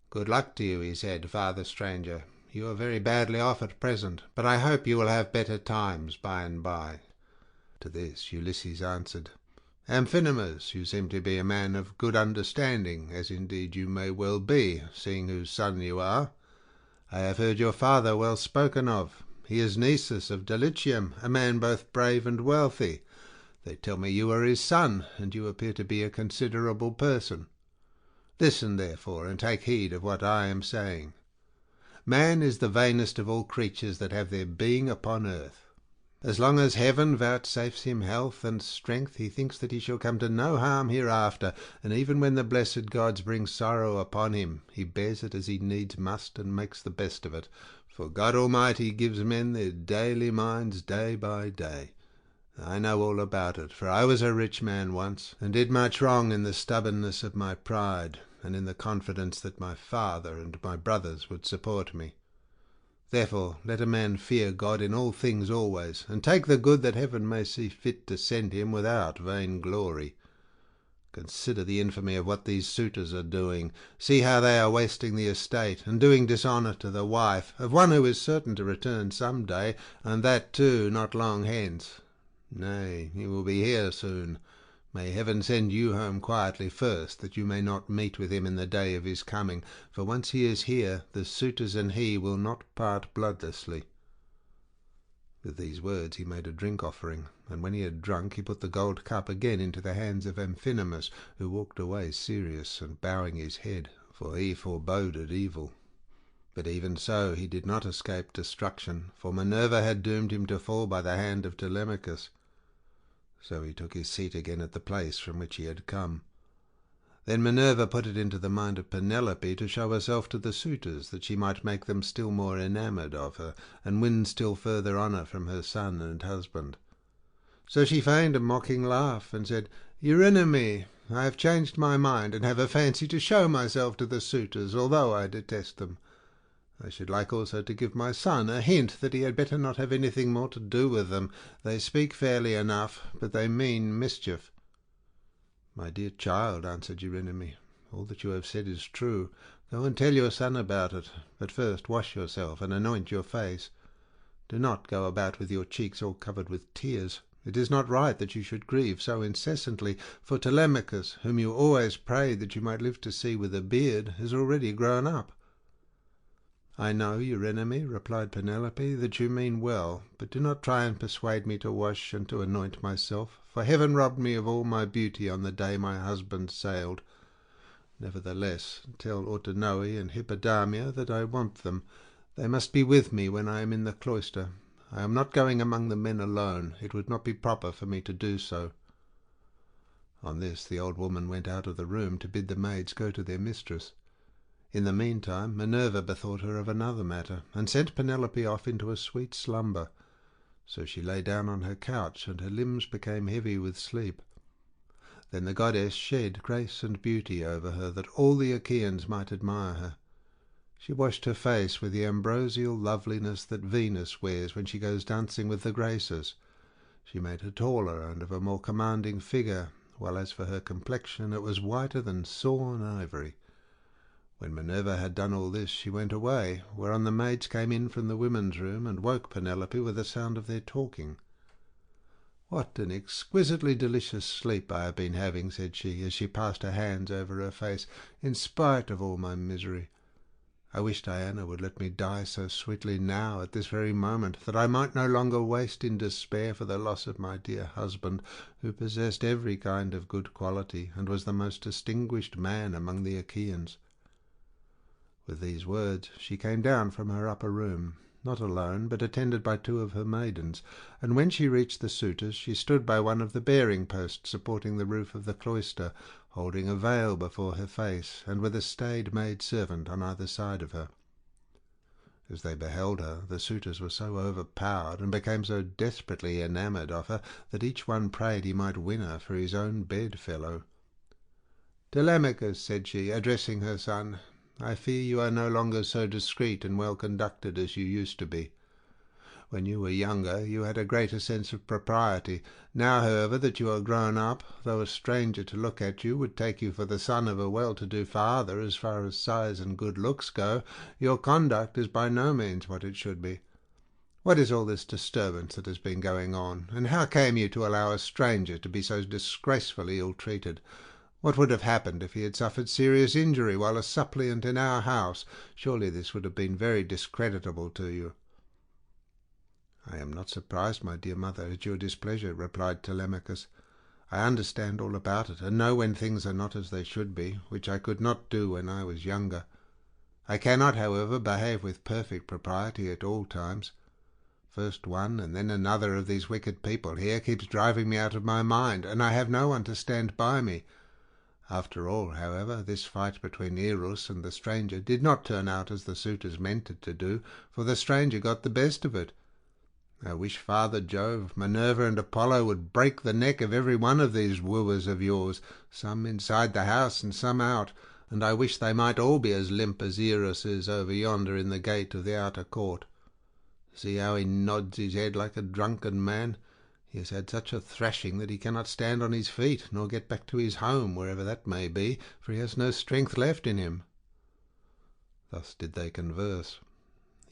"Good luck to you," he said, "father stranger. You are very badly off at present, but I hope you will have better times by and by." To this Ulysses answered, "Amphinomus, you seem to be a man of good understanding, as indeed you may well be, seeing whose son you are. I have heard your father well spoken of. He is Nisus of Dulichium, a man both brave and wealthy. They tell me you are his son, and you appear to be a considerable person. Listen, therefore, and take heed of what I am saying. Man is the vainest of all creatures that have their being upon earth. As long as heaven vouchsafes him health and strength, he thinks that he shall come to no harm hereafter, and even when the blessed gods bring sorrow upon him, he bears it as he needs must and makes the best of it, for God Almighty gives men their daily minds day by day. I know all about it, for I was a rich man once, and did much wrong in the stubbornness of my pride, and in the confidence that my father and my brothers would support me. Therefore let a man fear God in all things always, and take the good that heaven may see fit to send him without vain glory. Consider the infamy of what these suitors are doing. See how they are wasting the estate, and doing dishonour to the wife of one who is certain to return some day, and that too not long hence. Nay, he will be here soon. May heaven send you home quietly first, that you may not meet with him in the day of his coming, for once he is here, the suitors and he will not part bloodlessly. With these words he made a drink offering, and when he had drunk he put the gold cup again into the hands of Amphinomus, who walked away serious and bowing his head, for he foreboded evil. But even so he did not escape destruction, for Minerva had doomed him to fall by the hand of Telemachus. So he took his seat again at the place from which he had come. Then Minerva put it into the mind of Penelope to show herself to the suitors, that she might make them still more enamoured of her, and win still further honour from her son and husband. So she feigned a mocking laugh, and said, "Eurynome, I have changed my mind, and have a fancy to show myself to the suitors, although I detest them. I should like also to give my son a hint that he had better not have anything more to do with them. They speak fairly enough, but they mean mischief." "My dear child," answered Eurynome, "all that you have said is true. Go and tell your son about it, but first wash yourself and anoint your face. Do not go about with your cheeks all covered with tears. It is not right that you should grieve so incessantly, for Telemachus, whom you always prayed that you might live to see with a beard, is already grown up." "I know, Eurynome," replied Penelope, "that you mean well, but do not try and persuade me to wash and to anoint myself, for heaven robbed me of all my beauty on the day my husband sailed. Nevertheless, tell Autonoe and Hippodamia that I want them. They must be with me when I am in the cloister. I am not going among the men alone. It would not be proper for me to do so." On this the old woman went out of the room to bid the maids go to their mistress. In the meantime Minerva bethought her of another matter, and sent Penelope off into a sweet slumber. So she lay down on her couch, and her limbs became heavy with sleep. Then the goddess shed grace and beauty over her, that all the Achaeans might admire her. She washed her face with the ambrosial loveliness that Venus wears when she goes dancing with the Graces. She made her taller and of a more commanding figure, while as for her complexion it was whiter than sawn ivory. When Minerva had done all this, she went away, whereon the maids came in from the women's room and woke Penelope with the sound of their talking. "What an exquisitely delicious sleep I have been having," said she, as she passed her hands over her face, "in spite of all my misery. I wish Diana would let me die so sweetly now, at this very moment, that I might no longer waste in despair for the loss of my dear husband, who possessed every kind of good quality, and was the most distinguished man among the Achaeans." With these words she came down from her upper room, not alone, but attended by two of her maidens, and when she reached the suitors she stood by one of the bearing posts supporting the roof of the cloister, holding a veil before her face, and with a staid maid servant on either side of her. As they beheld her, the suitors were so overpowered, and became so desperately enamoured of her, that each one prayed he might win her for his own bedfellow. "Telemachus," said she, addressing her son, "I fear you are no longer so discreet and well conducted as you used to be. When you were younger you had a greater sense of propriety. Now, however, that you are grown up, though a stranger to look at you would take you for the son of a well-to-do father as far as size and good looks go, your conduct is by no means what it should be. What is all this disturbance that has been going on, and how came you to allow a stranger to be so disgracefully ill-treated? What would have happened if he had suffered serious injury while a suppliant in our house? Surely this would have been very discreditable to you." "I am not surprised, my dear mother, at your displeasure," replied Telemachus. "I understand all about it, and know when things are not as they should be, which I could not do when I was younger. I cannot, however, behave with perfect propriety at all times. First one and then another of these wicked people here keeps driving me out of my mind, and I have no one to stand by me. After all, however, this fight between Eros and the stranger did not turn out as the suitors meant it to do, for the stranger got the best of it. I wish Father Jove, Minerva, and Apollo would break the neck of every one of these wooers of yours, some inside the house and some out, and I wish they might all be as limp as Eros is over yonder in the gate of the outer court. See how he nods his head like a drunken man. He has had such a thrashing that he cannot stand on his feet, nor get back to his home, wherever that may be, for he has no strength left in him." Thus did they converse.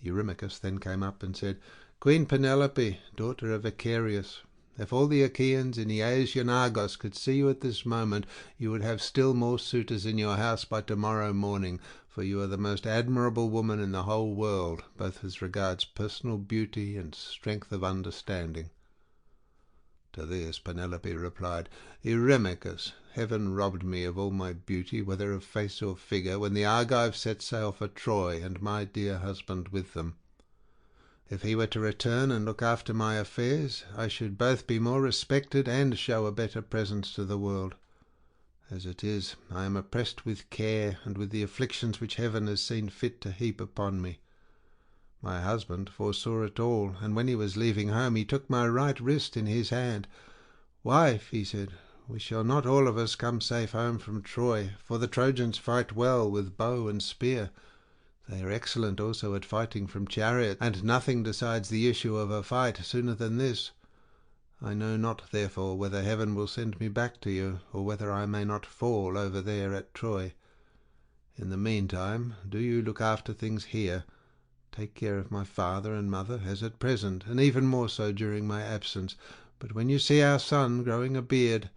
Eurymachus then came up and said, "Queen Penelope, daughter of Icarius, if all the Achaeans in Aeacian Argos could see you at this moment, you would have still more suitors in your house by tomorrow morning, for you are the most admirable woman in the whole world, both as regards personal beauty and strength of understanding." To this Penelope replied, "Eurymachus, heaven robbed me of all my beauty, whether of face or figure, when the Argives set sail for Troy, and my dear husband with them. If he were to return and look after my affairs, I should both be more respected and show a better presence to the world. As it is, I am oppressed with care and with the afflictions which heaven has seen fit to heap upon me. My husband foresaw it all, and when he was leaving home he took my right wrist in his hand. 'Wife,' he said, 'we shall not all of us come safe home from Troy, for the Trojans fight well with bow and spear. They are excellent also at fighting from chariots, and nothing decides the issue of a fight sooner than this. I know not, therefore, whether heaven will send me back to you, or whether I may not fall over there at Troy. In the meantime, do you look after things here. Take care of my father and mother, as at present, and even more so during my absence. But when you see our son growing a beard,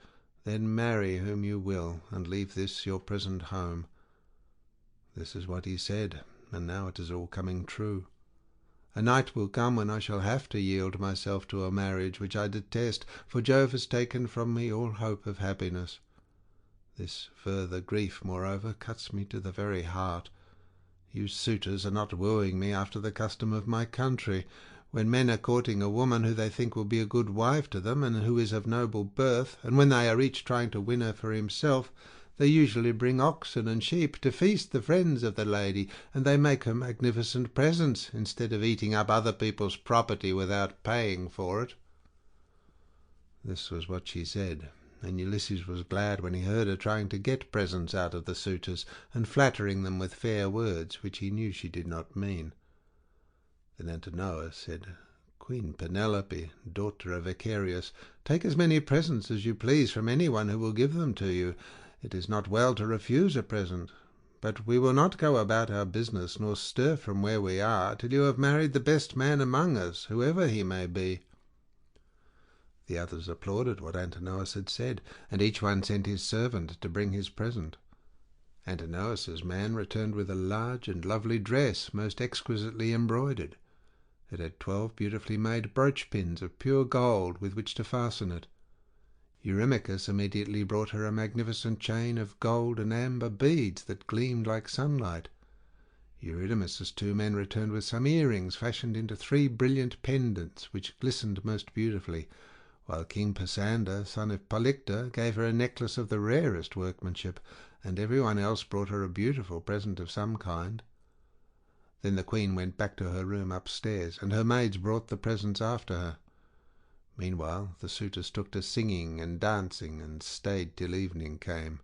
then marry whom you will, and leave this your present home.' This is what he said, and now it is all coming true. A night will come when I shall have to yield myself to a marriage which I detest, for Jove has taken from me all hope of happiness. This further grief, moreover, cuts me to the very heart. You suitors are not wooing me after the custom of my country, when men are courting a woman who they think will be a good wife to them, and who is of noble birth, and when they are each trying to win her for himself, they usually bring oxen and sheep to feast the friends of the lady, and they make her magnificent presents, instead of eating up other people's property without paying for it." This was what she said, and Ulysses was glad when he heard her trying to get presents out of the suitors, and flattering them with fair words, which he knew she did not mean. Then Antinous said, "Queen Penelope, daughter of Icarius, take as many presents as you please from anyone who will give them to you. It is not well to refuse a present, but we will not go about our business nor stir from where we are till you have married the best man among us, whoever he may be." The others applauded what Antinous had said, and each one sent his servant to bring his present. Antinous's man returned with a large and lovely dress, most exquisitely embroidered. It had 12 beautifully made brooch pins of pure gold with which to fasten it. Eurymachus immediately brought her a magnificent chain of gold and amber beads that gleamed like sunlight. Eurydamas's 2 men returned with some earrings fashioned into 3 brilliant pendants which glistened most beautifully, while King Pisander, son of Polyctor, gave her a necklace of the rarest workmanship, and everyone else brought her a beautiful present of some kind. Then the queen went back to her room upstairs, and her maids brought the presents after her. Meanwhile the suitors took to singing and dancing, and stayed till evening came.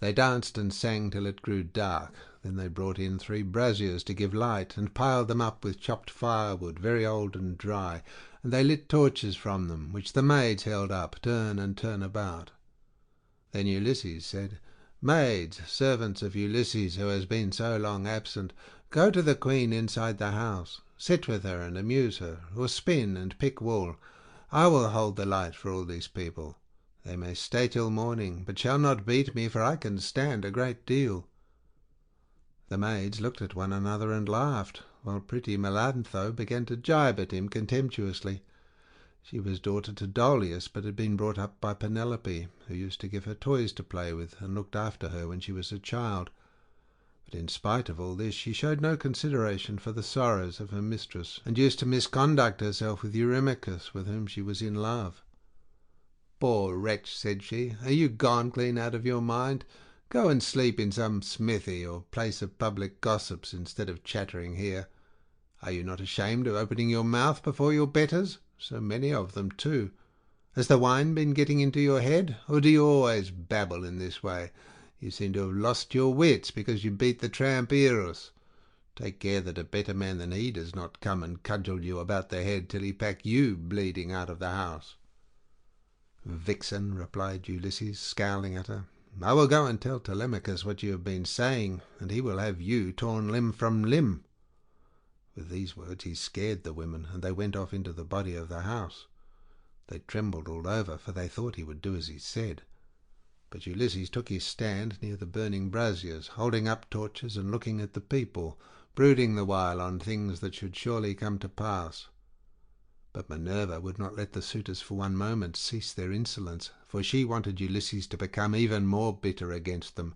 They danced and sang till it grew dark. Then they brought in 3 braziers to give light, and piled them up with chopped firewood, very old and dry, and they lit torches from them, which the maids held up, turn and turn about. Then Ulysses said, "Maids, servants of Ulysses, who has been so long absent, go to the queen inside the house. Sit with her and amuse her, or spin and pick wool. I will hold the light for all these people. They may stay till morning, but shall not beat me, for I can stand a great deal." The maids looked at one another and laughed, while pretty Melantho began to gibe at him contemptuously. She was daughter to Dolius, but had been brought up by Penelope, who used to give her toys to play with, and looked after her when she was a child. But in spite of all this, she showed no consideration for the sorrows of her mistress, and used to misconduct herself with Eurymachus, with whom she was in love. "Poor wretch," said she, "are you gone clean out of your mind? Go and sleep in some smithy or place of public gossips instead of chattering here. Are you not ashamed of opening your mouth before your betters? So many of them, too. Has the wine been getting into your head, or do you always babble in this way? You seem to have lost your wits because you beat the tramp Eros. Take care that a better man than he does not come and cudgel you about the head till he pack you bleeding out of the house." "Vixen," replied Ulysses, scowling at her, "I will go and tell Telemachus what you have been saying, and he will have you torn limb from limb." With these words he scared the women, and they went off into the body of the house. They trembled all over, for they thought he would do as he said. But Ulysses took his stand near the burning braziers, holding up torches and looking at the people, brooding the while on things that should surely come to pass. But Minerva would not let the suitors for one moment cease their insolence, for she wanted Ulysses to become even more bitter against them.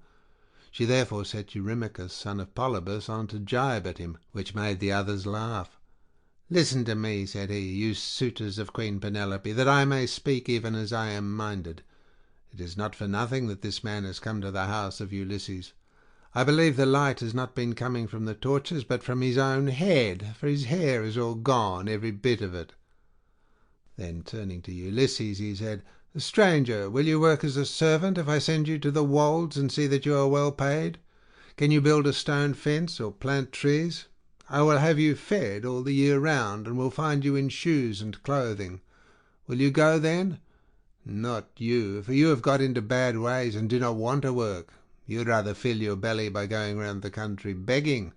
She therefore set Eurymachus, son of Polybus, on to gibe at him, which made the others laugh. "Listen to me," said he, "you suitors of Queen Penelope, that I may speak even as I am minded. It is not for nothing that this man has come to the house of Ulysses. I believe the light has not been coming from the torches, but from his own head, for his hair is all gone, every bit of it." Then turning to Ulysses, he said, "Stranger, will you work as a servant if I send you to the wolds and see that you are well paid? Can you build a stone fence or plant trees? I will have you fed all the year round, and will find you in shoes and clothing. Will you go then? Not you, for you have got into bad ways and do not want to work. You'd rather fill your belly by going round the country begging."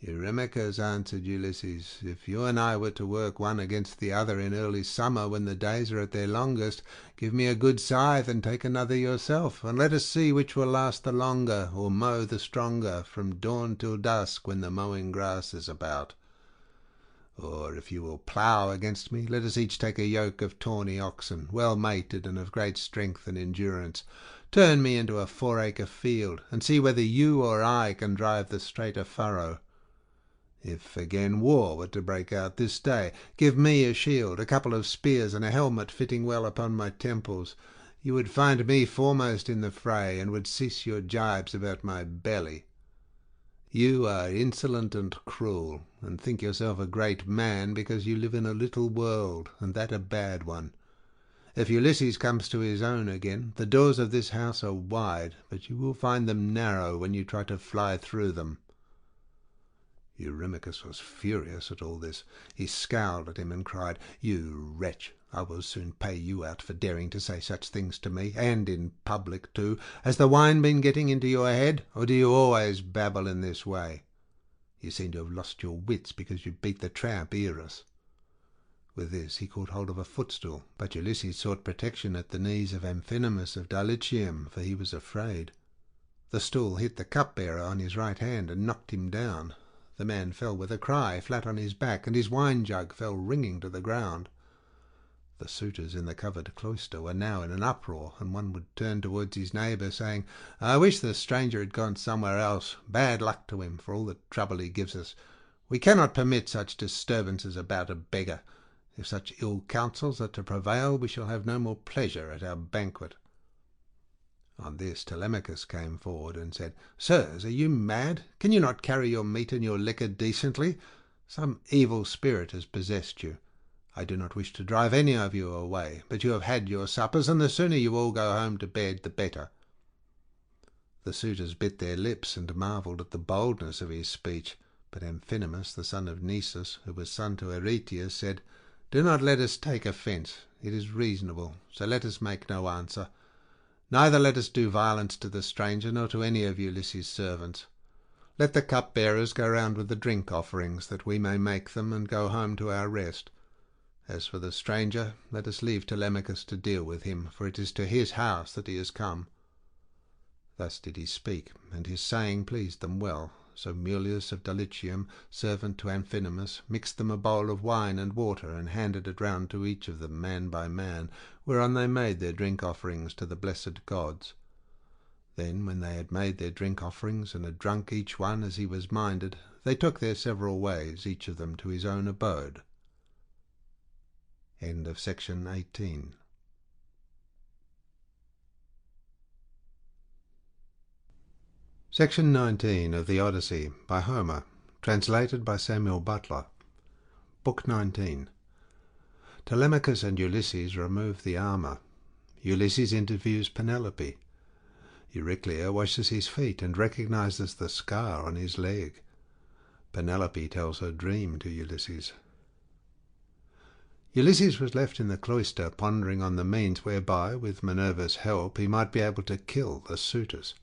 "Eurymachus," answered Ulysses, "if you and I were to work one against the other in early summer, when the days are at their longest, give me a good scythe and take another yourself, and let us see which will last the longer, or mow the stronger, from dawn till dusk, when the mowing grass is about. Or if you will plough against me, let us each take a yoke of tawny oxen, well mated and of great strength and endurance. Turn me into a 4-acre field, and see whether you or I can drive the straighter furrow. If again war were to break out this day, give me a shield, a couple of spears, and a helmet fitting well upon my temples. You would find me foremost in the fray, and would cease your gibes about my belly. You are insolent and cruel, and think yourself a great man because you live in a little world, and that a bad one. If Ulysses comes to his own again, the doors of this house are wide, but you will find them narrow when you try to fly through them." Eurymachus was furious at all this. He scowled at him and cried, "You wretch, I will soon pay you out for daring to say such things to me, and in public too. Has the wine been getting into your head, or do you always babble in this way? You seem to have lost your wits because you beat the tramp Eros." With this he caught hold of a footstool, but Ulysses sought protection at the knees of Amphinomus of Dulichium, for he was afraid. The stool hit the cupbearer on his right hand and knocked him down. The man fell with a cry, flat on his back, and his wine-jug fell ringing to the ground. The suitors in the covered cloister were now in an uproar, and one would turn towards his neighbour, saying, "I wish the stranger had gone somewhere else. Bad luck to him for all the trouble he gives us. We cannot permit such disturbances about a beggar. If such ill counsels are to prevail, we shall have no more pleasure at our banquet." On this Telemachus came forward and said, "Sirs, are you mad? Can you not carry your meat and your liquor decently? Some evil spirit has possessed you. I do not wish to drive any of you away, but you have had your suppers, and the sooner you all go home to bed, the better." The suitors bit their lips and marvelled at the boldness of his speech, but Amphinomus, the son of Nisus, who was son to Aretius, said, "Do not let us take offence. It is reasonable, so let us make no answer. Neither let us do violence to the stranger, nor to any of Ulysses' servants. Let the cupbearers go round with the drink offerings, that we may make them and go home to our rest. As for the stranger, let us leave Telemachus to deal with him, for it is to his house that he has come." Thus did he speak, and his saying pleased them well. So Mulius of Dulichium, servant to Amphinomus, mixed them a bowl of wine and water, and handed it round to each of them man by man, whereon they made their drink offerings to the blessed gods. Then, when they had made their drink offerings, and had drunk each one as he was minded, they took their several ways, each of them to his own abode. End of section 18. Section 19 of the Odyssey by Homer, translated by Samuel Butler. Book 19. Telemachus and Ulysses remove the armour. Ulysses interviews Penelope. Euryclea washes his feet and recognizes the scar on his leg. Penelope tells her dream to Ulysses. Ulysses was left in the cloister pondering on the means whereby, with Minerva's help, he might be able to kill the suitors.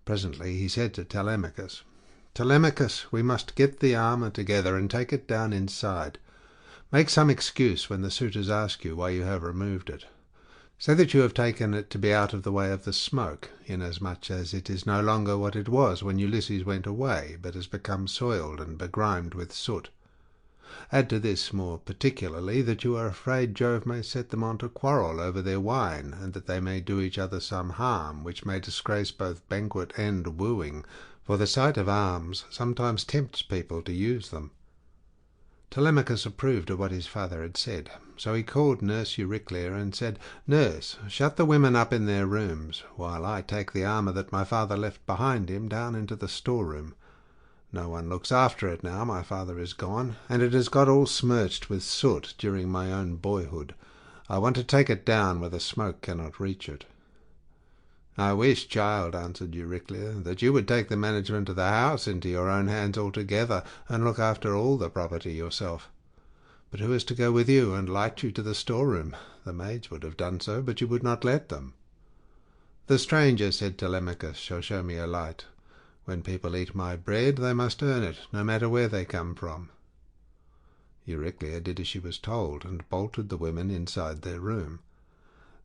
Presently he said to Telemachus, "Telemachus, we must get the armour together and take it down inside. Make some excuse when the suitors ask you why you have removed it. Say that you have taken it to be out of the way of the smoke, inasmuch as it is no longer what it was when Ulysses went away, but has become soiled and begrimed with soot. Add to this more particularly that you are afraid Jove may set them on to quarrel over their wine, and that they may do each other some harm, which may disgrace both banquet and wooing, for the sight of arms sometimes tempts people to use them." Telemachus approved of what his father had said, so he called nurse Euryclea and said, "Nurse, shut the women up in their rooms, while I take the armour that my father left behind him down into the storeroom. No one looks after it now my father is gone, and it has got all smirched with soot during my own boyhood. I want to take it down where the smoke cannot reach it." "I wish, child," answered Euryclea, "that you would take the management of the house into your own hands altogether, and look after all the property yourself. But who is to go with you and light you to the storeroom? The maids would have done so, but you would not let them." "The stranger," said Telemachus, "shall show me a light. When people eat my bread, they must earn it, no matter where they come from." Euryclea did as she was told, and bolted the women inside their room.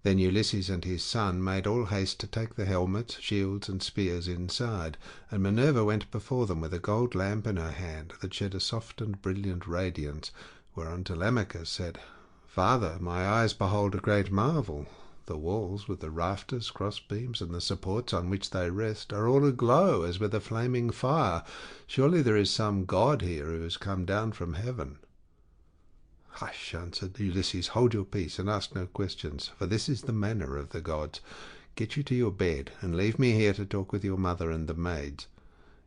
Then Ulysses and his son made all haste to take the helmets, shields, and spears inside, and Minerva went before them with a gold lamp in her hand that shed a soft and brilliant radiance, whereon Telemachus said, "Father, my eyes behold a great marvel. The walls, with the rafters, crossbeams, and the supports on which they rest, are all aglow as with a flaming fire. Surely there is some god here who has come down from heaven." "Hush," answered Ulysses, "hold your peace and ask no questions, for this is the manner of the gods. Get you to your bed, and leave me here to talk with your mother and the maids.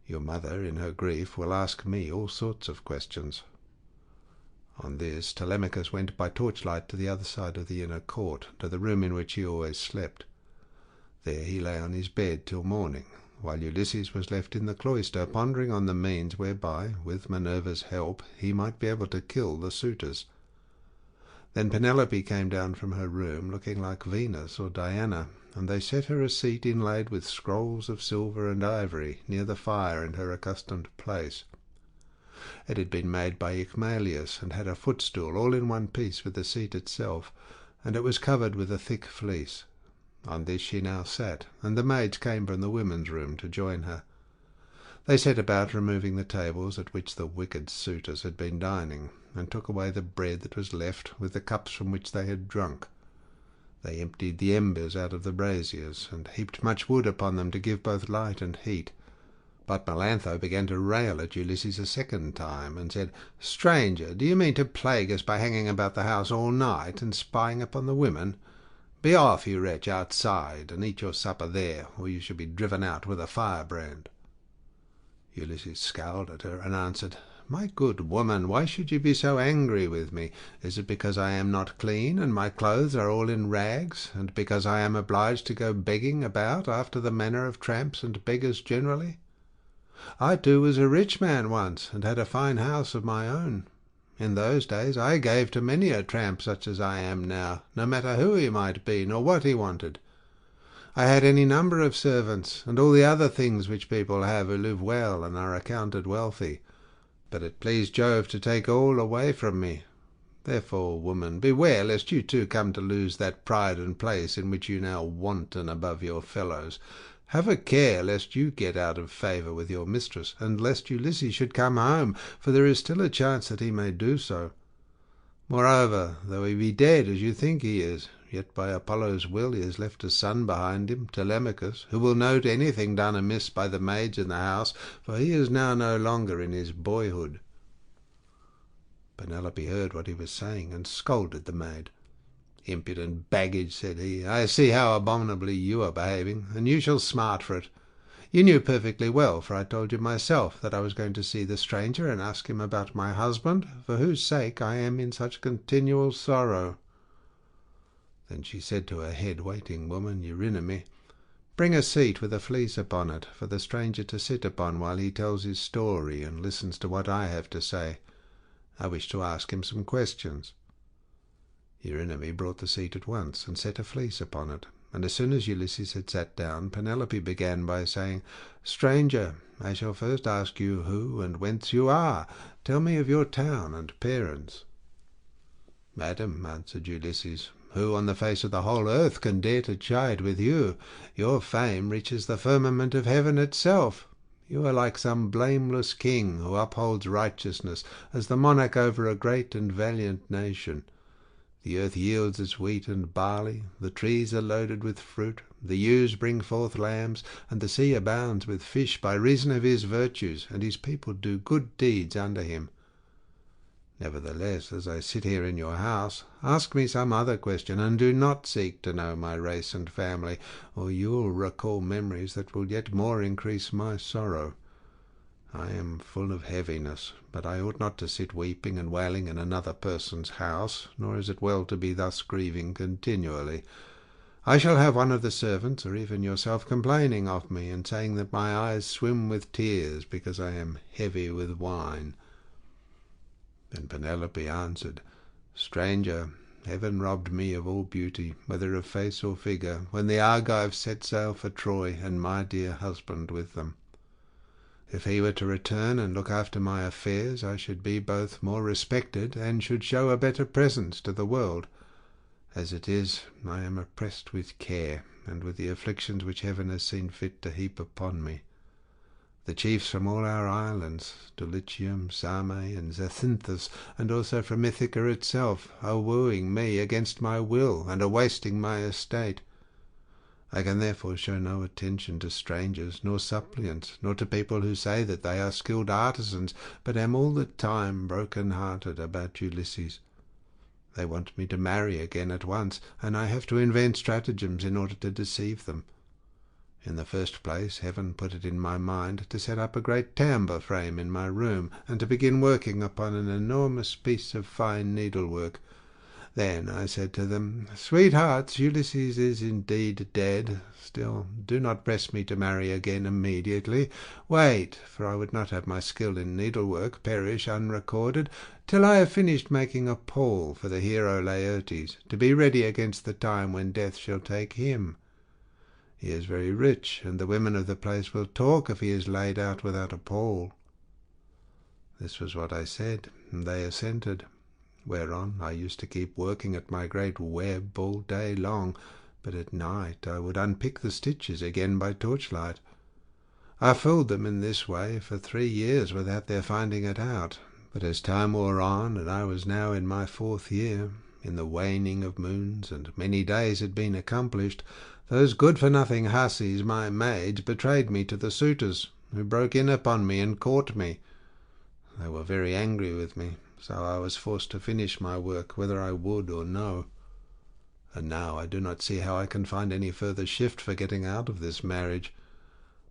Your mother, in her grief, will ask me all sorts of questions." On this Telemachus went by torchlight to the other side of the inner court, to the room in which he always slept. There he lay on his bed till morning, while Ulysses was left in the cloister pondering on the means whereby, with Minerva's help, he might be able to kill the suitors. Then Penelope came down from her room, looking like Venus or Diana, and they set her a seat inlaid with scrolls of silver and ivory near the fire in her accustomed place. It had been made by Icmalius, and had a footstool all in one piece with the seat itself, and it was covered with a thick fleece. On this she now sat, and the maids came from the women's room to join her. They set about removing the tables at which the wicked suitors had been dining, and took away the bread that was left with the cups from which they had drunk. They emptied the embers out of the braziers, and heaped much wood upon them to give both light and heat. But Melantho began to rail at Ulysses a second time, and said, "Stranger, do you mean to plague us by hanging about the house all night, and spying upon the women? Be off, you wretch, outside, and eat your supper there, or you shall be driven out with a firebrand." Ulysses scowled at her, and answered, "My good woman, why should you be so angry with me? Is it because I am not clean, and my clothes are all in rags, and because I am obliged to go begging about after the manner of tramps and beggars generally? I too was a rich man once, and had a fine house of my own. In those days I gave to many a tramp such as I am now, no matter who he might be, nor what he wanted. I had any number of servants, and all the other things which people have who live well and are accounted wealthy. But it pleased Jove to take all away from me. Therefore, woman, beware lest you too come to lose that pride and place in which you now wanton above your fellows. Have a care lest you get out of favour with your mistress, and lest Ulysses should come home, for there is still a chance that he may do so. Moreover, though he be dead, as you think he is, yet by Apollo's will he has left a son behind him, Telemachus, who will note anything done amiss by the maids in the house, for he is now no longer in his boyhood." Penelope heard what he was saying, and scolded the maid. "Impudent baggage," said he, "I see how abominably you are behaving, and you shall smart for it. You knew perfectly well, for I told you myself, that I was going to see the stranger and ask him about my husband, for whose sake I am in such continual sorrow." Then she said to her head waiting woman, Eurynome, "Bring a seat with a fleece upon it, for the stranger to sit upon while he tells his story and listens to what I have to say. I wish to ask him some questions." Eurynome brought the seat at once, and set a fleece upon it, and as soon as Ulysses had sat down, Penelope began by saying, "Stranger, I shall first ask you who and whence you are. Tell me of your town and parents." "Madam," answered Ulysses, "who on the face of the whole earth can dare to chide with you? Your fame reaches the firmament of heaven itself. You are like some blameless king who upholds righteousness as the monarch over a great and valiant nation. The earth yields its wheat and barley, the trees are loaded with fruit, the ewes bring forth lambs, and the sea abounds with fish by reason of his virtues, and his people do good deeds under him. Nevertheless, as I sit here in your house, ask me some other question, and do not seek to know my race and family, or you will recall memories that will yet more increase my sorrow. I am full of heaviness, but I ought not to sit weeping and wailing in another person's house, nor is it well to be thus grieving continually. I shall have one of the servants, or even yourself, complaining of me, and saying that my eyes swim with tears because I am heavy with wine." Then Penelope answered, "Stranger, heaven robbed me of all beauty, whether of face or figure, when the Argives set sail for Troy, and my dear husband with them. If he were to return and look after my affairs, I should be both more respected and should show a better presence to the world. As it is, I am oppressed with care, and with the afflictions which heaven has seen fit to heap upon me. The chiefs from all our islands, Dulichium, Same, and Zacynthus, and also from Ithaca itself, are wooing me against my will, and are wasting my estate. I can therefore show no attention to strangers, nor suppliants, nor to people who say that they are skilled artisans, but am all the time broken-hearted about Ulysses. They want me to marry again at once, and I have to invent stratagems in order to deceive them. In the first place, heaven put it in my mind to set up a great tambour frame in my room, and to begin working upon an enormous piece of fine needlework. Then I said to them, 'Sweethearts, Ulysses is indeed dead. Still, do not press me to marry again immediately. Wait, for I would not have my skill in needlework perish unrecorded, till I have finished making a pall for the hero Laertes, to be ready against the time when death shall take him. He is very rich, and the women of the place will talk if he is laid out without a pall.' This was what I said, and they assented. Whereon I used to keep working at my great web all day long, but at night I would unpick the stitches again by torchlight. I fooled them in this way for 3 years without their finding it out, but as time wore on, and I was now in my 4th year, in the waning of moons, and many days had been accomplished, those good-for-nothing hussies, my maids, betrayed me to the suitors, who broke in upon me and caught me. They were very angry with me, so I was forced to finish my work, whether I would or no. And now I do not see how I can find any further shift for getting out of this marriage.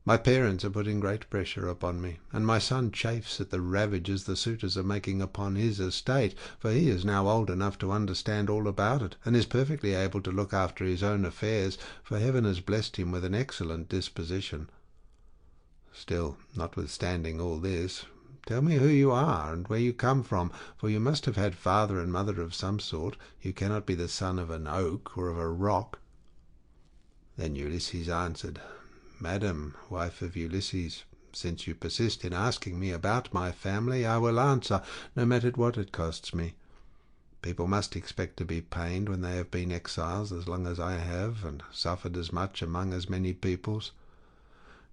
My parents are putting great pressure upon me, and my son chafes at the ravages the suitors are making upon his estate, for he is now old enough to understand all about it, and is perfectly able to look after his own affairs, for heaven has blessed him with an excellent disposition. Still, notwithstanding all this, tell me who you are, and where you come from, for you must have had father and mother of some sort. You cannot be the son of an oak or of a rock." Then Ulysses answered, "Madam, wife of Ulysses, since you persist in asking me about my family, I will answer, no matter what it costs me. People must expect to be pained when they have been exiles as long as I have, and suffered as much among as many peoples.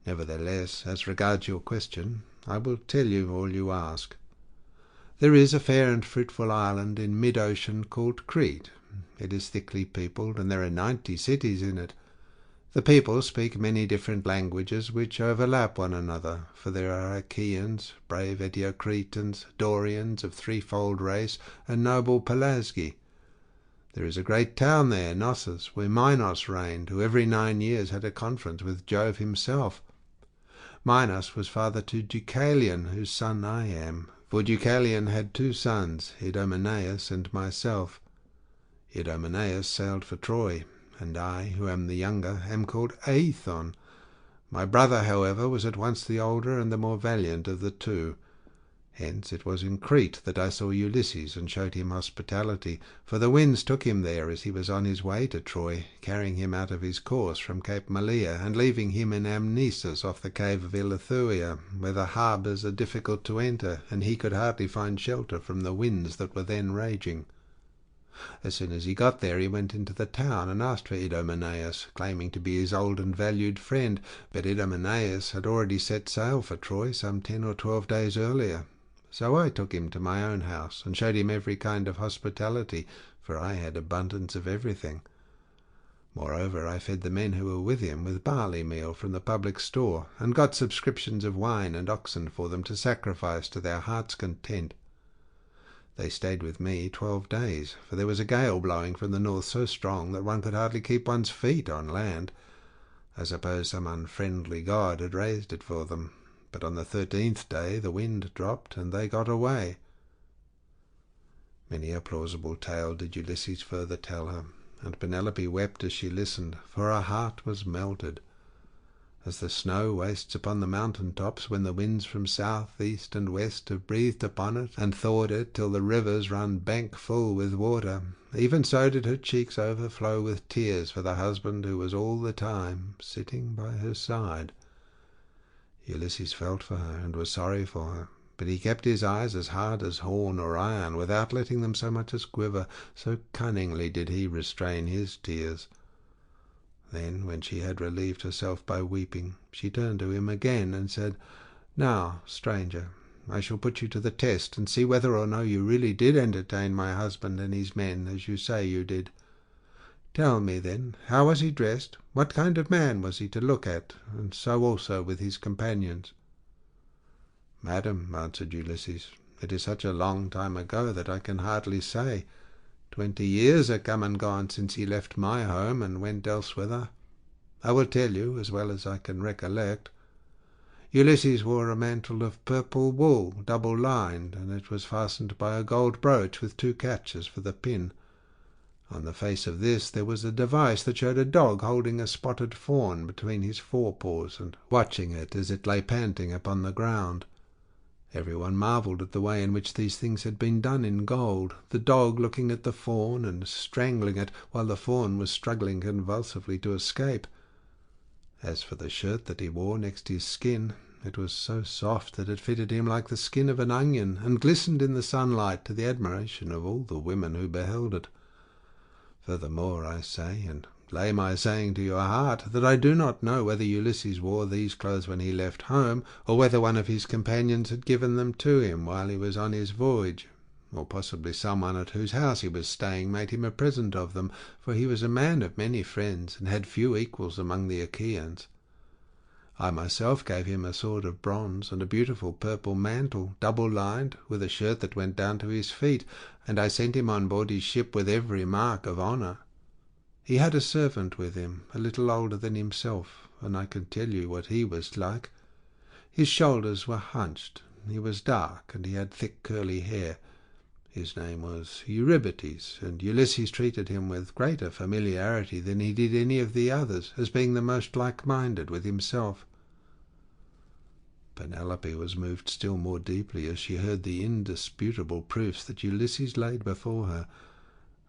Nevertheless, as regards your question, I will tell you all you ask. There is a fair and fruitful island in mid-ocean called Crete. It is thickly peopled, and there are 90 cities in it. The people speak many different languages which overlap one another, for there are Achaeans, brave Eteocretans, Dorians of threefold race, and noble Pelasgi. There is a great town there, Knossos, where Minos reigned, who every 9 years had a conference with Jove himself. Minos was father to Deucalion, whose son I am, for Deucalion had 2 sons, Idomeneus and myself. Idomeneus sailed for Troy, and I, who am the younger, am called Aethon. My brother, however, was at once the older and the more valiant of the 2. Hence it was in Crete that I saw Ulysses and showed him hospitality, for the winds took him there as he was on his way to Troy, carrying him out of his course from Cape Malea, and leaving him in Amnesis off the cave of Ilithuia, where the harbours are difficult to enter, and he could hardly find shelter from the winds that were then raging. As soon as he got there he went into the town and asked for Idomeneus, claiming to be his old and valued friend, but Idomeneus had already set sail for Troy some 10 or 12 days earlier. So I took him to my own house, and showed him every kind of hospitality, for I had abundance of everything. Moreover, I fed the men who were with him with barley meal from the public store, and got subscriptions of wine and oxen for them to sacrifice to their heart's content. They stayed with me 12 days, for there was a gale blowing from the north so strong that one could hardly keep one's feet on land. I suppose some unfriendly god had raised it for them. But on the 13th day the wind dropped, and they got away. Many a plausible tale did Ulysses further tell her, and Penelope wept as she listened, for her heart was melted. As the snow wastes upon the mountain tops when the winds from south, east, and west have breathed upon it and thawed it till the rivers run bank full with water, even so did her cheeks overflow with tears for the husband who was all the time sitting by her side. Ulysses felt for her and was sorry for her, but he kept his eyes as hard as horn or iron, without letting them so much as quiver, so cunningly did he restrain his tears. Then, when she had relieved herself by weeping, she turned to him again and said, "Now, stranger, I shall put you to the test, and see whether or no you really did entertain my husband and his men, as you say you did. Tell me, then, how was he dressed? What kind of man was he to look at? And so also with his companions." "Madam," answered Ulysses, "it is such a long time ago that I can hardly say. 20 years are come and gone since he left my home and went elsewhither. I will tell you as well as I can recollect. Ulysses wore a mantle of purple wool, double-lined, and it was fastened by a gold brooch with 2 catches for the pin. On the face of this there was a device that showed a dog holding a spotted fawn between his forepaws and watching it as it lay panting upon the ground. Everyone marvelled at the way in which these things had been done in gold, the dog looking at the fawn and strangling it, while the fawn was struggling convulsively to escape. As for the shirt that he wore next his skin, it was so soft that it fitted him like the skin of an onion, and glistened in the sunlight to the admiration of all the women who beheld it. Furthermore, I say, and lay my saying to your heart, that I do not know whether Ulysses wore these clothes when he left home, or whether one of his companions had given them to him while he was on his voyage, or possibly someone at whose house he was staying made him a present of them, for he was a man of many friends, and had few equals among the Achaeans. I myself gave him a sword of bronze and a beautiful purple mantle, double-lined, with a shirt that went down to his feet, and I sent him on board his ship with every mark of honour. He had a servant with him, a little older than himself, and I can tell you what he was like. His shoulders were hunched, he was dark, and he had thick curly hair. His name was Eurybates, and Ulysses treated him with greater familiarity than he did any of the others, as being the most like-minded with himself. Penelope was moved still more deeply as she heard the indisputable proofs that Ulysses laid before her,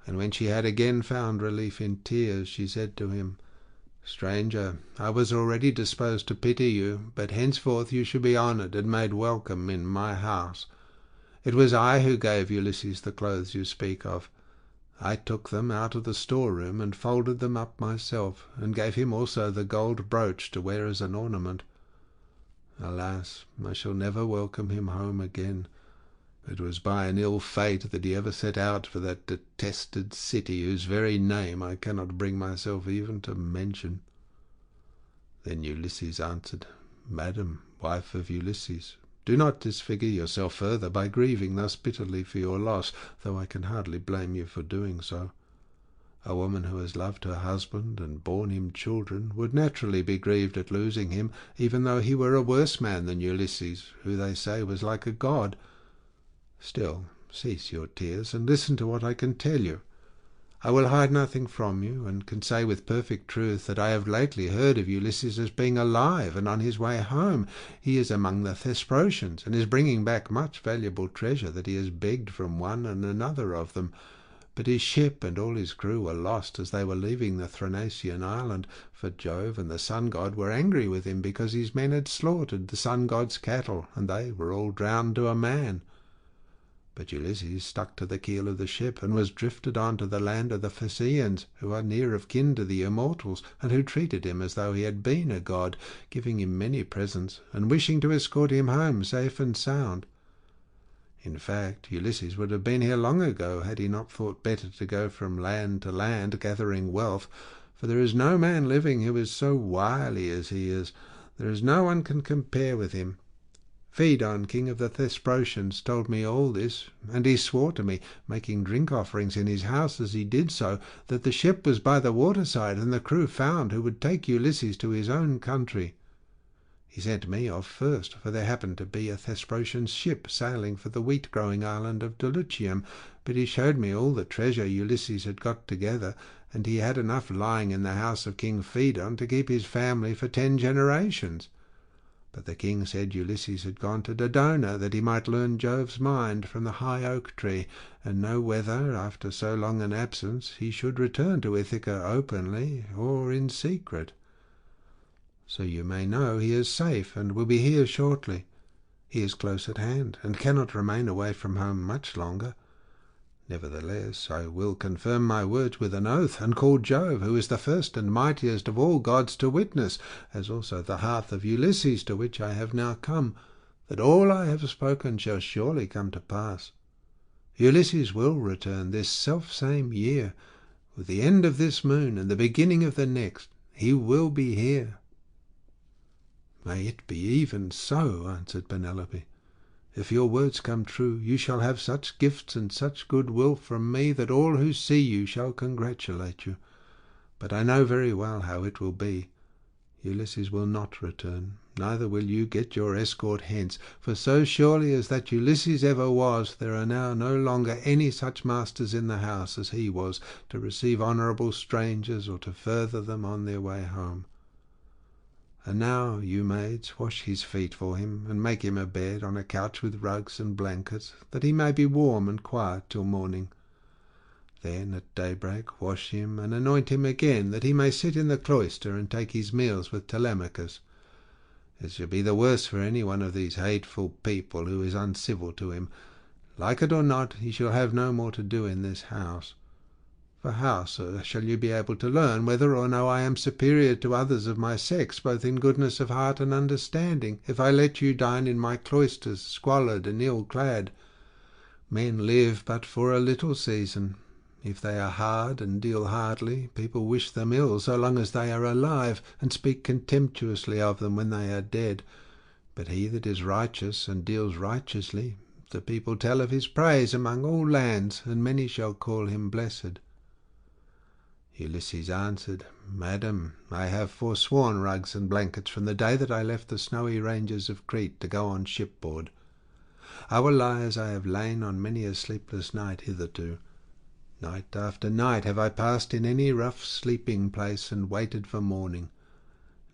and when she had again found relief in tears, she said to him, "Stranger, I was already disposed to pity you, but henceforth you shall be honoured and made welcome in my house. It was I who gave Ulysses the clothes you speak of. I took them out of the storeroom and folded them up myself, and gave him also the gold brooch to wear as an ornament. Alas, I shall never welcome him home again, It was by an ill fate that he ever set out for that detested city whose very name I cannot bring myself even to mention." Then Ulysses answered, "Madam, wife of Ulysses, do not disfigure yourself further by grieving thus bitterly for your loss, though I can hardly blame you for doing so. A woman who has loved her husband and borne him children would naturally be grieved at losing him, even though he were a worse man than Ulysses, who they say was like a god. Still, cease your tears and listen to what I can tell you. I will hide nothing from you, and can say with perfect truth that I have lately heard of Ulysses as being alive and on his way home. He is among the Thesprotians, and is bringing back much valuable treasure that he has begged from one and another of them. But his ship and all his crew were lost as they were leaving the Thrinacian island, for Jove and the sun god were angry with him because his men had slaughtered the sun god's cattle, and they were all drowned to a man. But Ulysses stuck to the keel of the ship, and was drifted on to the land of the Phaeacians, who are near of kin to the immortals, and who treated him as though he had been a god, giving him many presents, and wishing to escort him home safe and sound. In fact, Ulysses would have been here long ago, had he not thought better to go from land to land, gathering wealth, for there is no man living who is so wily as he is. There is no one can compare with him. Phaedon, king of the Thesprotians, told me all this, and he swore to me, making drink offerings in his house as he did so, that the ship was by the waterside, and the crew found who would take Ulysses to his own country. He sent me off first, for there happened to be a Thesprotian ship sailing for the wheat-growing island of Dulichium, but he showed me all the treasure Ulysses had got together, and he had enough lying in the house of King Phaedon to keep his family for 10 generations. But the king said Ulysses had gone to Dodona, that he might learn Jove's mind from the high oak tree, and know whether, after so long an absence, he should return to Ithaca openly or in secret. So you may know he is safe, and will be here shortly. He is close at hand, and cannot remain away from home much longer. Nevertheless, I will confirm my words with an oath, and call Jove, who is the first and mightiest of all gods, to witness, as also the hearth of Ulysses, to which I have now come, that all I have spoken shall surely come to pass. Ulysses will return this self-same year. With the end of this moon and the beginning of the next, he will be here." "May it be even so," answered Penelope. "If your words come true, you shall have such gifts and such goodwill from me that all who see you shall congratulate you. But I know very well how it will be. Ulysses will not return, neither will you get your escort hence, for so surely as that Ulysses ever was, there are now no longer any such masters in the house as he was, to receive honourable strangers or to further them on their way home. And now, you maids, wash his feet for him, and make him a bed on a couch with rugs and blankets, that he may be warm and quiet till morning. Then at daybreak wash him and anoint him again, that he may sit in the cloister and take his meals with Telemachus. It shall be the worse for any one of these hateful people who is uncivil to him. Like it or not, he shall have no more to do in this house. For how, sir, shall you be able to learn whether or no I am superior to others of my sex, both in goodness of heart and understanding, if I let you dine in my cloisters, squalid and ill-clad? Men live but for a little season. If they are hard and deal hardly, people wish them ill so long as they are alive, and speak contemptuously of them when they are dead. But he that is righteous and deals righteously, the people tell of his praise among all lands, and many shall call him blessed." Ulysses answered, "Madam, I have forsworn rugs and blankets from the day that I left the snowy ranges of Crete to go on shipboard. I will lie as I have lain on many a sleepless night hitherto. Night after night have I passed in any rough sleeping place and waited for morning.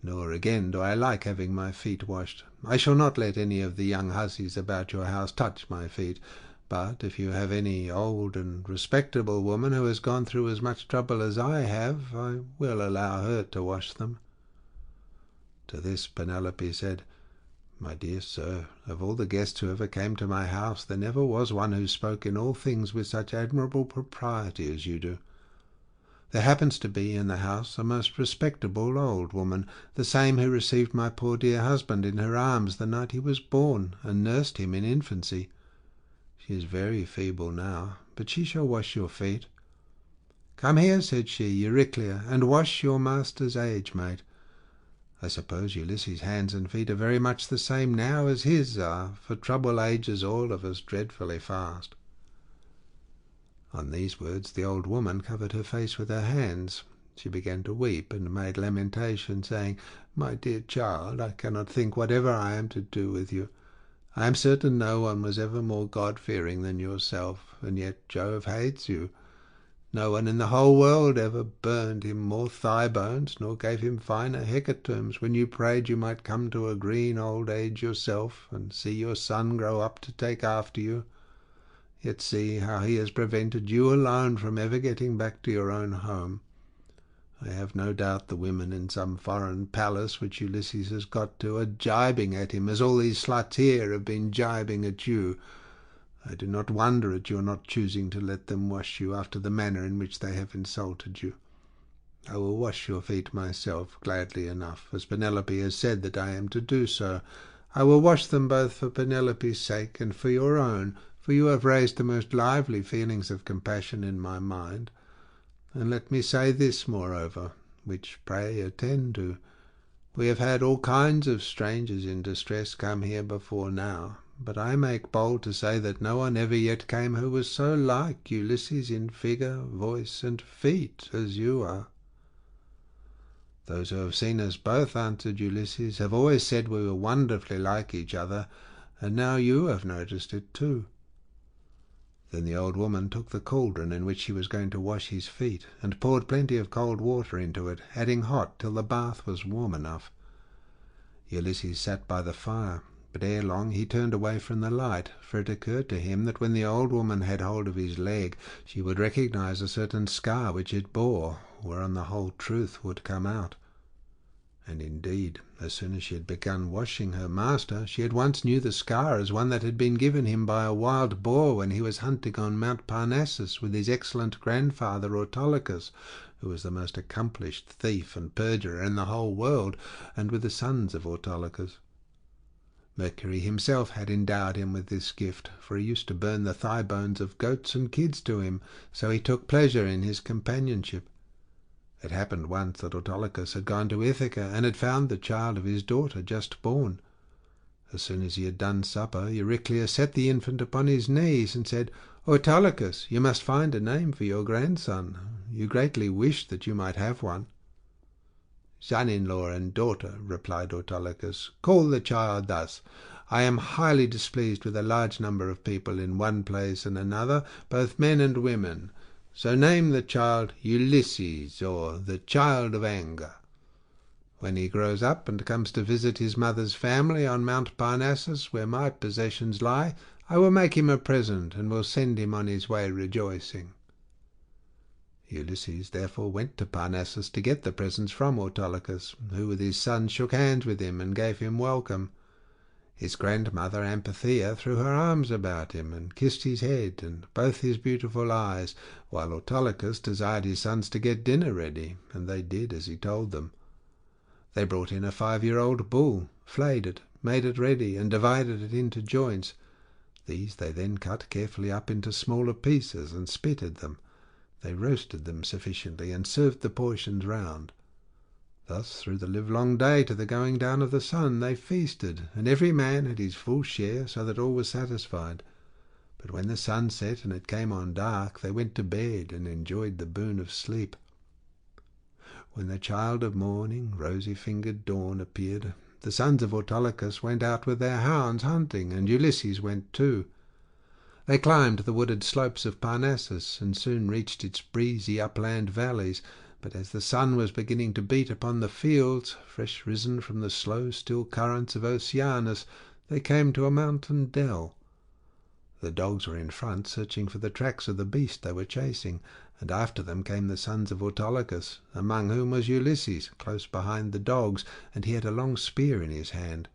Nor again do I like having my feet washed. I shall not let any of the young hussies about your house touch my feet. But if you have any old and respectable woman who has gone through as much trouble as I have, I will allow her to wash them." To this Penelope said, "My dear sir, of all the guests who ever came to my house, there never was one who spoke in all things with such admirable propriety as you do. There happens to be in the house a most respectable old woman, the same who received my poor dear husband in her arms the night he was born, and nursed him in infancy. She is very feeble now, but she shall wash your feet." "Come here," said she, "Euryclea, and wash your master's age mate." I suppose Ulysses' hands and feet are very much the same now as his are, for trouble ages all of us dreadfully fast. On these words the old woman covered her face with her hands. She began to weep and made lamentation, saying, "My dear child, I cannot think whatever I am to do with you. I am certain no one was ever more God-fearing than yourself, and yet Jove hates you. No one in the whole world ever burned him more thigh bones, nor gave him finer hecatombs, when you prayed you might come to a green old age yourself, and see your son grow up to take after you. Yet see how he has prevented you alone from ever getting back to your own home. I have no doubt the women in some foreign palace which Ulysses has got to are gibing at him, as all these sluts here have been gibing at you. I do not wonder at your not choosing to let them wash you after the manner in which they have insulted you. I will wash your feet myself, gladly enough, as Penelope has said that I am to do so. I will wash them both for Penelope's sake and for your own, for you have raised the most lively feelings of compassion in my mind. And let me say this, moreover, which pray attend to. We have had all kinds of strangers in distress come here before now, but I make bold to say that no one ever yet came who was so like Ulysses in figure, voice, and feet as you are." "Those who have seen us both," answered Ulysses, "have always said we were wonderfully like each other, and now you have noticed it too." Then the old woman took the cauldron in which she was going to wash his feet, and poured plenty of cold water into it, adding hot till the bath was warm enough. Ulysses sat by the fire, but ere long he turned away from the light, for it occurred to him that when the old woman had hold of his leg she would recognize a certain scar which it bore, whereon the whole truth would come out. And indeed, as soon as she had begun washing her master, she at once knew the scar as one that had been given him by a wild boar when he was hunting on Mount Parnassus with his excellent grandfather Autolycus, who was the most accomplished thief and perjurer in the whole world, and with the sons of Autolycus. Mercury himself had endowed him with this gift, for he used to burn the thigh bones of goats and kids to him, so he took pleasure in his companionship. It happened once that Autolycus had gone to Ithaca, and had found the child of his daughter just born. As soon as he had done supper, Euryclea set the infant upon his knees, and said, "Autolycus, you must find a name for your grandson. You greatly wished that you might have one." "Son-in-law and daughter," replied Autolycus, "call the child thus. I am highly displeased with a large number of people in one place and another, both men and women. So name the child Ulysses, or the child of anger. When he grows up and comes to visit his mother's family on Mount Parnassus, where my possessions lie, I will make him a present, and will send him on his way rejoicing." Ulysses therefore went to Parnassus to get the presents from Autolycus, who with his sons shook hands with him and gave him welcome. His grandmother Amphithea threw her arms about him and kissed his head and both his beautiful eyes, while Autolycus desired his sons to get dinner ready, and they did as he told them. They brought in a 5-year-old bull, flayed it, made it ready, and divided it into joints. These they then cut carefully up into smaller pieces and spitted them. They roasted them sufficiently and served the portions round. Thus through the livelong day to the going down of the sun they feasted, and every man had his full share, so that all was satisfied. But when the sun set and it came on dark, they went to bed and enjoyed the boon of sleep. When the child of morning, rosy-fingered Dawn, appeared, the sons of Autolycus went out with their hounds hunting, and Ulysses went too. They climbed the wooded slopes of Parnassus, and soon reached its breezy upland valleys. But as the sun was beginning to beat upon the fields, fresh risen from the slow still currents of Oceanus, they came to a mountain dell. The dogs were in front, searching for the tracks of the beast they were chasing, and after them came the sons of Autolycus, among whom was Ulysses, close behind the dogs, and he had a long spear in his hand.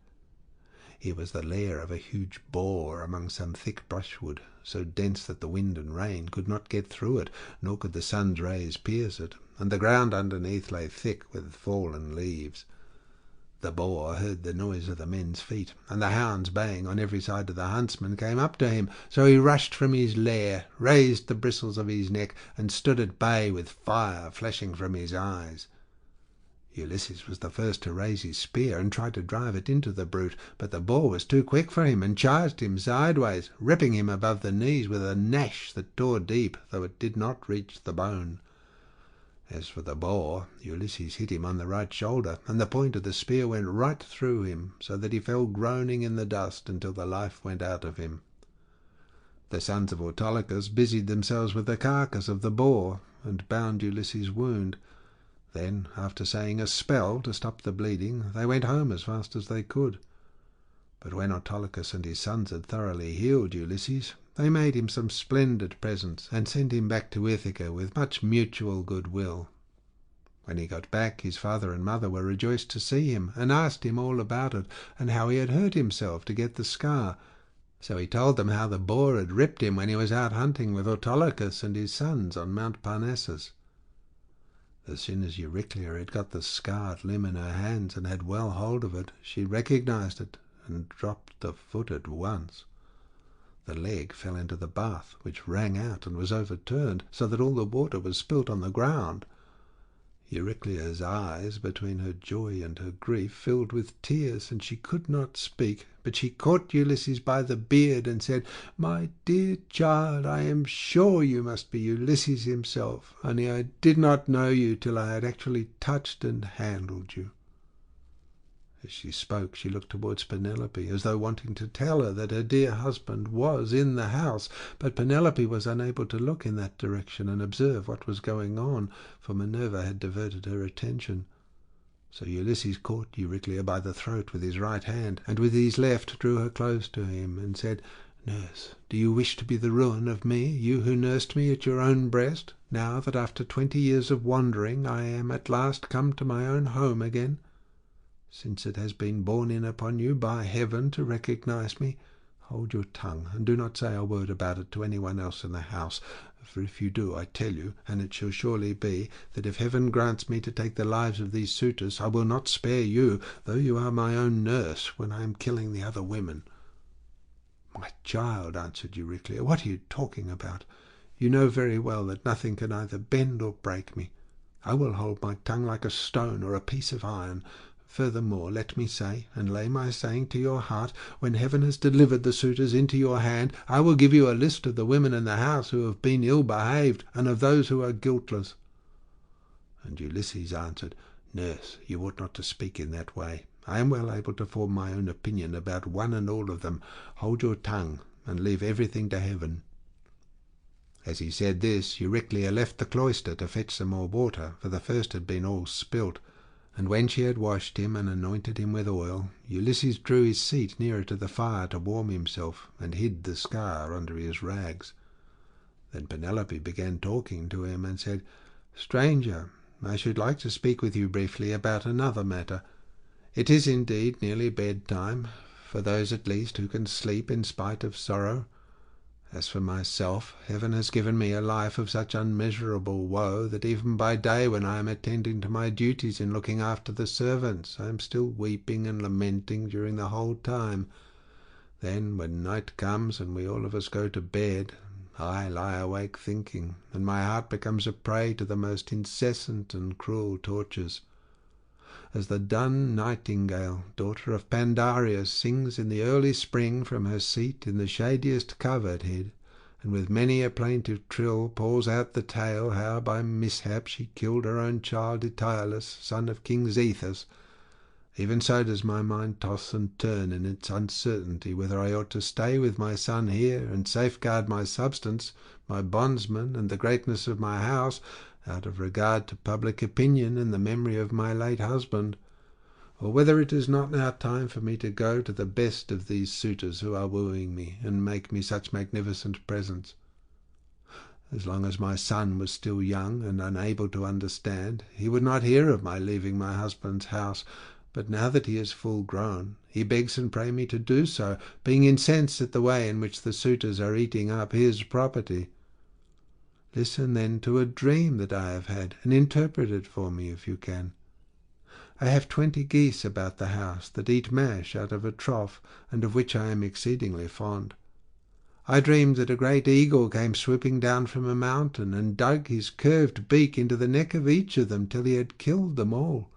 Here was the lair of a huge boar among some thick brushwood, so dense that the wind and rain could not get through it, nor could the sun's rays pierce it, and the ground underneath lay thick with fallen leaves. The boar heard the noise of the men's feet, and the hounds baying on every side of the huntsman came up to him. So he rushed from his lair, raised the bristles of his neck, and stood at bay with fire flashing from his eyes. Ulysses was the first to raise his spear and try to drive it into the brute, but the boar was too quick for him and charged him sideways, ripping him above the knees with a gnash that tore deep, though it did not reach the bone. As for the boar, Ulysses hit him on the right shoulder, and the point of the spear went right through him, so that he fell groaning in the dust until the life went out of him. The sons of Autolycus busied themselves with the carcass of the boar, and bound Ulysses' wound. Then, after saying a spell to stop the bleeding, they went home as fast as they could. But when Autolycus and his sons had thoroughly healed Ulysses, they made him some splendid presents, and sent him back to Ithaca with much mutual goodwill. When he got back, his father and mother were rejoiced to see him, and asked him all about it, and how he had hurt himself to get the scar. So he told them how the boar had ripped him when he was out hunting with Autolycus and his sons on Mount Parnassus. As soon as Euryclea had got the scarred limb in her hands and had well hold of it, she recognized it and dropped the foot at once. The leg fell into the bath, which rang out and was overturned, so that all the water was spilt on the ground. Euryclea's eyes, between her joy and her grief, filled with tears, and she could not speak, but she caught Ulysses by the beard and said, "My dear child, I am sure you must be Ulysses himself, only I did not know you till I had actually touched and handled you." As she spoke, she looked towards Penelope, as though wanting to tell her that her dear husband was in the house, but Penelope was unable to look in that direction and observe what was going on, for Minerva had diverted her attention. So Ulysses caught Euryclea by the throat with his right hand, and with his left drew her close to him, and said, "Nurse, do you wish to be the ruin of me, you who nursed me at your own breast, now that after 20 years of wandering I am at last come to my own home again? Since it has been borne in upon you by heaven to recognize me, hold your tongue, and do not say a word about it to anyone else in the house, for if you do, I tell you, and it shall surely be, that if heaven grants me to take the lives of these suitors, I will not spare you, though you are my own nurse, when I am killing the other women." "My child," answered Euryclea, "what are you talking about? You know very well that nothing can either bend or break me. I will hold my tongue like a stone or a piece of iron. Furthermore, let me say, and lay my saying to your heart, when heaven has delivered the suitors into your hand, I will give you a list of the women in the house who have been ill-behaved, and of those who are guiltless." And Ulysses answered, "Nurse, you ought not to speak in that way. I am well able to form my own opinion about one and all of them. Hold your tongue, and leave everything to heaven." As he said this, Euryclea left the cloister to fetch some more water, for the first had been all spilt. And when she had washed him and anointed him with oil, Ulysses drew his seat nearer to the fire to warm himself, and hid the scar under his rags. Then Penelope began talking to him, and said, "Stranger, I should like to speak with you briefly about another matter. It is indeed nearly bedtime, for those at least who can sleep in spite of sorrow. As for myself, heaven has given me a life of such unmeasurable woe that even by day, when I am attending to my duties in looking after the servants, I am still weeping and lamenting during the whole time. Then, when night comes and we all of us go to bed, I lie awake thinking, and my heart becomes a prey to the most incessant and cruel tortures. As the dun nightingale, daughter of Pandarius, sings in the early spring from her seat in the shadiest covert-head, and with many a plaintive trill pours out the tale how by mishap she killed her own child Aeolus, son of King Zethus, even so does my mind toss and turn in its uncertainty whether I ought to stay with my son here and safeguard my substance, my bondsmen, and the greatness of my house, out of regard to public opinion and the memory of my late husband, or whether it is not now time for me to go to the best of these suitors who are wooing me, and make me such magnificent presents. As long as my son was still young and unable to understand, he would not hear of my leaving my husband's house, but now that he is full grown, he begs and prays me to do so, being incensed at the way in which the suitors are eating up his property. Listen then to a dream that I have had, and interpret it for me if you can. I have 20 geese about the house that eat mash out of a trough, and of which I am exceedingly fond. I dreamed that a great eagle came swooping down from a mountain, and dug his curved beak into the neck of each of them till he had killed them all.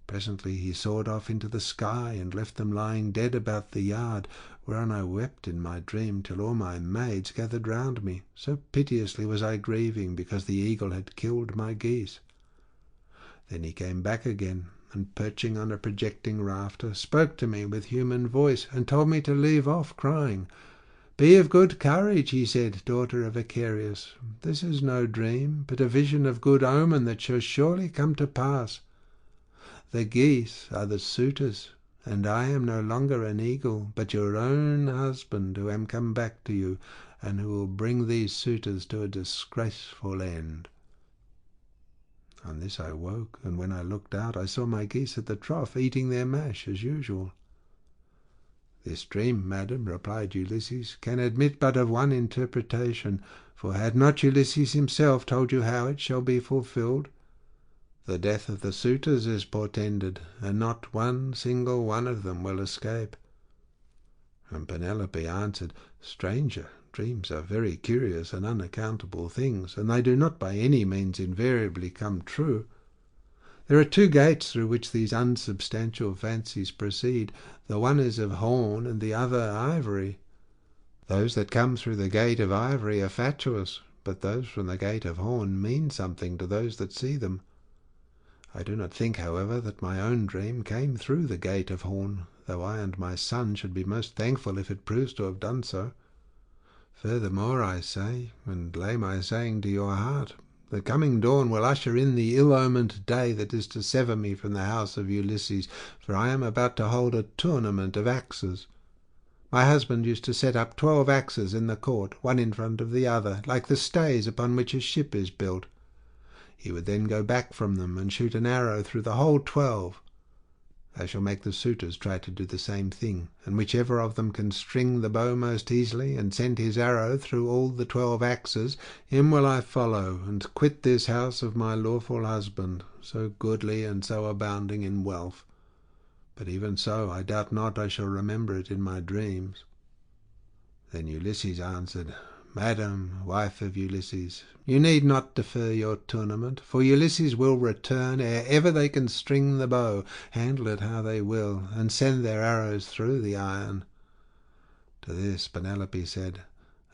Presently he soared off into the sky and left them lying dead about the yard, whereon I wept in my dream till all my maids gathered round me, so piteously was I grieving because the eagle had killed my geese. Then he came back again, and perching on a projecting rafter, spoke to me with human voice, and told me to leave off crying. "Be of good courage," he said, "daughter of Icarius. This is no dream, but a vision of good omen that shall surely come to pass. The geese are the suitors, and I am no longer an eagle, but your own husband, who am come back to you, and who will bring these suitors to a disgraceful end." On this I woke, and when I looked out I saw my geese at the trough, eating their mash as usual. "This dream, madam," replied Ulysses, "can admit but of one interpretation, for had not Ulysses himself told you how it shall be fulfilled? The death of the suitors is portended, and not one single one of them will escape." And Penelope answered, "Stranger, dreams are very curious and unaccountable things, and they do not by any means invariably come true. There are 2 gates through which these unsubstantial fancies proceed. The one is of horn, and the other ivory. Those that come through the gate of ivory are fatuous, but those from the gate of horn mean something to those that see them. I do not think, however, that my own dream came through the gate of horn, though I and my son should be most thankful if it proves to have done so. Furthermore, I say, and lay my saying to your heart, the coming dawn will usher in the ill-omened day that is to sever me from the house of Ulysses, for I am about to hold a tournament of axes. My husband used to set up 12 axes in the court, one in front of the other, like the stays upon which a ship is built. He would then go back from them and shoot an arrow through the whole 12. I shall make the suitors try to do the same thing, and whichever of them can string the bow most easily and send his arrow through all the 12 axes, him will I follow, and quit this house of my lawful husband, so goodly and so abounding in wealth. But even so, I doubt not I shall remember it in my dreams." Then Ulysses answered, "Madam, wife of Ulysses, you need not defer your tournament, for Ulysses will return ere ever they can string the bow, handle it how they will, and send their arrows through the iron." To this Penelope said,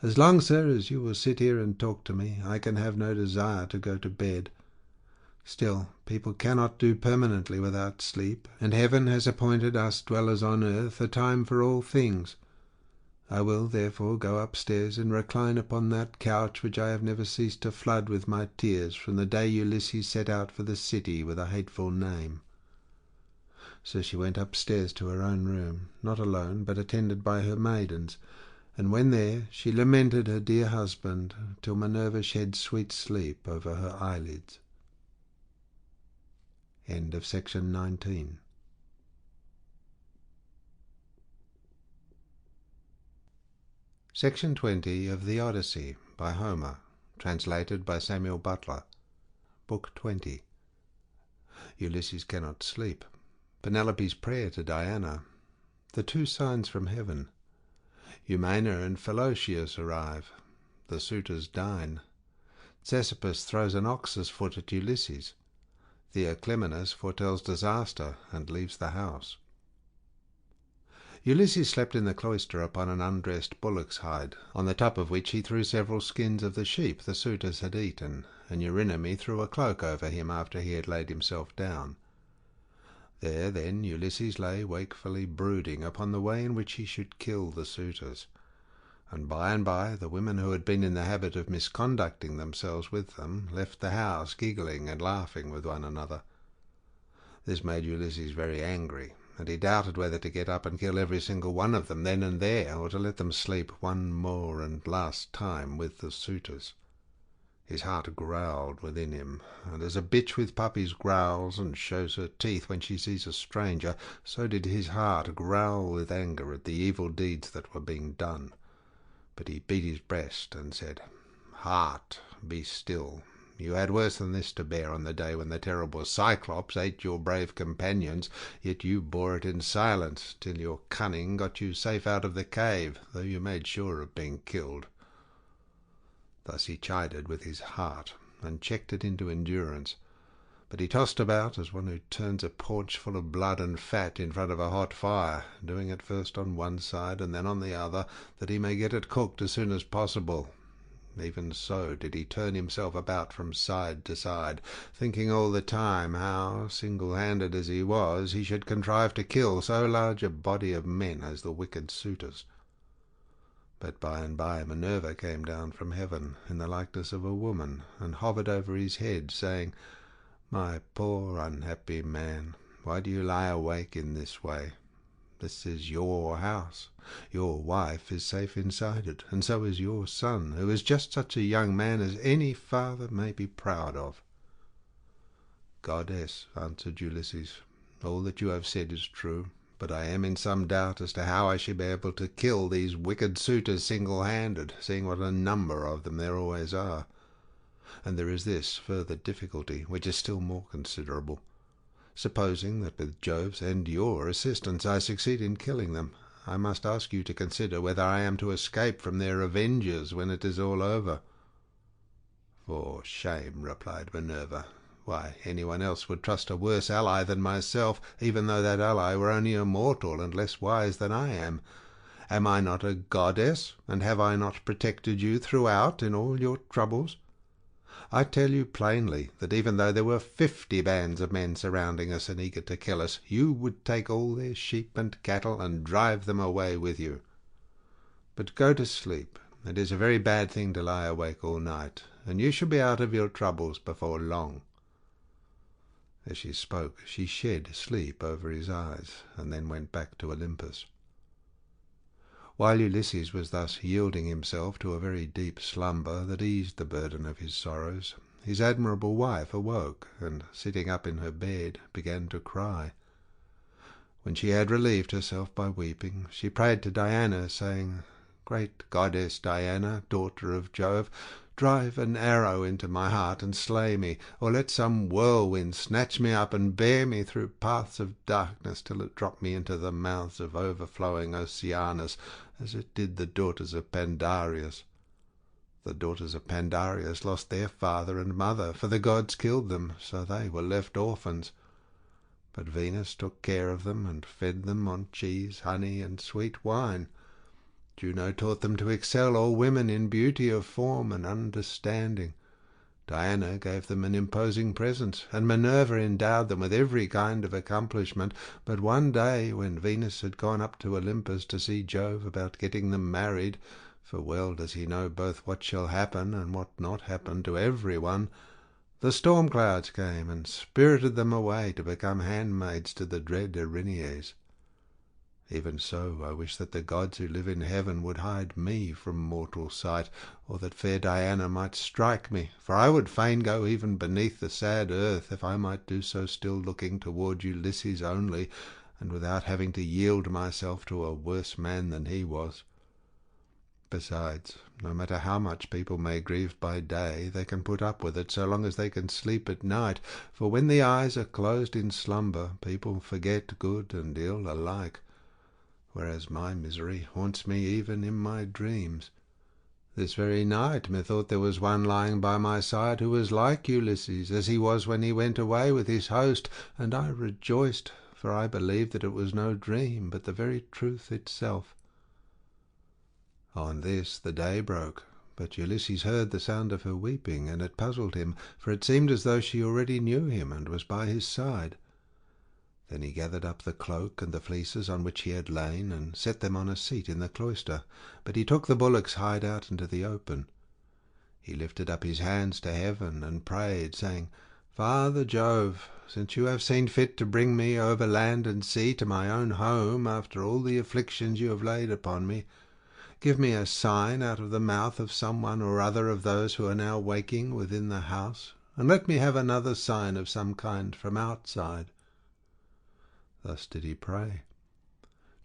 "As long, sir, as you will sit here and talk to me, I can have no desire to go to bed. Still, people cannot do permanently without sleep, and heaven has appointed us dwellers on earth a time for all things. I will, therefore, go upstairs and recline upon that couch which I have never ceased to flood with my tears from the day Ulysses set out for the city with a hateful name." So she went upstairs to her own room, not alone, but attended by her maidens, and when there she lamented her dear husband till Minerva shed sweet sleep over her eyelids. End of section 19. Section 20 of the Odyssey by Homer, translated by Samuel Butler. Book 20. Ulysses cannot sleep. Penelope's prayer to Diana. The 2 signs from heaven. Eumena and Philocius arrive. The suitors dine. Ctesippus throws an ox's foot at Ulysses. Theoclymenus foretells disaster and leaves the house. Ulysses slept in the cloister upon an undressed bullock's hide, on the top of which he threw several skins of the sheep the suitors had eaten, and Eurynome threw a cloak over him after he had laid himself down. There, then, Ulysses lay wakefully brooding upon the way in which he should kill the suitors, and by the women who had been in the habit of misconducting themselves with them left the house, giggling and laughing with one another. This made Ulysses very angry, and he doubted whether to get up and kill every single one of them then and there, or to let them sleep one more and last time with the suitors. His heart growled within him, and as a bitch with puppies growls and shows her teeth when she sees a stranger, so did his heart growl with anger at the evil deeds that were being done. But he beat his breast and said, "Heart, be still. You had worse than this to bear on the day when the terrible Cyclops ate your brave companions, yet you bore it in silence till your cunning got you safe out of the cave, though you made sure of being killed." Thus he chided with his heart, and checked it into endurance. But he tossed about as one who turns a paunch full of blood and fat in front of a hot fire, doing it first on one side and then on the other, that he may get it cooked as soon as possible. Even so did he turn himself about from side to side, thinking all the time how, single-handed as he was, he should contrive to kill so large a body of men as the wicked suitors. But by and by Minerva came down from heaven in the likeness of a woman, and hovered over his head, saying, "My poor unhappy man, why do you lie awake in this way? This is your house. Your wife is safe inside it, and so is your son, who is just such a young man as any father may be proud of." "Goddess," answered Ulysses, "all that you have said is true, but I am in some doubt as to how I shall be able to kill these wicked suitors single-handed, seeing what a number of them there always are. And there is this further difficulty, which is still more considerable. Supposing that with Jove's and your assistance I succeed in killing them, I must ask you to consider whether I am to escape from their avengers when it is all over." "For shame," replied Minerva. "Why, anyone else would trust a worse ally than myself, even though that ally were only a mortal and less wise than I am. Am I not a goddess, and have I not protected you throughout in all your troubles? I tell you plainly that even though there were 50 bands of men surrounding us and eager to kill us, you would take all their sheep and cattle and drive them away with you. But go to sleep. It is a very bad thing to lie awake all night, and you shall be out of your troubles before long." As she spoke, she shed sleep over his eyes, and then went back to Olympus. While Ulysses was thus yielding himself to a very deep slumber that eased the burden of his sorrows, his admirable wife awoke, and, sitting up in her bed, began to cry. When she had relieved herself by weeping, she prayed to Diana, saying, "Great goddess Diana, daughter of Jove, drive an arrow into my heart and slay me, or let some whirlwind snatch me up and bear me through paths of darkness till it drop me into the mouths of overflowing Oceanus, as it did the daughters of Pandarius. The daughters of Pandarius lost their father and mother, for the gods killed them, so they were left orphans. But Venus took care of them and fed them on cheese, honey, and sweet wine. Juno taught them to excel all women in beauty of form and understanding. Diana gave them an imposing presence, and Minerva endowed them with every kind of accomplishment. But one day, when Venus had gone up to Olympus to see Jove about getting them married, for well does he know both what shall happen and what not happen to every one, the storm clouds came and spirited them away to become handmaids to the dread Erinyes. Even so, I wish that the gods who live in heaven would hide me from mortal sight, or that fair Diana might strike me, for I would fain go even beneath the sad earth, if I might do so still looking toward Ulysses only, and without having to yield myself to a worse man than he was. Besides, no matter how much people may grieve by day, they can put up with it so long as they can sleep at night, for when the eyes are closed in slumber, people forget good and ill alike, whereas my misery haunts me even in my dreams. This very night methought there was one lying by my side who was like Ulysses, as he was when he went away with his host, and I rejoiced, for I believed that it was no dream, but the very truth itself. On this the day broke, but Ulysses heard the sound of her weeping, and it puzzled him, for it seemed as though she already knew him and was by his side. Then he gathered up the cloak and the fleeces on which he had lain, and set them on a seat in the cloister, but he took the bullock's hide out into the open. He lifted up his hands to heaven and prayed, saying, "Father Jove, since you have seen fit to bring me over land and sea to my own home after all the afflictions you have laid upon me, give me a sign out of the mouth of some one or other of those who are now waking within the house, and let me have another sign of some kind from outside." Thus did he pray.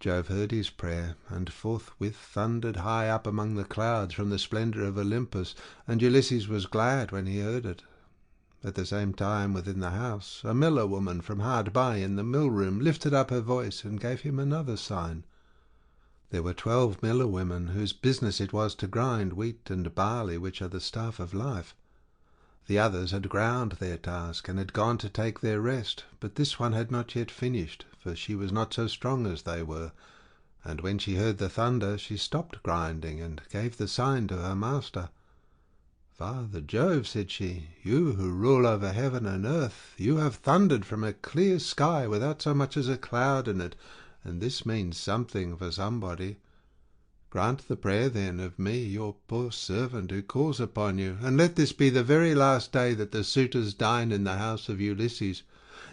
Jove heard his prayer, and forthwith thundered high up among the clouds from the splendour of Olympus, and Ulysses was glad when he heard it. At the same time, within the house, a miller woman from hard by in the mill room lifted up her voice and gave him another sign. There were 12 miller women whose business it was to grind wheat and barley, which are the staff of life. The others had ground their task and had gone to take their rest, but this one had not yet finished, for she was not so strong as they were, and when she heard the thunder she stopped grinding and gave the sign to her master. "Father Jove," said she, "you who rule over heaven and earth, you have thundered from a clear sky without so much as a cloud in it, and this means something for somebody. Grant the prayer, then, of me, your poor servant, who calls upon you, and let this be the very last day that the suitors dine in the house of Ulysses.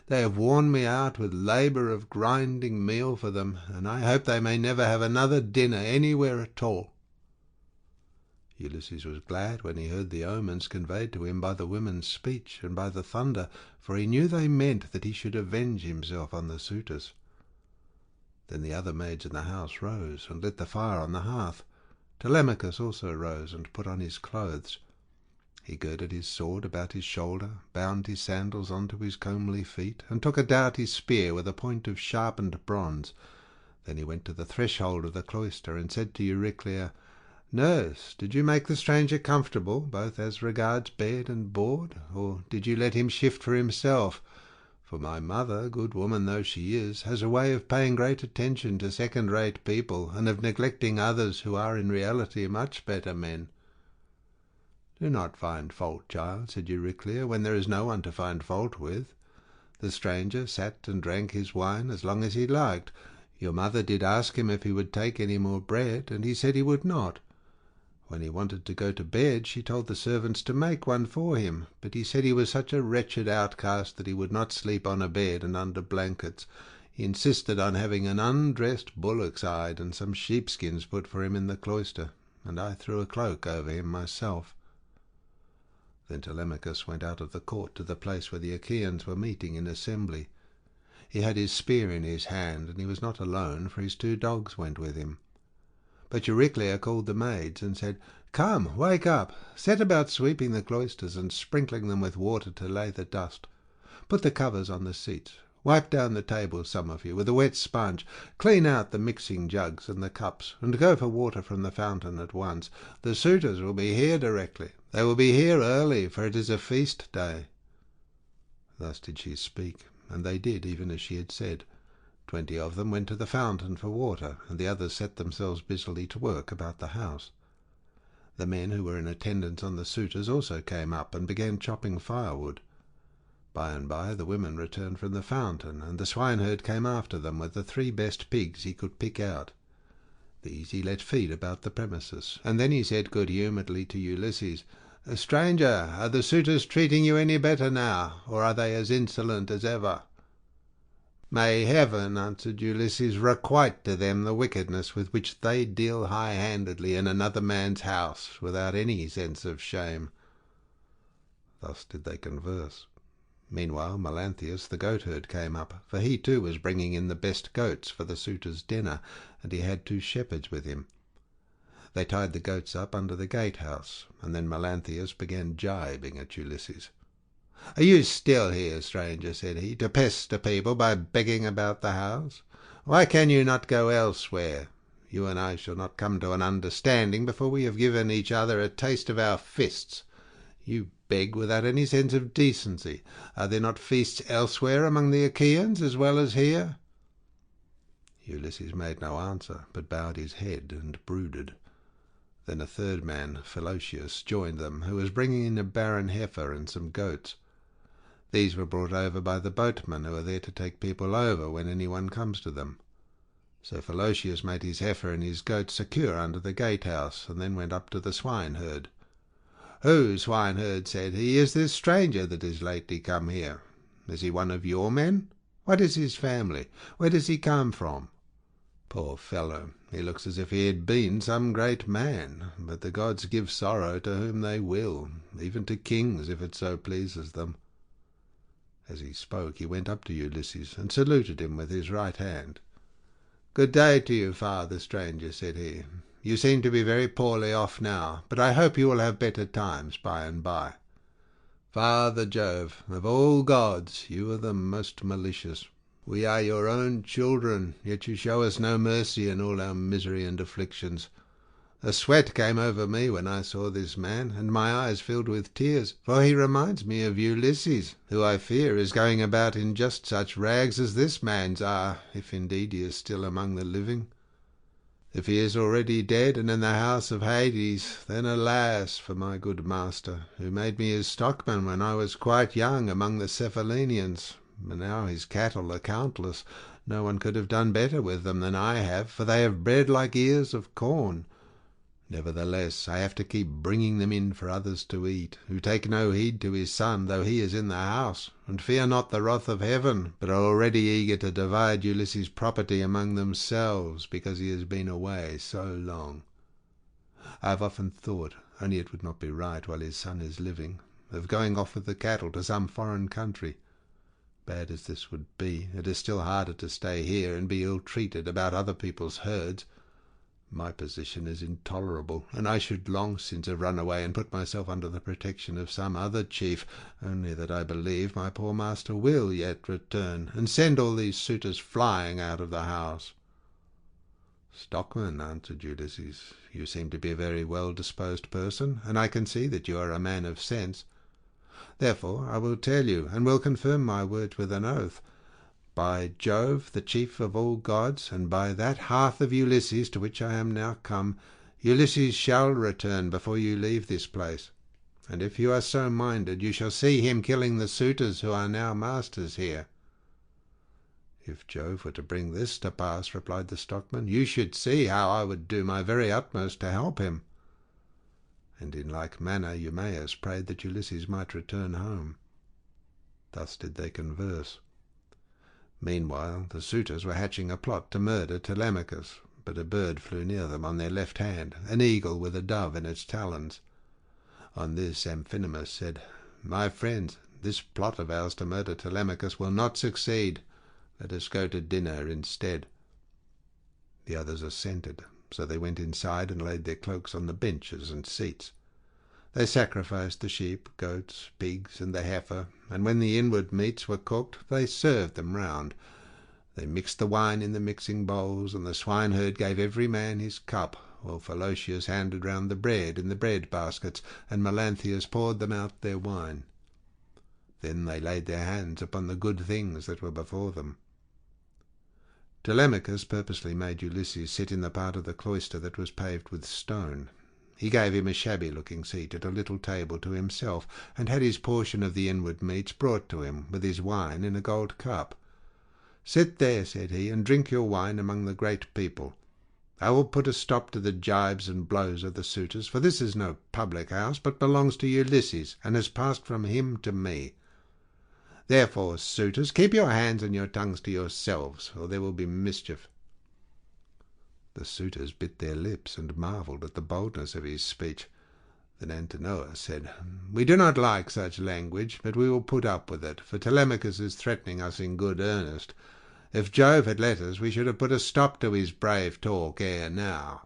They have worn me out with labour of grinding meal for them, and I hope they may never have another dinner anywhere at all." Ulysses was glad when he heard the omens conveyed to him by the women's speech and by the thunder, for he knew they meant that he should avenge himself on the suitors. Then the other maids in the house rose and lit the fire on the hearth. Telemachus also rose and put on his clothes. He girded his sword about his shoulder, bound his sandals onto his comely feet, and took a doughty spear with a point of sharpened bronze. Then he went to the threshold of the cloister and said to Euryclea, "Nurse, did you make the stranger comfortable, both as regards bed and board, or did you let him shift for himself? For my mother, good woman though she is, has a way of paying great attention to second-rate people, and of neglecting others who are in reality much better men." "Do not find fault, child," said Euryclea, "when there is no one to find fault with. The stranger sat and drank his wine as long as he liked. Your mother did ask him if he would take any more bread, and he said he would not. When he wanted to go to bed, she told the servants to make one for him, but he said he was such a wretched outcast that he would not sleep on a bed and under blankets. He insisted on having an undressed bullock's hide and some sheepskins put for him in the cloister, and I threw a cloak over him myself." Then Telemachus went out of the court to the place where the Achaeans were meeting in assembly. He had his spear in his hand, and he was not alone, for his 2 dogs went with him. But Euryclea called the maids and said, "Come, wake up, set about sweeping the cloisters and sprinkling them with water to lay the dust. Put the covers on the seats. Wipe down the tables, some of you, with a wet sponge. Clean out the mixing jugs and the cups, and go for water from the fountain at once. The suitors will be here directly. They will be here early, for it is a feast day." Thus did she speak, and they did even as she had said. 20 of them went to the fountain for water, and the others set themselves busily to work about the house. The men who were in attendance on the suitors also came up and began chopping firewood. By and by the women returned from the fountain, and the swineherd came after them with the 3 best pigs he could pick out. These he let feed about the premises, and then he said good-humouredly to Ulysses, "Stranger, are the suitors treating you any better now, or are they as insolent as ever?" "May heaven," answered Ulysses, "requite to them the wickedness with which they deal high-handedly in another man's house, without any sense of shame." Thus did they converse. Meanwhile Melanthius the goatherd came up, for he too was bringing in the best goats for the suitors' dinner, and he had 2 shepherds with him. They tied the goats up under the gatehouse, and then Melanthius began gibing at Ulysses. "Are you still here, stranger," said he, "to pester people by begging about the house? Why can you not go elsewhere? You and I shall not come to an understanding before we have given each other a taste of our fists. You beg without any sense of decency. Are there not feasts elsewhere among the Achaeans as well as here?" Ulysses made no answer, but bowed his head and brooded. Then a 3rd man, Philocius, joined them, who was bringing in a barren heifer and some goats. These were brought over by the boatmen who are there to take people over when anyone comes to them. So Philocius made his heifer and his goats secure under the gatehouse, and then went up to the swineherd. "Who, swineherd," said he, "is this stranger that is lately come here? Is he one of your men? What is his family? Where does he come from? Poor fellow, he looks as if he had been some great man, but the gods give sorrow to whom they will, even to kings, if it so pleases them." As he spoke he went up to Ulysses and saluted him with his right hand. "Good day to you, father stranger," said he. "You seem to be very poorly off now, but I hope you will have better times by and by." Father Jove, of all gods you are the most malicious. We are your own children, yet you show us no mercy in all our misery and afflictions. A sweat came over me when I saw this man, and my eyes filled with tears, for he reminds me of Ulysses, who I fear is going about in just such rags as this man's are, if indeed he is still among the living. If he is already dead and in the house of Hades, then alas for my good master, who made me his stockman when I was quite young among the Cephallenians. And now his cattle are countless. No one could have done better with them than I have, for they have bred like ears of corn. Nevertheless, I have to keep bringing them in for others to eat, who take no heed to his son, though he is in the house, and fear not the wrath of heaven, but are already eager to divide Ulysses' property among themselves, because he has been away so long. I have often thought, only it would not be right while his son is living, of going off with the cattle to some foreign country. Bad as this would be, it is still harder to stay here and be ill-treated about other people's herds. My position is intolerable, and I should long since have run away and put myself under the protection of some other chief, only that I believe my poor master will yet return, and send all these suitors flying out of the house. Stockman, answered Ulysses, you seem to be a very well-disposed person, and I can see that you are a man of sense. Therefore I will tell you, and will confirm my words with an oath. By Jove, the chief of all gods, and by that hearth of Ulysses to which I am now come, Ulysses shall return before you leave this place. And if you are so minded, you shall see him killing the suitors who are now masters here. If Jove were to bring this to pass, replied the stockman, you should see how I would do my very utmost to help him. And in like manner Eumaeus prayed that Ulysses might return home. Thus did they converse. Meanwhile the suitors were hatching a plot to murder Telemachus, but a bird flew near them on their left hand, an eagle with a dove in its talons. On this Amphinomus said, My friends, this plot of ours to murder Telemachus will not succeed. Let us go to dinner instead. The others assented, so they went inside and laid their cloaks on the benches and seats. They sacrificed the sheep, goats, pigs, and the heifer, and when the inward meats were cooked, they served them round. They mixed the wine in the mixing bowls, and the swineherd gave every man his cup, while Philautius handed round the bread in the bread baskets, and Melanthius poured them out their wine. Then they laid their hands upon the good things that were before them. Telemachus purposely made Ulysses sit in the part of the cloister that was paved with stone. He gave him a shabby-looking seat at a little table to himself, and had his portion of the inward meats brought to him, with his wine in a gold cup. "Sit there," said he, "and drink your wine among the great people. I will put a stop to the gibes and blows of the suitors, for this is no public house, but belongs to Ulysses, and has passed from him to me. Therefore, suitors, keep your hands and your tongues to yourselves, or there will be mischief." The suitors bit their lips and marvelled at the boldness of his speech. Then Antinous said, "We do not like such language, but we will put up with it, for Telemachus is threatening us in good earnest. If Jove had let us, we should have put a stop to his brave talk ere now."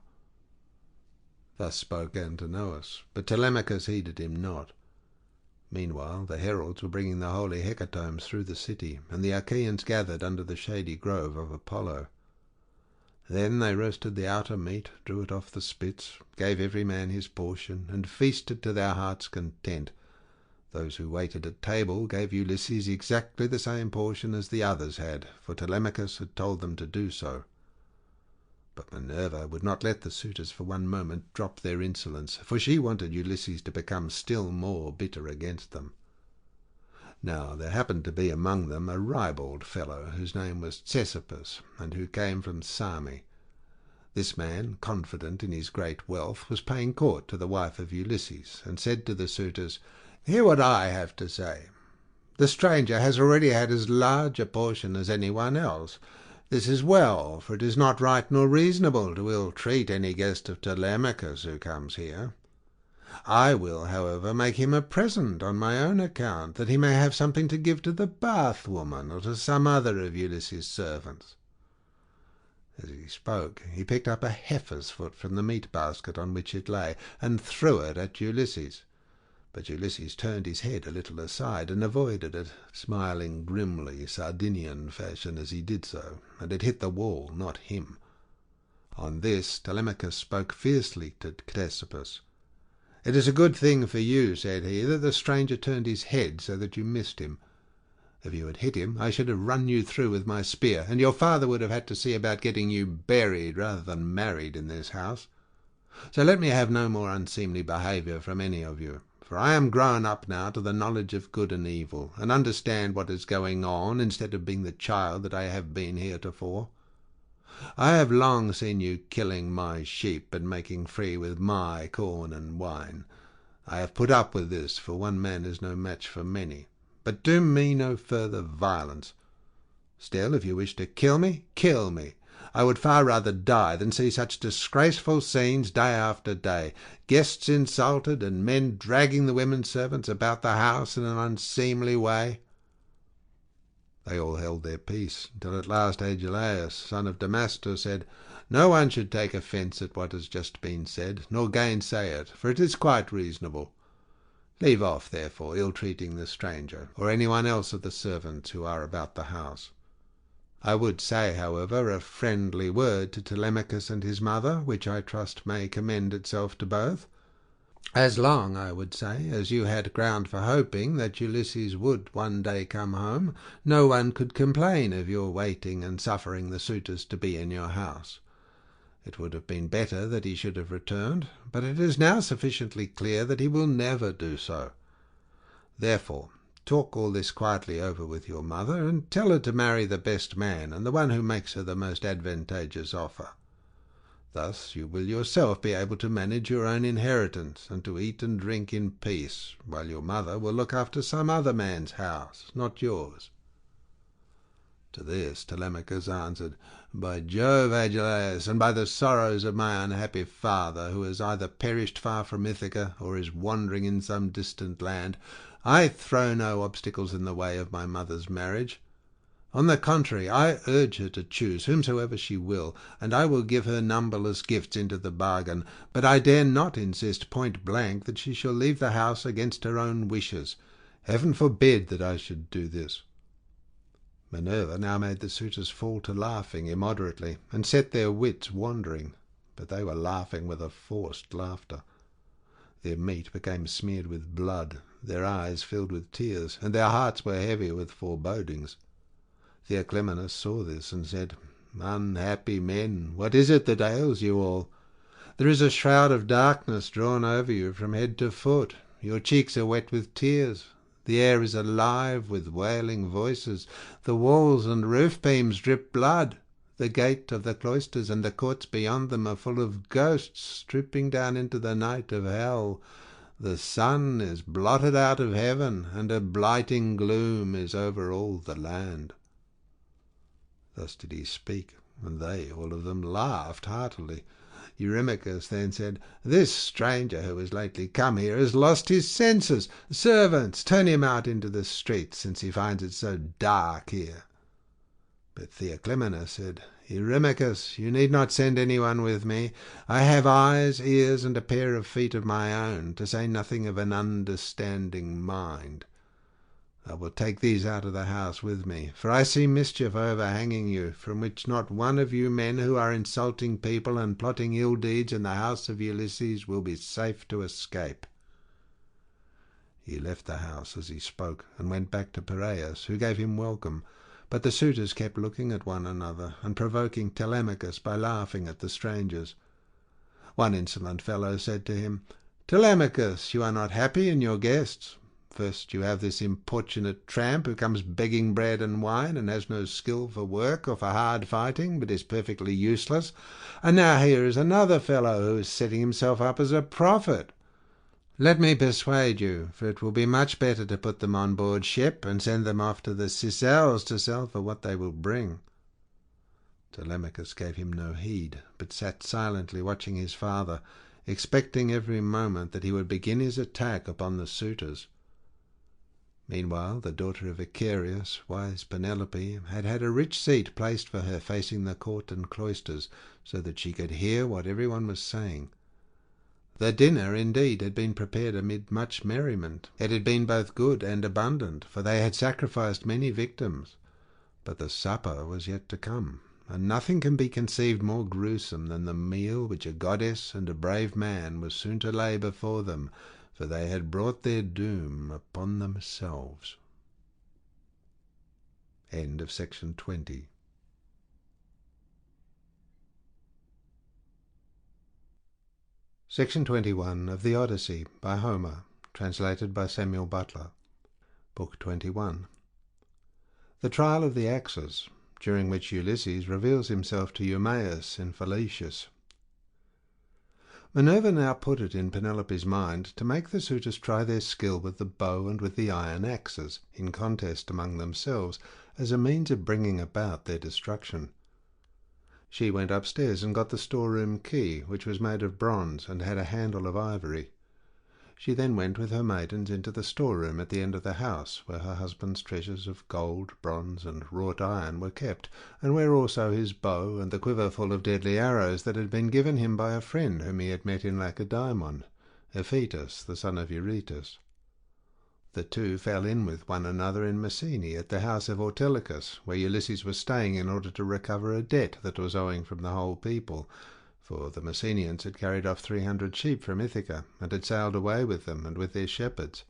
Thus spoke Antinous, but Telemachus heeded him not. Meanwhile the heralds were bringing the holy hecatombs through the city, and the Achaeans gathered under the shady grove of Apollo. Then they roasted the outer meat, drew it off the spits, gave every man his portion, and feasted to their hearts' content. Those who waited at table gave Ulysses exactly the same portion as the others had, for Telemachus had told them to do so. But Minerva would not let the suitors for one moment drop their insolence, for she wanted Ulysses to become still more bitter against them. Now there happened to be among them a ribald fellow, whose name was Ctesippus, and who came from Same. This man, confident in his great wealth, was paying court to the wife of Ulysses, and said to the suitors, "Hear what I have to say. The stranger has already had as large a portion as anyone else. This is well, for it is not right nor reasonable to ill-treat any guest of Telemachus who comes here. I will, however, make him a present on my own account, that he may have something to give to the bath-woman, or to some other of Ulysses' servants." As he spoke, he picked up a heifer's foot from the meat-basket on which it lay, and threw it at Ulysses. But Ulysses turned his head a little aside and avoided it, smiling grimly, Sardinian fashion, as he did so, and it hit the wall, not him. On this Telemachus spoke fiercely to Ctesippus. "It is a good thing for you," said he, "that the stranger turned his head so that you missed him. If you had hit him, I should have run you through with my spear, and your father would have had to see about getting you buried rather than married in this house. So let me have no more unseemly behaviour from any of you, for I am grown up now to the knowledge of good and evil, and understand what is going on, instead of being the child that I have been heretofore. I have long seen you killing my sheep and making free with my corn and wine. I have put up with this, for one man is no match for many. But do me no further violence. Still, if you wish to kill me, kill me. I would far rather die than see such disgraceful scenes day after day, guests insulted, and men dragging the women servants about the house in an unseemly way." They all held their peace, until at last Agelaus, son of Damastor, said, "No one should take offence at what has just been said, nor gainsay it, for it is quite reasonable. Leave off, therefore, ill-treating the stranger, or anyone else of the servants who are about the house. I would say, however, a friendly word to Telemachus and his mother, which I trust may commend itself to both. As long, I would say, as you had ground for hoping that Ulysses would one day come home, no one could complain of your waiting and suffering the suitors to be in your house. It would have been better that he should have returned, but it is now sufficiently clear that he will never do so. Therefore, talk all this quietly over with your mother, and tell her to marry the best man, and the one who makes her the most advantageous offer. Thus you will yourself be able to manage your own inheritance, and to eat and drink in peace, while your mother will look after some other man's house, not yours." To this Telemachus answered, "By Jove, Agelaus, and by the sorrows of my unhappy father, who has either perished far from Ithaca, or is wandering in some distant land, I throw no obstacles in the way of my mother's marriage. On the contrary, I urge her to choose whomsoever she will, and I will give her numberless gifts into the bargain, but I dare not insist point blank that she shall leave the house against her own wishes. Heaven forbid that I should do this." Minerva now made the suitors fall to laughing immoderately, and set their wits wandering, but they were laughing with a forced laughter. Their meat became smeared with blood, their eyes filled with tears, and their hearts were heavy with forebodings. Theoclymenus saw this, and said, "Unhappy men, what is it that ails you all? There is a shroud of darkness drawn over you from head to foot. Your cheeks are wet with tears. The air is alive with wailing voices. The walls and roof beams drip blood. The gate of the cloisters and the courts beyond them are full of ghosts drooping down into the night of hell. The sun is blotted out of heaven, and a blighting gloom is over all the land." Thus did he speak, and they all of them laughed heartily. Eurymachus then said, "This stranger who has lately come here has lost his senses. Servants, turn him out into the streets, since he finds it so dark here." But Theoclymenus said, "Eurymachus, you need not send anyone with me. I have eyes, ears, and a pair of feet of my own, to say nothing of an understanding mind. I will take these out of the house with me, for I see mischief overhanging you, from which not one of you men who are insulting people and plotting ill deeds in the house of Ulysses will be safe to escape." He left the house as he spoke, and went back to Piraeus, who gave him welcome, but the suitors kept looking at one another, and provoking Telemachus by laughing at the strangers. One insolent fellow said to him, "Telemachus, you are not happy in your guests. First you have this importunate tramp who comes begging bread and wine, and has no skill for work or for hard fighting, but is perfectly useless. And now here is another fellow who is setting himself up as a prophet. Let me persuade you, for it will be much better to put them on board ship and send them off to the Sicels to sell for what they will bring." Telemachus gave him no heed, but sat silently watching his father, expecting every moment that he would begin his attack upon the suitors. Meanwhile the daughter of Icarius, wise Penelope, had had a rich seat placed for her facing the court and cloisters, so that she could hear what everyone was saying. The dinner, indeed, had been prepared amid much merriment. It had been both good and abundant, for they had sacrificed many victims. But the supper was yet to come, and nothing can be conceived more gruesome than the meal which a goddess and a brave man was soon to lay before them, for they had brought their doom upon themselves. End of section 20. Section 21 of the Odyssey by Homer, translated by Samuel Butler. Book 21. The trial of the axes, during which Ulysses reveals himself to Eumaeus in Phaelicius. Minerva now put it in Penelope's mind to make the suitors try their skill with the bow and with the iron axes, in contest among themselves, as a means of bringing about their destruction. She went upstairs and got the storeroom key, which was made of bronze and had a handle of ivory. She then went with her maidens into the storeroom at the end of the house, where her husband's treasures of gold, bronze, and wrought iron were kept, and where also his bow and the quiver full of deadly arrows that had been given him by a friend whom he had met in Lacedaemon, Iphitus, the son of Eurytus. The two fell in with one another in Messene, at the house of Ortilochus, where Ulysses was staying in order to recover a debt that was owing from the whole people, for the Messenians had carried off 300 sheep from Ithaca, and had sailed away with them and with their shepherds.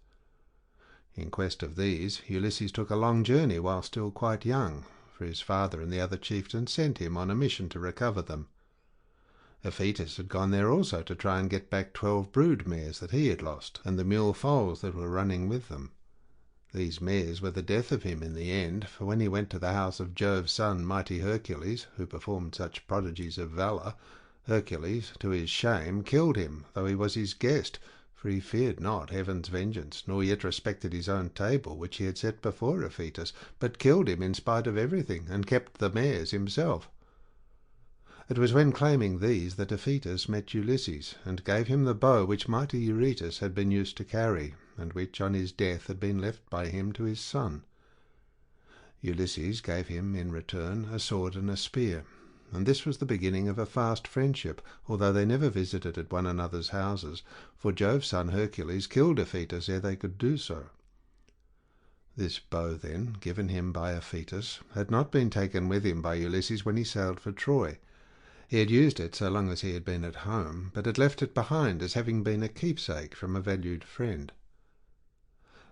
In quest of these, Ulysses took a long journey while still quite young, for his father and the other chieftains sent him on a mission to recover them. Iphitus had gone there also to try and get back 12 brood mares that he had lost, and the mule foals that were running with them. These mares were the death of him in the end, for when he went to the house of Jove's son, mighty Hercules, who performed such prodigies of valour, Hercules, to his shame, killed him, though he was his guest, for he feared not heaven's vengeance, nor yet respected his own table, which he had set before Iphitus, but killed him in spite of everything, and kept the mares himself. It was when claiming these that Iphitus met Ulysses, and gave him the bow which mighty Eurytus had been used to carry, and which on his death had been left by him to his son. Ulysses gave him in return a sword and a spear, and this was the beginning of a fast friendship, although they never visited at one another's houses, for Jove's son Hercules killed Iphitus ere they could do so. This bow, then, given him by Iphitus, had not been taken with him by Ulysses when he sailed for Troy. He had used it so long as he had been at home, but had left it behind as having been a keepsake from a valued friend.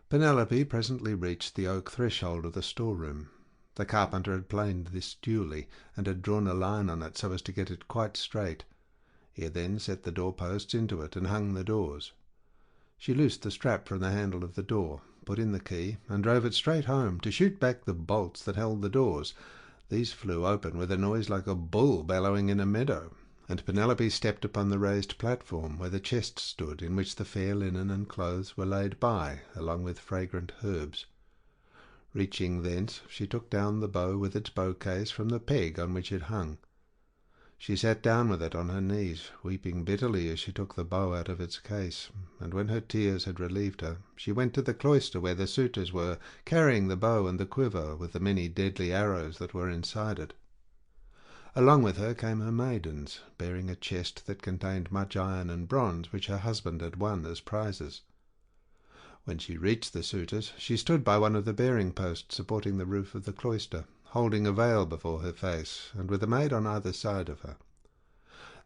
Penelope presently reached the oak threshold of the storeroom. The carpenter had planed this duly, and had drawn a line on it so as to get it quite straight. He had then set the doorposts into it and hung the doors. She loosed the strap from the handle of the door, put in the key, and drove it straight home, to shoot back the bolts that held the doors. These flew open with a noise like a bull bellowing in a meadow, and Penelope stepped upon the raised platform where the chest stood, in which the fair linen and clothes were laid by, along with fragrant herbs. Reaching thence, she took down the bow with its bowcase from the peg on which it hung. She sat down with it on her knees, weeping bitterly as she took the bow out of its case, and when her tears had relieved her, she went to the cloister where the suitors were, carrying the bow and the quiver with the many deadly arrows that were inside it. Along with her came her maidens, bearing a chest that contained much iron and bronze which her husband had won as prizes. When she reached the suitors, she stood by one of the bearing posts supporting the roof of the cloister, holding a veil before her face, and with a maid on either side of her.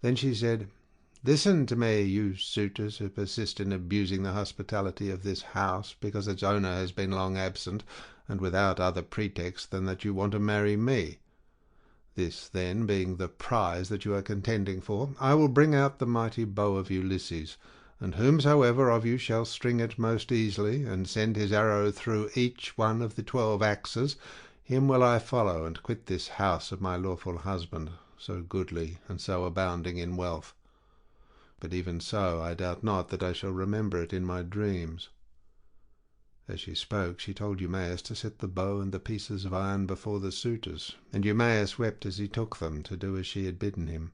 Then she said, "Listen to me, you suitors who persist in abusing the hospitality of this house because its owner has been long absent, and without other pretext than that you want to marry me. This, then, being the prize that you are contending for, I will bring out the mighty bow of Ulysses, and whomsoever of you shall string it most easily, and send his arrow through each one of the 12 axes, him will I follow, and quit this house of my lawful husband, so goodly and so abounding in wealth. But even so I doubt not that I shall remember it in my dreams." As she spoke, she told Eumaeus to set the bow and the pieces of iron before the suitors, and Eumaeus wept as he took them, to do as she had bidden him.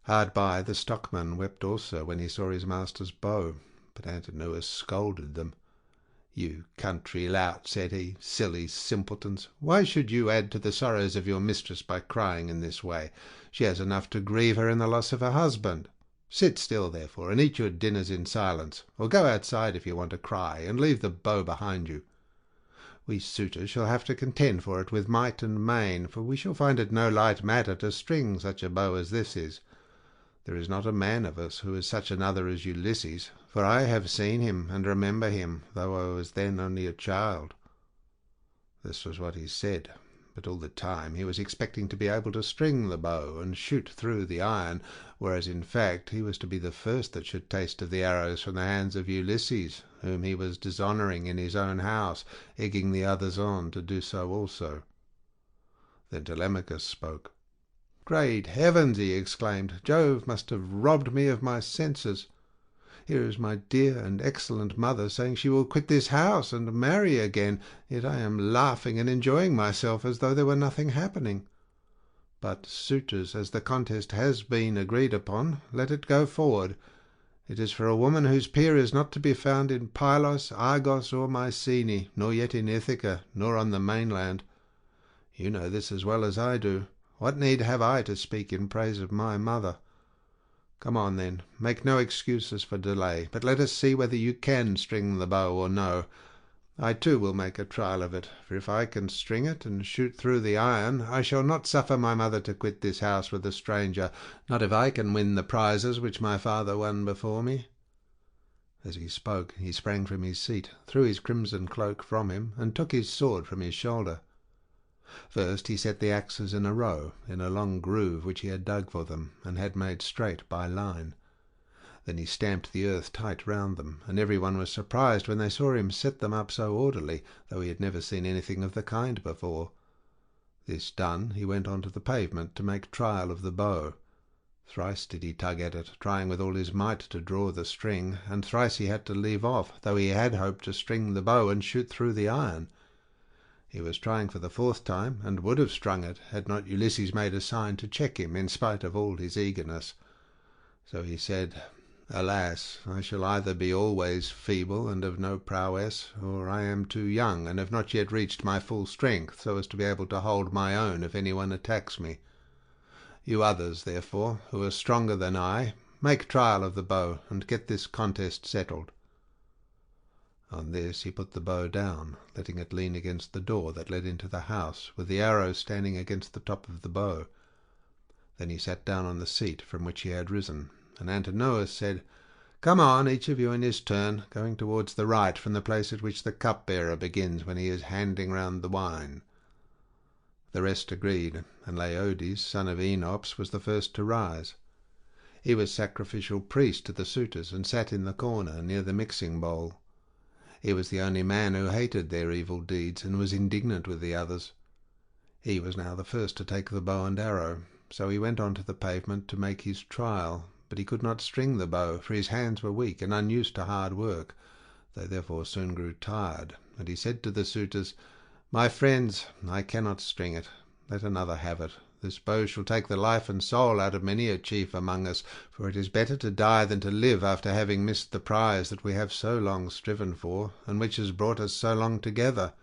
Hard by, the stockman wept also when he saw his master's bow, but Antinous scolded them. "You country lout," said he, "silly simpletons, why should you add to the sorrows of your mistress by crying in this way? She has enough to grieve her in the loss of her husband. Sit still, therefore, and eat your dinners in silence, or go outside if you want to cry, and leave the bow behind you. We suitors shall have to contend for it with might and main, for we shall find it no light matter to string such a bow as this is. There is not a man of us who is such another as Ulysses, for I have seen him and remember him, though I was then only a child." This was what he said, but all the time he was expecting to be able to string the bow and shoot through the iron, whereas in fact he was to be the first that should taste of the arrows from the hands of Ulysses, whom he was dishonouring in his own house, egging the others on to do so also. Then Telemachus spoke. "Great heavens!" he exclaimed. "Jove must have robbed me of my senses. Here is my dear and excellent mother saying she will quit this house and marry again, yet I am laughing and enjoying myself as though there were nothing happening. But, suitors, as the contest has been agreed upon, let it go forward. It is for a woman whose peer is not to be found in Pylos, Argos, or Mycenae, nor yet in Ithaca, nor on the mainland. You know this as well as I do. What need have I to speak in praise of my mother? Come on, then, make no excuses for delay, but let us see whether you can string the bow or no. I too will make a trial of it, for if I can string it and shoot through the iron, I shall not suffer my mother to quit this house with a stranger, not if I can win the prizes which my father won before me." As he spoke, he sprang from his seat, threw his crimson cloak from him, and took his sword from his shoulder. First he set the axes in a row, in a long groove which he had dug for them, and had made straight by line. Then he stamped the earth tight round them, and every one was surprised when they saw him set them up so orderly, though he had never seen anything of the kind before. This done, he went on to the pavement to make trial of the bow. Thrice did he tug at it, trying with all his might to draw the string, and thrice he had to leave off, though he had hoped to string the bow and shoot through the iron. He was trying for the fourth time, and would have strung it, had not Ulysses made a sign to check him, in spite of all his eagerness. So he said, "Alas, I shall either be always feeble and of no prowess, or I am too young and have not yet reached my full strength, so as to be able to hold my own if anyone attacks me. You others, therefore, who are stronger than I, make trial of the bow, and get this contest settled." On this he put the bow down, letting it lean against the door that led into the house, with the arrow standing against the top of the bow. Then he sat down on the seat from which he had risen, and Antinous said, "Come on, each of you in his turn, going towards the right from the place at which the cupbearer begins when he is handing round the wine." The rest agreed, and Laodes, son of Enops, was the first to rise. He was sacrificial priest to the suitors, and sat in the corner near the mixing bowl. He was the only man who hated their evil deeds, and was indignant with the others. He was now the first to take the bow and arrow, so he went on to the pavement to make his trial, but he could not string the bow, for his hands were weak and unused to hard work. They therefore soon grew tired, and he said to the suitors, "My friends, I cannot string it. Let another have it. This bow shall take the life and soul out of many a chief among us, for it is better to die than to live after having missed the prize that we have so long striven for, and which has brought us so long together.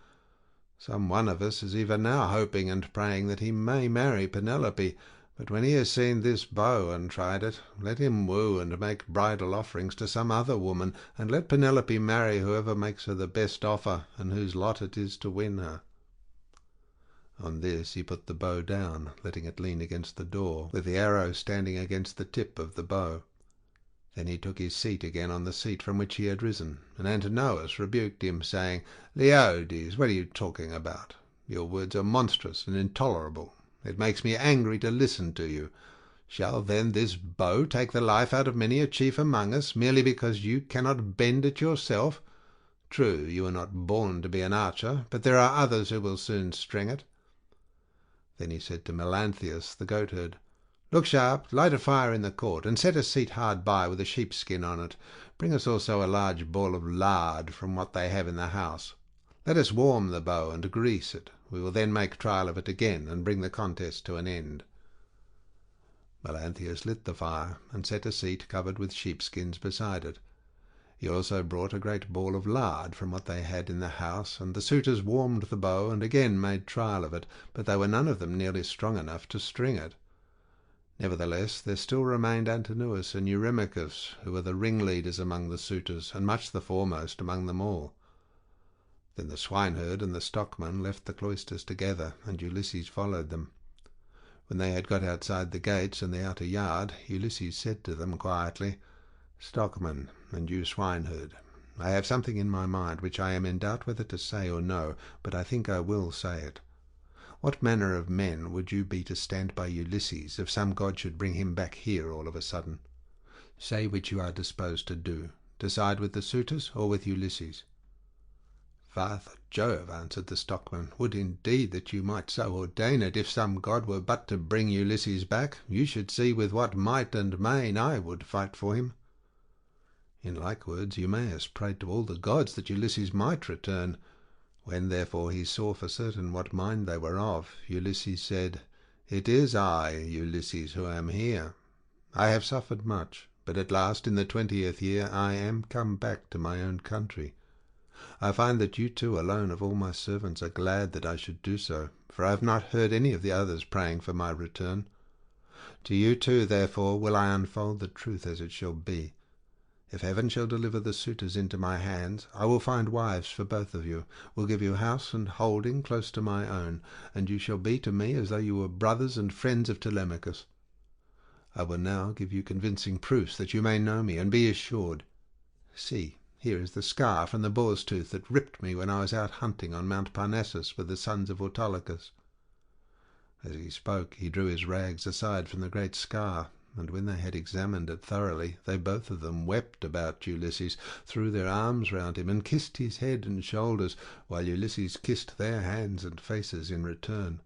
Some one of us is even now hoping and praying that he may marry Penelope, but when he has seen this bow and tried it, let him woo and make bridal offerings to some other woman, and let Penelope marry whoever makes her the best offer, and whose lot it is to win her." On this he put the bow down, letting it lean against the door, with the arrow standing against the tip of the bow. Then he took his seat again on the seat from which he had risen, and Antinous rebuked him, saying, "Laodes, what are you talking about? Your words are monstrous and intolerable. It makes me angry to listen to you. Shall then this bow take the life out of many a chief among us, merely because you cannot bend it yourself? True, you are not born to be an archer, but there are others who will soon string it." Then he said to Melanthius the goatherd, "Look sharp, light a fire in the court, and set a seat hard by with a sheepskin on it. Bring us also a large ball of lard from what they have in the house. Let us warm the bow and grease it. We will then make trial of it again, and bring the contest to an end." Melanthius lit the fire, and set a seat covered with sheepskins beside it. He also brought a great ball of lard from what they had in the house, and the suitors warmed the bow and again made trial of it, but they were none of them nearly strong enough to string it. Nevertheless, there still remained Antinous and Eurymachus, who were the ringleaders among the suitors, and much the foremost among them all. Then the swineherd and the stockman left the cloisters together, and Ulysses followed them. When they had got outside the gates and the outer yard, Ulysses said to them quietly, "Stockman, and you swineherd, I have something in my mind which I am in doubt whether to say or no, but I think I will say it. What manner of men would you be to stand by Ulysses if some god should bring him back here all of a sudden? Say which you are disposed to do, to side with the suitors or with Ulysses." "Father Jove," answered the stockman, "would indeed that you might so ordain it. If some god were but to bring Ulysses back, you should see with what might and main I would fight for him." In like words Eumaeus prayed to all the gods that Ulysses might return. When therefore he saw for certain what mind they were of, Ulysses said, "It is I, Ulysses, who am here. I have suffered much, but at last in the 20th year I am come back to my own country. I find that you two alone of all my servants are glad that I should do so, for I have not heard any of the others praying for my return. To you two, therefore, will I unfold the truth as it shall be. If heaven shall deliver the suitors into my hands, I will find wives for both of you, will give you house and holding close to my own, and you shall be to me as though you were brothers and friends of Telemachus. I will now give you convincing proofs that you may know me, and be assured. See, here is the scar from the boar's tooth that ripped me when I was out hunting on Mount Parnassus with the sons of Autolycus." As he spoke, he drew his rags aside from the great scar, and when they had examined it thoroughly, they both of them wept about Ulysses, threw their arms round him, and kissed his head and shoulders, while Ulysses kissed their hands and faces in return.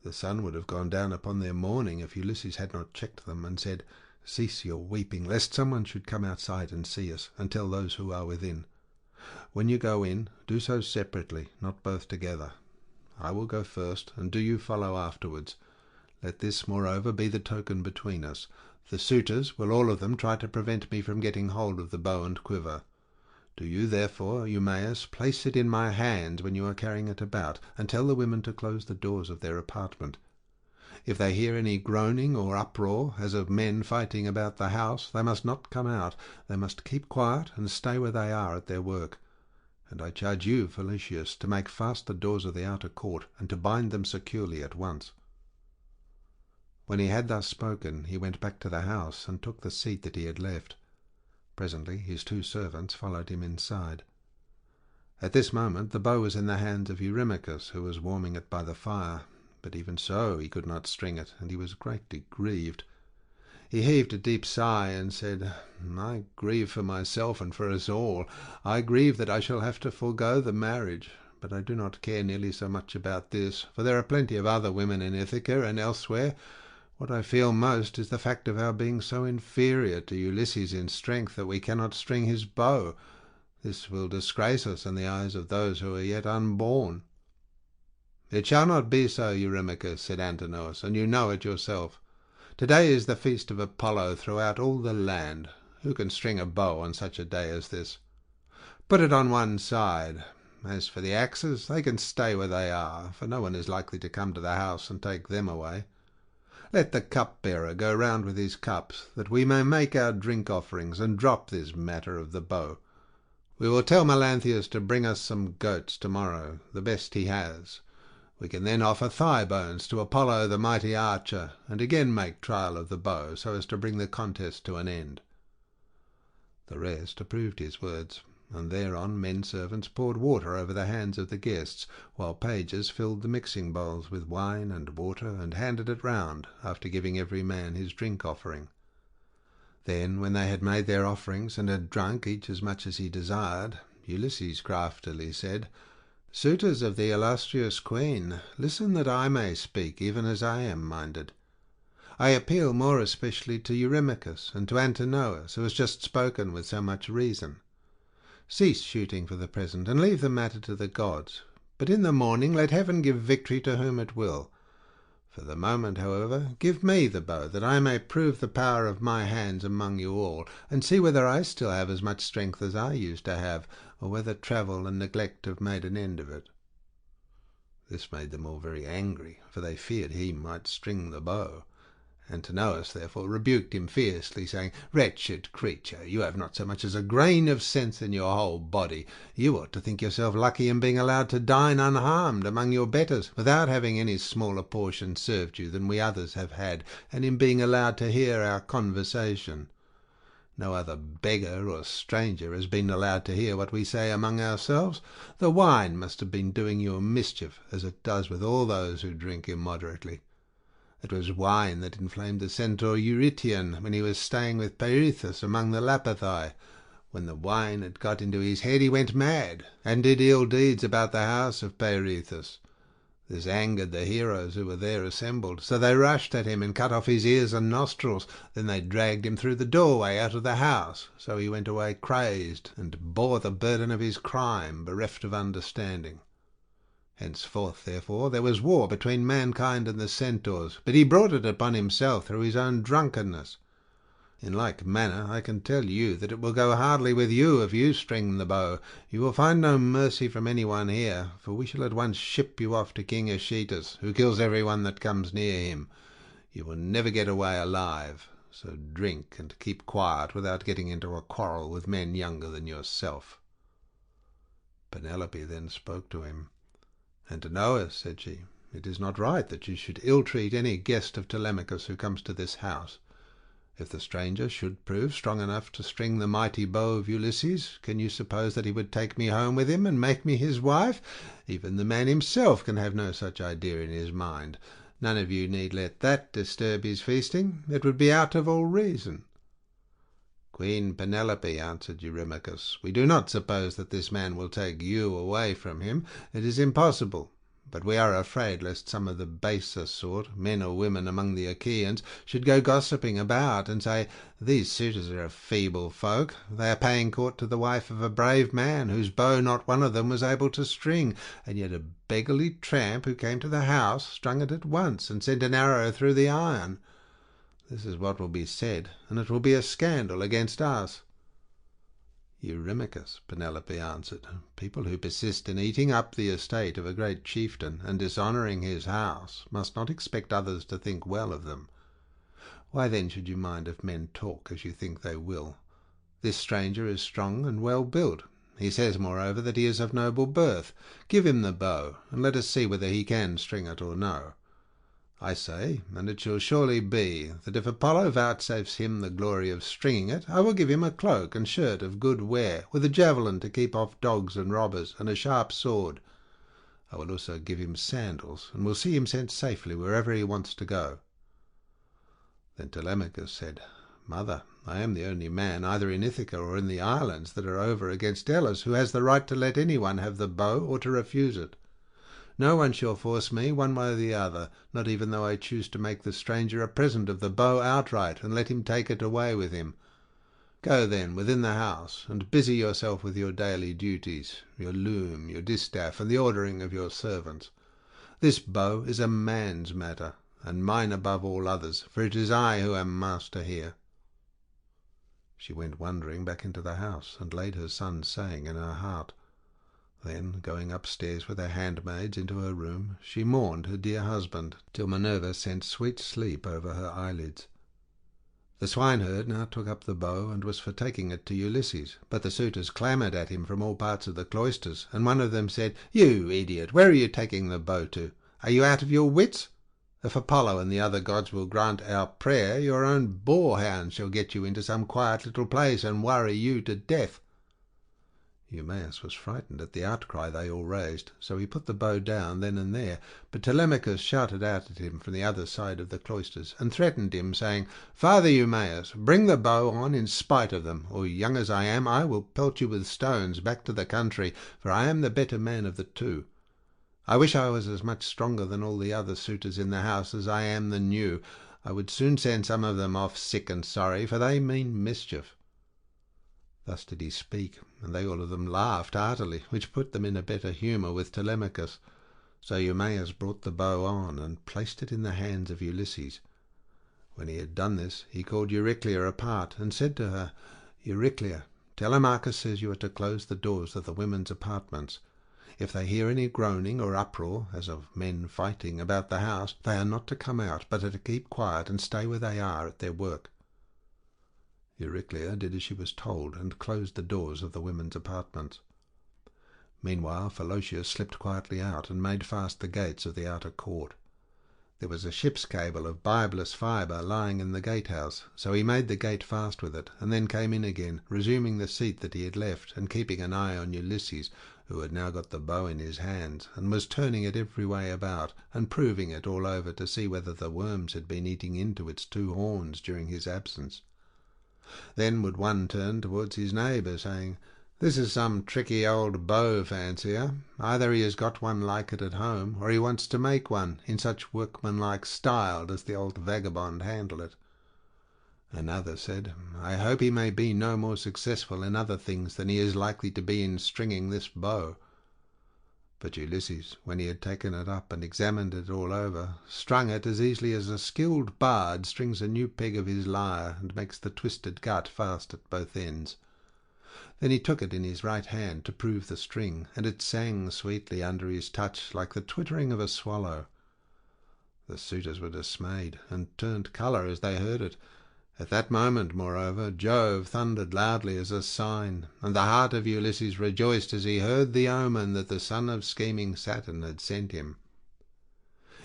The sun would have gone down upon their mourning if Ulysses had not checked them and said, "Cease your weeping, lest someone should come outside and see us, and tell those who are within. When you go in, do so separately, not both together. I will go first, and do you follow afterwards. Let this, moreover, be the token between us. The suitors will all of them try to prevent me from getting hold of the bow and quiver. Do you, therefore, Eumaeus, place it in my hands when you are carrying it about, and tell the women to close the doors of their apartment. If they hear any groaning or uproar, as of men fighting about the house, they must not come out. They must keep quiet and stay where they are at their work. And I charge you, Felicius, to make fast the doors of the outer court, and to bind them securely at once." When he had thus spoken, he went back to the house and took the seat that he had left. Presently his two servants followed him inside. At this moment the bow was in the hands of Eurymachus, who was warming it by the fire, but even so he could not string it, and he was greatly grieved. He heaved a deep sigh and said, "I grieve for myself and for us all. I grieve that I shall have to forego the marriage, but I do not care nearly so much about this, for there are plenty of other women in Ithaca and elsewhere. What I feel most is the fact of our being so inferior to Ulysses in strength that we cannot string his bow. This will disgrace us in the eyes of those who are yet unborn." "It shall not be so, Eurymachus," said Antinous, "and you know it yourself. Today is the feast of Apollo throughout all the land. Who can string a bow on such a day as this? Put it on one side. As for the axes, they can stay where they are, for no one is likely to come to the house and take them away. Let the cupbearer go round with his cups, that we may make our drink offerings, and drop this matter of the bow. We will tell Melanthius to bring us some goats tomorrow, the best he has. We can then offer thigh bones to Apollo the mighty archer, and again make trial of the bow, so as to bring the contest to an end." The rest approved his words, and thereon men-servants poured water over the hands of the guests, while pages filled the mixing bowls with wine and water and handed it round, after giving every man his drink offering. Then, when they had made their offerings and had drunk each as much as he desired, Ulysses craftily said, "Suitors of the illustrious queen, listen that I may speak even as I am minded. I appeal more especially to Eurymachus and to Antinous, who has just spoken with so much reason. Cease shooting for the present, and leave the matter to the gods. But in the morning let heaven give victory to whom it will. For the moment, however, give me the bow, that I may prove the power of my hands among you all, and see whether I still have as much strength as I used to have, or whether travel and neglect have made an end of it." This made them all very angry, for they feared he might string the bow. Antinous therefore rebuked him fiercely, saying, "Wretched creature, you have not so much as a grain of sense in your whole body. You ought to think yourself lucky in being allowed to dine unharmed among your betters, without having any smaller portion served you than we others have had, and in being allowed to hear our conversation. No other beggar or stranger has been allowed to hear what we say among ourselves. The wine must have been doing you a mischief, as it does with all those who drink immoderately. It was wine that inflamed the centaur Eurytion when he was staying with Perilous among the Lapithae. When the wine had got into his head he went mad, and did ill deeds about the house of Perilous. This angered the heroes who were there assembled, so they rushed at him and cut off his ears and nostrils. Then they dragged him through the doorway out of the house, so he went away crazed, and bore the burden of his crime, bereft of understanding. Henceforth, therefore, there was war between mankind and the centaurs, but he brought it upon himself through his own drunkenness. In like manner, I can tell you that it will go hardly with you if you string the bow. You will find no mercy from anyone here, for we shall at once ship you off to King Aeschylus, who kills everyone that comes near him. You will never get away alive, so drink and keep quiet without getting into a quarrel with men younger than yourself." Penelope then spoke to him. "Antinous," said she, "it is not right that you should ill-treat any guest of Telemachus who comes to this house. If the stranger should prove strong enough to string the mighty bow of Ulysses, can you suppose that he would take me home with him and make me his wife? Even the man himself can have no such idea in his mind. None of you need let that disturb his feasting. It would be out of all reason." "Queen Penelope," answered Eurymachus, "we do not suppose that this man will take you away from him. It is impossible. But we are afraid lest some of the baser sort, men or women among the Achaeans, should go gossiping about and say, 'These suitors are feeble folk. They are paying court to the wife of a brave man, whose bow not one of them was able to string, and yet a beggarly tramp who came to the house strung it at once and sent an arrow through the iron.' This is what will be said, and it will be a scandal against us." "Eurymachus," Penelope answered, "people who persist in eating up the estate of a great chieftain and dishonouring his house must not expect others to think well of them. Why then should you mind if men talk as you think they will? This stranger is strong and well built. He says, moreover, that he is of noble birth. Give him the bow, and let us see whether he can string it or no. I say, and it shall surely be, that if Apollo vouchsafes him the glory of stringing it, I will give him a cloak and shirt of good wear, with a javelin to keep off dogs and robbers, and a sharp sword. I will also give him sandals, and will see him sent safely wherever he wants to go." Then Telemachus said, "Mother, I am the only man, either in Ithaca or in the islands that are over against Elis, who has the right to let anyone have the bow or to refuse it. No one shall force me one way or the other, not even though I choose to make the stranger a present of the bow outright, and let him take it away with him. Go then within the house, and busy yourself with your daily duties, your loom, your distaff, and the ordering of your servants. This bow is a man's matter, and mine above all others, for it is I who am master here." She went wondering back into the house, and laid her son saying in her heart. Then, going upstairs with her handmaids into her room, she mourned her dear husband, till Minerva sent sweet sleep over her eyelids. The swineherd now took up the bow, and was for taking it to Ulysses, but the suitors clamoured at him from all parts of the cloisters, and one of them said, "You idiot, where are you taking the bow to? Are you out of your wits? If Apollo and the other gods will grant our prayer, your own boarhound shall get you into some quiet little place and worry you to death." Eumaeus was frightened at the outcry they all raised, so he put the bow down then and there. But Telemachus shouted out at him from the other side of the cloisters, and threatened him, saying, "Father Eumaeus, bring the bow on in spite of them, or, young as I am, I will pelt you with stones back to the country, for I am the better man of the two. I wish I was as much stronger than all the other suitors in the house as I am than you. I would soon send some of them off sick and sorry, for they mean mischief." Thus did he speak, and they all of them laughed heartily, which put them in a better humour with Telemachus. So Eumaeus brought the bow on, and placed it in the hands of Ulysses. When he had done this, he called Euryclea apart, and said to her, "Euryclea, Telemachus says you are to close the doors of the women's apartments. If they hear any groaning or uproar, as of men fighting, about the house, they are not to come out, but are to keep quiet and stay where they are at their work." Euryclea did as she was told, and closed the doors of the women's apartments. Meanwhile Philautia slipped quietly out and made fast the gates of the outer court. There was a ship's cable of fibreless fibre lying in the gatehouse, so he made the gate fast with it, and then came in again, resuming the seat that he had left, and keeping an eye on Ulysses, who had now got the bow in his hands, and was turning it every way about, and proving it all over to see whether the worms had been eating into its two horns during his absence. Then would one turn towards his neighbour, saying, "This is some tricky old bow fancier. Either he has got one like it at home, or he wants to make one, in such workmanlike style does the old vagabond handle it." Another said, "I hope he may be no more successful in other things than he is likely to be in stringing this bow." But Ulysses, when he had taken it up and examined it all over, strung it as easily as a skilled bard strings a new peg of his lyre and makes the twisted gut fast at both ends. Then he took it in his right hand to prove the string, and it sang sweetly under his touch like the twittering of a swallow. The suitors were dismayed, and turned colour as they heard it. At that moment, moreover, Jove thundered loudly as a sign, and the heart of Ulysses rejoiced as he heard the omen that the son of scheming Saturn had sent him.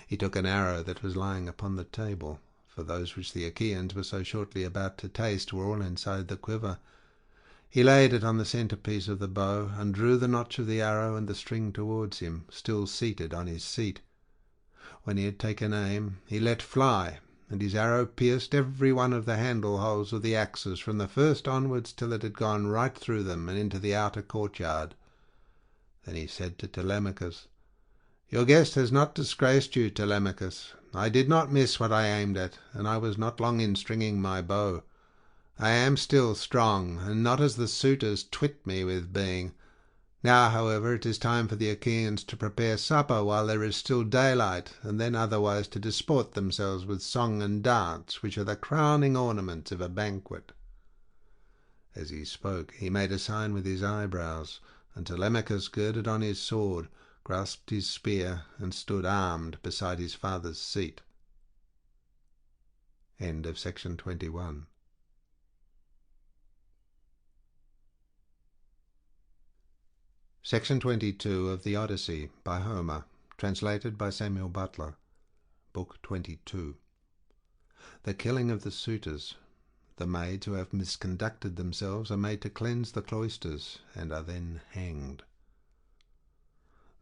He took an arrow that was lying upon the table, for those which the Achaeans were so shortly about to taste were all inside the quiver. He laid it on the centrepiece of the bow, and drew the notch of the arrow and the string towards him, still seated on his seat. When he had taken aim, he let fly, and his arrow pierced every one of the handle holes of the axes from the first onwards till it had gone right through them and into the outer courtyard. Then he said to Telemachus, "Your guest has not disgraced you, Telemachus. I did not miss what I aimed at, and I was not long in stringing my bow. I am still strong, and not as the suitors twit me with being. Now, however, it is time for the Achaeans to prepare supper while there is still daylight, and then otherwise to disport themselves with song and dance, which are the crowning ornaments of a banquet." As he spoke, he made a sign with his eyebrows, and Telemachus girded on his sword, grasped his spear, and stood armed beside his father's seat. End of section 21. Section 22 of the Odyssey by Homer, translated by Samuel Butler. Book 22. The killing of the suitors. The maids who have misconducted themselves are made to cleanse the cloisters, and are then hanged.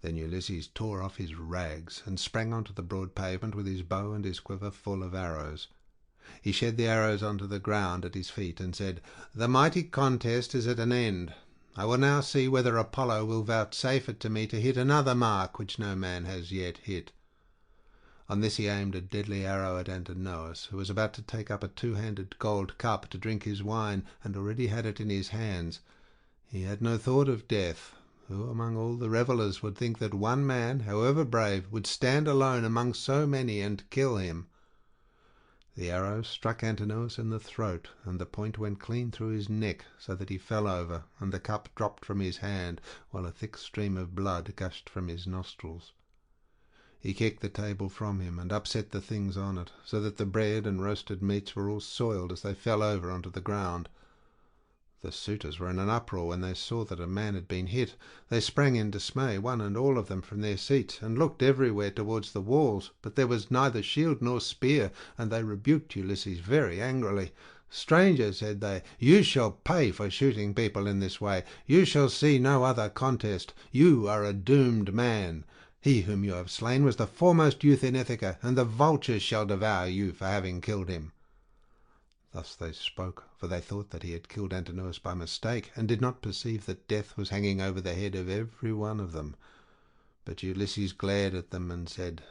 Then Ulysses tore off his rags, and sprang onto the broad pavement with his bow and his quiver full of arrows. He shed the arrows onto the ground at his feet, and said, "The mighty contest is at an end. I will now see whether Apollo will vouchsafe it to me to hit another mark which no man has yet hit." On this he aimed a deadly arrow at Antinous, who was about to take up a two-handed gold cup to drink his wine, and already had it in his hands. He had no thought of death. Who among all the revellers would think that one man, however brave, would stand alone among so many and kill him? The arrow struck Antinous in the throat, and the point went clean through his neck, so that he fell over, and the cup dropped from his hand, while a thick stream of blood gushed from his nostrils. He kicked the table from him, and upset the things on it, so that the bread and roasted meats were all soiled as they fell over onto the ground. The suitors were in an uproar when they saw that a man had been hit. They sprang in dismay, one and all of them, from their seats, and looked everywhere towards the walls, but there was neither shield nor spear, and they rebuked Ulysses very angrily. "Stranger," said they, "you shall pay for shooting people in this way. You shall see no other contest. You are a doomed man. He whom you have slain was the foremost youth in Ithaca, and the vultures shall devour you for having killed him." Thus they spoke, for they thought that he had killed Antinous by mistake, and did not perceive that death was hanging over the head of every one of them. But Ulysses glared at them and said,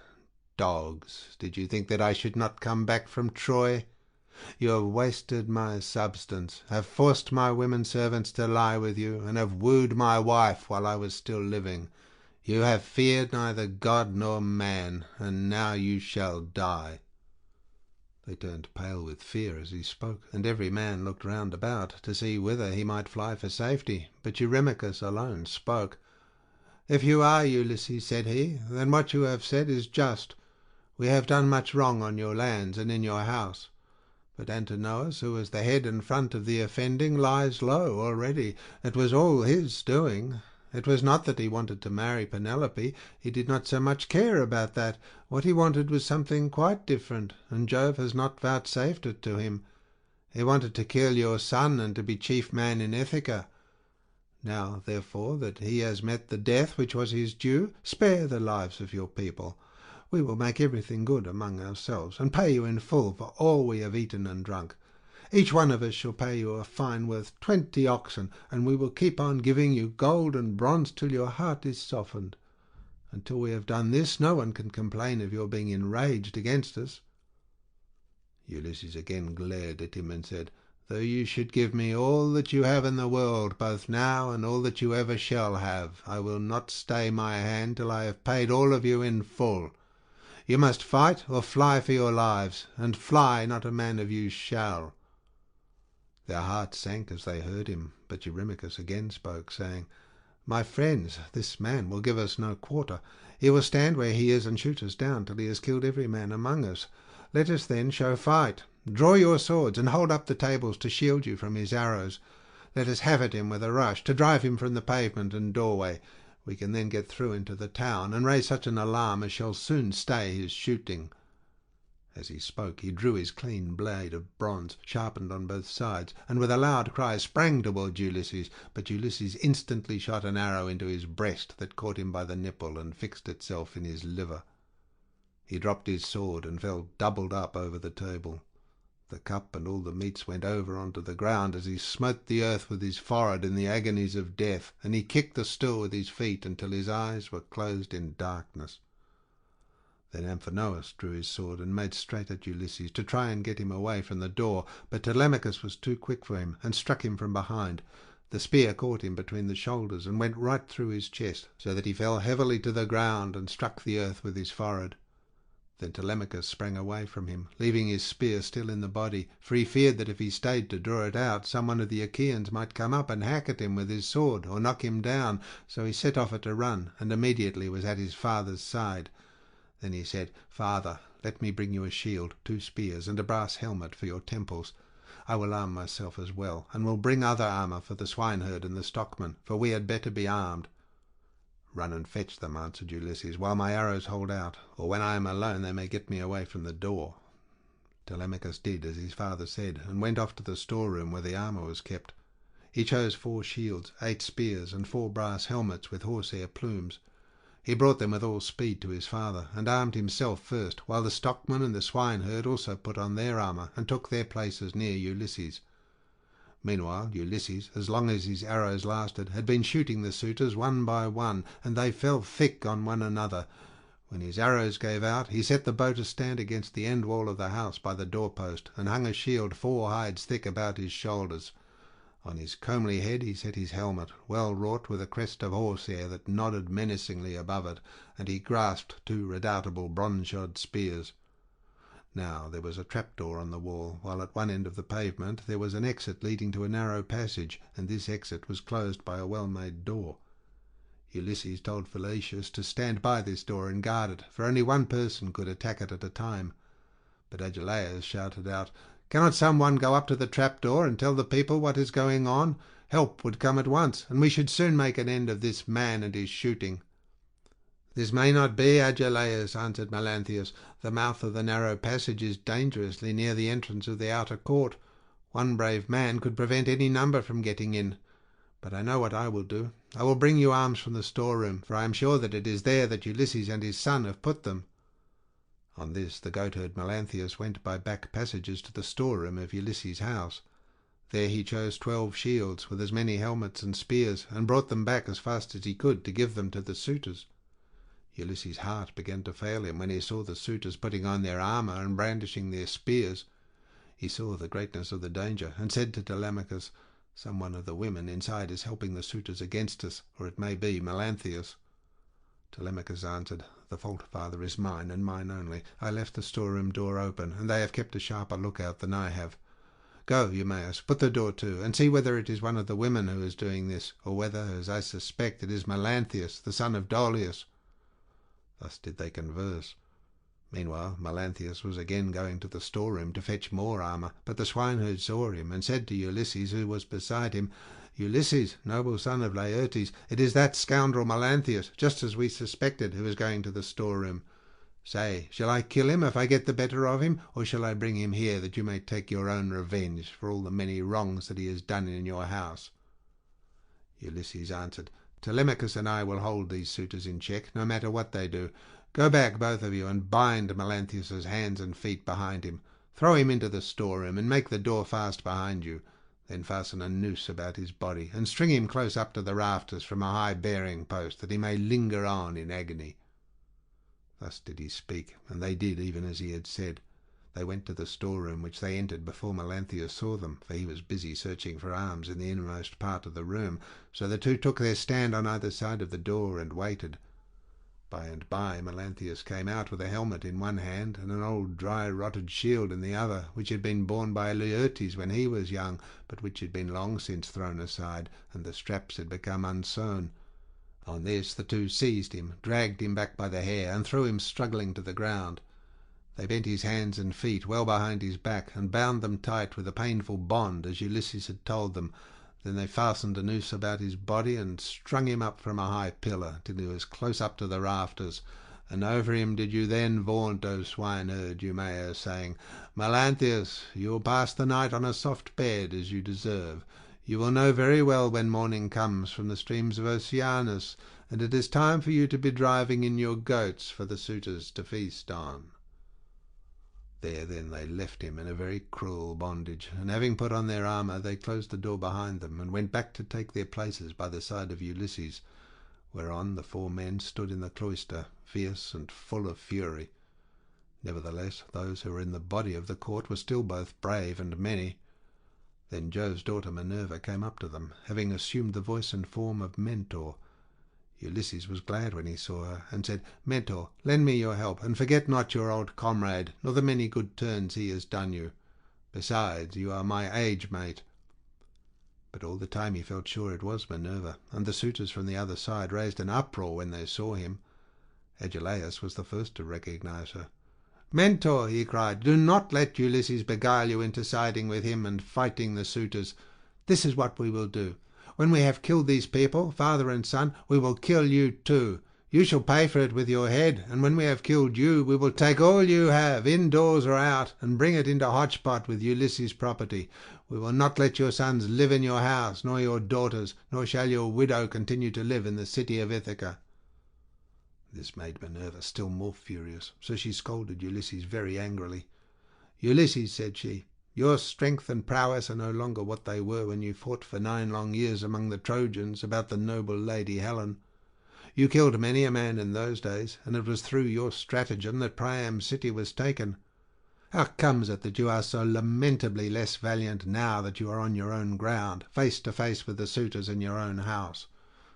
"Dogs, did you think that I should not come back from Troy? You have wasted my substance, have forced my women servants to lie with you, and have wooed my wife while I was still living. You have feared neither God nor man, and now you shall die." They turned pale with fear as he spoke, and every man looked round about to see whither he might fly for safety, but Eurymachus alone spoke. "If you are Ulysses," said he, "then what you have said is just. We have done much wrong on your lands and in your house. But Antinous, who was the head and front of the offending, lies low already. It was all his doing. It was not that he wanted to marry Penelope. He did not so much care about that. What he wanted was something quite different, and Jove has not vouchsafed it to him. He wanted to kill your son and to be chief man in Ithaca. Now, therefore, that he has met the death which was his due, spare the lives of your people. We will make everything good among ourselves, and pay you in full for all we have eaten and drunk. Each one of us shall pay you a fine worth 20 oxen, and we will keep on giving you gold and bronze till your heart is softened. Until we have done this, no one can complain of your being enraged against us." Ulysses again glared at him and said, "Though you should give me all that you have in the world, both now and all that you ever shall have, I will not stay my hand till I have paid all of you in full. You must fight or fly for your lives, and fly not a man of you shall." Their hearts sank as they heard him, but Eurymachus again spoke, saying, "My friends, this man will give us no quarter. He will stand where he is and shoot us down till he has killed every man among us. Let us then show fight. Draw your swords and hold up the tables to shield you from his arrows. Let us have at him with a rush, to drive him from the pavement and doorway. We can then get through into the town, and raise such an alarm as shall soon stay his shooting." As he spoke, he drew his clean blade of bronze, sharpened on both sides, and with a loud cry sprang towards Ulysses. But Ulysses instantly shot an arrow into his breast that caught him by the nipple and fixed itself in his liver. He dropped his sword and fell doubled up over the table. The cup and all the meats went over onto the ground as he smote the earth with his forehead in the agonies of death, and he kicked the stool with his feet until his eyes were closed in darkness. Then Amphinous drew his sword and made straight at Ulysses to try and get him away from the door, but Telemachus was too quick for him and struck him from behind. The spear caught him between the shoulders and went right through his chest, so that he fell heavily to the ground and struck the earth with his forehead. Then Telemachus sprang away from him, leaving his spear still in the body, for he feared that if he stayed to draw it out, some one of the Achaeans might come up and hack at him with his sword or knock him down. So he set off at a run, and immediately was at his father's side. Then he said, "Father, let me bring you a shield, 2 spears, and a brass helmet for your temples. I will arm myself as well, and will bring other armour for the swineherd and the stockman, for we had better be armed." "Run and fetch them," answered Ulysses, "while my arrows hold out, or when I am alone they may get me away from the door." Telemachus did as his father said, and went off to the storeroom where the armour was kept. He chose 4 shields, 8 spears, and 4 brass helmets with horsehair plumes. He brought them with all speed to his father, and armed himself first, while the stockman and the swineherd also put on their armour and took their places near Ulysses. Meanwhile Ulysses, as long as his arrows lasted, had been shooting the suitors one by one, and they fell thick on one another. When his arrows gave out, he set the bow to stand against the end wall of the house by the doorpost, and hung a shield 4 hides thick about his shoulders. On his comely head he set his helmet, well wrought with a crest of horsehair that nodded menacingly above it, and he grasped 2 redoubtable bronze-shod spears. Now there was a trapdoor on the wall, while at one end of the pavement there was an exit leading to a narrow passage, and this exit was closed by a well-made door. Ulysses told Philautius to stand by this door and guard it, for only one person could attack it at a time. But Agelaus shouted out, "Cannot some one go up to the trapdoor and tell the people what is going on? Help would come at once, and we should soon make an end of this man and his shooting." "This may not be, Agelaus," answered Melanthius. "The mouth of the narrow passage is dangerously near the entrance of the outer court. One brave man could prevent any number from getting in. But I know what I will do. I will bring you arms from the storeroom, for I am sure that it is there that Ulysses and his son have put them." On this the goatherd Melanthius went by back passages to the storeroom of Ulysses' house. There he chose 12 shields with as many helmets and spears, and brought them back as fast as he could to give them to the suitors. Ulysses' heart began to fail him when he saw the suitors putting on their armour and brandishing their spears. He saw the greatness of the danger, and said to Telemachus, "Some one of the women inside is helping the suitors against us, or it may be Melanthius." Telemachus answered, "The fault, father, is mine, and mine only. I left the storeroom door open, and they have kept a sharper lookout than I have. Go, Eumaeus, put the door to, and see whether it is one of the women who is doing this, or whether, as I suspect, it is Melanthius, the son of Dolius." Thus did they converse. Meanwhile Melanthius was again going to the storeroom to fetch more armour, but the swineherd saw him, and said to Ulysses, who was beside him, "Ulysses, noble son of Laertes, it is that scoundrel Melanthius, just as we suspected, who is going to the storeroom. Say, shall I kill him if I get the better of him, or shall I bring him here that you may take your own revenge for all the many wrongs that he has done in your house?" Ulysses answered, "Telemachus and I will hold these suitors in check, no matter what they do. Go back, both of you, and bind Melanthius's hands and feet behind him. Throw him into the storeroom, and make the door fast behind you. Then fasten a noose about his body, and string him close up to the rafters from a high bearing post, that he may linger on in agony." Thus did he speak, and they did even as he had said. They went to the storeroom, which they entered before Melanthius saw them, for he was busy searching for arms in the innermost part of the room. So the two took their stand on either side of the door and waited. By and by Melanthius came out with a helmet in one hand and an old dry rotted shield in the other, which had been borne by Laertes when he was young, but which had been long since thrown aside, and the straps had become unsewn. On this the two seized him, dragged him back by the hair, and threw him struggling to the ground. They bent his hands and feet well behind his back, and bound them tight with a painful bond, as Ulysses had told them. Then they fastened a noose about his body, and strung him up from a high pillar, till he was close up to the rafters. And over him did you then vaunt, O swineherd Eumaeus, saying, "Melanthius, you will pass the night on a soft bed, as you deserve. You will know very well when morning comes from the streams of Oceanus, and it is time for you to be driving in your goats for the suitors to feast on." There then they left him in a very cruel bondage, and having put on their armour, they closed the door behind them, and went back to take their places by the side of Ulysses, whereon the four men stood in the cloister, fierce and full of fury. Nevertheless those who were in the body of the court were still both brave and many. Then Jove's daughter Minerva came up to them, having assumed the voice and form of Mentor. Ulysses was glad when he saw her, and said, "Mentor, lend me your help, and forget not your old comrade, nor the many good turns he has done you. Besides, you are my age mate." But all the time he felt sure it was Minerva, and the suitors from the other side raised an uproar when they saw him. Agelaus was the first to recognize her. "Mentor," he cried, "do not let Ulysses beguile you into siding with him and fighting the suitors. This is what we will do. When we have killed these people, father and son, we will kill you too. You shall pay for it with your head, and when we have killed you, we will take all you have, indoors or out, and bring it into Hotspot with Ulysses' property. We will not let your sons live in your house, nor your daughters, nor shall your widow continue to live in the city of Ithaca." This made Minerva still more furious, so she scolded Ulysses very angrily. "Ulysses," said she, "your strength and prowess are no longer what they were when you fought for 9 long years among the Trojans about the noble lady Helen. You killed many a man in those days, and it was through your stratagem that Priam's city was taken. How comes it that you are so lamentably less valiant now that you are on your own ground, face to face with the suitors in your own house?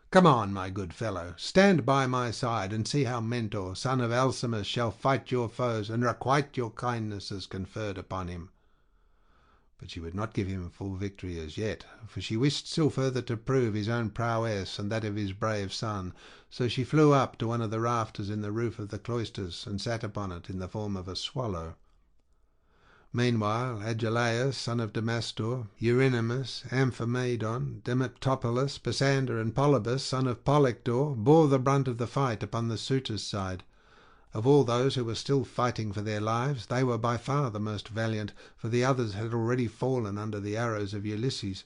Come on, my good fellow, stand by my side, and see how Mentor, son of Alcimus, shall fight your foes and requite your kindnesses conferred upon him." But she would not give him full victory as yet, for she wished still further to prove his own prowess and that of his brave son. So she flew up to one of the rafters in the roof of the cloisters, and sat upon it in the form of a swallow. Meanwhile Agelaus, son of Damastor, Eurynomus, Amphimedon, Demoptopolis, Pisander, and Polybus, son of Polyctor, bore the brunt of the fight upon the suitors' side. Of all those who were still fighting for their lives, they were by far the most valiant, for the others had already fallen under the arrows of Ulysses.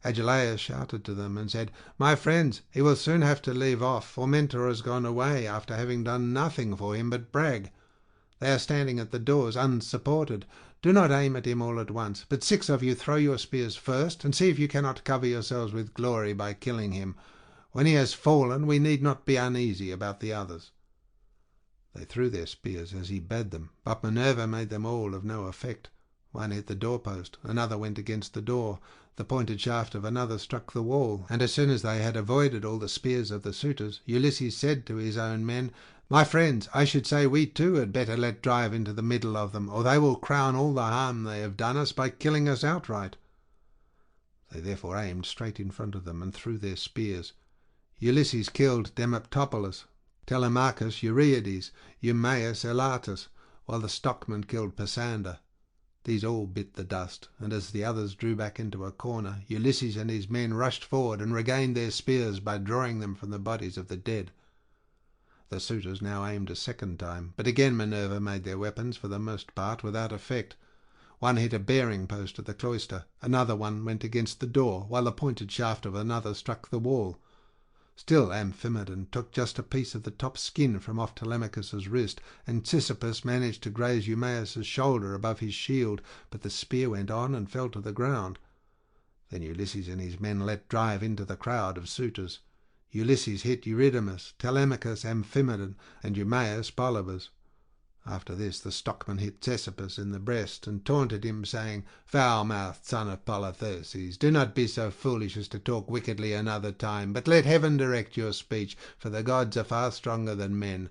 Agelaus shouted to them and said, "My friends, he will soon have to leave off, for Mentor has gone away after having done nothing for him but brag. They are standing at the doors unsupported. Do not aim at him all at once, but 6 of you throw your spears first, and see if you cannot cover yourselves with glory by killing him. When he has fallen, we need not be uneasy about the others." They threw their spears as he bade them, but Minerva made them all of no effect. One hit the doorpost, another went against the door, the pointed shaft of another struck the wall, and as soon as they had avoided all the spears of the suitors, Ulysses said to his own men, My friends, I should say we too had better let drive into the middle of them, or they will crown all the harm they have done us by killing us outright." They therefore aimed straight in front of them and threw their spears. Ulysses killed Demoptopolis, Telemachus Euryades, Eumaeus Elatus, while the stockman killed Pisander. These all bit the dust, and as the others drew back into a corner, Ulysses and his men rushed forward and regained their spears by drawing them from the bodies of the dead. The suitors now aimed a second time, but again Minerva made their weapons for the most part without effect. One hit a bearing post of the cloister, another one went against the door, while the pointed shaft of another struck the wall. Still Amphimedon took just a piece of the top skin from off Telemachus's wrist, and Sisyphus managed to graze Eumaeus's shoulder above his shield, but the spear went on and fell to the ground. Then Ulysses and his men let drive into the crowd of suitors. Ulysses hit Eurydamas, Telemachus Amphimedon, and Eumaeus Polybus. After this the stockman hit Ctesippus in the breast, and taunted him, saying, "Foul-mouthed son of Polytherses, do not be so foolish as to talk wickedly another time, but let heaven direct your speech, for the gods are far stronger than men.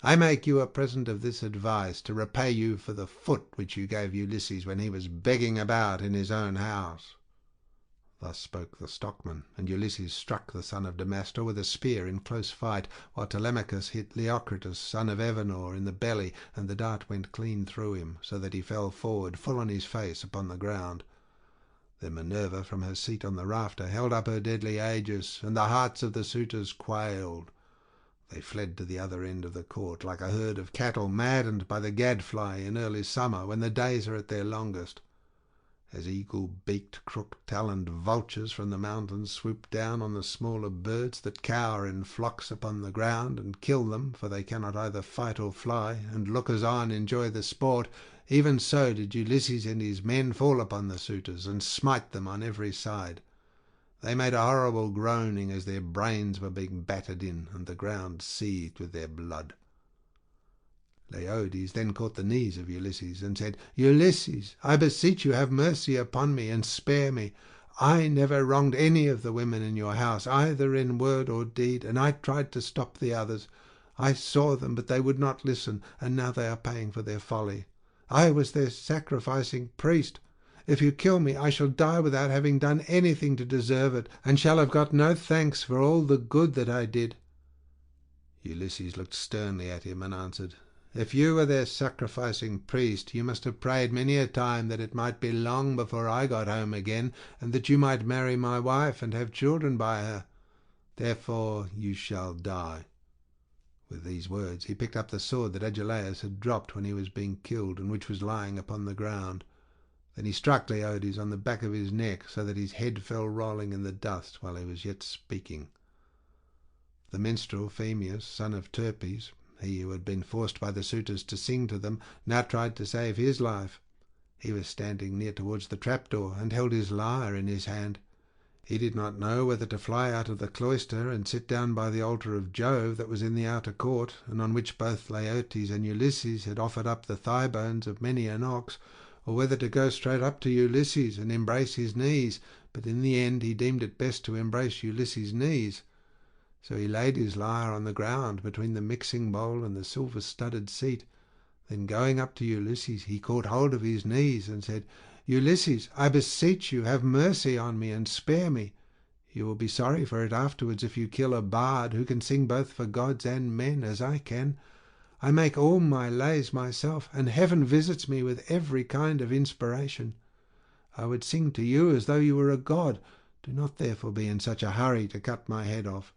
I make you a present of this advice, to repay you for the foot which you gave Ulysses when he was begging about in his own house." Thus spoke the stockman, and Ulysses struck the son of Damastor with a spear in close fight, while Telemachus hit Leocritus, son of Evenor, in the belly, and the dart went clean through him, so that he fell forward full on his face upon the ground. Then Minerva from her seat on the rafter held up her deadly aegis, and the hearts of the suitors quailed. They fled to the other end of the court, like a herd of cattle maddened by the gadfly in early summer, when the days are at their longest. As eagle-beaked, crook-taloned vultures from the mountains swoop down on the smaller birds that cower in flocks upon the ground, and kill them, for they cannot either fight or fly, and lookers-on enjoy the sport, even so did Ulysses and his men fall upon the suitors, and smite them on every side. They made a horrible groaning as their brains were being battered in, and the ground seethed with their blood. Leodes then caught the knees of Ulysses, and said, "Ulysses, I beseech you have mercy upon me, and spare me. I never wronged any of the women in your house, either in word or deed, and I tried to stop the others. I saw them, but they would not listen, and now they are paying for their folly. I was their sacrificing priest. If you kill me, I shall die without having done anything to deserve it, and shall have got no thanks for all the good that I did." Ulysses looked sternly at him and answered, "If you were their sacrificing priest, you must have prayed many a time that it might be long before I got home again, and that you might marry my wife and have children by her. Therefore you shall die." With these words he picked up the sword that Agelaus had dropped when he was being killed, and which was lying upon the ground. Then he struck Leodes on the back of his neck, so that his head fell rolling in the dust while he was yet speaking. The minstrel Phemius, son of Terpes, he who had been forced by the suitors to sing to them, now tried to save his life. He was standing near towards the trapdoor, and held his lyre in his hand. He did not know whether to fly out of the cloister and sit down by the altar of Jove that was in the outer court, and on which both Laertes and Ulysses had offered up the thigh bones of many an ox, or whether to go straight up to Ulysses and embrace his knees, but in the end he deemed it best to embrace Ulysses' knees. So he laid his lyre on the ground between the mixing bowl and the silver-studded seat. Then going up to Ulysses, he caught hold of his knees and said, "Ulysses, I beseech you, have mercy on me and spare me. You will be sorry for it afterwards if you kill a bard who can sing both for gods and men, as I can. I make all my lays myself, and heaven visits me with every kind of inspiration. I would sing to you as though you were a god. Do not therefore be in such a hurry to cut my head off.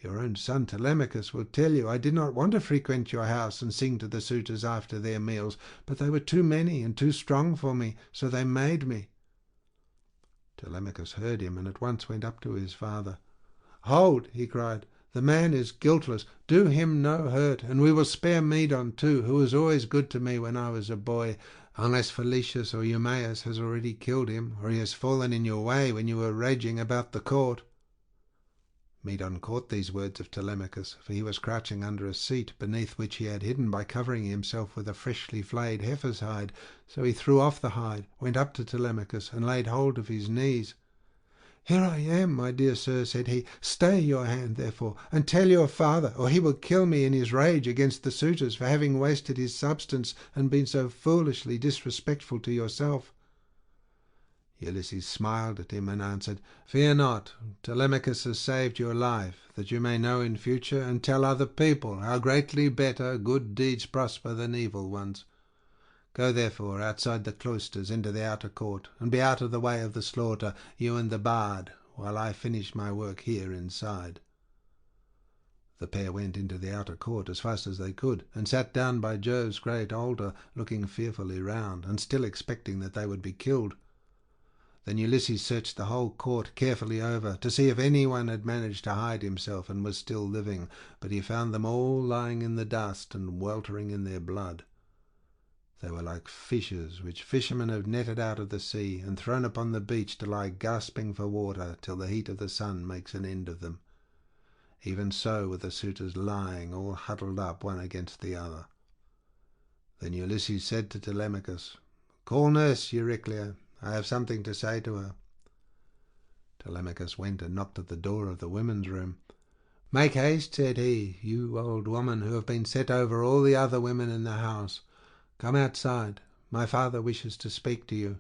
Your own son Telemachus will tell you I did not want to frequent your house and sing to the suitors after their meals, but they were too many and too strong for me, so they made me." Telemachus heard him, and at once went up to his father. "Hold," he cried, "the man is guiltless. Do him no hurt, and we will spare Medon too, who was always good to me when I was a boy, unless Phalecius or Eumaeus has already killed him, or he has fallen in your way when you were raging about the court." Medon caught these words of Telemachus, for he was crouching under a seat, beneath which he had hidden by covering himself with a freshly flayed heifer's hide. So he threw off the hide, went up to Telemachus, and laid hold of his knees. "Here I am, my dear sir," said he. "Stay your hand, therefore, and tell your father, or he will kill me in his rage against the suitors for having wasted his substance and been so foolishly disrespectful to yourself." Ulysses smiled at him and answered, "Fear not. Telemachus has saved your life, that you may know in future and tell other people how greatly better good deeds prosper than evil ones. Go therefore outside the cloisters into the outer court, and be out of the way of the slaughter, you and the bard, while I finish my work here inside." The pair went into the outer court as fast as they could, and sat down by Jove's great altar, looking fearfully round, and still expecting that they would be killed. Then Ulysses searched the whole court carefully over, to see if anyone had managed to hide himself and was still living, but he found them all lying in the dust and weltering in their blood. They were like fishes which fishermen have netted out of the sea and thrown upon the beach to lie gasping for water till the heat of the sun makes an end of them. Even so were the suitors lying, all huddled up one against the other. Then Ulysses said to Telemachus, "Call nurse Euryclea. I have something to say to her." Telemachus went and knocked at the door of the women's room. "Make haste," said he, "you old woman who have been set over all the other women in the house. Come outside. My father wishes to speak to you."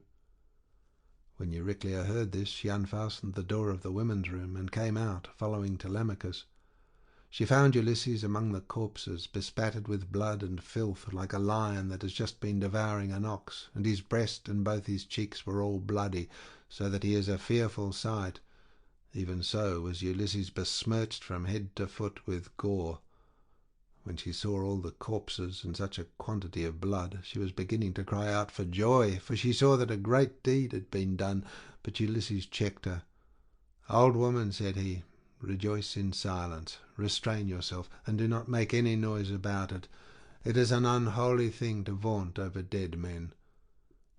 When Euryclea heard this, she unfastened the door of the women's room and came out, following Telemachus. She found Ulysses among the corpses, bespattered with blood and filth, like a lion that has just been devouring an ox, and his breast and both his cheeks were all bloody, so that he is a fearful sight. Even so was Ulysses besmirched from head to foot with gore. When she saw all the corpses and such a quantity of blood, she was beginning to cry out for joy, for she saw that a great deed had been done, but Ulysses checked her. "Old woman," said he, "rejoice in silence. Restrain yourself, and do not make any noise about it. It is an unholy thing to vaunt over dead men.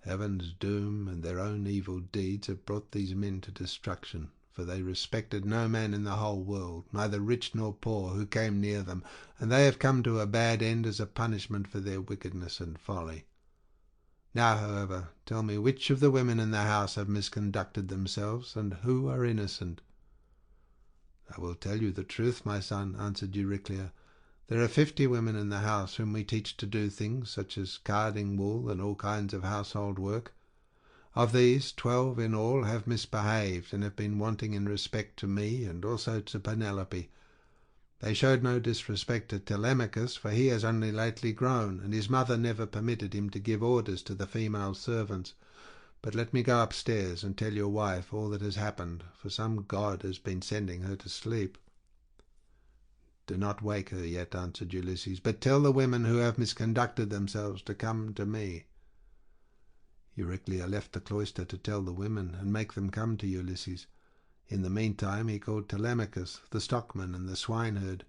Heaven's doom and their own evil deeds have brought these men to destruction, for they respected no man in the whole world, neither rich nor poor, who came near them, and they have come to a bad end as a punishment for their wickedness and folly. Now, however, tell me which of the women in the house have misconducted themselves, and who are innocent." "I will tell you the truth, my son," answered Euryclea. "There are 50 women in the house whom we teach to do things such as carding wool and all kinds of household work. Of these, 12 in all have misbehaved and have been wanting in respect to me and also to Penelope. They showed no disrespect to Telemachus, for he has only lately grown, and his mother never permitted him to give orders to the female servants. But let me go upstairs and tell your wife all that has happened, for some god has been sending her to sleep." "Do not wake her yet," answered Ulysses, "but tell the women who have misconducted themselves to come to me." Euryclea left the cloister to tell the women and make them come to Ulysses. In the meantime he called Telemachus, the stockman, and the swineherd.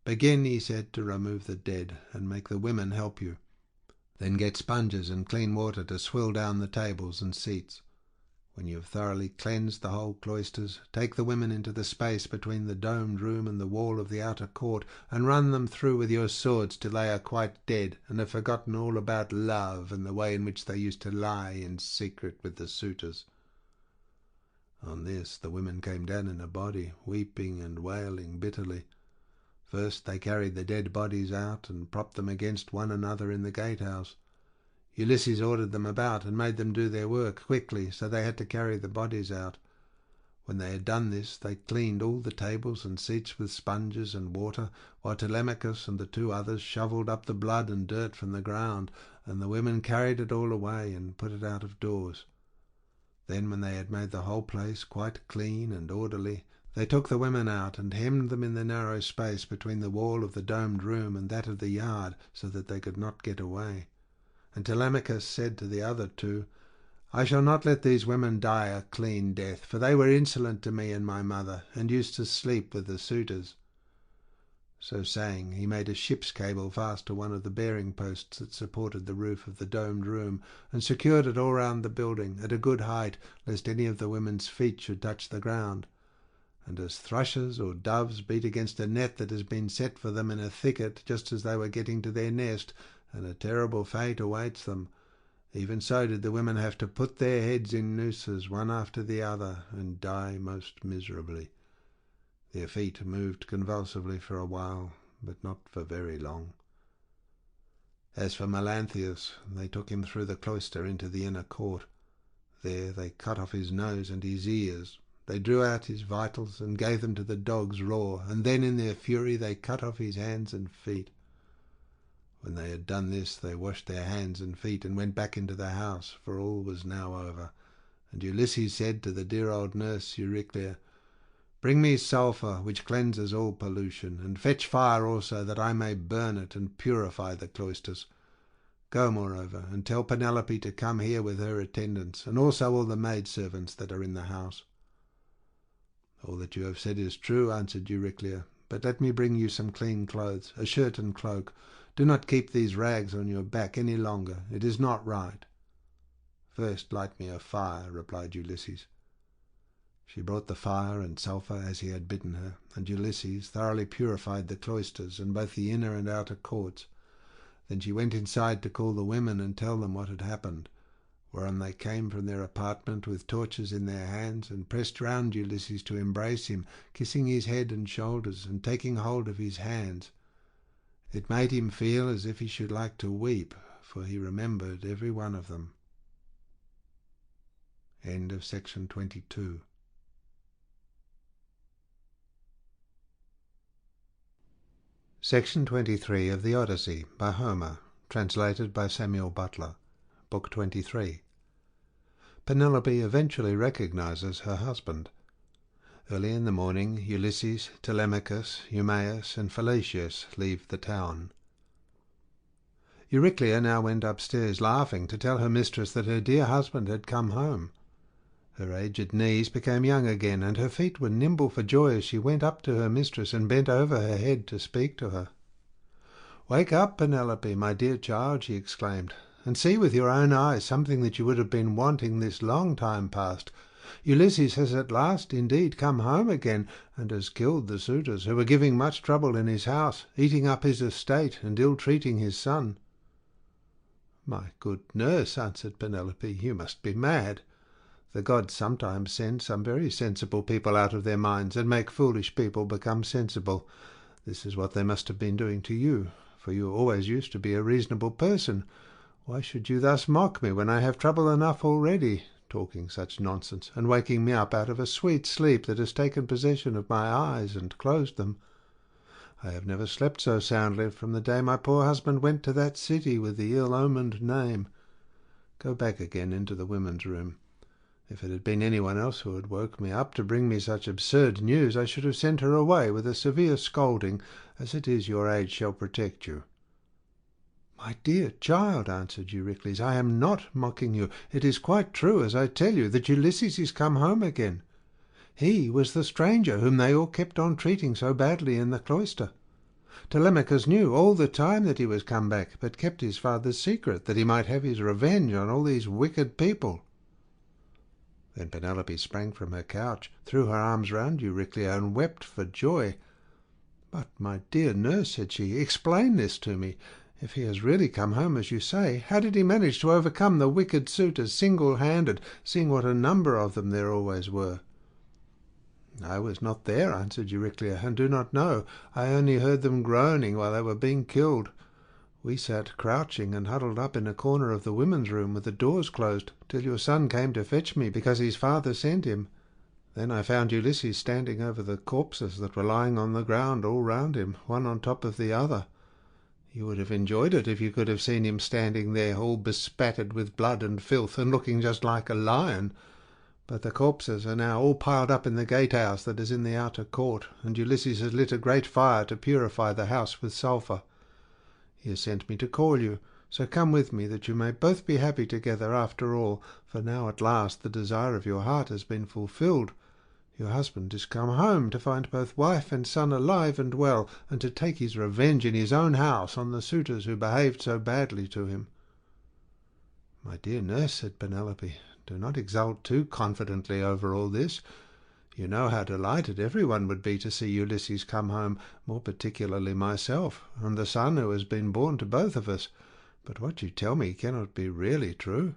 "Begin," he said, "to remove the dead, and make the women help you. Then get sponges and clean water to swill down the tables and seats. When you have thoroughly cleansed the whole cloisters, take the women into the space between the domed room and the wall of the outer court, and run them through with your swords till they are quite dead, and have forgotten all about love and the way in which they used to lie in secret with the suitors." On this the women came down in a body, weeping and wailing bitterly. First they carried the dead bodies out and propped them against one another in the gatehouse. Ulysses ordered them about and made them do their work quickly, so they had to carry the bodies out. When they had done this, they cleaned all the tables and seats with sponges and water, while Telemachus and the 2 others shovelled up the blood and dirt from the ground, and the women carried it all away and put it out of doors. Then, when they had made the whole place quite clean and orderly, they took the women out and hemmed them in the narrow space between the wall of the domed room and that of the yard, so that they could not get away. And Telemachus said to the other 2, "I shall not let these women die a clean death, for they were insolent to me and my mother, and used to sleep with the suitors." So saying, he made a ship's cable fast to one of the bearing posts that supported the roof of the domed room, and secured it all round the building at a good height, lest any of the women's feet should touch the ground. And as thrushes or doves beat against a net that has been set for them in a thicket just as they were getting to their nest, and a terrible fate awaits them, Even so did the women have to put their heads in nooses one after the other and die most miserably. Their feet moved convulsively for a while, but not for very long. As for Melanthius, they took him through the cloister into the inner court. There they cut off his nose and his ears. They drew out his vitals and gave them to the dogs raw, and then in their fury they cut off his hands and feet. When they had done this, they washed their hands and feet and went back into the house, for all was now over. And Ulysses said to the dear old nurse Euryclea, "Bring me sulphur, which cleanses all pollution, and fetch fire also, that I may burn it and purify the cloisters. Go, moreover, and tell Penelope to come here with her attendants, and also all the maidservants that are in the house." "All that you have said is true," answered Euryclea, "but let me bring you some clean clothes, a shirt and cloak. Do not keep these rags on your back any longer. It is not right." "First light me a fire," replied Ulysses. She brought the fire and sulphur as he had bidden her, and Ulysses thoroughly purified the cloisters and both the inner and outer courts. Then she went inside to call the women and tell them what had happened, whereon they came from their apartment with torches in their hands and pressed round Ulysses to embrace him, kissing his head and shoulders and taking hold of his hands. It made him feel as if he should like to weep, for he remembered every one of them. End of section 22. Section 23 of the Odyssey by Homer, translated by Samuel Butler, Book 23. Penelope eventually recognizes her husband. Early in the morning, Ulysses, Telemachus, Eumaeus, and Philautius leave the town. Euryclea now went upstairs laughing to tell her mistress that her dear husband had come home. Her aged knees became young again, and her feet were nimble for joy as she went up to her mistress and bent over her head to speak to her. "Wake up, Penelope, my dear child," she exclaimed, "and see with your own eyes something that you would have been wanting this long time past. Ulysses has at last indeed come home again, and has killed the suitors who were giving much trouble in his house, eating up his estate and ill-treating his son." "My good nurse," answered Penelope, "you must be mad. The gods sometimes send some very sensible people out of their minds and make foolish people become sensible. This is what they must have been doing to you, for you always used to be a reasonable person. Why should you thus mock me when I have trouble enough already, talking such nonsense, and waking me up out of a sweet sleep that has taken possession of my eyes and closed them? I have never slept so soundly from the day my poor husband went to that city with the ill-omened name. Go back again into the women's room. If it had been anyone else who had woke me up to bring me such absurd news, I should have sent her away with a severe scolding. As it is, your age shall protect you." "My dear child," answered Eurycles, "I am not mocking you. It is quite true, as I tell you, that Ulysses is come home again. He was the stranger whom they all kept on treating so badly in the cloister. Telemachus knew all the time that he was come back, but kept his father's secret, that he might have his revenge on all these wicked people." Then Penelope sprang from her couch, threw her arms round Euryclea, and wept for joy. "But, my dear nurse," said she, "explain this to me. If he has really come home as you say, how did he manage to overcome the wicked suitors single-handed, seeing what a number of them there always were?" "I was not there," answered Euryclea, "and do not know. I only heard them groaning while they were being killed. We sat crouching and huddled up in a corner of the women's room with the doors closed, till your son came to fetch me, because his father sent him. Then I found Ulysses standing over the corpses that were lying on the ground all round him, one on top of the other. You would have enjoyed it if you could have seen him standing there, all bespattered with blood and filth, and looking just like a lion. But the corpses are now all piled up in the gatehouse that is in the outer court, and Ulysses has lit a great fire to purify the house with sulphur. He has sent me to call you, so come with me, that you may both be happy together after all, for now at last the desire of your heart has been fulfilled. Your husband is come home to find both wife and son alive and well, and to take his revenge in his own house on the suitors who behaved so badly to him." "My dear nurse," said Penelope, "do not exult too confidently over all this. You know how delighted everyone would be to see Ulysses come home, more particularly myself, and the son who has been born to both of us. But what you tell me cannot be really true.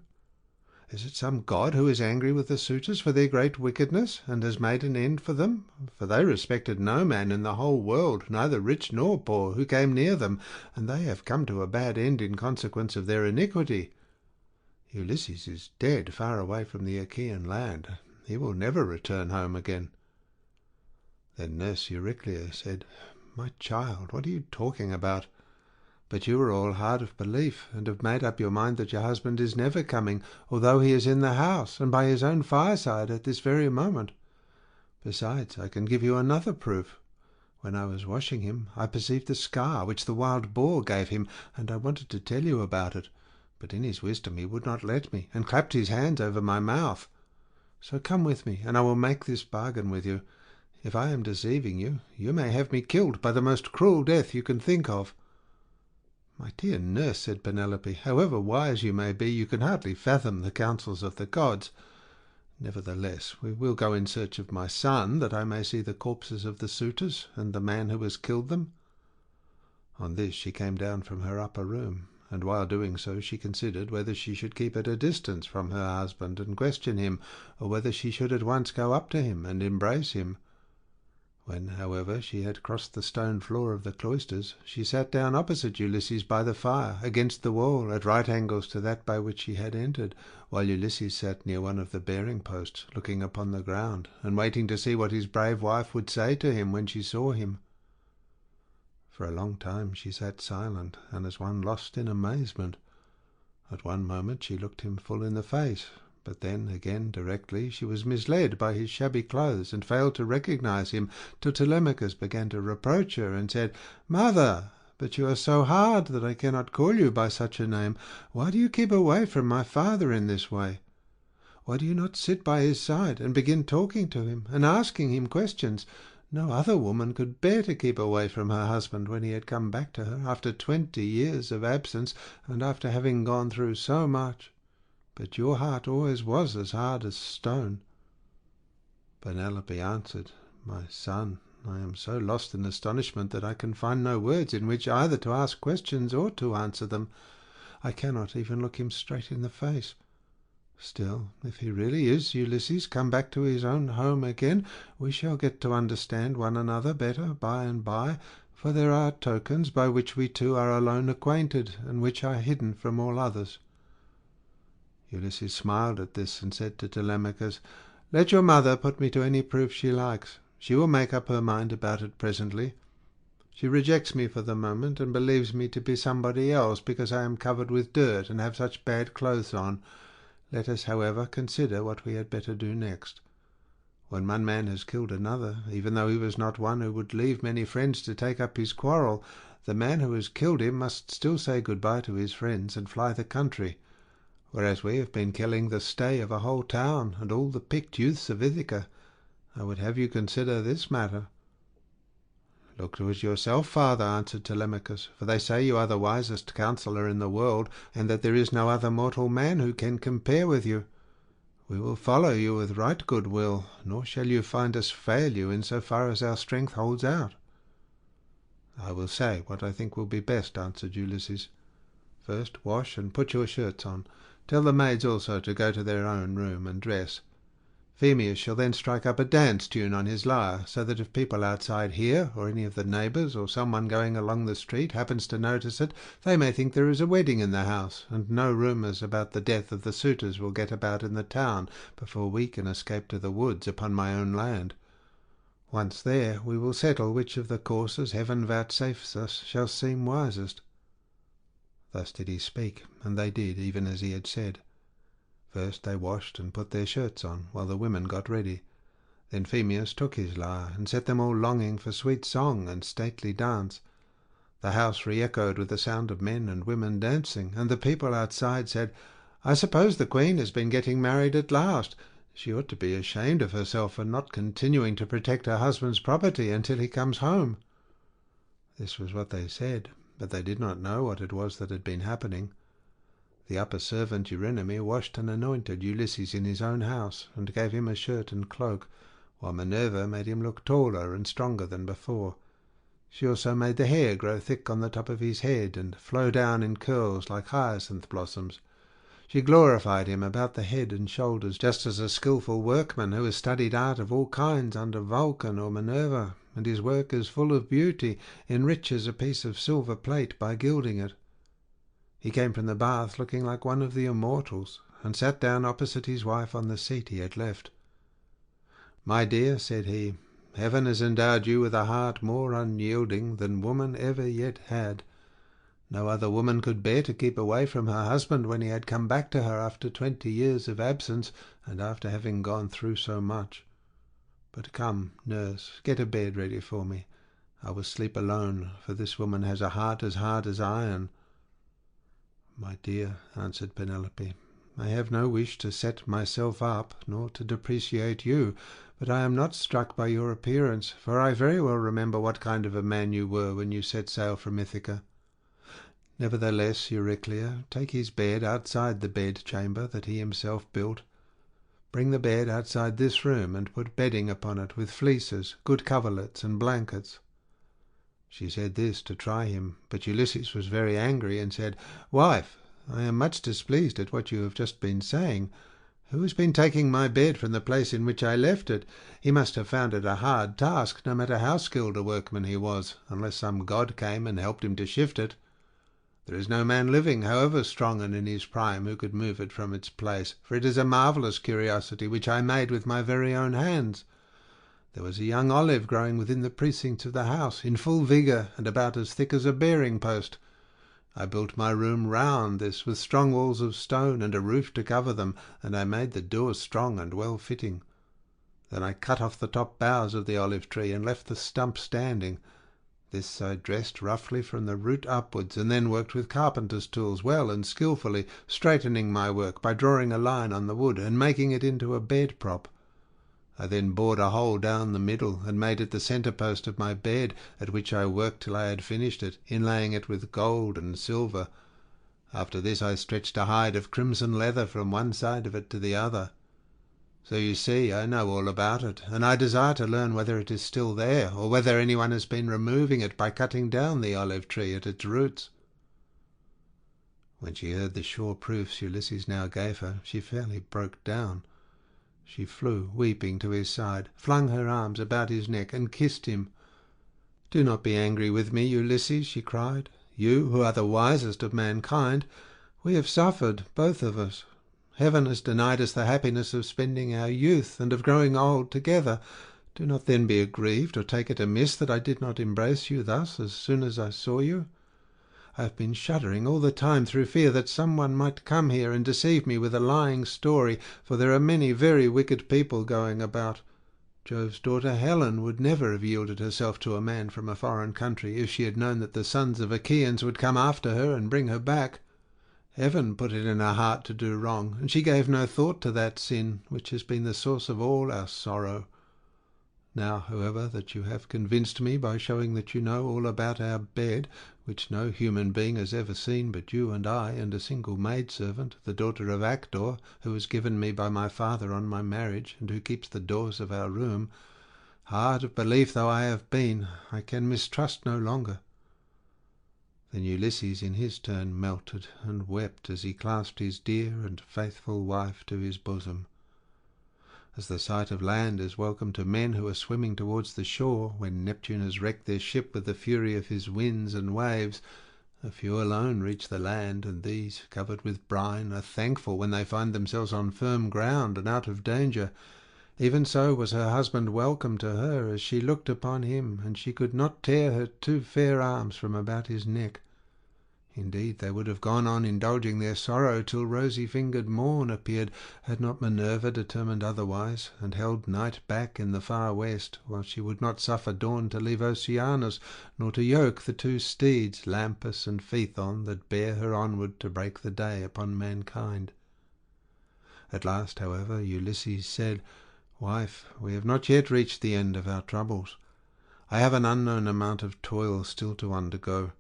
Is it some god who is angry with the suitors for their great wickedness, and has made an end for them? For they respected no man in the whole world, neither rich nor poor, who came near them, and they have come to a bad end in consequence of their iniquity. Ulysses is dead, far away from the Achaean land. He will never return home again." Then nurse Euryclea said, "My child, what are you talking about? But you are all hard of belief, and have made up your mind that your husband is never coming, although he is in the house, and by his own fireside at this very moment. Besides, I can give you another proof. When I was washing him, I perceived the scar which the wild boar gave him, and I wanted to tell you about it. But in his wisdom he would not let me, and clapped his hands over my mouth. So come with me, and I will make this bargain with you. If I am deceiving you, you may have me killed by the most cruel death you can think of." "My dear nurse," said Penelope, "however wise you may be, you can hardly fathom the counsels of the gods. Nevertheless, we will go in search of my son, that I may see the corpses of the suitors and the man who has killed them." On this she came down from her upper room, and while doing so she considered whether she should keep at a distance from her husband and question him, or whether she should at once go up to him and embrace him. When, however, she had crossed the stone floor of the cloisters, she sat down opposite Ulysses by the fire, against the wall, at right angles to that by which she had entered, while Ulysses sat near one of the bearing posts, looking upon the ground, and waiting to see what his brave wife would say to him when she saw him. For a long time she sat silent, and as one lost in amazement. At one moment she looked him full in the face, but then again directly she was misled by his shabby clothes, and failed to recognize him, till Telemachus began to reproach her, and said, "Mother, but you are so hard that I cannot call you by such a name. Why do you keep away from my father in this way? Why do you not sit by his side and begin talking to him and asking him questions? No other woman could bear to keep away from her husband when he had come back to her after 20 years of absence, and after having gone through so much. But your heart always was as hard as stone." Penelope answered, "My son, I am so lost in astonishment that I can find no words in which either to ask questions or to answer them. I cannot even look him straight in the face. Still, if he really is Ulysses, come back to his own home again, we shall get to understand one another better by and by, for there are tokens by which we two are alone acquainted, and which are hidden from all others." Ulysses smiled at this, and said to Telemachus, "Let your mother put me to any proof she likes. She will make up her mind about it presently. She rejects me for the moment, and believes me to be somebody else, because I am covered with dirt and have such bad clothes on. Let us, however, consider what we had better do next. When one man has killed another, even though he was not one who would leave many friends to take up his quarrel, the man who has killed him must still say good-bye to his friends and fly the country, whereas we have been killing the stay of a whole town and all the picked youths of Ithaca. I would have you consider this matter." "Look to it yourself, father," answered Telemachus, "for they say you are the wisest counsellor in the world, and that there is no other mortal man who can compare with you. We will follow you with right good will, nor shall you find us fail you in so far as our strength holds out." "I will say what I think will be best," answered Ulysses. "First wash and put your shirts on. Tell the maids also to go to their own room and dress. Phemius shall then strike up a dance tune on his lyre, so that if people outside hear, or any of the neighbours, or someone going along the street happens to notice it, they may think there is a wedding in the house, and no rumours about the death of the suitors will get about in the town before we can escape to the woods upon my own land. Once there, we will settle which of the courses heaven vouchsafes us shall seem wisest." Thus did he speak, and they did even as he had said. First they washed and put their shirts on, while the women got ready. Then Phemius took his lyre, and set them all longing for sweet song and stately dance. The house re-echoed with the sound of men and women dancing, and the people outside said, "I suppose the Queen has been getting married at last. She ought to be ashamed of herself for not continuing to protect her husband's property until he comes home." This was what they said, but they did not know what it was that had been happening. The upper servant Eurynome washed and anointed Ulysses in his own house, and gave him a shirt and cloak, while Minerva made him look taller and stronger than before. She also made the hair grow thick on the top of his head and flow down in curls like hyacinth blossoms. She glorified him about the head and shoulders, just as a skilful workman who has studied art of all kinds under Vulcan or Minerva, and his work is full of beauty, enriches a piece of silver plate by gilding it. He came from the bath looking like one of the immortals, and sat down opposite his wife on the seat he had left. "My dear," said he, "heaven has endowed you with a heart more unyielding than woman ever yet had. No other woman could bear to keep away from her husband when he had come back to her after 20 years of absence, and after having gone through so much. But come, nurse, get a bed ready for me. I will sleep alone, for this woman has a heart as hard as iron." "My dear," answered Penelope, "I have no wish to set myself up, nor to depreciate you, but I am not struck by your appearance, for I very well remember what kind of a man you were when you set sail from Ithaca. Nevertheless, Euryclea, take his bed outside the bed-chamber that he himself built. Bring the bed outside this room, and put bedding upon it, with fleeces, good coverlets, and blankets." She said this to try him, but Ulysses was very angry, and said, "Wife, I am much displeased at what you have just been saying. Who has been taking my bed from the place in which I left it? He must have found it a hard task, no matter how skilled a workman he was, unless some god came and helped him to shift it. There is no man living, however strong and in his prime, who could move it from its place, for it is a marvellous curiosity which I made with my very own hands. There was a young olive growing within the precincts of the house, in full vigour, and about as thick as a bearing post. I built my room round this, with strong walls of stone and a roof to cover them, and I made the doors strong and well fitting. Then I cut off the top boughs of the olive tree and left the stump standing. This I dressed roughly from the root upwards, and then worked with carpenter's tools well and skilfully, straightening my work by drawing a line on the wood and making it into a bed prop. I then bored a hole down the middle, and made it the centre post of my bed, at which I worked till I had finished it, inlaying it with gold and silver. After this I stretched a hide of crimson leather from one side of it to the other. So you see, I know all about it, and I desire to learn whether it is still there, or whether anyone has been removing it by cutting down the olive tree at its roots." When she heard the sure proofs Ulysses now gave her, she fairly broke down. She flew, weeping, to his side, flung her arms about his neck, and kissed him. "Do not be angry with me, Ulysses," she cried. "You, who are the wisest of mankind, we have suffered, both of us. Heaven has denied us the happiness of spending our youth and of growing old together. Do not then be aggrieved, or take it amiss that I did not embrace you thus as soon as I saw you. I have been shuddering all the time through fear that some one might come here and deceive me with a lying story, for there are many very wicked people going about. Jove's daughter Helen would never have yielded herself to a man from a foreign country if she had known that the sons of Achaeans would come after her and bring her back. Heaven put it in her heart to do wrong, and she gave no thought to that sin which has been the source of all our sorrow. Now, however, that you have convinced me by showing that you know all about our bed, which no human being has ever seen but you and I and a single maidservant, the daughter of Actor, who was given me by my father on my marriage, and who keeps the doors of our room, hard of belief though I have been, I can mistrust no longer." Then Ulysses in his turn melted and wept as he clasped his dear and faithful wife to his bosom. As the sight of land is welcome to men who are swimming towards the shore, when Neptune has wrecked their ship with the fury of his winds and waves, a few alone reach the land, and these, covered with brine, are thankful when they find themselves on firm ground and out of danger. Even so was her husband welcome to her as she looked upon him, and she could not tear her two fair arms from about his neck. Indeed, they would have gone on indulging their sorrow till rosy-fingered morn appeared, had not Minerva determined otherwise, and held night back in the far west, while she would not suffer dawn to leave Oceanus, nor to yoke the two steeds, Lampus and Phaethon, that bear her onward to break the day upon mankind. At last, however, Ulysses said, "Wife, we have not yet reached the end of our troubles. I have an unknown amount of toil still to undergo.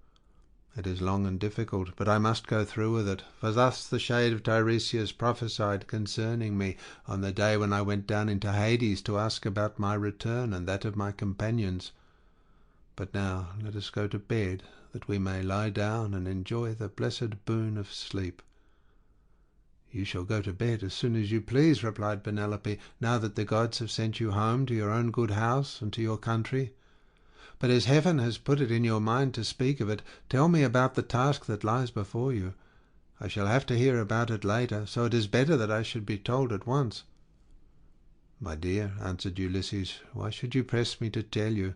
It is long and difficult, but I must go through with it, for thus the shade of Tiresias prophesied concerning me on the day when I went down into Hades to ask about my return and that of my companions. But now let us go to bed, that we may lie down and enjoy the blessed boon of sleep." "You shall go to bed as soon as you please," replied Penelope, "now that the gods have sent you home to your own good house and to your country. But as heaven has put it in your mind to speak of it, tell me about the task that lies before you. I shall have to hear about it later, so it is better that I should be told at once." "My dear," answered Ulysses, "why should you press me to tell you?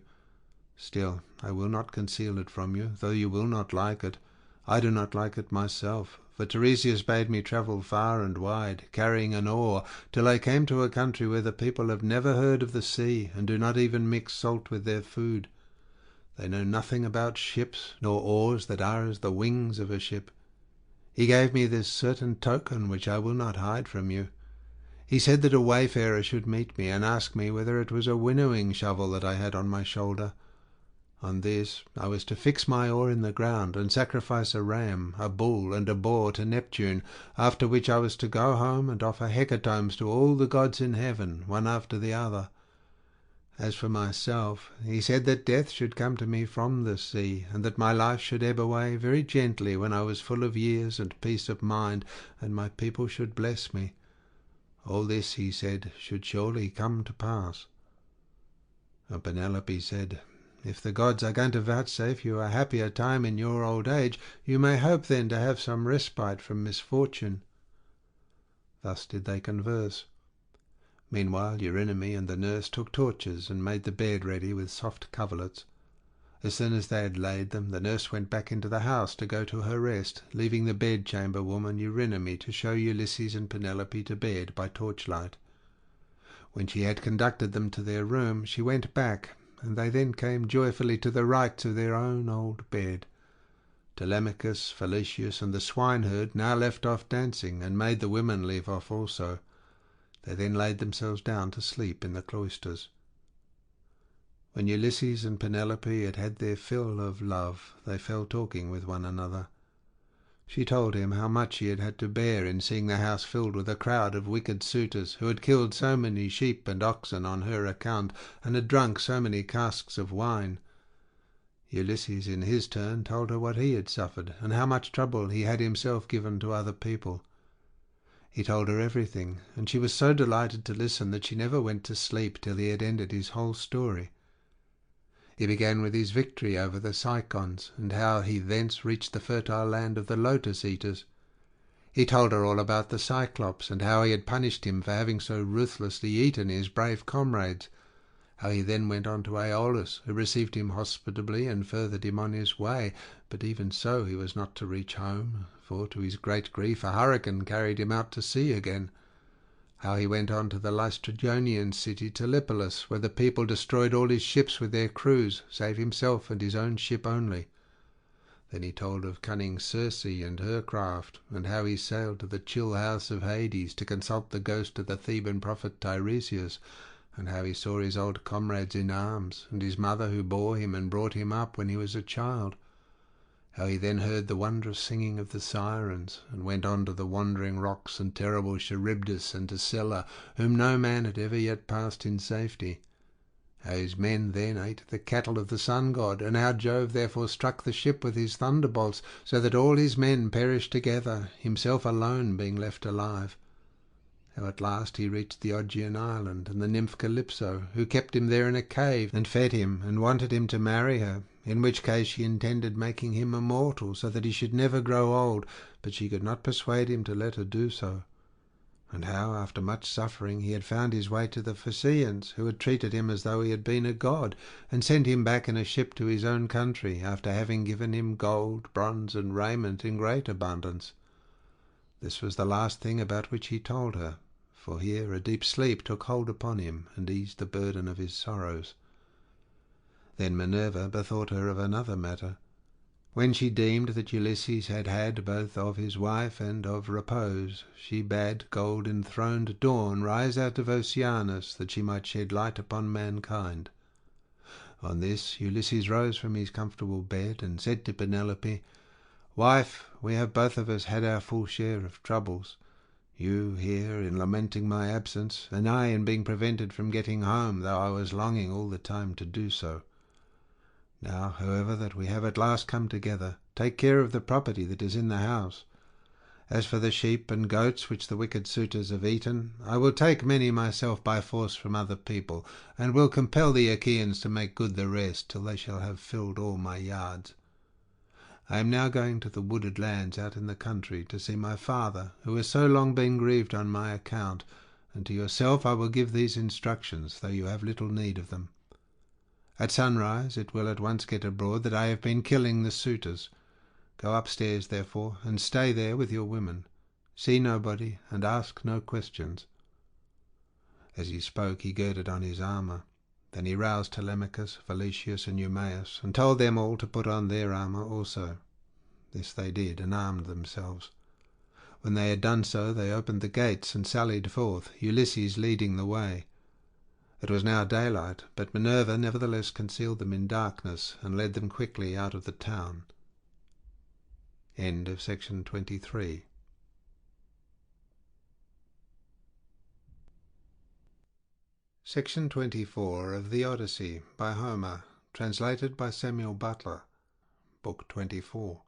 Still, I will not conceal it from you, though you will not like it. I do not like it myself, for Tiresias bade me travel far and wide, carrying an oar, till I came to a country where the people have never heard of the sea, and do not even mix salt with their food. They know nothing about ships, nor oars that are as the wings of a ship. He gave me this certain token, which I will not hide from you. He said that a wayfarer should meet me, and ask me whether it was a winnowing shovel that I had on my shoulder. On this I was to fix my oar in the ground, and sacrifice a ram, a bull, and a boar to Neptune, after which I was to go home and offer hecatombs to all the gods in heaven, one after the other. As for myself, he said that death should come to me from the sea, and that my life should ebb away very gently when I was full of years and peace of mind, and my people should bless me. All this, he said, should surely come to pass." And Penelope said, "If the gods are going to vouchsafe you a happier time in your old age, you may hope then to have some respite from misfortune." Thus did they converse. Meanwhile Eurynome and the nurse took torches and made the bed ready with soft coverlets. As soon as they had laid them, the nurse went back into the house to go to her rest, leaving the bedchamber woman Eurynome to show Ulysses and Penelope to bed by torchlight. When she had conducted them to their room, she went back, and they then came joyfully to the rites of their own old bed. Telemachus, Felicius, and the swineherd now left off dancing, and made the women leave off also. They then laid themselves down to sleep in the cloisters. When Ulysses and Penelope had had their fill of love, they fell talking with one another. She told him how much she had had to bear in seeing the house filled with a crowd of wicked suitors, who had killed so many sheep and oxen on her account, and had drunk so many casks of wine. Ulysses in his turn told her what he had suffered, and how much trouble he had himself given to other people. He told her everything, and she was so delighted to listen that she never went to sleep till he had ended his whole story. He began with his victory over the Cyclops, and how he thence reached the fertile land of the lotus eaters. He told her all about the Cyclops, and how he had punished him for having so ruthlessly eaten his brave comrades. How he then went on to Aeolus, who received him hospitably and furthered him on his way, but even so he was not to reach home, for to his great grief a hurricane carried him out to sea again. How he went on to the Laestrygonian city Telepolis, where the people destroyed all his ships with their crews, save himself and his own ship only. Then he told of cunning Circe and her craft, and how he sailed to the chill house of Hades to consult the ghost of the Theban prophet Tiresias, and how he saw his old comrades in arms, and his mother who bore him and brought him up when he was a child. How he then heard the wondrous singing of the sirens, and went on to the wandering rocks and terrible Charybdis and to Scylla, whom no man had ever yet passed in safety. How his men then ate the cattle of the sun god, and how Jove therefore struck the ship with his thunderbolts, so that all his men perished together, himself alone being left alive. How at last he reached the Augean island, and the nymph Calypso, who kept him there in a cave, and fed him, and wanted him to marry her, in which case she intended making him immortal, so that he should never grow old, but she could not persuade him to let her do so. And how, after much suffering, he had found his way to the Phaeacians, who had treated him as though he had been a god, and sent him back in a ship to his own country, after having given him gold, bronze, and raiment in great abundance. This was the last thing about which he told her, for here a deep sleep took hold upon him, and eased the burden of his sorrows. Then Minerva bethought her of another matter. When she deemed that Ulysses had had both of his wife and of repose, she bade gold-enthroned Dawn rise out of Oceanus, that she might shed light upon mankind. On this Ulysses rose from his comfortable bed, and said to Penelope, "Wife, we have both of us had our full share of troubles. You here in lamenting my absence, and I in being prevented from getting home, though I was longing all the time to do so. Now, however, that we have at last come together, take care of the property that is in the house. As for the sheep and goats which the wicked suitors have eaten, I will take many myself by force from other people, and will compel the Achaeans to make good the rest, till they shall have filled all my yards. I am now going to the wooded lands out in the country to see my father, who has so long been grieved on my account, and to yourself I will give these instructions, though you have little need of them. At sunrise it will at once get abroad that I have been killing the suitors. Go upstairs, therefore, and stay there with your women. See nobody, and ask no questions." As he spoke he girded on his armour. Then he roused Telemachus, Valetius, and Eumaeus, and told them all to put on their armour also. This they did, and armed themselves. When they had done so, they opened the gates and sallied forth, Ulysses leading the way. It was now daylight, but Minerva nevertheless concealed them in darkness, and led them quickly out of the town. End of section 23. Section 24 of the Odyssey by Homer, translated by Samuel Butler. Book 24.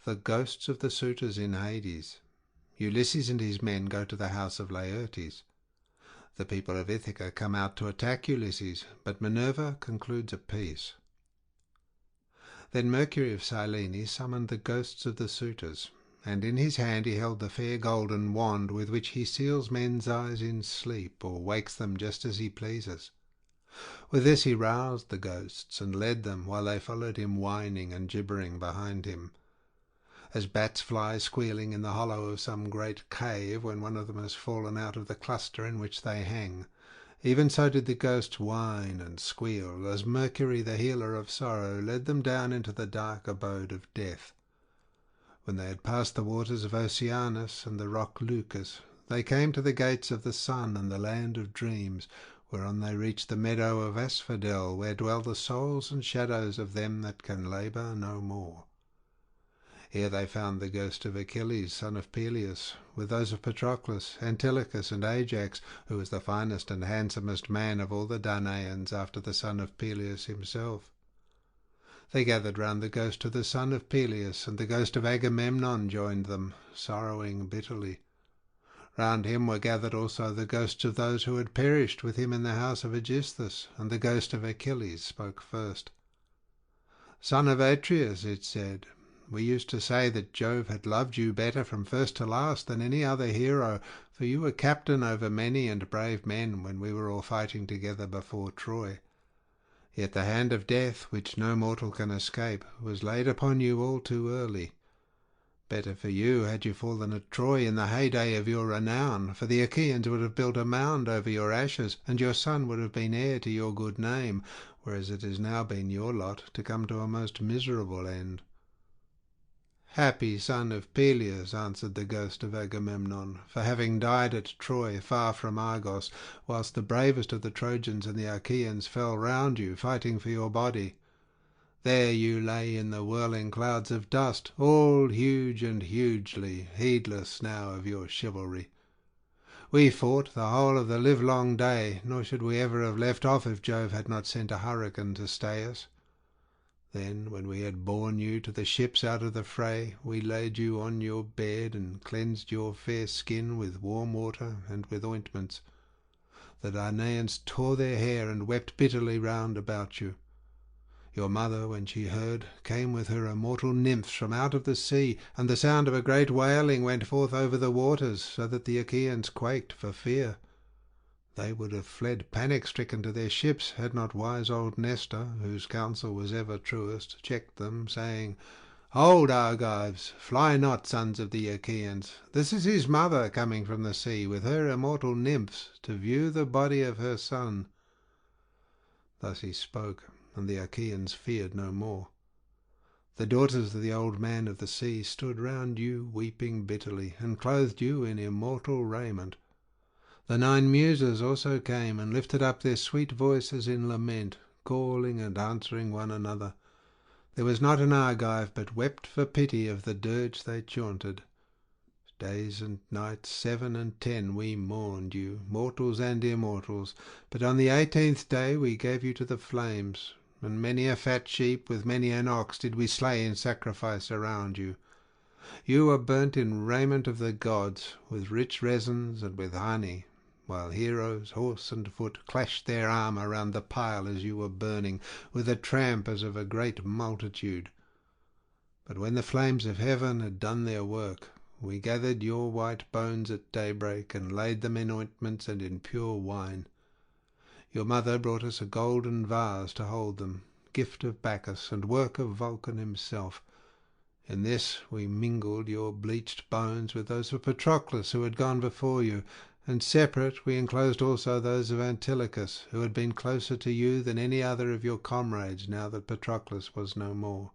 The ghosts of the suitors in Hades. Ulysses and his men go to the house of Laertes. The people of Ithaca come out to attack Ulysses, but Minerva concludes a peace. Then Mercury of Cyllene summoned the ghosts of the suitors, and in his hand he held the fair golden wand with which he seals men's eyes in sleep, or wakes them just as he pleases. With this he roused the ghosts, and led them, while they followed him whining and gibbering behind him. As bats fly squealing in the hollow of some great cave when one of them has fallen out of the cluster in which they hang, even so did the ghosts whine and squeal, as Mercury, the healer of sorrow, led them down into the dark abode of death. When they had passed the waters of Oceanus and the rock Leucas, they came to the gates of the sun and the land of dreams, whereon they reached the meadow of Asphodel, where dwell the souls and shadows of them that can labour no more. Here they found the ghost of Achilles, son of Peleus, with those of Patroclus, Antilochus, and Ajax, who was the finest and handsomest man of all the Danaans after the son of Peleus himself. They gathered round the ghost of the son of Peleus, and the ghost of Agamemnon joined them, sorrowing bitterly. Round him were gathered also the ghosts of those who had perished with him in the house of Aegisthus, and the ghost of Achilles spoke first. "Son of Atreus," it said, "we used to say that Jove had loved you better from first to last than any other hero, for you were captain over many and brave men when we were all fighting together before Troy. Yet the hand of death, which no mortal can escape, was laid upon you all too early. Better for you had you fallen at Troy in the heyday of your renown, for the Achaeans would have built a mound over your ashes, and your son would have been heir to your good name, whereas it has now been your lot to come to a most miserable end." "Happy son of Peleus," answered the ghost of Agamemnon, "for having died at Troy, far from Argos, whilst the bravest of the Trojans and the Achaeans fell round you, fighting for your body. There you lay in the whirling clouds of dust, all huge and hugely, heedless now of your chivalry. We fought the whole of the livelong day, nor should we ever have left off if Jove had not sent a hurricane to stay us. Then, when we had borne you to the ships out of the fray, we laid you on your bed and cleansed your fair skin with warm water and with ointments. The Danaans tore their hair and wept bitterly round about you. Your mother, when she heard, came with her immortal nymphs from out of the sea, and the sound of a great wailing went forth over the waters, so that the Achaeans quaked for fear. They would have fled panic-stricken to their ships, had not wise old Nestor, whose counsel was ever truest, checked them, saying, 'Hold, Argives, fly not, sons of the Achaeans. This is his mother coming from the sea, with her immortal nymphs, to view the body of her son.' Thus he spoke, and the Achaeans feared no more. The daughters of the old man of the sea stood round you, weeping bitterly, and clothed you in immortal raiment. The 9 Muses also came, and lifted up their sweet voices in lament, calling and answering one another. There was not an Argive but wept for pity of the dirge they chaunted. Days and nights 7 and 10 we mourned you, mortals and immortals, but on the 18th day we gave you to the flames, and many a fat sheep with many an ox did we slay in sacrifice around you. You were burnt in raiment of the gods, with rich resins and with honey, while heroes, horse and foot, clashed their armour round the pile as you were burning, with a tramp as of a great multitude. But when the flames of heaven had done their work, we gathered your white bones at daybreak, and laid them in ointments and in pure wine. Your mother brought us a golden vase to hold them, gift of Bacchus and work of Vulcan himself. In this we mingled your bleached bones with those of Patroclus, who had gone before you, and separate we enclosed also those of Antilochus, who had been closer to you than any other of your comrades now that Patroclus was no more.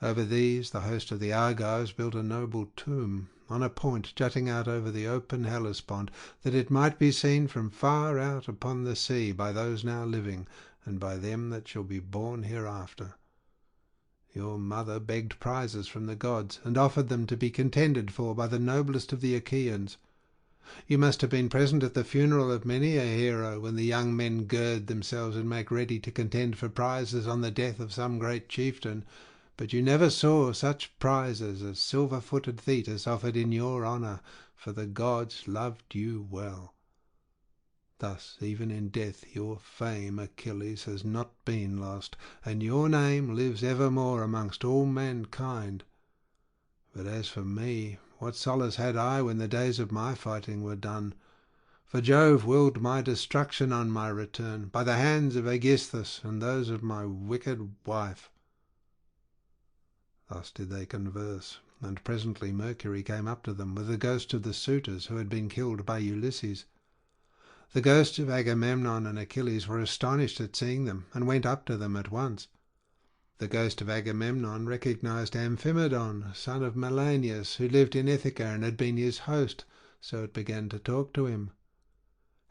Over these the host of the Argives built a noble tomb, on a point jutting out over the open Hellespont, that it might be seen from far out upon the sea by those now living, and by them that shall be born hereafter. Your mother begged prizes from the gods, and offered them to be contended for by the noblest of the Achaeans. You must have been present at the funeral of many a hero, when the young men gird themselves and make ready to contend for prizes on the death of some great chieftain, but you never saw such prizes as silver-footed Thetis offered in your honour, for the gods loved you well. Thus, even in death, your fame, Achilles, has not been lost, and your name lives evermore amongst all mankind. But as for me, what solace had I when the days of my fighting were done? For Jove willed my destruction on my return, by the hands of Aegisthus and those of my wicked wife. Thus did they converse, and presently Mercury came up to them with the ghosts of the suitors who had been killed by Ulysses. The ghosts of Agamemnon and Achilles were astonished at seeing them, and went up to them at once. The ghost of Agamemnon recognized Amphimedon, son of Melanius, who lived in Ithaca and had been his host, so it began to talk to him.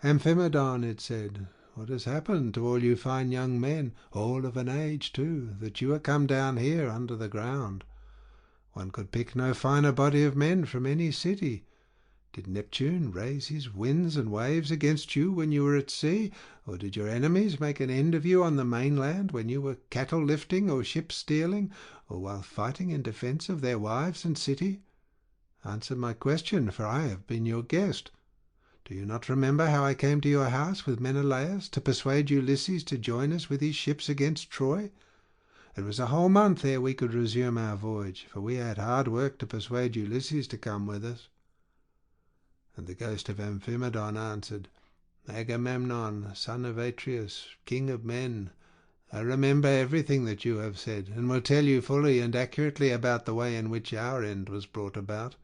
"Amphimedon," it said, "what has happened to all you fine young men, all of an age too, that you are come down here under the ground? One could pick no finer body of men from any city. Did Neptune raise his winds and waves against you when you were at sea, or did your enemies make an end of you on the mainland when you were cattle lifting or ship stealing, or while fighting in defence of their wives and city? Answer my question, for I have been your guest. Do you not remember how I came to your house with Menelaus to persuade Ulysses to join us with his ships against Troy? It was a whole month ere we could resume our voyage, for we had hard work to persuade Ulysses to come with us." And the ghost of Amphimedon answered, "Agamemnon, son of Atreus, king of men, I remember everything that you have said, and will tell you fully and accurately about the way in which our end was brought about.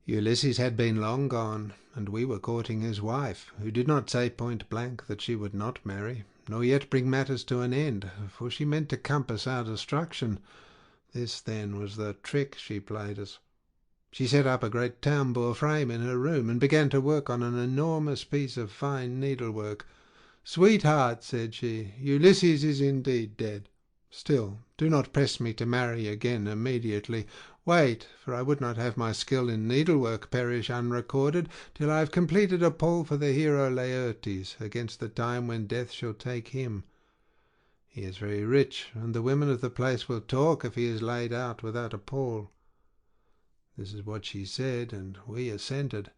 Ulysses had been long gone, and we were courting his wife, who did not say point blank that she would not marry, nor yet bring matters to an end, for she meant to compass our destruction. This, then, was the trick she played us. She set up a great tambour frame in her room, and began to work on an enormous piece of fine needlework. 'Sweetheart,' said she, 'Ulysses is indeed dead. Still, do not press me to marry again immediately. Wait, for I would not have my skill in needlework perish unrecorded till I have completed a pall for the hero Laertes against the time when death shall take him. He is very rich, and the women of the place will talk if he is laid out without a pall.' This is what she said, and we assented,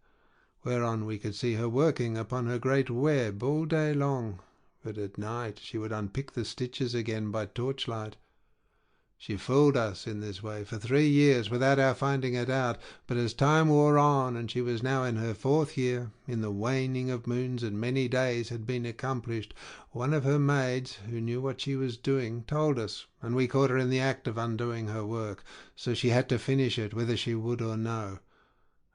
whereon we could see her working upon her great web all day long, but at night she would unpick the stitches again by torchlight. She fooled us in this way for 3 years without our finding it out, but as time wore on, and she was now in her 4th year, in the waning of moons and many days had been accomplished, one of her maids, who knew what she was doing, told us, and we caught her in the act of undoing her work, so she had to finish it whether she would or no.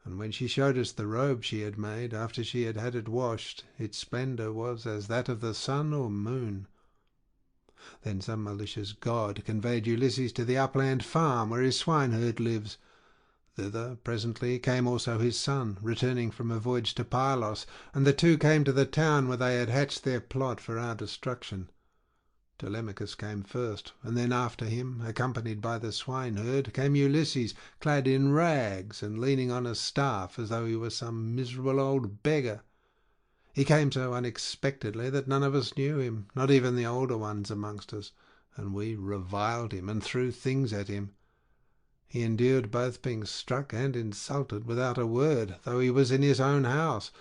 And when she showed us the robe she had made, after she had had it washed, its splendour was as that of the sun or moon. Then some malicious god conveyed Ulysses to the upland farm where his swineherd lives. Thither presently came also his son, returning from a voyage to Pylos, and the two came to the town where they had hatched their plot for our destruction. Telemachus came first, and then after him, accompanied by the swineherd, came Ulysses, clad in rags and leaning on a staff as though he were some miserable old beggar. He came so unexpectedly that none of us knew him, not even the older ones amongst us, and we reviled him and threw things at him. He endured both being struck and insulted without a word, though he was in his own house.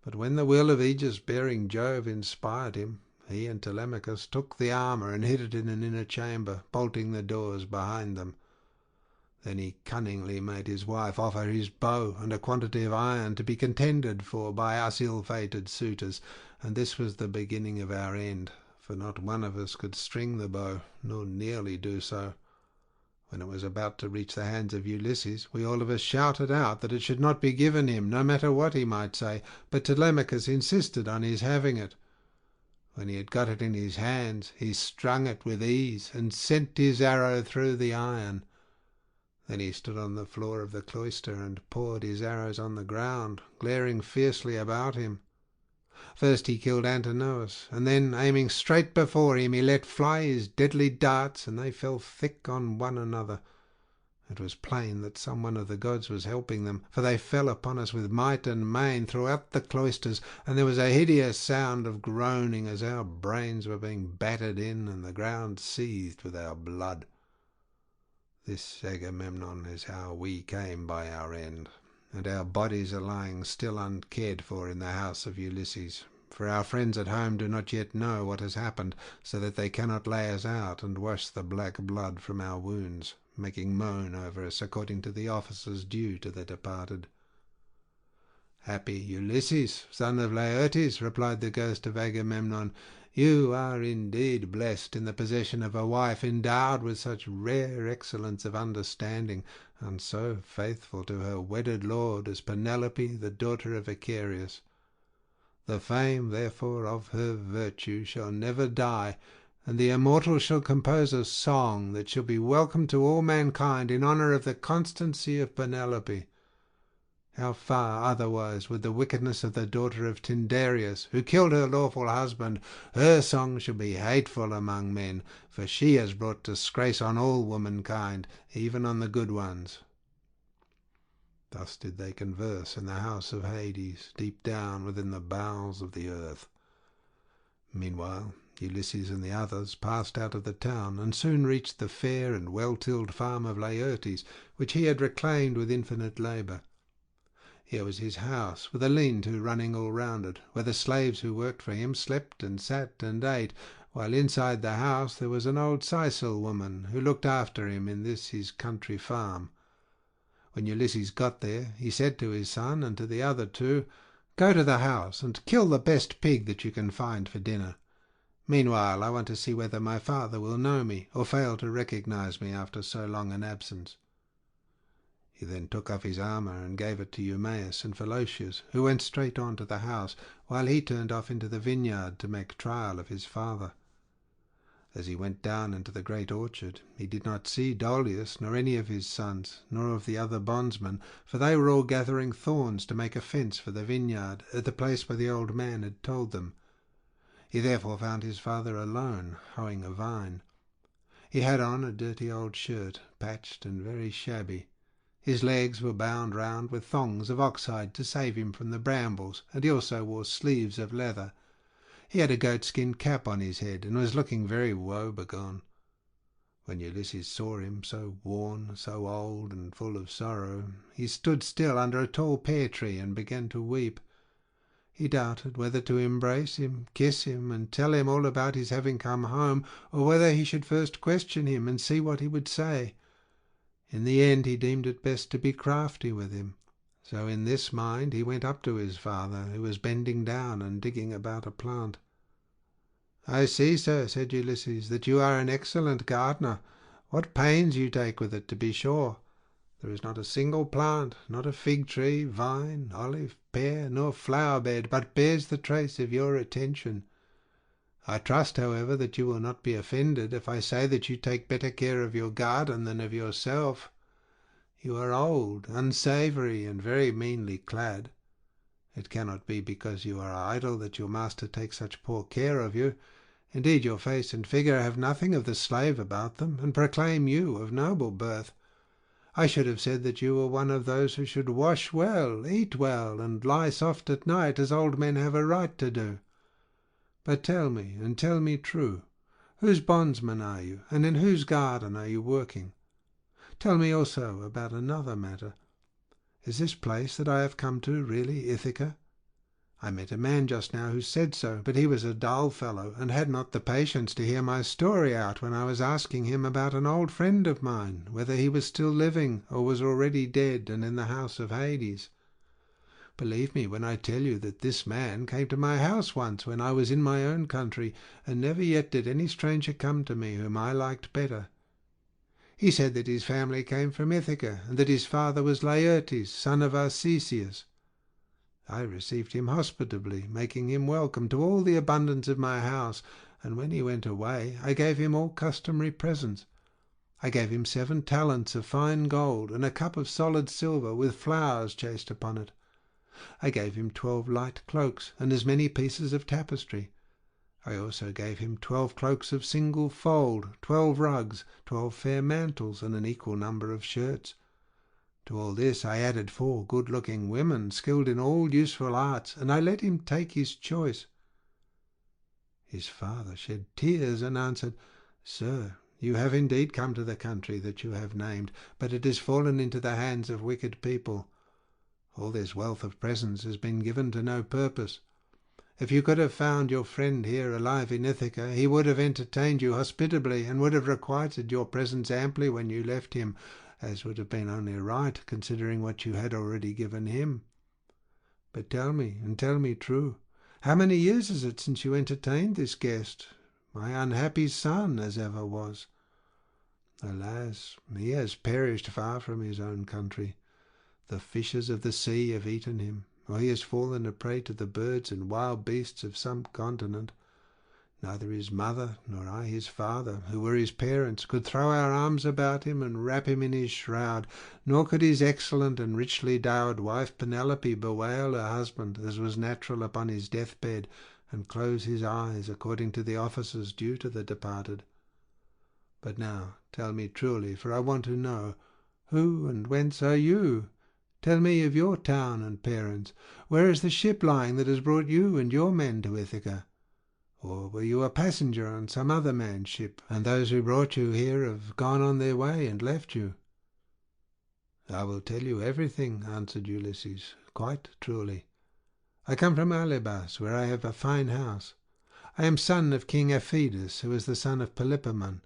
But when the will of aegis-bearing Jove inspired him, he and Telemachus took the armour and hid it in an inner chamber, bolting the doors behind them. Then he cunningly made his wife offer his bow and a quantity of iron to be contended for by us ill-fated suitors, and this was the beginning of our end, for not one of us could string the bow, nor nearly do so. When it was about to reach the hands of Ulysses, we all of us shouted out that it should not be given him, no matter what he might say, but Telemachus insisted on his having it. When he had got it in his hands, he strung it with ease, and sent his arrow through the iron. Then he stood on the floor of the cloister and poured his arrows on the ground, glaring fiercely about him. First he killed Antinous, and then, aiming straight before him, he let fly his deadly darts, and they fell thick on one another. It was plain that some one of the gods was helping them, for they fell upon us with might and main throughout the cloisters, and there was a hideous sound of groaning as our brains were being battered in and the ground seethed with our blood. This, Agamemnon, is how we came by our end, and our bodies are lying still uncared for in the house of Ulysses, for our friends at home do not yet know what has happened, so that they cannot lay us out and wash the black blood from our wounds, making moan over us according to the offices due to the departed. "Happy Ulysses, son of Laertes," replied the ghost of Agamemnon, "you are indeed blessed in the possession of a wife endowed with such rare excellence of understanding, and so faithful to her wedded lord as Penelope, the daughter of Icarius. The fame, therefore, of her virtue shall never die, and the immortals shall compose a song that shall be welcome to all mankind in honour of the constancy of Penelope. How far otherwise would the wickedness of the daughter of Tyndareus, who killed her lawful husband? Her song shall be hateful among men, for she has brought disgrace on all womankind, even on the good ones." Thus did they converse in the house of Hades, deep down within the bowels of the earth. Meanwhile Ulysses and the others passed out of the town, and soon reached the fair and well-tilled farm of Laertes, which he had reclaimed with infinite labour. Here was his house, with a lean-to running all round it, where the slaves who worked for him slept and sat and ate, while inside the house there was an old Sicel woman, who looked after him in this his country farm. When Ulysses got there, he said to his son and to the other two, "Go to the house and kill the best pig that you can find for dinner. Meanwhile I want to see whether my father will know me, or fail to recognize me after so long an absence." He then took off his armour and gave it to Eumaeus and Philocius, who went straight on to the house, while he turned off into the vineyard to make trial of his father. As he went down into the great orchard, he did not see Dolius, nor any of his sons, nor of the other bondsmen, for they were all gathering thorns to make a fence for the vineyard, at the place where the old man had told them. He therefore found his father alone, hoeing a vine. He had on a dirty old shirt, patched and very shabby. His legs were bound round with thongs of oxhide to save him from the brambles, and he also wore sleeves of leather. He had a goatskin cap on his head, and was looking very woebegone. When Ulysses saw him, so worn, so old, and full of sorrow, he stood still under a tall pear tree and began to weep. He doubted whether to embrace him, kiss him, and tell him all about his having come home, or whether he should first question him and see what he would say. In the end he deemed it best to be crafty with him. So in this mind he went up to his father, who was bending down and digging about a plant. "I see, sir," said Ulysses, "that you are an excellent gardener. What pains you take with it, to be sure! There is not a single plant, not a fig tree, vine, olive, pear, nor flower bed, but bears the trace of your attention. I trust, however, that you will not be offended if I say that you take better care of your garden than of yourself. You are old, unsavoury, and very meanly clad. It cannot be because you are idle that your master takes such poor care of you. Indeed, your face and figure have nothing of the slave about them, and proclaim you of noble birth. I should have said that you were one of those who should wash well, eat well, and lie soft at night, as old men have a right to do. But tell me, and tell me true, whose bondsman are you, and in whose garden are you working? Tell me also about another matter. Is this place that I have come to really Ithaca? I met a man just now who said so, but he was a dull fellow, and had not the patience to hear my story out when I was asking him about an old friend of mine, whether he was still living or was already dead and in the house of Hades. Believe me when I tell you that this man came to my house once when I was in my own country, and never yet did any stranger come to me whom I liked better. He said that his family came from Ithaca, and that his father was Laertes, son of Odysseus. I received him hospitably, making him welcome to all the abundance of my house, and when he went away I gave him all customary presents. I gave him 7 talents of fine gold, and a cup of solid silver with flowers chased upon it. I gave him 12 light cloaks, and as many pieces of tapestry. I also gave him 12 cloaks of single fold, 12 rugs, 12 fair mantles, and an equal number of shirts. To all this I added 4 good-looking women, skilled in all useful arts, and I let him take his choice. His father shed tears and answered, "Sir, you have indeed come to the country that you have named, but it has fallen into the hands of wicked people. All this wealth of presents has been given to no purpose. If you could have found your friend here alive in Ithaca, he would have entertained you hospitably, and would have requited your presents amply when you left him, as would have been only right, considering what you had already given him. But tell me, and tell me true, how many years is it since you entertained this guest, my unhappy son as ever was? Alas, he has perished far from his own country. The fishes of the sea have eaten him, or he has fallen a prey to the birds and wild beasts of some continent. Neither his mother nor I his father, who were his parents, could throw our arms about him and wrap him in his shroud, nor could his excellent and richly dowered wife Penelope bewail her husband, as was natural, upon his deathbed, and close his eyes according to the offices due to the departed. But now tell me truly, for I want to know, who and whence are you? Tell me of your town and parents. Where is the ship lying that has brought you and your men to Ithaca? Or were you a passenger on some other man's ship, and those who brought you here have gone on their way and left you?" "I will tell you everything," answered Ulysses, "quite truly. I come from Alybas, where I have a fine house. I am son of King Aphidas, who is the son of Polypemon.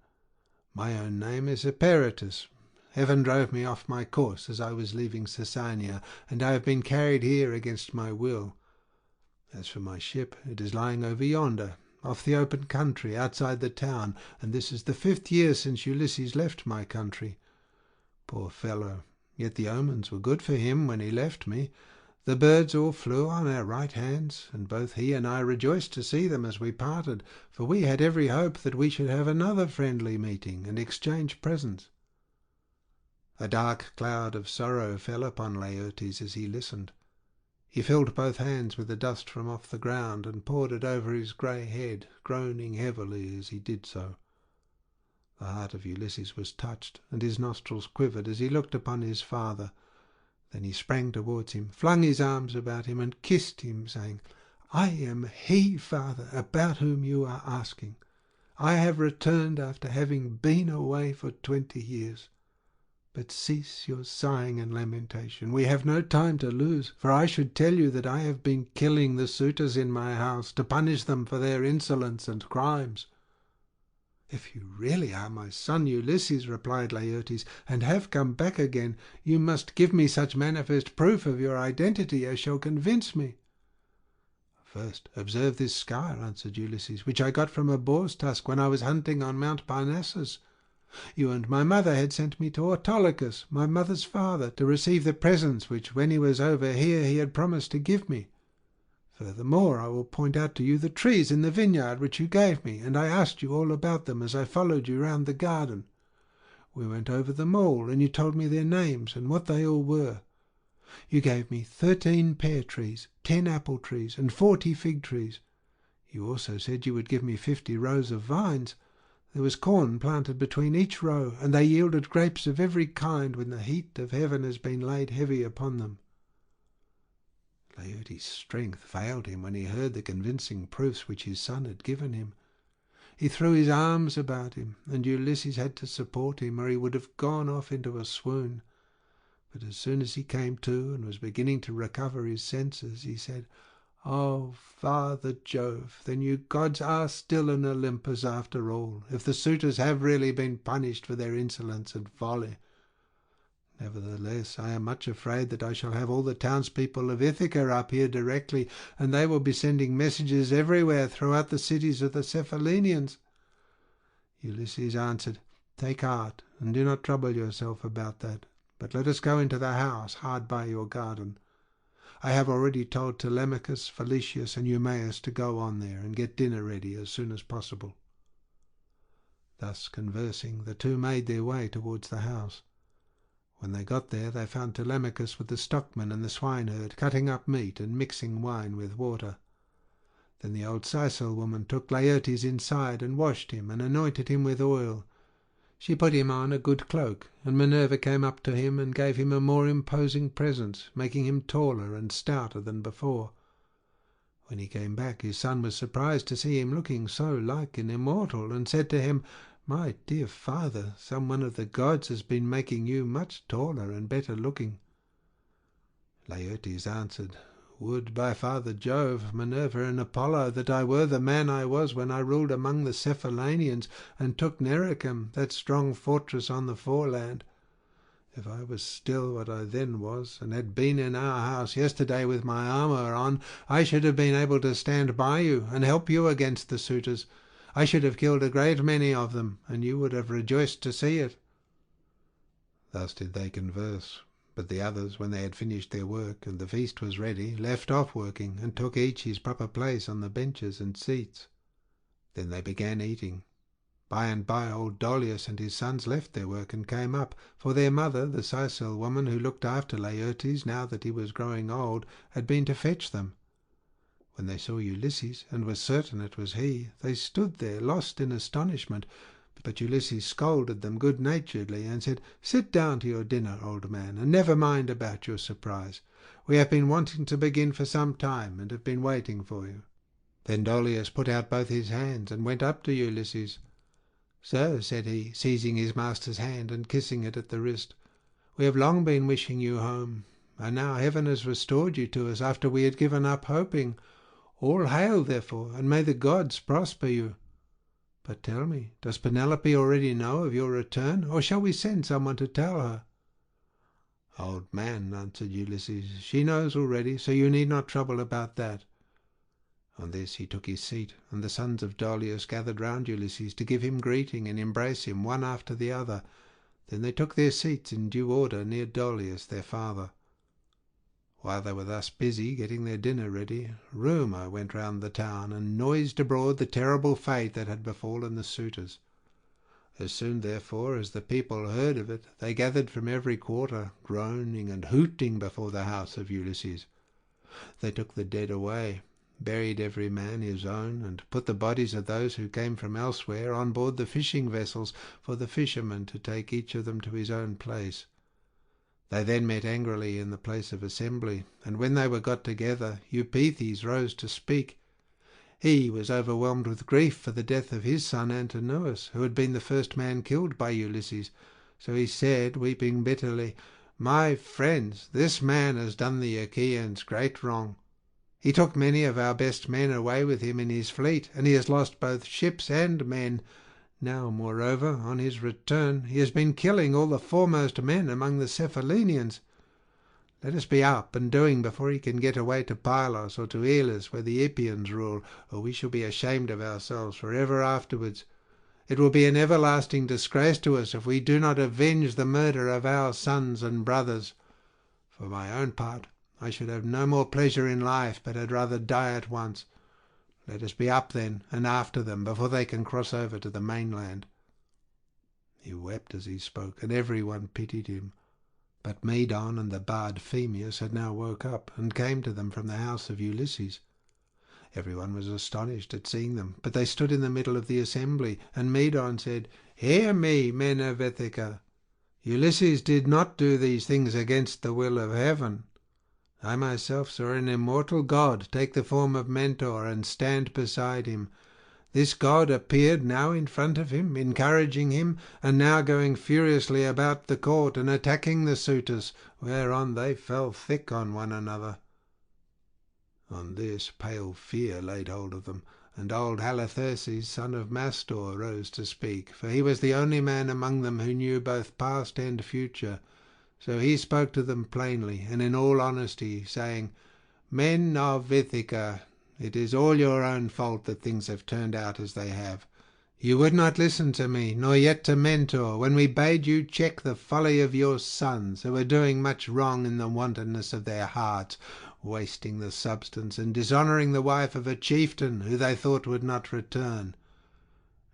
My own name is Eperitus. Heaven drove me off my course as I was leaving Caesania, and I have been carried here against my will. As for my ship, it is lying over yonder, off the open country outside the town, and this is the 5th year since Ulysses left my country. Poor fellow, yet the omens were good for him when he left me. The birds all flew on our right hands, and both he and I rejoiced to see them as we parted, for we had every hope that we should have another friendly meeting and exchange presents." A dark cloud of sorrow fell upon Laertes as he listened. He filled both hands with the dust from off the ground and poured it over his grey head, groaning heavily as he did so. The heart of Ulysses was touched, and his nostrils quivered as he looked upon his father. Then he sprang towards him, flung his arms about him, and kissed him, saying, "I am he, father, about whom you are asking. I have returned after having been away for 20 years. But cease your sighing and lamentation. We have no time to lose, for I should tell you that I have been killing the suitors in my house to punish them for their insolence and crimes." "If you really are my son Ulysses," replied Laertes, "and have come back again, you must give me such manifest proof of your identity as shall convince me." "First observe this scar," answered Ulysses, "which I got from a boar's tusk when I was hunting on Mount Parnassus. You and my mother had sent me to Autolycus, my mother's father, to receive the presents which, when he was over here, he had promised to give me. Furthermore, I will point out to you the trees in the vineyard which you gave me, and I asked you all about them as I followed you round the garden. We went over them all, and you told me their names and what they all were. You gave me 13 pear trees, 10 apple trees, and 40 fig trees. You also said you would give me 50 rows of vines. There was corn planted between each row, and they yielded grapes of every kind when the heat of heaven has been laid heavy upon them. Laertes' strength failed him when he heard the convincing proofs which his son had given him. He threw his arms about him, and Ulysses had to support him, or he would have gone off into a swoon. But as soon as he came to and was beginning to recover his senses, he said, "Oh, Father Jove, then you gods are still in Olympus after all, if the suitors have really been punished for their insolence and folly. Nevertheless, I am much afraid that I shall have all the townspeople of Ithaca up here directly, and they will be sending messages everywhere throughout the cities of the Cephallenians." Ulysses answered, "Take heart, and do not trouble yourself about that, but let us go into the house hard by your garden. I have already told Telemachus, Felicius, and Eumaeus to go on there and get dinner ready as soon as possible." Thus conversing, the two made their way towards the house. When they got there, they found Telemachus with the stockman and the swineherd cutting up meat and mixing wine with water. Then the old Sicel woman took Laertes inside and washed him and anointed him with oil. She put him on a good cloak, and Minerva came up to him and gave him a more imposing presence, making him taller and stouter than before. When he came back, his son was surprised to see him looking so like an immortal, and said to him, "My dear father, some one of the gods has been making you much taller and better looking." Laertes answered, "Would by Father Jove, Minerva, and Apollo that I were the man I was when I ruled among the Cephallenians and took Nericum, that strong fortress on the foreland. If I was still what I then was, and had been in our house yesterday with my armour on, I should have been able to stand by you and help you against the suitors. I should have killed a great many of them, and you would have rejoiced to see it." Thus did they converse. But the others, when they had finished their work and the feast was ready, left off working and took each his proper place on the benches and seats. Then they began eating. By and by old Dolius and his sons left their work and came up, for their mother, the Sicel woman who looked after Laertes now that he was growing old, had been to fetch them. When they saw Ulysses, and were certain it was he, they stood there lost in astonishment. But Ulysses scolded them good-naturedly and said, "Sit down to your dinner, old man, and never mind about your surprise. We have been wanting to begin for some time, and have been waiting for you." Then Dolius put out both his hands and went up to Ulysses. "Sir," said he, seizing his master's hand and kissing it at the wrist, "we have long been wishing you home, and now heaven has restored you to us after we had given up hoping. All hail, therefore, and may the gods prosper you. But tell me, does Penelope already know of your return, or shall we send someone to tell her?" "Old man," answered Ulysses, "she knows already, so you need not trouble about that." On this he took his seat, and the sons of Dolius gathered round Ulysses to give him greeting and embrace him one after the other. Then they took their seats in due order near Dolius their father. While they were thus busy getting their dinner ready, rumour went round the town and noised abroad the terrible fate that had befallen the suitors. As soon, therefore, as the people heard of it, they gathered from every quarter, groaning and hooting before the house of Ulysses. They took the dead away, buried every man his own, and put the bodies of those who came from elsewhere on board the fishing vessels for the fishermen to take each of them to his own place. They then met angrily in the place of assembly, and when they were got together, Eupeithes rose to speak. He was overwhelmed with grief for the death of his son Antinous, who had been the first man killed by Ulysses. So he said, weeping bitterly, "My friends, this man has done the Achaeans great wrong. He took many of our best men away with him in his fleet, and he has lost both ships and men. Now, moreover, on his return, he has been killing all the foremost men among the Cephallenians. Let us be up and doing before he can get away to Pylos or to Elis, where the Epeans rule, or we shall be ashamed of ourselves for ever afterwards. It will be an everlasting disgrace to us if we do not avenge the murder of our sons and brothers. For my own part, I should have no more pleasure in life, but had rather die at once. Let us be up then, and after them, before they can cross over to the mainland." He wept as he spoke, and every one pitied him. But Medon and the bard Phemius had now woke up, and came to them from the house of Ulysses. Everyone was astonished at seeing them, but they stood in the middle of the assembly, and Medon said, "Hear me, men of Ithaca. Ulysses did not do these things against the will of heaven. I myself saw an immortal god take the form of Mentor and stand beside him. This god appeared now in front of him, encouraging him, and now going furiously about the court and attacking the suitors, whereon they fell thick on one another." On this pale fear laid hold of them, and old Halitherses, son of Mastor, rose to speak, for he was the only man among them who knew both past and future. So he spoke to them plainly and in all honesty, saying, "Men of Ithaca, it is all your own fault that things have turned out as they have. You would not listen to me, nor yet to Mentor, when we bade you check the folly of your sons, who were doing much wrong in the wantonness of their hearts, wasting the substance and dishonouring the wife of a chieftain who they thought would not return.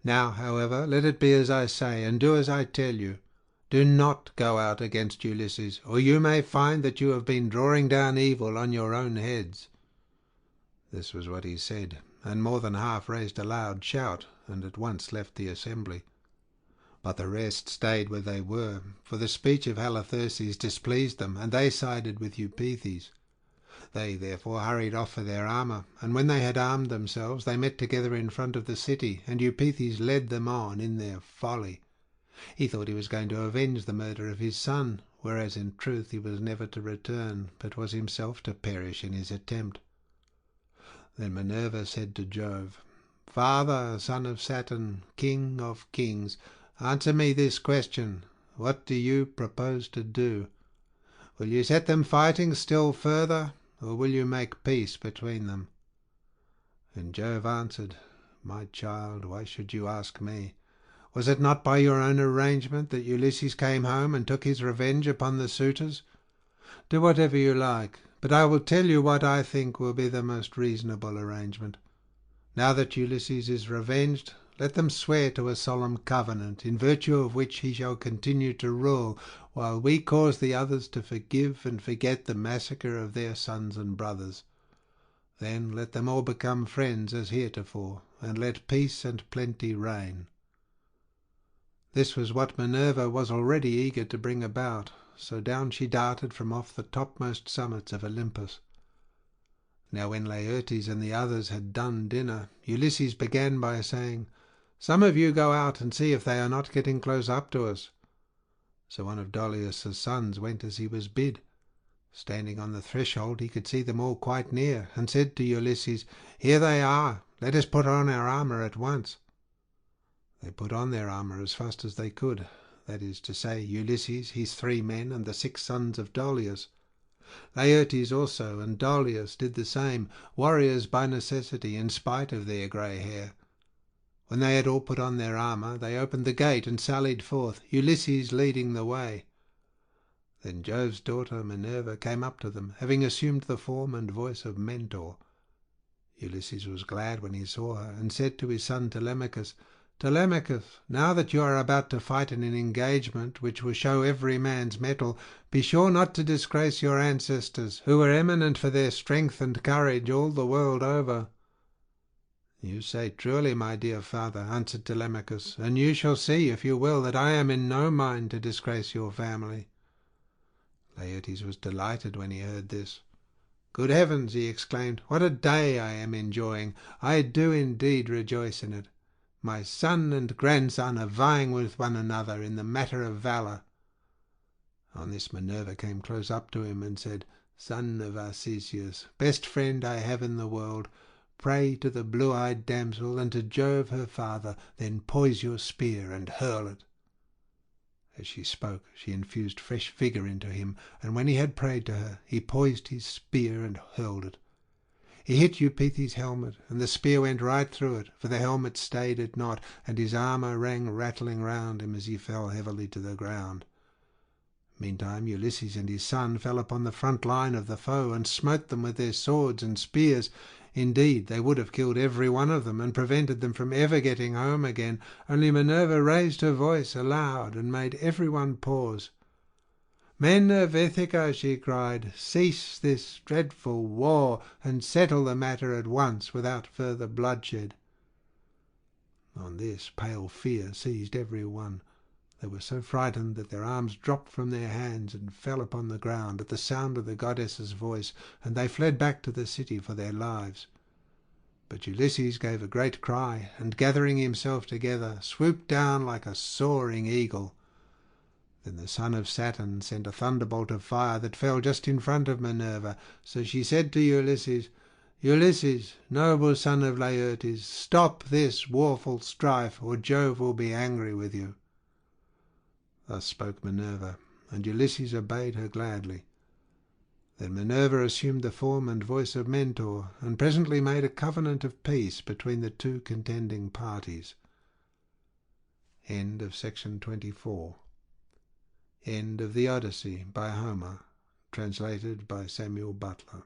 Now, however, let it be as I say, and do as I tell you. Do not go out against Ulysses, or you may find that you have been drawing down evil on your own heads." This was what he said, and more than half raised a loud shout, and at once left the assembly. But the rest stayed where they were, for the speech of Halitherses displeased them, and they sided with Eupeithes. They therefore hurried off for their armour, and when they had armed themselves they met together in front of the city, and Eupeithes led them on in their folly. He thought he was going to avenge the murder of his son, whereas in truth he was never to return, but was himself to perish in his attempt. Then Minerva said to Jove, "Father, son of Saturn, king of kings, answer me this question. What do you propose to do? Will you set them fighting still further, or will you make peace between them?" And Jove answered, "My child, why should you ask me? Was it not by your own arrangement that Ulysses came home and took his revenge upon the suitors? Do whatever you like, but I will tell you what I think will be the most reasonable arrangement. Now that Ulysses is revenged, let them swear to a solemn covenant, in virtue of which he shall continue to rule, while we cause the others to forgive and forget the massacre of their sons and brothers. Then let them all become friends as heretofore, and let peace and plenty reign." This was what Minerva was already eager to bring about, so down she darted from off the topmost summits of Olympus. Now when Laertes and the others had done dinner, Ulysses began by saying, "Some of you go out and see if they are not getting close up to us." So one of Dolius' sons went as he was bid. Standing on the threshold he could see them all quite near, and said to Ulysses, "Here they are, let us put on our armour at once." They put on their armour as fast as they could, that is to say, Ulysses, his 3 men, and the 6 sons of Dolius. Laertes also and Dolius did the same, warriors by necessity, in spite of their grey hair. When they had all put on their armour, they opened the gate and sallied forth, Ulysses leading the way. Then Jove's daughter Minerva came up to them, having assumed the form and voice of Mentor. Ulysses was glad when he saw her, and said to his son Telemachus, "Telemachus, now that you are about to fight in an engagement which will show every man's mettle, be sure not to disgrace your ancestors, who were eminent for their strength and courage all the world over." "You say truly, my dear father," answered Telemachus, "and you shall see, if you will, that I am in no mind to disgrace your family." Laertes was delighted when he heard this. "Good heavens!" he exclaimed, "what a day I am enjoying! I do indeed rejoice in it. My son and grandson are vying with one another in the matter of valour." On this Minerva came close up to him and said, "Son of Arcesius, best friend I have in the world, pray to the blue-eyed damsel and to Jove her father, then poise your spear and hurl it." As she spoke, she infused fresh vigour into him, and when he had prayed to her, he poised his spear and hurled it. He hit Eupeithes' helmet, and the spear went right through it, for the helmet stayed it not, and his armour rang rattling round him as he fell heavily to the ground. Meantime Ulysses and his son fell upon the front line of the foe, and smote them with their swords and spears. Indeed, they would have killed every one of them, and prevented them from ever getting home again, only Minerva raised her voice aloud, and made every one pause. "Men of Ithaca," she cried, "cease this dreadful war, and settle the matter at once without further bloodshed." On this pale fear seized every one. They were so frightened that their arms dropped from their hands and fell upon the ground at the sound of the goddess's voice, and they fled back to the city for their lives. But Ulysses gave a great cry, and gathering himself together, swooped down like a soaring eagle. Then the son of Saturn sent a thunderbolt of fire that fell just in front of Minerva. So she said to Ulysses, "Ulysses, noble son of Laertes, stop this warful strife, or Jove will be angry with you." Thus spoke Minerva, and Ulysses obeyed her gladly. Then Minerva assumed the form and voice of Mentor, and presently made a covenant of peace between the two contending parties. End of section 24. End of the Odyssey by Homer, translated by Samuel Butler.